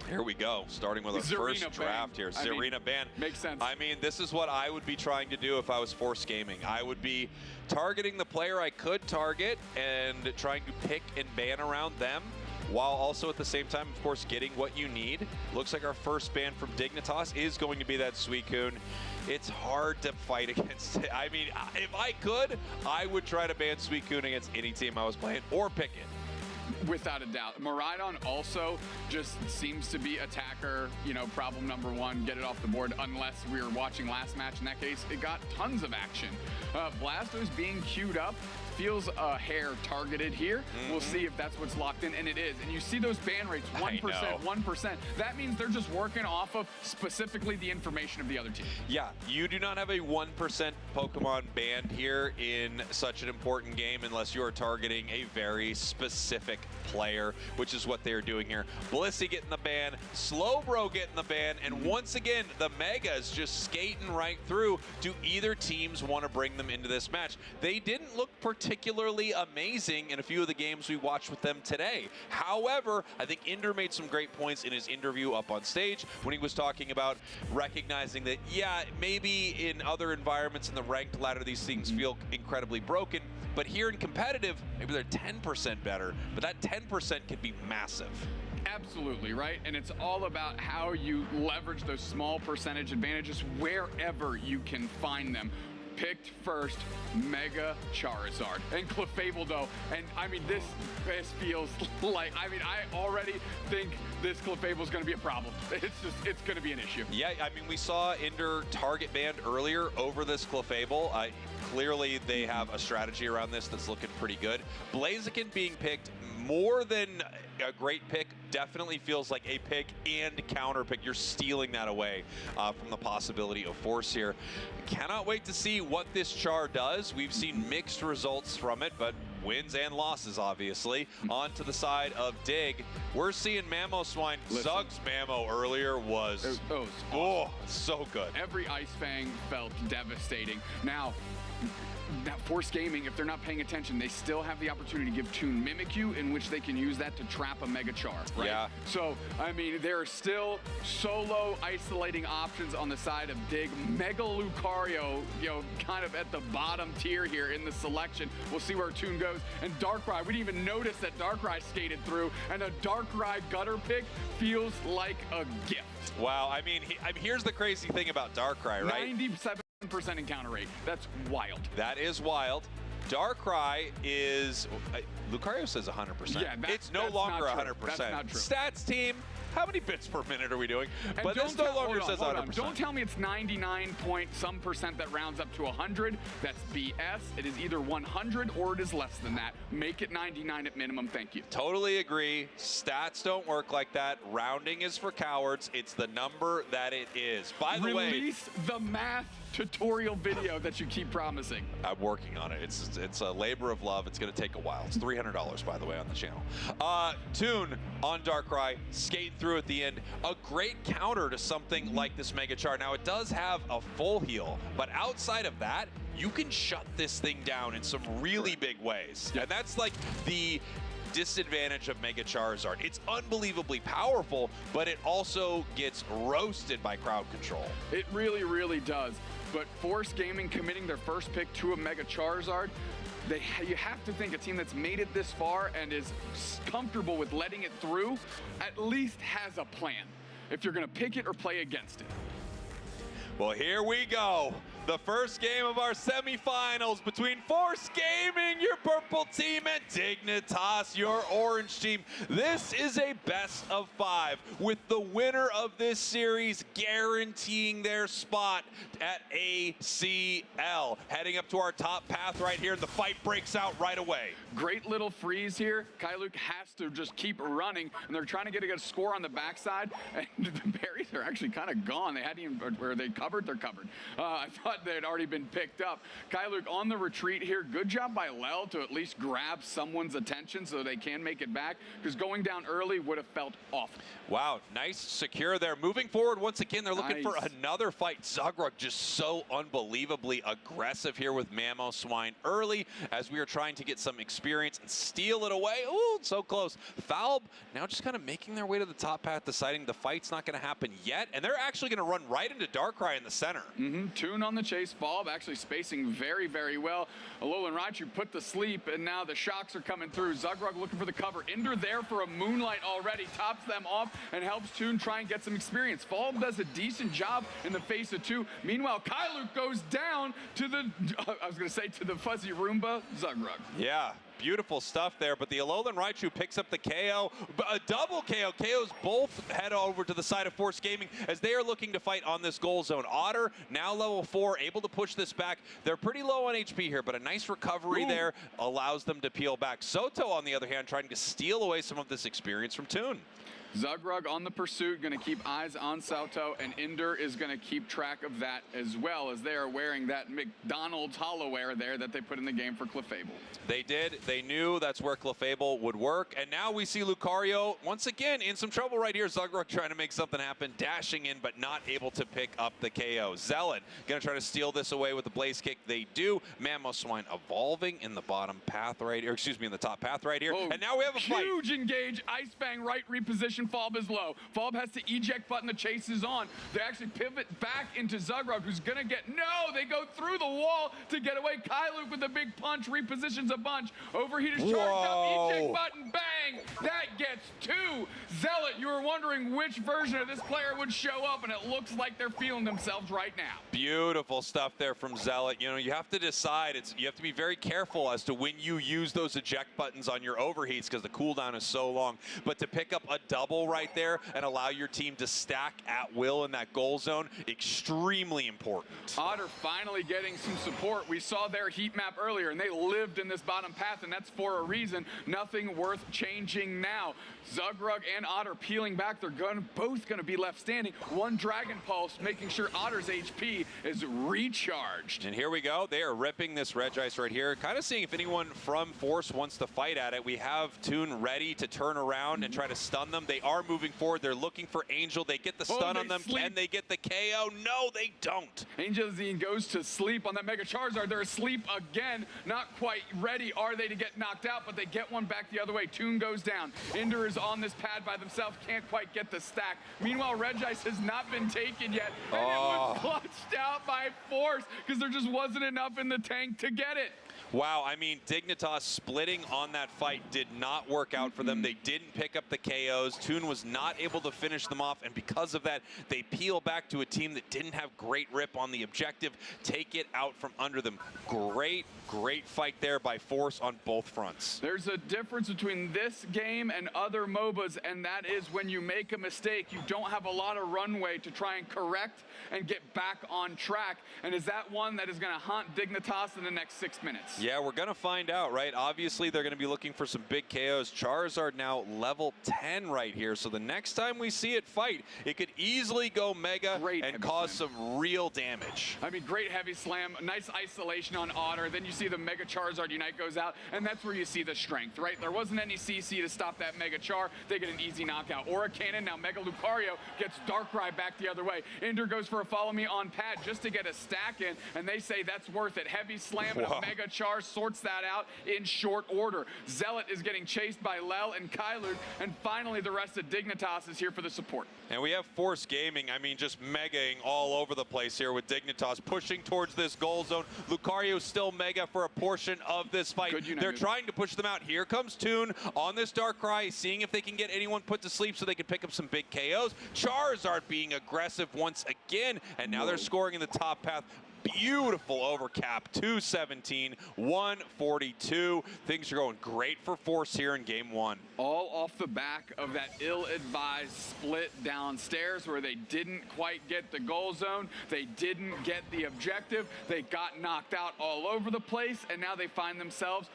Here we go, starting with our first draft here. Zarina ban. Makes sense. I mean, this is what I would be trying to do if I was Force Gaming. I would be targeting the player I could target and trying to pick and ban around them, while also at the same time, of course, getting what you need. Looks like our first ban from Dignitas is going to be that Suicune. It's hard to fight against it. I mean, if I could, I would try to ban Suicune against any team I was playing, or pick it. Without a doubt. Miraidon also just seems to be attacker, problem number 1, get it off the board, unless we were watching last match. In that case, it got tons of action. Blastoise being queued up feels a hair targeted here. We'll see if that's what's locked in, and it is. And you see those ban rates, 1%, 1%. That means they're just working off of specifically the information of the other team. Yeah, you do not have a 1% Pokemon banned here in such an important game unless you are targeting a very specific player, which is what they're doing here. Blissey getting the ban, Slowbro getting the ban, and once again, the Megas just skating right through. Do either teams want to bring them into this match? They didn't look particularly amazing in a few of the games we watched with them today. However, I think Inder made some great points in his interview up on stage when he was talking about recognizing that, yeah, maybe in other environments in the ranked ladder, these things feel incredibly broken, but here in competitive, maybe they're 10% better, but that 10% can be massive. Absolutely, right? And it's all about how you leverage those small percentage advantages wherever you can find them. Picked first, Mega Charizard. And Clefable, though, and I mean, this feels like, I already think this Clefable is going to be a problem. It's going to be an issue. Yeah, I mean, we saw Inder target banned earlier over this Clefable. Clearly, they have a strategy around this that's looking pretty good. Blaziken being picked, more than a great pick, definitely feels like a pick and counter pick. You're stealing that away from the possibility of force here. Cannot wait to see what this Char does. We've seen mixed results from it, but wins and losses, obviously. On to the side of Dig, we're seeing Mamoswine. Zug's Mamo earlier was so good. Every Ice Fang felt devastating. Now Force Gaming, if they're not paying attention, they still have the opportunity to give Toon Mimikyu, in which they can use that to trap a Mega Char, right? Yeah. So, I mean, there are still solo isolating options on the side of Dig. Mega Lucario, kind of at the bottom tier here in the selection. We'll see where Toon goes. And Darkrai, we didn't even notice that Darkrai skated through, and a Darkrai gutter pick feels like a gift. Wow, I mean, here's the crazy thing about Darkrai, right? 97% encounter rate. That's wild. That is wild. Darkrai is, Lucario says 100%. Yeah, it's no longer 100%. That's not true. Stats team, how many bits per minute are we doing? And but this no longer says 100%. Don't tell me it's 99 point some percent that rounds up to 100. That's BS. It is either 100 or it is less than that. Make it 99 at minimum. Thank you. Totally agree. Stats don't work like that. Rounding is for cowards. It's the number that it is. By the way, release the math tutorial video that you keep promising. I'm working on it. It's a labor of love. It's going to take a while. It's $300, by the way, on the channel. Toon on Darkrai, skating through at the end. A great counter to something like this Mega Char. Now, it does have a full heal, but outside of that, you can shut this thing down in some really big ways. And that's like the disadvantage of Mega Charizard. It's unbelievably powerful, but it also gets roasted by crowd control. It really, really does. But Force Gaming committing their first pick to a Mega Charizard, you have to think a team that's made it this far and is comfortable with letting it through at least has a plan if you're going to pick it or play against it. Well, here we go. The first game of our semifinals between Force Gaming, your purple team, and Dignitas, your orange team. This is a best of 5 with the winner of this series guaranteeing their spot at ACL. Heading up to our top path right here, and the fight breaks out right away. Great little freeze here. Kyluke has to just keep running, and they're trying to get a good score on the backside, and the berries are actually kind of gone. They hadn't even, where they covered, they're covered. I thought thought they had already been picked up. Kyluke on the retreat here. Good job by Lel to at least grab someone's attention so they can make it back, because going down early would have felt awful. Wow, nice secure there. Moving forward once again, they're looking for Nice. another fight. Zagrug just so unbelievably aggressive here with Mamoswine early as we are trying to get some experience and steal it away. Ooh, so close. Falb now just kind of making their way to the top path, deciding the fight's not going to happen yet, and they're actually going to run right into Darkrai in the center. Toon on the chase. Falb actually spacing very, very well. Alolan Raichu put to sleep, and now the shocks are coming through. Zagrug looking for the cover. Ender there for a Moonlight already. Tops them off and helps Toon try and get some experience. Falb does a decent job in the face of 2. Meanwhile, Kyluke goes down to the, I was going to say to the fuzzy Roomba, Zagrug. Yeah. Beautiful stuff there, but the Alolan Raichu picks up the KO. A double KO. KOs both head over to the side of Force Gaming as they are looking to fight on this goal zone. Otter, now level 4, able to push this back. They're pretty low on HP here, but a nice recovery there allows them to peel back. Soto, on the other hand, trying to steal away some of this experience from Toon. Zagrug on the pursuit, going to keep eyes on Soto, and Ender is going to keep track of that as well, as they are wearing that McDonald's hollowware there that they put in the game for Clefable. They did. They knew that's where Clefable would work, and now we see Lucario once again in some trouble right here. Zagrug trying to make something happen, dashing in, but not able to pick up the KO. Zealot going to try to steal this away with the Blaze Kick. They do. Mamoswine evolving in the bottom path right here, excuse me, in the top path right here, and now we have a fight. Huge engage. Ice Fang right reposition. Falb is low. Falb has to eject button. The chase is on. They actually pivot back into Zagrug, who's going to get... No! They go through the wall to get away. Kyluke with a big punch repositions a bunch. Overheat is charged up. Eject button. Bang! That gets 2. Zealot, you were wondering which version of this player would show up, and it looks like they're feeling themselves right now. Beautiful stuff there from Zealot. You know, you have to decide. You have to be very careful as to when you use those eject buttons on your overheats because the cooldown is so long. But to pick up a double right there and allow your team to stack at will in that goal zone, extremely important. Otter finally getting some support. We saw their heat map earlier, and they lived in this bottom path, and that's for a reason. Nothing worth changing now. Zagrug and Otter peeling back. They're both going to be left standing. One Dragon Pulse, making sure Otter's HP is recharged. And here we go. They are ripping this Regice right here. Kind of seeing if anyone from Force wants to fight at it. We have Toon ready to turn around and try to stun them. They are moving forward. They're looking for Angel. They get the stun on them. Can they get the KO? No, they don't. Angel Zine goes to sleep on that Mega Charizard. They're asleep again. Not quite ready are they to get knocked out, but they get one back the other way. Toon goes down. Ender is on this pad by themselves. Can't quite get the stack. Meanwhile, Regice has not been taken yet. And it was clutched out by Force because there just wasn't enough in the tank to get it. Wow, I mean, Dignitas splitting on that fight did not work out for them. They didn't pick up the KOs. Toon was not able to finish them off, and because of that, they peel back to a team that didn't have great rip on the objective, take it out from under them. Great fight there by Force on both fronts. There's a difference between this game and other MOBAs, and that is when you make a mistake, you don't have a lot of runway to try and correct and get back on track. And is that one that is going to haunt Dignitas in the next 6 minutes? Yeah, we're going to find out, right? Obviously, they're going to be looking for some big KOs. Charizard now level 10 right here. So the next time we see it fight, it could easily go Mega and cause some real damage. I mean, great heavy slam, nice isolation on Otter. Then you see the Mega Charizard Unite goes out, and that's where you see the strength, right? There wasn't any CC to stop that Mega Char. They get an easy knockout. Aura Cannon, now Mega Lucario gets Darkrai back the other way. Ender goes for a follow me on pad just to get a stack in, and they say that's worth it. Heavy slam and a Mega Char sorts that out in short order. Zealot is getting chased by Lel and Kyluke, and finally the rest of Dignitas is here for the support. And we have Force Gaming, I mean, just megaing all over the place here with Dignitas pushing towards this goal zone. Lucario still mega for a portion of this fight. They're trying to push them out. Here comes Toon on this Darkrai, seeing if they can get anyone put to sleep so they can pick up some big KOs. Charizard being aggressive once again, and now they're scoring in the top path. Beautiful overcap, 217, 142. Things are going great for Force here in game 1. All off the back of that ill-advised split downstairs where they didn't quite get the goal zone. They didn't get the objective. They got knocked out all over the place, and now they find themselves,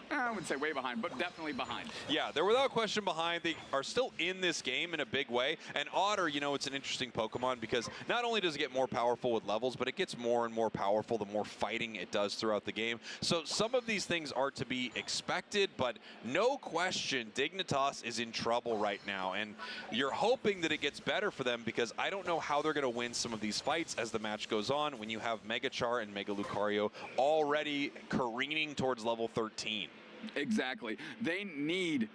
I wouldn't say way behind, but definitely behind. Yeah, they're without question behind. They are still in this game in a big way. And Otter, you know, it's an interesting Pokemon because not only does it get more powerful with levels, but it gets more more and more powerful the more fighting it does throughout the game. So some of these things are to be expected, but no question Dignitas is in trouble right now, and you're hoping that it gets better for them, because I don't know how they're going to win some of these fights as the match goes on when you have Mega Char and Mega Lucario already careening towards level 13. Exactly. They need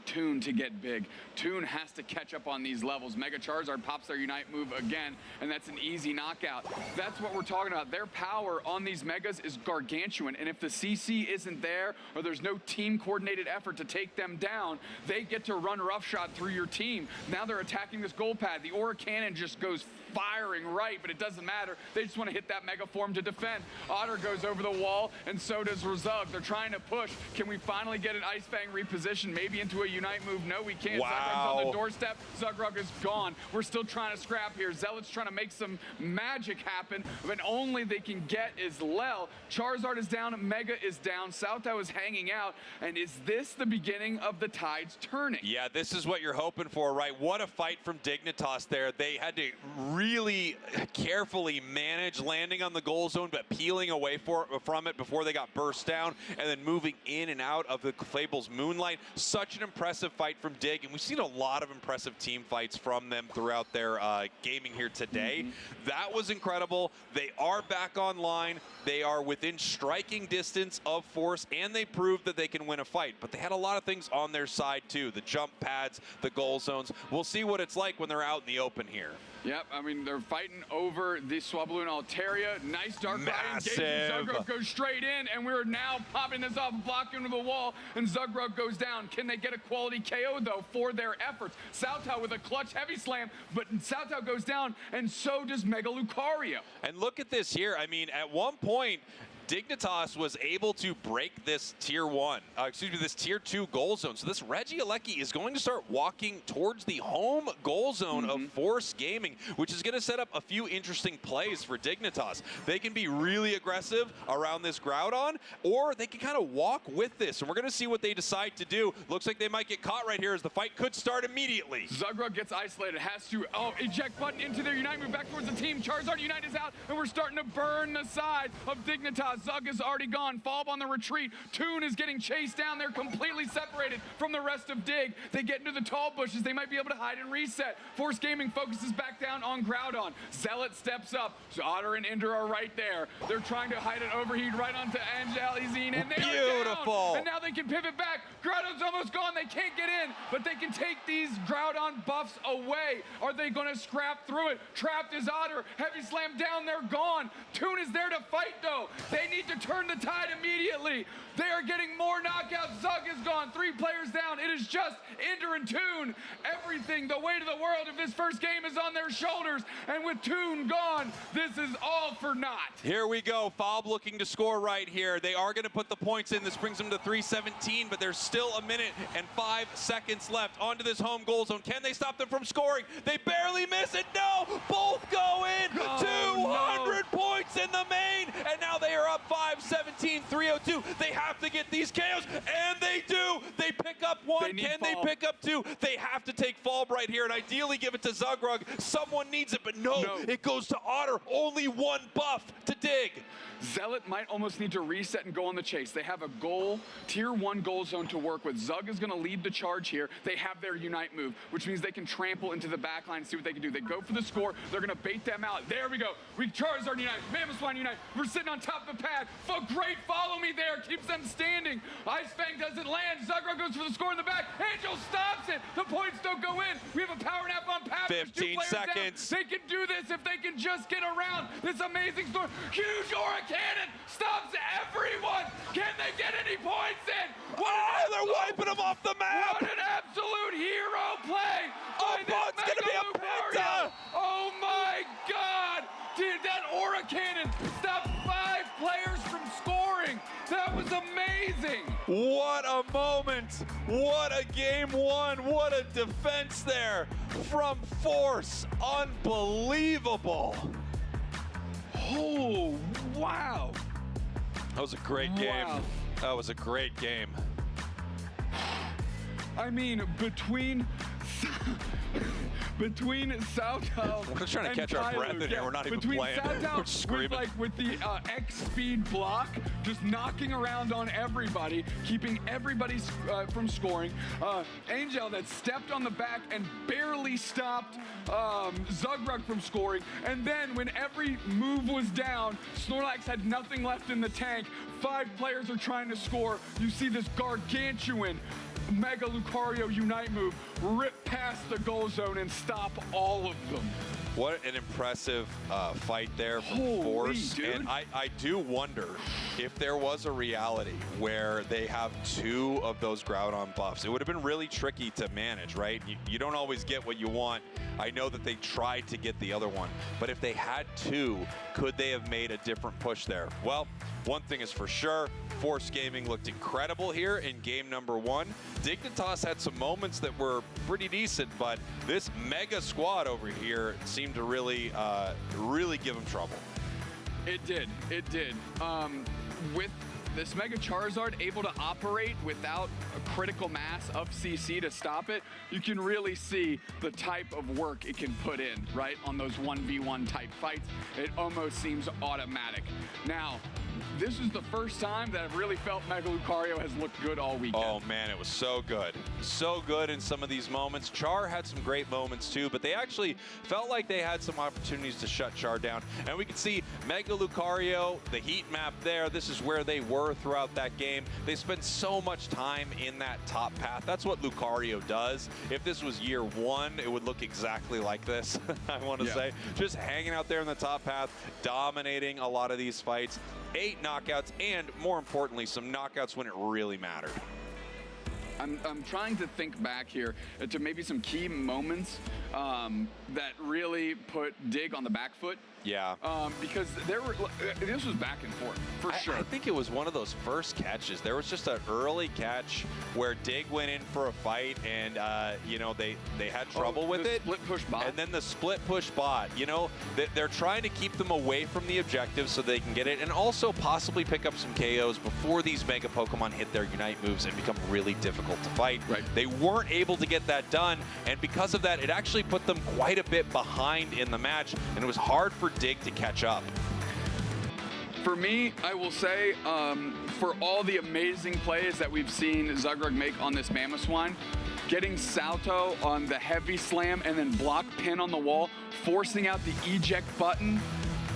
Toon to get big. Toon has to catch up on these levels. Mega Charizard pops their Unite move again, and that's an easy knockout. That's what we're talking about. Their power on these Megas is gargantuan, and if the CC isn't there, or there's no team-coordinated effort to take them down, they get to run roughshod through your team. Now they're attacking this gold pad. The Aura Cannon just goes firing right, but it doesn't matter. They just want to hit that Mega Form to defend. Otter goes over the wall, and so does Razug. They're trying to push. Can we finally get an Ice Fang reposition, maybe into a Unite move? No, we can't. Wow. Zugrug's on the doorstep. Zugrug is gone. We're still trying to scrap here. Zealot's trying to make some magic happen, but only they can get is Lel. Charizard is down, Mega is down, Sautao is hanging out, and is this the beginning of the tides turning? Yeah, this is what you're hoping for, right? What a fight from Dignitas there. They had to really carefully manage landing on the goal zone, but peeling away from it before they got burst down, and then moving in and out of the Fable's Moonlight. Such an impressive fight from Dig, and we've seen a lot of impressive team fights from them throughout their gaming here today. That was incredible. They are back online. They are within striking distance of Force, and they proved that they can win a fight. But they had a lot of things on their side too. The jump pads, the goal zones. We'll see what it's like when they're out in the open here. Yep, I mean, they're fighting over the Swablu and Altaria. Nice Darkrai engagement. Zugrug goes straight in, and we're now popping this off, block into the wall, and Zugrug goes down. Can they get a quality KO, though, for their efforts? Sautao with a clutch heavy slam, but Sautao goes down, and so does Mega Lucario. And look at this here. I mean, at one point, Dignitas was able to break this this tier 2 goal zone. So this Regieleki is going to start walking towards the home goal zone of Force Gaming, which is going to set up a few interesting plays for Dignitas. They can be really aggressive around this Groudon, or they can kind of walk with this. And we're going to see what they decide to do. Looks like they might get caught right here as the fight could start immediately. Zugrug gets isolated, has to, eject button into their Unite move back towards the team. Charizard Unite is out, and we're starting to burn the side of Dignitas. Zug is already gone. Fob on the retreat. Toon is getting chased down. They're completely separated from the rest of Dig. They get into the tall bushes. They might be able to hide and reset. Force Gaming focuses back down on Groudon. Zealot steps up. So Otter and Ender are right there. They're trying to hide an overheat right onto Angelizine, and they are down. And now they can pivot back. Groudon's almost gone. They can't get in, but they can take these Groudon buffs away. Are they going to scrap through it? Trapped is Otter. Heavy slam down. They're gone. Toon is there to fight, though. They need to turn the tide immediately. They are getting more knockouts. Zug is gone. 3 players down. It is just Ender and Toon. Everything, the weight of the world of this first game is on their shoulders. And with Toon gone, this is all for naught. Here we go. Fob looking to score right here. They are going to put the points in. This brings them to 317, but there's still a minute and 5 seconds left onto this home goal zone. Can they stop them from scoring? They barely miss it. No! Both go in! 200 points in the main! And now they are up 5-17, 302. They have to get these KOs, and they do. They pick up 1. Can they pick up 2? They have to take Fob right here, and ideally give it to Zugrug. Someone needs it, but no, it goes to Otter. Only 1 buff to Dig. Zealot might almost need to reset and go on the chase. They have a tier 1 goal zone to work with. Zug is going to lead the charge here. They have their Unite move, which means they can trample into the backline and see what they can do. They go for the score. They're going to bait them out. There we go. We Charizard Unite, Mamoswine Unite. We're sitting on top of the pad. Great follow me there. Keeps them standing. Ice Fang doesn't land. Zugrug goes for the score in the back. Angel stops it. The points don't go in. We have a power nap on Pap. 15 seconds. They can do this if they can just get around this amazing storm. Huge Aura Cannon stops everyone. Can they get any points in? They're wiping them off the map. What an absolute hero play. It's going to be a penta. Oh my God. Dude, that Aura Cannon stopped 5 players from scoring. That was amazing. What a moment. What a game 1. What a defense there from Force. Unbelievable. Oh, wow. That was a great game. That was a great game. I mean, between between Saotao We're trying to and catch our breath in here. We're not even between playing. Saotao We're screaming. with the X-speed block, just knocking around on everybody, keeping everybody from scoring. Angel that stepped on the back and barely stopped Zugrug from scoring. And then when every move was down, Snorlax had nothing left in the tank. 5 players are trying to score. You see this gargantuan Mega Lucario Unite move rip past the goal zone and stop all of them. What an impressive fight there from Holy Force. dude. And I do wonder if there was a reality where they have 2 of those Groudon buffs. It would have been really tricky to manage, right? You don't always get what you want. I know that they tried to get the other one, but if they had 2, could they have made a different push there? Well, one thing is for sure, Force Gaming looked incredible here in game number 1. Dignitas had some moments that were pretty decent, but this mega squad over here seemed to really, really give them trouble. It did. With this Mega Charizard able to operate without a critical mass of CC to stop it, you can really see the type of work it can put in, right? On those 1v1 type fights, it almost seems automatic. Now, this is the first time that I've really felt Mega Lucario has looked good all weekend. Oh man, it was so good. So good in some of these moments. Char had some great moments too, but they actually felt like they had some opportunities to shut Char down. And we can see Mega Lucario, the heat map there, this is where they were throughout that game. They spent so much time in that top path. That's what Lucario does. If this was year 1, it would look exactly like this, I want to say. Just hanging out there in the top path, dominating a lot of these fights. 8 knockouts, and more importantly, some knockouts when it really mattered. I'm trying to think back here to maybe some key moments that really put Dig on the back foot. Yeah. Because this was back and forth, for sure. I think it was one of those first catches. There was just an early catch where Dig went in for a fight, and you know, they had trouble with it. Split push bot. And then the split push bot. You know, they're trying to keep them away from the objective so they can get it, and also possibly pick up some KOs before these Mega Pokemon hit their Unite moves and become really difficult to fight. Right. They weren't able to get that done, and because of that, it actually put them quite a bit behind in the match, and it was hard for Dig to catch up. For me, I will say, for all the amazing plays that we've seen Zugrug make on this Mamoswine, getting Salto on the heavy slam and then block pin on the wall, forcing out the eject button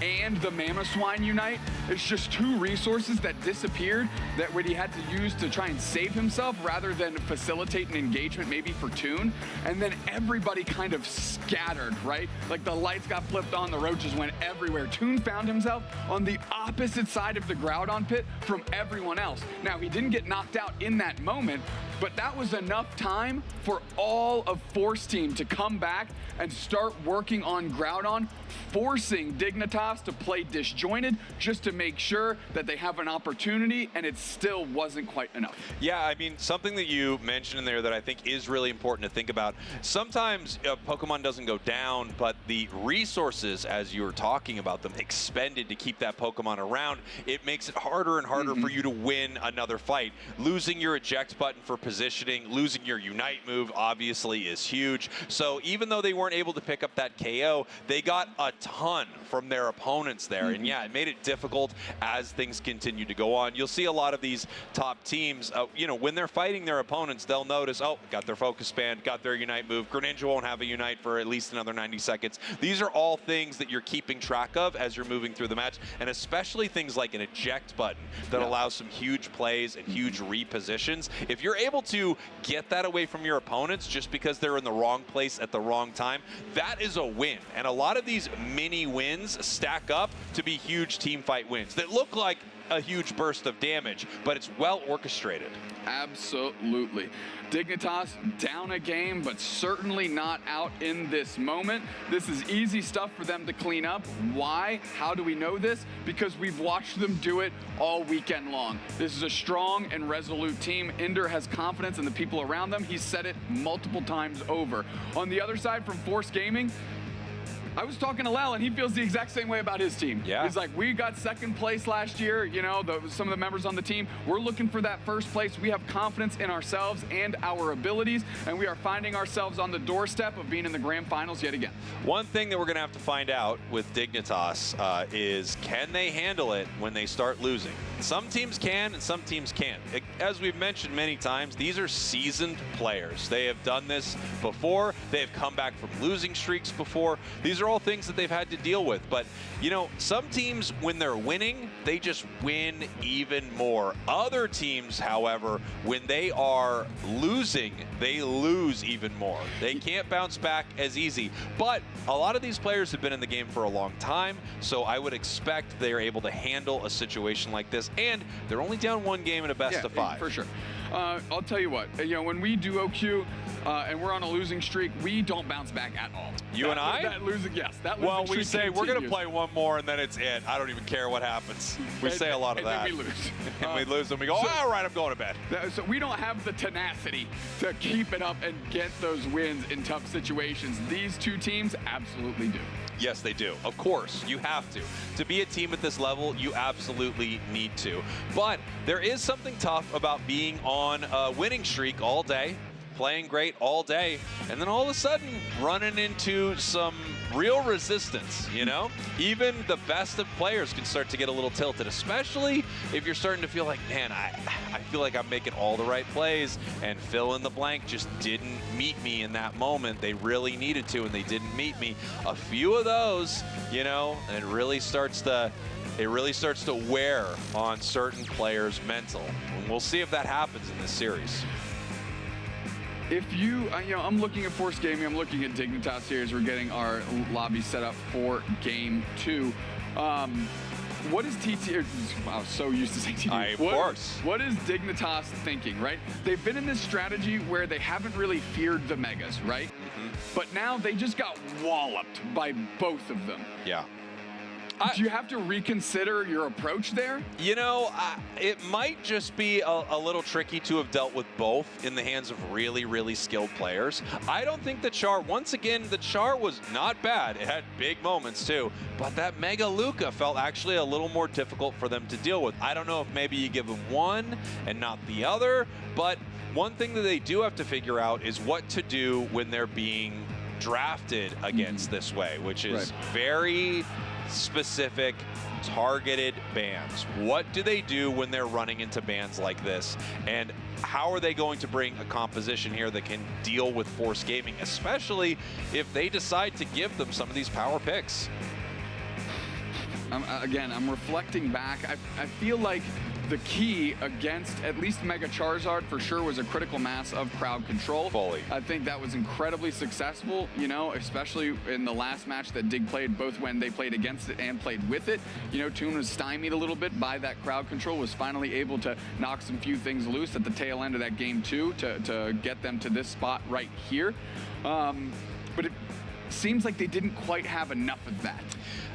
and the Mamoswine Unite, it's just 2 resources that disappeared that what he had to use to try and save himself rather than facilitate an engagement maybe for Toon. And then everybody kind of scattered, right? Like the lights got flipped on, the roaches went everywhere. Toon found himself on the opposite side of the Groudon pit from everyone else. Now, he didn't get knocked out in that moment, but that was enough time for all of Force Team to come back and start working on Groudon, forcing Dignitas to play disjointed just to make sure that they have an opportunity, and it still wasn't quite enough. Yeah, I mean, something that you mentioned in there that I think is really important to think about. Sometimes Pokemon doesn't go down, but the resources, as you were talking about them, expended to keep that Pokemon around, it makes it harder and harder for you to win another fight. Losing your eject button for positioning, losing your Unite move obviously is huge. So even though they weren't able to pick up that KO, they got a ton from their opponents there. And yeah, it made it difficult as things continue to go on. You'll see a lot of these top teams, you know, when they're fighting their opponents, they'll notice, oh, got their focus band, got their Unite move. Greninja won't have a Unite for at least another 90 seconds. These are all things that you're keeping track of as you're moving through the match, and especially things like an eject button that allows some huge plays and huge repositions. If you're able to get that away from your opponents just because they're in the wrong place at the wrong time, that is a win. And a lot of these mini wins stack up to be huge team fight wins that look like a huge burst of damage, but it's well orchestrated. Absolutely. Dignitas down a game, but certainly not out in this moment. This is easy stuff for them to clean up. Why? How do we know this? Because we've watched them do it all weekend long. This is a strong and resolute team. Ender has confidence in the people around them. He's said it multiple times over. On the other side from Force Gaming, I was talking to Lal, and he feels the exact same way about his team. Yeah. He's like, we got second place last year. You know, some of the members on the team, we're looking for that first place. We have confidence in ourselves and our abilities, and we are finding ourselves on the doorstep of being in the grand finals yet again. One thing that we're going to have to find out with Dignitas is, can they handle it when they start losing? Some teams can and some teams can't. As we've mentioned many times, these are seasoned players. They have done this before. They have come back from losing streaks before. These are all things that they've had to deal with. But, you know, some teams, when they're winning, they just win even more. Other teams, however, when they are losing, they lose even more. They can't bounce back as easy. But a lot of these players have been in the game for a long time, so I would expect they're able to handle a situation like this. And they're only down one game in a best of 5. For sure. I'll tell you what, you know, when we duo queue and we're on a losing streak, we don't bounce back at all. You and I? That losing streak Well, we say we're going to continues. play one more and then it's it. I don't even care what happens. We say a lot of that. And then we lose. And we lose and we go, all right, I'm going to bed. So we don't have the tenacity to keep it up and get those wins in tough situations. These two teams absolutely do. Yes, they do. Of course, you have to. To be a team at this level, you absolutely need to. But there is something tough about being on a winning streak all day, playing great all day, and then all of a sudden running into some real resistance, you know? Even the best of players can start to get a little tilted, especially if you're starting to feel like, man, I feel like I'm making all the right plays, and fill in the blank just didn't meet me in that moment. They really needed to, and they didn't meet me. A few of those, you know, and it really starts to wear on certain players' mental. And we'll see if that happens in this series. If you, you know, I'm looking at Force Gaming, I'm looking at Dignitas here as we're getting our lobby set up for Game 2. What is TT? Wow, so used to saying TT. Of course. What is Dignitas thinking, right? They've been in this strategy where they haven't really feared the Megas, right? But now they just got walloped by both of them. Yeah. Do you have to reconsider your approach there? You know, it might just be a little tricky to have dealt with both in the hands of really, really skilled players. I don't think the Char, once again, the Char was not bad. It had big moments too, but that Mega Luca felt actually a little more difficult for them to deal with. I don't know if maybe you give them one and not the other, but one thing that they do have to figure out is what to do when they're being drafted against this way, which is very specific, targeted bans. What do they do when they're running into bans like this? And how are they going to bring a composition here that can deal with Force Gaming, especially if they decide to give them some of these power picks? Again, I'm reflecting back. I feel like the key against at least Mega Charizard for sure was a critical mass of crowd control. Fully. I think that was incredibly successful, you know, especially in the last match that Dig played, both when they played against it and played with it. You know, Toon was stymied a little bit by that crowd control, was finally able to knock some few things loose at the tail end of that game too to get them to this spot right here. But it seems like they didn't quite have enough of that.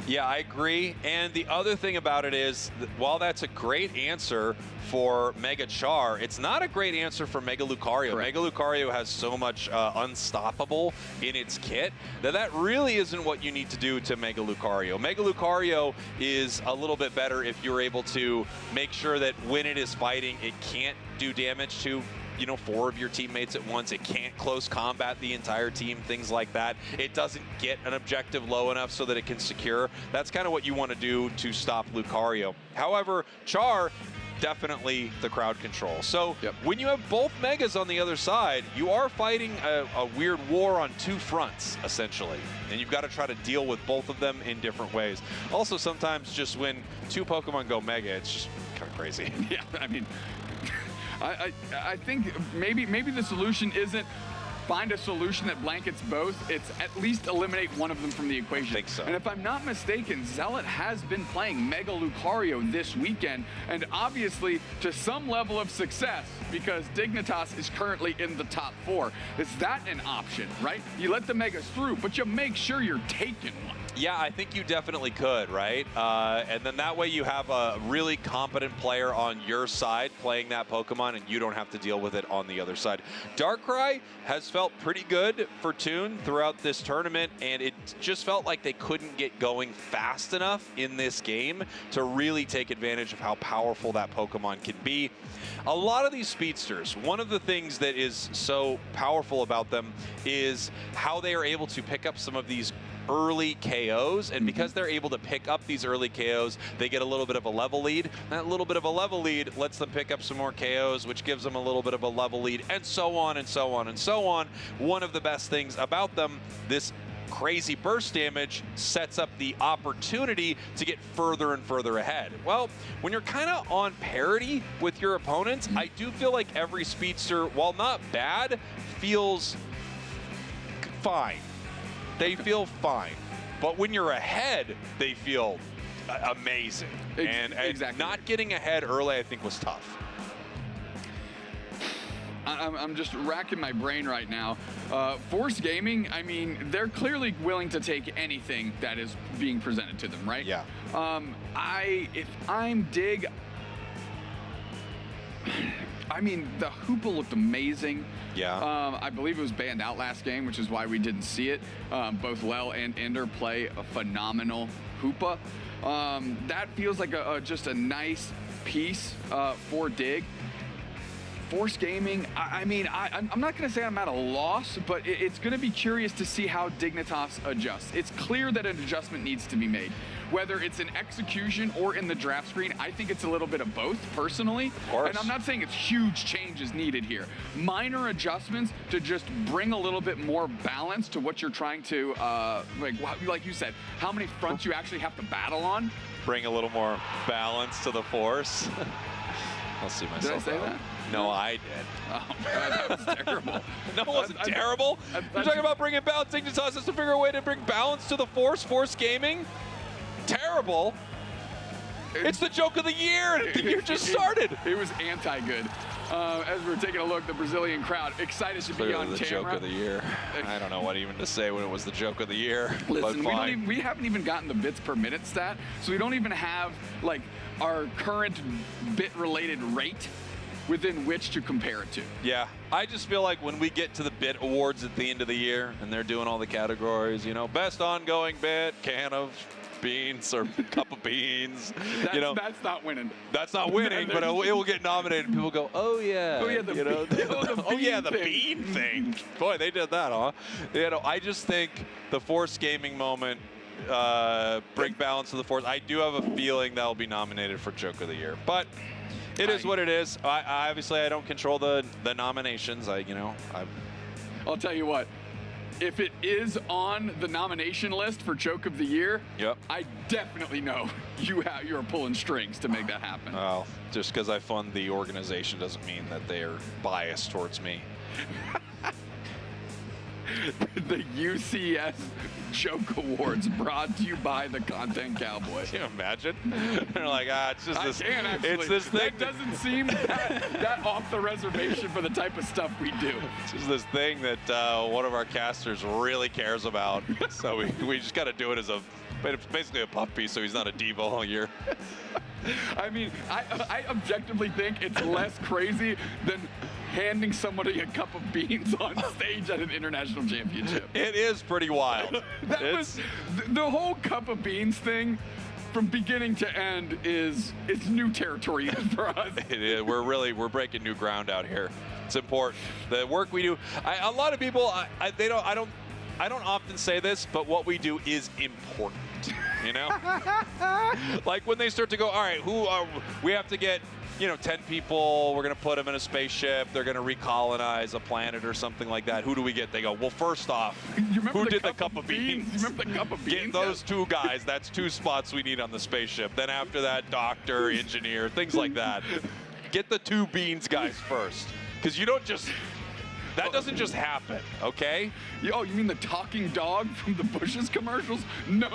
Yeah, I agree. And the other thing about it is, that while that's a great answer for Mega Char, it's not a great answer for Mega Lucario. Correct. Mega Lucario has so much unstoppable in its kit that really isn't what you need to do to Mega Lucario. Mega Lucario is a little bit better if you're able to make sure that when it is fighting, it can't do damage to, you know, 4 of your teammates at once. It can't close combat the entire team, things like that. It doesn't get an objective low enough so that it can secure. That's kind of what you want to do to stop Lucario. However, Char, definitely the crowd control. So when you have both Megas on the other side, you are fighting a weird war on 2 fronts, essentially. And you've got to try to deal with both of them in different ways. Also, sometimes just when 2 Pokemon go Mega, it's just kind of crazy. Yeah, I mean, I think maybe the solution isn't find a solution that blankets both. It's at least eliminate one of them from the equation. I think so. And if I'm not mistaken, Zealot has been playing Mega Lucario this weekend, and obviously to some level of success, because Dignitas is currently in the top 4. Is that an option, right? You let the Megas through, but you make sure you're taking one. Yeah, I think you definitely could, right? And then that way you have a really competent player on your side playing that Pokemon, and you don't have to deal with it on the other side. Darkrai has felt felt pretty good for Toon throughout this tournament, and it just felt like they couldn't get going fast enough in this game to really take advantage of how powerful that Pokemon can be. A lot of these speedsters, one of the things that is so powerful about them is how they are able to pick up some of these early KOs, and because they're able to pick up these early KOs, they get a little bit of a level lead. That little bit of a level lead lets them pick up some more KOs, which gives them a little bit of a level lead, and so on and so on and so on. One of the best things about them, this crazy burst damage sets up the opportunity to get further and further ahead. Well, when you're kind of on parity with your opponents, I do feel like every speedster, while not bad, feels fine. They feel fine. But when you're ahead, they feel amazing. And not getting ahead early, I think, was tough. I'm just racking my brain right now. Force Gaming, I mean, they're clearly willing to take anything that is being presented to them, right? Yeah. If I'm Dig, I mean, the Hoopa looked amazing. Yeah. I believe it was banned out last game, which is why we didn't see it. Both Lel and Ender play a phenomenal Hoopa. That feels like just a nice piece for Dig. Force Gaming, I'm not going to say I'm at a loss, but it's going to be curious to see how Dignitas adjusts. It's clear that an adjustment needs to be made. Whether it's in execution or in the draft screen, I think it's a little bit of both, personally. Of course. And I'm not saying it's huge changes needed here. Minor adjustments to just bring a little bit more balance to what you're trying to, like you said, how many fronts you actually have to battle on. Bring a little more balance to the Force. I'll see myself. Did I say that? No, I did. Oh, that was terrible. No, it wasn't terrible. You're talking about bringing balance. Dignitas has to figure a way to bring balance to the Force. Force Gaming. Terrible. It's the joke of the year. The year just started. It was anti-good. As we're taking a look, the Brazilian crowd excited to be on the camera. Joke of the year. I don't know what even to say when it was the joke of the year. Listen, but fine. we haven't even gotten the bits per minute stat, so we don't even have like our current bit-related rate within which to compare it to. Yeah, I just feel like when we get to the bit awards at the end of the year and they're doing all the categories, you know, best ongoing bit, can of beans or cup of beans. That's not winning. That's not winning, but it will get nominated. And people go, oh yeah, the bean thing. Boy, they did that, huh? I just think the Force Gaming moment, bring balance to the Force. I do have a feeling that'll be nominated for Joke of the Year, but it is what it is. I obviously don't control the nominations. I'll tell you what. If it is on the nomination list for Joke of the Year, I definitely know you're pulling strings to make that happen. Well, just because I fund the organization doesn't mean that they are biased towards me. The UCS Joke Awards brought to you by the Content Cowboy. Can you imagine? They're like, it's just this. It's this thing. That doesn't seem that off the reservation for the type of stuff we do. It's just this thing that one of our casters really cares about. So we just got to do it as basically a puff piece, so he's not a diva all year. I mean, I objectively think it's less crazy than handing somebody a cup of beans on stage at an international championship. It is pretty wild. The whole cup of beans thing from beginning to end is new territory for us. It is. We're breaking new ground out here. It's important. The work we do. A lot of people, I don't often say this, but what we do is important. You know, like when they start to go, all right, we have to get 10 people, we're going to put them in a spaceship, they're going to recolonize a planet or something like that. Who do we get? They go, well, first off, who did the cup of beans? You remember the cup of beans? Get those two guys, that's 2 spots we need on the spaceship. Then after that, doctor, engineer, things like that. Get the 2 beans guys first, because you don't just... That doesn't just happen, okay? Oh, you mean the talking dog from the Bushes commercials? No.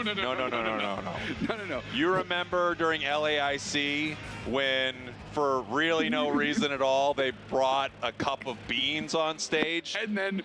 You remember during LAIC when, for really no reason at all, they brought a cup of beans on stage? And then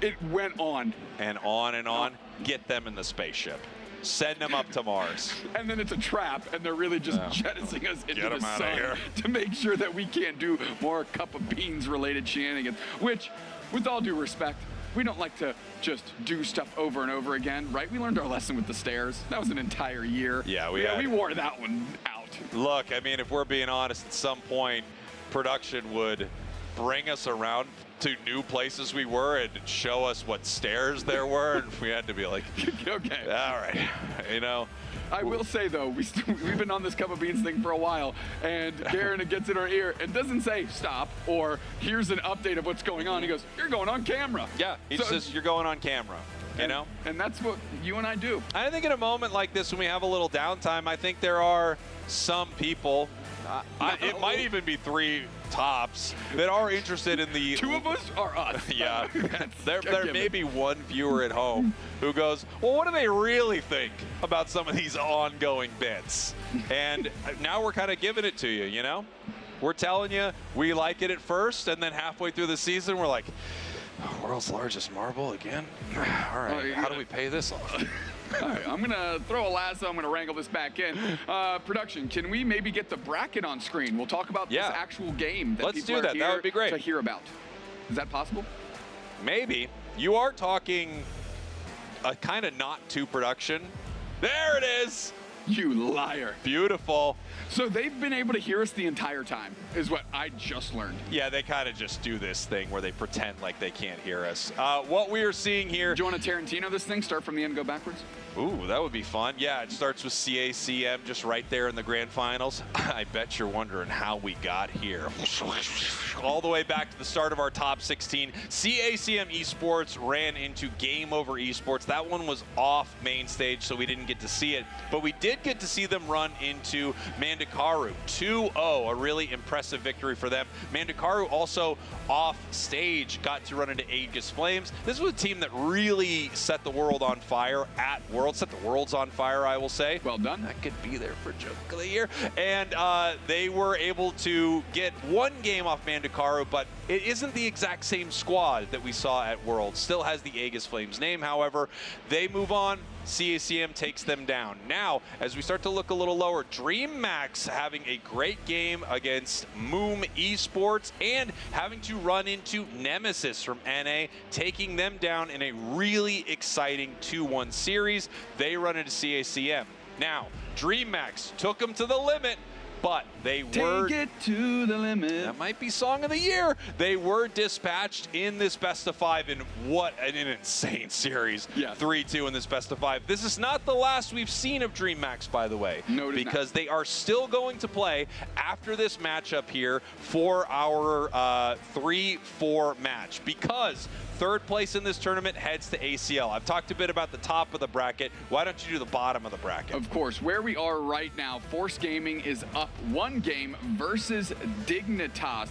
it went on. And on and on. Get them in the spaceship. Send them up to Mars. And then it's a trap, and they're really just jettisoning us into the sun to make sure that we can't do more cup of beans related shenanigans, which, with all due respect, we don't like to just do stuff over and over again, right? We learned our lesson with the stairs. That was an entire year. Yeah, we wore that one out. Look, I mean, if we're being honest, at some point, production would bring us around to new places we were and show us what stairs there were, and we had to be like, okay, all right, you know. I will say though, we've been on this cup of beans thing for a while, and Darren gets in our ear and doesn't say stop or here's an update of what's going on. He goes, "You're going on camera." Yeah, he says you're going on camera. You know, and that's what you and I do. I think in a moment like this, when we have a little downtime, I think there are some people. It might even be 3 tops that are interested in the 2 of us are us. Yeah, there may be 1 viewer at home who goes, well, what do they really think about some of these ongoing bits? And now we're kind of giving it to you, you know? We're telling you we like it at first, and then halfway through the season we're like, world's largest marble again? All right, how do we pay this off? All right, I'm going to throw a lasso. I'm going to wrangle this back in. Production, can we maybe get the bracket on screen? We'll talk about this actual game that Let's people do are that. here That would be great to hear about. Is that possible? Maybe. You are talking a kind of not to production. There it is. You liar. Beautiful. So they've been able to hear us the entire time, is what I just learned. Yeah, they kind of just do this thing where they pretend like they can't hear us. What we are seeing here... Do you want to Tarantino this thing? Start from the end, go backwards? Ooh, that would be fun. Yeah, it starts with CACM just right there in the grand finals. I bet you're wondering how we got here. All the way back to the start of our top 16. CACM Esports ran into Game Over Esports. That one was off main stage, so we didn't get to see it. But we did get to see them run into Mandakaru 2-0, a really impressive victory for them. Mandakaru also off stage got to run into Aegis Flames. This was a team that really set the world on fire at Worlds, set the worlds on fire, I will say. Well done. That could be there for Joke of the Year. And they were able to get 1 game off Mandakaru, but it isn't the exact same squad that we saw at Worlds. Still has the Aegis Flames name, however. They move on. CACM takes them down. Now, as we start to look a little lower, DreamMax having a great game against Moom Esports and having to run into Nemesis from NA, taking them down in a really exciting 2-1 series. They run into CACM. Now, DreamMax took them to the limit, but they were... Take it to the limit. That might be Song of the Year. They were dispatched in this best of 5, and what an insane series. Yes. 3-2 in this best of 5. This is not the last we've seen of DreamMax, by the way. No, it is because not. they are still going to play after this matchup here for our 3-4 match. Because 3rd place in this tournament heads to ACL. I've talked a bit about the top of the bracket. Why don't you do the bottom of the bracket? Of course, where we are right now, Force Gaming is up 1 game versus Dignitas.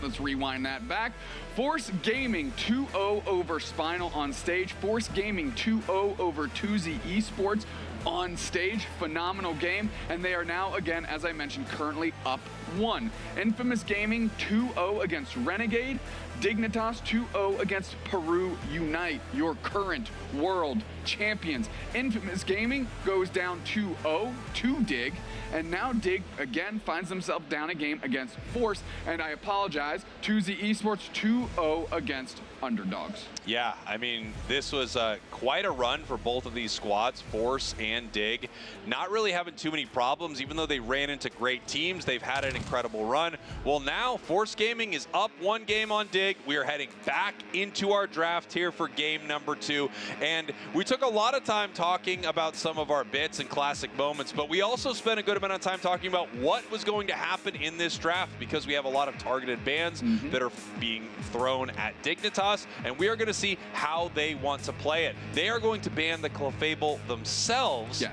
Let's rewind that back. Force Gaming 2-0 over Spinal on stage. Force Gaming 2-0 over 2Z Esports on stage. Phenomenal game. And they are now, again, as I mentioned, currently up 1. Infamous Gaming 2-0 against Renegade. Dignitas 2-0 against Peru Unite, your current world champions. Infamous Gaming goes down 2-0 to Dig, and now Dig again finds themselves down a game against Force, and I apologize, 2Z Esports 2-0 against Underdogs. Yeah, I mean, this was quite a run for both of these squads, Force and Dig. Not really having too many problems, even though they ran into great teams, they've had an incredible run. Well, now Force Gaming is up 1 game on Dig. We are heading back into our draft here for game number 2. And we took a lot of time talking about some of our bits and classic moments, but we also spent a good amount of time talking about what was going to happen in this draft, because we have a lot of targeted bans that are being thrown at Dignitas, and we are going to see how they want to play it. They are going to ban the Clefable themselves,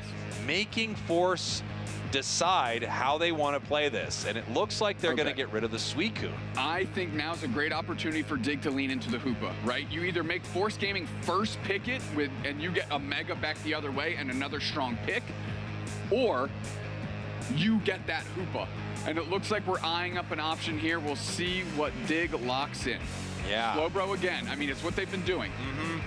making Force decide how they want to play this, and it looks like they're going to get rid of the Suicune. I think now's a great opportunity for Dig to lean into the Hoopa, right? You either make Force Gaming first pick it and you get a Mega back the other way and another strong pick, or you get that Hoopa. And it looks like we're eyeing up an option here. We'll see what Dig locks in. Yeah. Slowbro again. I mean, it's what they've been doing.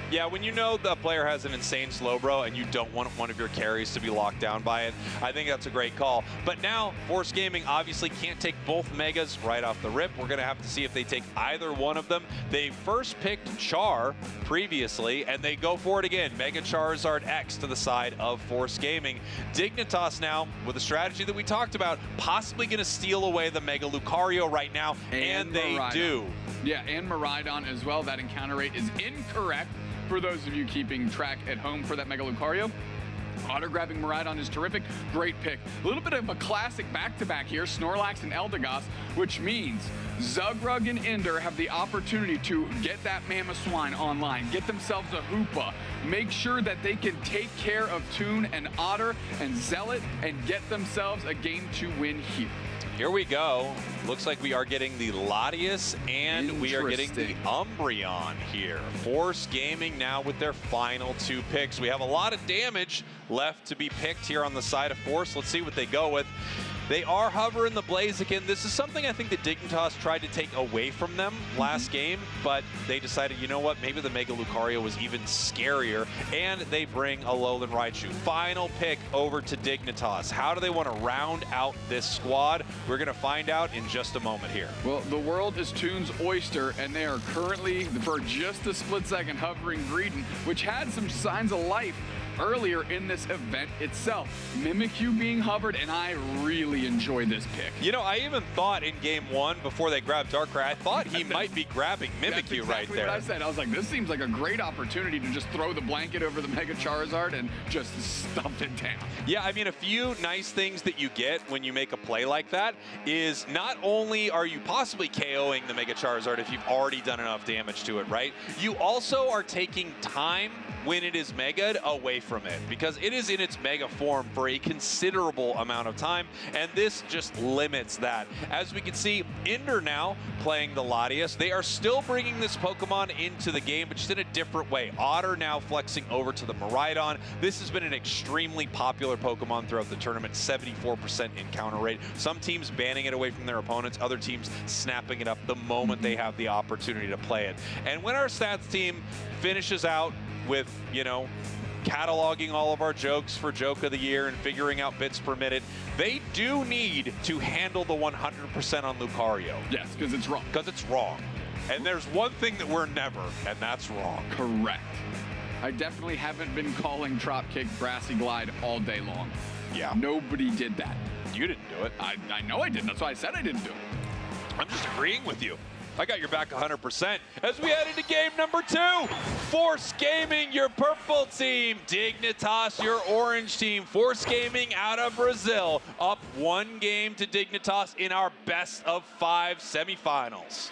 Yeah, when you know the player has an insane Slowbro and you don't want one of your carries to be locked down by it, I think that's a great call. But now, Force Gaming obviously can't take both Megas right off the rip. We're going to have to see if they take either one of them. They first picked Char previously, and they go for it again. Mega Charizard X to the side of Force Gaming. Dignitas now, with a strategy that we talked about, possibly going to steal away the Mega Lucario right now, and they Miraidon. do. Yeah, and Miraidon as well. That encounter rate is incorrect for those of you keeping track at home for that Mega Lucario. Auto-grabbing Miraidon is terrific. Great pick. A little bit of a classic back-to-back here, Snorlax and Eldegoss, which means Zugrug and Ender have the opportunity to get that Mamoswine online, get themselves a Hoopa, make sure that they can take care of Toon and Otter and Zealot and get themselves a game to win here. Here we go. Looks like we are getting the Latias and we are getting the Umbreon here. Force Gaming now with their final 2 picks. We have a lot of damage left to be picked here on the side of Force. Let's see what they go with. They are hovering the Blaziken. This is something I think that Dignitas tried to take away from them last game, but they decided, you know what, maybe the Mega Lucario was even scarier, and they bring a Alolan Raichu. Final pick over to Dignitas. How do they want to round out this squad? We're going to find out in just a moment here. Well, the world is Toon's oyster, and they are currently, for just a split second, hovering Greedent, which had some signs of life earlier in this event itself. Mimikyu being hovered, and I really enjoy this pick. You know, I even thought in game 1, before they grabbed Darkrai, I thought he might be grabbing Mimikyu That's exactly right there. What I said. I was like, this seems like a great opportunity to just throw the blanket over the Mega Charizard and just stuff it down. Yeah, I mean, a few nice things that you get when you make a play like that is not only are you possibly KOing the Mega Charizard if you've already done enough damage to it, right? You also are taking time when it is Mega'd away from it, because it is in its Mega form for a considerable amount of time, and this just limits that. As we can see, Ender now playing the Latias. They are still bringing this Pokemon into the game, but just in a different way. Otter now flexing over to the Miraidon. This has been an extremely popular Pokemon throughout the tournament, 74% encounter rate. Some teams banning it away from their opponents, other teams snapping it up the moment they have the opportunity to play it. And when our stats team finishes out with, you know, cataloging all of our jokes for Joke of the Year and figuring out bits per minute, they do need to handle the 100% on Lucario. Yes, because it's wrong. Because it's wrong. And there's one thing that we're never, and that's wrong. Correct. I definitely haven't been calling Drop Kick Brassy Glide all day long. Yeah. Nobody did that. You didn't do it. I know I didn't. That's why I said I didn't do it. I'm just agreeing with you. I got your back 100%. As we head into game number 2, Force Gaming, your purple team. Dignitas, your orange team. Force Gaming out of Brazil, up 1 game to Dignitas in our best of 5 semifinals.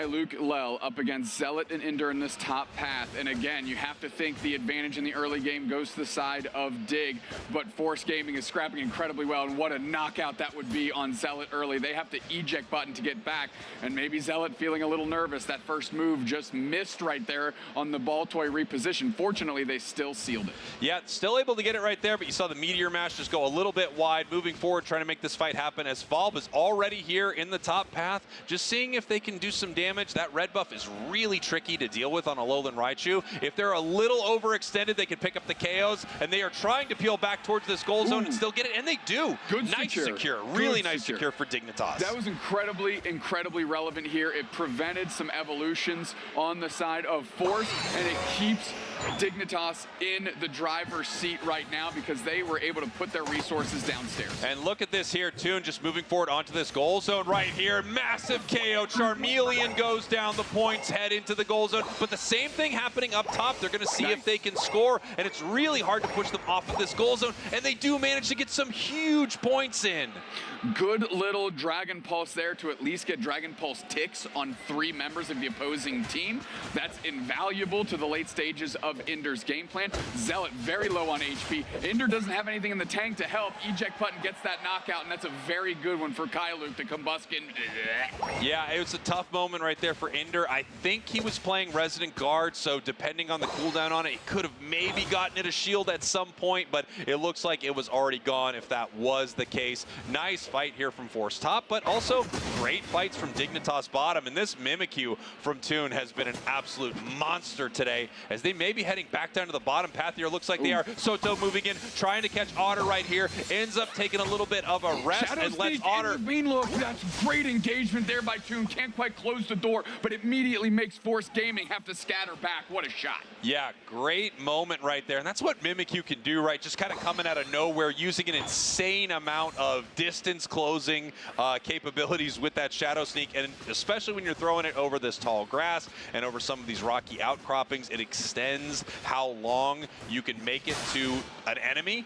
Luke Lel up against Zealot and Ender in this top path. And again, you have to think the advantage in the early game goes to the side of Dig, but Force Gaming is scrapping incredibly well, and what a knockout that would be on Zealot early. They have the eject button to get back, and maybe Zealot feeling a little nervous. That first move just missed right there on the ball toy reposition. Fortunately, they still sealed it. Yeah, still able to get it right there, but you saw the Meteor Mash just go a little bit wide, moving forward, trying to make this fight happen as Falb is already here in the top path, just seeing if they can do some damage. That red buff is really tricky to deal with on Alolan Raichu. If they're a little overextended, they can pick up the KOs, and they are trying to peel back towards this goal zone and still get it, and they do. Good nice secure. Good Really nice secure for Dignitas. That was incredibly relevant here. It prevented some evolutions on the side of Force, and it keeps Dignitas in the driver's seat right now because they were able to put their resources downstairs. And look at this here, Toon just moving forward onto this goal zone right here. Massive KO. Charmeleon goes down the points, head into the goal zone. But the same thing happening up top. They're going to see if they can score, and it's really hard to push them off of this goal zone. And they do manage to get some huge points in. Good little Dragon Pulse there to at least get Dragon Pulse ticks on 3 members of the opposing team. That's invaluable to the late stages of Ender's game plan. Zealot very low on HP. Ender doesn't have anything in the tank to help. Eject button gets that knockout, and that's a very good one for Luke to combust in. Yeah, it was a tough moment right there for Ender. I think he was playing Resident Guard, so depending on the cooldown on it, he could have maybe gotten it a shield at some point, but it looks like it was already gone if that was the case. Nice fight here from Force top, but also great fights from Dignitas bottom. And this Mimikyu from Toon has been an absolute monster today, as they may be heading back down to the bottom path here. Looks like they are. Soto moving in, trying to catch Otter right here. Ends up taking a little bit of a rest and lets Otter. Look, that's great engagement there by Toon. Can't quite close the door, but immediately makes Force Gaming have to scatter back. What a shot. Yeah, great moment right there. And that's what Mimikyu can do, right? Just kind of coming out of nowhere, using an insane amount of distance closing capabilities with that Shadow Sneak. And especially when you're throwing it over this tall grass and over some of these rocky outcroppings, it extends how long you can make it to an enemy.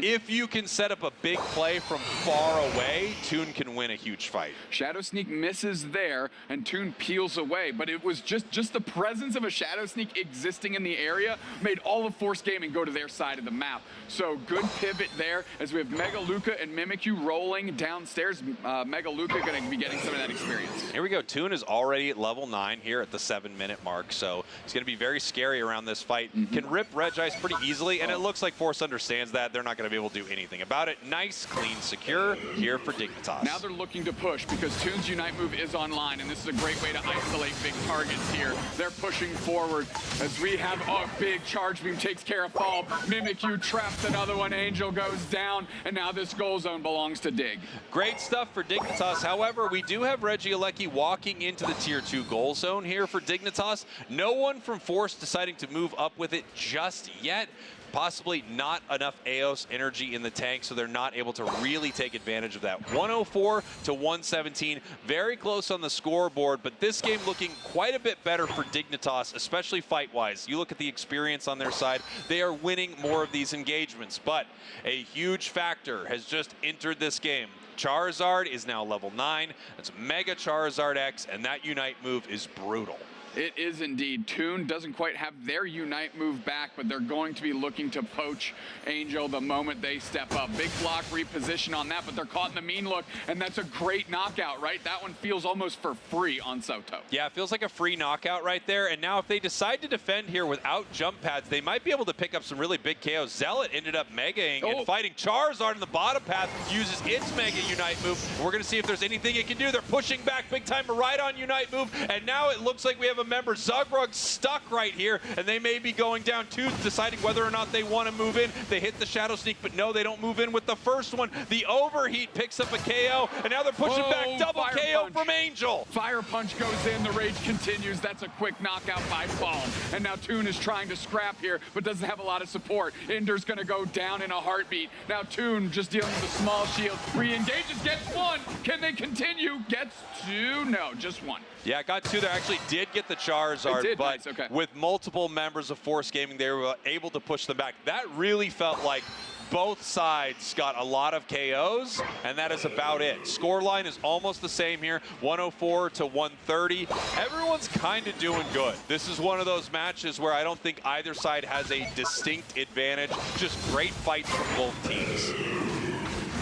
If you can set up a big play from far away, Toon can win a huge fight. Shadow Sneak misses there, and Toon peels away, but it was just the presence of a Shadow Sneak existing in the area made all of Force Gaming go to their side of the map. So good pivot there, as we have Mega Luca and Mimikyu rolling downstairs. Mega Luca going to be getting some of that experience. Here we go. Toon is already at level 9 here at the 7-minute mark, so it's going to be very scary around this fight. Can rip Regice pretty easily, and it looks like Force understands that. They're not going to be able to do anything about it. Nice, clean, secure here for Dignitas. Now they're looking to push because Toon's Unite move is online, and this is a great way to isolate big targets here. They're pushing forward as we have a big charge beam takes care of Fall. Mimikyu traps another one. Angel goes down, and now this goal zone belongs to Dig. Great stuff for Dignitas. However, we do have Regieleki walking into the tier 2 goal zone here for Dignitas. No one from Force deciding to move up with it just yet. Possibly not enough Eos energy in the tank, so they're not able to really take advantage of that. 104 to 117, very close on the scoreboard, but this game looking quite a bit better for Dignitas, especially fight-wise. You look at the experience on their side, they are winning more of these engagements, but a huge factor has just entered this game. Charizard is now level 9, that's Mega Charizard X, and that Unite move is brutal. It is indeed. Toon doesn't quite have their Unite move back, but they're going to be looking to poach Angel the moment they step up. Big block reposition on that, but they're caught in the mean look, and that's a great knockout, right? That one feels almost for free on Soto. Yeah, it feels like a free knockout right there, and now if they decide to defend here without jump pads, they might be able to pick up some really big KOs. Zealot ended up megaing and fighting Charizard in the bottom path, uses its Mega Unite move. We're going to see if there's anything it can do. They're pushing back big time right on Unite move, and now it looks like we have a member, Zugrug's stuck right here, and they may be going down two, deciding whether or not they want to move in. They hit the Shadow Sneak, but no, they don't move in with the first one. The Overheat picks up a KO, and now they're pushing back. Double KO from Angel. Fire Punch goes in, the rage continues. That's a quick knockout by Fall. And now Toon is trying to scrap here, but doesn't have a lot of support. Ender's gonna go down in a heartbeat. Now Toon just dealing with a small shield. Re-engages, gets one. Can they continue? Gets two? No, just one. Yeah, got two there. Actually did get the Charizard, but nice, okay. With multiple members of Force Gaming, they were able to push them back. That really felt like both sides got a lot of KOs, and that is about it. Scoreline is almost the same here, 104 to 130. Everyone's kind of doing good. This is one of those matches where I don't think either side has a distinct advantage. Just great fights from both teams.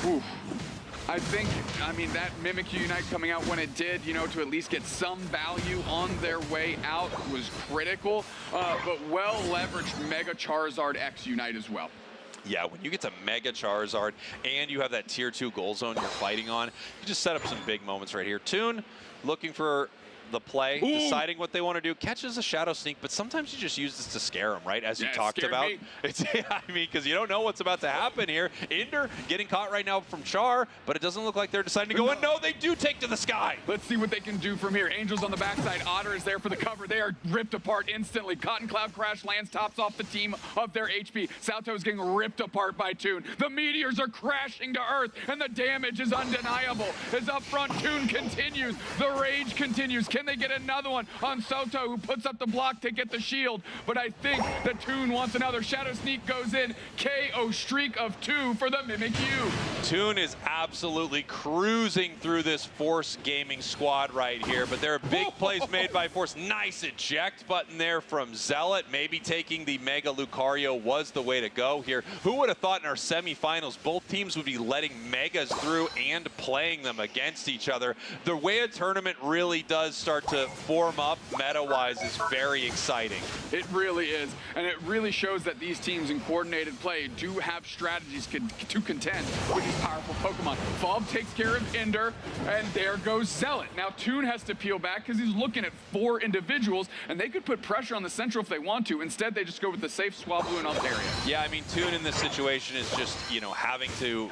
Ooh. I think, that Mimikyu Unite coming out when it did, to at least get some value on their way out was critical, but well-leveraged Mega Charizard X Unite as well. Yeah, when you get to Mega Charizard and you have that tier 2 goal zone you're fighting on, you just set up some big moments right here. Toon looking for the play, deciding what they want to do, catches a Shadow Sneak, but sometimes you just use this to scare them, right? As you talked about. It's, because you don't know what's about to happen here. Ender getting caught right now from Char, but it doesn't look like they're deciding to go in. No, they do take to the sky. Let's see what they can do from here. Angel's on the backside. Otter is there for the cover. They are ripped apart instantly. Cotton Cloud Crash lands, tops off the team of their HP. Salto is getting ripped apart by Toon. The meteors are crashing to Earth, and the damage is undeniable. As up front, Toon continues. The rage continues. Can they get another one on Soto, who puts up the block to get the shield? But I think that Toon wants another. Shadow Sneak goes in. KO streak of 2 for the Mimikyu. Toon is absolutely cruising through this Force Gaming squad right here, but there are big plays made by Force. Nice eject button there from Zealot. Maybe taking the Mega Lucario was the way to go here. Who would have thought in our semifinals both teams would be letting Megas through and playing them against each other? The way a tournament really does start to form up meta-wise is very exciting. It really is, and it really shows that these teams in coordinated play do have strategies to contend, which is these powerful Pokemon. Falb takes care of Ender, and there goes Zealot. Now Toon has to peel back because he's looking at 4 individuals, and they could put pressure on the Central if they want to. Instead, they just go with the safe Swablu and Altaria. Yeah, I mean, Toon in this situation is just, having to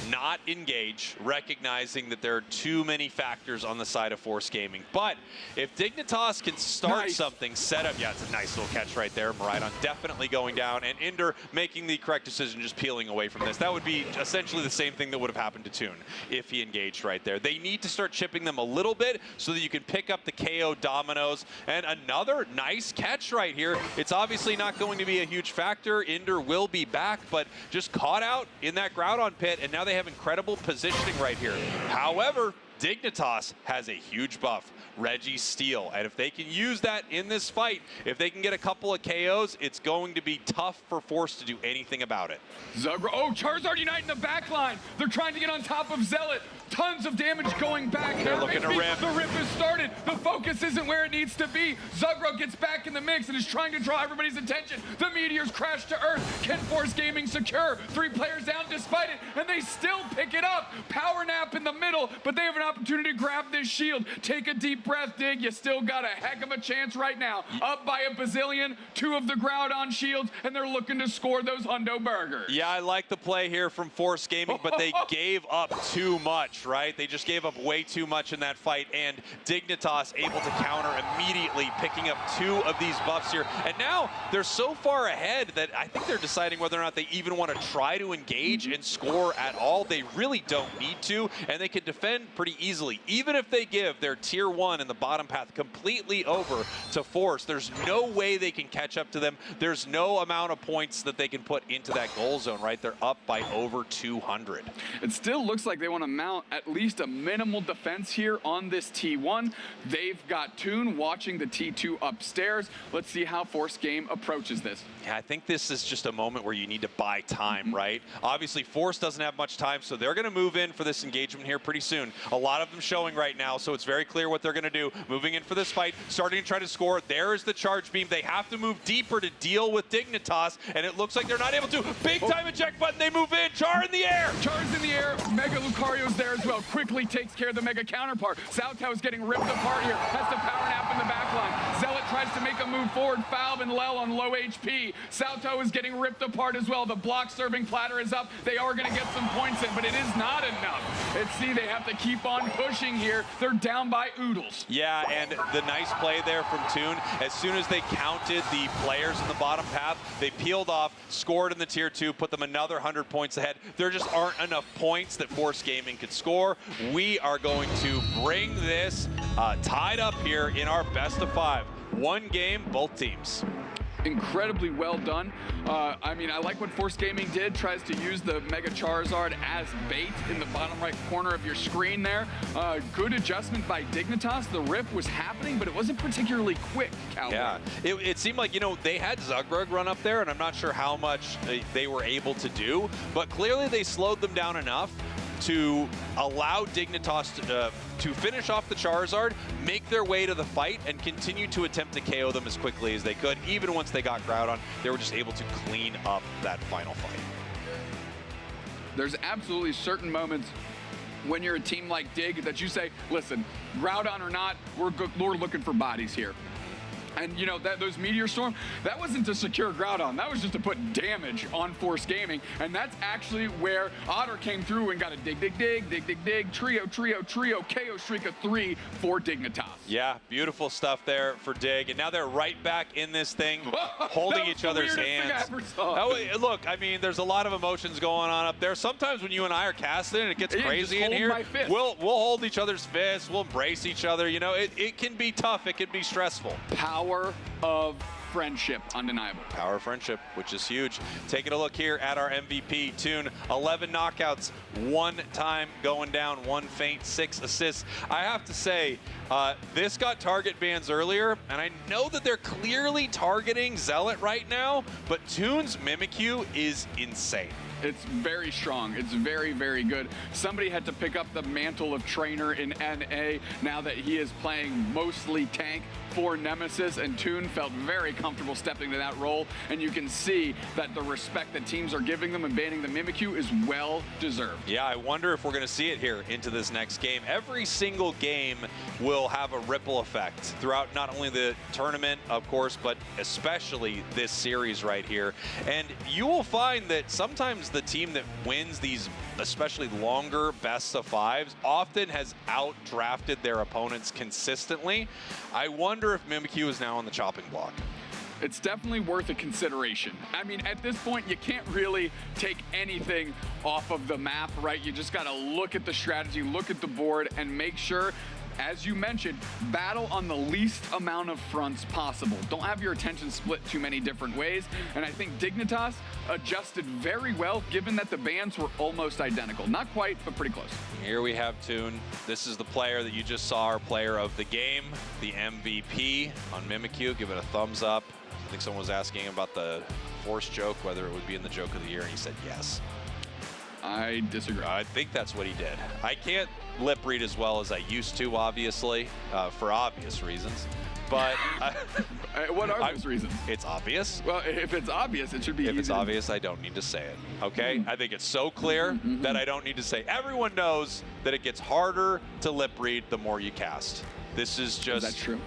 not engage, recognizing that there are too many factors on the side of Force Gaming. But if Dignitas can start something, set up, it's a nice little catch right there. Maridon definitely going down, and Ender making the correct decision, just peeling away from this. That would be essentially the same thing that would have happened to Toon if he engaged right there. They need to start chipping them a little bit so that you can pick up the KO dominoes. And another nice catch right here. It's obviously not going to be a huge factor. Ender will be back, but just caught out in that Groudon pit, and now they have incredible positioning right here. However, Dignitas has a huge buff, Reggie's Steel, and if they can use that in this fight, if they can get a couple of KOs, it's going to be tough for Force to do anything about it. Charizard Unite in the back line. They're trying to get on top of Zealot. Tons of damage going back. They're looking to rip. The rip has started. The focus isn't where it needs to be. Zugro gets back in the mix and is trying to draw everybody's attention. The meteors crash to Earth. Can Force Gaming secure? 3 players down despite it, and they still pick it up. Power Nap in the middle, but they have an opportunity to grab this shield. Take a deep breath, Dig. You still got a heck of a chance right now. Up by a bazillion, 2 of the Groudon shields, and they're looking to score those hundo burgers. Yeah, I like the play here from Force Gaming, but they gave up too much, right? They just gave up way too much in that fight, and Dignitas able to counter immediately, picking up 2 of these buffs here. And now they're so far ahead that I think they're deciding whether or not they even want to try to engage and score at all. They really don't need to, and they can defend pretty easily. Even if they give their tier 1 in the bottom path completely over to Force, there's no way they can catch up to them. There's no amount of points that they can put into that goal zone, right? They're up by over 200. It still looks like they want to mount at least a minimal defense here on this T1. They've got Toon watching the T2 upstairs. Let's see how Force Game approaches this. Yeah, I think this is just a moment where you need to buy time, right? Obviously, Force doesn't have much time, so they're going to move in for this engagement here pretty soon. A lot of them showing right now, so it's very clear what they're going to do. Moving in for this fight, starting to try to score. There is the charge beam. They have to move deeper to deal with Dignitas, and it looks like they're not able to. Big time eject button, they move in. Char in the air. Char's in the air. Mega Lucario's there as well. Quickly takes care of the Mega counterpart. Saltao is getting ripped apart here. Has to Power Nap in the back line. Zealot tries to make a move forward. Falb and Lel on low HP. Salto is getting ripped apart as well. The block serving platter is up. They are going to get some points in, but it is not enough. Let's see, they have to keep on pushing here. They're down by oodles. Yeah, and the nice play there from Toon. As soon as they counted the players in the bottom path, they peeled off, scored in the tier 2, put them another 100 points ahead. There just aren't enough points that Force Gaming could score. We are going to bring this tied up here in our best of 5. 1 game, both teams. Incredibly well done. I mean, I like what Force Gaming did. Tries to use the Mega Charizard as bait in the bottom right corner of your screen there. Good adjustment by Dignitas. The rip was happening, but it wasn't particularly quick, Cowboy. Yeah, it seemed like, they had Zugrug run up there, and I'm not sure how much they were able to do, but clearly they slowed them down enough to allow Dignitas to finish off the Charizard, make their way to the fight, and continue to attempt to KO them as quickly as they could. Even once they got Groudon, they were just able to clean up that final fight. There's absolutely certain moments when you're a team like Dig that you say, listen, Groudon or not, we're looking for bodies here. And those Meteor Storm, that wasn't to secure Groudon, that was just to put damage on Force Gaming. And that's actually where Otter came through and got a dig, trio, KO streak of 3 for Dignitas. Yeah, beautiful stuff there for Dig. And now they're right back in this thing, holding each other's hands. Look, I mean, there's a lot of emotions going on up there. Sometimes when you and I are casting and it gets crazy in here, we'll hold each other's fists, we'll embrace each other. It can be tough, it can be stressful. Power of friendship, undeniable. Power of friendship, which is huge. Taking a look here at our MVP, Toon. 11 knockouts, 1 time going down, 1 feint, 6 assists. I have to say, this got target bans earlier, and I know that they're clearly targeting Zealot right now, but Toon's Mimikyu is insane. It's very strong. It's very, very good. Somebody had to pick up the mantle of trainer in NA now that he is playing mostly tank for Nemesis, and Toon felt very comfortable stepping into that role, and you can see that the respect that teams are giving them and banning the Mimikyu is well deserved. Yeah, I wonder if we're going to see it here into this next game. Every single game will have a ripple effect throughout not only the tournament, of course, but especially this series right here. And you will find that sometimes the team that wins these especially longer best of fives often has outdrafted their opponents consistently. I wonder if Mimikyu is now on the chopping block. It's definitely worth a consideration. I mean, at this point, you can't really take anything off of the map, right? You just gotta look at the strategy, look at the board, and make sure, as you mentioned, battle on the least amount of fronts possible. Don't have your attention split too many different ways. And I think Dignitas adjusted very well, given that the bans were almost identical. Not quite, but pretty close. Here we have Toon. This is the player that you just saw, our player of the game, the MVP on Mimikyu. Give it a thumbs up. I think someone was asking about the Force joke, whether it would be in the joke of the year, and he said yes. I disagree. I think that's what he did. I can't lip read as well as I used to, obviously, for obvious reasons. But what are those reasons? It's obvious. Well, if it's obvious, it should be If easy. it's obvious, I don't need to say it, okay? I think it's so clear that I don't need to say. Everyone knows that it gets harder to lip read the more you cast. This is just... Is that true?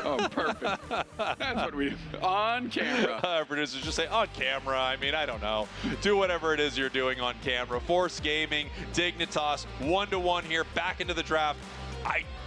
Oh, perfect. That's what we do. On camera. Producers just say, on camera. I mean, I don't know. Do whatever it is you're doing on camera. Force Gaming, Dignitas, 1-1 here, back into the draft.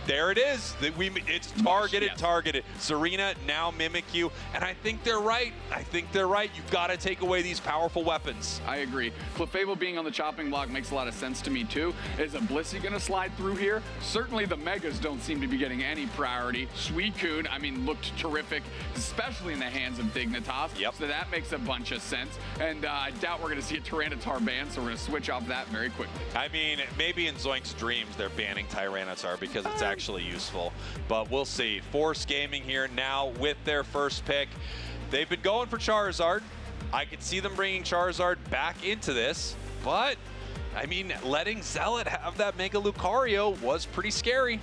There it is. It's targeted. Serena, now Mimikyu, and I think they're right. You've got to take away these powerful weapons. I agree. Clefable being on the chopping block makes a lot of sense to me too. Is a Blissey going to slide through here? Certainly the Megas don't seem to be getting any priority. Suicune, I mean, looked terrific, especially in the hands of Dignitas. Yep. So that makes a bunch of sense. And I doubt we're going to see a Tyranitar ban, so we're going to switch off that very quickly. I mean, maybe in Zoink's dreams they're banning Tyranitar because it's actually useful, but we'll see. Force Gaming here now with their first pick. They've been going for Charizard. I could see them bringing Charizard back into this, but I mean, letting Zealot have that Mega Lucario was pretty scary.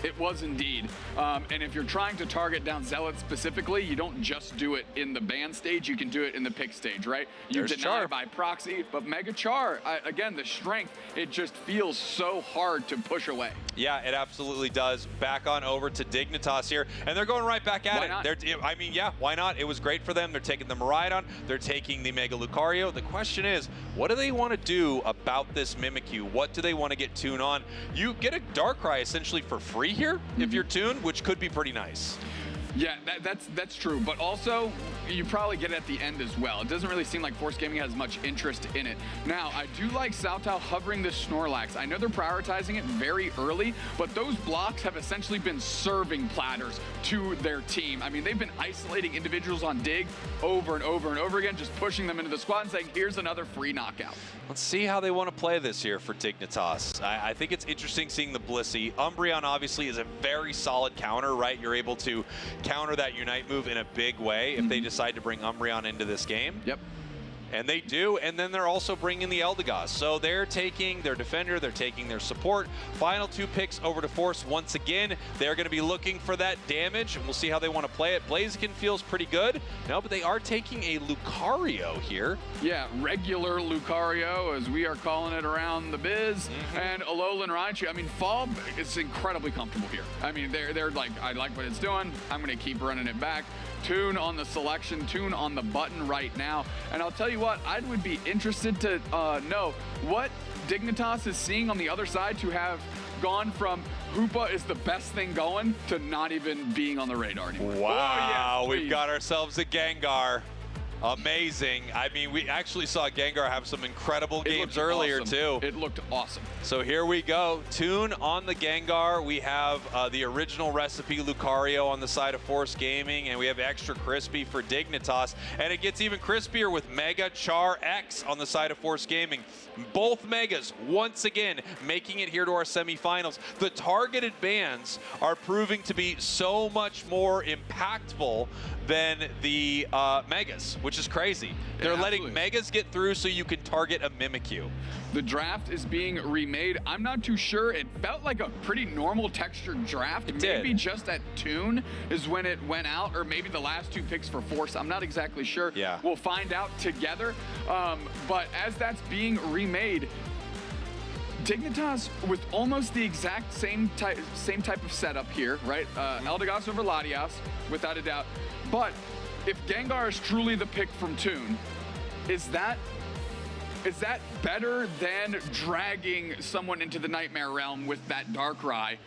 It was indeed. And if you're trying to target down Zealot specifically, you don't just do it in the ban stage, you can do it in the pick stage, right? You There's deny Char. by proxy, but Mega Char, again, the strength, it just feels so hard to push away. Yeah, it absolutely does. Back on over to Dignitas here, and they're going right back at Why it. not? I mean, yeah, why not? It was great for them. They're taking the Miraidon. They're taking the Mega Lucario. The question is, what do they want to do about this Mimikyu? What do they want to get Toon on? You get a Darkrai essentially for free here if you're Toon, which could be pretty nice. Yeah, that's true, but also you probably get it at the end as well. It doesn't really seem like Force Gaming has much interest in it. Now, I do like Cao Cao hovering this Snorlax. I know they're prioritizing it very early, but those blocks have essentially been serving platters to their team. I mean, they've been isolating individuals on Dig over and over and over again, just pushing them into the squad and saying, here's another free knockout. Let's see how they want to play this here for Dignitas. I think it's interesting seeing the Blissey. Umbreon obviously is a very solid counter, right? You're able to counter that Unite move in a big way if they decide to bring Umbreon into this game. Yep. And they do, and then they're also bringing the Eldegoss. So they're taking their defender, they're taking their support. Final two picks over to Force once again. They're going to be looking for that damage, and we'll see how they want to play it. Blaziken feels pretty good. No, but they are taking a Lucario here. Yeah, regular Lucario, as we are calling it around the biz. And Alolan Raichu. I mean, Fall is incredibly comfortable here. I mean, they're like, I like what it's doing. I'm going to keep running it back. Toon on the selection, Toon on the button right now. And I'll tell you what, I would be interested to know what Dignitas is seeing on the other side to have gone from Hoopa is the best thing going to not even being on the radar anymore. Wow, yes, we've got ourselves a Gengar. Amazing. I mean, we actually saw Gengar have some incredible games earlier, too. It looked awesome. So here we go. Toon on the Gengar. We have the original recipe Lucario on the side of Force Gaming, and we have Extra Crispy for Dignitas. And it gets even crispier with Mega Char X on the side of Force Gaming. Both Megas, once again, making it here to our semifinals. The targeted bans are proving to be so much more impactful than the Megas, which is crazy. They're letting Megas get through so you can target a Mimikyu. The draft is being remade. I'm not too sure. It felt like a pretty normal textured draft. Maybe just at Toon is when it went out, or maybe the last 2 picks for Force. I'm not exactly sure. Yeah. We'll find out together. But as that's being remade, Dignitas with almost the exact same type of setup here, right? Eldegoss over Latias, without a doubt. But if Gengar is truly the pick from Toon, is that better than dragging someone into the Nightmare Realm with that Darkrai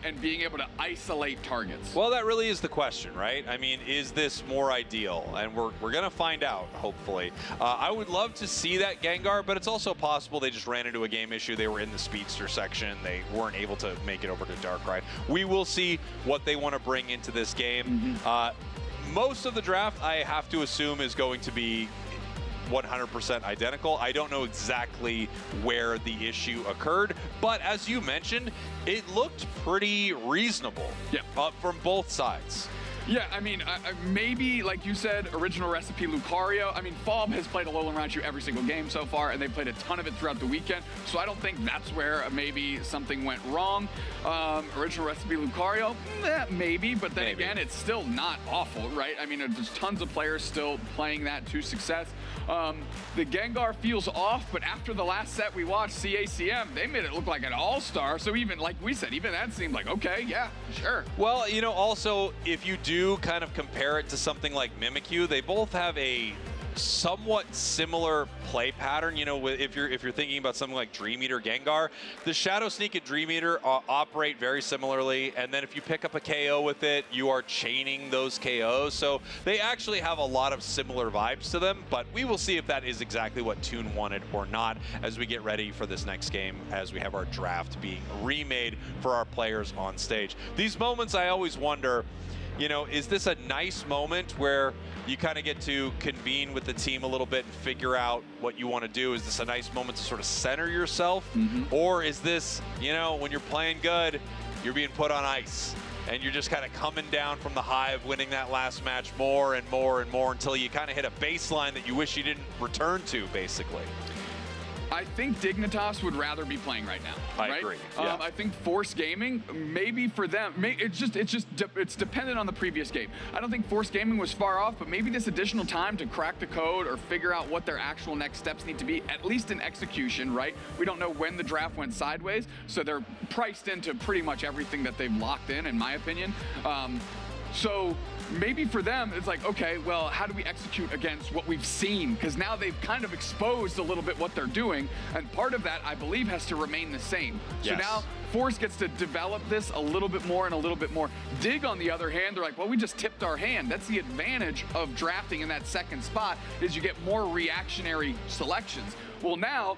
and being able to isolate targets? Well, that really is the question, right? I mean, is this more ideal? And we're going to find out, hopefully. I would love to see that Gengar, but it's also possible they just ran into a game issue. They were in the Speedster section. They weren't able to make it over to Darkrai. We will see what they want to bring into this game. Most of the draft, I have to assume, is going to be 100% identical. I don't know exactly where the issue occurred, but as you mentioned, it looked pretty reasonable from both sides. Yeah, I mean, maybe, like you said, original recipe Lucario. I mean, Fob has played Alolan Raichu every single game so far, and they played a ton of it throughout the weekend, so I don't think that's where maybe something went wrong. Original recipe Lucario, maybe, but then again, it's still not awful, right? I mean, there's tons of players still playing that to success. The Gengar feels off, but after the last set we watched, CACM, they made it look like an all-star, so even, like we said, even that seemed like, okay, yeah, sure. Well, you know, also, if you do kind of compare it to something like Mimikyu, they both have a somewhat similar play pattern. You know, if you're thinking about something like Dream Eater Gengar, the Shadow Sneak and Dream Eater operate very similarly, and then if you pick up a KO with it, you are chaining those KOs. So they actually have a lot of similar vibes to them, but we will see if that is exactly what Toon wanted or not as we get ready for this next game, as we have our draft being remade for our players on stage. These moments, I always wonder, you know, is this a nice moment where you kind of get to convene with the team a little bit and figure out what you want to do? Is this a nice moment to sort of center yourself? Or is this, you know, when you're playing good, you're being put on ice and you're just kind of coming down from the high of winning that last match more and more and more until you kind of hit a baseline that you wish you didn't return to, basically? I think Dignitas would rather be playing right now. I agree. Yeah. I think Force Gaming, maybe for them, it's dependent on the previous game. I don't think Force Gaming was far off, but maybe this additional time to crack the code or figure out what their actual next steps need to be, at least in execution, right? We don't know when the draft went sideways, so they're priced into pretty much everything that they've locked in my opinion. So maybe for them, it's like, okay, well, how do we execute against what we've seen? Because now they've kind of exposed a little bit what they're doing, and part of that, I believe, has to remain the same. So now Force gets to develop this a little bit more and a little bit more. Dig, on the other hand, they're like, well, we just tipped our hand. That's the advantage of drafting in that second spot, is you get more reactionary selections. Well, now,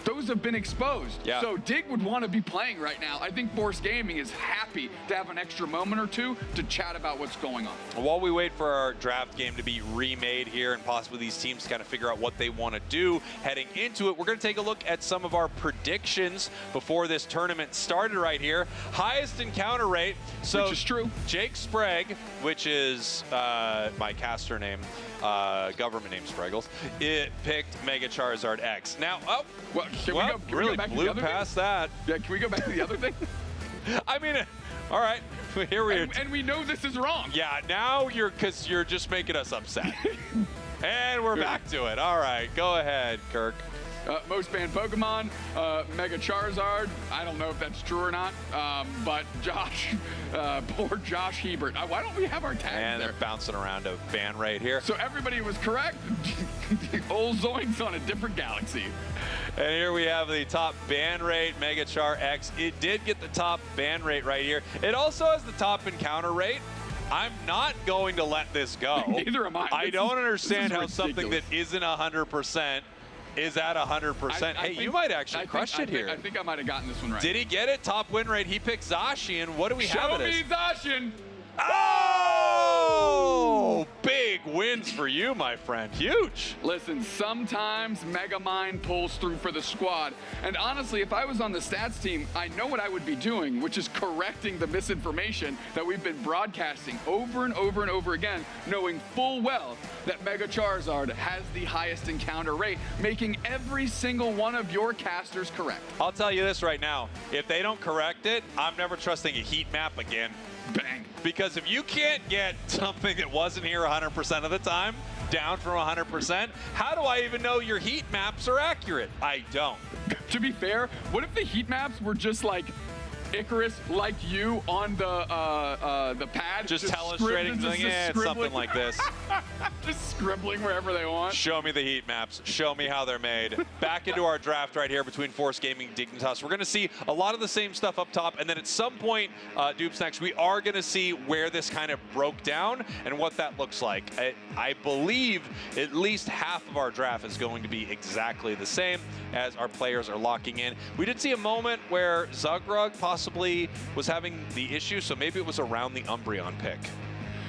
those have been exposed. So Dig would want to be playing right now. I think Force Gaming is happy to have an extra moment or two to chat about what's going on. While we wait for our draft game to be remade here and possibly these teams kind of figure out what they want to do heading into it, we're going to take a look at some of our predictions before this tournament started right here. Highest encounter rate. So which is true. Jake Sprague, which is my caster name, government name Spraggles, it picked Mega Charizard X. Now, can we go back blew to the other past thing? that. Yeah, can we go back to the other thing? I mean, all right, here we are. And we know this is wrong. Yeah, now because you're just making us upset. And we're back to it. All right, go ahead, Kirk. Most banned Pokemon, Mega Charizard. I don't know if that's true or not, but Josh, poor Josh Hebert. Why don't we have our tags and there? They're bouncing around a ban rate here. So everybody was correct. Old Zoink's on a different galaxy. And here we have the top ban rate, Mega Char X. It did get the top ban rate right here. It also has the top encounter rate. I'm not going to let this go. Neither am I. I don't understand how something that isn't 100% is at 100%. Hey, you might actually crush it here. I think I might have gotten this one right. Did he get it? Top win rate. He picked Zacian. What do we have? Show me Zacian. Oh! Big wins for you, my friend. Huge. Listen, sometimes Megamind pulls through for the squad. And honestly, if I was on the stats team, I know what I would be doing, which is correcting the misinformation that we've been broadcasting over and over and over again, knowing full well that Mega Charizard has the highest encounter rate, making every single one of your casters correct. I'll tell you this right now. If they don't correct it, I'm never trusting a heat map again. Bang. Because if you can't get something that wasn't here 100% of the time, down from 100%, how do I even know your heat maps are accurate? I don't. To be fair, what if the heat maps were just like Icarus, like you, on the pad? Just illustrating something, yeah, it's something like this. Just scribbling wherever they want. Show me the heat maps. Show me how they're made. Back into our draft right here between Force Gaming and Dignitas. We're going to see a lot of the same stuff up top, and then at some point, Dupesnax, we are going to see where this kind of broke down and what that looks like. I believe at least half of our draft is going to be exactly the same as our players are locking in. We did see a moment where Zugrug possibly was having the issue, so maybe it was around the Umbreon pick.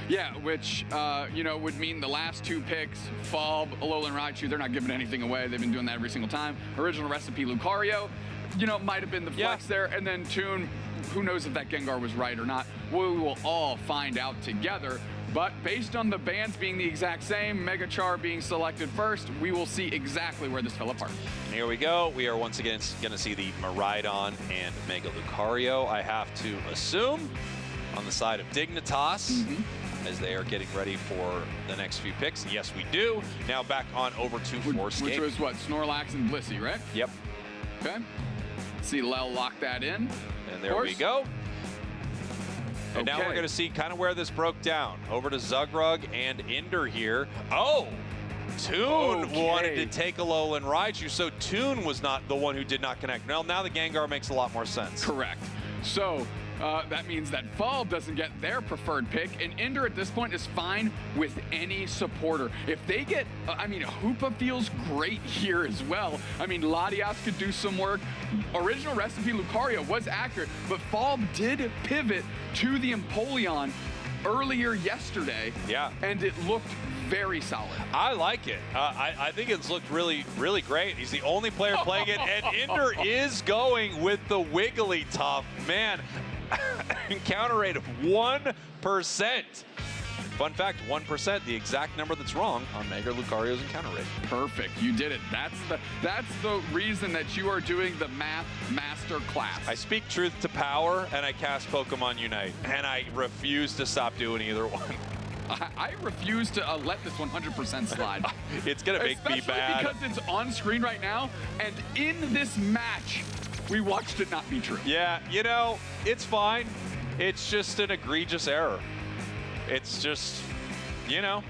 Yeah, which, you know, would mean the last two picks, Falb, Alolan Raichu, they're not giving anything away. They've been doing that every single time. Original Recipe Lucario, you know, might have been the flex there. And then Toon, who knows if that Gengar was right or not. We will all find out together. But based on the bands being the exact same, Mega Char being selected first, we will see exactly where this fell apart. And here we go. We are once again going to see the Miraidon and Mega Lucario, I have to assume, on the side of Dignitas. As they are getting ready for the next few picks. Yes, we do. Now back on over to Force Gaming. Which was what, Snorlax and Blissey, right? Yep. Okay. See Lel lock that in. And there we go. And now we're going to see kind of where this broke down. Over to Zugrug and Ender here. Oh! Toon wanted to take Alolan Raichu, so Toon was not the one who did not connect. Now the Gengar makes a lot more sense. Correct. So that means that Falb doesn't get their preferred pick, and Ender at this point is fine with any supporter. If they get, I mean, Hoopa feels great here as well. I mean, Latias could do some work. Original Recipe Lucario was accurate, but Falb did pivot to the Empoleon earlier yesterday. Yeah. And it looked very solid. I like it. I think it's looked really, really great. He's the only player playing it, and Ender is going with the Wigglytuff. Man, encounter rate of 1%. Fun fact, 1%, the exact number that's wrong on Mega Lucario's encounter rate. Perfect, you did it. That's the reason that you are doing the math master class. I speak truth to power, and I cast Pokemon Unite, and I refuse to stop doing either one. I refuse to let this 100% slide. It's gonna make me bad. Especially because it's on screen right now, and in this match, we watched it not be true. Yeah, you know, it's fine. It's just an egregious error. It's just, you know,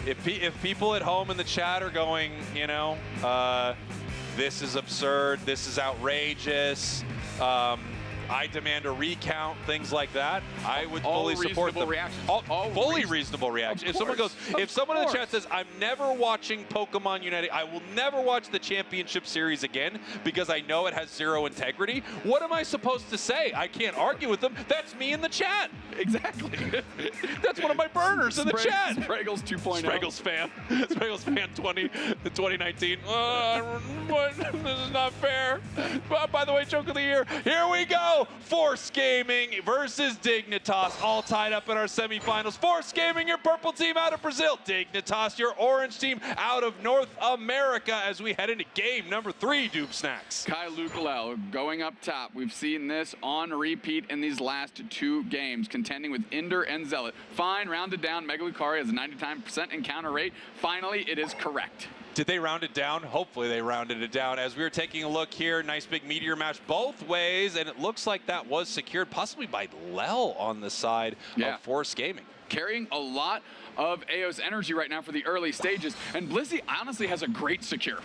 if people at home in the chat are going, you know, this is absurd, this is outrageous, I demand a recount, things like that, I would fully support them. Fully reasonable reaction. If someone in the chat says, I'm never watching Pokemon Unite, I will never watch the Championship Series again because I know it has zero integrity, what am I supposed to say? I can't argue with them. That's me in the chat. Exactly. That's one of my burners in the chat. Spraggles 2.0. Spraggles fan. Spraggles fan 2019. This is not fair. By the way, joke of the year. Here we go. Force Gaming versus Dignitas, all tied up in our semifinals. Force Gaming, your purple team out of Brazil. Dignitas, your orange team out of North America as we head into game number 3, Dupesnax. Kai Lukalel going up top. We've seen this on repeat in these last 2 games, contending with Ender and Zealot. Fine, rounded down. Mega Lucario has a 99% encounter rate. Finally, it is correct. Did they round it down? Hopefully they rounded it down. As we were taking a look here, nice big meteor match both ways, and it looks like that was secured possibly by Lel on the side of Force Gaming. Carrying a lot of AO's energy right now for the early stages, and Blissey honestly has a great secure.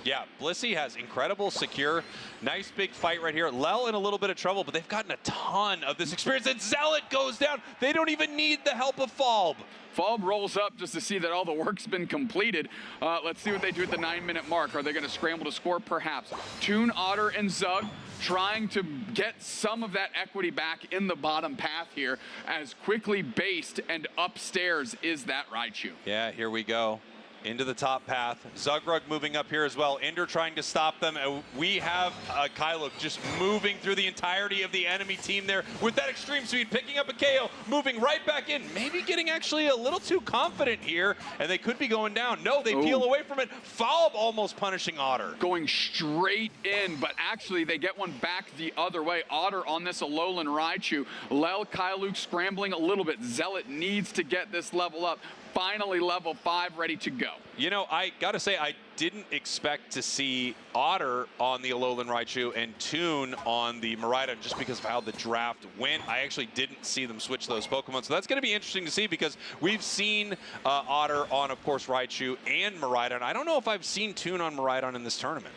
Yeah, Blissey has incredible secure. Nice big fight right here. Lel in a little bit of trouble, but they've gotten a ton of this experience. And Zealot goes down. They don't even need the help of Falb. Falb rolls up just to see that all the work's been completed. Let's see what they do at the 9-minute mark. Are they going to scramble to score? Perhaps. Toon, Otter, and Zug trying to get some of that equity back in the bottom path here, as quickly based and upstairs is that Raichu. Yeah, here we go. Into the top path. Zugrug moving up here as well. Ender trying to stop them. We have Kylo just moving through the entirety of the enemy team there with that extreme speed, picking up a KO, moving right back in, maybe getting actually a little too confident here, and they could be going down. No, they peel away from it. Falb almost punishing Otter. Going straight in, but actually they get one back the other way. Otter on this Alolan Raichu. Lel, Kylo scrambling a little bit. Zealot needs to get this level up. Finally level 5 ready to go. You know, I gotta say, I didn't expect to see Otter on the Alolan Raichu and Toon on the Miraidon just because of how the draft went. I actually didn't see them switch those Pokemon, so that's gonna be interesting to see because we've seen Otter on, of course, Raichu and Miraidon. I don't know if I've seen Toon on Miraidon in this tournament.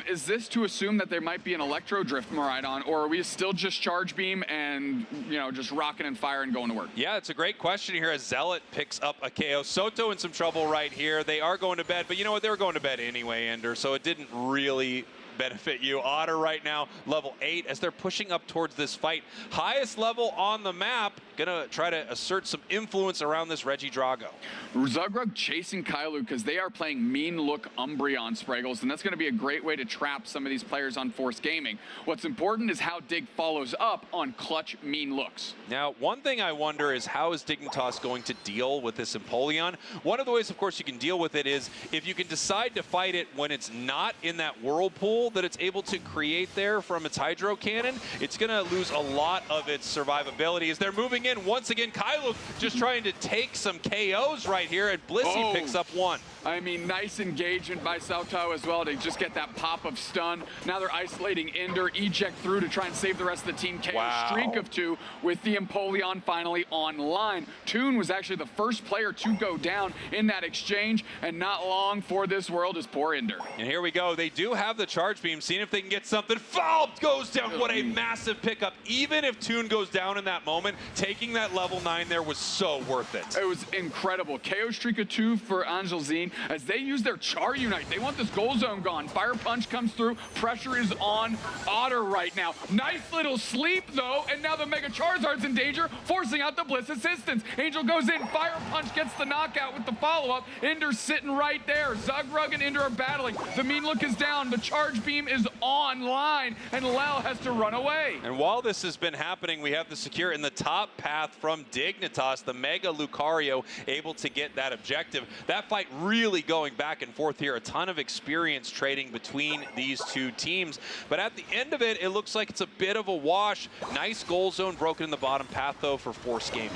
Is this to assume that there might be an Electro Drift Miraidon, or are we still just Charge Beam and, you know, just rocking and fire and going to work? Yeah, it's a great question here as Zealot picks up a KO. Soto in some trouble right here. They are going to bed, but you know what? They were going to bed anyway, Ender, so it didn't really benefit you. Otter right now, level 8, as they're pushing up towards this fight. Highest level on the map, gonna try to assert some influence around this Regidrago. Zugrug chasing Kylo because they are playing mean look Umbreon Spraggles, and that's gonna be a great way to trap some of these players on Force Gaming. What's important is how Dig follows up on clutch mean looks. Now, one thing I wonder is how is Dignitas going to deal with this Empoleon? One of the ways, of course, you can deal with it is if you can decide to fight it when it's not in that whirlpool that it's able to create there from its Hydro Cannon, it's gonna lose a lot of its survivability as they're moving in. Once again, Kylo just trying to take some KOs right here, and Blissey picks up one. I mean, nice engagement by Saotao as well to just get that pop of stun. Now they're isolating Ender, eject through to try and save the rest of the team. KO streak of 2 with the Empoleon finally online. Toon was actually the first player to go down in that exchange, and not long for this world is poor Ender. And here we go. They do have the Charge Beam, seeing if they can get something. Falb goes down. What a massive pickup. Even if Toon goes down in that moment, taking that level 9 there was so worth it. It was incredible. KO streak of 2 for Angelzine as they use their Char Unite. They want this goal zone gone. Fire Punch comes through. Pressure is on Otter right now. Nice little sleep, though, and now the Mega Charizard's in danger, forcing out the Bliss Assistance. Angel goes in. Fire Punch gets the knockout with the follow-up. Ender's sitting right there. Zugrug and Ender are battling. The mean look is down. The Charge Beam is online, and Lel has to run away. And while this has been happening, we have the secure in the top path from Dignitas, the Mega Lucario able to get that objective. That fight really going back and forth here. A ton of experience trading between these two teams. But at the end of it, it looks like it's a bit of a wash. Nice goal zone broken in the bottom path, though, for Force Gaming.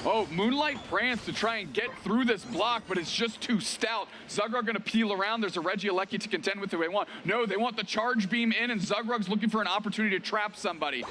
Oh, Moonlight Prance to try and get through this block, but it's just too stout. Zugrug going to peel around. There's a Regieleki to contend with who they want. No, they want the Charge Beam in, and Zugrug's looking for an opportunity to trap somebody.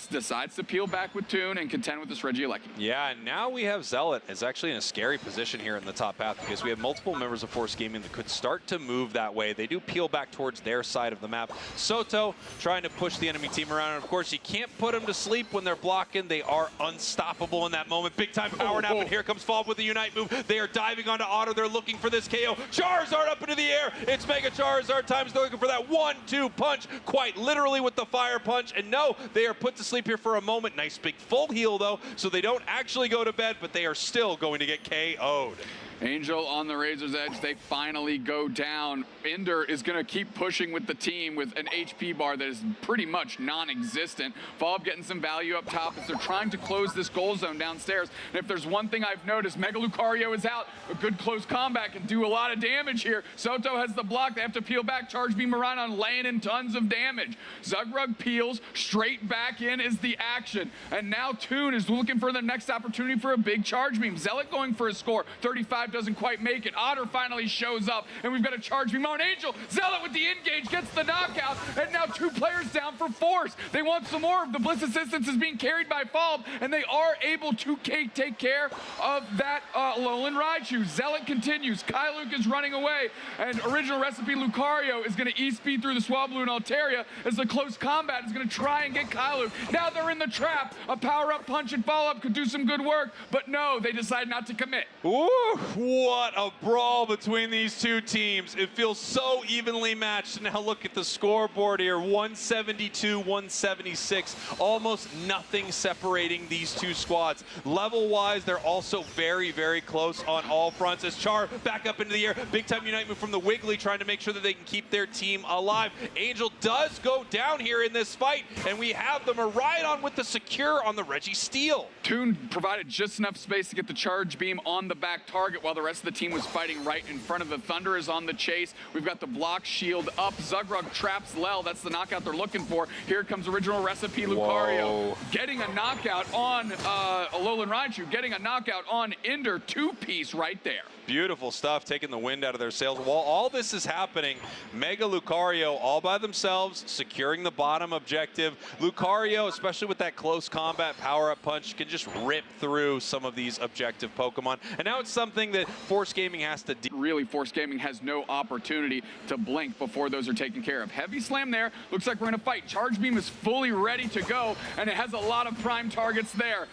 Decides to peel back with Toon and contend with this Regieleki. Yeah, and now we have Zealot is actually in a scary position here in the top path because we have multiple members of Force Gaming that could start to move that way. They do peel back towards their side of the map. Soto trying to push the enemy team around, and of course you can't put them to sleep when they're blocking. They are unstoppable in that moment. Big time power nap, and here comes Falb with the Unite move. They are diving onto Otter. They're looking for this KO. Charizard up into the air. It's Mega Charizard times. They're looking for that 1-2 punch, quite literally with the Fire Punch. And no, they are put to sleep here for a moment. Nice big full heal though, so they don't actually go to bed, but they are still going to get KO'd. Angel on the razor's edge. They finally go down. Ender is going to keep pushing with the team with an HP bar that is pretty much non-existent. Falb getting some value up top as they're trying to close this goal zone downstairs. And if there's one thing I've noticed, Mega Lucario is out. A good close combat can do a lot of damage here. Soto has the block. They have to peel back. Charge Beam Miraidon laying in tons of damage. Zugrug peels. Straight back in is the action. And now Toon is looking for the next opportunity for a big Charge Beam. Zealot going for a score. 35 drive doesn't quite make it. Otter finally shows up, and we've got a charge beam on Angel. Zealot with the engage gets the knockout, and now 2 players down for Force. They want some more. The Bliss assistance is being carried by Falb, and they are able to take care of that Alolan Raichu. Zealot continues. Kyluk is running away, and Original Recipe Lucario is going to E-speed through the Swablu and Altaria as the close combat is going to try and get Kyluk. Now they're in the trap. A power-up punch and follow-up could do some good work, but no, they decide not to commit. Ooh, what a brawl between these two teams. It feels so evenly matched. Now look at the scoreboard here, 172, 176. Almost nothing separating these two squads. Level-wise, they're also very, very close on all fronts. As Char back up into the air, big-time Unite move from the Wiggly, trying to make sure that they can keep their team alive. Angel does go down here in this fight, and we have the Miraidon with the secure on the Registeel. Toon provided just enough space to get the charge beam on the back target while the rest of the team was fighting right in front of the Thunder is on the chase. We've got the block shield up. Zugrug traps Lel. That's the knockout they're looking for. Here comes Original Recipe Lucario. Whoa. Getting a knockout on Alolan Raichu. Getting a knockout on Ender. 2-piece right there. Beautiful stuff, taking the wind out of their sails. While all this is happening, Mega Lucario all by themselves, securing the bottom objective. Lucario, especially with that close combat power-up punch, can just rip through some of these objective Pokemon. And now it's something that Force Gaming has to deal. Really, Force Gaming has no opportunity to blink before those are taken care of. Heavy slam there. Looks like we're in a fight. Charge beam is fully ready to go, and it has a lot of prime targets there.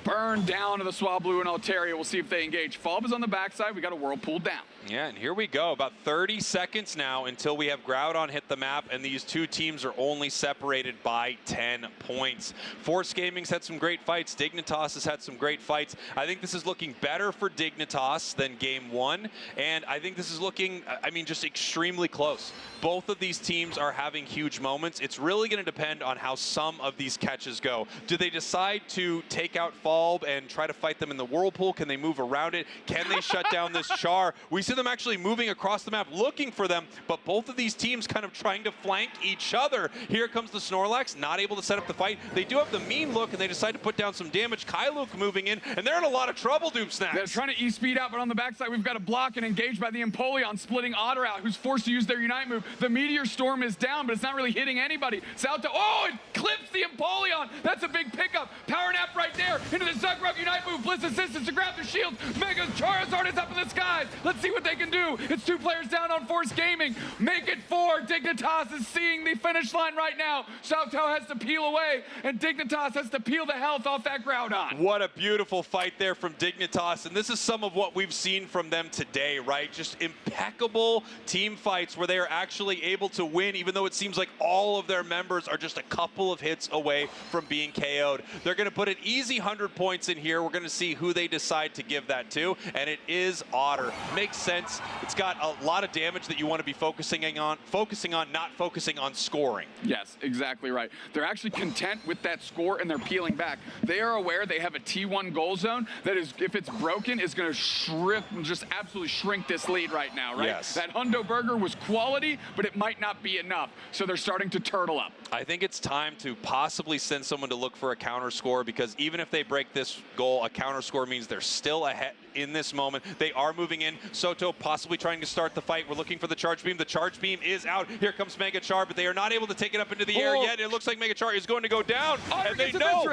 Burn down to the Swablu and Altaria. We'll see if they engage. Falb is on the backside. We got a Whirlpool down. Yeah, and here we go. About 30 seconds now until we have Groudon hit the map, and these two teams are only separated by 10 points. Force Gaming's had some great fights. Dignitas has had some great fights. I think this is looking better for Dignitas than Game 1, and I think this is looking, I mean, just extremely close. Both of these teams are having huge moments. It's really going to depend on how some of these catches go. Do they decide to take out Falb and try to fight them in the Whirlpool? Can they move around it? Can they shut down this Char? We see them actually moving across the map looking for them, but both of these teams kind of trying to flank each other. Here comes the Snorlax, not able to set up the fight. They do have the mean look, and they decide to put down some damage. Kyluk moving in, and they're in a lot of trouble, Doomsnacks. They're trying to E-speed out, but on the backside, we've got a block and engaged by the Empoleon, splitting Otter out, who's forced to use their Unite move. The Meteor Storm is down, but it's not really hitting anybody. Salto, oh, it clips the Empoleon. That's a big pickup. Power Nap right there into the Zugrug Unite move. Bliss assistance to grab the shield. Mega Charizard is up in the skies. Let's see what they can do. It's 2 players down on Force Gaming. Make it 4. Dignitas is seeing the finish line right now. Salto has to peel away, and Dignitas has to peel the health off that Groudon. What a beautiful fight there from Dignitas, and this is some of what we've seen from them today, right? Just impeccable team fights where they are actually able to win, even though it seems like all of their members are just a couple of hits away from being KO'd. They're going to put an easy 100 points in here. We're going to see who they decide to give that to, and it is Otter. Makes sense. It's got a lot of damage that you want to be focusing on, not focusing on scoring. Yes, exactly right. They're actually content with that score, and they're peeling back. They are aware they have a T1 goal zone that is, if it's broken, is going to shrink, just absolutely shrink this lead right now, right? Yes. That Hundo Burger was quality, but it might not be enough. So they're starting to turtle up. I think it's time to possibly send someone to look for a counter score, because even if they break this goal, a counter score means they're still ahead in this moment. They are moving in. Soto possibly trying to start the fight. We're looking for the charge beam. The charge beam is out. Here comes Mega Char, but they are not able to take it up into the air yet. It looks like Mega Char is going to go down, and they know.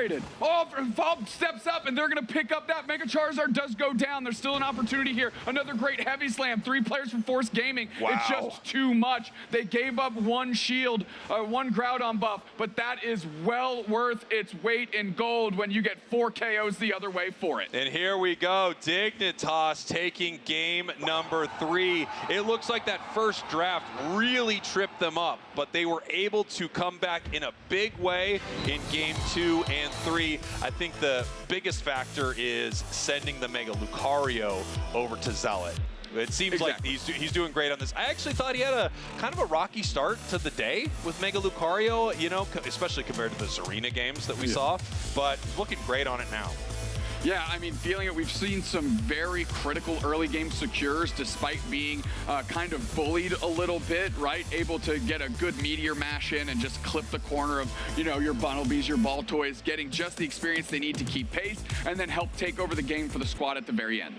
Oh, Falb steps up, and they're going to pick up that. Mega Charizard does go down. There's still an opportunity here. Another great heavy slam. 3 players from Force Gaming. Wow. It's just too much. They gave up 1 shield, 1 Groudon buff, but that is well worth its weight in gold when you get 4 KOs the other way for it. And here we go. Dignitas taking game number 3. It looks like that first draft really tripped them up, but they were able to come back in a big way in game 2 and 3. I think the biggest factor is sending the Mega Lucario over to Zealot. It seems like he's doing great on this. I actually thought he had a kind of a rocky start to the day with Mega Lucario, you know, especially compared to the Serena games that we saw, but looking great on it now. Yeah, I mean, feeling it, we've seen some very critical early game secures despite being kind of bullied a little bit, right? Able to get a good meteor mash in and just clip the corner of, you know, your Bunnelbees, your Ball Toys, getting just the experience they need to keep pace and then help take over the game for the squad at the very end.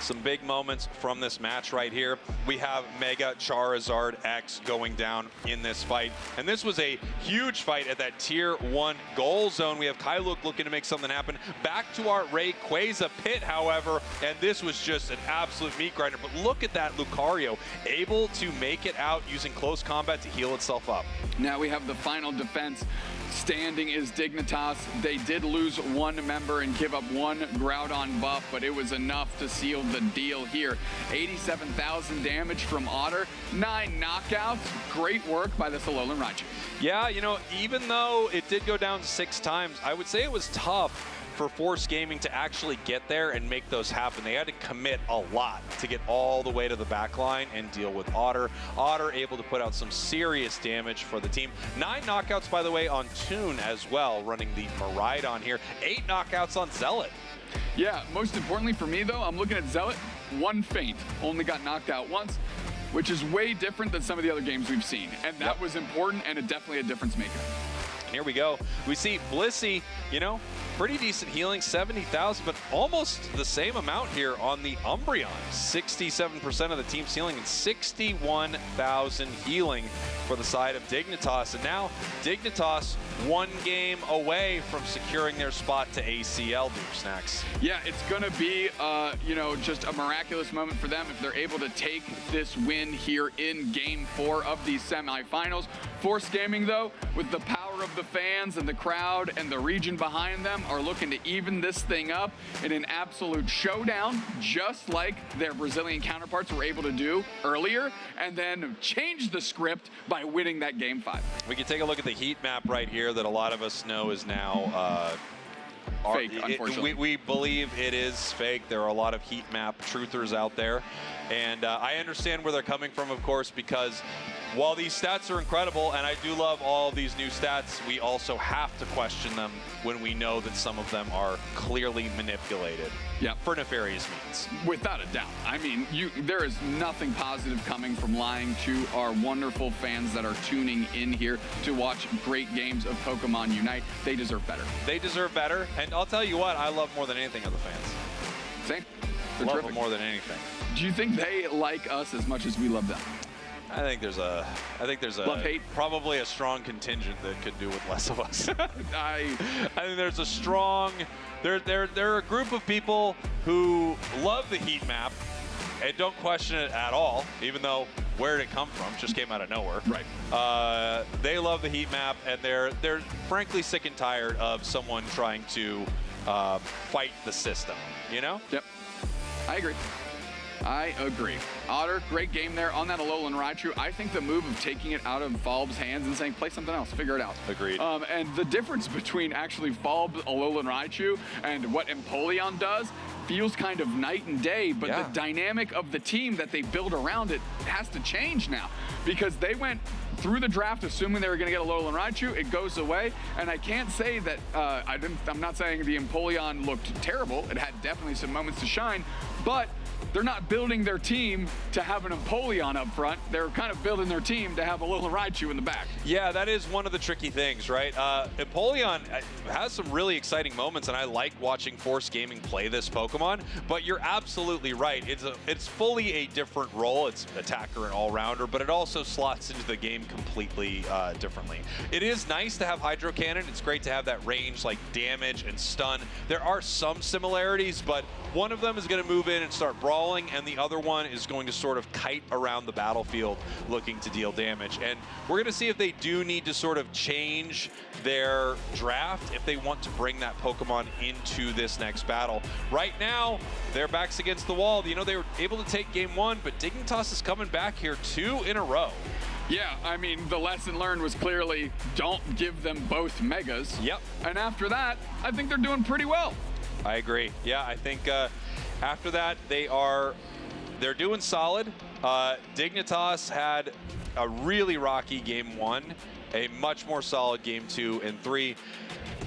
some big moments from this match right here. We have Mega Charizard X going down in this fight. And this was a huge fight at that Tier 1 goal zone. We have Kyluk looking to make something happen. Back to our Rayquaza pit, however, and this was just an absolute meat grinder. But look at that Lucario, able to make it out using close combat to heal itself up. Now we have the final defense. Standing is Dignitas. They did lose one member and give up one Groudon buff, but it was enough to seal the deal here. 87,000 damage from Otter, 9 knockouts. Great work by the Alolan Raichu. Yeah, you know, even though it did go down 6 times, I would say it was tough for Force Gaming to actually get there and make those happen. They had to commit a lot to get all the way to the back line and deal with Otter. Otter able to put out some serious damage for the team. 9 knockouts, by the way, on Toon as well, running the Miraidon here. 8 knockouts on Zealot. Yeah, most importantly for me, though, I'm looking at Zealot. 1 feint, only got knocked out once, which is way different than some of the other games we've seen. And that was important and definitely a difference maker. Here we go. We see Blissey, you know, pretty decent healing, 70,000, but almost the same amount here on the Umbreon. 67% of the team's healing and 61,000 healing for the side of Dignitas. And now Dignitas 1 game away from securing their spot to ACL, Duke Snacks. Yeah, it's going to be, you know, just a miraculous moment for them if they're able to take this win here in Game 4 of these semifinals. Force Gaming, though, with the power of the fans and the crowd and the region behind them, are looking to even this thing up in an absolute showdown, just like their Brazilian counterparts were able to do earlier, and then change the script by winning that Game 5. We can take a look at the heat map right here that a lot of us know is now fake, unfortunately. We believe it is fake. There are a lot of heat map truthers out there. And I understand where they're coming from, of course, because while these stats are incredible, and I do love all of these new stats, we also have to question them when we know that some of them are clearly manipulated for nefarious means. Without a doubt. I mean, there is nothing positive coming from lying to our wonderful fans that are tuning in here to watch great games of Pokemon Unite. They deserve better. They deserve better, and I'll tell you what, I love more than anything of the fans. Same. They're love terrific. them more than anything. Do you think they like us as much as we love them? I think there's a love-hate, probably a strong contingent that could do with less of us. I think there's a strong, there are a group of people who love the heat map and don't question it at all, even though where did it come from? Just came out of nowhere. Right. They love the heat map, and they're frankly sick and tired of someone trying to fight the system. You know? Yep. I agree. I agree. Otter, great game there on that Alolan Raichu. I think the move of taking it out of Falb's hands and saying, play something else, figure it out. Agreed. And the difference between actually Falb's Alolan Raichu and what Empoleon does feels kind of night and day, but the dynamic of the team that they build around it has to change now, because they went through the draft assuming they were going to get a Alolan Raichu. It goes away, and I can't say that I'm not saying the Empoleon looked terrible. It had definitely some moments to shine, but they're not building their team to have an Empoleon up front. They're kind of building their team to have a little Raichu in the back. Yeah, that is one of the tricky things, right? Empoleon has some really exciting moments, and I like watching Force Gaming play this Pokemon, but you're absolutely right. It's fully a different role. It's attacker and all-rounder, but it also slots into the game completely differently. It is nice to have Hydro Cannon. It's great to have that range, like damage and stun. There are some similarities, but one of them is going to move in and start brawling, and the other one is going to sort of kite around the battlefield looking to deal damage. And we're going to see if they do need to sort of change their draft if they want to bring that Pokemon into this next battle. Right now, their backs against the wall. You know, they were able to take game 1, but Dignitas is coming back here 2 in a row. Yeah, I mean, the lesson learned was clearly don't give them both Megas. Yep. And after that, I think they're doing pretty well. I agree. Yeah, I think after that, they're doing solid. Dignitas had a really rocky game 1, a much more solid game 2 and 3.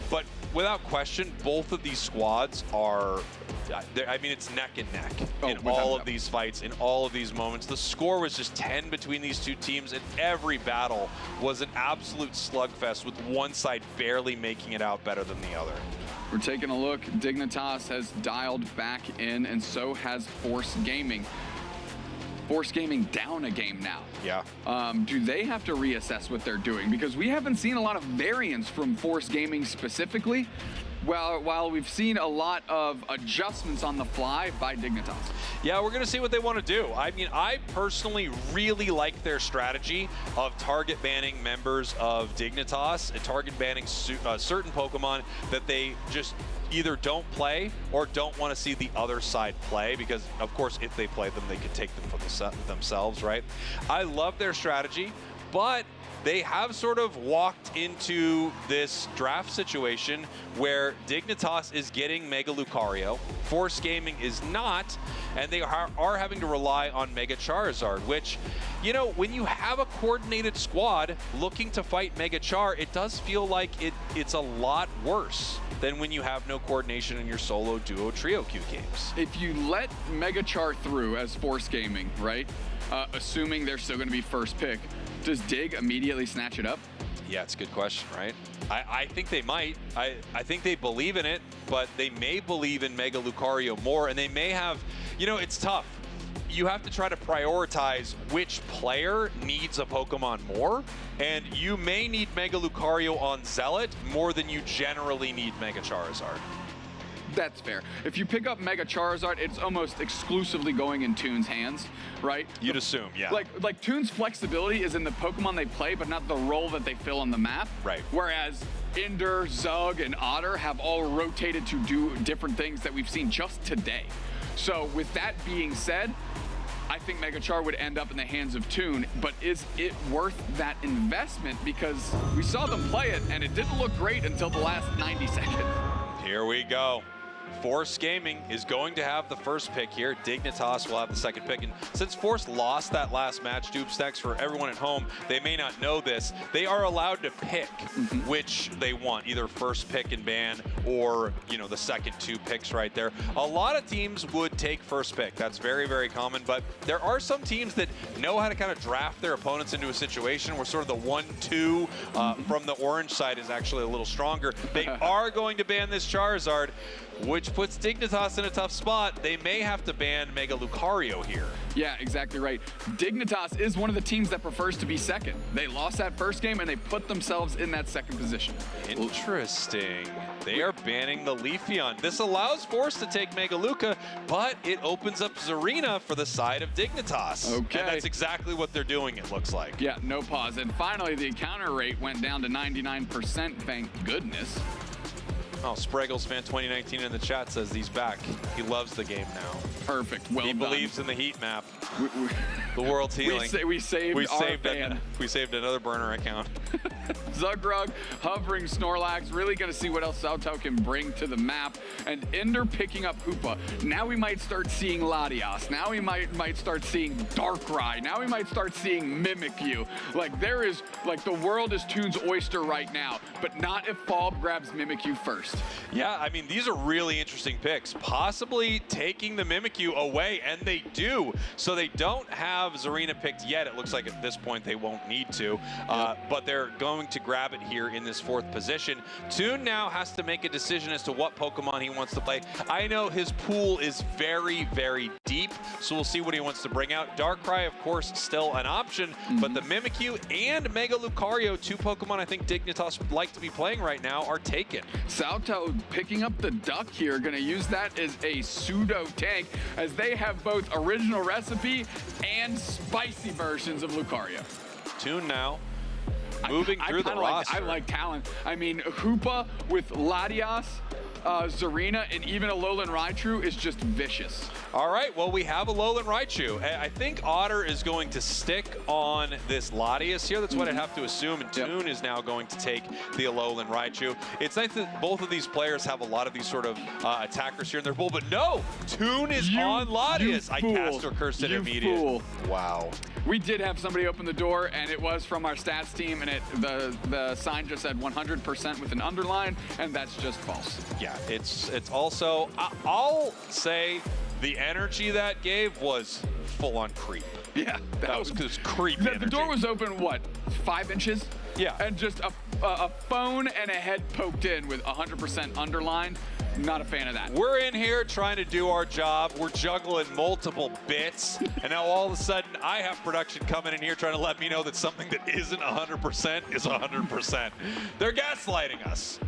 But without question, both of these squads are I mean, it's neck and neck in all of these fights, in all of these moments. The score was just 10 between these two teams, and every battle was an absolute slugfest with one side barely making it out better than the other. We're taking a look. Dignitas has dialed back in, and so has Force Gaming. Force Gaming down a game now. Yeah. Do they have to reassess what they're doing? Because we haven't seen a lot of variance from Force Gaming specifically, while we've seen a lot of adjustments on the fly by Dignitas. Yeah, we're going to see what they want to do. I mean, I personally really like their strategy of target banning members of Dignitas and target banning certain Pokemon that they just either don't play or don't want to see the other side play, because of course if they play them they could take them for themselves, right? I love their strategy, but they have sort of walked into this draft situation where Dignitas is getting Mega Lucario, Force Gaming is not, and they are having to rely on Mega Charizard, which, you know, when you have a coordinated squad looking to fight Mega Char, it does feel like it's a lot worse than when you have no coordination in your solo, duo, trio queue games. If you let Mega Char through as Force Gaming, right, assuming they're still going to be first pick, does Dig immediately snatch it up? Yeah, it's a good question, right? I think they might. I think they believe in it, but they may believe in Mega Lucario more, and they may have, you know, it's tough. You have to try to prioritize which player needs a Pokemon more, and you may need Mega Lucario on Zealot more than you generally need Mega Charizard. That's fair. If you pick up Mega Charizard, it's almost exclusively going in Toon's hands, right? You'd assume, yeah. Like Toon's flexibility is in the Pokemon they play, but not the role that they fill on the map. Right. Whereas Ender, Zug, and Otter have all rotated to do different things that we've seen just today. So with that being said, I think Mega Char would end up in the hands of Toon, but is it worth that investment? Because we saw them play it, and it didn't look great until the last 90 seconds. Here we go. Force Gaming is going to have the first pick here. Dignitas will have the second pick. And since Force lost that last match, Dupstacks, for everyone at home, they may not know this, they are allowed to pick which they want, either first pick and ban or, you know, the second two picks right there. A lot of teams would take first pick. That's very, very common. But there are some teams that know how to kind of draft their opponents into a situation where sort of the 1-2 from the orange side is actually a little stronger. They are going to ban this Charizard, which puts Dignitas in a tough spot. They may have to ban Mega Lucario here. Yeah, exactly right. Dignitas is one of the teams that prefers to be second. They lost that first game and they put themselves in that second position. Interesting. They are banning the Leafeon. This allows Force to take Mega Luca, but it opens up Zarina for the side of Dignitas. Okay. And that's exactly what they're doing, it looks like. Yeah, no pause. And finally, the encounter rate went down to 99%, thank goodness. Oh, Spraggles fan 2019 in the chat says he's back. He loves the game now. Perfect. Well he done. believes in the heat map. The world's healing. We saved another burner account. Zugrug, hovering Snorlax, really going to see what else Saoto can bring to the map. And Ender picking up Hoopa. Now we might start seeing Latias. Now we might start seeing Darkrai. Now we might start seeing Mimikyu. Like, there is, like, the world is Toon's oyster right now, but not if Falb grabs Mimikyu first. Yeah, I mean, these are really interesting picks. Possibly taking the Mimikyu away, and they do. So they don't have Zarina picked yet. It looks like at this point they won't need to, but they're going to grab it here in this fourth position. Toon now has to make a decision as to what Pokemon he wants to play. I know his pool is very, very deep, so we'll see what he wants to bring out. Darkrai, of course, still an option, but the Mimikyu and Mega Lucario, two Pokemon I think Dignitas would like to be playing right now, are taken. Saoto picking up the duck here, gonna use that as a pseudo tank, as they have both original recipe and spicy versions of Lucario. Toon now moving through the roster. I like talent. I mean, Hoopa with Latias, Zarina, and even a Alolan Raichu is just vicious. All right, well, we have a Alolan Raichu. I think Otter is going to stick on this Latias here. That's what I'd have to assume. And Toon is now going to take the Alolan Raichu. It's nice that both of these players have a lot of these sort of attackers here in their pool, but no, Toon is on Latias. I cast or cursed it immediately. Wow. We did have somebody open the door, and it was from our stats team, and the sign just said 100% with an underline, and that's just false. Yeah, it's also, I'll say the energy that gave was full on creep. Yeah, that was just creep energy. The door was open, what, 5 inches? Yeah. And just a phone and a head poked in with 100% underlined. Not a fan of that. We're in here trying to do our job. We're juggling multiple bits. And now all of a sudden, I have production coming in here trying to let me know that something that isn't 100% is 100%. They're gaslighting us.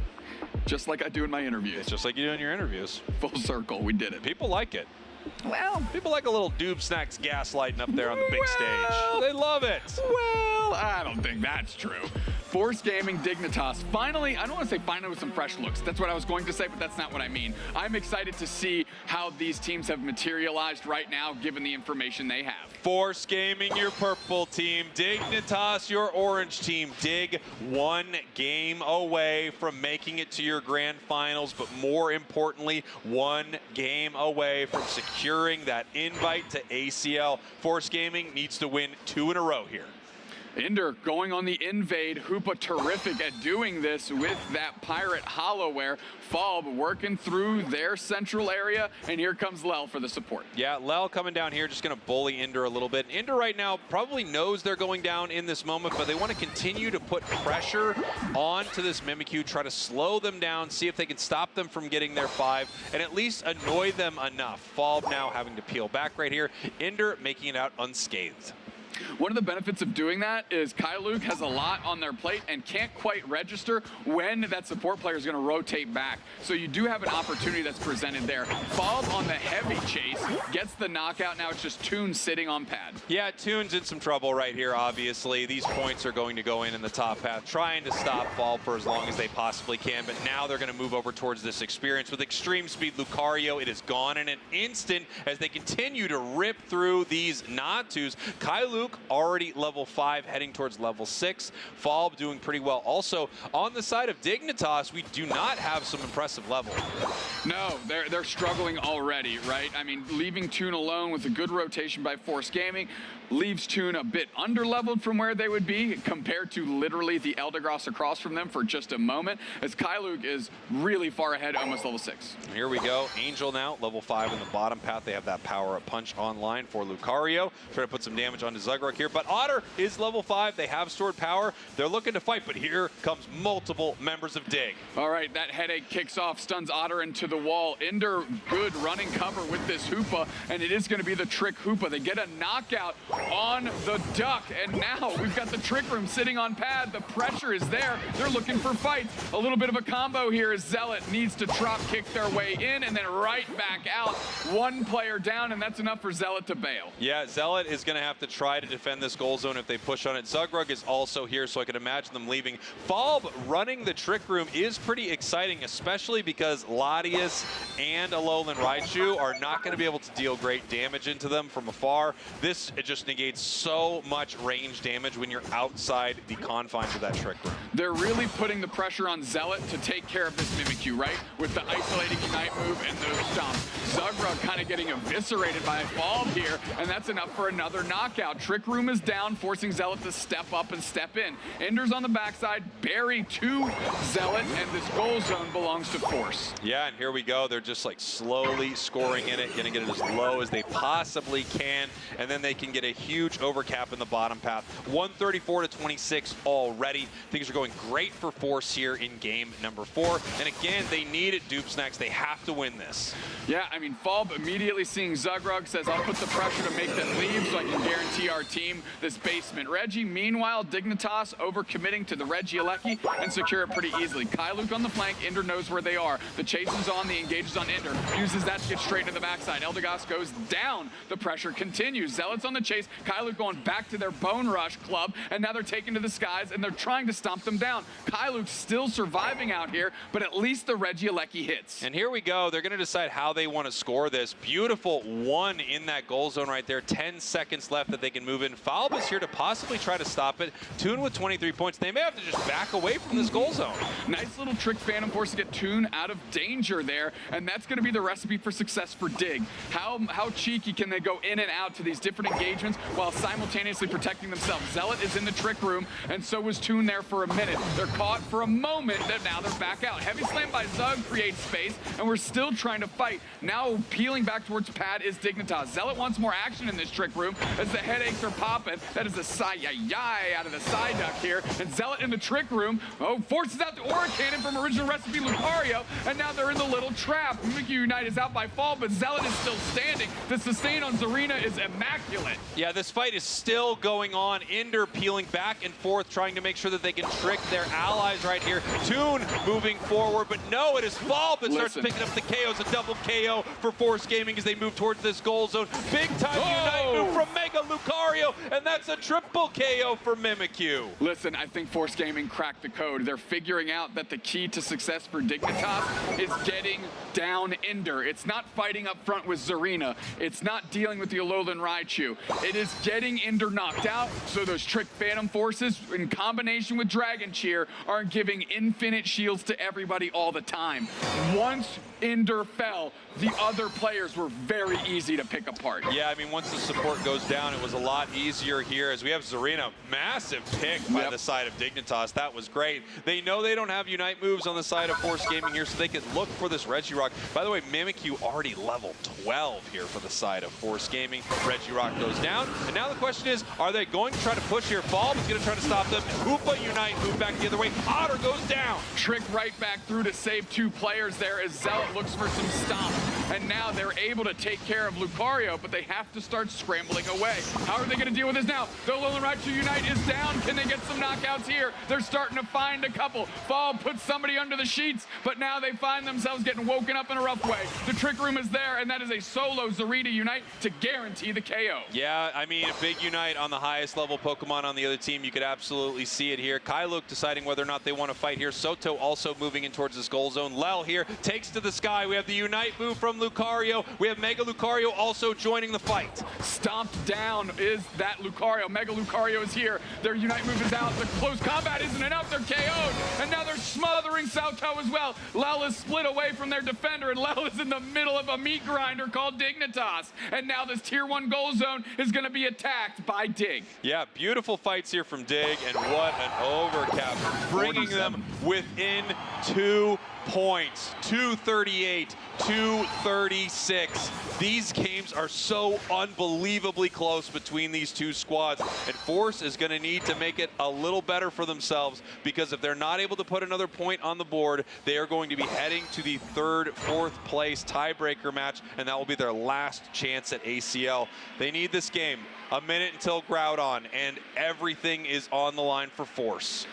Just like I do in my interviews. It's just like you do in your interviews. Full circle, we did it. People like it. Well, people like a little Doob Snacks gaslighting up there on the big stage. They love it. Well, I don't think that's true. Force Gaming, Dignitas, finally, I don't want to say finally with some fresh looks. That's what I was going to say, but that's not what I mean. I'm excited to see how these teams have materialized right now, given the information they have. Force Gaming, your purple team. Dignitas, your orange team. Dig 1 game away from making it to your grand finals, but more importantly, 1 game away from securing that invite to ACL. Force Gaming needs to win 2 in a row here. Inder going on the invade. Hoopa terrific at doing this with that Pirate Hollowware. Falb working through their central area, and here comes Lel for the support. Yeah, Lel coming down here, just going to bully Inder a little bit. Inder right now probably knows they're going down in this moment, but they want to continue to put pressure onto this Mimikyu, try to slow them down, see if they can stop them from getting their 5, and at least annoy them enough. Falb now having to peel back right here. Inder making it out unscathed. One of the benefits of doing that is Kyluk has a lot on their plate and can't quite register when that support player is going to rotate back. So you do have an opportunity that's presented there. Falb on the heavy chase, gets the knockout. Now it's just Toon sitting on pad. Yeah, Toon's in some trouble right here, obviously. These points are going to go in the top path, trying to stop Falb for as long as they possibly can. But now they're going to move over towards this experience. With extreme speed, Lucario, it is gone in an instant as they continue to rip through these Natus. Kyluk already level 5, heading towards level 6. Falb doing pretty well. Also, on the side of Dignitas, we do not have some impressive level. No, they're struggling already, right? I mean, leaving Toon alone with a good rotation by Force Gaming leaves Toon a bit under-leveled from where they would be compared to literally the Eldegoss across from them for just a moment, as Kyluk is really far ahead, almost level 6. Here we go. Angel now, level 5 in the bottom path. They have that power-up punch online for Lucario. Try to put some damage onto Zugrug here, but Otter is level 5. They have stored power. They're looking to fight, but here comes multiple members of Dig. All right, that headache kicks off, stuns Otter into the wall. Inder, good running cover with this Hoopa, and it is going to be the Trick Hoopa. They get a knockout on the Duck, and now we've got the Trick Room sitting on pad. The pressure is there. They're looking for fights. A little bit of a combo here as Zealot needs to drop kick their way in and then right back out. 1 player down, and that's enough for Zealot to bail. Yeah, Zealot is going to have to try to defend this goal zone if they push on it. Zugrug is also here, so I can imagine them leaving. Falb running the Trick Room is pretty exciting, especially because Latias and Alolan Raichu are not going to be able to deal great damage into them from afar. This, it just negates so much range damage when you're outside the confines of that Trick Room. They're really putting the pressure on Zealot to take care of this Mimikyu, right? With the isolating Unite move and those stomps. Zugrug kind of getting eviscerated by a Falb here, and that's enough for another knockout. Trick Room is down, forcing Zealot to step up and step in. Ender's on the backside, Barry to Zealot, and this goal zone belongs to Force. Yeah, and here we go. They're just like slowly scoring in it, gonna get it as low as they possibly can, and then they can get a huge overcap in the bottom path. 134 to 26 already. Things are going great for Force here in game number 4. And again, they need it, Dupe Snacks. They have to win this. Yeah, I mean, Falb immediately seeing Zugrug says, I'll put the pressure to make them leave so I can guarantee our team this basement. Reggie, meanwhile, Dignitas overcommitting to the Regieleki and secure it pretty easily. Kyluk on the flank, Inder knows where they are. The chase is on, the engage is on Inder. Uses that to get straight to the backside. Eldegoss goes down. The pressure continues. Zealots on the chase. Kyluk going back to their Bone Rush club, and now they're taken to the skies, and they're trying to stomp them down. Kyluk still surviving out here, but at least the Regieleki hits. And here we go. go. They're going to decide how they want to score this. Beautiful one in that goal zone right there. 10 seconds left that they can move in. Falba's here to possibly try to stop it. Toon with 23 points. They may have to just back away from this goal zone. Nice little trick Phantom Force to get Toon out of danger there, and that's going to be the recipe for success for Dig. How cheeky can they go in and out to these different engagements while simultaneously protecting themselves? Zealot is in the trick room, and so was Toon there for a minute. They're caught for a moment, and now they're back out. Heavy slam by Zug creates space, and we're still trying to fight. Now peeling back towards Pad is Dignitas. Zealot wants more action in this trick room as the headaches are popping. That is a sigh-yi-yi out of the side duck here, and Zealot in the trick room, forces out the Aura Cannon from original recipe Lucario, and now they're in the little trap. Mimikyu Unite is out by fall, but Zealot is still standing. The sustain on Zarina is immaculate. Yeah, this fight is still going on. Ender peeling back and forth, trying to make sure that they can trick their allies right here. Toon moving forward, but no, it is Fall that starts picking up the KOs. A double KO for Force Gaming as they move towards this goal zone. Big time Unite move from Mega Lucario, and that's a triple KO for Mimikyu. Listen, I think Force Gaming cracked the code. They're figuring out that the key to success for Dignitas is getting down Ender. It's not fighting up front with Zarina. It's not dealing with the Alolan Raichu. It is getting Ender knocked out, so those Trick Phantom Forces in combination with Dragon Cheer are giving infinite shields to everybody all the time. Once Ender fell, the other players were very easy to pick apart. Yeah, I mean, once the support goes down, it was a lot easier here as we have Zarina. Massive pick by the side of Dignitas. That was great. They know they don't have Unite moves on the side of Force Gaming here, so they can look for this Regirock. By the way, Mimikyu already level 12 here for the side of Force Gaming. Regirock goes down, and now the question is, are they going to try to push here? Fall is going to try to stop them. Hoopa Unite move back the other way. Otter goes down. Trick right back through to save two players there as Zealot looks for some stomp. And now they're able to take care of Lucario, but they have to start scrambling away. How are they going to deal with this now? The Alolan Raichu Unite is down. Can they get some knockouts here? They're starting to find a couple. Fall puts somebody under the sheets, but now they find themselves getting woken up in a rough way. The trick room is there, and that is a solo Zarina Unite to guarantee the KO. Yeah, I mean, a big Unite on the highest level Pokemon on the other team. You could absolutely see it here. Kailuk deciding whether or not they want to fight here. Soto also moving in towards this goal zone. Lel here takes to the sky. We have the Unite move from Lucario. We have Mega Lucario also joining the fight. Stomped down is that Lucario. Mega Lucario is here. Their Unite move is out. The close combat isn't enough. They're KO'd. And now they're smothering Soto as well. Lel is split away from their defender, and Lel is in the middle of a meat grinder called Dignitas. And now this tier 1 goal zone is going to be attacked by Dig. Yeah, beautiful fights here from Dig, and what an overcap. Bringing them within 2 points. 238, 236. These games are so unbelievably close between these two squads, and Force is going to need to make it a little better for themselves, because if they're not able to put another point on the board, they are going to be heading to the 3rd, 4th place tiebreaker match, and that will be their last chance at ACL. They need this game. A minute until Groudon, and everything is on the line for Force.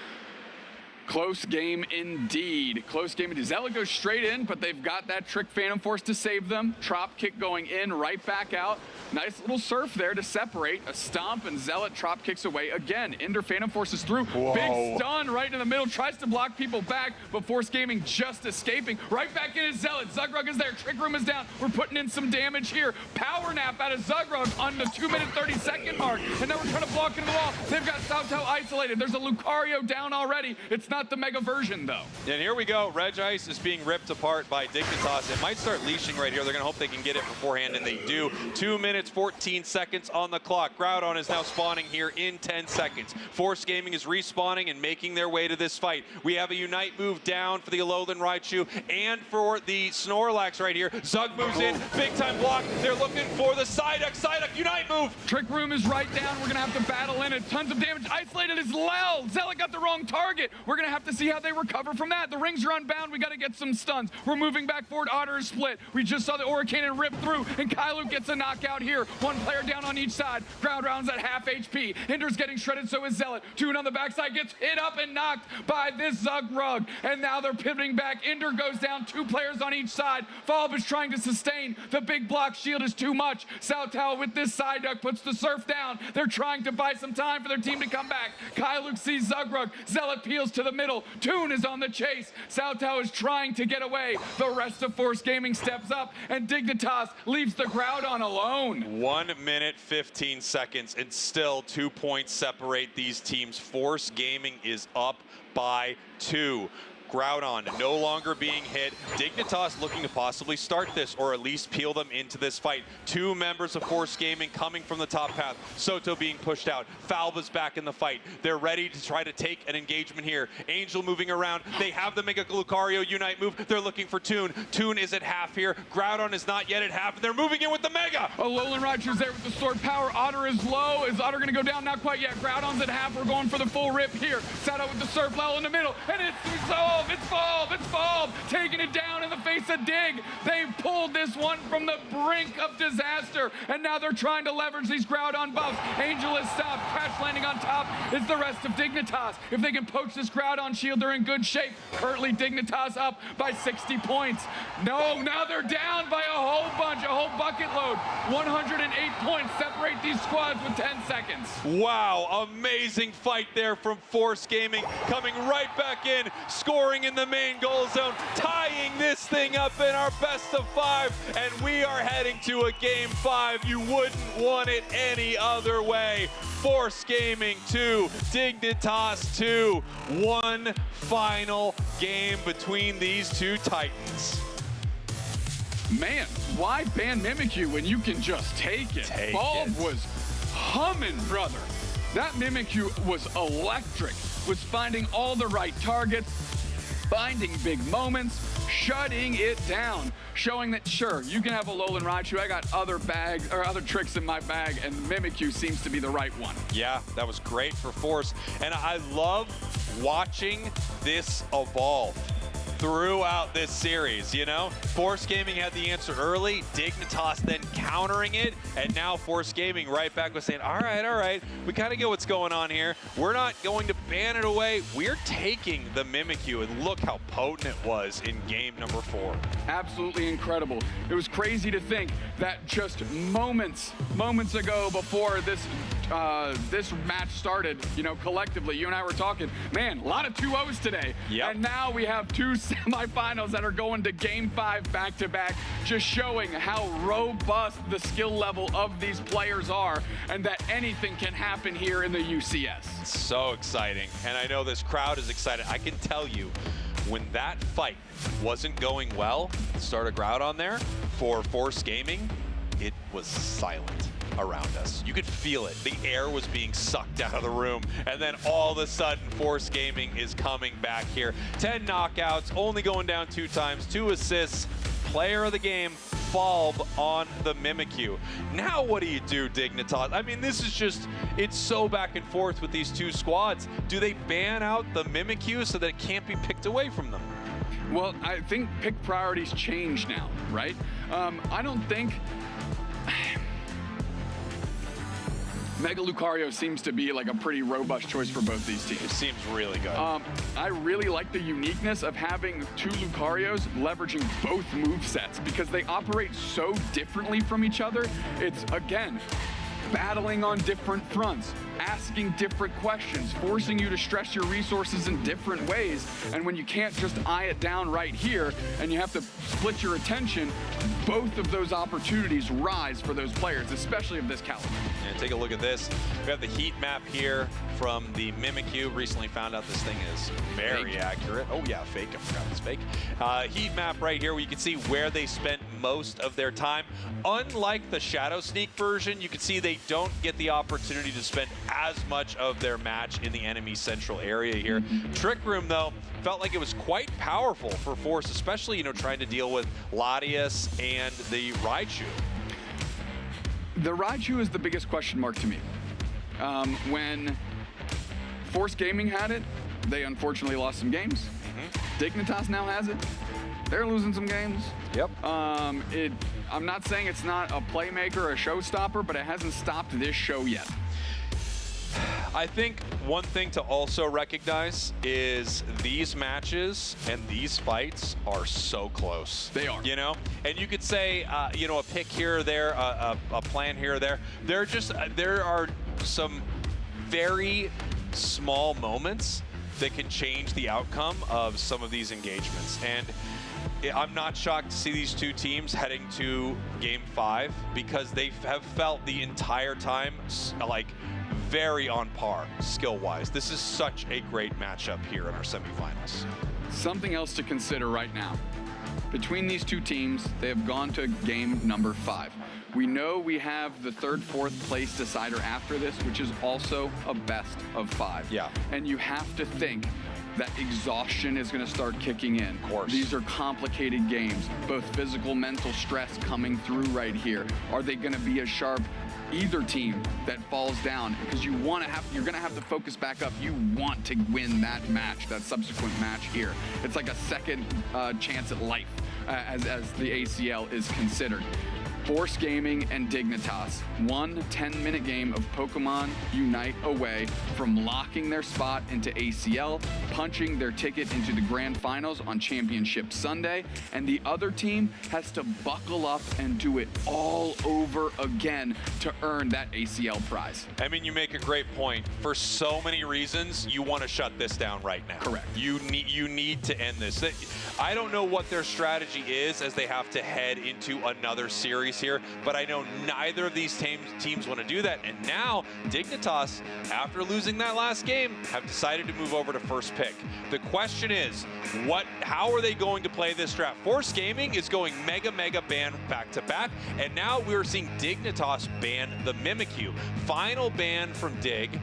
Close game indeed. Close game indeed. Zealot goes straight in, but they've got that Trick Phantom Force to save them. Trop kick going in, right back out. Nice little surf there to separate. A stomp, and Zealot Trop kicks away again. Ender Phantom Force is through. Whoa. Big stun right in the middle. Tries to block people back, but Force Gaming just escaping. Right back in is Zealot. Zugrug is there. Trick Room is down. We're putting in some damage here. Power Nap out of Zugrug on the 2-minute 30-second mark. And now we're trying to block into the wall. They've got Soto isolated. There's a Lucario down already. It's not the Mega version, though. And here we go. Regice is being ripped apart by Dignitas. It might start leashing right here. They're going to hope they can get it beforehand, and they do. 2 minutes, 14 seconds on the clock. Groudon is now spawning here in 10 seconds. Force Gaming is respawning and making their way to this fight. We have a Unite move down for the Alolan Raichu and for the Snorlax right here. Zug moves in. Big time block. They're looking for the Psyduck. Psyduck Unite move. Trick Room is right down. We're going to have to battle in it. Tons of damage. Isolated is Lel. Zealot got the wrong target. We're going to have to see how they recover from that. The rings are unbound. We got to get some stuns. We're moving back forward. Otter is split. We just saw the Aura Cannon rip through, and Kailuk gets a knockout here. One player down on each side. Groudon's at half HP. Ender's getting shredded, so is Zealot. Toon on the backside gets hit up and knocked by this Zugrug. And now they're pivoting back. Ender goes down. 2 players on each side. Falb is trying to sustain. The big block shield is too much. Southtow with this side duck puts the surf down. They're trying to buy some time for their team to come back. Kailuk sees Zugrug. Zealot peels to the middle. Toon is on the chase. Cao Cao is trying to get away. The rest of Force Gaming steps up, and Dignitas leaves the Groudon alone. 1 minute, 15 seconds, and still 2 points separate these teams. Force Gaming is up by 2. Groudon no longer being hit. Dignitas looking to possibly start this or at least peel them into this fight. 2 members of Force Gaming coming from the top path. Soto being pushed out. Falba's back in the fight. They're ready to try to take an engagement here. Angel moving around. They have the Mega Lucario Unite move. They're looking for Toon. Toon is at half here. Groudon is not yet at half. They're moving in with the Mega. Alolan Raichu's there with the sword power. Otter is low. Is Otter going to go down? Not quite yet. Groudon's at half. We're going for the full rip here. Sato with the Surf Level in the middle. And it's Valve, taking it down in the face of Dig. They pulled this one from the brink of disaster, and now they're trying to leverage these Groudon buffs. Angel is stopped, crash landing on top is the rest of Dignitas. If they can poach this Groudon shield, they're in good shape. Currently, Dignitas up by 60 points. No, now they're down by a whole bunch, a whole bucket load. 108 points separate these squads with 10 seconds. Wow, amazing fight there from Force Gaming, coming right back in, scoring in the main goal zone, tying this thing up in our best of 5, and we are heading to a game 5. You wouldn't want it any other way. Force Gaming 2, Dignitas 2. One final game between these two titans. Man, why ban Mimikyu when you can just take it? Bulb was humming, brother. That Mimikyu was electric, was finding all the right targets, finding big moments, shutting it down, showing that sure, you can have a Alolan Raichu. I got other tricks in my bag, and Mimikyu seems to be the right one. Yeah, that was great for Force, and I love watching this evolve throughout this series, you know? Force Gaming had the answer early, Dignitas then countering it, and now Force Gaming right back with saying, all right, we kind of get what's going on here. We're not going to ban it away. We're taking the Mimikyu, and look how potent it was in game number 4. Absolutely incredible. It was crazy to think that just moments ago before this match started, you know, collectively, you and I were talking, man, a lot of 2-0s today. Yep. And now we have 2 semifinals that are going to game 5 back-to-back, just showing how robust the skill level of these players are, and that anything can happen here in the UCS. So exciting, and I know this crowd is excited. I can tell you, when that fight wasn't going well, start a Groudon there for Force Gaming, it was silent around us. You could feel it. The air was being sucked out of the room, and then all of a sudden, Force Gaming is coming back here. 10 knockouts, only going down 2 times, 2 assists, player of the game, Falb on the Mimikyu. Now what do you do, Dignitas? I mean, this is just, it's so back and forth with these 2 squads. Do they ban out the Mimikyu so that it can't be picked away from them? Well, I think pick priorities change now, right? I don't think Mega Lucario seems to be like a pretty robust choice for both these teams. It seems really good. I really like the uniqueness of having 2 Lucarios leveraging both movesets because they operate so differently from each other. It's, again, battling on different fronts, asking different questions, forcing you to stress your resources in different ways. And when you can't just eye it down right here and you have to split your attention, both of those opportunities rise for those players, especially of this caliber. And take a look at this. We have the heat map here from the Mimikyu. Recently found out this thing is very accurate. Oh yeah, fake. I forgot it's fake. Heat map right here where you can see where they spent most of their time. Unlike the Shadow Sneak version, you can see they don't get the opportunity to spend as much of their match in the enemy central area here. Trick Room, though, felt like it was quite powerful for Force, especially, you know, trying to deal with Latias and the Raichu. The Raichu is the biggest question mark to me. When Force Gaming had it, they unfortunately lost some games. Dignitas now has it. They're losing some games. Yep. I'm not saying it's not a playmaker or a showstopper, but it hasn't stopped this show yet. I think one thing to also recognize is these matches and these fights are so close. They are. You know? And you could say, you know, a pick here or there, a plan here or there. There are some very small moments that can change the outcome of some of these engagements. And I'm not shocked to see these two teams heading to Game 5 because they have felt the entire time like very on par skill-wise. This is such a great matchup here in our semifinals. Something else to consider right now. Between these two teams, they have gone to game number 5. We know we have the 3rd, 4th place decider after this, which is also a best of 5. Yeah. And you have to think that exhaustion is going to start kicking in. Of course. These are complicated games, both physical, mental stress coming through right here. Are they going to be as sharp? Either team that falls down, because you're going to have to focus back up. You want to win that match, that subsequent match here. It's like a second chance at life as the ACL is considered. Force Gaming and Dignitas, one 10-minute game of Pokémon UNITE away from locking their spot into ACL, punching their ticket into the grand finals on Championship Sunday, and the other team has to buckle up and do it all over again to earn that ACL prize. I mean, you make a great point. For so many reasons, you want to shut this down right now. Correct. You need to end this. I don't know what their strategy is as they have to head into another series here, but I know neither of these teams want to do that. And now Dignitas, after losing that last game, have decided to move over to first pick. The question is, how are they going to play this draft? Force Gaming is going mega ban back to back, and now we're seeing Dignitas ban the Mimikyu. Final ban from Dig.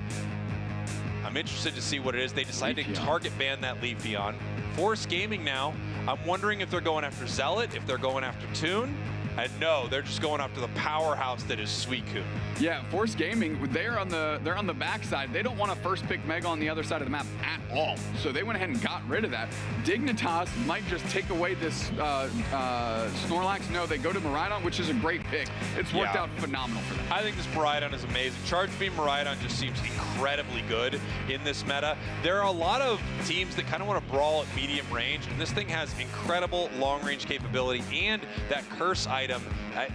I'm interested to see what it is. They decided to target ban that Leafeon. Force Gaming now, I'm wondering if they're going after Zealot, if they're going after Toon. And no, they're just going after the powerhouse that is Suicune. Yeah, Force Gaming, they're on the backside. They don't want to first pick Mega on the other side of the map at all. So they went ahead and got rid of that. Dignitas might just take away this Snorlax. No, they go to Miraidon, which is a great pick. It's worked out phenomenal for them. I think this Miraidon is amazing. Charge Beam Miraidon just seems incredibly good in this meta. There are a lot of teams that kind of want to brawl at medium range, and this thing has incredible long-range capability and that curse item.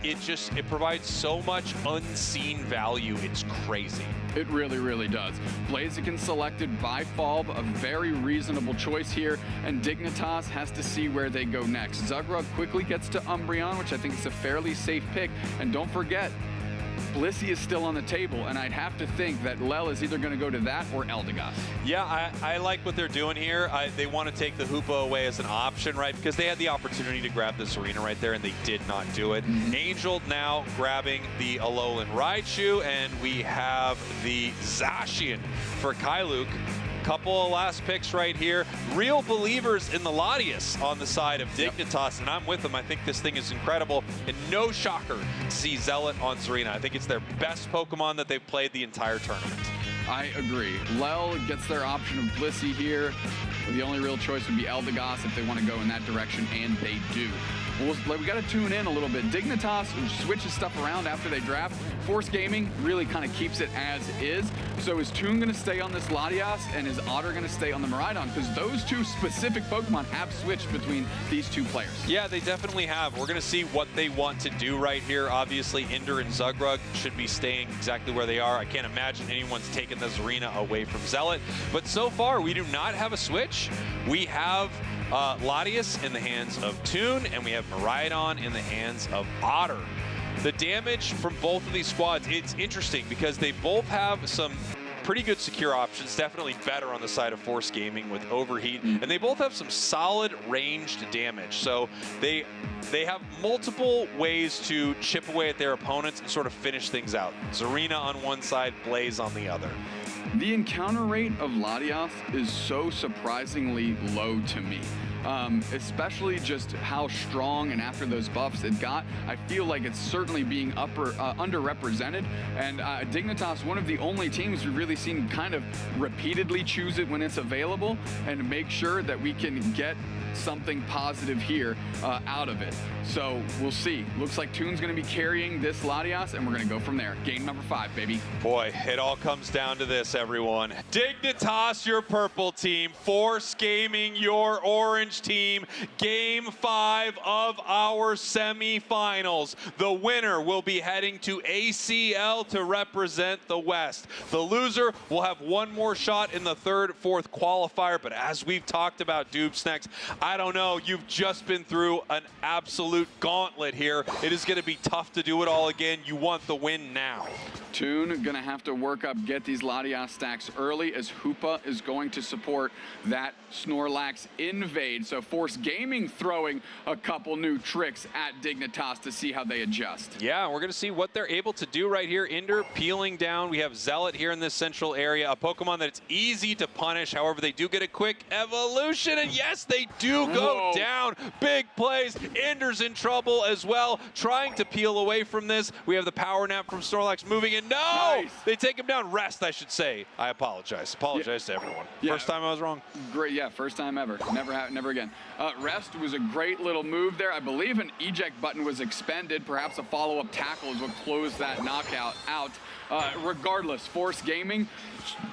It provides so much unseen value. It's crazy. It really does. Blaziken selected by Falb, a very reasonable choice here, and Dignitas has to see where they go next. Zugrug quickly gets to Umbreon, which I think is a fairly safe pick, and don't forget, Blissey is still on the table, and I'd have to think that Lel is either going to go to that or Eldegoss. Yeah, I like what they're doing here. They want to take the Hoopa away as an option, right? Because they had the opportunity to grab this arena right there, and they did not do it. Angel now grabbing the Alolan Raichu, and we have the Zacian for Kyluk. Couple of last picks right here. Real believers in the Latias on the side of Dignitas, and I'm with them. I think this thing is incredible, and no shocker to see Zealot on Serena. I think it's their best Pokemon that they've played the entire tournament. I agree. Lel gets their option of Blissey here. The only real choice would be Eldegoss if they want to go in that direction, and they do. We got to tune in a little bit. Dignitas switches stuff around after they draft. Force Gaming really kind of keeps it as is. So is Toon going to stay on this Latias, and is Otter going to stay on the Miraidon? Because those two specific Pokemon have switched between these two players. Yeah, they definitely have. We're going to see what they want to do right here. Obviously, Ender and Zugrug should be staying exactly where they are. I can't imagine anyone's taken this arena away from Zealot. But so far, we do not have a switch. We have Latias in the hands of Toon, and we have Miraidon in the hands of Otter. The damage from both of these squads, it's interesting because they both have some pretty good secure options, definitely better on the side of Force Gaming with Overheat, and they both have some solid ranged damage. So they have multiple ways to chip away at their opponents and sort of finish things out. Zarina on one side, Blaze on the other. The encounter rate of Latias is so surprisingly low to me. Especially just how strong, and after those buffs it got, I feel like it's certainly being underrepresented. And Dignitas, one of the only teams we've really seen kind of repeatedly choose it when it's available and make sure that we can get something positive here out of it. So we'll see. Looks like Toon's going to be carrying this Latias, and we're going to go from there. Game number 5, baby. Boy, it all comes down to this, everyone. Dignitas, your purple team. Force Gaming, your orange Orange team. Game 5 of our semifinals. The winner will be heading to ACL to represent the West. The loser will have one more shot in the third, fourth qualifier. But as we've talked about, Dubsnacks, I don't know, you've just been through an absolute gauntlet here. It is going to be tough to do it all again. You want the win now. Toon gonna have to work up, get these Latias stacks early, as Hoopa is going to support that Snorlax invade. So Force Gaming throwing a couple new tricks at Dignitas to see how they adjust. Yeah, we're gonna see what they're able to do right here. Inder peeling down. We have Zealot here in this central area, a Pokemon that it's easy to punish. However, they do get a quick evolution, and yes, they do go down. Big plays. Inder's in trouble as well, trying to peel away from this. We have the power nap from Snorlax moving in. No! Nice. They take him down. Rest, I should say. I apologize. Apologize to everyone. Yeah. First time I was wrong. Great, yeah, first time ever. Never again. Rest was a great little move there. I believe an eject button was expended. Perhaps a follow-up tackle is what closed that knockout out. Regardless, Force Gaming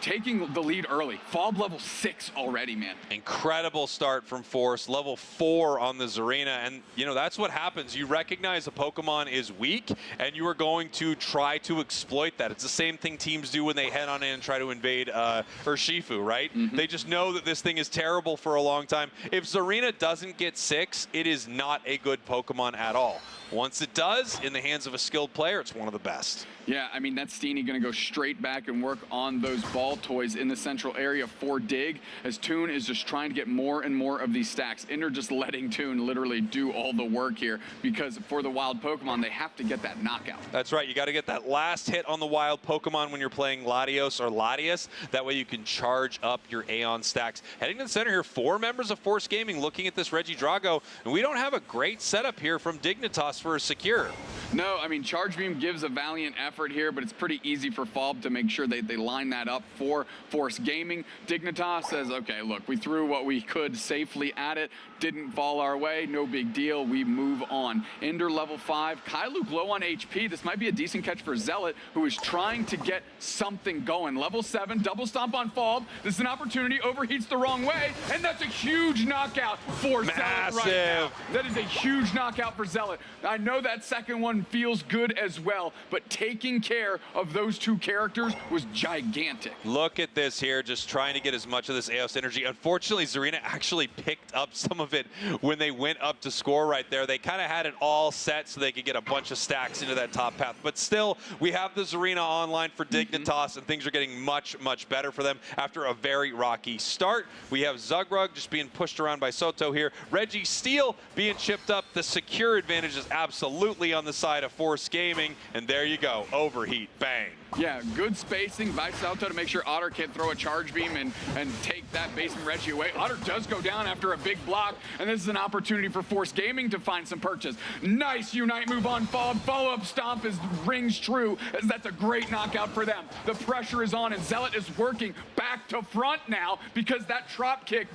taking the lead early. Fob level 6 already, man. Incredible start from Force, level 4 on the Zarina, and you know, that's what happens. You recognize a Pokemon is weak, and you are going to try to exploit that. It's the same thing teams do when they head on in and try to invade Urshifu, right? They just know that this thing is terrible for a long time. If Zarina doesn't get 6, it is not a good Pokemon at all. Once it does, in the hands of a skilled player, it's one of the best. Yeah, I mean, that's Steenie going to go straight back and work on those ball toys in the central area for Dig, as Toon is just trying to get more and more of these stacks. Inder just letting Toon literally do all the work here, because for the wild Pokemon, they have to get that knockout. That's right. You got to get that last hit on the wild Pokemon when you're playing Latios or Latias. That way you can charge up your Aeon stacks. Heading to the center here, 4 members of Force Gaming looking at this Regidrago, and we don't have a great setup here from Dignitas for a secure. No, I mean, Charge Beam gives a valiant effort here, but it's pretty easy for Fob to make sure they line that up for Force Gaming. Dignitas says, okay, look, we threw what we could safely at it, didn't fall our way, no big deal, we move on. Ender level 5, Kyluke low on HP. This might be a decent catch for Zealot, who is trying to get something going. Level 7, double stomp on Fob. This is an opportunity, overheats the wrong way, and that's a huge knockout for Zealot right now. That is a huge knockout for Zealot. I know that second one feels good as well, but taking care of those 2 characters was gigantic. Look at this here, just trying to get as much of this Eos energy. Unfortunately, Zarina actually picked up some of it when they went up to score right there. They kind of had it all set so they could get a bunch of stacks into that top path. But still, we have the Zarina online for Dignitas, and things are getting much, much better for them after a very rocky start. We have Zugrug just being pushed around by Soto here. Reggie Steele being chipped up. The secure advantage is absolutely on the side of Force Gaming, and there you go, overheat, bang. Yeah, good spacing by Soto to make sure Otter can't throw a charge beam and take that basement Reggie away. Otter does go down after a big block, and this is an opportunity for Force Gaming to find some purchase. Nice Unite move on Fob. Follow-up stomp rings true, as that's a great knockout for them. The pressure is on, and Zealot is working back to front now because that drop kick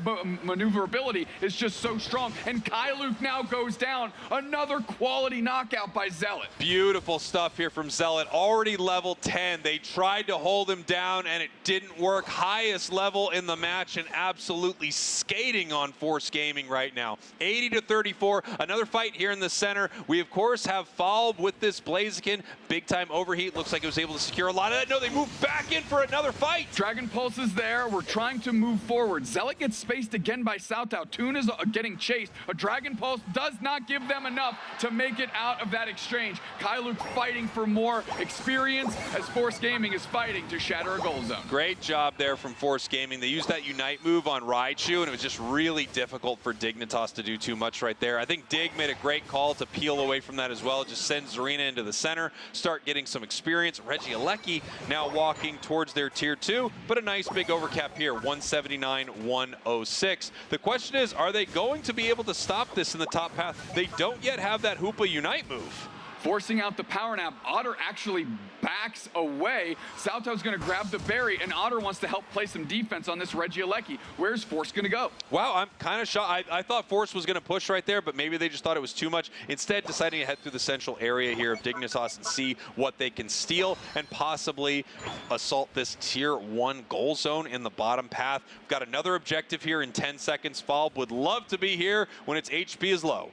maneuverability is just so strong. And Kyluke now goes down. Another quality knockout by Zealot. Beautiful stuff here from Zealot. Already level 10. They tried to hold him down, and it didn't work. Highest level in the match, and absolutely skating on Force Gaming right now. 80-34. Another fight here in the center. We, of course, have Fob with this Blaziken. Big-time overheat. Looks like it was able to secure a lot of that. No, they moved back in for another fight. Dragon Pulse is there. We're trying to move forward. Zealot gets spaced again by Soutao. Toon is getting chased. A Dragon Pulse does not give them enough to make it out of that exchange. Kyluke fighting for more experience as Force Gaming is fighting to shatter a goal zone. Great job there from Force Gaming. They used that Unite move on Raichu, and it was just really difficult for Dignitas to do too much right there. I think Dig made a great call to peel away from that as well. Just send Zarina into the center, start getting some experience. Regieleki now walking towards their tier 2, but a nice big overcap here, 179-106. The question is, are they going to be able to stop this in the top path? They don't yet have that Hoopa Unite move. forcing out the power nap. Otter actually backs away. Sauto's going to grab the berry, and Otter wants to help play some defense on this Regieleki. Where's Force going to go? Wow, I'm kind of shocked. I thought Force was going to push right there, but maybe they just thought it was too much. Instead, deciding to head through the central area here of Dignitas and see what they can steal and possibly assault this tier 1 goal zone in the bottom path. We've got another objective here in 10 seconds. Falb would love to be here when its HP is low.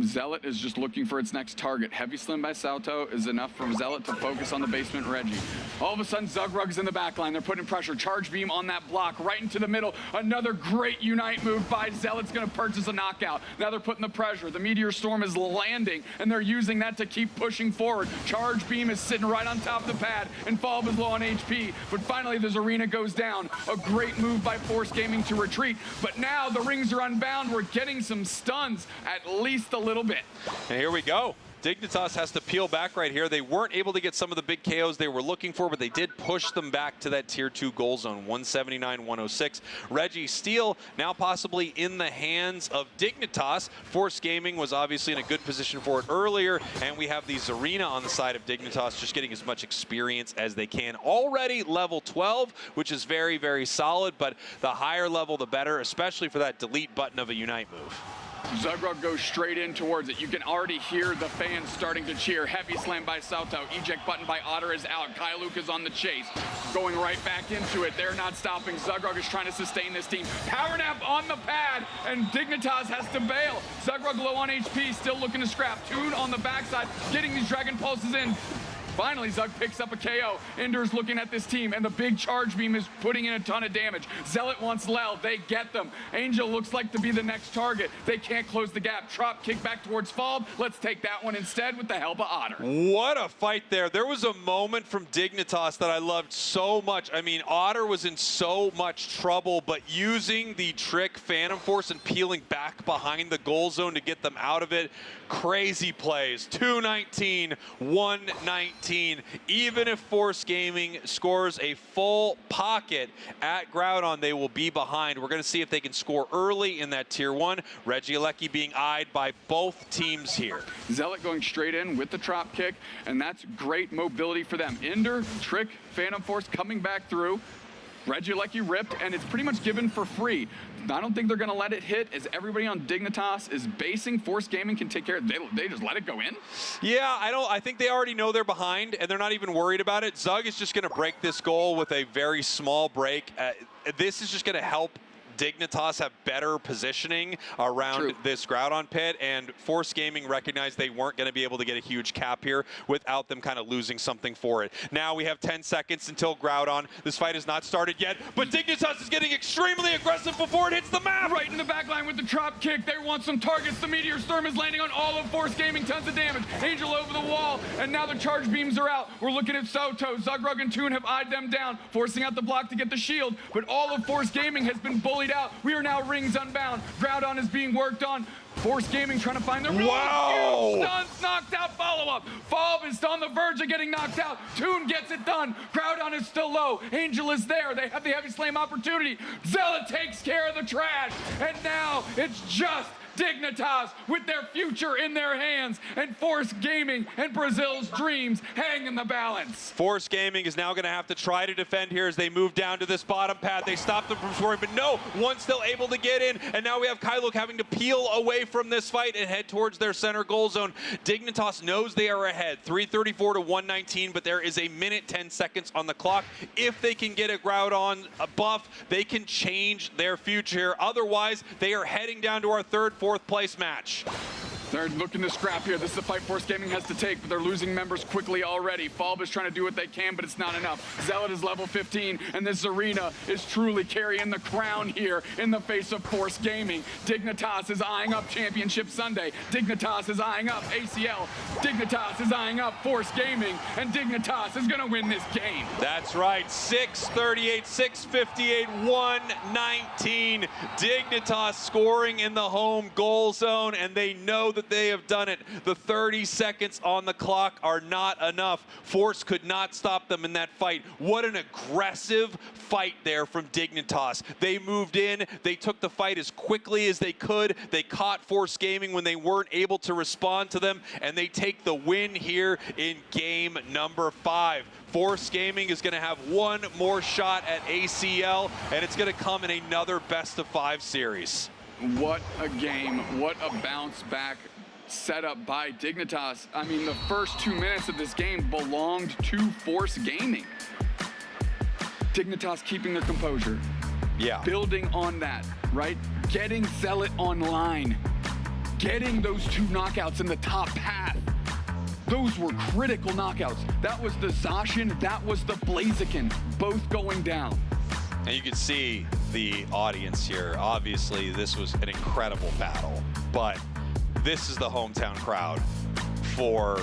Zealot is just looking for its next target. Heavy Slim by Sauto is enough for Zealot to focus on the basement Reggie. All of a sudden, Zugrug's in the back line. They're putting pressure. Charge Beam on that block, right into the middle. Another great Unite move by Zealot's going to purchase a knockout. Now they're putting the pressure. The Meteor Storm is landing, and they're using that to keep pushing forward. Charge Beam is sitting right on top of the pad, and Falb is low on HP. But finally, this arena goes down. A great move by Force Gaming to retreat. But now the rings are unbound. We're getting some stuns, at least a little bit. And here we go. Dignitas has to peel back right here. They weren't able to get some of the big KOs they were looking for, but they did push them back to that tier 2 goal zone, 179-106. Reggie Steele now possibly in the hands of Dignitas. Force Gaming was obviously in a good position for it earlier, and we have the Zarina on the side of Dignitas just getting as much experience as they can. Already level 12, which is very, very solid, but the higher level, the better, especially for that delete button of a Unite move. Zugrug goes straight in towards it. You can already hear the fans starting to cheer. Heavy Slam by Sauto. Eject button by Otter is out. Kyluk is on the chase. Going right back into it. They're not stopping. Zugrug is trying to sustain this team. Power nap on the pad, and Dignitas has to bail. Zugrug low on HP, still looking to scrap. Toon on the backside, getting these Dragon Pulses in. Finally, Zug picks up a KO. Ender's looking at this team, and the big charge beam is putting in a ton of damage. Zealot wants Lel. They get them. Angel looks like to be the next target. They can't close the gap. Trop kick back towards Falb. Let's take that one instead with the help of Otter. What a fight there. There was a moment from Dignitas that I loved so much. I mean, Otter was in so much trouble, but using the trick Phantom Force and peeling back behind the goal zone to get them out of it. Crazy plays. 219, 119. Even if Force Gaming scores a full pocket at Groudon, they will be behind. We're going to see if they can score early in that tier 1. Regieleki being eyed by both teams here. Zealot going straight in with the Trop kick, and that's great mobility for them. Ender, Trick, Phantom Force coming back through. Regieleki ripped, and it's pretty much given for free. I don't think they're going to let it hit, as everybody on Dignitas is basing. Force Gaming can take care of it. They just let it go in? Yeah, I think they already know they're behind, and they're not even worried about it. Zug is just going to break this goal with a very small break. This is just going to help Dignitas have better positioning around this Groudon pit, and Force Gaming recognized they weren't going to be able to get a huge cap here without them kind of losing something for it. Now we have 10 seconds until Groudon. This fight has not started yet, but Dignitas is getting extremely aggressive before it hits the map. Right in the back line with the Trop kick. They want some targets. The Meteor Storm is landing on all of Force Gaming. Tons of damage. Angel over the wall, and now the charge beams are out. We're looking at Soto. Zugrug and Toon have eyed them down, forcing out the block to get the shield, but all of Force Gaming has been bullied out. We are now rings unbound. Groudon is being worked on. Force Gaming trying to find the huge stuns, knocked out follow-up. Falb is on the verge of getting knocked out. Toon gets it done. Groudon is still low. Angel is there. They have the heavy slam opportunity. Zealot takes care of the trash. And now it's just Dignitas with their future in their hands, and Force Gaming and Brazil's dreams hang in the balance. Force Gaming is now going to have to try to defend here as they move down to this bottom path. They stopped them from scoring, but no, one's still able to get in, and now we have Kyluk having to peel away from this fight and head towards their center goal zone. Dignitas knows they are ahead, 334 to 119, but there is a minute 10 seconds on the clock. If they can get a Groudon buff, they can change their future. Otherwise, they are heading down to our third, fourth place match. They're looking to scrap here. This is a fight Force Gaming has to take, but they're losing members quickly already. Falb is trying to do what they can, but it's not enough. Zealot is level 15, and this arena is truly carrying the crown here in the face of Force Gaming. Dignitas is eyeing up Championship Sunday. Dignitas is eyeing up ACL. Dignitas is eyeing up Force Gaming, and Dignitas is going to win this game. That's right, 638, 658, 119. Dignitas scoring in the home goal zone, and they know that that they have done it. The 30 seconds on the clock are not enough. Force could not stop them in that fight. What an aggressive fight there from Dignitas. They moved in, they took the fight as quickly as they could. They caught Force Gaming when they weren't able to respond to them, and they take the win here in game number 5. Force Gaming is going to have one more shot at ACL, and it's going to come in another best-of-5 series. What a game. What a bounce back setup by Dignitas. I mean, the first 2 minutes of this game belonged to Force Gaming. Dignitas keeping their composure. Yeah. Building on that, right? Getting Zealot online. Getting those 2 knockouts in the top path. Those were critical knockouts. That was the Zacian, that was the Blaziken, both going down. And you can see the audience here. Obviously, this was an incredible battle, but this is the hometown crowd for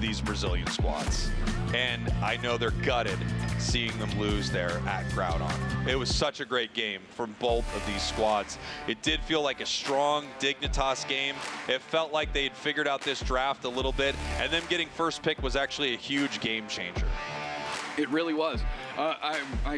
these Brazilian squads. And I know they're gutted seeing them lose there at Groudon. It was such a great game from both of these squads. It did feel like a strong Dignitas game. It felt like they had figured out this draft a little bit, and them getting first pick was actually a huge game changer. It really was.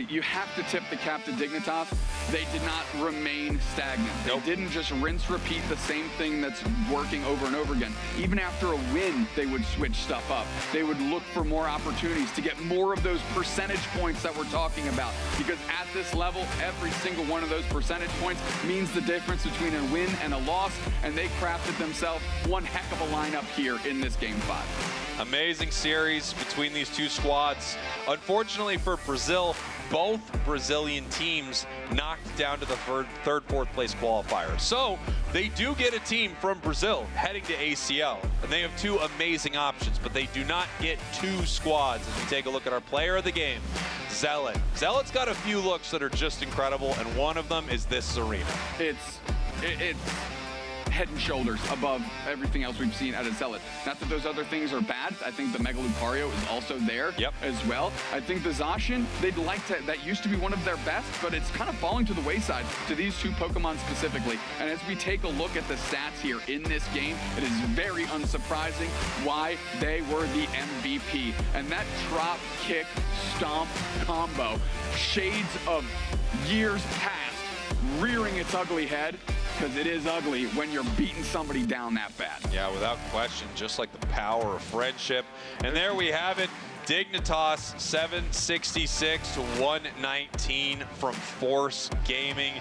You have to tip the cap to Dignitas. They did not remain stagnant. They didn't just rinse, repeat the same thing that's working over and over again. Even after a win, they would switch stuff up. They would look for more opportunities to get more of those percentage points that we're talking about. Because at this level, every single one of those percentage points means the difference between a win and a loss, and they crafted themselves one heck of a lineup here in this Game 5. Amazing series between these two squads. Unfortunately for Brazil, both Brazilian teams knocked down to the third, fourth place qualifier. So they do get a team from Brazil heading to ACL, and they have 2 amazing options, but they do not get 2 squads. As we take a look at our player of the game, Zealot. Zealot's got a few looks that are just incredible, and one of them is this Serena. It's head and shoulders above everything else we've seen out of Zealot. Not that those other things are bad. I think the Mega Lucario is also there as well. I think the Zacian, they'd like to, that used to be one of their best, but it's kind of falling to the wayside to these 2 Pokemon specifically. And as we take a look at the stats here in this game, it is very unsurprising why they were the MVP. And that drop, kick, stomp combo, shades of years past, rearing its ugly head, because it is ugly when you're beating somebody down that bad. Yeah, without question, just like the power of friendship. And there we have it. Dignitas 766 to 119 from Force Gaming.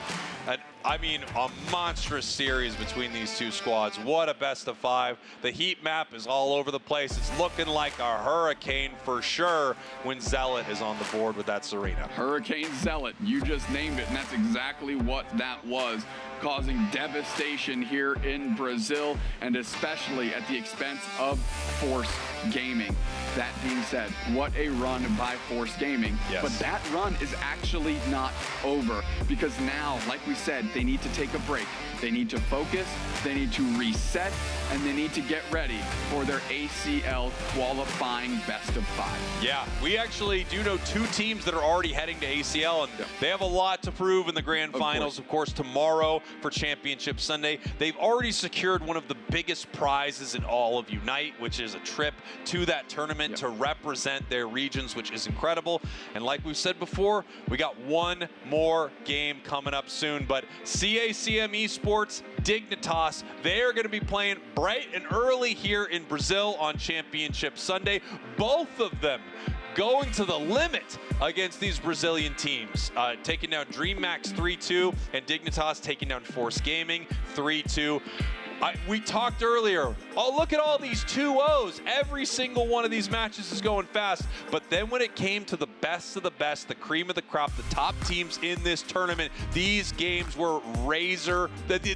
I mean, a monstrous series between these 2 squads. What a best-of-5. The heat map is all over the place. It's looking like a hurricane for sure when Zealot is on the board with that Serena. Hurricane Zealot, you just named it, and that's exactly what that was, causing devastation here in Brazil, and especially at the expense of Force Gaming. That being said, what a run by Force Gaming. Yes. But that run is actually not over, because now, like we said, they need to take a break. They need to focus, they need to reset, and they need to get ready for their ACL qualifying best-of-5. Yeah, we actually do know 2 teams that are already heading to ACL, and they have a lot to prove in the grand finals. Of course, tomorrow for Championship Sunday. They've already secured one of the biggest prizes in all of Unite, which is a trip to that tournament to represent their regions, which is incredible. And like we've said before, we got one more game coming up soon. But CACM Esports, Dignitas, they are going to be playing bright and early here in Brazil on Championship Sunday. Both of them going to the limit against these Brazilian teams, taking down DreamMax 3-2 and Dignitas taking down Force Gaming 3-2. We talked earlier, oh, look at all these 2-0s. Every single one of these matches is going fast. But then when it came to the best of the best, the cream of the crop, the top teams in this tournament, these games were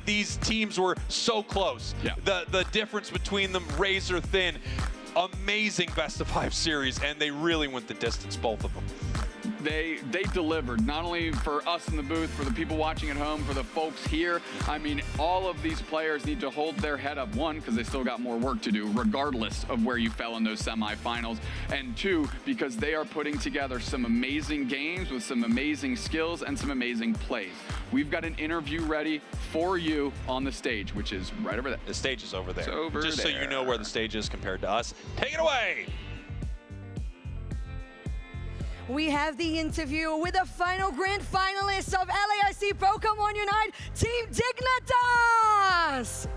these teams were so close. Yeah. The difference between them, razor thin. Amazing best-of-5 series, and they really went the distance, both of them. they delivered, not only for us in the booth, for the people watching at home, for the folks here. I mean, all of these players need to hold their head up, one, because they still got more work to do, regardless of where you fell in those semifinals, and two, because they are putting together some amazing games with some amazing skills and some amazing plays. We've got an interview ready for you on the stage, which is right over there. The stage is over there. It's over Just there. so you know where the stage is compared to us. Take it away! We have the interview with the final grand finalists of LAIC Pokémon UNITE, Team Dignitas!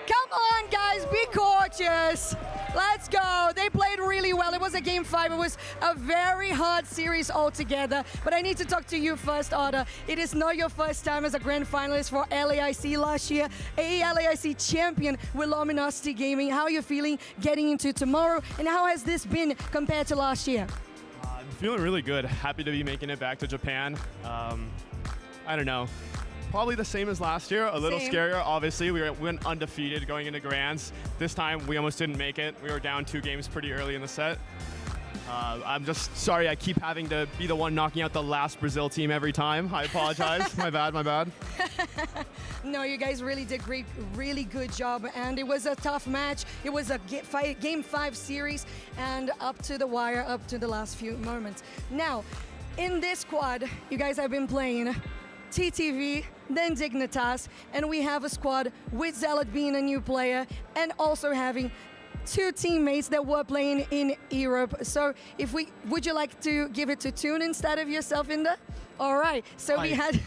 Come on, guys, be cautious. Let's go. They played really well. It was a game 5. It was a very hard series altogether. But I need to talk to you first, Oda. It is not your first time as a grand finalist for LAIC last year. A LAIC champion with Luminosity Gaming. How are you feeling getting into tomorrow? And how has this been compared to last year? I'm feeling really good. Happy to be making it back to Japan. I don't know. Probably the same as last year. A little scarier, obviously. We went undefeated going into Grands. This time, we almost didn't make it. We were down 2 games pretty early in the set. I'm just sorry I keep having to be the one knocking out the last Brazil team every time. I apologize. My bad. No, you guys really did great, really good job, and it was a tough match. It was a game 5 series, and up to the wire, up to the last few moments. Now, in this squad, you guys have been playing TTV, then Dignitas, and we have a squad with Zealot being a new player, and also having 2 teammates that were playing in Europe. So would you like to give it to Toon instead of yourself, Inda? All right, so we had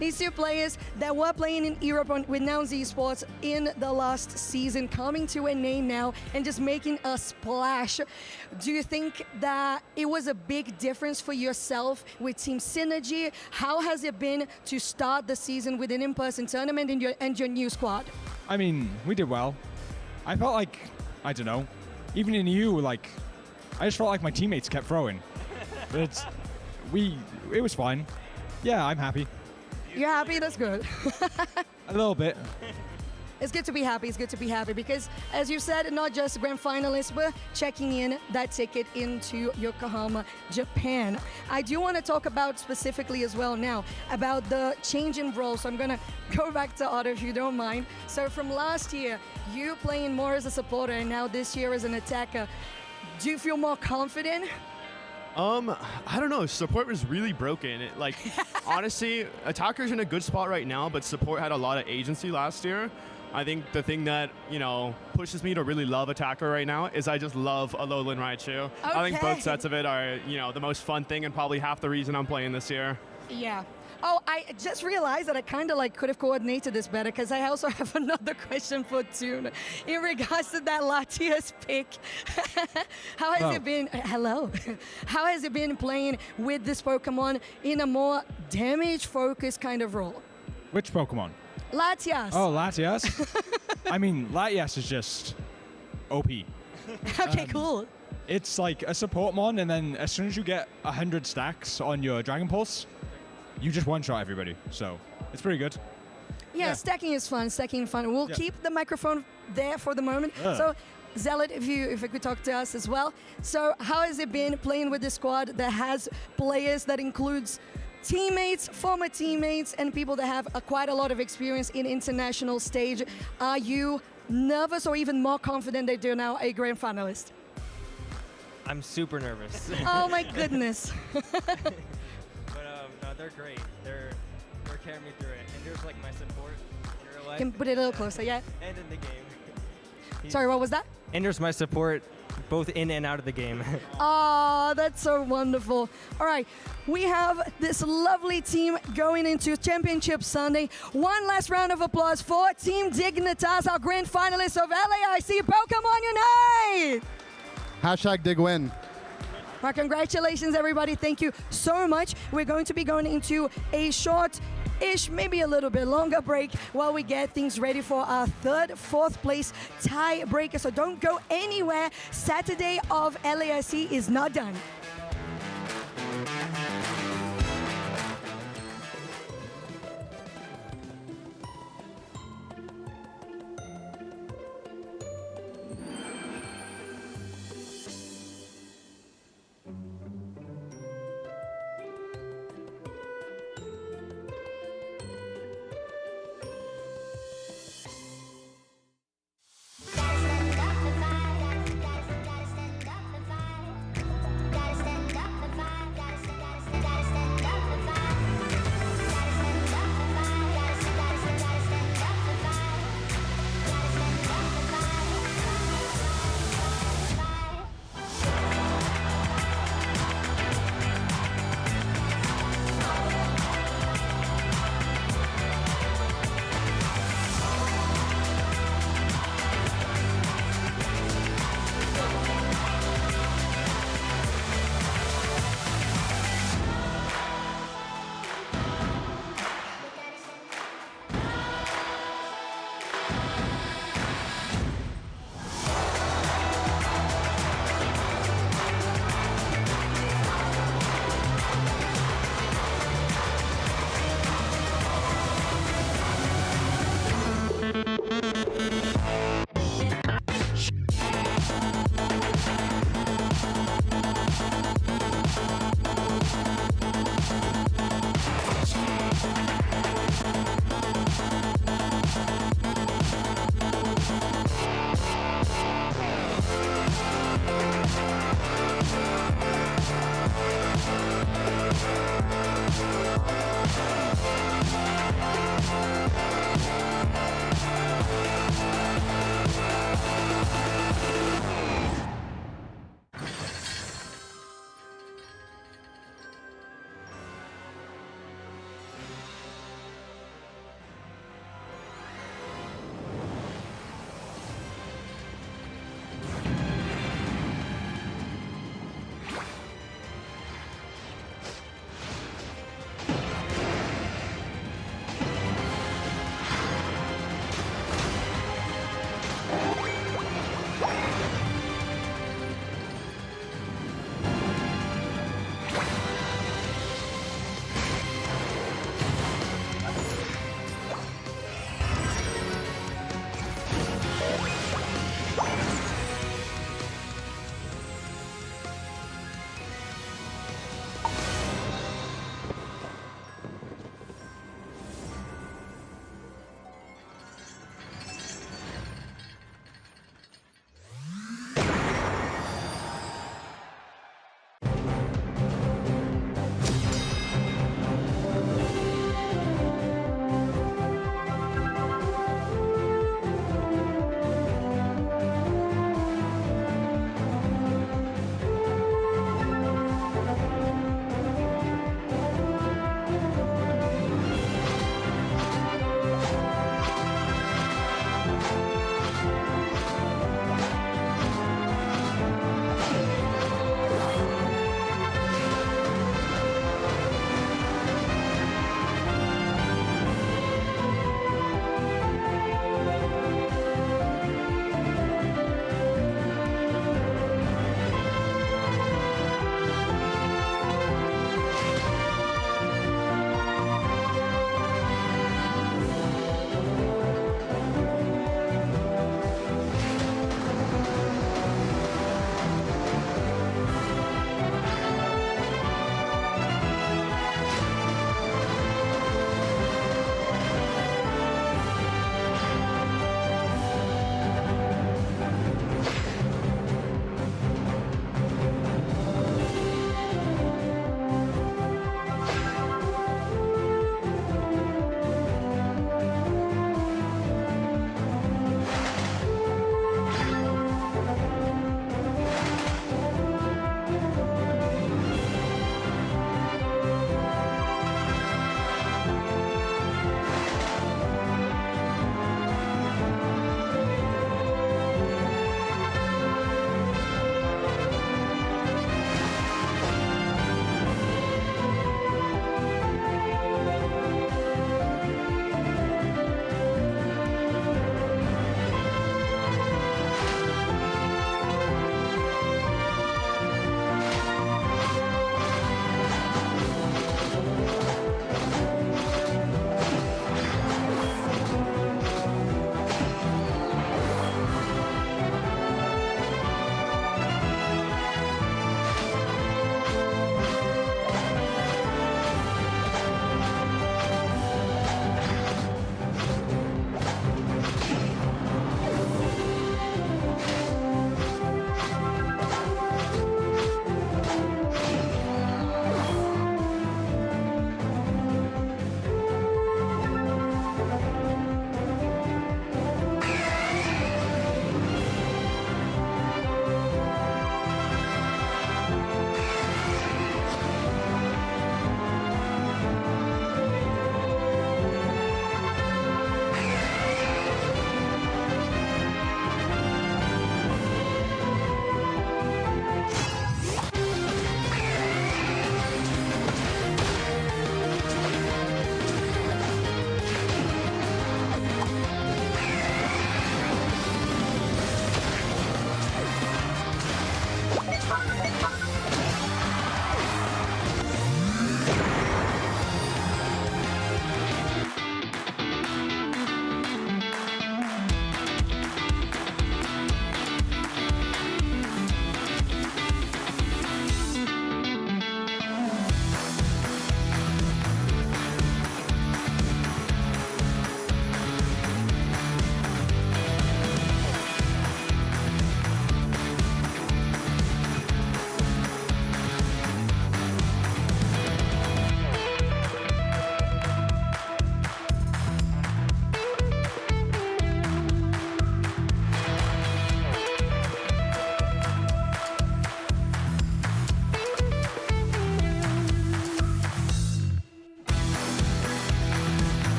these 2 players that were playing in Europe with Nouns Esports in the last season, coming to a name now and just making a splash. Do you think that it was a big difference for yourself with Team Synergy? How has it been to start the season with an in-person tournament and your new squad? I mean, we did well. I felt like, I don't know, even in EU, like, I just felt like my teammates kept throwing. But it was fine. Yeah, I'm happy. You're happy? That's good. A little bit. It's good to be happy. It's good to be happy because, as you said, not just grand finalists, but checking in that ticket into Yokohama, Japan. I do want to talk about specifically as well now about the change in role. So I'm going to go back to Otto, if you don't mind. So from last year, you playing more as a supporter and now this year as an attacker. Do you feel more confident? I don't know. Support was really broken. Honestly, attacker's in a good spot right now, but support had a lot of agency last year. I think the thing that, pushes me to really love attacker right now is I just love Alolan Raichu. Okay. I think both sets of it are, the most fun thing and probably half the reason I'm playing this year. Yeah. Oh, I just realized that I kind of could have coordinated this better because I also have another question for Toon in regards to that Latias pick. How has it been? Hello. How has it been playing with this Pokemon in a more damage-focused kind of role? Which Pokemon? Latias. Oh, Latias? I mean, Latias is just OP. Okay, cool. It's like a support mon, and then as soon as you get 100 stacks on your Dragon Pulse, you just one-shot everybody. So it's pretty good. Yeah, stacking is fun. Stacking fun. We'll keep the microphone there for the moment. So, Zealot, if you could talk to us as well. So, how has it been playing with this squad that has players that includes teammates, former teammates, and people that have quite a lot of experience in international stage? Are you nervous or even more confident that you're now a grand finalist? I'm super nervous. Oh my goodness. No, they're great. They're carrying me through it. And there's my support in real life. Can put it a little closer, yeah? And in the game. Sorry, what was that? And there's my support both in and out of the game. Oh, that's so wonderful. All right, we have this lovely team going into Championship Sunday. One last round of applause for Team Dignitas, our grand finalists of LAIC Pokémon UNITE! #DigWin. Well, congratulations, everybody. Thank you so much. We're going to be going into a short-ish, maybe a little bit longer break while we get things ready for our 3rd, 4th place tiebreaker. So don't go anywhere. Saturday of LAIC is not done.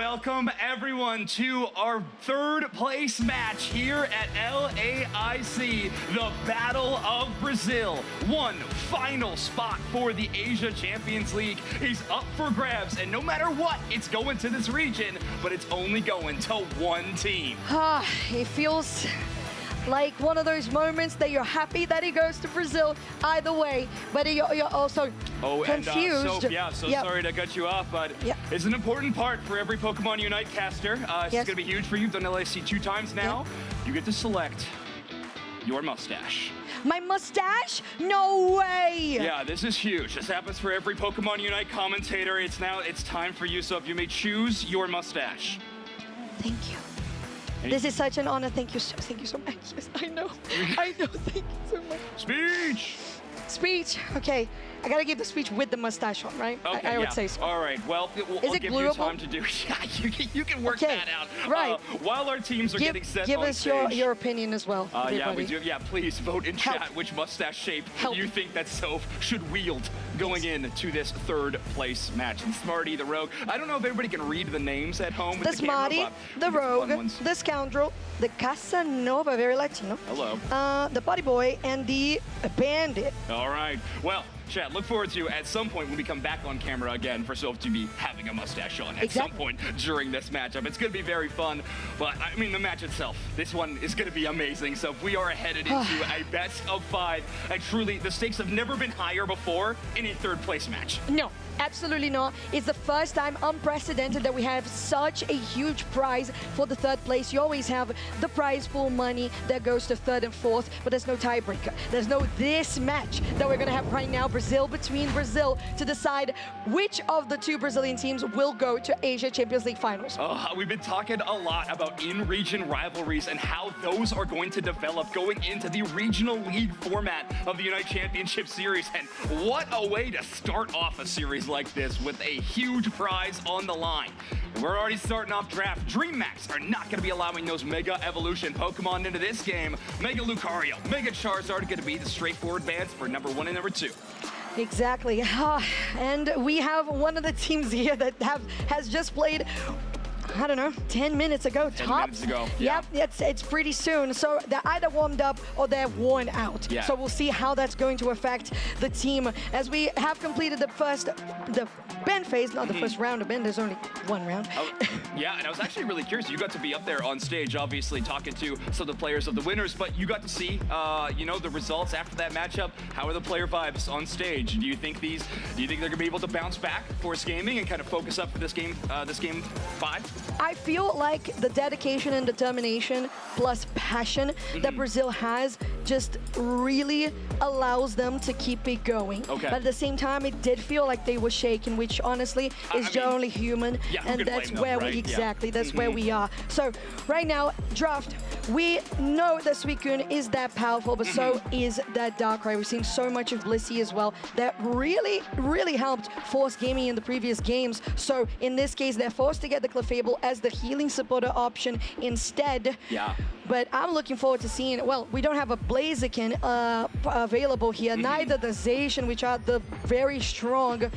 welcome everyone to our third place match here at LAIC, the Battle of Brazil. One final spot for the Asia Champions League is up for grabs, and no matter what, it's going to this region, but it's only going to one team. It feels like one of those moments that you're happy that he goes to Brazil either way, but you're also confused. Sorry to cut you off, but it's an important part for every Pokemon Unite caster. It's going to be huge for you. You've done LAC 2 times now. You get to select your mustache. My mustache? No way! Yeah, this is huge. This happens for every Pokemon Unite commentator. It's time for you, so if you may choose your mustache. Thank you. This is such an honor. Thank you so much. Yes, I know. Thank you so much. Speech. Okay, I gotta give the speech with the mustache on, right? Okay, I would say so. All right. Well, we'll give you time to do. Yeah, you can work that out. Right. While our teams are getting set give on us stage. your opinion as well. Yeah, we do. Yeah, please vote in chat which mustache shape you think that Soph should wield going into this third place match. And Smarty, the Rogue. I don't know if everybody can read the names at home. The Smarty, the Rogue, the Scoundrel, the Casanova, very Latino. Hello. The Body Boy, and the Bandit. All right. Well, chat, look forward to at some point when we come back on camera again for Soph to be having a mustache on at some point during this matchup. It's going to be very fun, but I mean the match itself, this one is going to be amazing. So we are headed into a best of 5, and truly the stakes have never been higher before in a third place match. No. Absolutely not. It's the first time unprecedented that we have such a huge prize for the third place. You always have the prize pool money that goes to third and fourth, but there's no tiebreaker. There's no this match that we're going to have right now, between Brazil, to decide which of the 2 Brazilian teams will go to Asia Champions League finals. We've been talking a lot about in-region rivalries and how those are going to develop going into the regional league format of the Unite Championship Series. And what a way to start off a series like this with a huge prize on the line. We're already starting off draft. DreamHack are not going to be allowing those Mega Evolution Pokemon into this game. Mega Lucario, Mega Charizard are going to be the straightforward bans for number 1 and number 2. Exactly. And we have one of the teams here that has just played, I don't know, 10 minutes ago, 10 tops. minutes ago, Yep, it's pretty soon. So they're either warmed up or they're worn out. Yeah. So we'll see how that's going to affect the team as we have completed the band phase, not the first round of band. There's only one round. Yeah, and I was actually really curious. You got to be up there on stage, obviously talking to some of the players of the winners, but you got to see, the results after that matchup. How are the player vibes on stage? Do you think they're going to be able to bounce back Force Gaming and kind of focus up for this game 5? I feel like the dedication and determination plus passion that Brazil has just really allows them to keep it going. Okay. But at the same time, it did feel like they were shaken, which honestly is generally human. Yeah, and that's where that's where we are. So right now, draft, we know that Suicune is that powerful, but so is that Darkrai. We've seen so much of Blissey as well that really, really helped Force Gaming in the previous games. So in this case, they're forced to get the Clefable as the healing supporter option instead. Yeah. But I'm looking forward to seeing, well, we don't have a Blaziken available here, neither the Zacian, which are the very strong,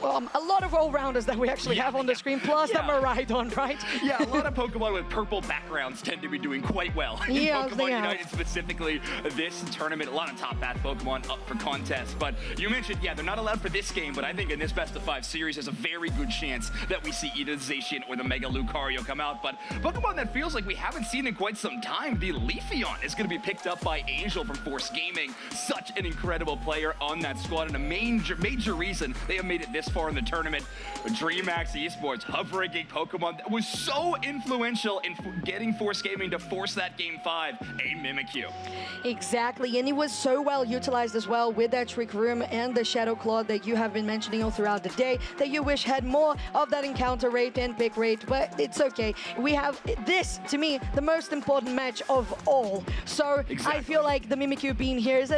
a lot of all-rounders that we actually have on the screen, plus the Miraidon, right? Yeah, a lot of Pokemon with purple backgrounds tend to be doing quite well in Pokemon United, specifically this tournament. A lot of top path Pokemon up for contest. But you mentioned, they're not allowed for this game, but I think in this best of 5 series, there's a very good chance that we see either Zacian or the Mega Lucario come out. But Pokemon that feels like we haven't seen in quite some time, the Leafeon is going to be picked up by Angel from Force Gaming. Such an incredible player on that squad, and a major reason they have made it this far in the tournament. DreamHack Esports hovering a Pokemon that was so influential in getting Force Gaming to force that game 5, a Mimikyu. Exactly, and it was so well utilized as well with that Trick Room and the Shadow Claw that you have been mentioning all throughout the day, that you wish had more of that encounter rate and pick rate, but it's okay. We have this, to me, the most important match of all. So I feel like the Mimikyu being here is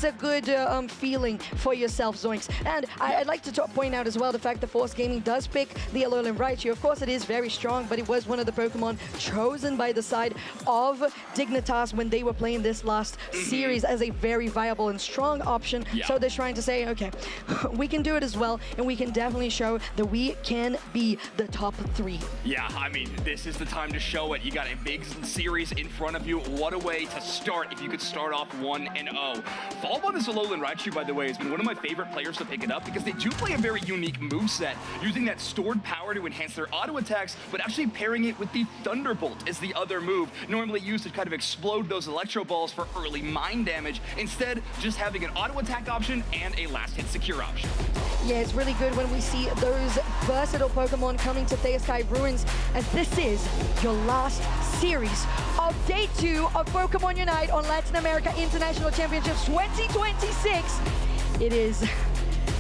a good feeling for yourself, Zoinks. And I'd like to point out as well the fact that Force Gaming does pick the Alolan Raichu. Of course, it is very strong, but it was one of the Pokemon chosen by the side of Dignitas when they were playing this last series as a very viable and strong option. Yeah. So they're trying to say, okay, we can do it as well, and we can definitely show that we can be the top 3. Yeah, I mean, this is the time to show it. You got a big series in front of you. What a way to start if you could start off 1-0. Follow on this Alolan Raichu, by the way, has been one of my favorite players to pick it up because they do play a very unique moveset, using that stored power to enhance their auto attacks, but actually pairing it with the Thunderbolt as the other move, normally used to kind of explode those Electro Balls for early mind damage. Instead, just having an auto attack option and a last hit secure option. Yeah, it's really good when we see those versatile Pokemon coming to Theosky Ruins, as this is your last series of Day 2 of Pokémon Unite on Latin America International Championships 2026. It is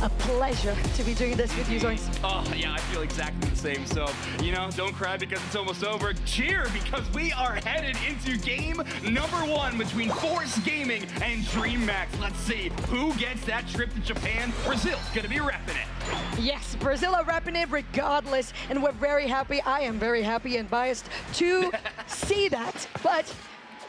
a pleasure to be doing this with you, Zoinks. Oh, yeah, I feel exactly the same. So, you know, don't cry because it's almost over. Cheer because we are headed into game number 1 between Force Gaming and DreamHack. Let's see who gets that trip to Japan. Brazil's gonna be repping it. Yes, Brazil are repping it regardless, and we're very happy. I am very happy and biased to see that, but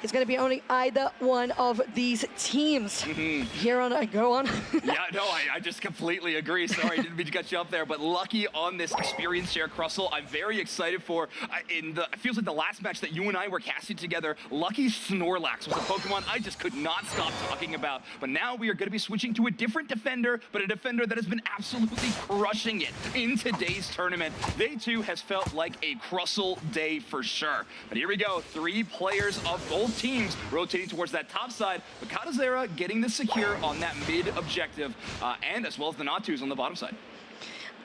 it's going to be only either one of these teams. Here on, go on. Yeah, no, I just completely agree. Sorry, I didn't mean to cut you up there, but Lucky on this experience share Crustle, I'm very excited for. It feels like the last match that you and I were casting together, Lucky's Snorlax was a Pokemon I just could not stop talking about. But now we are going to be switching to a different defender, but a defender that has been absolutely crushing it in today's tournament. Day 2 has felt like a Crustle day for sure. But here we go, 3 players of both teams rotating towards that top side, but Kadazera getting the secure on that mid objective, and as well as the Natus on the bottom side.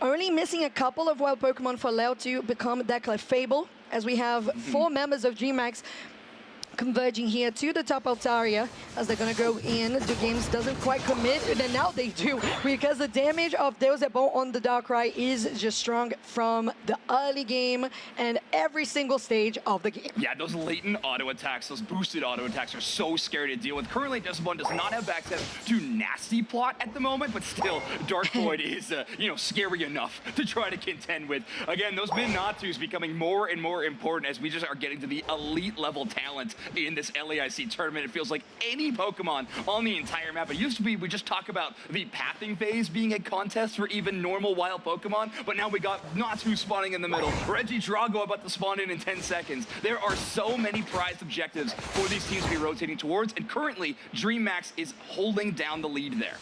Only missing a couple of wild Pokemon for Leo to become that Clefable, as we have 4 members of GMAX converging here to the top Altaria as they're going to go in. The games doesn't quite commit, and then now they do, because the damage of Deus Ex on the Darkrai is just strong from the early game and every single stage of the game. Yeah, those latent auto attacks, those boosted auto attacks are so scary to deal with. Currently, Deus Ex does not have access to Nasty Plot at the moment, but still, Dark Void is, scary enough to try to contend with. Again, those mid-Natus becoming more and more important as we just are getting to the elite level talent in this LAIC tournament. It feels like any Pokemon on the entire map. It used to be we just talk about the pathing phase being a contest for even normal wild Pokemon, but now we got Natu spawning in the middle, Regidrago about to spawn in 10 seconds. There are so many prized objectives for these teams to be rotating towards, and currently DreamHack is holding down the lead there.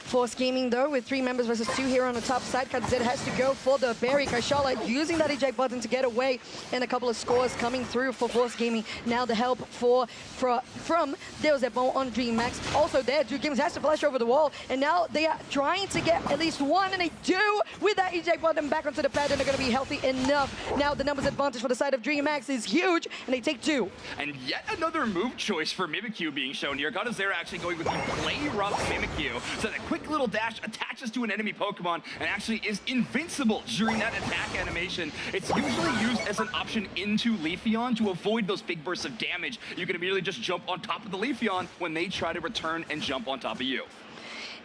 Force Gaming, though, with 3 members versus 2 here on the top side. Kadzera has to go for the berry. Kashala using that eject button to get away, and a couple of scores coming through for Force Gaming. Now the help from Deus Ex on DreamHack. Also there, Duke Games has to flash over the wall, and now they are trying to get at least one, and they do with that eject button back onto the pad, and they're going to be healthy enough. Now the numbers advantage for the side of DreamHack is huge, and they take 2. And yet another move choice for Mimikyu being shown here. Kadazera actually going with the Play Rough Mimikyu, so that quick little dash attaches to an enemy Pokemon and actually is invincible during that attack animation. It's usually used as an option into Leafeon to avoid those big bursts of damage. You can immediately just jump on top of the Leafeon when they try to return and jump on top of you.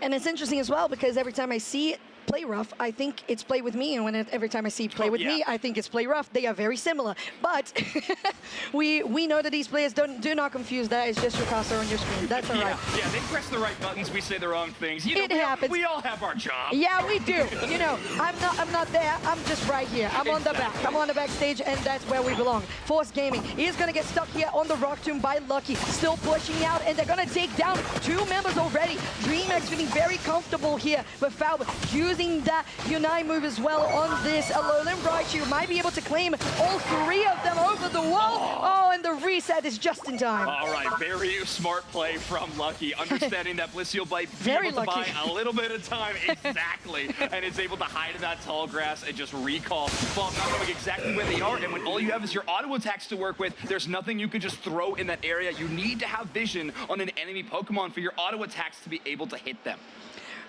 And it's interesting as well, because every time I see Play Rough, I think it's Play With Me, and every time I see Play With Me, I think it's Play Rough. They are very similar, but we know that these players do not confuse that. It's just your cursor on your screen. That's all right. Yeah, they press the right buttons. We say the wrong things. It happens. We all have our job. Yeah, we do. You know, I'm not there. I'm just right here. I'm on the back. I'm on the backstage, and that's where we belong. Force Gaming is going to get stuck here on the Rock Tomb by Lucky. Still pushing out, and they're going to take down 2 members already. DreamHack feeling very comfortable here, but Falber using that Unite move as well on this Alolan Raichu. Might be able to claim all 3 of them over the wall. Oh, and the reset is just in time. All right, very smart play from Lucky, understanding that Blissey might be able to buy a little bit of time. Exactly. And is able to hide in that tall grass and just recall. Well, not knowing exactly where they are, and when all you have is your auto attacks to work with, there's nothing you could just throw in that area. You need to have vision on an enemy Pokemon for your auto attacks to be able to hit them.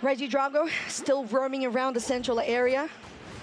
Regidrago still roaming around the central area.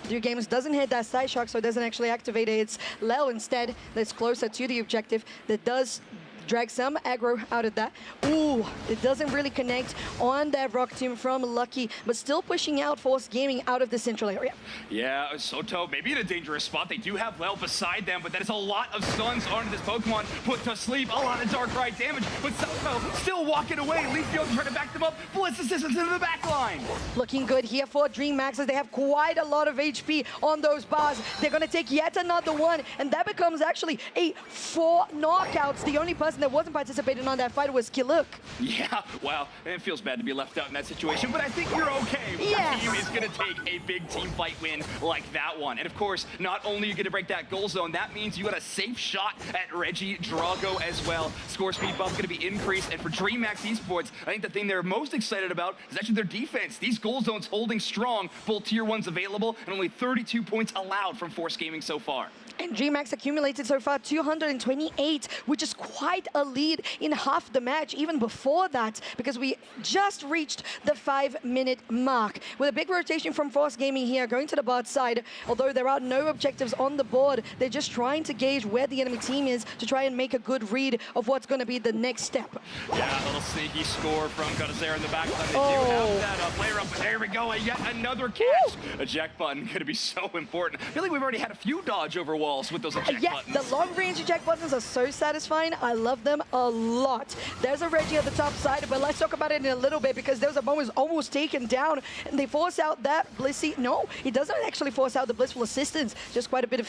Duke Games doesn't hit that side shock, so it doesn't actually activate it. It's Lel instead that's closer to the objective that does drag some aggro out of that. Ooh, it doesn't really connect on that rock team from Lucky, but still pushing out Force Gaming out of the central area. Yeah, Soto maybe in a dangerous spot. They do have Lel beside them, but that is a lot of stuns onto this Pokemon. Put to sleep, a lot of Darkrai damage, but Soto still walking away. Leafefield trying to back them up. Blitz assistance into the back line. Looking good here for DreamHack as they have quite a lot of HP on those bars. They're going to take yet another one, and that becomes actually a 4 knockouts. The only person that wasn't participating on that fight was Kiluk. Yeah, wow, it feels bad to be left out in that situation, but I think you're okay. Yes. Your team is going to take a big team fight win like that one. And of course, not only are you going to break that goal zone, that means you got a safe shot at Reggie Drago as well. Score speed buff going to be increased, and for DreamHack Esports, I think the thing they're most excited about is actually their defense. These goal zones holding strong, full tier 1s available, and only 32 points allowed from Force Gaming so far. And DreamHack's accumulated so far 228, which is quite a lead in half the match, even before that, because we just reached the 5-minute mark. With a big rotation from Force Gaming here, going to the bot side, although there are no objectives on the board, they're just trying to gauge where the enemy team is to try and make a good read of what's going to be the next step. Yeah, a little sneaky score from Gutazera in the back line. They do have that player up, but there we go, yet another catch. A eject button going to be so important. I feel like we've already had a few dodge over walls with those eject buttons. The long-range eject buttons are so satisfying. I love them a lot. There's a Reggie at the top side, but let's talk about it in a little bit because there was a moment almost taken down, and they force out that Blissey. No, he doesn't actually force out the Blissful Assistance. Just quite a bit of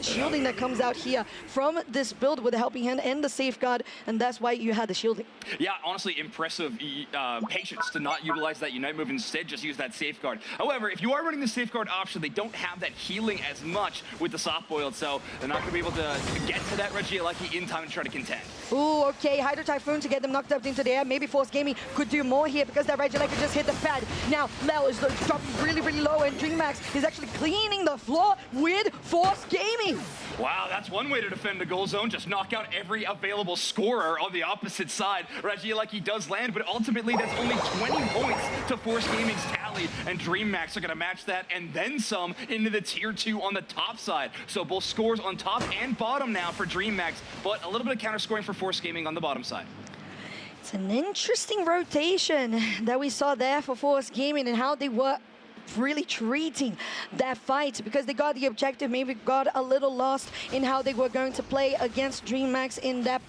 shielding that comes out here from this build with the Helping Hand and the Safeguard, and that's why you had the shielding. Yeah, honestly, impressive patience to not utilize that Unite move, instead just use that Safeguard. However, if you are running the Safeguard option, they don't have that healing as much with the Soft Boiled, so they're not going to be able to get to that Regieleki in time to try to contend. Ooh, okay, Hydro Typhoon to get them knocked up into the air. Maybe Force Gaming could do more here because that Regieleki just hit the pad. Now, Lel is dropping really, really low, and DreamHack is actually cleaning the floor with Force Gaming. Wow, that's one way to defend the goal zone. Just knock out every available scorer on the opposite side. Regieleki does land, but ultimately that's only 20 points to Force Gaming's tally, and DreamHack are going to match that and then some into the tier 2 on the top side. So both scores on top and bottom now for DreamHack, but a little bit of counter scoring for Force Gaming on the bottom side. It's an interesting rotation that we saw there for Force Gaming and how they were really treating that fight because they got the objective, maybe got a little lost in how they were going to play against DreamHack in that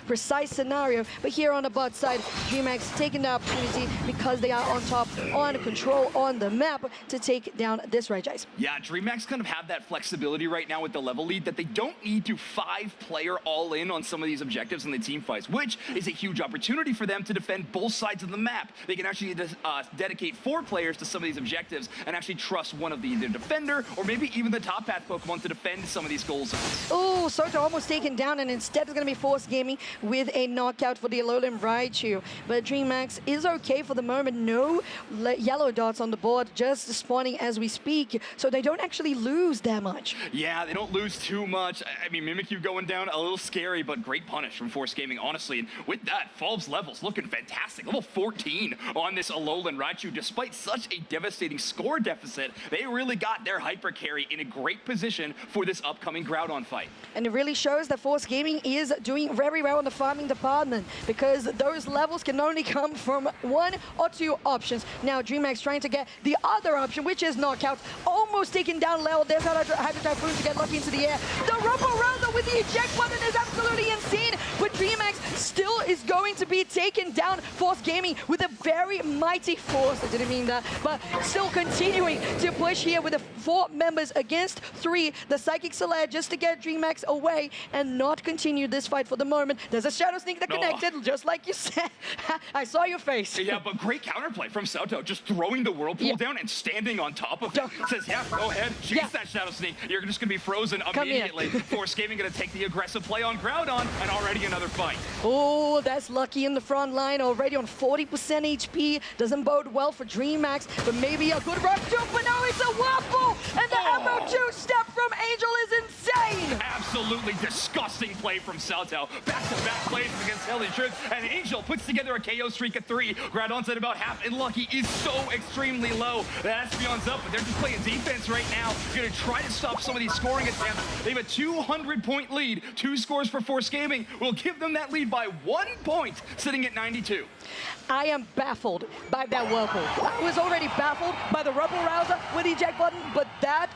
precise scenario. But here on the bot side, DreamHack taking the opportunity because they are on top, on control on the map to take down this Regice. Yeah, DreamHack kind of have that flexibility right now with the level lead that they don't need to 5-player all in on some of these objectives in the team fights, which is a huge opportunity for them to defend both sides of the map. They can actually dedicate 4 players to some of these objectives and actually trust one of the either defender or maybe even the top path Pokemon to defend some of these goals. Oh, Soto almost taken down, and instead it's going to be Force Gaming with a knockout for the Alolan Raichu. But DreamHack is okay for the moment. No yellow dots on the board, just spawning as we speak, so they don't actually lose that much. Yeah, they don't lose too much. I mean, Mimikyu going down, a little scary, but great punish from Force Gaming, honestly. And with that, Fulb's levels looking fantastic. Level 14 on this Alolan Raichu. Despite such a devastating score deficit, they really got their hyper carry in a great position for this upcoming Groudon fight. And it really shows that Force Gaming is doing very well in the farming department because those levels can only come from 1 or 2 options. Now DreamHack trying to get the other option, which is knockout. Almost taking down Lel. There's Hydro Typhoon to get lucky into the air. The Rumble Rounder with the eject button is absolutely insane, but DreamHack still is going to be taken down. Force Gaming with a very mighty force. I didn't mean that, but still continuing to push here with the 4 members against 3. The Psychic Solaire just to get DreamHack away and not continue this fight for the moment. There's a Shadow Sneak that connected, just like you said. I saw your face. Yeah, but great counterplay from Soto, just throwing the Whirlpool down and standing on top of it. Says, yeah, go ahead, chase that Shadow Sneak. You're just going to be frozen immediately. Force Gaming going to take the aggressive play on Groudon, and already another fight. Oh, that's Lucky in the front line, already on 40% HP. Doesn't bode well for DreamHack, but maybe a good rock jump, but now it's a waffle, and the MO2 step from Angel is insane. insane! Absolutely disgusting play from Salto. Back-to-back plays against Helly Trips, and Angel puts together a KO streak of 3. Groudon's at about half, and Lucky is so extremely low. That Espeon's up, but they're just playing defense right now. Gonna try to stop some of these scoring attempts. They have a 200-point lead. 2 scores for Force Gaming will give them that lead by 1 point, sitting at 92. I am baffled by that Whirlpool. I was already baffled by the Rubble Rouser with eject button, but that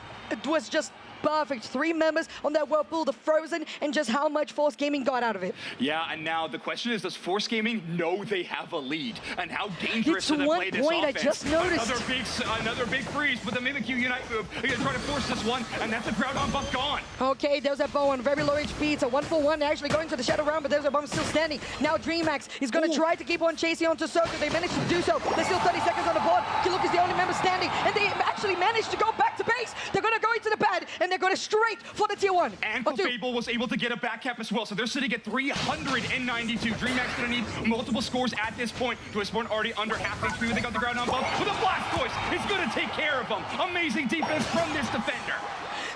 was just perfect. 3 members on that Whirlpool, the Frozen, and just how much Force Gaming got out of it. Yeah, and now the question is, does Force Gaming know they have a lead? And how dangerous It's do they 1 play this point, offense? I just noticed. Another big freeze with the Mimikyu Unite move. They're going to try to force this one, and that's a Groudon buff gone. Okay, there's that Bowen, very low HP. It's a 1-for-1, actually going to the Shadow Realm, but there's a bomb still standing. Now DreamHack is going to try to keep on chasing onto Soka. They managed to do so. There's still 30 seconds on the board. Kiluk is the only member standing, and they actually managed to go back to base. They're going to go into the pad, and they're going to straight for the tier 1. And Fable was able to get a back cap as well, so they're sitting at 392. DreamHack's going to need multiple scores at this point. Twisborn already under half HP, but they got the Groudon buff with a Blastoise. It's going to take care of them. Amazing defense from this defender.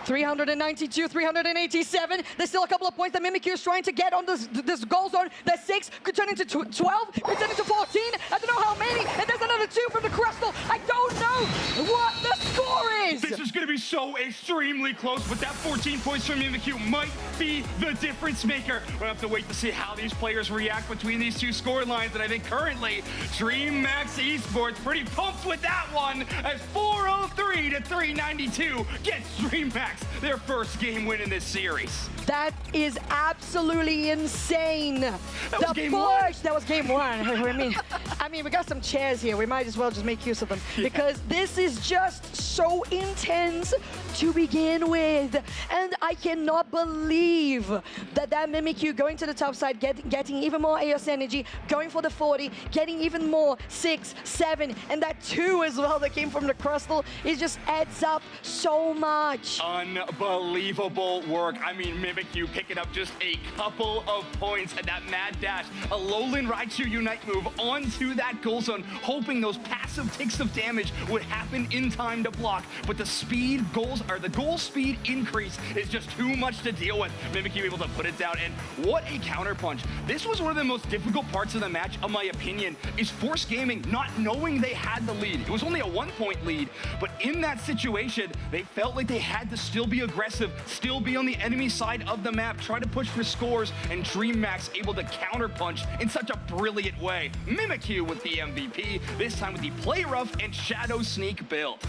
392, 387. There's still a couple of points that Mimikyu is trying to get on this goal zone. There's 6, could turn into 12, could turn into 14. I don't know how many. And there's another 2 from the Crystal. I don't know what the score is. This is going to be so extremely close, but that 14 points from Mimikyu might be the difference maker. We'll have to wait to see how these players react between these 2 score lines. And I think currently, DreamHack Esports pretty pumped with that one, as 403 to 392 gets DreamHack their first game win in this series. That is absolutely insane. That was game 1. That was game 1. I mean, we got some chairs here. We might as well just make use of them because this is just so intense to begin with. And I cannot believe that Mimikyu going to the top side, getting even more AOS energy, going for the 40, getting even more 6, 7, and that 2 as well that came from the Crystal. It just adds up so much. Unbelievable work. I mean, Mimikyu picking up just a couple of points and that mad dash. A Alolan Raichu Unite move onto that goal zone, hoping those passive ticks of damage would happen in time to block. But the goal speed increase is just too much to deal with. Mimikyu able to put it down, and what a counterpunch. This was one of the most difficult parts of the match, in my opinion, is Force Gaming not knowing they had the lead. It was only a 1-point lead, but in that situation, they felt like they had to still be aggressive, still be on the enemy side of the map, try to push for scores, and DreamHack able to counterpunch in such a brilliant way. Mimikyu with the MVP, this time with the Play Rough and Shadow Sneak build.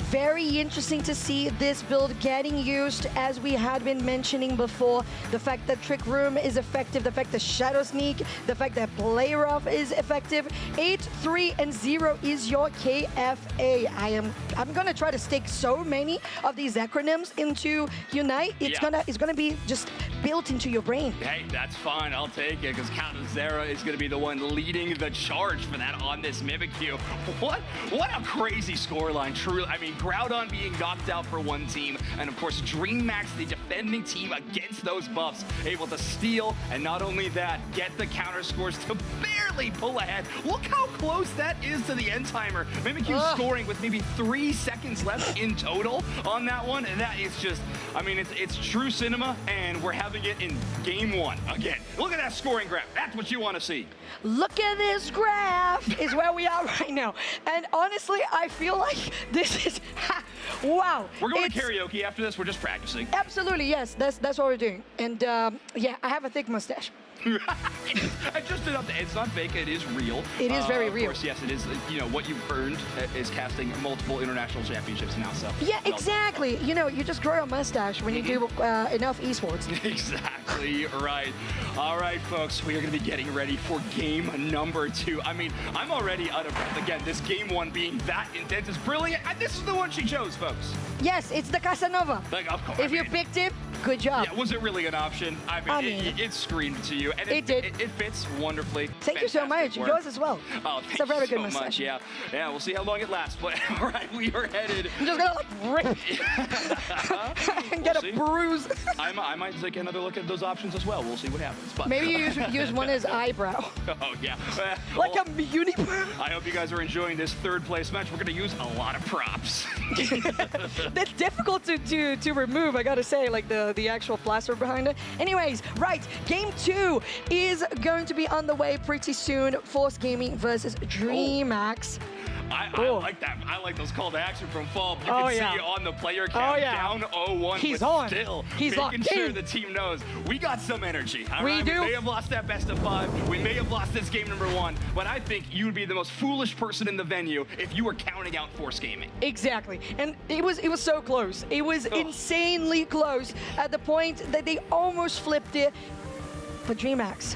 Very interesting to see this build getting used, as we had been mentioning before. The fact that Trick Room is effective, the fact that Shadow Sneak, the fact that Play Rough is effective. 8, 3, and 0 is your KFA. I'm gonna try to stick so many of these acronyms into Unite. It's gonna be just built into your brain. Hey, that's fine. I'll take it, because Zera is going to be the one leading the charge for that on this Mimikyu. What a crazy scoreline, truly. I mean, Groudon being knocked out for one team, and of course, DreamHack, the defending team against those buffs, able to steal, and not only that, get the counter scores to barely pull ahead. Look how close that is to the end timer. Mimikyu scoring with maybe 3 seconds left in total on that one, and that is just, I mean, it's true cinema, and we're having it in game 1 again. Look at that scoring graph. That's what you want to see. Look at this graph is where we are right now. And honestly, I feel like this is, wow. We're going to karaoke after this. We're just practicing. Absolutely, yes. That's what we're doing. And yeah, I have a thick mustache. I just did up the, it's not fake, it is real. It is very real. Of course, yes, it is. You know, what you've earned is casting multiple international championships now, so. Yeah, exactly. You know, you just grow a mustache when you do enough esports. Exactly right. All right, folks, we are going to be getting ready for game number 2. I mean, I'm already out of breath. Again, this game 1 being that intense is brilliant. And this is the one she chose, folks. Yes, it's the Casanova. Like, of course. If you picked it, good job. Yeah, was it really an option? I mean, it screamed to you. And It did. It fits wonderfully. Thank you so much. Fantastic work. Yours as well. Oh, It's thank a very you good so mustache. much. Yeah, we'll see how long it lasts. But all right, we are headed. I'm just gonna like rip and get a bruise. I might take another look at those options as well. We'll see what happens. But Maybe you use one as eyebrow. Oh yeah. Like a unibrow. I hope you guys are enjoying this third place match. We're going to use a lot of props. That's difficult to remove, I gotta say, like the actual plaster behind it. Anyways, right, game 2 is going to be on the way pretty soon. Force Gaming versus DreamHack. I like that. I like those call to action from Fall. You Oh, can yeah. see on the player count down 0-1. He's but on. Still He's making locked sure in. the team knows we got some energy. All We right? do. We may have lost that best of 5. We may have lost this game number 1. But I think you would be the most foolish person in the venue if you were counting out Force Gaming. Exactly, and it was so close. It was insanely close at the point that they almost flipped it. But DreamHack,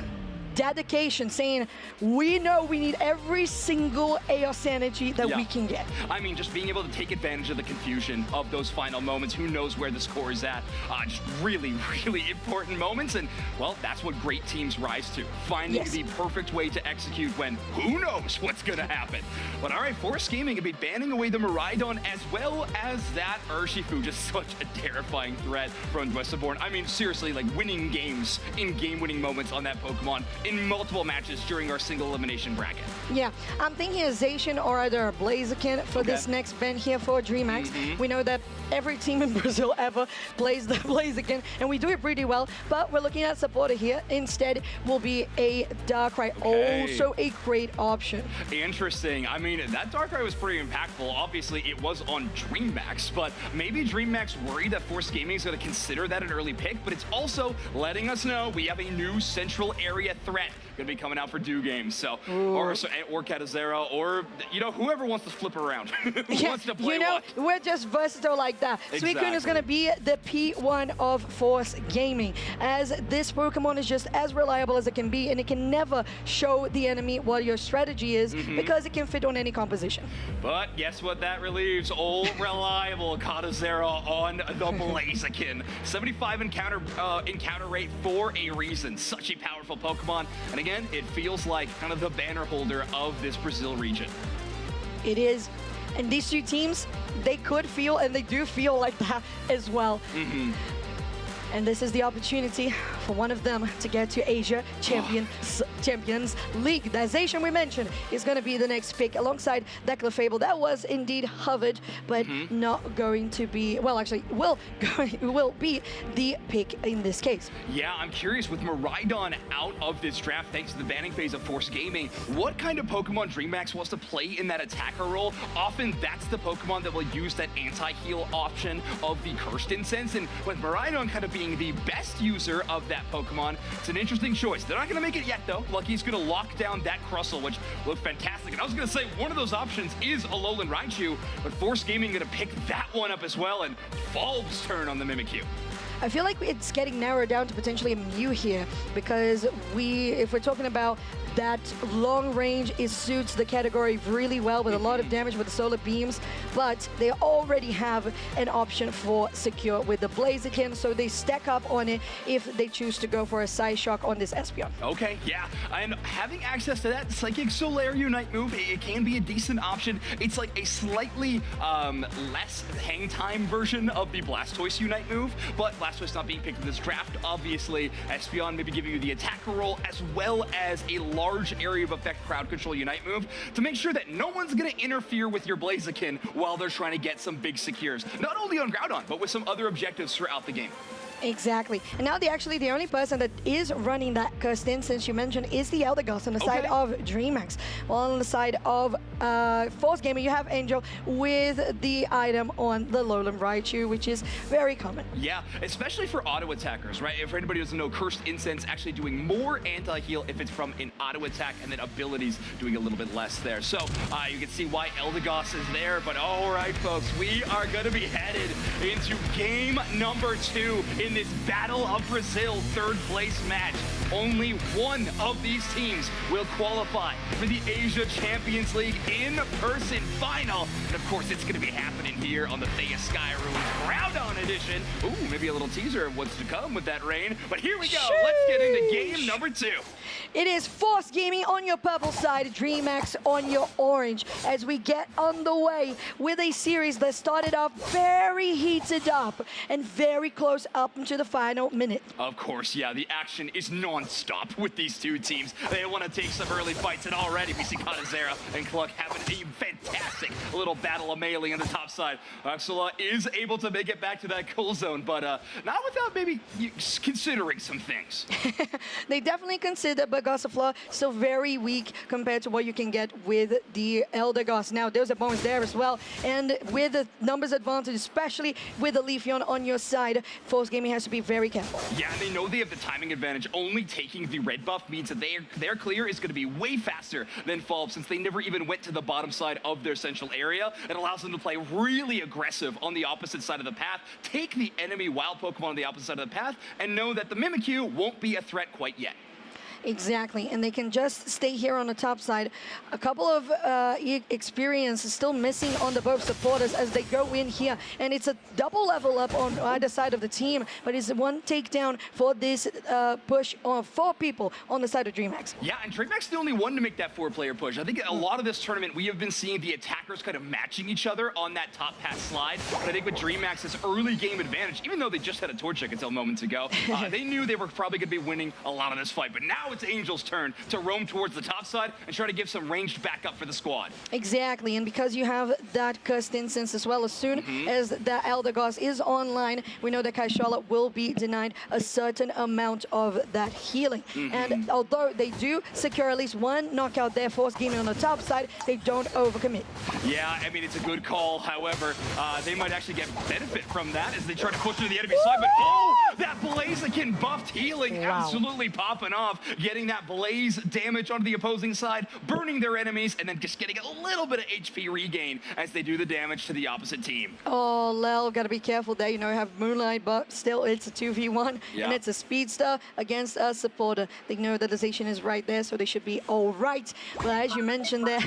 dedication, saying we know we need every single AOS energy that we can get. I mean, just being able to take advantage of the confusion of those final moments. Who knows where the score is at? Just really, really important moments. And, well, that's what great teams rise to. Finding the perfect way to execute when who knows what's going to happen. But, all right, Force Gaming will be banning away the Miraidon as well as that Urshifu. Just such a terrifying threat from Dwesterborn. I mean, seriously, like winning games in game-winning moments on that Pokemon in multiple matches during our single elimination bracket. Yeah, I'm thinking a Zacian or either a Blaziken for this next ban here for DreamHack. We know that every team in Brazil ever plays the Blaziken, and we do it pretty well, but we're looking at supporter here. Instead will be a Darkrai, also a great option. Interesting. I mean, that Darkrai was pretty impactful. Obviously, it was on DreamHack, but maybe DreamHack's worried that Force Gaming is going to consider that an early pick, but it's also letting us know we have a new central area threat going to be coming out for Do Games. So, or Catazero, or, you know, whoever wants to flip around. Who wants to play you know, what? we're just versatile like that. Suicune is going to be the P1 of Force Gaming, as this Pokemon is just as reliable as it can be, and it can never show the enemy what your strategy is because it can fit on any composition. But guess what that relieves? Old reliable Catazero on the Blaziken. 75 encounter rate for a reason. Such a powerful Pokemon. And again, it feels like kind of the banner holder of this Brazil region. It is. And these two teams, they could feel, and they do feel like that as well. And this is the opportunity for one of them to get to Asia Champions League. That Zacian we mentioned is going to be the next pick alongside Decla Fable. That was indeed hovered, but not going to be, well, actually, will be the pick in this case. Yeah, I'm curious, with Miraidon out of this draft thanks to the banning phase of Force Gaming, what kind of Pokemon DreamHack wants to play in that attacker role? Often that's the Pokemon that will use that anti-heal option of the Cursed Incense, and with Miraidon kind of being the best user of that Pokemon, it's an interesting choice. They're not going to make it yet, though. Lucky's going to lock down that Crustle, which looked fantastic. And I was going to say, one of those options is a Alolan Raichu, but Force Gaming going to pick that one up as well, and Falb's turn on the Mimikyu. I feel like it's getting narrowed down to potentially a Mew here, because if we're talking about that long range, it suits the category really well with a lot of damage with the solar beams, but they already have an option for secure with the Blaziken, so they stack up on it if they choose to go for a Psyshock on this Espeon. Okay, yeah, and having access to that Psychic Solaire Unite move, it can be a decent option. It's like a slightly less hang time version of the Blastoise Unite move, but Blastoise not being picked in this draft, obviously. Espeon maybe giving you the attacker role as well as a large area of effect crowd control Unite move to make sure that no one's going to interfere with your Blaziken while they're trying to get some big secures, not only on Groudon, but with some other objectives throughout the game. Exactly. And now the only person that is running that Cursed Incense you mentioned is the Eldegoss on the side of DreamHack. While on the side of Force Gaming, you have Angel with the item on the Alolan Raichu, which is very common. Yeah, especially for auto attackers, right? If anybody doesn't know, Cursed Incense actually doing more anti-heal if it's from an auto attack, and then abilities doing a little bit less there. So you can see why Eldegoss is there, but all right, folks, we are going to be headed into game number 2 in this Battle of Brazil third place match. only one of these teams will qualify for the Asia Champions League in-person final. And of course, it's going to be happening here on the Thea Sky Ruins Ground-On Edition. Ooh, maybe a little teaser of what's to come with that rain. But here we go. Sheesh. Let's get into game number 2. It is Force Gaming on your purple side, DreamHack on your orange, as we get underway with a series that started off very heated up and very close up into the final minute. Of course, yeah, the action is non-stop with these two teams. They want to take some early fights, and already we see Katazera and Cluck having a fantastic little battle of melee on the top side. Axela is able to make it back to that goal zone, but not without maybe considering some things. They definitely consider, but Gossifla still very weak compared to what you can get with the Elder Goss. Now, there's a bonus there as well, and with the numbers advantage, especially with the Leafeon on your side, Force Gaming has to be very careful. Yeah, and they know they have the timing advantage. Only taking the red buff means that their clear is going to be way faster than Falb, since they never even went to the bottom side of their central area. It allows them to play really aggressive on the opposite side of the path, take the enemy wild Pokemon on the opposite side of the path, and know that the Mimikyu won't be a threat quite yet. Exactly, and they can just stay here on the top side. A couple of experience is still missing on the both supporters as they go in here, and it's a double level up on either side of the team, but it's one takedown for this push on 4 people on the side of DreamHack. Yeah, and DreamHack's the only one to make that 4-player push. I think a lot of this tournament, we have been seeing the attackers kind of matching each other on that top pass slide, but I think with DreamHack's early game advantage, even though they just had a torch check until moments ago, they knew they were probably going to be winning a lot of this fight, but now it's Angel's turn to roam towards the top side and try to give some ranged backup for the squad. Exactly, and because you have that cursed instance as well, as soon as the Elder Goss is online, we know that Kaishala will be denied a certain amount of that healing. And although they do secure at least one knockout there, Force Gaming on the top side, they don't overcommit. Yeah, I mean, it's a good call. However, they might actually get benefit from that as they try to push to the enemy side. But oh, that Blaziken buffed healing absolutely popping off, getting that blaze damage onto the opposing side, burning their enemies, and then just getting a little bit of HP regain as they do the damage to the opposite team. Oh, Lel, gotta be careful there. You know, you have Moonlight, but still it's a 2v1, and it's a speedster against a supporter. They know that the station is right there, so they should be all right. But as you mentioned there,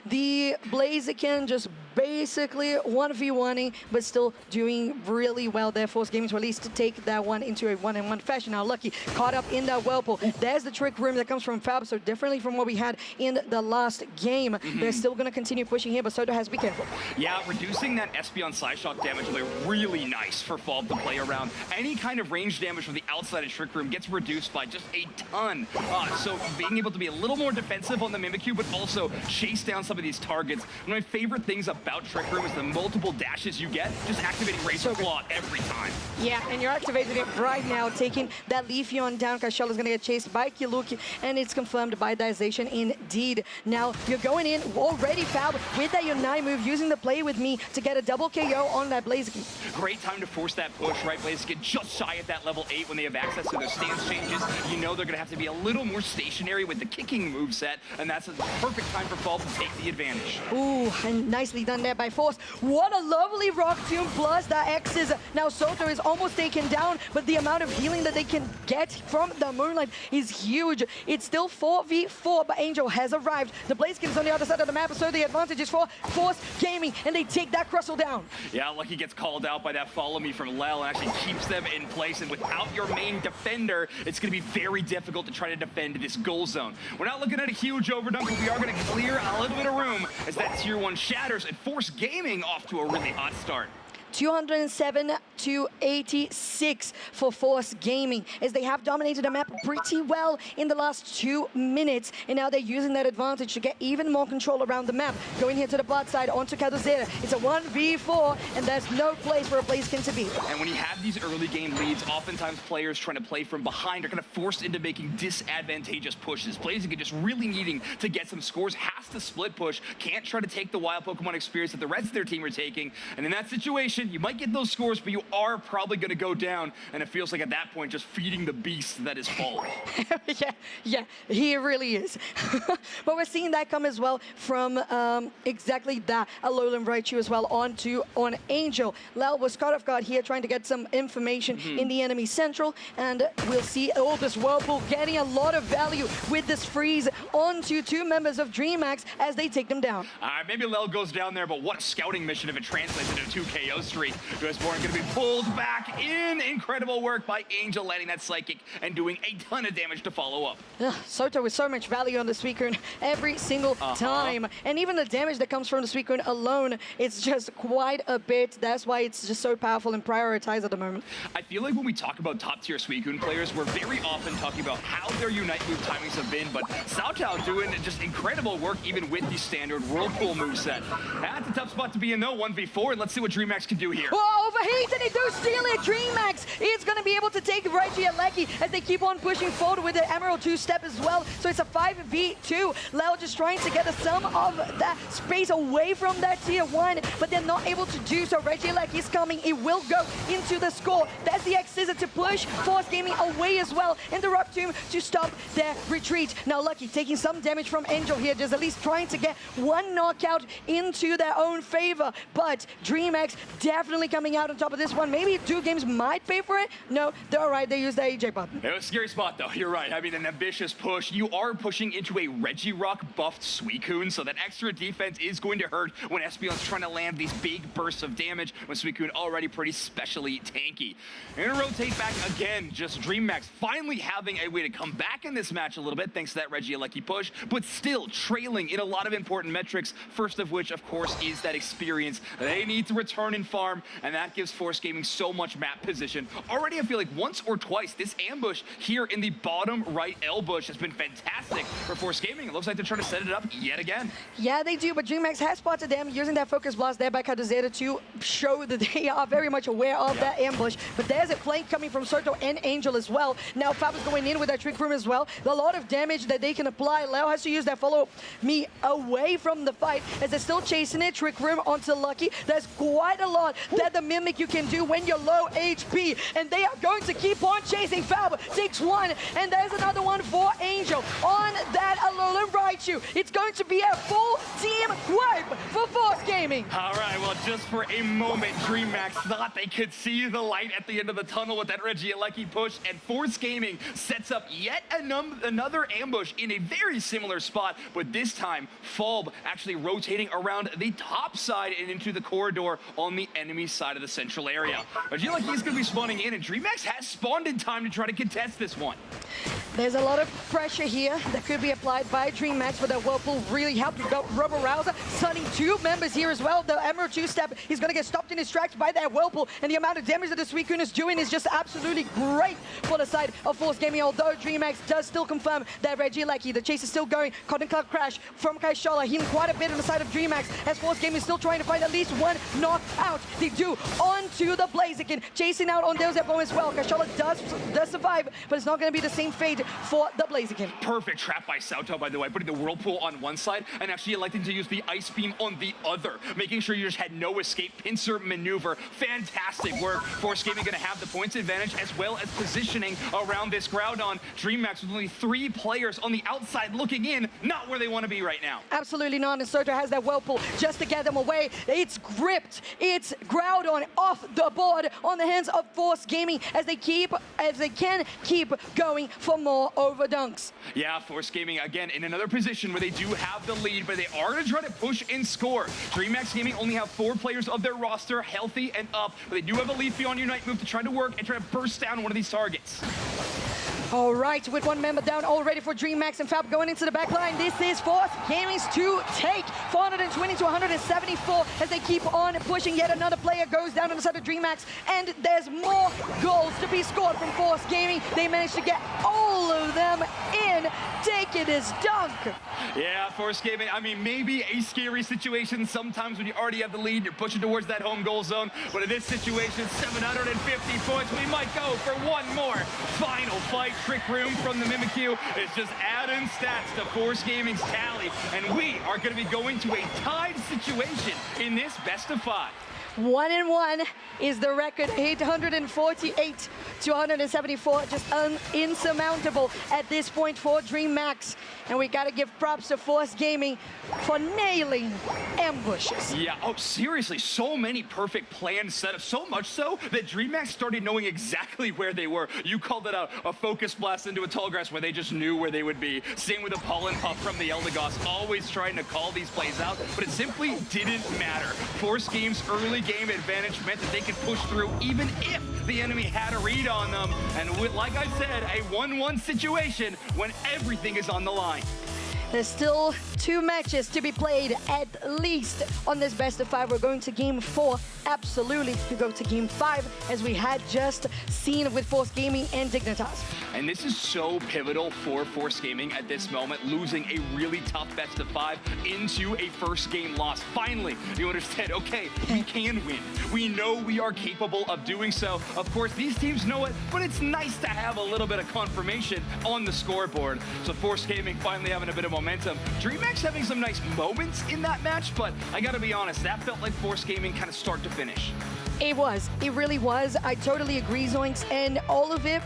the Blaziken just basically 1v1ing, but still doing really well there. Force Gaming to at least take that one into a 1-on-1 fashion. Now, Lucky caught up in that Whirlpool. There's the trick room that comes from Fab, so differently from what we had in the last game. They're still going to continue pushing here, but Soto has to be careful. Yeah, reducing that Espeon Psyshock damage will be really nice for Falb to play around. Any kind of range damage from the outside of Trick Room gets reduced by just a ton. So being able to be a little more defensive on the Mimikyu, but also chase down some of these targets. One of my favorite things about Trick Room is the multiple dashes you get, just activating Razor Claw every time. Yeah, and you're activating it right now, taking that Leafeon down. Kaishala is going to get chased by Kiluki, and it's confirmed by Dization indeed. Now, you're going in already, Fab, with that Unite move, using the Play With Me to get a double KO on that Blaziken. Great time to force that push, right? Blaziken just shy at that level 8 when they have access to their stance changes. You know they're going to have to be a little more stationary with the kicking moveset, and that's a perfect time for Falb to take the advantage. Ooh, and nicely done there by Force. What a lovely Rock Tomb plus the X's. Now Soto is almost taken down, but the amount of healing that they can get from the Moonlight is huge. It's still 4v4, but Angel has arrived. The Blaziken is on the other side of the map, so the advantage is for Force Gaming, and they take that Crustle down. Yeah, Lucky gets called out by that follow me from Lel and actually keeps them in place, and without your main defender, it's going to be very difficult to try to defend this goal zone. We're not looking at a huge overdump, but we are going to clear a little bit of room as that tier 1 shatters and Force Gaming off to a really hot start. 207 to 86 for Force Gaming, as they have dominated the map pretty well in the last 2 minutes, and now they're using that advantage to get even more control around the map. Going here to the bot side onto Kadozera. It's a 1v4, and there's no place for a Blaziken to be. And when you have these early game leads, oftentimes players trying to play from behind are kind of forced into making disadvantageous pushes. Blaziken just really needing to get some scores, has to split push, can't try to take the wild Pokemon experience that the rest of their team are taking, and in that situation, possession. You might get those scores, but you are probably going to go down. And it feels like at that point, just feeding the beast that is Fall. yeah, he really is. But we're seeing that come as well from exactly that Alolan Raichu as well on Angel. Lel was caught off guard here trying to get some information in the enemy central, and we'll see this Whirlpool getting a lot of value with this freeze onto two members of DreamHack as they take them down. Maybe Lel goes down there, but what a scouting mission if it translates into a 2 KO streak. Duisborn going to be pulled back in. Incredible work by Angel, landing that Psychic and doing a ton of damage to follow up. Soto with so much value on the Suicune every single time. And even the damage that comes from the Suicune alone, it's just quite a bit. That's why it's just so powerful and prioritized at the moment. I feel like when we talk about top-tier Suicune players, we're very often talking about how their Unite move timings have been, but Cao Cao doing just incredible work even with the standard Whirlpool moveset. That's a tough spot to be in though, 1v4, and let's see what DreamHack can do here. Oh, overheat, and they do steal it. DreamHack is going to be able to take Reggie and Lecky as they keep on pushing forward with the Emerald 2-step as well. So it's a 5v2. Lel just trying to get some of that space away from that tier 1, but they're not able to do so. Reggie and Lecky is coming. It will go into the score. That's the X-Scissor to push Force Gaming away as well, and the Reptune to stop their retreat. Now Lucky taking some damage from Angel here, just at least trying to get one knockout into their own favor, but DreamHack definitely coming out on top of this one. Maybe 2 games might pay for it. No, they're all right. They use the AJ button. It was a scary spot though. You're right. I mean, an ambitious push. You are pushing into a Regirock buffed Suicune, so that extra defense is going to hurt when Espeon's trying to land these big bursts of damage when Suicune already pretty specially tanky. They're gonna rotate back again. Just DreamHack finally having a way to come back in this match a little bit thanks to that Regieleki push, but still trailing in a lot of important metrics. First of which, of course, is that experience. They need to return and farm, and that gives Force Gaming so much map position. Already, I feel like once or twice, this ambush here in the bottom right L bush has been fantastic for Force Gaming. It looks like they're trying to set it up yet again. Yeah, they do, but DreamHack has spotted them using that Focus Blast there by Kaduzeta to show that they are very much aware of that ambush. But there's a flank coming from Soto and Angel as well. Now Fab is going in with that Trick Room as well. A lot of damage that they can apply. Leo has to use that Follow Me away from the fight as they're still chasing it. Trick Room onto Lucky. There's quite a lot that the Mimic you can do when you're low HP, and they are going to keep on chasing. Fab takes one, and there's another one for Angel on that Alolan Raichu. It's going to be a full team wipe for Force Gaming. All right, well, just for a moment, DreamHack thought they could see the light at the end of the tunnel with that Regieleki push, and Force Gaming sets up yet another ambush in a very similar spot, but this time, Falb actually rotating around the top side and into the corridor on the enemy side of the central area. Regieleki's going to be spawning in, and DreamHack has spawned in time to try to contest this one. There's a lot of pressure here that could be applied by DreamHack, but that Whirlpool really helped with Rubber Rouser, stunning 2 members here as well. The Emerald 2-step, he's going to get stopped in his tracks by that Whirlpool, and the amount of damage that the Suicune is doing is just absolutely great for the side of Force Gaming, although DreamHack does still confirm that Regieleki, the chase is still going. Cotton Cloud Crash from Kaishala, healing quite a bit on the side of DreamHack as Force Gaming is still trying to find at least one knockout. They do onto the Blaziken, chasing out on Deusebo as well. Kaishala does survive, but it's not going to be the same fate for the Blaziken. Perfect trap by Cao Cao, by the way, putting the Whirlpool on one side and actually electing to use the Ice Beam on the other, making sure you just had no escape pincer maneuver. Fantastic work. Force Gaming going to have the points advantage as well as positioning around this Groudon. DreamHack with only 3 players on the outside looking in, not where they want to be right now. Absolutely not, and Soto has that Whirlpool just to get them away. It's gripped. It's Groudon off the board on the hands of Force Gaming as they can keep going for more overdunks. Yeah, Force Gaming again in another position where they do have the lead, but they are going to try to push and score. DreamHack Gaming only have 4 players of their roster healthy and up, but they do have a Leafeon Unite move to try to work and try to burst down one of these targets. All right, with 1 member down already for DreamHack and Fab going into the back line. This is Force Gaming's to take. 420 to 174 as they keep on pushing. Yet another player goes down on the side of DreamHack, and there's more goals to be scored from Force Gaming. They managed to get all of them in. Take it as dunk. Yeah, Force Gaming, I mean, maybe a scary situation sometimes when you already have the lead, you're pushing towards that home goal zone, but in this situation, 750 points, we might go for one more final fight. Trick Room from the Mimikyu is just adding stats to Force Gaming's tally, and we are going to be going to a tied situation in this best of 5. 1-1 is the record. 848 to 174, just insurmountable at this point for DreamHack. And we gotta give props to Force Gaming for nailing ambushes. Yeah, oh seriously, so many perfect planned setups, so much so that DreamHack started knowing exactly where they were. You called it a focus blast into a tall grass where they just knew where they would be. Same with the pollen puff from the Eldegoss, always trying to call these plays out, but it simply didn't matter. Force Game's early game advantage meant that they could push through even if the enemy had a read on them. And with, like I said, a 1-1 situation when everything is on the line. There's still 2 matches to be played at least on this best of 5. We're going to game 4, absolutely, to go to game 5 as we had just seen with Force Gaming and Dignitas. And this is so pivotal for Force Gaming at this moment, losing a really tough best of 5 into a first game loss. Finally, you understand, okay, we can win. We know we are capable of doing so. Of course, these teams know it, but it's nice to have a little bit of confirmation on the scoreboard. So Force Gaming finally having a bit of momentum. DreamHack's having some nice moments in that match, but I gotta be honest, that felt like Force Gaming kind of start to finish. It was. It really was. I totally agree, Zoinks, and all of it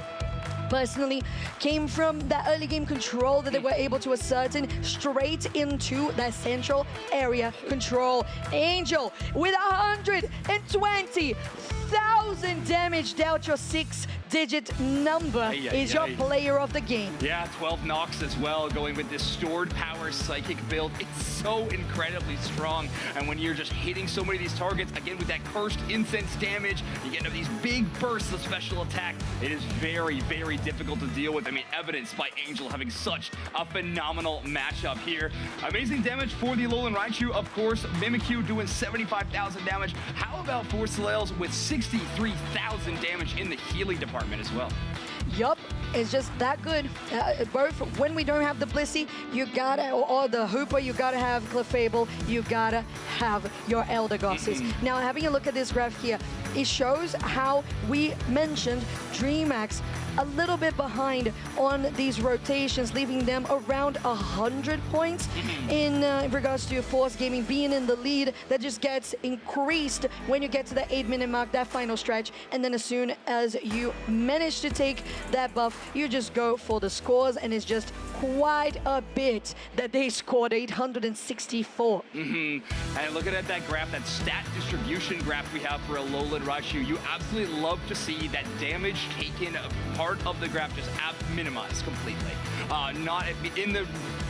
personally came from that early game control that they were able to ascertain straight into that central area control. Angel with 120,000 damage dealt, your 6-digit number is your player of the game. Yeah, 12 knocks as well, going with this stored power psychic build. It's so incredibly strong. And when you're just hitting so many of these targets, again with that cursed incense damage, you get into these big bursts of special attack. It is very, very difficult to deal with. I mean, evidenced by Angel having such a phenomenal matchup here. Amazing damage for the Alolan Raichu, of course. Mimikyu doing 75,000 damage. How about Force Lails with 63,000 damage in the healing department as well? Yup, it's just that good. Both when we don't have the Blissey, you gotta, or the Hooper, you gotta have Clefable, you gotta have your Eldergosses. Now, having a look at this graph here, it shows how we mentioned DreamHack a little bit behind on these rotations, leaving them around 100 points in regards to Force Gaming being in the lead. That just gets increased when you get to the 8-minute mark, that final stretch, and then as soon as you manage to take that buff, you just go for the scores, and it's just quite a bit that they scored, 864. And looking at that graph, that stat distribution graph we have for Alolan Raichu, you absolutely love to see that damage taken part of the graph just minimized completely.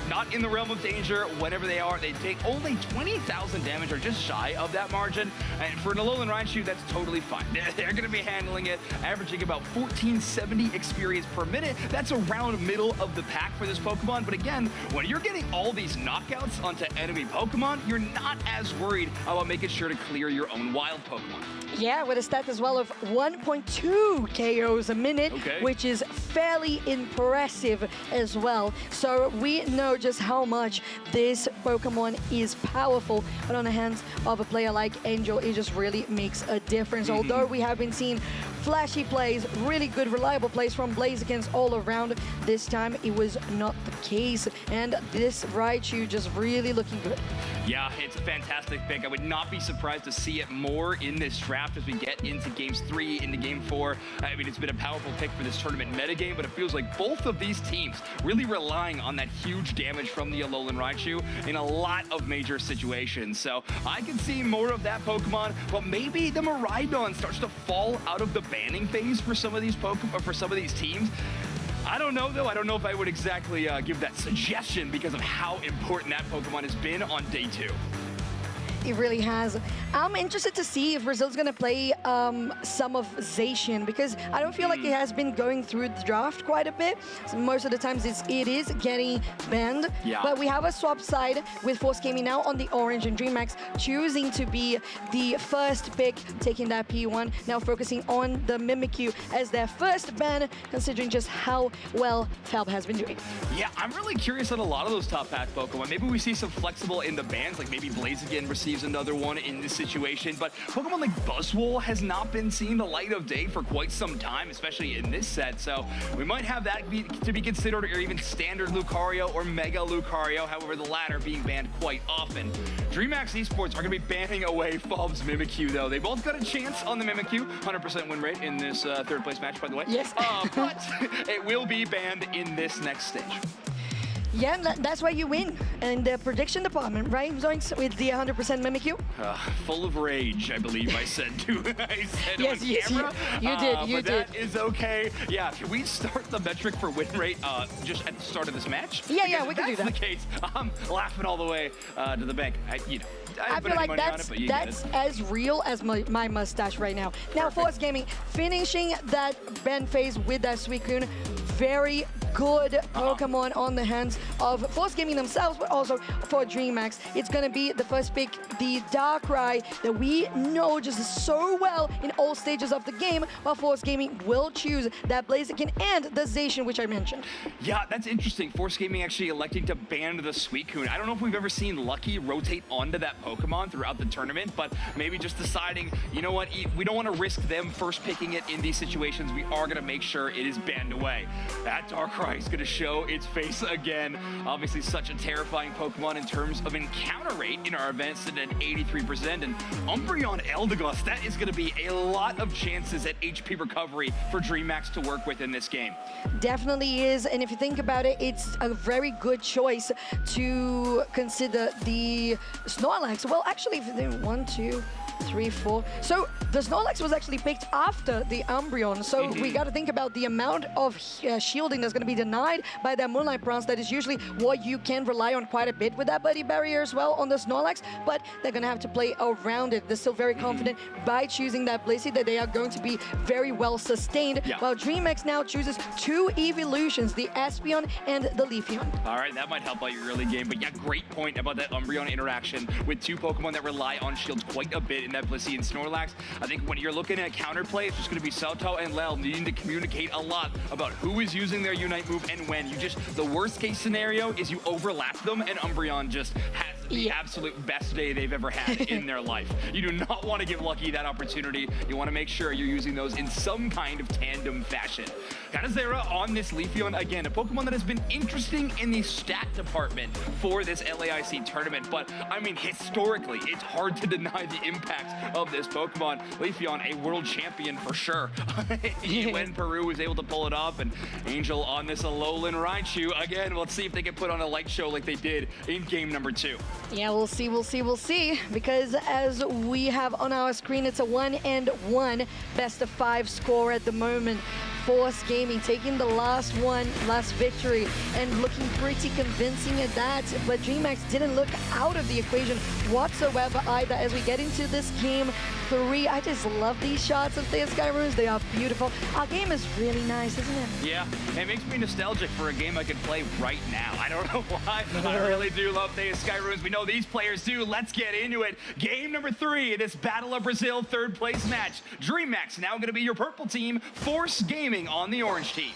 Not in the realm of danger. Whenever they are, they take only 20,000 damage, or just shy of that margin. And for an Alolan Raichu, that's totally fine. They're going to be handling it, averaging about 1470 experience per minute. That's around middle of the pack for this Pokemon. But again, when you're getting all these knockouts onto enemy Pokemon, you're not as worried about making sure to clear your own wild Pokemon. Yeah, with a stat as well of 1.2 KOs a minute, which is fairly impressive as well. So we know just how much this Pokemon is powerful, but on the hands of a player like Angel, it just really makes a difference. Although we have been seeing flashy plays, really good, reliable plays from Blaziken's all around, this time it was not the case. And this Raichu just really looking good. Yeah, it's a fantastic pick. I would not be surprised to see it more in this draft as we get into games 3, into game 4. I mean, it's been a powerful pick for this tournament metagame, but it feels like both of these teams really relying on that huge damage from the Alolan Raichu in a lot of major situations. So I can see more of that Pokemon, but maybe the Miraidon starts to fall out of the banning phase for some of these Pokemon, for some of these teams. I don't know, though. I don't know if I would exactly give that suggestion because of how important that Pokemon has been on day 2. It really has. I'm interested to see if Brazil's going to play some of Zacian, because I don't feel like it has been going through the draft quite a bit. So most of the times it is getting banned. Yeah. But we have a swap side with Force Gaming now on the orange, and DreamHack choosing to be the first pick, taking that P1, now focusing on the Mimikyu as their first ban, considering just how well Felb has been doing. Yeah, I'm really curious on a lot of those top pack Pokemon. Maybe we see some flexible in the bans, like maybe Blaziken receive is another one in this situation, but Pokemon like Buzzwole has not been seeing the light of day for quite some time, especially in this set, so we might have that to be considered, or even standard Lucario or Mega Lucario, however the latter being banned quite often. DreamHack Esports are going to be banning away Fob's Mimikyu, though. They both got a chance on the Mimikyu, 100% win rate in this third place match, by the way. Yes. But it will be banned in this next stage. Yeah, that's why you win in the prediction department, right, Zoinks, with the 100% Mimikyu? Full of rage, I believe I said Yes, on yes, camera. you did, you but did. That is okay. Yeah, can we start the metric for win rate just at the start of this match? Yeah, Because we can do that. If that's the case, I'm laughing all the way to the bank. I I feel like that's as real as my mustache right now. Now, Force Gaming finishing that bend phase with that Suicune. Very good Pokemon on the hands of Force Gaming themselves, but also for DreamHack. It's going to be the first pick, the Darkrai, that we know just so well in all stages of the game, while Force Gaming will choose that Blaziken and the Zacian, which I mentioned. Yeah, that's interesting. Force Gaming actually electing to ban the Suicune. I don't know if we've ever seen Lucky rotate onto that Pokemon throughout the tournament, but maybe just deciding, you know what, we don't want to risk them first picking it in these situations. We are going to make sure it is banned away. That Darkrai is going to show its face again. Obviously, such a terrifying Pokemon in terms of encounter rate in our events at an 83%. And Umbreon Eldegoss, that is going to be a lot of chances at HP recovery for DreamHack to work with in this game. Definitely is, and if you think about it, it's a very good choice to consider the Snorlax. Well, actually, if they 1, 2, 3, 4. So the Snorlax was actually picked after the Umbreon. So we got to think about the amount of shielding that's going to be denied by that Moonlight Bronze. That is usually what you can rely on quite a bit with that Buddy Barrier as well on the Snorlax. But they're going to have to play around it. They're still very confident by choosing that Blissey that they are going to be very well sustained. Yeah. While DreamHack now chooses 2 evolutions, the Espeon and the Leafeon. All right, that might help out your early game. But yeah, great point about that Umbreon interaction with 2 Pokemon that rely on shields quite a bit in that Blissey and Snorlax. I think when you're looking at counterplay, it's just going to be Salto and Lel needing to communicate a lot about who is using their Unite move and when. The worst case scenario is you overlap them and Umbreon just has the absolute best day they've ever had in their life. You do not want to give Lucky that opportunity. You want to make sure you're using those in some kind of tandem fashion. Kadazera on this Leafeon, again, a Pokemon that has been interesting in the stat department for this LAIC tournament, but I mean, historically, it's hard to deny the impact of this Pokemon. Leafeon, a world champion for sure. When Peru was able to pull it off, and Angel on this Alolan Raichu. Again, let's see if they can put on a light show like they did in game number 2. Yeah, we'll see, because as we have on our screen, it's a 1-1 best of 5 score at the moment. Force Gaming taking the last victory and looking pretty convincing at that, but DreamHack didn't look out of the equation whatsoever either. As we get into this game 3, I just love these shots of the Skyrunes. They are beautiful. Our game is really nice, isn't it? Yeah, it makes me nostalgic for a game I could play right now. I don't know why. I really do love the Skyrunes. We know these players do. Let's get into it. Game number 3 in this Battle of Brazil third place match. DreamHack now going to be your purple team. Force Gaming on the orange team.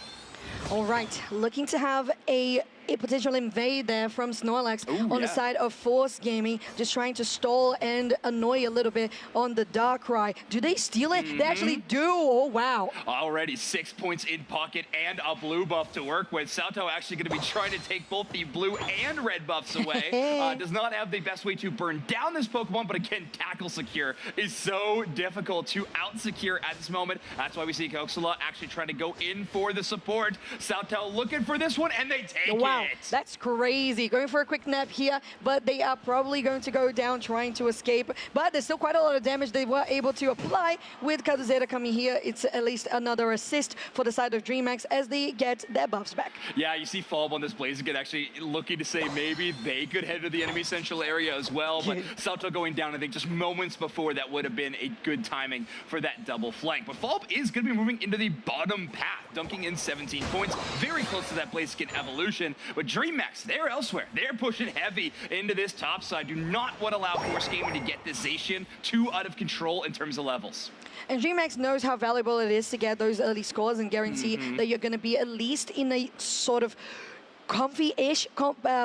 All right, looking to have a potential invade there from Snorlax on the side of Force Gaming, just trying to stall and annoy a little bit on the Darkrai. Do they steal it? They actually do. Oh, wow. Already 6 points in pocket and a blue buff to work with. Salto actually going to be trying to take both the blue and red buffs away. Does not have the best way to burn down this Pokemon, but again, tackle secure is so difficult to out-secure at this moment. That's why we see Coxala actually trying to go in for the support. Salto looking for this one, and they take it. That's crazy. Going for a quick nap here, but they are probably going to go down trying to escape. But there's still quite a lot of damage they were able to apply with Kaduzera coming here. It's at least another assist for the side of DreamHack as they get their buffs back. Yeah, you see Fob on this Blaziken actually looking to say maybe they could head to the enemy central area as well. But Salto going down, I think, just moments before that would have been a good timing for that double flank. But Fob is going to be moving into the bottom path, dunking in 17 points, very close to that Blaziken evolution. But DreamHack, they're elsewhere. They're pushing heavy into this top side. Do not want to allow Force Gaming to get this Zacian too out of control in terms of levels. And DreamHack knows how valuable it is to get those early scores and guarantee that you're going to be at least in a sort of comfy-ish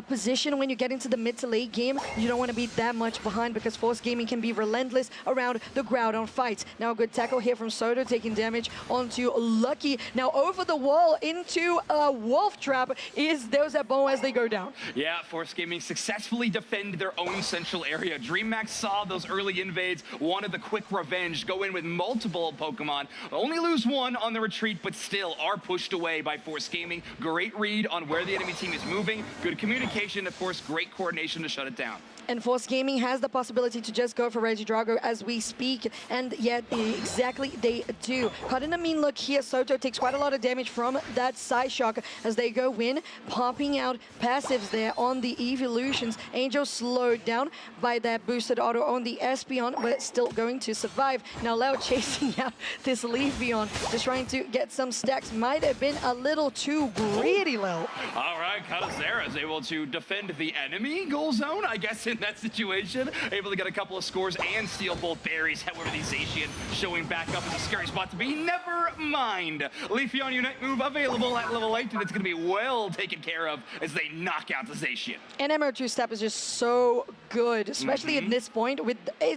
position when you get into the mid to late game. You don't want to be that much behind because Force Gaming can be relentless around the ground on fights. Now a good tackle here from Soto, taking damage onto Lucky. Now over the wall into a wolf trap is there's that bow as they go down. Yeah, Force Gaming successfully defend their own central area. DreamHack saw those early invades, wanted the quick revenge, go in with multiple Pokemon, only lose one on the retreat, but still are pushed away by Force Gaming. Great read on where the enemy team is moving, good communication, of course, great coordination to shut it down. And Force Gaming has the possibility to just go for Regidrago as we speak, and yet exactly they do. Caught in a mean look here, Soto takes quite a lot of damage from that side shock as they go in, popping out passives there on the evolutions. Angel slowed down by that boosted auto on the Espeon, but still going to survive. Now Leo chasing out this Leafeon, just trying to get some stacks. Might have been a little too greedy, Leo. All right, Kadazera is able to defend the enemy goal zone, I guess, in that situation. Able to get a couple of scores and steal both berries. However, the Zacian showing back up as a scary spot to be. Never mind. Leafeon Unite move available at level 8, and it's going to be well taken care of as they knock out the Zacian. And Emerald 2-step is just so good, especially at this point.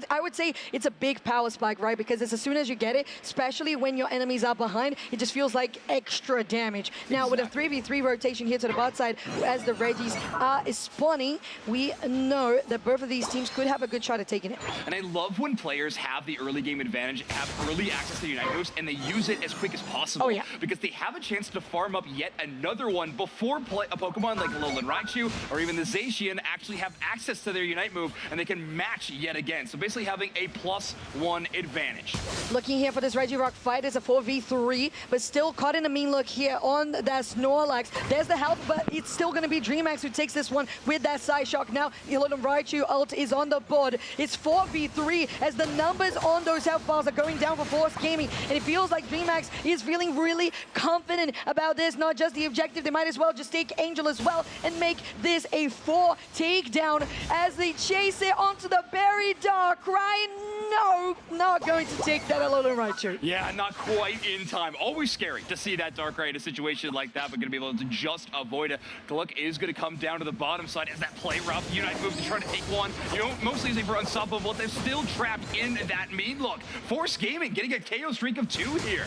I would say it's a big power spike, right? Because it's as soon as you get it, especially when your enemies are behind, it just feels like extra damage. Now, with a 3v3 rotation here to the bot side, as the Reggies are spawning, we know that both of these teams could have a good shot at taking it. And I love when players have the early game advantage, have early access to Unite moves, and they use it as quick as possible. Oh, yeah. Because they have a chance to farm up yet another one before a Pokemon like Alolan Raichu or even the Zacian actually have access to their Unite move, and they can match yet again. So basically having a +1 advantage. Looking here for this Regirock fight is a 4v3, but still caught in a mean look here on that Snorlax. There's the health, but it's still going to be DreamHack who takes this one with that side shock. Now, Alolan Raichu ult is on the board. It's 4v3 as the numbers on those health bars are going down for Force Gaming, and it feels like DreamHack is feeling really confident about this. Not just the objective, they might as well just take Angel as well and make this a 4 takedown as they chase it onto the Berry Darkrai. No, not going to take that Alolan Raichu. Yeah, not quite in time. Always scary to see that Darkrai in a situation like that, but going to be able to just avoid it. The luck is going to come down to the bottom side as that play rough Unite move to try to take one. You know, mostly using for unstoppable, but they're still trapped in that mean look. Force Gaming getting a KO streak of 2 here.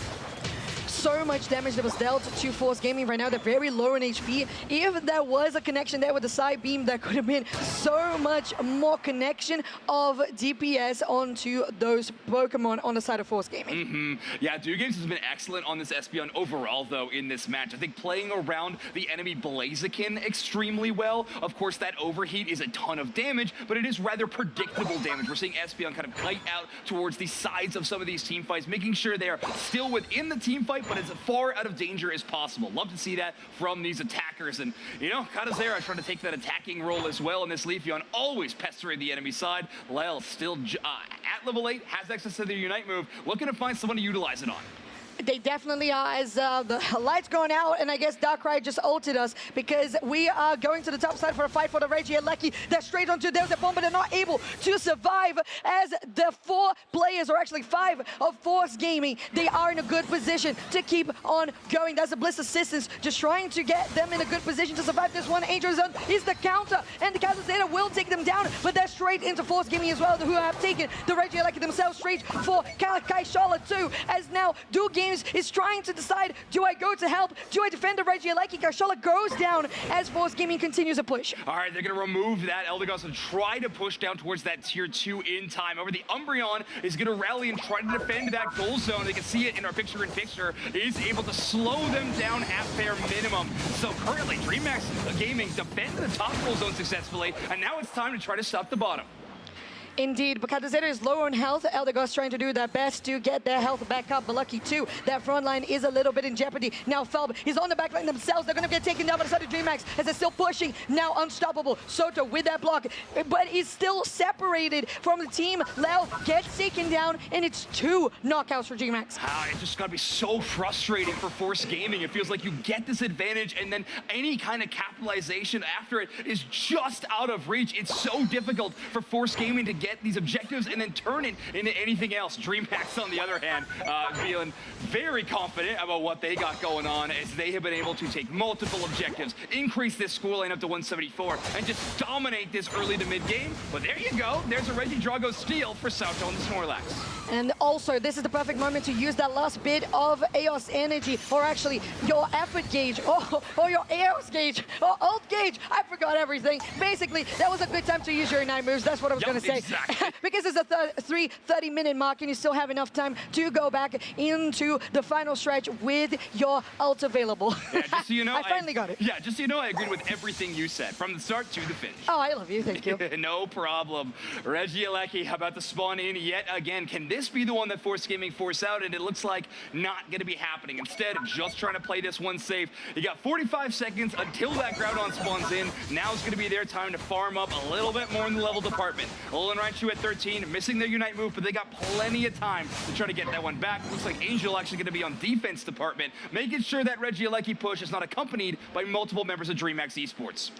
So much damage that was dealt to Force Gaming right now. They're very low in HP. If there was a connection there with the side beam, there could have been so much more connection of DPS onto those Pokemon on the side of Force Gaming. Yeah, Dude Games has been excellent on this Espeon overall, though, in this match. I think playing around the enemy Blaziken extremely well. Of course, that overheat is a ton of damage, but it is rather predictable damage. We're seeing Espeon kind of kite out towards the sides of some of these team fights, making sure they're still within the team fight, but as far out of danger as possible. Love to see that from these attackers. And, you know, Kadazera trying to take that attacking role as well in this Leafeon, always pestering the enemy side. Lel still at level 8, has access to their Unite move, looking to find someone to utilize it on. They definitely are, as the light's going out, and I guess Darkrai just ulted us because we are going to the top side for a fight for the Reggie and Lucky. They're straight onto there's a bomb, but they're not able to survive as the 4 players, or actually 5 of Force Gaming, they are in a good position to keep on going. That's a Bliss Assistance, just trying to get them in a good position to survive this one. Angel Zone is the counter, and the Counter Zeta will take them down, but they're straight into Force Gaming as well, who have taken the Reggie and Lucky themselves straight for Kai Charlotte too, as now Duke Games is trying to decide, do I go to help? Do I defend the Reggie? Like Karshala goes down as Force Gaming continues a push. All right, they're going to remove that Eldegoss and try to push down towards that tier 2 in time. Over the Umbreon is going to rally and try to defend that goal zone. They can see it in our picture-in-picture. Is able to slow them down at their minimum. So currently, DreamHack Gaming defend the top goal zone successfully, and now it's time to try to stop the bottom. Indeed, because Zeta is low on health. Eldegoss trying to do their best to get their health back up, but Lucky too. That front line is a little bit in jeopardy. Now Felb is on the back line themselves. They're going to get taken down by the side of DreamHack as they're still pushing. Now Unstoppable. Soto with that block, but is still separated from the team. Leo gets taken down, and it's 2 knockouts for DreamHack. It's just got to be so frustrating for Force Gaming. It feels like you get this advantage, and then any kind of capitalization after it is just out of reach. It's so difficult for Force Gaming to get these objectives and then turn it into anything else. DreamHack, on the other hand, feeling very confident about what they got going on as they have been able to take multiple objectives, increase this scoreline up to 174, and just dominate this early to mid game. But there you go. There's a Reggie Drago steal for Sauto and the Snorlax. And also, this is the perfect moment to use that last bit of Eos energy, or actually your effort gauge, or your Eos gauge, or ult gauge. I forgot everything. Basically, that was a good time to use your Ignite moves. That's what I was going to say. Exactly. Because it's a 30-minute mark, and you still have enough time to go back into the final stretch with your ult available. Yeah, just so you know, I finally got it. Yeah, just so you know, I agreed with everything you said, from the start to the finish. Oh, I love you. Thank you. No problem. Regieleki about to spawn in yet again. Can this be the one that Force Gaming force out? And it looks like not going to be happening. Instead, just trying to play this one safe. You got 45 seconds until that Groudon spawns in. Now's going to be their time to farm up a little bit more in the level department. Ololan Raichu at 13, missing their Unite move, but they got plenty of time to try to get that one back. Looks like Angel actually going to be on defense department, making sure that Regieleki push is not accompanied by multiple members of DreamHack Esports.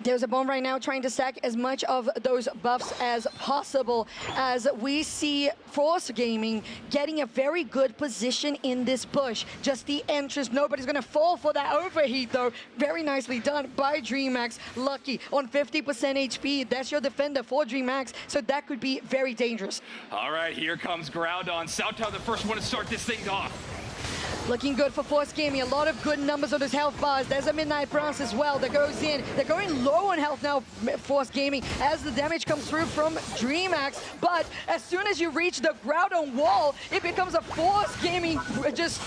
There's a bomb right now trying to stack as much of those buffs as possible as we see Force Gaming getting a very good position in this push. Just the entrance. Nobody's going to fall for that overheat, though. Very nicely done by DreamHack. Lucky on 50% HP. That's your defender for DreamHack, so that could be very dangerous. All right, here comes Groudon. Sauto, the first one to start this thing off. Looking good for Force Gaming. A lot of good numbers on those health bars. There's a Midnight Prance as well that goes in. They're going low on health now, Force Gaming, as the damage comes through from DreamHack. But as soon as you reach the Groudon wall, it becomes a Force Gaming just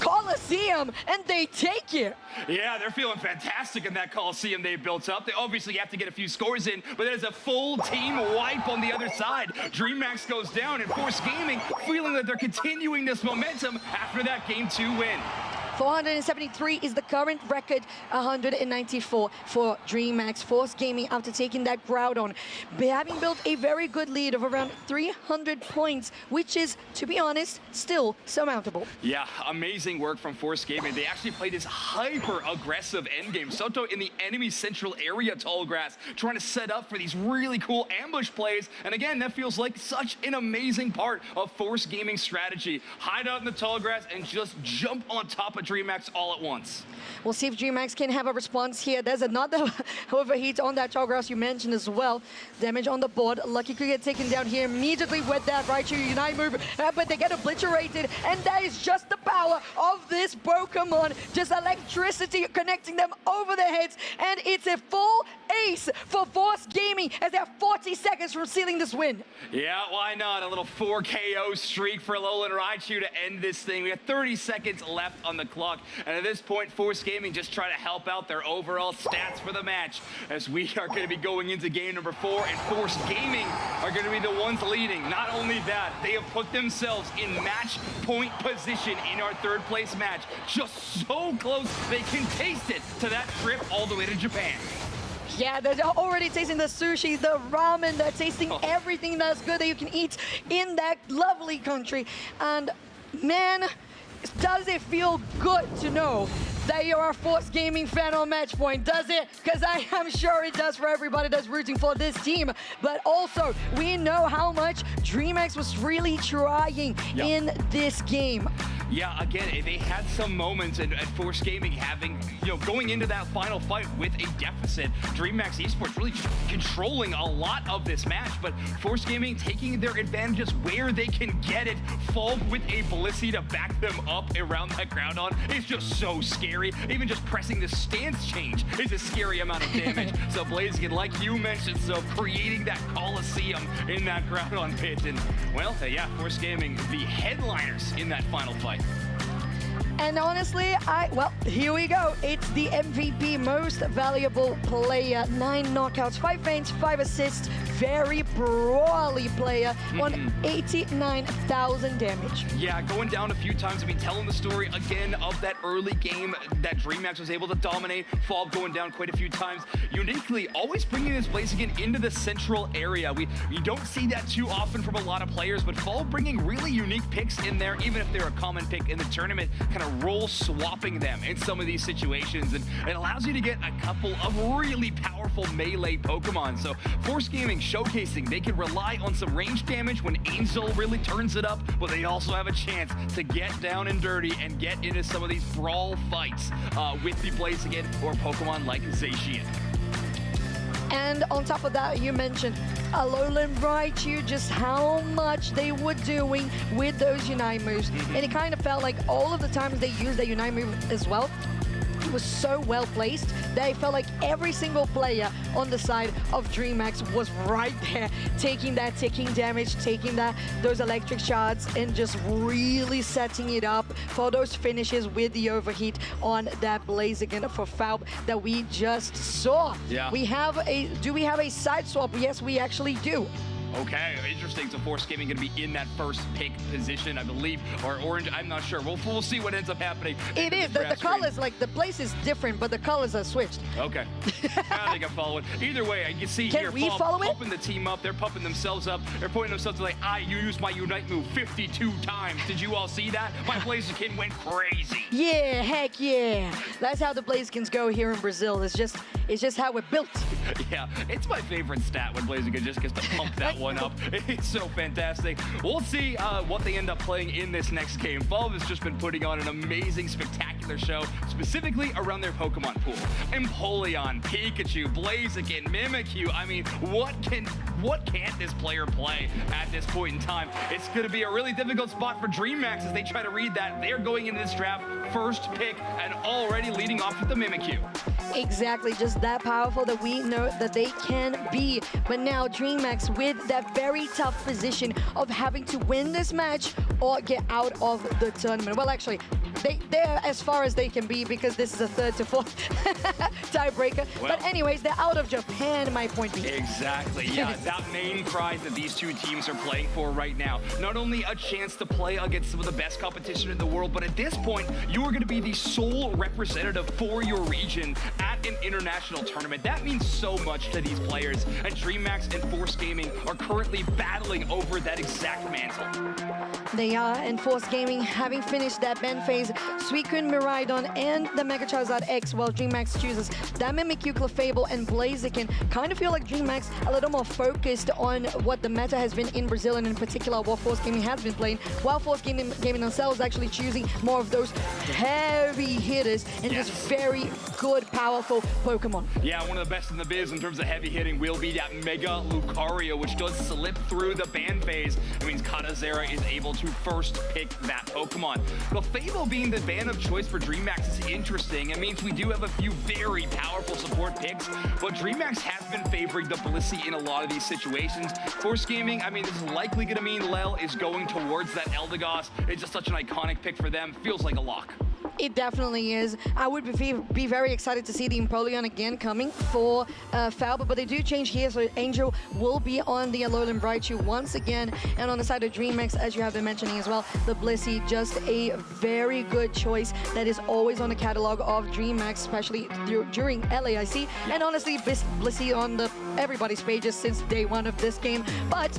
Coliseum, and they take it. Yeah, they're feeling fantastic in that Coliseum they built up. They obviously have to get a few scores in, but there's a full team wipe on the other side. DreamHack goes down, and Force Gaming feeling that they're continuing this momentum after that Game 2 win. 473 is the current record, 194 for DreamHack. Force Gaming, after taking that Groudon, having built a very good lead of around 300 points, which is, to be honest, still surmountable. Yeah, amazing work from Force Gaming. They actually played this hyper-aggressive endgame. Soto in the enemy central area tall grass, trying to set up for these really cool ambush plays. And again, that feels like such an amazing part of Force Gaming's strategy. Hide out in the tall grass and just jump on top of DreamHack all at once. We'll see if DreamHack can have a response here. There's another overheat on that tall grass you mentioned as well. Damage on the board. Lucky could get taken down here immediately with that Raichu Unite move, but they get obliterated, and that is just the power of this Pokemon. Just electricity connecting them over their heads, and it's a full ace for Force Gaming as they have 40 seconds from sealing this win. Yeah, why not? A little 4 KO streak for Ololan Raichu to end this thing. We have 30 seconds left on the clock, and at this point, Force Gaming just try to help out their overall stats for the match, as we are going to be going into game number 4, and Force Gaming are going to be the ones leading. Not only that, they have put themselves in match point position in our third place match. Just so close, they can taste it to that trip all the way to Japan. Yeah, they're already tasting the sushi, the ramen, they're tasting everything that's good that you can eat in that lovely country. And man, does it feel good to know that you're a Force Gaming fan on match point, does it? Because I am sure it does for everybody that's rooting for this team. But also, we know how much DreamHack was really trying in this game. Yeah, again, they had some moments at Force Gaming having, going into that final fight with a deficit. DreamHack Esports really just controlling a lot of this match, but Force Gaming taking their advantages where they can get it. Fall with a Blissey to back them up around that Groudon is just so scary. Even just pressing the stance change is a scary amount of damage. So Blaziken, like you mentioned, creating that Coliseum in that Groudon pit. And, well, yeah, Force Gaming, the headliners in that final fight. And honestly, well, here we go. It's the MVP, most valuable player. 9 knockouts, 5 feints, 5 assists. Very brawly player on 89,000 damage. Yeah, going down a few times. I mean, telling the story again of that early game that DreamHack was able to dominate. Fall going down quite a few times. Uniquely, always bringing this Blaziken into the central area. You don't see that too often from a lot of players, but Fall bringing really unique picks in there, even if they're a common pick in the tournament, kind of role swapping them in some of these situations. And it allows you to get a couple of really powerful melee Pokemon. So Force Gaming showcasing they can rely on some range damage when Angel really turns it up, but they also have a chance to get down and dirty and get into some of these brawl fights with the Blaziken or Pokemon like Zacian. And on top of that, you mentioned Alolan Raichu, just how much they were doing with those Unite moves. And it kind of felt like all of the times they used the Unite move as well, it was so well placed that it felt like every single player on the side of DreamHack was right there, taking that ticking damage, taking those electric shards, and just really setting it up for those finishes with the overheat on that Blaziken for Falb that we just saw. Yeah. Do we have a side swap? Yes, we actually do. Okay, interesting. So Force Gaming going to be in that first pick position, I believe, or orange. I'm not sure. We'll see what ends up happening. It is. The colors, like the place is different, but the colors are switched. Okay. I think I'm following. Either way, I can see Can here, we follow it? pumping the team up. They're pumping themselves up. They're pointing themselves to like, you used my Unite move 52 times. Did you all see that? My Blaziken went crazy. Yeah, heck yeah. That's how the Blazikens go here in Brazil. It's just how we're built. Yeah, it's my favorite stat when Blaziken just gets to pump that one up. It's so fantastic. We'll see what they end up playing in this next game. Valve has just been putting on an amazing, spectacular show, specifically around their Pokemon pool. Empoleon, Pikachu, Blaziken, Mimikyu. I mean, what can't this player play at this point in time? It's going to be a really difficult spot for DreamHack as they try to read that. They're going into this draft first pick and already leading off with the Mimikyu. Exactly, just that powerful that we know that they can be. But now DreamHack with that very tough position of having to win this match or get out of the tournament. Well, actually, they're as far as they can be because this is a 3rd to 4th tiebreaker. Well, but anyways, they're out of Japan, my point being. Exactly, yeah. That main prize that these two teams are playing for right now. Not only a chance to play against some of the best competition in the world, but at this point, you are going to be the sole representative for your region at an international tournament. That means so much to these players, and DreamHack and Force Gaming are currently battling over that exact mantle. They are, and Force Gaming, having finished that bend phase, Suicune, Miraidon, and the Mega Charizard X, while DreamHack chooses that Mimikyu, Clefable, and Blaziken. Kind of feel like DreamHack a little more focused on what the meta has been in Brazil, and in particular what Force Gaming has been playing, while Force Gaming themselves actually choosing more of those heavy hitters and just very good, powerful Pokemon. Yeah, one of the best in the biz in terms of heavy hitting will be that Mega Lucario, which does slip through the ban phase. It means Katazera is able to first pick that Pokemon. Clefable being the ban of choice for DreamHack is interesting. It means we do have a few very powerful support picks, but DreamHack has been favoring the Blissey in a lot of these situations. Force Gaming, I mean, this is likely going to mean Lel is going towards that Eldegoss. It's just such an iconic pick for them. Feels like a lock. It definitely is. I would be very excited to see the Empoleon again coming for Falb, but they do change here, so Angel will be on the Alolan Raichu once again. And on the side of DreamHack, as you have been mentioning as well, the Blissey, just a very good choice that is always on the catalog of DreamHack, especially during LAIC. And honestly, Blissey on everybody's pages since day one of this game. But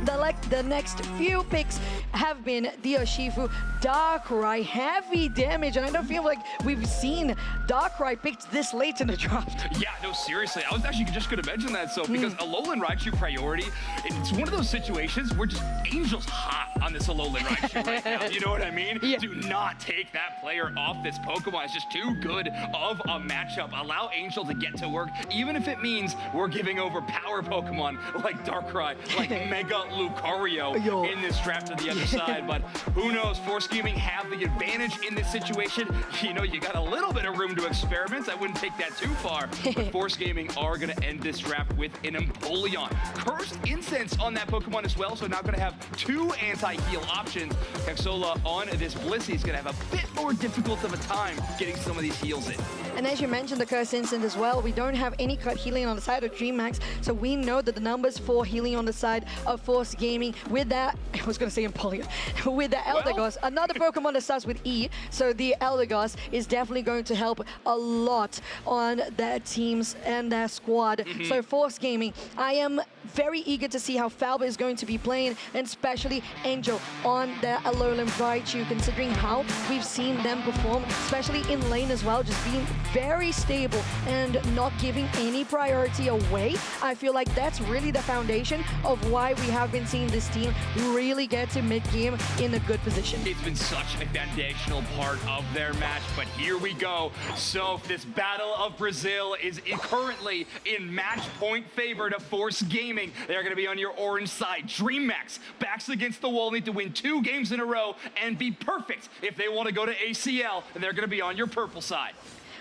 the next few picks have been the Urshifu, Darkrai, heavy damage, and I don't feel like we've seen Darkrai picked this late in the draft. Yeah, no, seriously. I was actually just going to mention that, so because Alolan Raichu priority, it's one of those situations where just Angel's hot on this Alolan Raichu right now. You know what I mean? Yeah. Do not take that player off this Pokemon. It's just too good of a matchup. Allow Angel to get to work, even if it means we're giving over power Pokemon like Darkrai, like Mega Lucario in this draft to the other side. But who knows? Force Gaming have the advantage in this situation. You know, you got a little bit of room to experiment. I wouldn't take that too far. But Force Gaming are going to end this draft with an Empoleon. Cursed Incense on that Pokemon as well, so now going to have two anti-heal options. Hexola on this Blissey is going to have a bit more difficult of a time getting some of these heals in. And as you mentioned, the Cursed Incense as well, we don't have any cut healing on the side of DreamHack, so we know that the numbers for healing on the side of Force Gaming with that, I was going to say Empoleon, with the Eldegoss, another Pokemon that starts with E, so the Eldegoss is definitely going to help a lot on their teams and their squad. So Force Gaming, I am very eager to see how Falba is going to be playing, and especially Angel on the Alolan Raichu, considering how we've seen them perform, especially in lane as well, just being very stable and not giving any priority away. I feel like that's really the foundation of why we have been seeing this team really get to mid-game in a good position. It's been such a foundational part of their match, but here we go. So this Battle of Brazil is currently in match point favor to Force Gaming. They're going to be on your orange side. DreamHack backs against the wall, need to win 2 games in a row and be perfect if they want to go to ACL, and they're going to be on your purple side.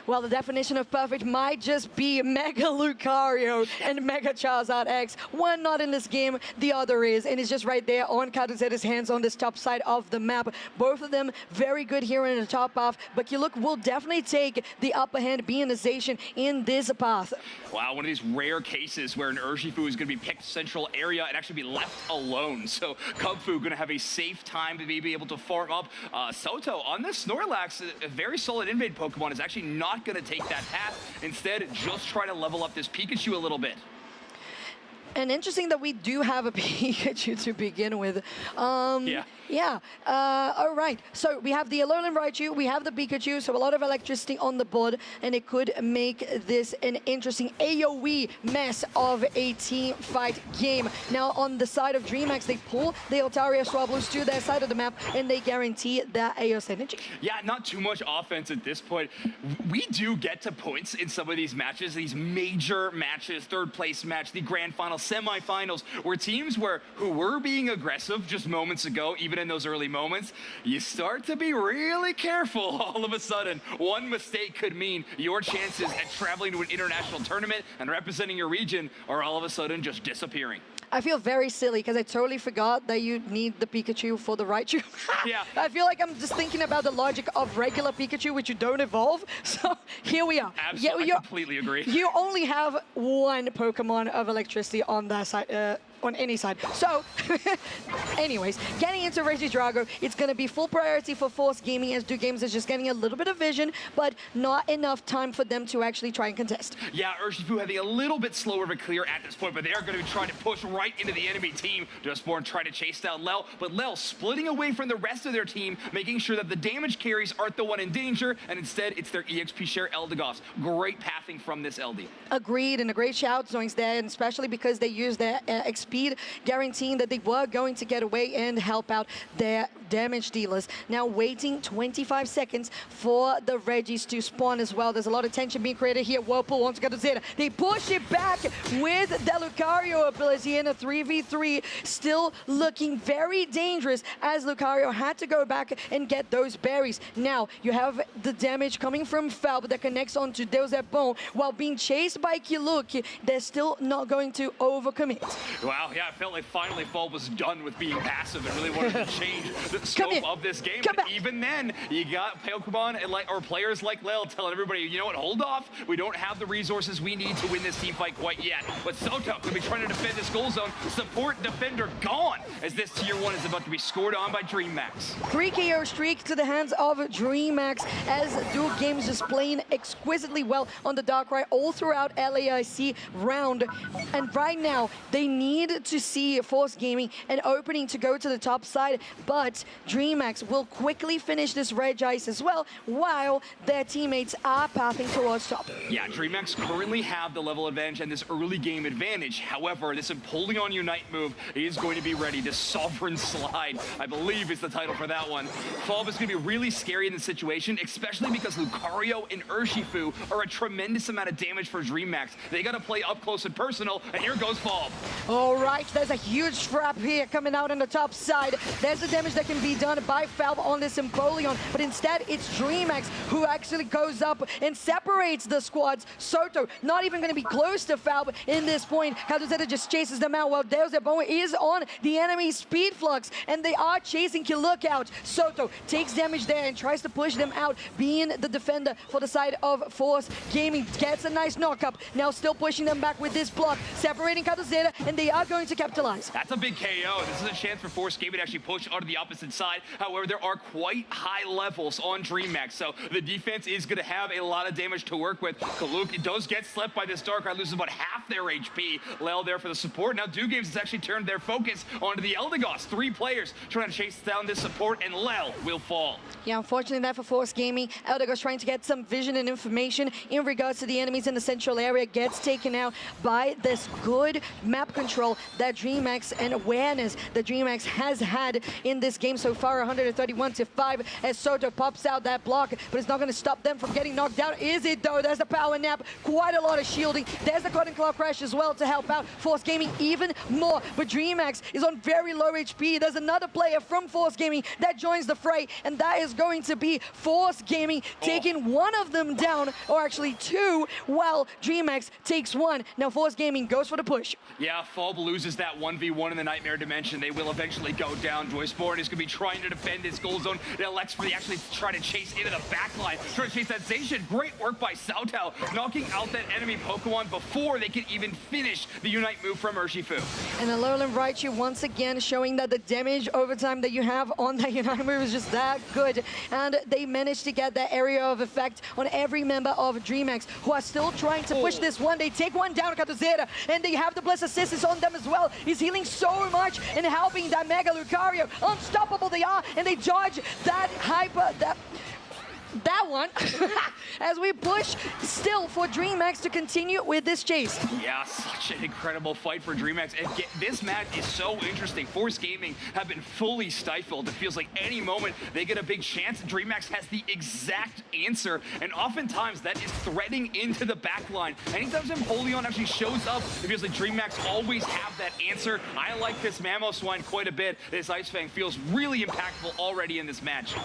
Well, the definition of perfect might just be Mega Lucario and Mega Charizard X. One not in this game, the other is, and it's just right there on Kaduzeda's hands on this top side of the map. Both of them very good here in the top half, but Kiluk will definitely take the upper hand, being a Zacian in this path. Wow, one of these rare cases where an Urshifu is going to be picked central area and actually be left alone. So Kubfu going to have a safe time to be able to farm up. Soto on this Snorlax, a very solid invade Pokemon, is actually not going to take that path. Instead, just try to level up this Pikachu a little bit. And interesting that we do have a Pikachu to begin with. Yeah. All right. So we have the Alolan Raichu, we have the Pikachu, so a lot of electricity on the board, and it could make this an interesting AoE mess of a team fight game. Now, on the side of DreamHack, they pull the Altaria Swablues to their side of the map, and they guarantee that AO synergy. Yeah, not too much offense at this point. We do get to points in some of these matches, these major matches, third place match, the grand final, semifinals, where teams who were being aggressive just moments ago, even in those early moments, you start to be really careful. All of a sudden, one mistake could mean your chances at traveling to an international tournament and representing your region are all of a sudden just disappearing. I feel very silly because I totally forgot that you need the Pikachu for the Raichu. Yeah. I feel like I'm just thinking about the logic of regular Pikachu, which you don't evolve. So here we are. Absolutely, I completely agree. You only have one Pokemon of electricity on that side. On any side. So, anyways, getting into Regidrago, it's going to be full priority for Force Gaming, as Do Games is just getting a little bit of vision, but not enough time for them to actually try and contest. Yeah, Urshifu having a little bit slower of a clear at this point, but they are going to be trying to push right into the enemy team. Dustborn trying to chase down Lel, but Lel splitting away from the rest of their team, making sure that the damage carries aren't the one in danger, and instead it's their EXP share Eldegoss. Great pathing from this LD. Agreed, and a great shout Zoinks there, and especially because they used their XP, guaranteeing that they were going to get away and help out their damage dealers. Now waiting 25 seconds for the Regis to spawn as well. There's a lot of tension being created here. Whirlpool wants to go to Zeta. They push it back with the Lucario ability in a 3v3. Still looking very dangerous as Lucario had to go back and get those berries. Now you have the damage coming from Falba that connects onto Deusebon while being chased by Kiluk. They're still not going to overcommit. Wow, yeah, it felt like finally Fall was done with being passive and really wanted to change the scope of this game. But even then, you got Pokemon or players like Lel telling everybody, you know what, hold off. We don't have the resources we need to win this team fight quite yet. But Soto going to be trying to defend this goal zone. Support defender gone as this tier 1 is about to be scored on by DreamHack. 3 KO streak to the hands of DreamHack as Do Games just playing exquisitely well on the Darkrai all throughout LAIC round. And right now, they need to see Force Gaming an opening to go to the top side, but DreamHack will quickly finish this Regice as well, while their teammates are pathing towards top. Yeah, DreamHack currently have the level advantage and this early game advantage. However, this Pokémon UNITE move is going to be ready. This Sovereign Slide, I believe, is the title for that one. Falb is going to be really scary in this situation, especially because Lucario and Urshifu are a tremendous amount of damage for DreamHack. They got to play up close and personal, and here goes Falb. All right, there's a huge trap here coming out on the top side. There's the damage that can be done by Falb on this Empoleon, but instead it's DreamHack who actually goes up and separates the squads. Soto not even going to be close to Falb in this point. Kaduzeta just chases them out while Deusebon is on the enemy speed flux, and they are chasing Kiluk out. Soto takes damage there and tries to push them out, being the defender for the side of Force Gaming. Gets a nice knock up. Now still pushing them back with this block, separating Kaduzeta, and they are not going to capitalize. That's a big KO. This is a chance for Force Gaming to actually push onto the opposite side. However, there are quite high levels on DreamHack, so the defense is going to have a lot of damage to work with. Kaluk does get slept by this Darkrai, loses about half their HP. Lel there for the support. Now Do Games has actually turned their focus onto the Eldegoss. 3 players trying to chase down this support, and Lel will fall. Yeah, unfortunately that for Force Gaming. Eldegoss trying to get some vision and information in regards to the enemies in the central area, gets taken out by this good map control that DreamHack and awareness that DreamHack has had in this game so far. 131-5 as Soto pops out that block, but it's not going to stop them from getting knocked out. Is it though? There's the power nap, quite a lot of shielding. There's the Cotton Claw Crash as well to help out Force Gaming even more, but DreamHack is on very low HP. There's another player from Force Gaming that joins the fray, and that is going to be Force Gaming taking one of them down, or actually 2, while DreamHack takes 1. Now Force Gaming goes for the push. Yeah, Fob loses that 1v1 in the Nightmare Dimension. They will eventually go down. Joyceborn is going to be trying to defend his goal zone. Now Lex really actually trying to chase into the backline, trying to chase that Zacian. Great work by Cao Cao, knocking out that enemy Pokemon before they can even finish the Unite move from Urshifu. And Alolan Raichu once again showing that the damage over time that you have on that Unite move is just that good. And they managed to get that area of effect on every member of DreamHack, who are still trying to push this one. They take one down, Catuzeira, and they have the Bless Assist on them as well. He's healing so much and helping that Mega Lucario. Unstoppable they are, and they dodge that hyper, that one, as we push still for DreamHack to continue with this chase. Yeah, such an incredible fight for DreamHack. This match is so interesting. Force Gaming have been fully stifled. It feels like any moment they get a big chance. DreamHack has the exact answer, and oftentimes that is threading into the back line. Anytime Empoleon actually shows up, it feels like DreamHack always have that answer. I like this Mamoswine quite a bit. This Ice Fang feels really impactful already in this match.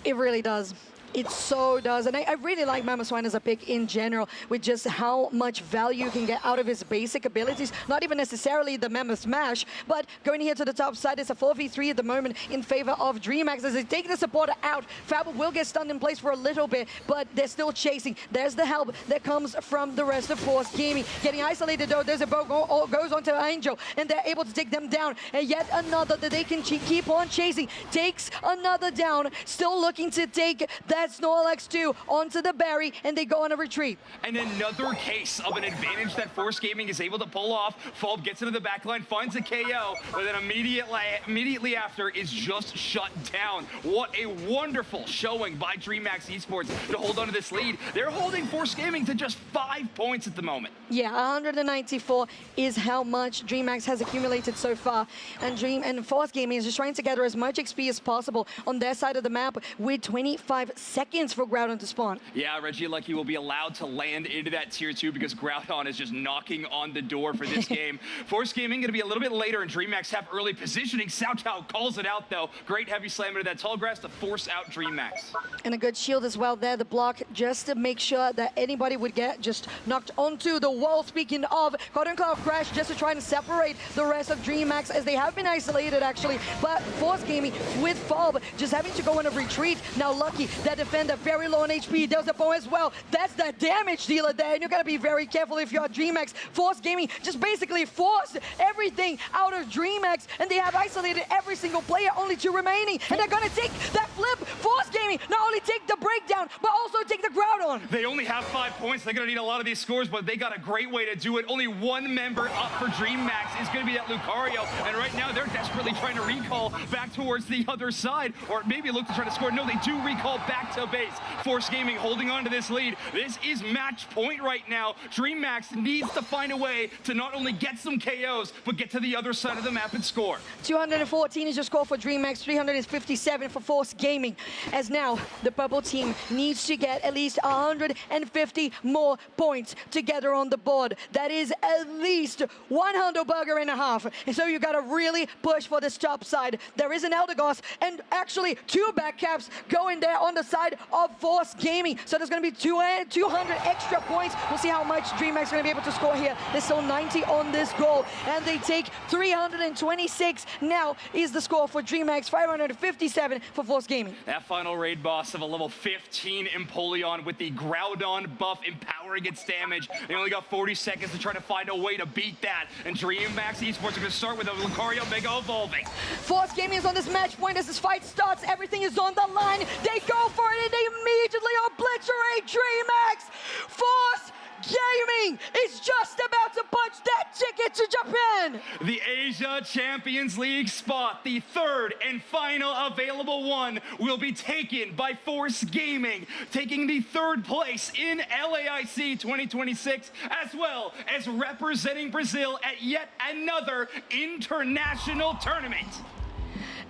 It really does. It so does, and I really like Mamoswine as a pick in general, with just how much value you can get out of his basic abilities. Not even necessarily the Mammoth Smash, but going here to the top side, it's a 4v3 at the moment in favor of DreamHack as they take the supporter out. Fab will get stunned in place for a little bit, but they're still chasing. There's the help that comes from the rest of Force Gaming. Getting isolated though, there's a bow goes onto Angel, and they're able to take them down. And yet another that they can keep on chasing. Takes another down, still looking to take that Snorlax 2 onto the berry, and they go on a retreat. And another case of an advantage that Force Gaming is able to pull off. Fob gets into the backline, finds a KO, but then immediately after is just shut down. What a wonderful showing by DreamHack Esports to hold on to this lead. They're holding Force Gaming to just 5 points at the moment. Yeah, 194 is how much DreamHack has accumulated so far, and Force Gaming is just trying to gather as much XP as possible on their side of the map with 25 seconds for Groudon to spawn. Yeah, Regieleki will be allowed to land into that tier 2 because Groudon is just knocking on the door for this game. Force Gaming going to be a little bit later, and DreamHack have early positioning. Cao Cao calls it out though. Great heavy slam into that tall grass to force out DreamHack. And a good shield as well there, the block, just to make sure that anybody would get just knocked onto the wall. Speaking of, Cotton Cloud Crash just to try and separate the rest of DreamHack as they have been isolated actually, but Force Gaming with Fob just having to go on a retreat. Now Lucky, that defender, very low on HP, does the bow as well. That's the damage dealer there, and you gotta be very careful if you're DreamHack. Force Gaming just basically forced everything out of DreamHack, and they have isolated every single player, only 2 remaining, and they're gonna take that flip. Force Gaming not only take the breakdown, but also take the Groudon. They only have 5 points. They're gonna need a lot of these scores, but they got a great way to do it. Only 1 member up for DreamHack is gonna be that Lucario, and right now they're desperately trying to recall back towards the other side, or maybe look to try to score. No, they do recall back to base. Force Gaming holding on to this lead. This is match point right now. DreamHack needs to find a way to not only get some KOs, but get to the other side of the map and score. 214 is your score for DreamHack, 357 for Force Gaming. As now, the purple team needs to get at least 150 more points together on the board. That is at least 100 burger and a half. And so you gotta really push for this top side. There is an Eldegoss, and actually 2 back caps going there on the side side of Force Gaming. So there's going to be 200 extra points. We'll see how much DreamHack's going to be able to score here. There's still 90 on this goal, and they take 326. Now is the score for DreamHack's 557 for Force Gaming. That final raid boss of a level 15 Empoleon with the Groudon buff empowering its damage. They only got 40 seconds to try to find a way to beat that. And DreamHack Esports are going to start with a Lucario Mega Evolving. Force Gaming is on this match point as this fight starts. Everything is on the line. They go for it and they immediately obliterate DreamHack. Force Gaming is just about to punch that ticket to Japan. The Asia Champions League spot, the third and final available one, will be taken by Force Gaming, taking the third place in LAIC 2026, as well as representing Brazil at yet another international tournament.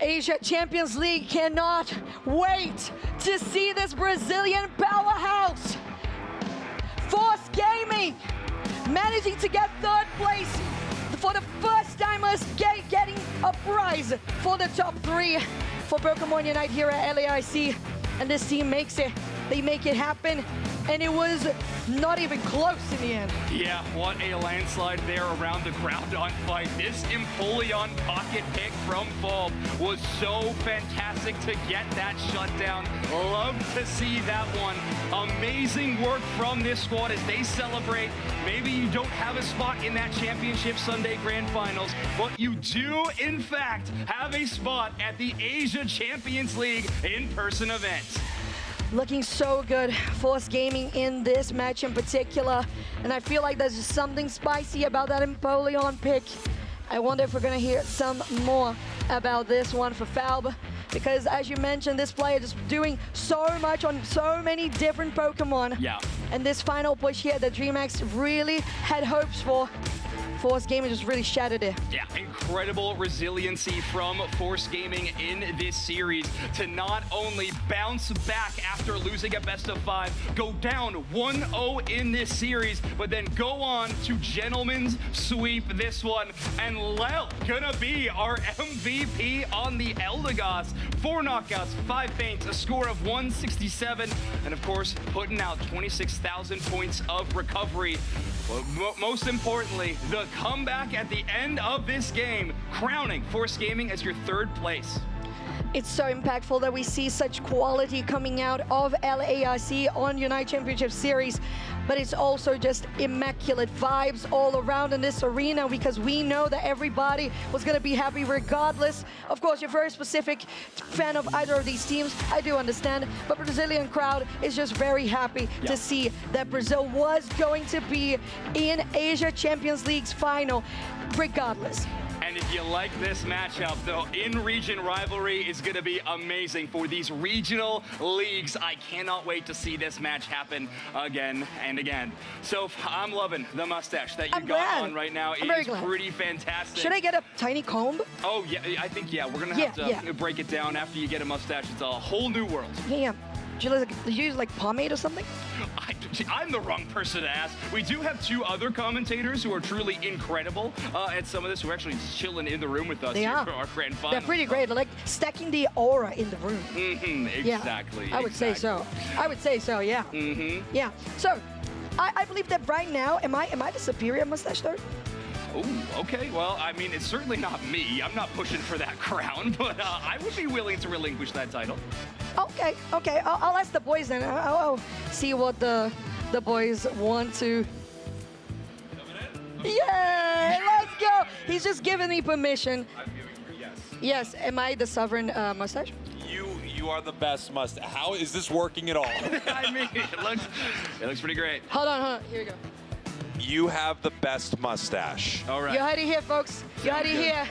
Asia Champions League cannot wait to see this Brazilian powerhouse. Force Gaming managing to get third place for the first timers, getting a prize for the top 3 for Pokémon UNITE here at LAIC. And this team makes it. They make it happen. And it was not even close in the end. Yeah, what a landslide there around the Groudon fight. This Empoleon pocket pick from Bulb was so fantastic to get that shutdown. Love to see that one. Amazing work from this squad as they celebrate. Maybe you don't have a spot in that Championship Sunday Grand Finals, but you do, in fact, have a spot at the Asia Champions League in-person event. Looking so good, Force Gaming in this match in particular. And I feel like there's just something spicy about that Empoleon pick. I wonder if we're gonna hear some more about this one for Falb. Because as you mentioned, this player just doing so much on so many different Pokemon. Yeah. And this final push here that DreamHack really had hopes for. Force Gaming just really shattered it. Yeah, incredible resiliency from Force Gaming in this series to not only bounce back after losing a best of 5, go down 1-0 in this series, but then go on to gentleman's sweep this one. And Lel gonna be our MVP on the Eldegoss. 4 knockouts, 5 feints, a score of 167, and of course, putting out 26,000 points of recovery. But most importantly, the comeback at the end of this game, crowning Force Gaming as your 3rd place. It's so impactful that we see such quality coming out of LAIC on Unite Championship Series, but it's also just immaculate vibes all around in this arena because we know that everybody was going to be happy regardless. Of course, you're a very specific fan of either of these teams, I do understand, but Brazilian crowd is just very happy to see that Brazil was going to be in Asia Champions League's final regardless. And if you like this matchup, the in-region rivalry is going to be amazing for these regional leagues. I cannot wait to see this match happen again and again. So I'm loving the mustache that you got on right now. It is pretty fantastic. Should I get a tiny comb? Oh, yeah, I think, yeah, we're going to have to break it down after you get a mustache. It's a whole new world. Yeah. Do you use like pomade or something? I'm the wrong person to ask. We do have 2 other commentators who are truly incredible at some of this, who are actually chilling in the room with us here for our grand final. They're pretty great. They're like stacking the aura in the room. Exactly. Yeah, I would say so. I would say so, yeah. Yeah. So, I believe that right now, am I the superior mustache though? Oh, okay. Well, I mean, it's certainly not me. I'm not pushing for that crown, but I would be willing to relinquish that title. Okay. I'll ask the boys then. I'll see what the boys want to. Yeah, let's go. He's just giving me permission. I'm giving you yes. Yes. Am I the sovereign mustache? You are the best mustache. How is this working at all? I mean, it looks pretty great. Hold on. Here we go. You have the best mustache. All right. You heard it here, folks. You heard it here.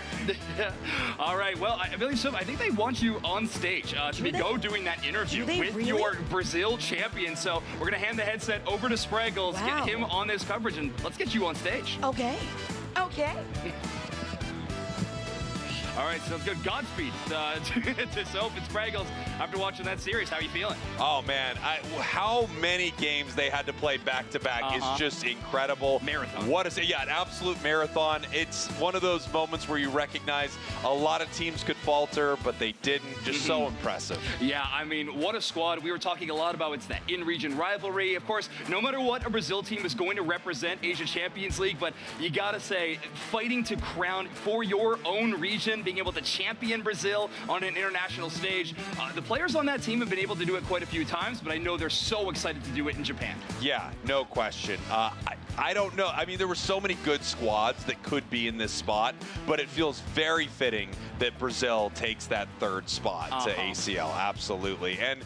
All right. Well, I believe so. I think they want you on stage to go doing that interview with your Brazil champion. So we're going to hand the headset over to Spraggles, get him on this coverage, and let's get you on stage. Okay. All right, sounds good. Godspeed to Soap and Spraggles after watching that series. How are you feeling? Oh man, how many games they had to play back-to-back is just incredible. Marathon. What is it? Yeah, an absolute marathon. It's one of those moments where you recognize a lot of teams could falter, but they didn't. Just so impressive. Yeah, I mean, what a squad. We were talking a lot about it's that in-region rivalry. Of course, no matter what, a Brazil team is going to represent Asia Champions League, but you gotta say, fighting to crown for your own region, being able to champion Brazil on an international stage. The players on that team have been able to do it quite a few times, but I know they're so excited to do it in Japan. Yeah, no question. I don't know. I mean, there were so many good squads that could be in this spot, but it feels very fitting that Brazil takes that third spot to ACL. Absolutely. And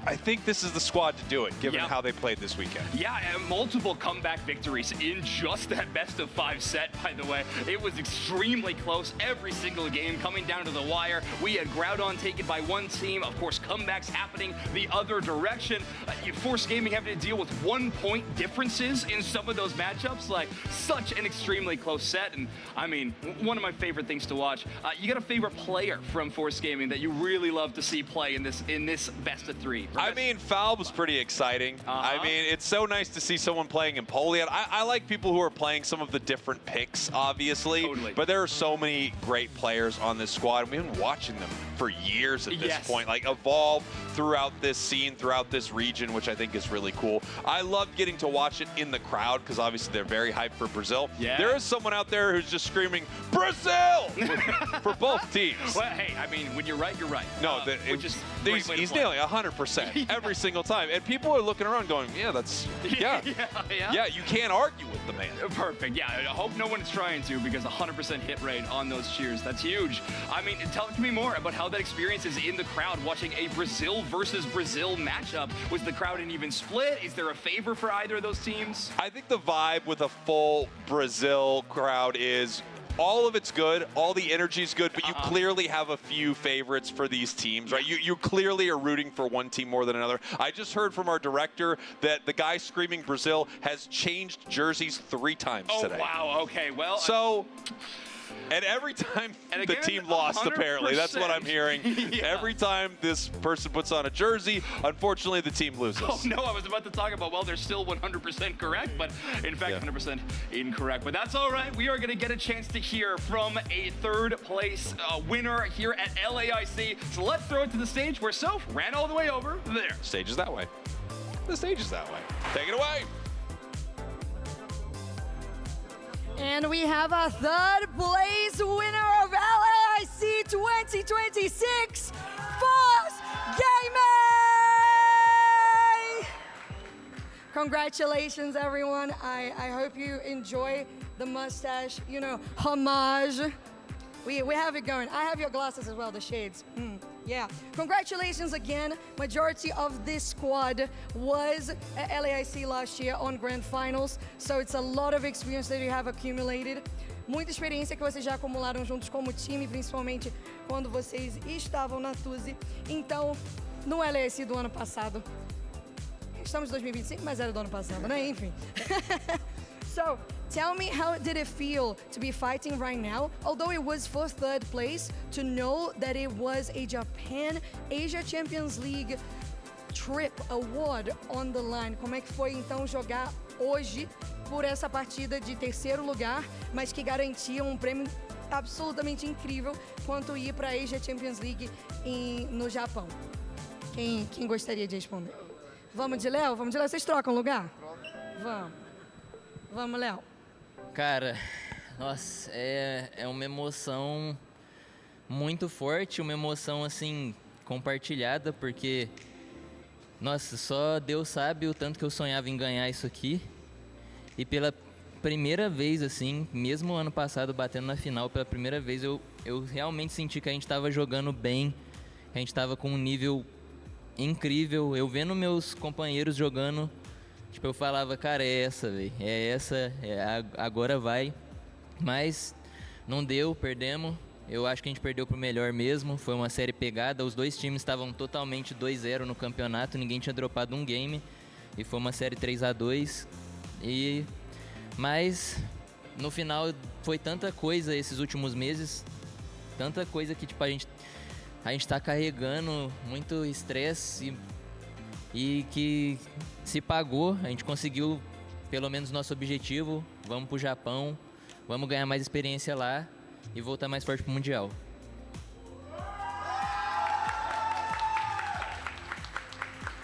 I think this is the squad to do it, given how they played this weekend. Yeah, and multiple comeback victories in just that best-of-5 set, by the way. It was extremely close every single game, coming down to the wire. We had Groudon taken by one team. Of course, comebacks happening the other direction. Force Gaming having to deal with 1-point differences in some of those matchups. Like, such an extremely close set. And, I mean, one of my favorite things to watch. You got a favorite player from Force Gaming that you really love to see play in this best-of-3? I mean, Foul was pretty exciting. I mean, it's so nice to see someone playing Empoleon. I like people who are playing some of the different picks, obviously. Totally. But there are so many great players on this squad, and we've been watching them for years at this point, like evolve throughout this scene, throughout this region, which I think is really cool. I love getting to watch it in the crowd because obviously they're very hyped for Brazil. Yeah. There is someone out there who's just screaming, Brazil! for both teams. Well, hey, I mean, when you're right, you're right. No, he's nailing 100% every single time. And people are looking around going, yeah, that's, yeah, you can't argue with the man. Perfect, yeah. I hope no one is trying to, because 100% hit rate on those cheers. That's huge. I mean, tell me more about how that experience is in the crowd, watching a Brazil versus Brazil matchup. Was the crowd an even split? Is there a favor for either of those teams? I think the vibe with a full Brazil crowd is all of it's good, all the energy is good, but you clearly have a few favorites for these teams, right? You clearly are rooting for one team more than another. I just heard from our director that the guy screaming Brazil has changed jerseys 3 times today. Oh, wow, okay, well. So, and every time the team lost, 100%. apparently, that's what I'm hearing. Every time this person puts on a jersey, unfortunately, the team loses. Oh, no, I was about to talk about, well, they're still 100% correct, but in fact, 100% incorrect. But that's all right. We are going to get a chance to hear from a third-place winner here at LAIC. So let's throw it to the stage where Soph ran all the way over there. Stage is that way. The stage is that way. Take it away. And we have a third place winner of LAIC 2026, Force Gaming! Congratulations, everyone. I hope you enjoy the mustache, homage. We have it going. I have your glasses as well, the shades. Yeah. Congratulations again. Majority of this squad was at LAIC last year on Grand Finals, so it's a lot of experience that you have accumulated. Muita experiência que vocês já acumularam juntos como time, principalmente quando vocês estavam na Tuzi. Então, no LAIC do ano passado, estamos em 2025, mas era do ano passado, né? Enfim. So, tell me, how did it feel to be fighting right now? Although it was for third place, to know that it was a Japan Asia Champions League trip award on the line. Como é que foi então jogar hoje por essa partida de terceiro lugar, mas que garantia um prêmio absolutamente incrível quanto ir para a Asia Champions League no Japão? Quem gostaria de responder? Vamos de Léo? Vamos de Léo? Vocês trocam lugar? Vamos, Léo. Cara, nossa, é uma emoção muito forte, uma emoção, assim, compartilhada, porque, nossa, só Deus sabe o tanto que eu sonhava em ganhar isso aqui. E pela primeira vez, assim, mesmo ano passado batendo na final, pela primeira vez eu realmente senti que a gente estava jogando bem, a gente estava com um nível incrível. Eu vendo meus companheiros jogando, tipo, eu falava, cara, é essa, velho, agora vai. Mas não deu, perdemos. Eu acho que a gente perdeu pro melhor mesmo, foi uma série pegada. Os dois times estavam totalmente 2-0 no campeonato, ninguém tinha dropado um game. E foi uma série 3-2. Mas no final foi tanta coisa esses últimos meses. tanta coisa que tipo, a gente tá carregando, muito estresse e que se pagou, a gente conseguiu pelo menos nosso objetivo, vamos pro Japão, vamos ganhar mais experiência lá e voltar mais forte pro Mundial.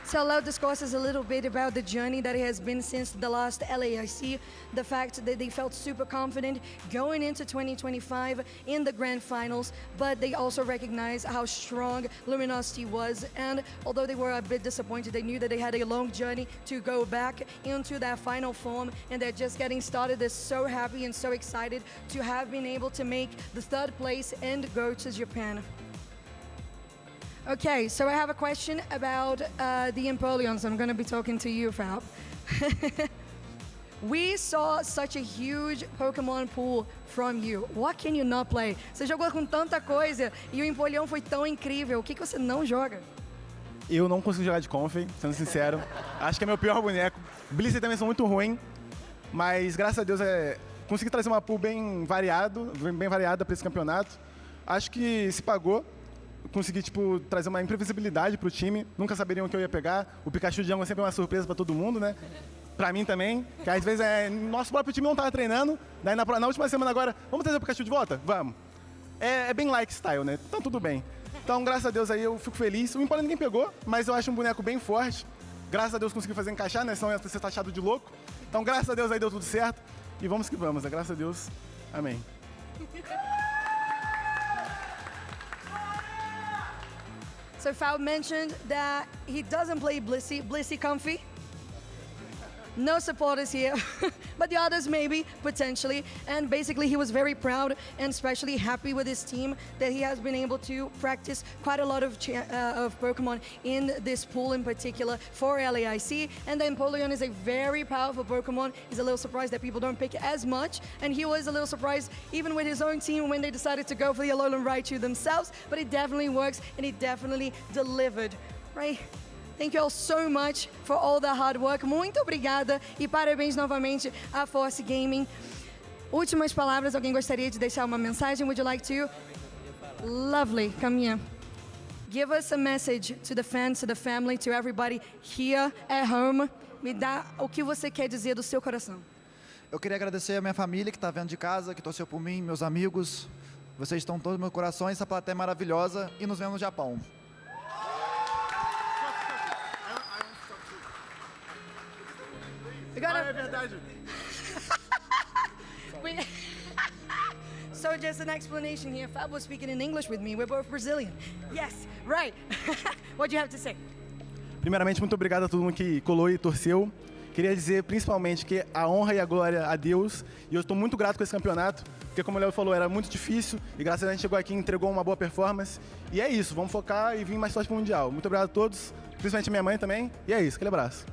So Léo discusses a little bit about the journey that it has been since the last LAIC, the fact that they felt super confident going into 2025 in the grand finals, but they also recognize how strong Luminosity was, and although they were a bit disappointed, they knew that they had a long journey to go back into that final form, and they're just getting started. They're so happy and so excited to have been able to make the 3rd place and go to Japan. Okay, so I have a question about the Empoleons. I'm going to be talking to you, Fab. We saw such a huge Pokémon pool from you. What can you not play? Você jogou com tanta coisa e o Empoleon foi tão incrível. O que você não joga? Eu não consigo jogar de Conf, sendo sincero. Acho que é meu pior boneco. Blissey também são muito ruim, mas graças a Deus consegui trazer uma pool bem variada para esse campeonato. Acho que se pagou. Consegui trazer uma imprevisibilidade pro time. Nunca saberiam o que eu ia pegar. O Pikachu de Jungle é sempre uma surpresa para todo mundo, né? Pra mim também, que às vezes nosso próprio time não tava treinando. Daí na última semana agora, vamos trazer o Pikachu de volta? Vamos. É bem LAIC style, né? Então tudo bem. Então, graças a Deus aí eu fico feliz. O Empoleon ninguém pegou, mas eu acho um boneco bem forte. Graças a Deus consegui fazer encaixar, né? Senão ia ser taxado de louco. Então, graças a Deus aí deu tudo certo. E vamos que vamos, né? Graças a Deus. Amém. So Fab mentioned that he doesn't play Blissey. Blissey comfy. No supporters here, but the others maybe, potentially. And basically he was very proud and especially happy with his team that he has been able to practice quite a lot of Pokemon in this pool in particular for LAIC. And the Empoleon is a very powerful Pokemon. He's a little surprised that people don't pick as much. And he was a little surprised even with his own team when they decided to go for the Alolan Raichu themselves. But it definitely works and it definitely delivered, right? Thank you all so much for all the hard work. Muito obrigada e parabéns novamente à Force Gaming. Últimas palavras, alguém gostaria de deixar uma mensagem? Would you like to? Lovely, come here. Give us a message to the fans, to the family, to everybody here at home. Me dá o que você quer dizer do seu coração. Eu queria agradecer a minha família que está vendo de casa, que torceu por mim, meus amigos. Vocês estão todos no meu coração, essa plateia é maravilhosa e nos vemos no Japão. É verdade. So just an explanation here. Fab was speaking in English with me. We're both Brazilian. Yes, right. What do you have to say? Primeiramente, muito obrigado a todo mundo que colou e torceu. Queria dizer principalmente que a honra e a glória a Deus. E eu estou muito grato com esse campeonato, porque como o Léo falou, era muito difícil. E graças a Deus a gente chegou aqui e entregou uma boa performance. E é isso, vamos focar e vir mais forte para o Mundial. Muito obrigado a todos, principalmente a minha mãe também. E é isso, aquele abraço.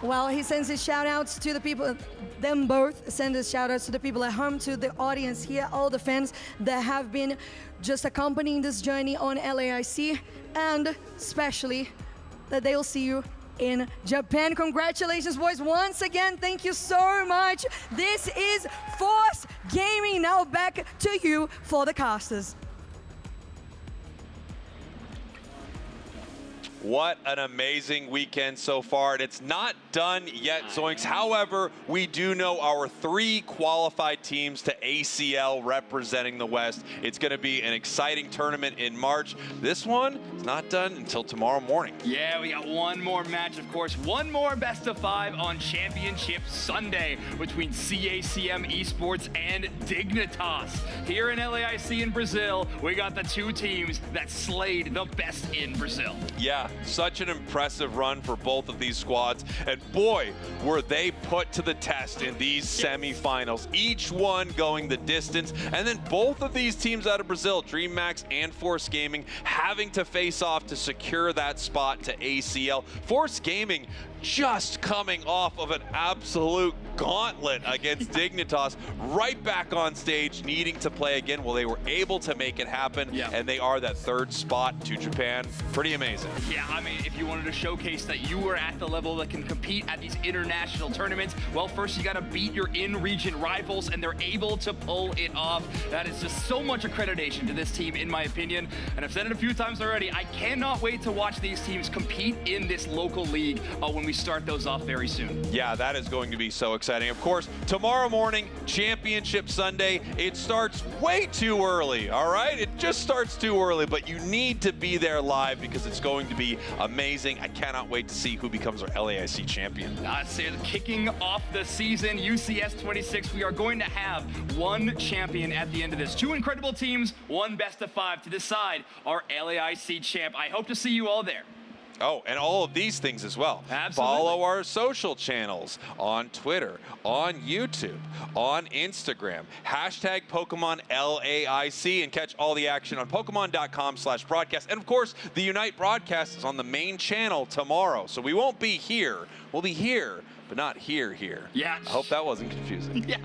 Well, he sends his shout-outs to the people, them both send his shout-outs to the people at home, to the audience here, all the fans that have been just accompanying this journey on LAIC, and especially that they'll see you in Japan. Congratulations, boys, once again, thank you so much. This is Force Gaming. Now back to you for the casters. What an amazing weekend so far, and it's not done yet, Zoinks. However, we do know our 3 qualified teams to ACL representing the West. It's going to be an exciting tournament in March. This one is not done until tomorrow morning. Yeah, we got one more match, of course. One more best of 5 on Championship Sunday between CACM Esports and Dignitas. Here in LAIC in Brazil, we got the 2 teams that slayed the best in Brazil. Yeah. Such an impressive run for both of these squads, and boy, were they put to the test in these semifinals. Each one going the distance, and then both of these teams out of Brazil, DreamMax and Force Gaming, having to face off to secure that spot to ACL. Force Gaming just coming off of an absolute gauntlet against Dignitas, right back on stage, needing to play again. Well, they were able to make it happen, and they are that third spot to Japan. Pretty amazing. Yeah, I mean, if you wanted to showcase that you were at the level that can compete at these international tournaments, well, first you got to beat your in-region rivals, and they're able to pull it off. That is just so much accreditation to this team, in my opinion. And I've said it a few times already, I cannot wait to watch these teams compete in this local league when we start those off very soon. Yeah, that is going to be so exciting. Of course, tomorrow morning, Championship Sunday, it starts way too early, all right? It just starts too early, but you need to be there live because it's going to be amazing. I cannot wait to see who becomes our LAIC champion. Kicking off the season, UCS 26, we are going to have one champion at the end of this. 2 incredible teams, 1 best of 5 to decide our LAIC champ. I hope to see you all there. Oh, and all of these things as well. Absolutely. Follow our social channels on Twitter, on YouTube, on Instagram, hashtag Pokemon LAIC, and catch all the action on Pokemon.com/broadcast. And of course, the Unite broadcast is on the main channel tomorrow. So we won't be here. We'll be here, but not here. Yeah. I hope that wasn't confusing. Yeah,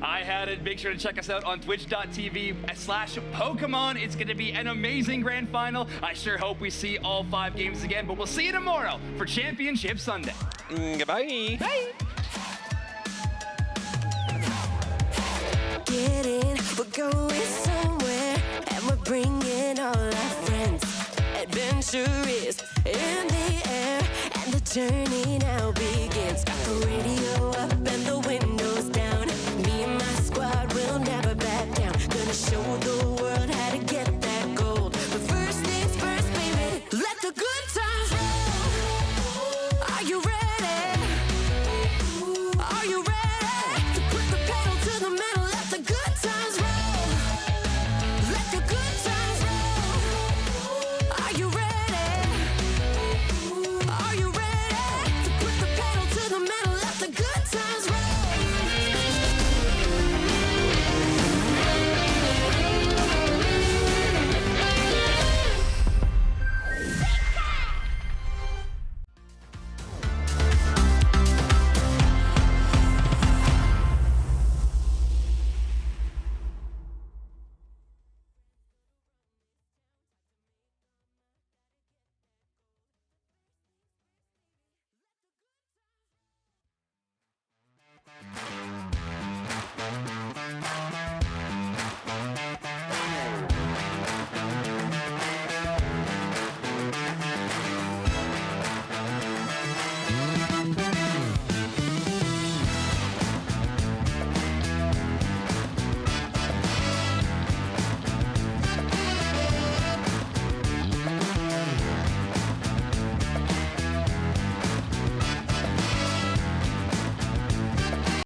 I had it. Make sure to check us out on twitch.tv/Pokemon. It's going to be an amazing grand final. I sure hope we see all 5 games again, but we'll see you tomorrow for Championship Sunday. Goodbye. Bye. Get in, we're going somewhere, and we're bringing all our friends. Adventure is in the air, and the journey now begins. Got the radio